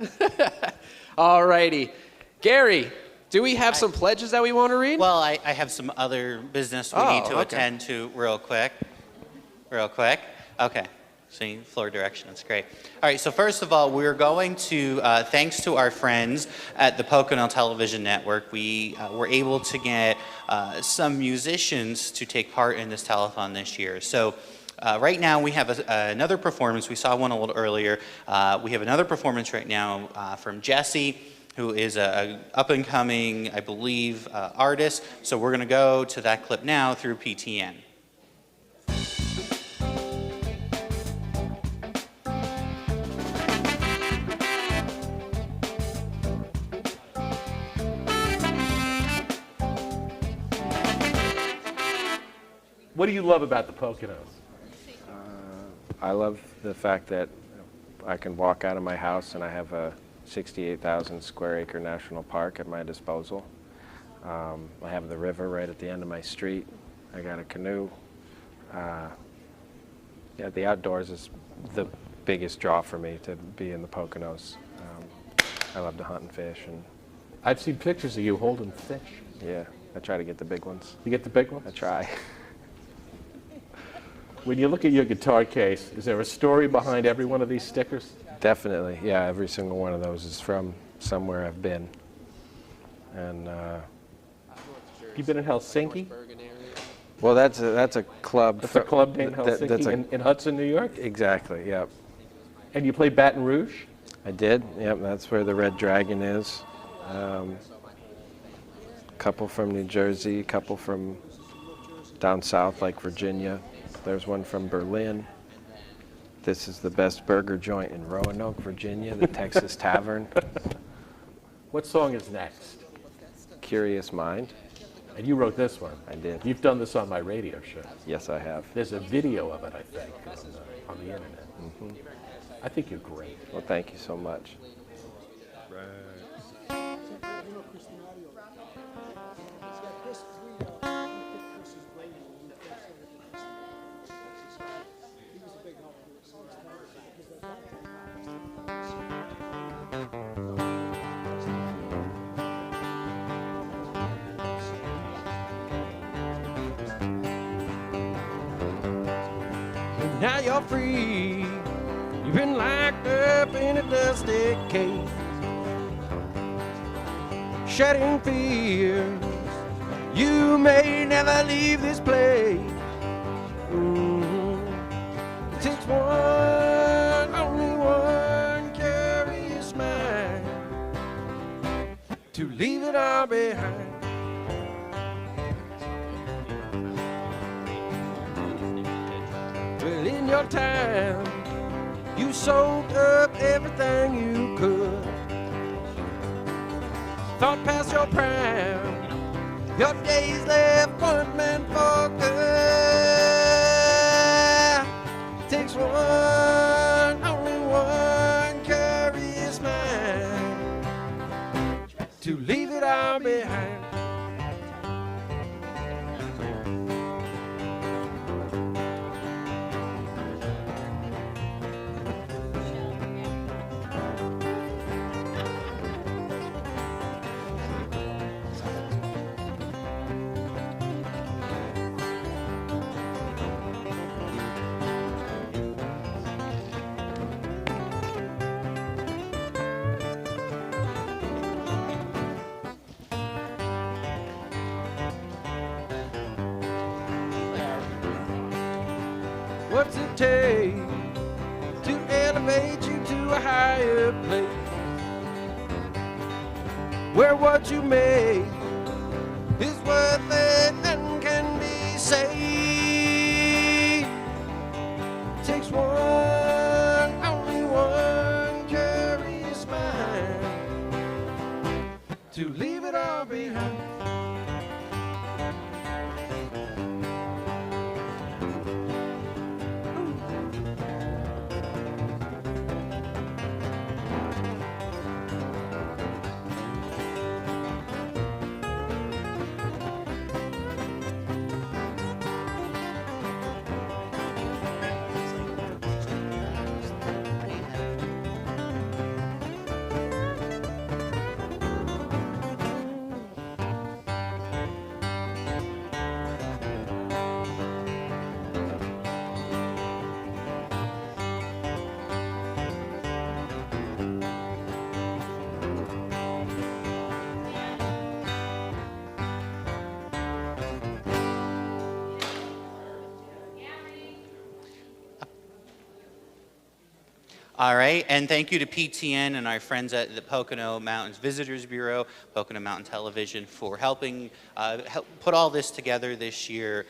All righty. Gary, do we have some pledges that we want to read? Well, I have some other business we need to attend to real quick. Okay. See, floor direction, that's great. All right, so first of all, we're going to, thanks to our friends at the Pocono Television Network, we were able to get some musicians to take part in this telethon this year. So right now we have another performance. We saw one a little earlier. We have another performance right now from Jesse, who is an up-and-coming, I believe, artist. So we're going to go to that clip now through PTN. What do you love about the Poconos? I love the fact that I can walk out of my house and I have a 68,000 square acre national park at my disposal. I have the river right at the end of my street. I got a canoe. Yeah, the outdoors is the biggest draw for me to be in the Poconos. I love to hunt and fish. And I've seen pictures of you holding fish. Yeah, I try to get the big ones. You get the big ones? I try. When you look at your guitar case, is there a story behind every one of these stickers? Definitely, yeah. Every single one of those is from somewhere I've been. And you been in Helsinki? Well, that's a club. That's a club named Helsinki in Hudson, New York? Exactly, yep. And you played Baton Rouge? I did, yep. That's where the Red Dragon is. A couple from New Jersey, a couple from down south like Virginia. There's one from Berlin. This is the best burger joint in Roanoke, Virginia, the Texas Tavern. What song is next? Curious Mind. And you wrote this one? I did. You've done this on my radio show. Yes, I have. There's a video of it, I think, on the internet. Mm-hmm. I think you're great. Well, thank you so much. Now you're free. You've been locked up in a dusty cage, shedding fears. You may never leave this place. It takes one, only one curious mind to leave it all behind. Well, in your time, you soaked up everything you could. Thought past your prime, your days left one man for good. Takes one, only one curious mind to leave it all behind. What's it take to elevate you to a higher place? where what you make is worth it and can be saved. Takes one, only one curious mind to leave it all behind. All right, and thank you to PTN and our friends at the Pocono Mountains Visitors Bureau, Pocono Mountain Television, for helping help put all this together this year.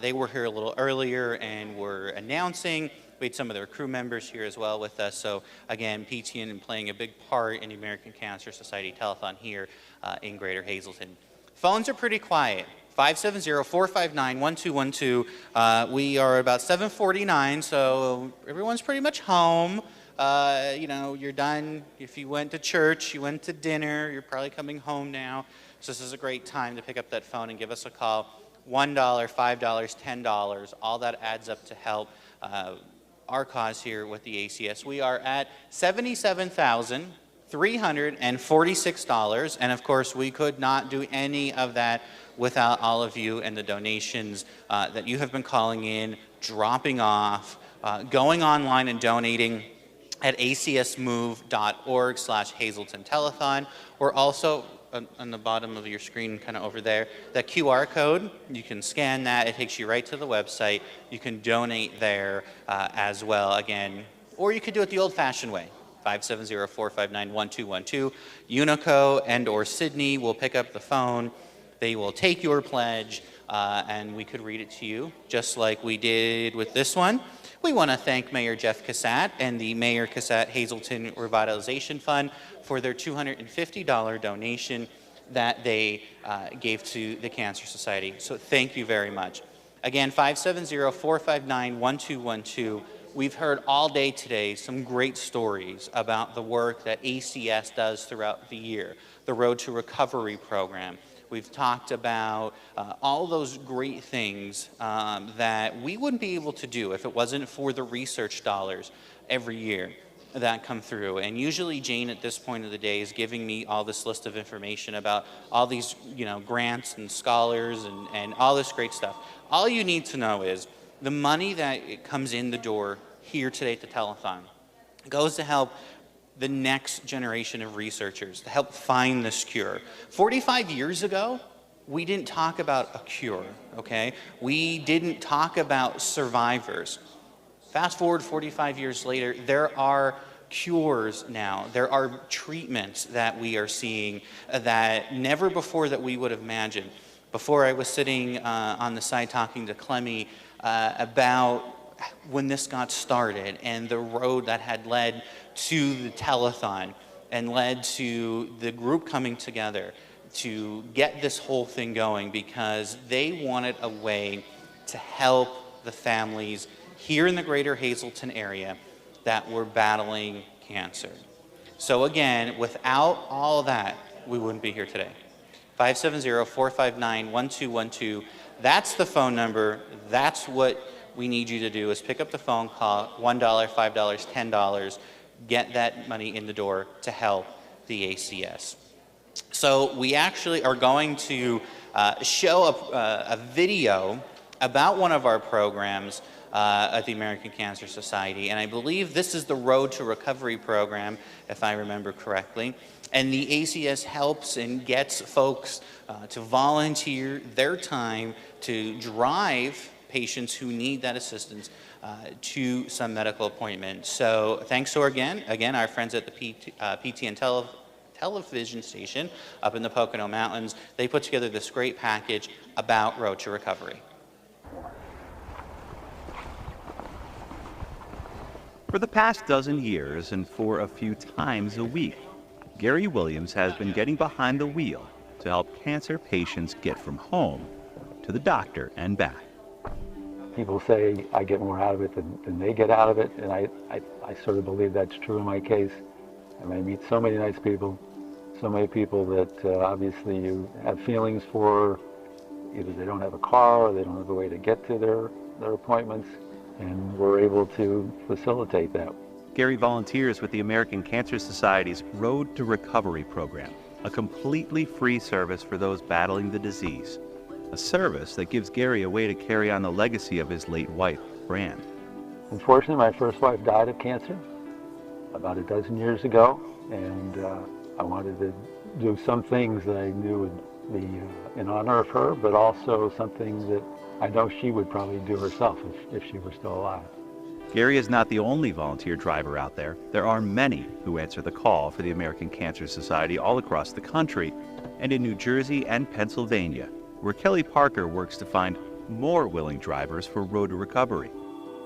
They were here a little earlier and were announcing. We had some of their crew members here as well with us. So again, PTN playing a big part in the American Cancer Society Telethon here in Greater Hazleton. Phones are pretty quiet. 570-459-1212. We are about 7:49, so everyone's pretty much home. You know, you're done. If you went to church, you went to dinner, you're probably coming home now. So this is a great time to pick up that phone and give us a call. $1, $5, $10, all that adds up to help our cause here with the ACS. We are at $77,346, and of course we could not do any of that without all of you and the donations that you have been calling in, dropping off, going online and donating at acsmove.org/Hazleton Telethon, or also on the bottom of your screen, kind of over there, that QR code, you can scan that, it takes you right to the website. You can donate there as well, again, or you could do it the old-fashioned way. 570-459-1212. Unico and or Sydney will pick up the phone. They will take your pledge, and we could read it to you, just like we did with this one. We want to thank Mayor Jeff Cassatt and the Mayor Cassatt Hazleton Revitalization Fund for their $250 donation that they gave to the Cancer Society. So thank you very much. Again, 570-459-1212. We've heard all day today some great stories about the work that ACS does throughout the year, the Road to Recovery program. We've talked about all those great things that we wouldn't be able to do if it wasn't for the research dollars every year that come through. And usually Jane at this point of the day is giving me all this list of information about all these, you know, grants and scholars and all this great stuff. All you need to know is the money that comes in the door here today at the Telethon goes to help the next generation of researchers to help find this cure. 45 years ago, we didn't talk about a cure, okay? We didn't talk about survivors. Fast forward 45 years later, there are cures now. There are treatments that we are seeing that never before that we would have imagined. Before I was sitting on the side talking to Clemmy about when this got started and the road that had led to the telethon and led to the group coming together to get this whole thing going, because they wanted a way to help the families here in the greater Hazleton area that were battling cancer. So again, without all that, we wouldn't be here today. 570-459-1212. That's the phone number. That's what we need you to do, is pick up the phone, call $1, $5, $10, get that money in the door to help the ACS. So we actually are going to show a video about one of our programs at the American Cancer Society, and I believe this is the Road to Recovery program, if I remember correctly. And the ACS helps and gets folks to volunteer their time to drive patients who need that assistance to some medical appointment. So thanks to again our friends at the PTN television station up in the Pocono Mountains. They put together this great package about Road to Recovery. For the past dozen years and for a few times a week, Gary Williams has been getting behind the wheel to help cancer patients get from home to the doctor and back. People say I get more out of it than they get out of it, and I sort of believe that's true in my case. And I meet so many nice people, so many people that obviously you have feelings for. Either they don't have a car or they don't have a way to get to their appointments, and we're able to facilitate that. Gary volunteers with the American Cancer Society's Road to Recovery program, a completely free service for those battling the disease. A service that gives Gary a way to carry on the legacy of his late wife, Fran. Unfortunately, my first wife died of cancer about a dozen years ago, and I wanted to do some things that I knew would be in honor of her, but also something that I know she would probably do herself if she were still alive. Gary is not the only volunteer driver out there. There are many who answer the call for the American Cancer Society all across the country and in New Jersey and Pennsylvania, where Kelly Parker works to find more willing drivers for Road to Recovery.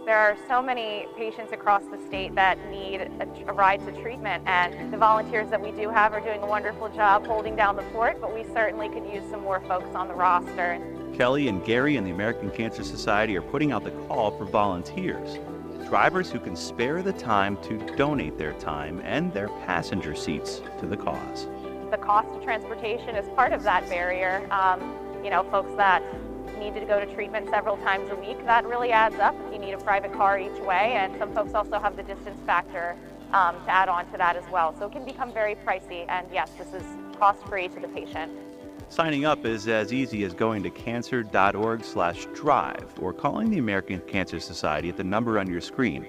There are so many patients across the state that need a ride to treatment, and the volunteers that we do have are doing a wonderful job holding down the fort, but we certainly could use some more folks on the roster. Kelly and Gary and the American Cancer Society are putting out the call for volunteers, drivers who can spare the time to donate their time and their passenger seats to the cause. The cost of transportation is part of that barrier. Folks that need to go to treatment several times a week, that really adds up if you need a private car each way, and some folks also have the distance factor to add on to that as well. So it can become very pricey, and yes, this is cost-free to the patient. Signing up is as easy as going to cancer.org/drive or calling the American Cancer Society at the number on your screen,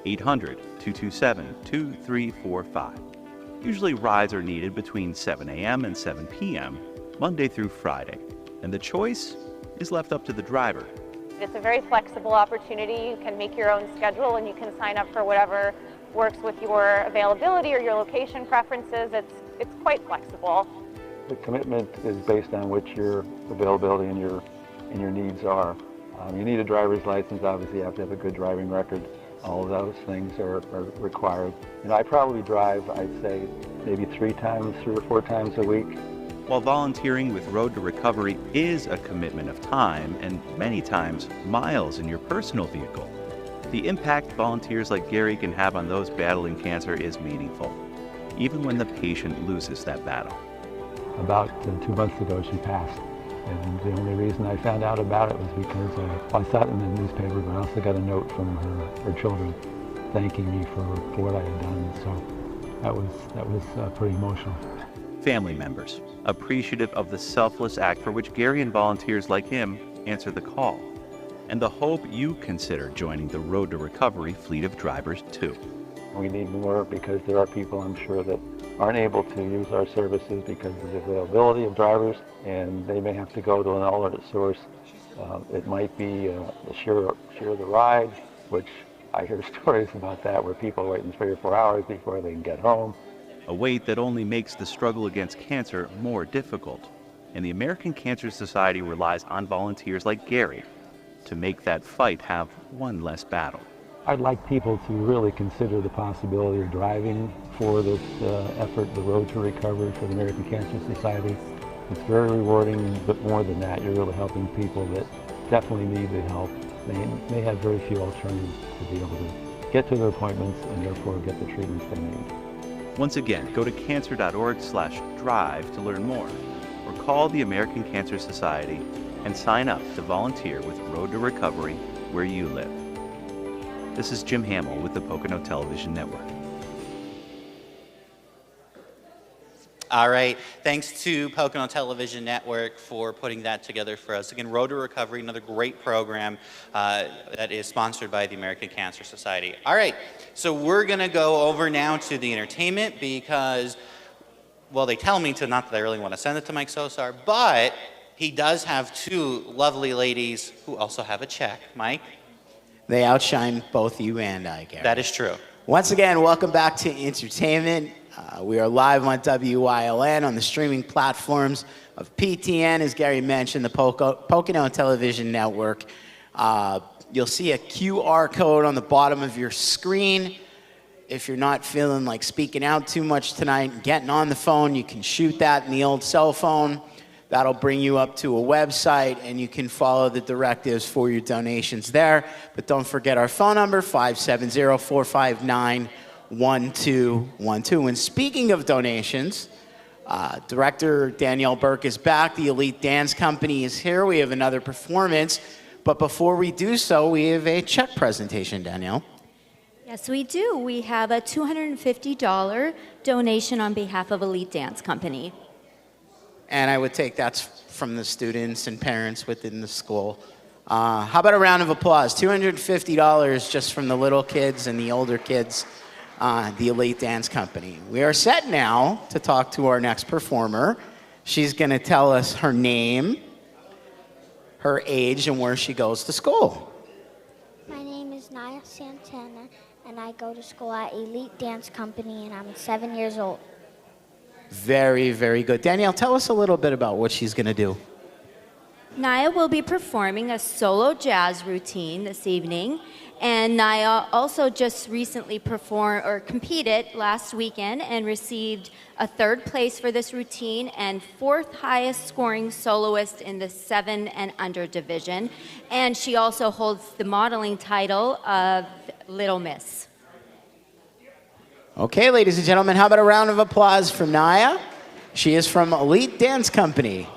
800-227-2345. Usually rides are needed between 7 a.m. and 7 p.m., Monday through Friday, and the choice is left up to the driver. It's a very flexible opportunity. You can make your own schedule and you can sign up for whatever works with your availability or your location preferences. It's quite flexible. The commitment is based on what your availability and your needs are. You need a driver's license. Obviously, you have to have a good driving record. All of those things are required. I probably drive, I'd say, maybe 3 or 4 times a week. While volunteering with Road to Recovery is a commitment of time and many times miles in your personal vehicle, the impact volunteers like Gary can have on those battling cancer is meaningful, even when the patient loses that battle. About 2 months ago, she passed. And the only reason I found out about it was because I saw it in the newspaper, but I also got a note from her children thanking me for what I had done. So that was pretty emotional. Family members, appreciative of the selfless act for which Gary and volunteers like him answer the call, and the hope you consider joining the Road to Recovery fleet of drivers too. We need more because there are people, I'm sure, that aren't able to use our services because of the availability of drivers, and they may have to go to an alternate source. It might be share the ride, which I hear stories about that where people are waiting 3 or 4 hours before they can get home. A wait that only makes the struggle against cancer more difficult. And the American Cancer Society relies on volunteers like Gary to make that fight have one less battle. I'd like people to really consider the possibility of driving for this effort, the Road to Recovery for the American Cancer Society. It's very rewarding, but more than that, you're really helping people that definitely need the help. They have very few alternatives to be able to get to their appointments and therefore get the treatments they need. Once again, go to cancer.org/drive to learn more, or call the American Cancer Society and sign up to volunteer with Road to Recovery where you live. This is Jim Hamill with the Pocono Television Network. All right, thanks to Pocono Television Network for putting that together for us. Again, Road to Recovery, another great program that is sponsored by the American Cancer Society. All right, so we're gonna go over now to the entertainment because, well, they tell me to, not that I really want to send it to Mike Sosar, but he does have 2 lovely ladies who also have a check. Mike? They outshine both you and I, Gary. That is true. Once again, welcome back to entertainment. We are live on WILN on the streaming platforms of PTN, as Gary mentioned, the Pocono Television Network. You'll see a QR code on the bottom of your screen. If you're not feeling like speaking out too much tonight and getting on the phone, you can shoot that in the old cell phone. That'll bring you up to a website, and you can follow the directives for your donations there. But don't forget our phone number, 570-459-1212. And speaking of donations, Director Danielle Burke is back. The Elite Dance Company is here. We have another performance. But before we do so, we have a check presentation, Danielle. Yes, we do. We have a $250 donation on behalf of Elite Dance Company. And I would take that's from the students and parents within the school. How about a round of applause? $250 just from the little kids and the older kids, the Elite Dance Company. We are set now to talk to our next performer. She's going to tell us her name, her age, and where she goes to school. My name is Naya Santana, and I go to school at Elite Dance Company, and I'm 7 years old. Very, very good. Danielle, tell us a little bit about what she's going to do. Naya will be performing a solo jazz routine this evening, and Naya also just recently competed last weekend and received a 3rd place for this routine and 4th highest scoring soloist in the 7 and under division. And she also holds the modeling title of Little Miss. Okay, ladies and gentlemen, how about a round of applause for Naya? She is from Elite Dance Company.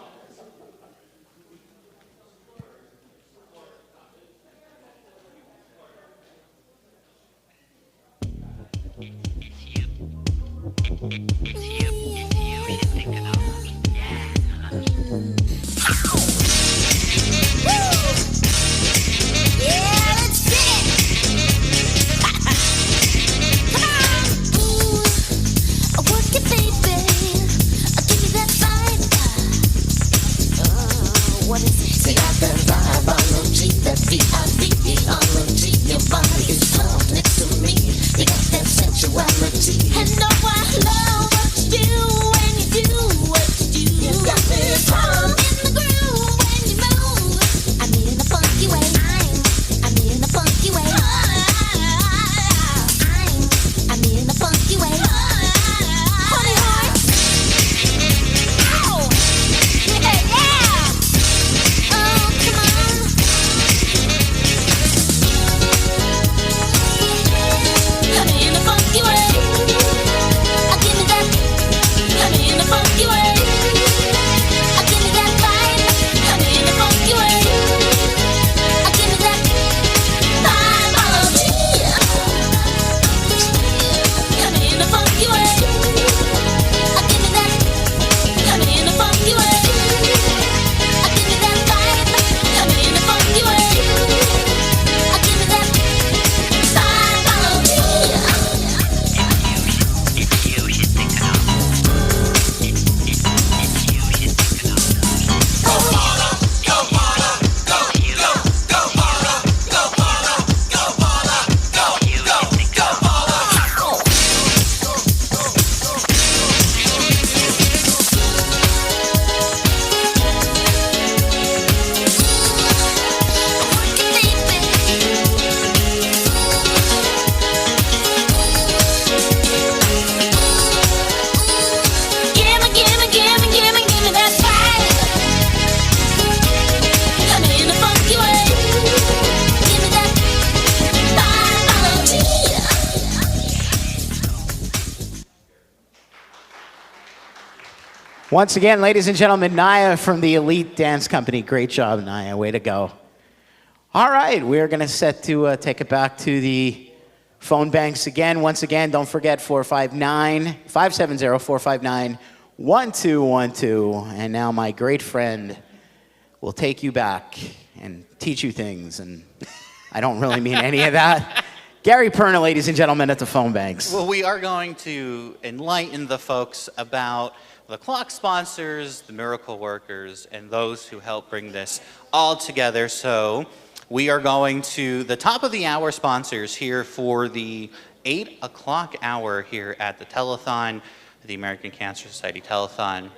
Once again, ladies and gentlemen, Naya from the Elite Dance Company. Great job, Naya. Way to go. All right, we're going to set to take it back to the phone banks again. Once again, don't forget 570-459-1212. And now my great friend will take you back and teach you things. And I don't really mean any of that. Gary Perna, ladies and gentlemen, at the phone banks. Well, we are going to enlighten the folks about the clock sponsors, the miracle workers, and those who help bring this all together. So we are going to the top of the hour sponsors here for the 8 o'clock hour here at the Telethon, the American Cancer Society Telethon.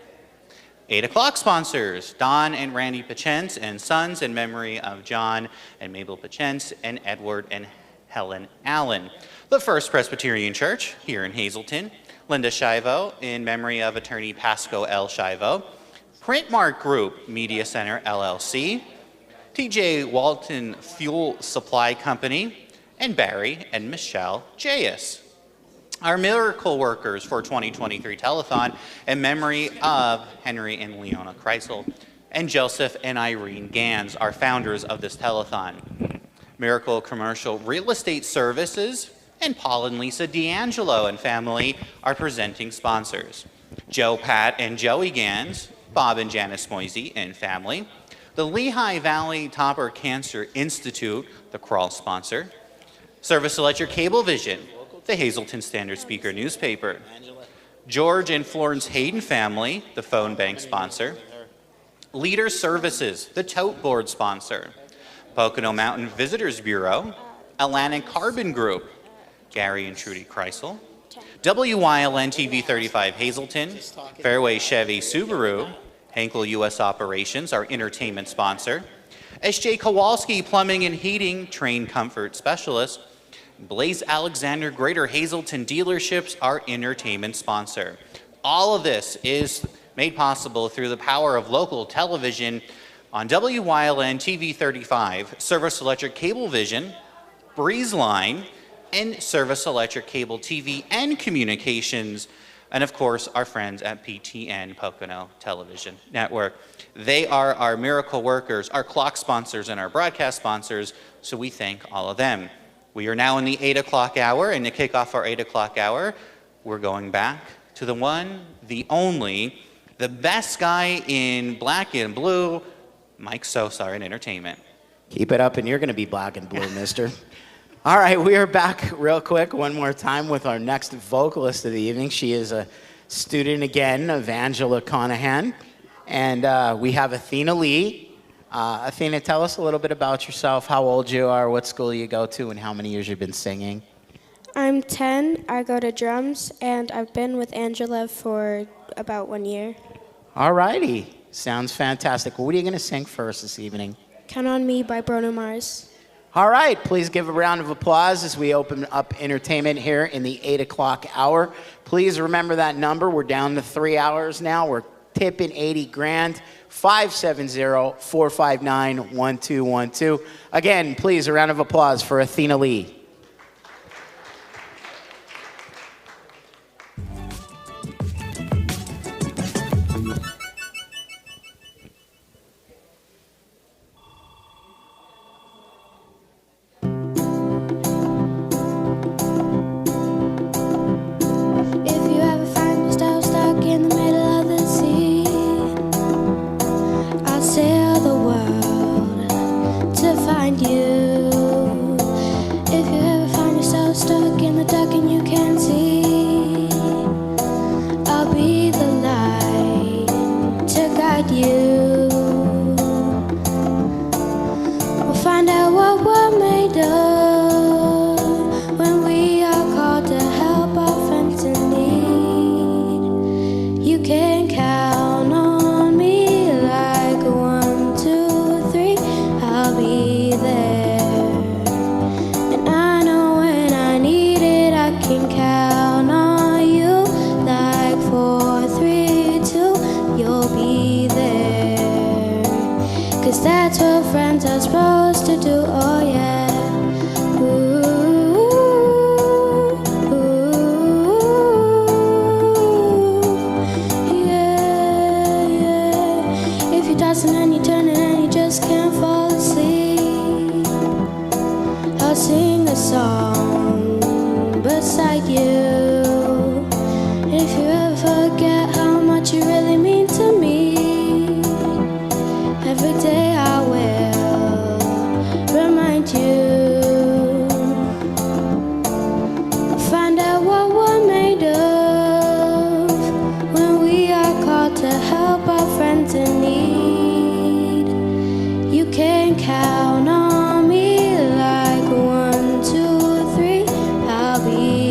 8 o'clock sponsors, Don and Randy Pachence and Sons in memory of John and Mabel Pachence and Edward and Helen Allen. The First Presbyterian Church here in Hazleton, Linda Shivo in memory of attorney Pasco L. Shivo. Printmark Group Media Center LLC, TJ Walton Fuel Supply Company, and Barry and Michelle Jayas. Our miracle workers for 2023 Telethon in memory of Henry and Leona Kreisel and Joseph and Irene Gans, our founders of this telethon. Miracle Commercial Real Estate Services and Paul and Lisa D'Angelo and family are presenting sponsors. Joe, Pat, and Joey Gans, Bob and Janice Moisey and family. The Lehigh Valley Topper Cancer Institute, the Crawl sponsor. Service Electric Cablevision, the Hazleton Standard Speaker newspaper. George and Florence Hayden family, the phone bank sponsor. Leader Services, the tote board sponsor. Pocono Mountain Visitors Bureau. Atlantic Carbon Group, Gary and Trudy Kreisel. WYLN TV 35 Hazleton. Fairway Chevy Subaru. Henkel U.S. Operations, our entertainment sponsor. S.J. Kowalski Plumbing and Heating, Train Comfort Specialist. Blaze Alexander Greater Hazleton Dealerships, our entertainment sponsor. All of this is made possible through the power of local television on WYLN TV 35, Service Electric Cablevision, Breeze Line, and Service Electric Cable TV and Communications, and of course our friends at PTN Pocono Television Network. They are our miracle workers, our clock sponsors, and our broadcast sponsors, so we thank all of them. We are now in the 8 o'clock hour, and to kick off our 8 o'clock hour, we're going back to the one, the only, the best guy in black and blue, Mike Sosa in entertainment. Keep it up, and you're going to be black and blue, mister. All right, we are back real quick one more time with our next vocalist of the evening. She is a student again of Angela Conahan, and we have Athena Lee. Athena, tell us a little bit about yourself, how old you are, what school you go to, and how many years you've been singing. I'm 10, I go to drums, and I've been with Angela for about 1 year. All righty, sounds fantastic. What are you going to sing for us this evening? Count on Me by Bruno Mars. All right, please give a round of applause as we open up entertainment here in the 8 o'clock hour. Please remember that number. We're down to 3 hours now. We're tipping 80 grand. 570-459-1212. Again, please, a round of applause for Athena Lee. Count on me like 1, 2, 3. I'll be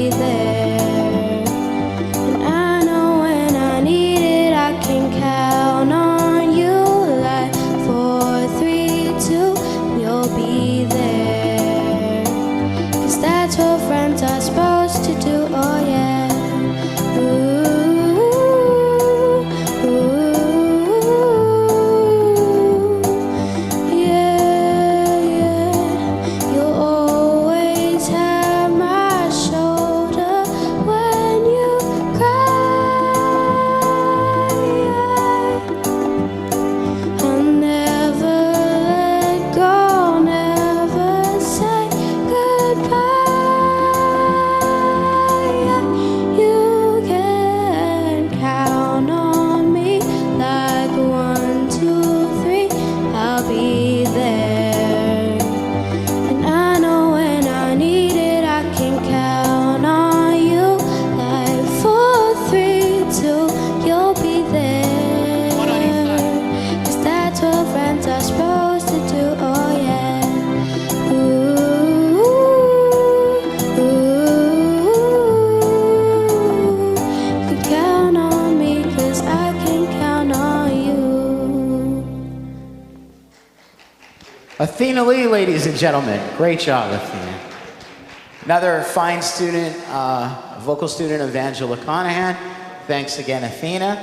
Athena Lee, ladies and gentlemen. Great job, Athena. Another fine student, vocal student of Angela Conahan. Thanks again, Athena.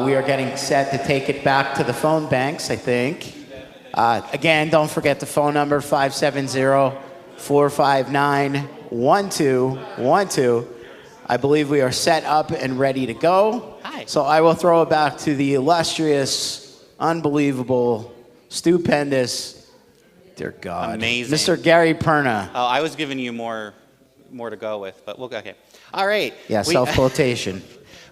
We are getting set to take it back to the phone banks, I think. Again, don't forget the phone number, 570-459-1212. I believe we are set up and ready to go. Hi. So I will throw it back to the illustrious, unbelievable, stupendous, dear God, Amazing. Mr. Gary Perna. Oh, I was giving you more to go with, but we'll go. Okay. All right. Yeah, self-quotation.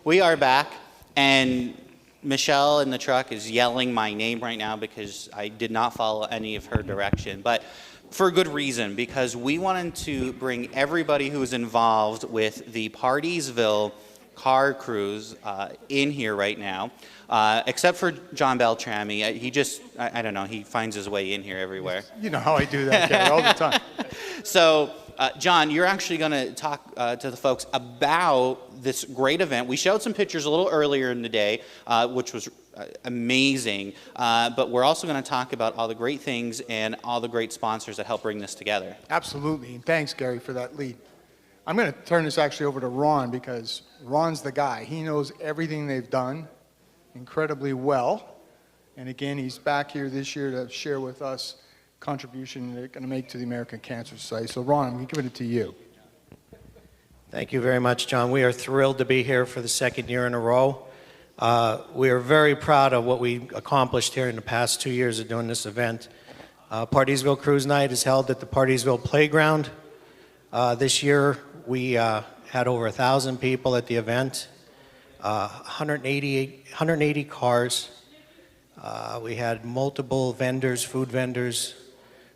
We are back, and Michelle in the truck is yelling my name right now because I did not follow any of her direction. But for a good reason, because we wanted to bring everybody who is involved with the Partiesville car cruise in here right now, except for John Beltrami. He just, I don't know, he finds his way in here everywhere. You know how I do that, Gary, all the time. So, John, you're actually going to talk to the folks about this great event. We showed some pictures a little earlier in the day, which was amazing, but we're also going to talk about all the great things and all the great sponsors that help bring this together. Absolutely, and thanks, Gary, for that lead. I'm going to turn this actually over to Ron because Ron's the guy. He knows everything they've done incredibly well, and again, he's back here this year to share with us contribution they're going to make to the American Cancer Society. So Ron, I'm giving it to you. Thank you very much, John. We are thrilled to be here for the second year in a row. We are very proud of what we accomplished here in the past 2 years of doing this event. Partiesville Cruise Night is held at the Partiesville Playground. This year we had over 1,000 people at the event, 180 cars. We had multiple vendors, food vendors.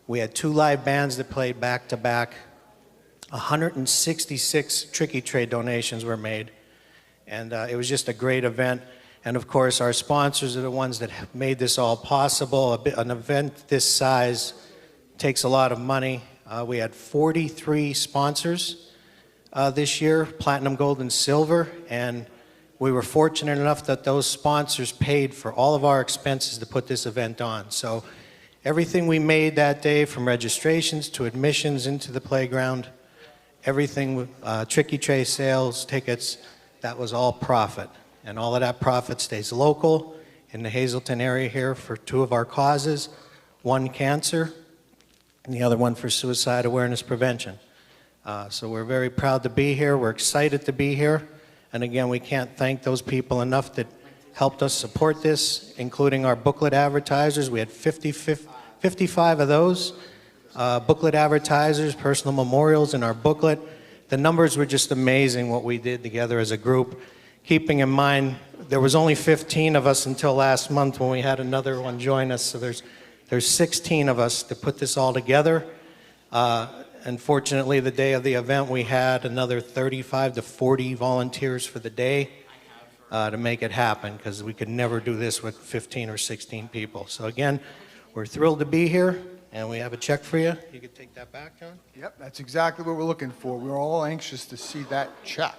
We had 2 live bands that played back to back. 166 Tricky Trade donations were made. And it was just a great event. And of course, our sponsors are the ones that have made this all possible. An event this size takes a lot of money. We had 43 sponsors this year, platinum, gold, and silver. And we were fortunate enough that those sponsors paid for all of our expenses to put this event on. So everything we made that day, from registrations to admissions into the playground, everything, Tricky Tray sales, tickets, that was all profit. And all of that profit stays local in the Hazleton area here for 2 of our causes, one cancer and the other one for suicide awareness prevention. So we're very proud to be here. We're excited to be here. And again, we can't thank those people enough that helped us support this, including our booklet advertisers. We had 55 of those booklet advertisers, personal memorials in our booklet. The numbers were just amazing what we did together as a group. Keeping in mind, there was only 15 of us until last month when we had another one join us. So there's 16 of us to put this all together. Unfortunately, the day of the event, we had another 35 to 40 volunteers for the day to make it happen, because we could never do this with 15 or 16 people. So again, we're thrilled to be here, and we have a check for you. You can take that back, John? Yep, that's exactly what we're looking for. We're all anxious to see that check.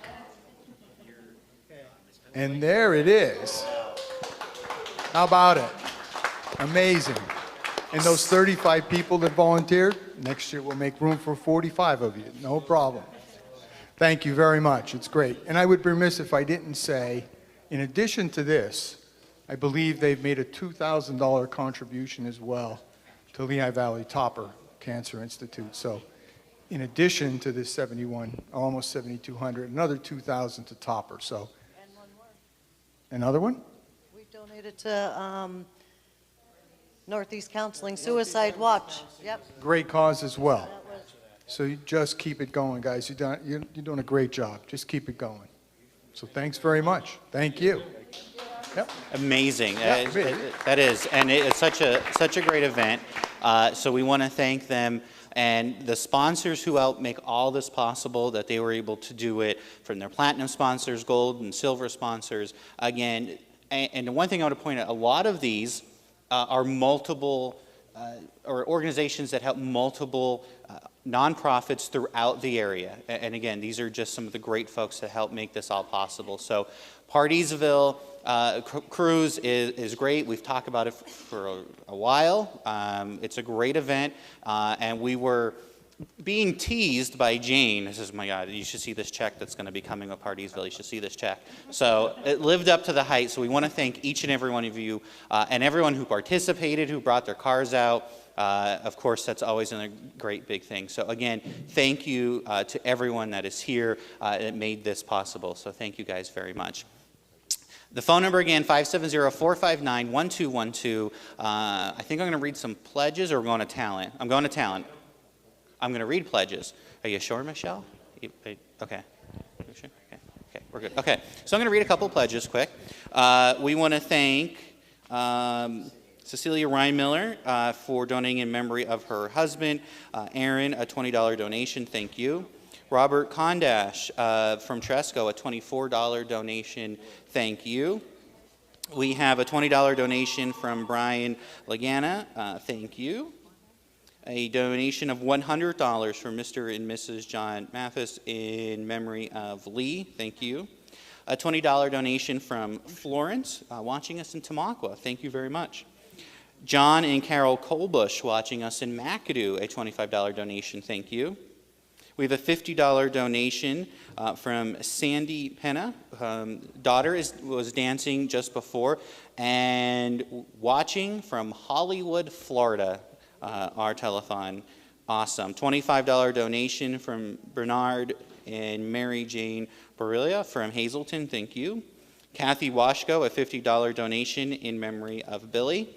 And there it is. How about it? Amazing. And those 35 people that volunteered, next year we'll make room for 45 of you. No problem. Thank you very much. It's great. And I would be remiss if I didn't say, in addition to this, I believe they've made a $2,000 contribution as well to Lehigh Valley Topper Cancer Institute. So in addition to this 71, almost 7,200, another 2,000 to Topper. So another one? We donated to Northeast Counseling Suicide Watch. Yep. Great cause as well. So you just keep it going, guys. You're doing a great job. Just keep it going. So thanks very much. Thank you. Yep. Amazing. Yeah, that is, and it's such a great event. So we want to thank them and the sponsors who helped make all this possible, that they were able to do it, from their platinum sponsors, gold and silver sponsors. Again, and the one thing I want to point out, a lot of these are multiple or organizations that help multiple nonprofits throughout the area. And again, these are just some of the great folks that help make this all possible. So Partiesville Cruise is great. We've talked about it for a while. It's a great event, and we were being teased by Jane. This is, my God, you should see this check that's going to be coming with Partysville. You should see this check. So it lived up to the hype. So we want to thank each and every one of you and everyone who participated, who brought their cars out. Of course, that's always a great big thing. So again, thank you to everyone that is here that made this possible. So thank you guys very much. The phone number again, 570-459-1212. I think I'm going to read some pledges, or we're going to talent. I'm going to talent. I'm going to read pledges. Are you sure, Michelle? Okay. You sure? Okay, we're good. Okay, so I'm going to read a couple pledges quick. We want to thank Cecilia Reinmiller for donating in memory of her husband, Aaron, a $20 donation. Thank you. Robert Kondash from Tresco, a $24 donation. Thank you. We have a $20 donation from Brian Lagana. Thank you. A donation of $100 from Mr. and Mrs. John Mathis in memory of Lee. Thank you. A $20 donation from Florence, watching us in Tamaqua. Thank you very much. John and Carol Colbush, watching us in McAdoo, a $25 donation. Thank you. We have a $50 donation from Sandy Penna. Daughter was dancing just before and watching from Hollywood, Florida. Our telethon. Awesome. $25 donation from Bernard and Mary Jane Barilla from Hazleton. Thank you. Kathy Washko, a $50 donation in memory of Billy.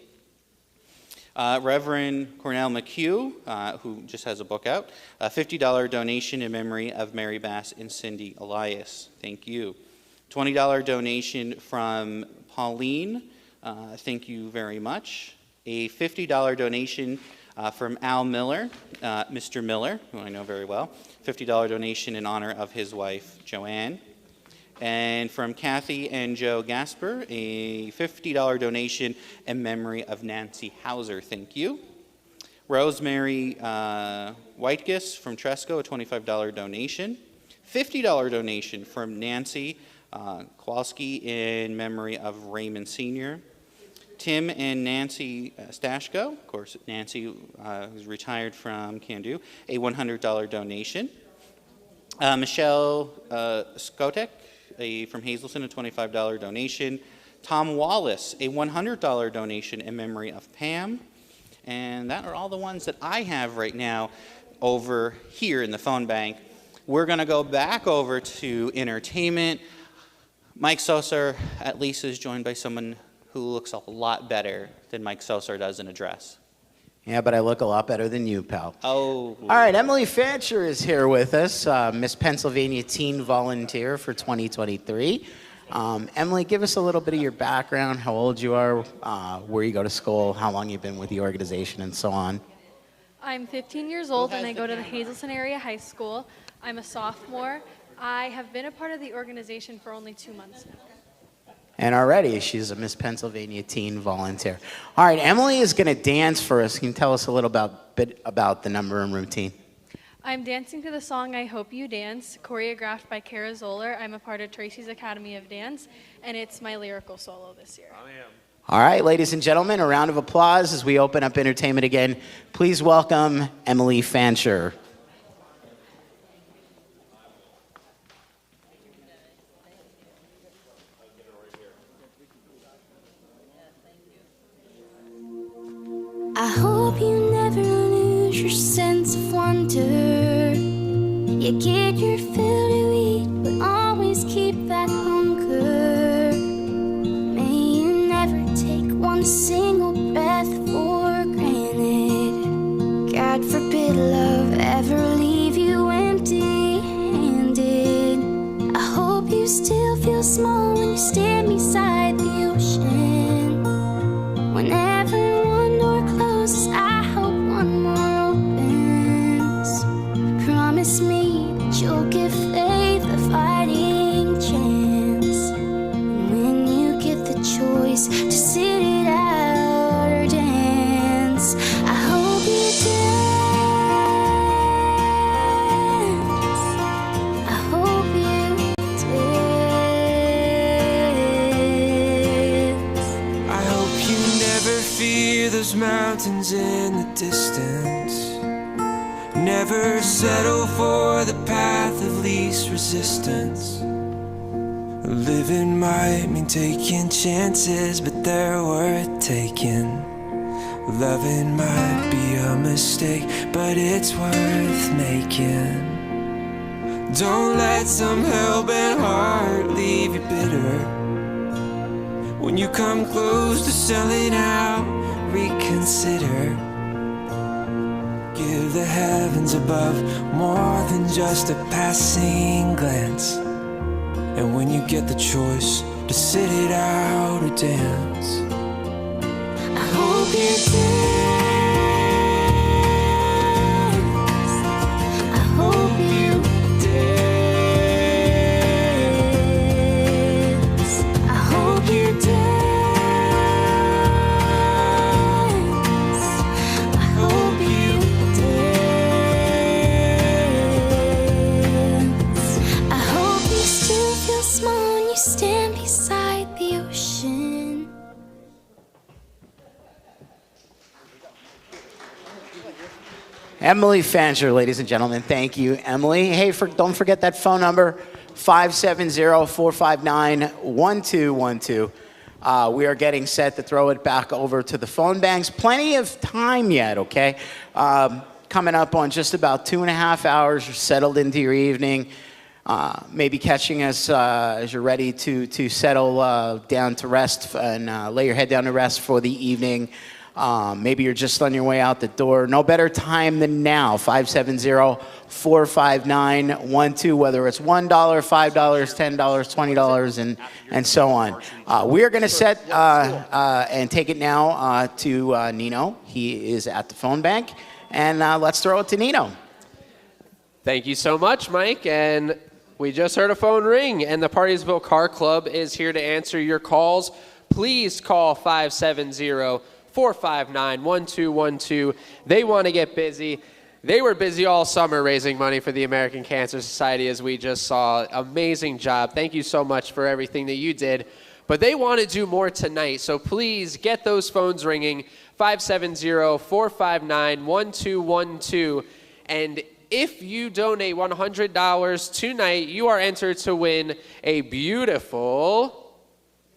Reverend Cornell McHugh, who just has a book out, a $50 donation in memory of Mary Bass and Cindy Elias. Thank you. $20 donation from Pauline. Thank you very much. A $50 donation from Al Miller, Mr. Miller, who I know very well. $50 donation in honor of his wife, Joanne. And from Kathy and Joe Gasper, a $50 donation in memory of Nancy Hauser. Thank you. Rosemary Whitegis from Tresco, a $25 donation. $50 donation from Nancy Kowalski in memory of Raymond Sr. Tim and Nancy Stashko, of course, Nancy who's retired from Can-Do, a $100 donation. Michelle Skotek from Hazleton, a $25 donation. Tom Wallace, a $100 donation in memory of Pam. And that are all the ones that I have right now over here in the phone bank. We're going to go back over to entertainment. Mike Sosar at least is joined by someone who looks a lot better than Mike Sosar does in a dress. Yeah, but I look a lot better than you, pal. Oh. All right, Emily Fancher is here with us, Miss Pennsylvania Teen Volunteer for 2023. Emily, give us a little bit of your background, how old you are, where you go to school, how long you've been with the organization, and so on. I'm 15 years old and I go to the Hazleton Area High School. I'm a sophomore. I have been a part of the organization for only 2 months now. And already, she's a Miss Pennsylvania Teen Volunteer. All right, Emily is going to dance for us. Can you tell us a little bit about the number and routine? I'm dancing to the song I Hope You Dance, choreographed by Kara Zoller. I'm a part of Tracy's Academy of Dance, and it's my lyrical solo this year. All right, ladies and gentlemen, a round of applause as we open up entertainment again. Please welcome Emily Fancher. I hope you never lose your sense of wonder. You get your fill to eat, but always keep that hunger. May you never take one single breath for granted. God forbid love ever leave you empty-handed. I hope you still feel small when you stand beside the ocean. Whenever one door closes, I hope one more opens. Promise me that you'll give faith a fighting chance. And when you get the choice to sit it out or dance, I hope you dance. I hope you dance. fear those mountains in the distance. Never settle for the path of least resistance. Living might mean taking chances, but they're worth taking. Loving might be a mistake, but it's worth making. Don't let some hell-bent heart leave you bitter. When you come close to selling out, reconsider. Give the heavens above more than just a passing glance. And when you get the choice to sit it out or dance, I hope you dance. I hope you dance. I hope you dance. I hope you dance. I hope you still feel small when you stand beside the ocean. Emily Fancher, ladies and gentlemen, thank you, Emily. Hey, don't forget that phone number, 570-459-1212. We are getting set to throw it back over to the phone banks. Plenty of time yet, okay? Coming up on just about 2.5 hours, you're settled into your evening. Maybe catching us as you're ready to settle down to rest and lay your head down to rest for the evening. Maybe you're just on your way out the door. No better time than now. 570-459-12, whether it's $1, $5, $10, $20, and so on. We are going to set and take it now to Nino. He is at the phone bank. And let's throw it to Nino. Thank you so much, Mike. And we just heard a phone ring, and the Partysville Car Club is here to answer your calls. Please call 570-459-1212. They want to get busy. They were busy all summer raising money for the American Cancer Society, as we just saw. Amazing job. Thank you so much for everything that you did. But they want to do more tonight, so please get those phones ringing, 570-459-1212. And if you donate $100 tonight, you are entered to win a beautiful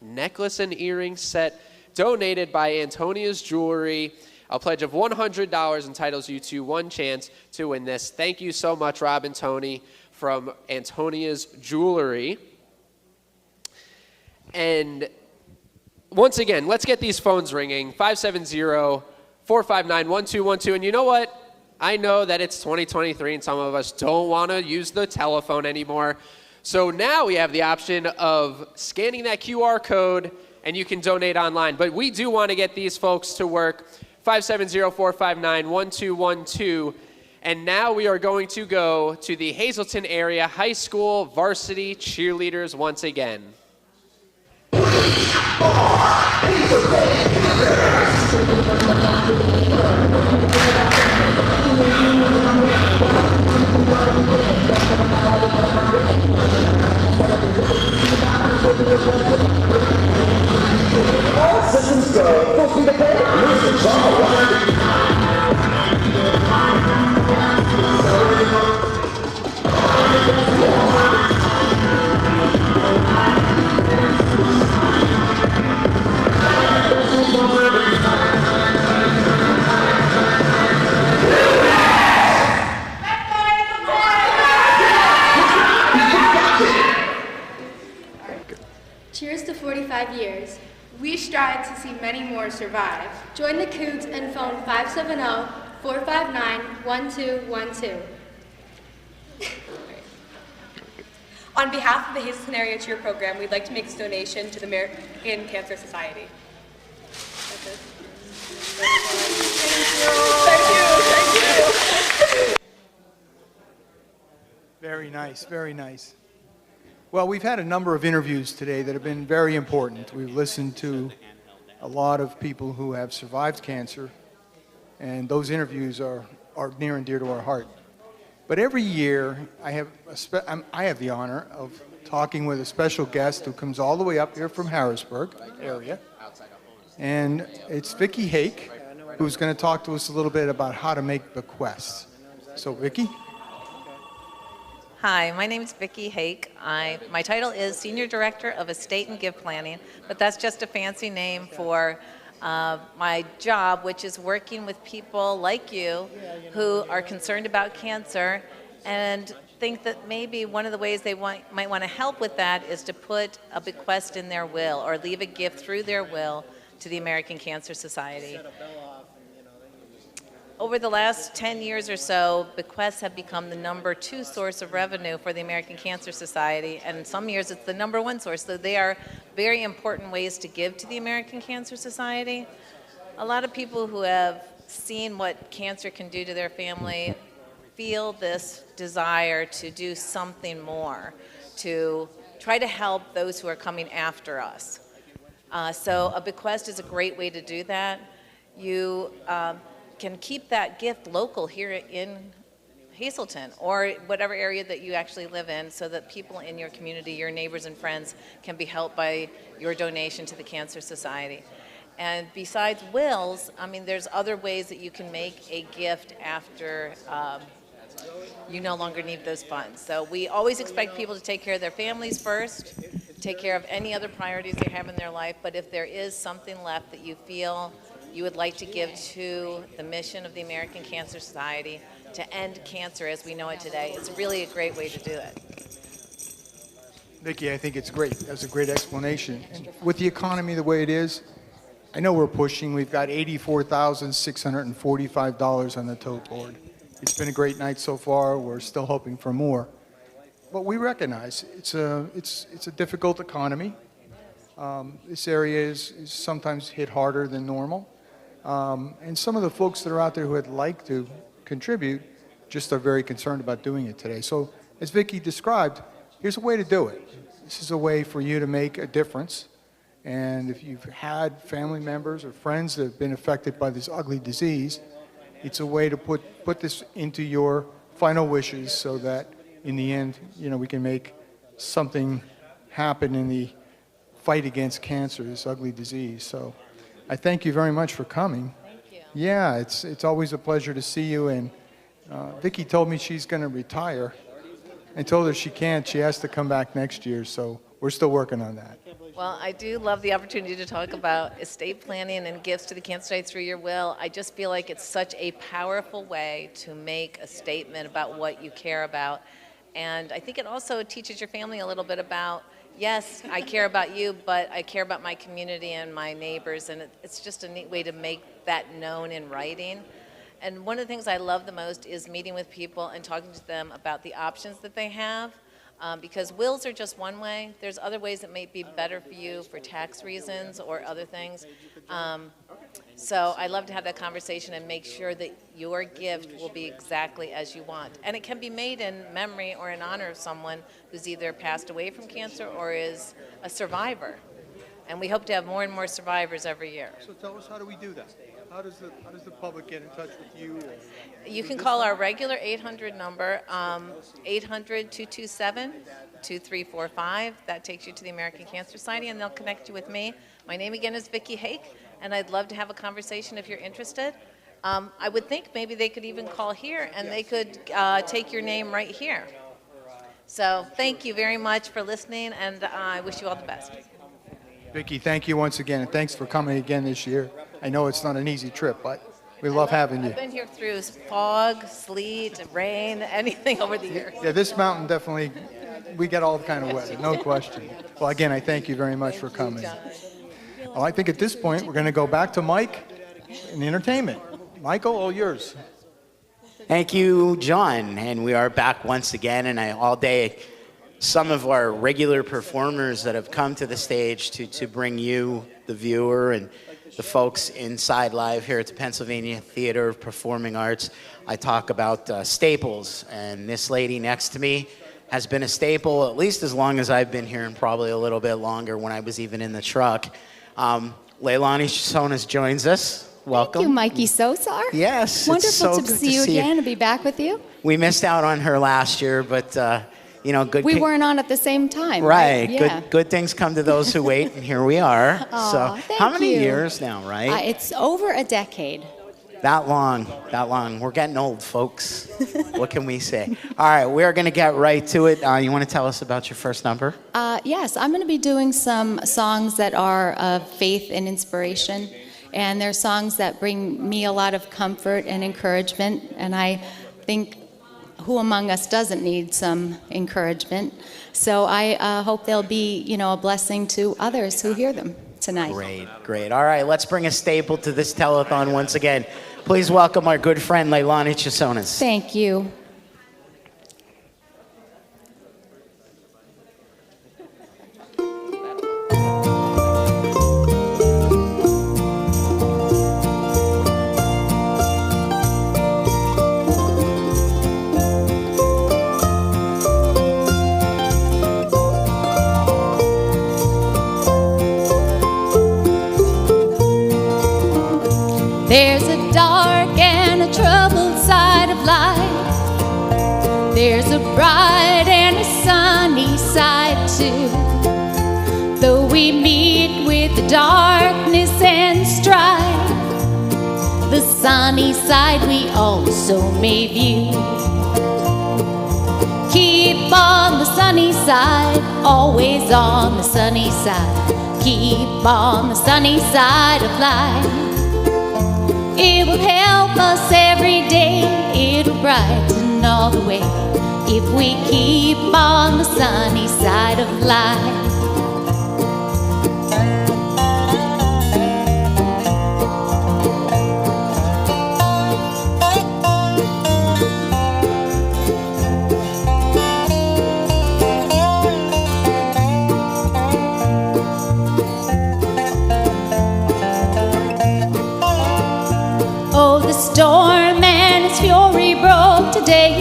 necklace and earring set donated by Antonia's Jewelry. A pledge of $100 entitles you to one chance to win this. Thank you so much, Rob and Tony from Antonia's Jewelry. And once again, let's get these phones ringing, 570-459-1212. And you know what? I know that it's 2023 and some of us don't want to use the telephone anymore. So now we have the option of scanning that QR code and you can donate online. But we do want to get these folks to work, 570-459-1212. And now we are going to go to the Hazleton Area High School varsity cheerleaders once again. All systems go. Full speed ahead. Music's all right. Cheers to 45 years. We strive to see many more survive. Join the Cougs and phone 570-459-1212. On behalf of the Hazleton Area Cheer Program, we'd like to make this donation to the American Cancer Society. That's it. Thank you. Very nice, very nice. Well, we've had a number of interviews today that have been very important. We've listened to a lot of people who have survived cancer, and those interviews are near and dear to our heart. But every year, I have the honor of talking with a special guest who comes all the way up here from Harrisburg area. And it's Vicki Hake, who's going to talk to us a little bit about how to make bequests. So, Vicki? Hi, my name is Vicki Hake. My title is Senior Director of Estate and Gift Planning, but that's just a fancy name for my job, which is working with people like you who are concerned about cancer and think that maybe one of the ways they might want to help with that is to put a bequest in their will or leave a gift through their will to the American Cancer Society. Over the last 10 years or so, bequests have become the #2 source of revenue for the American Cancer Society, and some years it's the #1 source, so they are very important ways to give to the American Cancer Society. A lot of people who have seen what cancer can do to their family feel this desire to do something more, to try to help those who are coming after us. So a bequest is a great way to do that. You can keep that gift local here in Hazleton or whatever area that you actually live in so that people in your community, your neighbors and friends, can be helped by your donation to the Cancer Society. And besides wills, I mean, there's other ways that you can make a gift after you no longer need those funds. So we always expect people to take care of their families first, take care of any other priorities they have in their life, but if there is something left that you feel you would like to give to the mission of the American Cancer Society to end cancer as we know it today, it's really a great way to do it. Vicki, I think it's great. That's a great explanation. And with the economy the way it is, I know we're pushing. We've got $84,645 on the tote board. It's been a great night so far. We're still hoping for more. But we recognize it's a difficult economy. This area is sometimes hit harder than normal. And some of the folks that are out there who would like to contribute just are very concerned about doing it today. So as Vicki described, here's a way to do it. This is a way for you to make a difference. And if you've had family members or friends that have been affected by this ugly disease, it's a way to put this into your final wishes so that in the end, we can make something happen in the fight against cancer, this ugly disease. So I thank you very much for coming. Thank you. Yeah, it's always a pleasure to see you. And Vicki told me she's going to retire. I told her she can't. She has to come back next year. So we're still working on that. Well, I do love the opportunity to talk about estate planning and gifts to the Cancer Society through your will. I just feel like it's such a powerful way to make a statement about what you care about. And I think it also teaches your family a little bit about, yes, I care about you, but I care about my community and my neighbors, and it's just a neat way to make that known in writing. And one of the things I love the most is meeting with people and talking to them about the options that they have, because wills are just one way. There's other ways that may be better for you for tax reasons or other things. So I love to have that conversation and make sure that your gift will be exactly as you want. And it can be made in memory or in honor of someone who's either passed away from cancer or is a survivor. And we hope to have more and more survivors every year. So tell us, how do we do that? How does the public get in touch with you? You can call our regular 800 number, 800-227-2345. That takes you to the American Cancer Society, and they'll connect you with me. My name again is Vicki Hake, and I'd love to have a conversation if you're interested. I would think maybe they could even call here, and they could take your name right here. So thank you very much for listening, and I wish you all the best. Vicki, thank you once again, and thanks for coming again this year. I know it's not an easy trip, but we love having you. I've been here through fog, sleet, rain, anything over the years. Yeah, this mountain definitely, we get all kind of weather, no question. Well, again, I thank you very much for coming. Well, I think at this point, we're going to go back to Mike in entertainment. Michael, all yours. Thank you, John. And we are back once again, and all day, some of our regular performers that have come to the stage to bring you, the viewer, and the folks inside live here at the Pennsylvania Theater of Performing Arts. I talk about staples, and this lady next to me has been a staple at least as long as I've been here, and probably a little bit longer when I was even in the truck. Leilani Sonas joins us. Welcome. Thank you, Mikey Sosar. Yes. Wonderful it's so to good see you again and be back with you. We missed out on her last year, but you know, good. We weren't on at the same time. Right. Yeah. Good things come to those who wait, and here we are. Aw, So, thank how many you. years now? Right. It's over a decade. That long. We're getting old, folks. What can we say? All right, we're going to get right to it. You want to tell us about your first number? Yes, I'm going to be doing some songs that are of faith and inspiration. And they're songs that bring me a lot of comfort and encouragement. And I think who among us doesn't need some encouragement? So I hope they'll be, you know, a blessing to others who hear them tonight. Great. All right, let's bring a staple to this telethon once again. Please welcome our good friend, Leilani Chisonas. Thank you. There's a dark and a troubled side of life. There's a bright and a sunny side too. Though we meet with the darkness and strife, the sunny side we also may view. Keep on the sunny side, always on the sunny side. Keep on the sunny side of life. It will help us every day, it'll brighten all the way, if we keep on the sunny side of life. Oh, the storm and its fury broke today,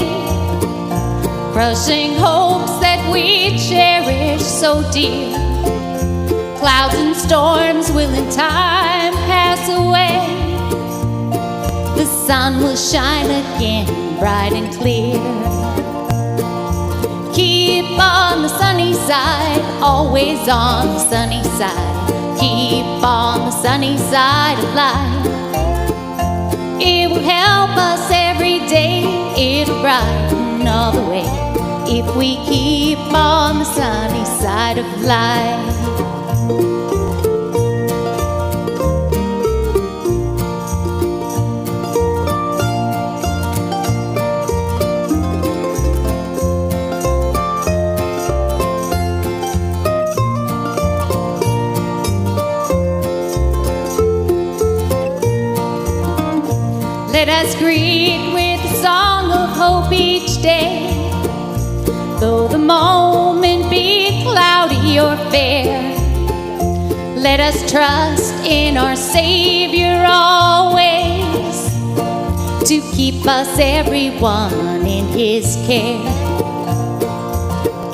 crushing hopes that we cherish so dear. Clouds and storms will in time pass away. The sun will shine again, bright and clear. Keep on the sunny side, always on the sunny side. Keep on the sunny side of life. It will help us every day, it'll brighten all the way, if we keep on the sunny side of life. Let us greet with a song of hope each day. Though the moment be cloudy or fair, let us trust in our Savior always, to keep us everyone in His care.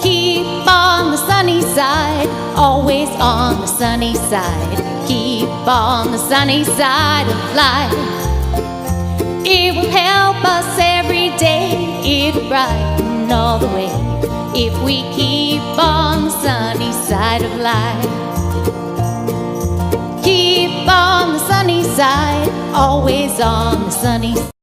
Keep on the sunny side, always on the sunny side. Keep on the sunny side of life. It will help us every day, it'll brighten all the way, if we keep on the sunny side of life. Keep on the sunny side, always on the sunny side.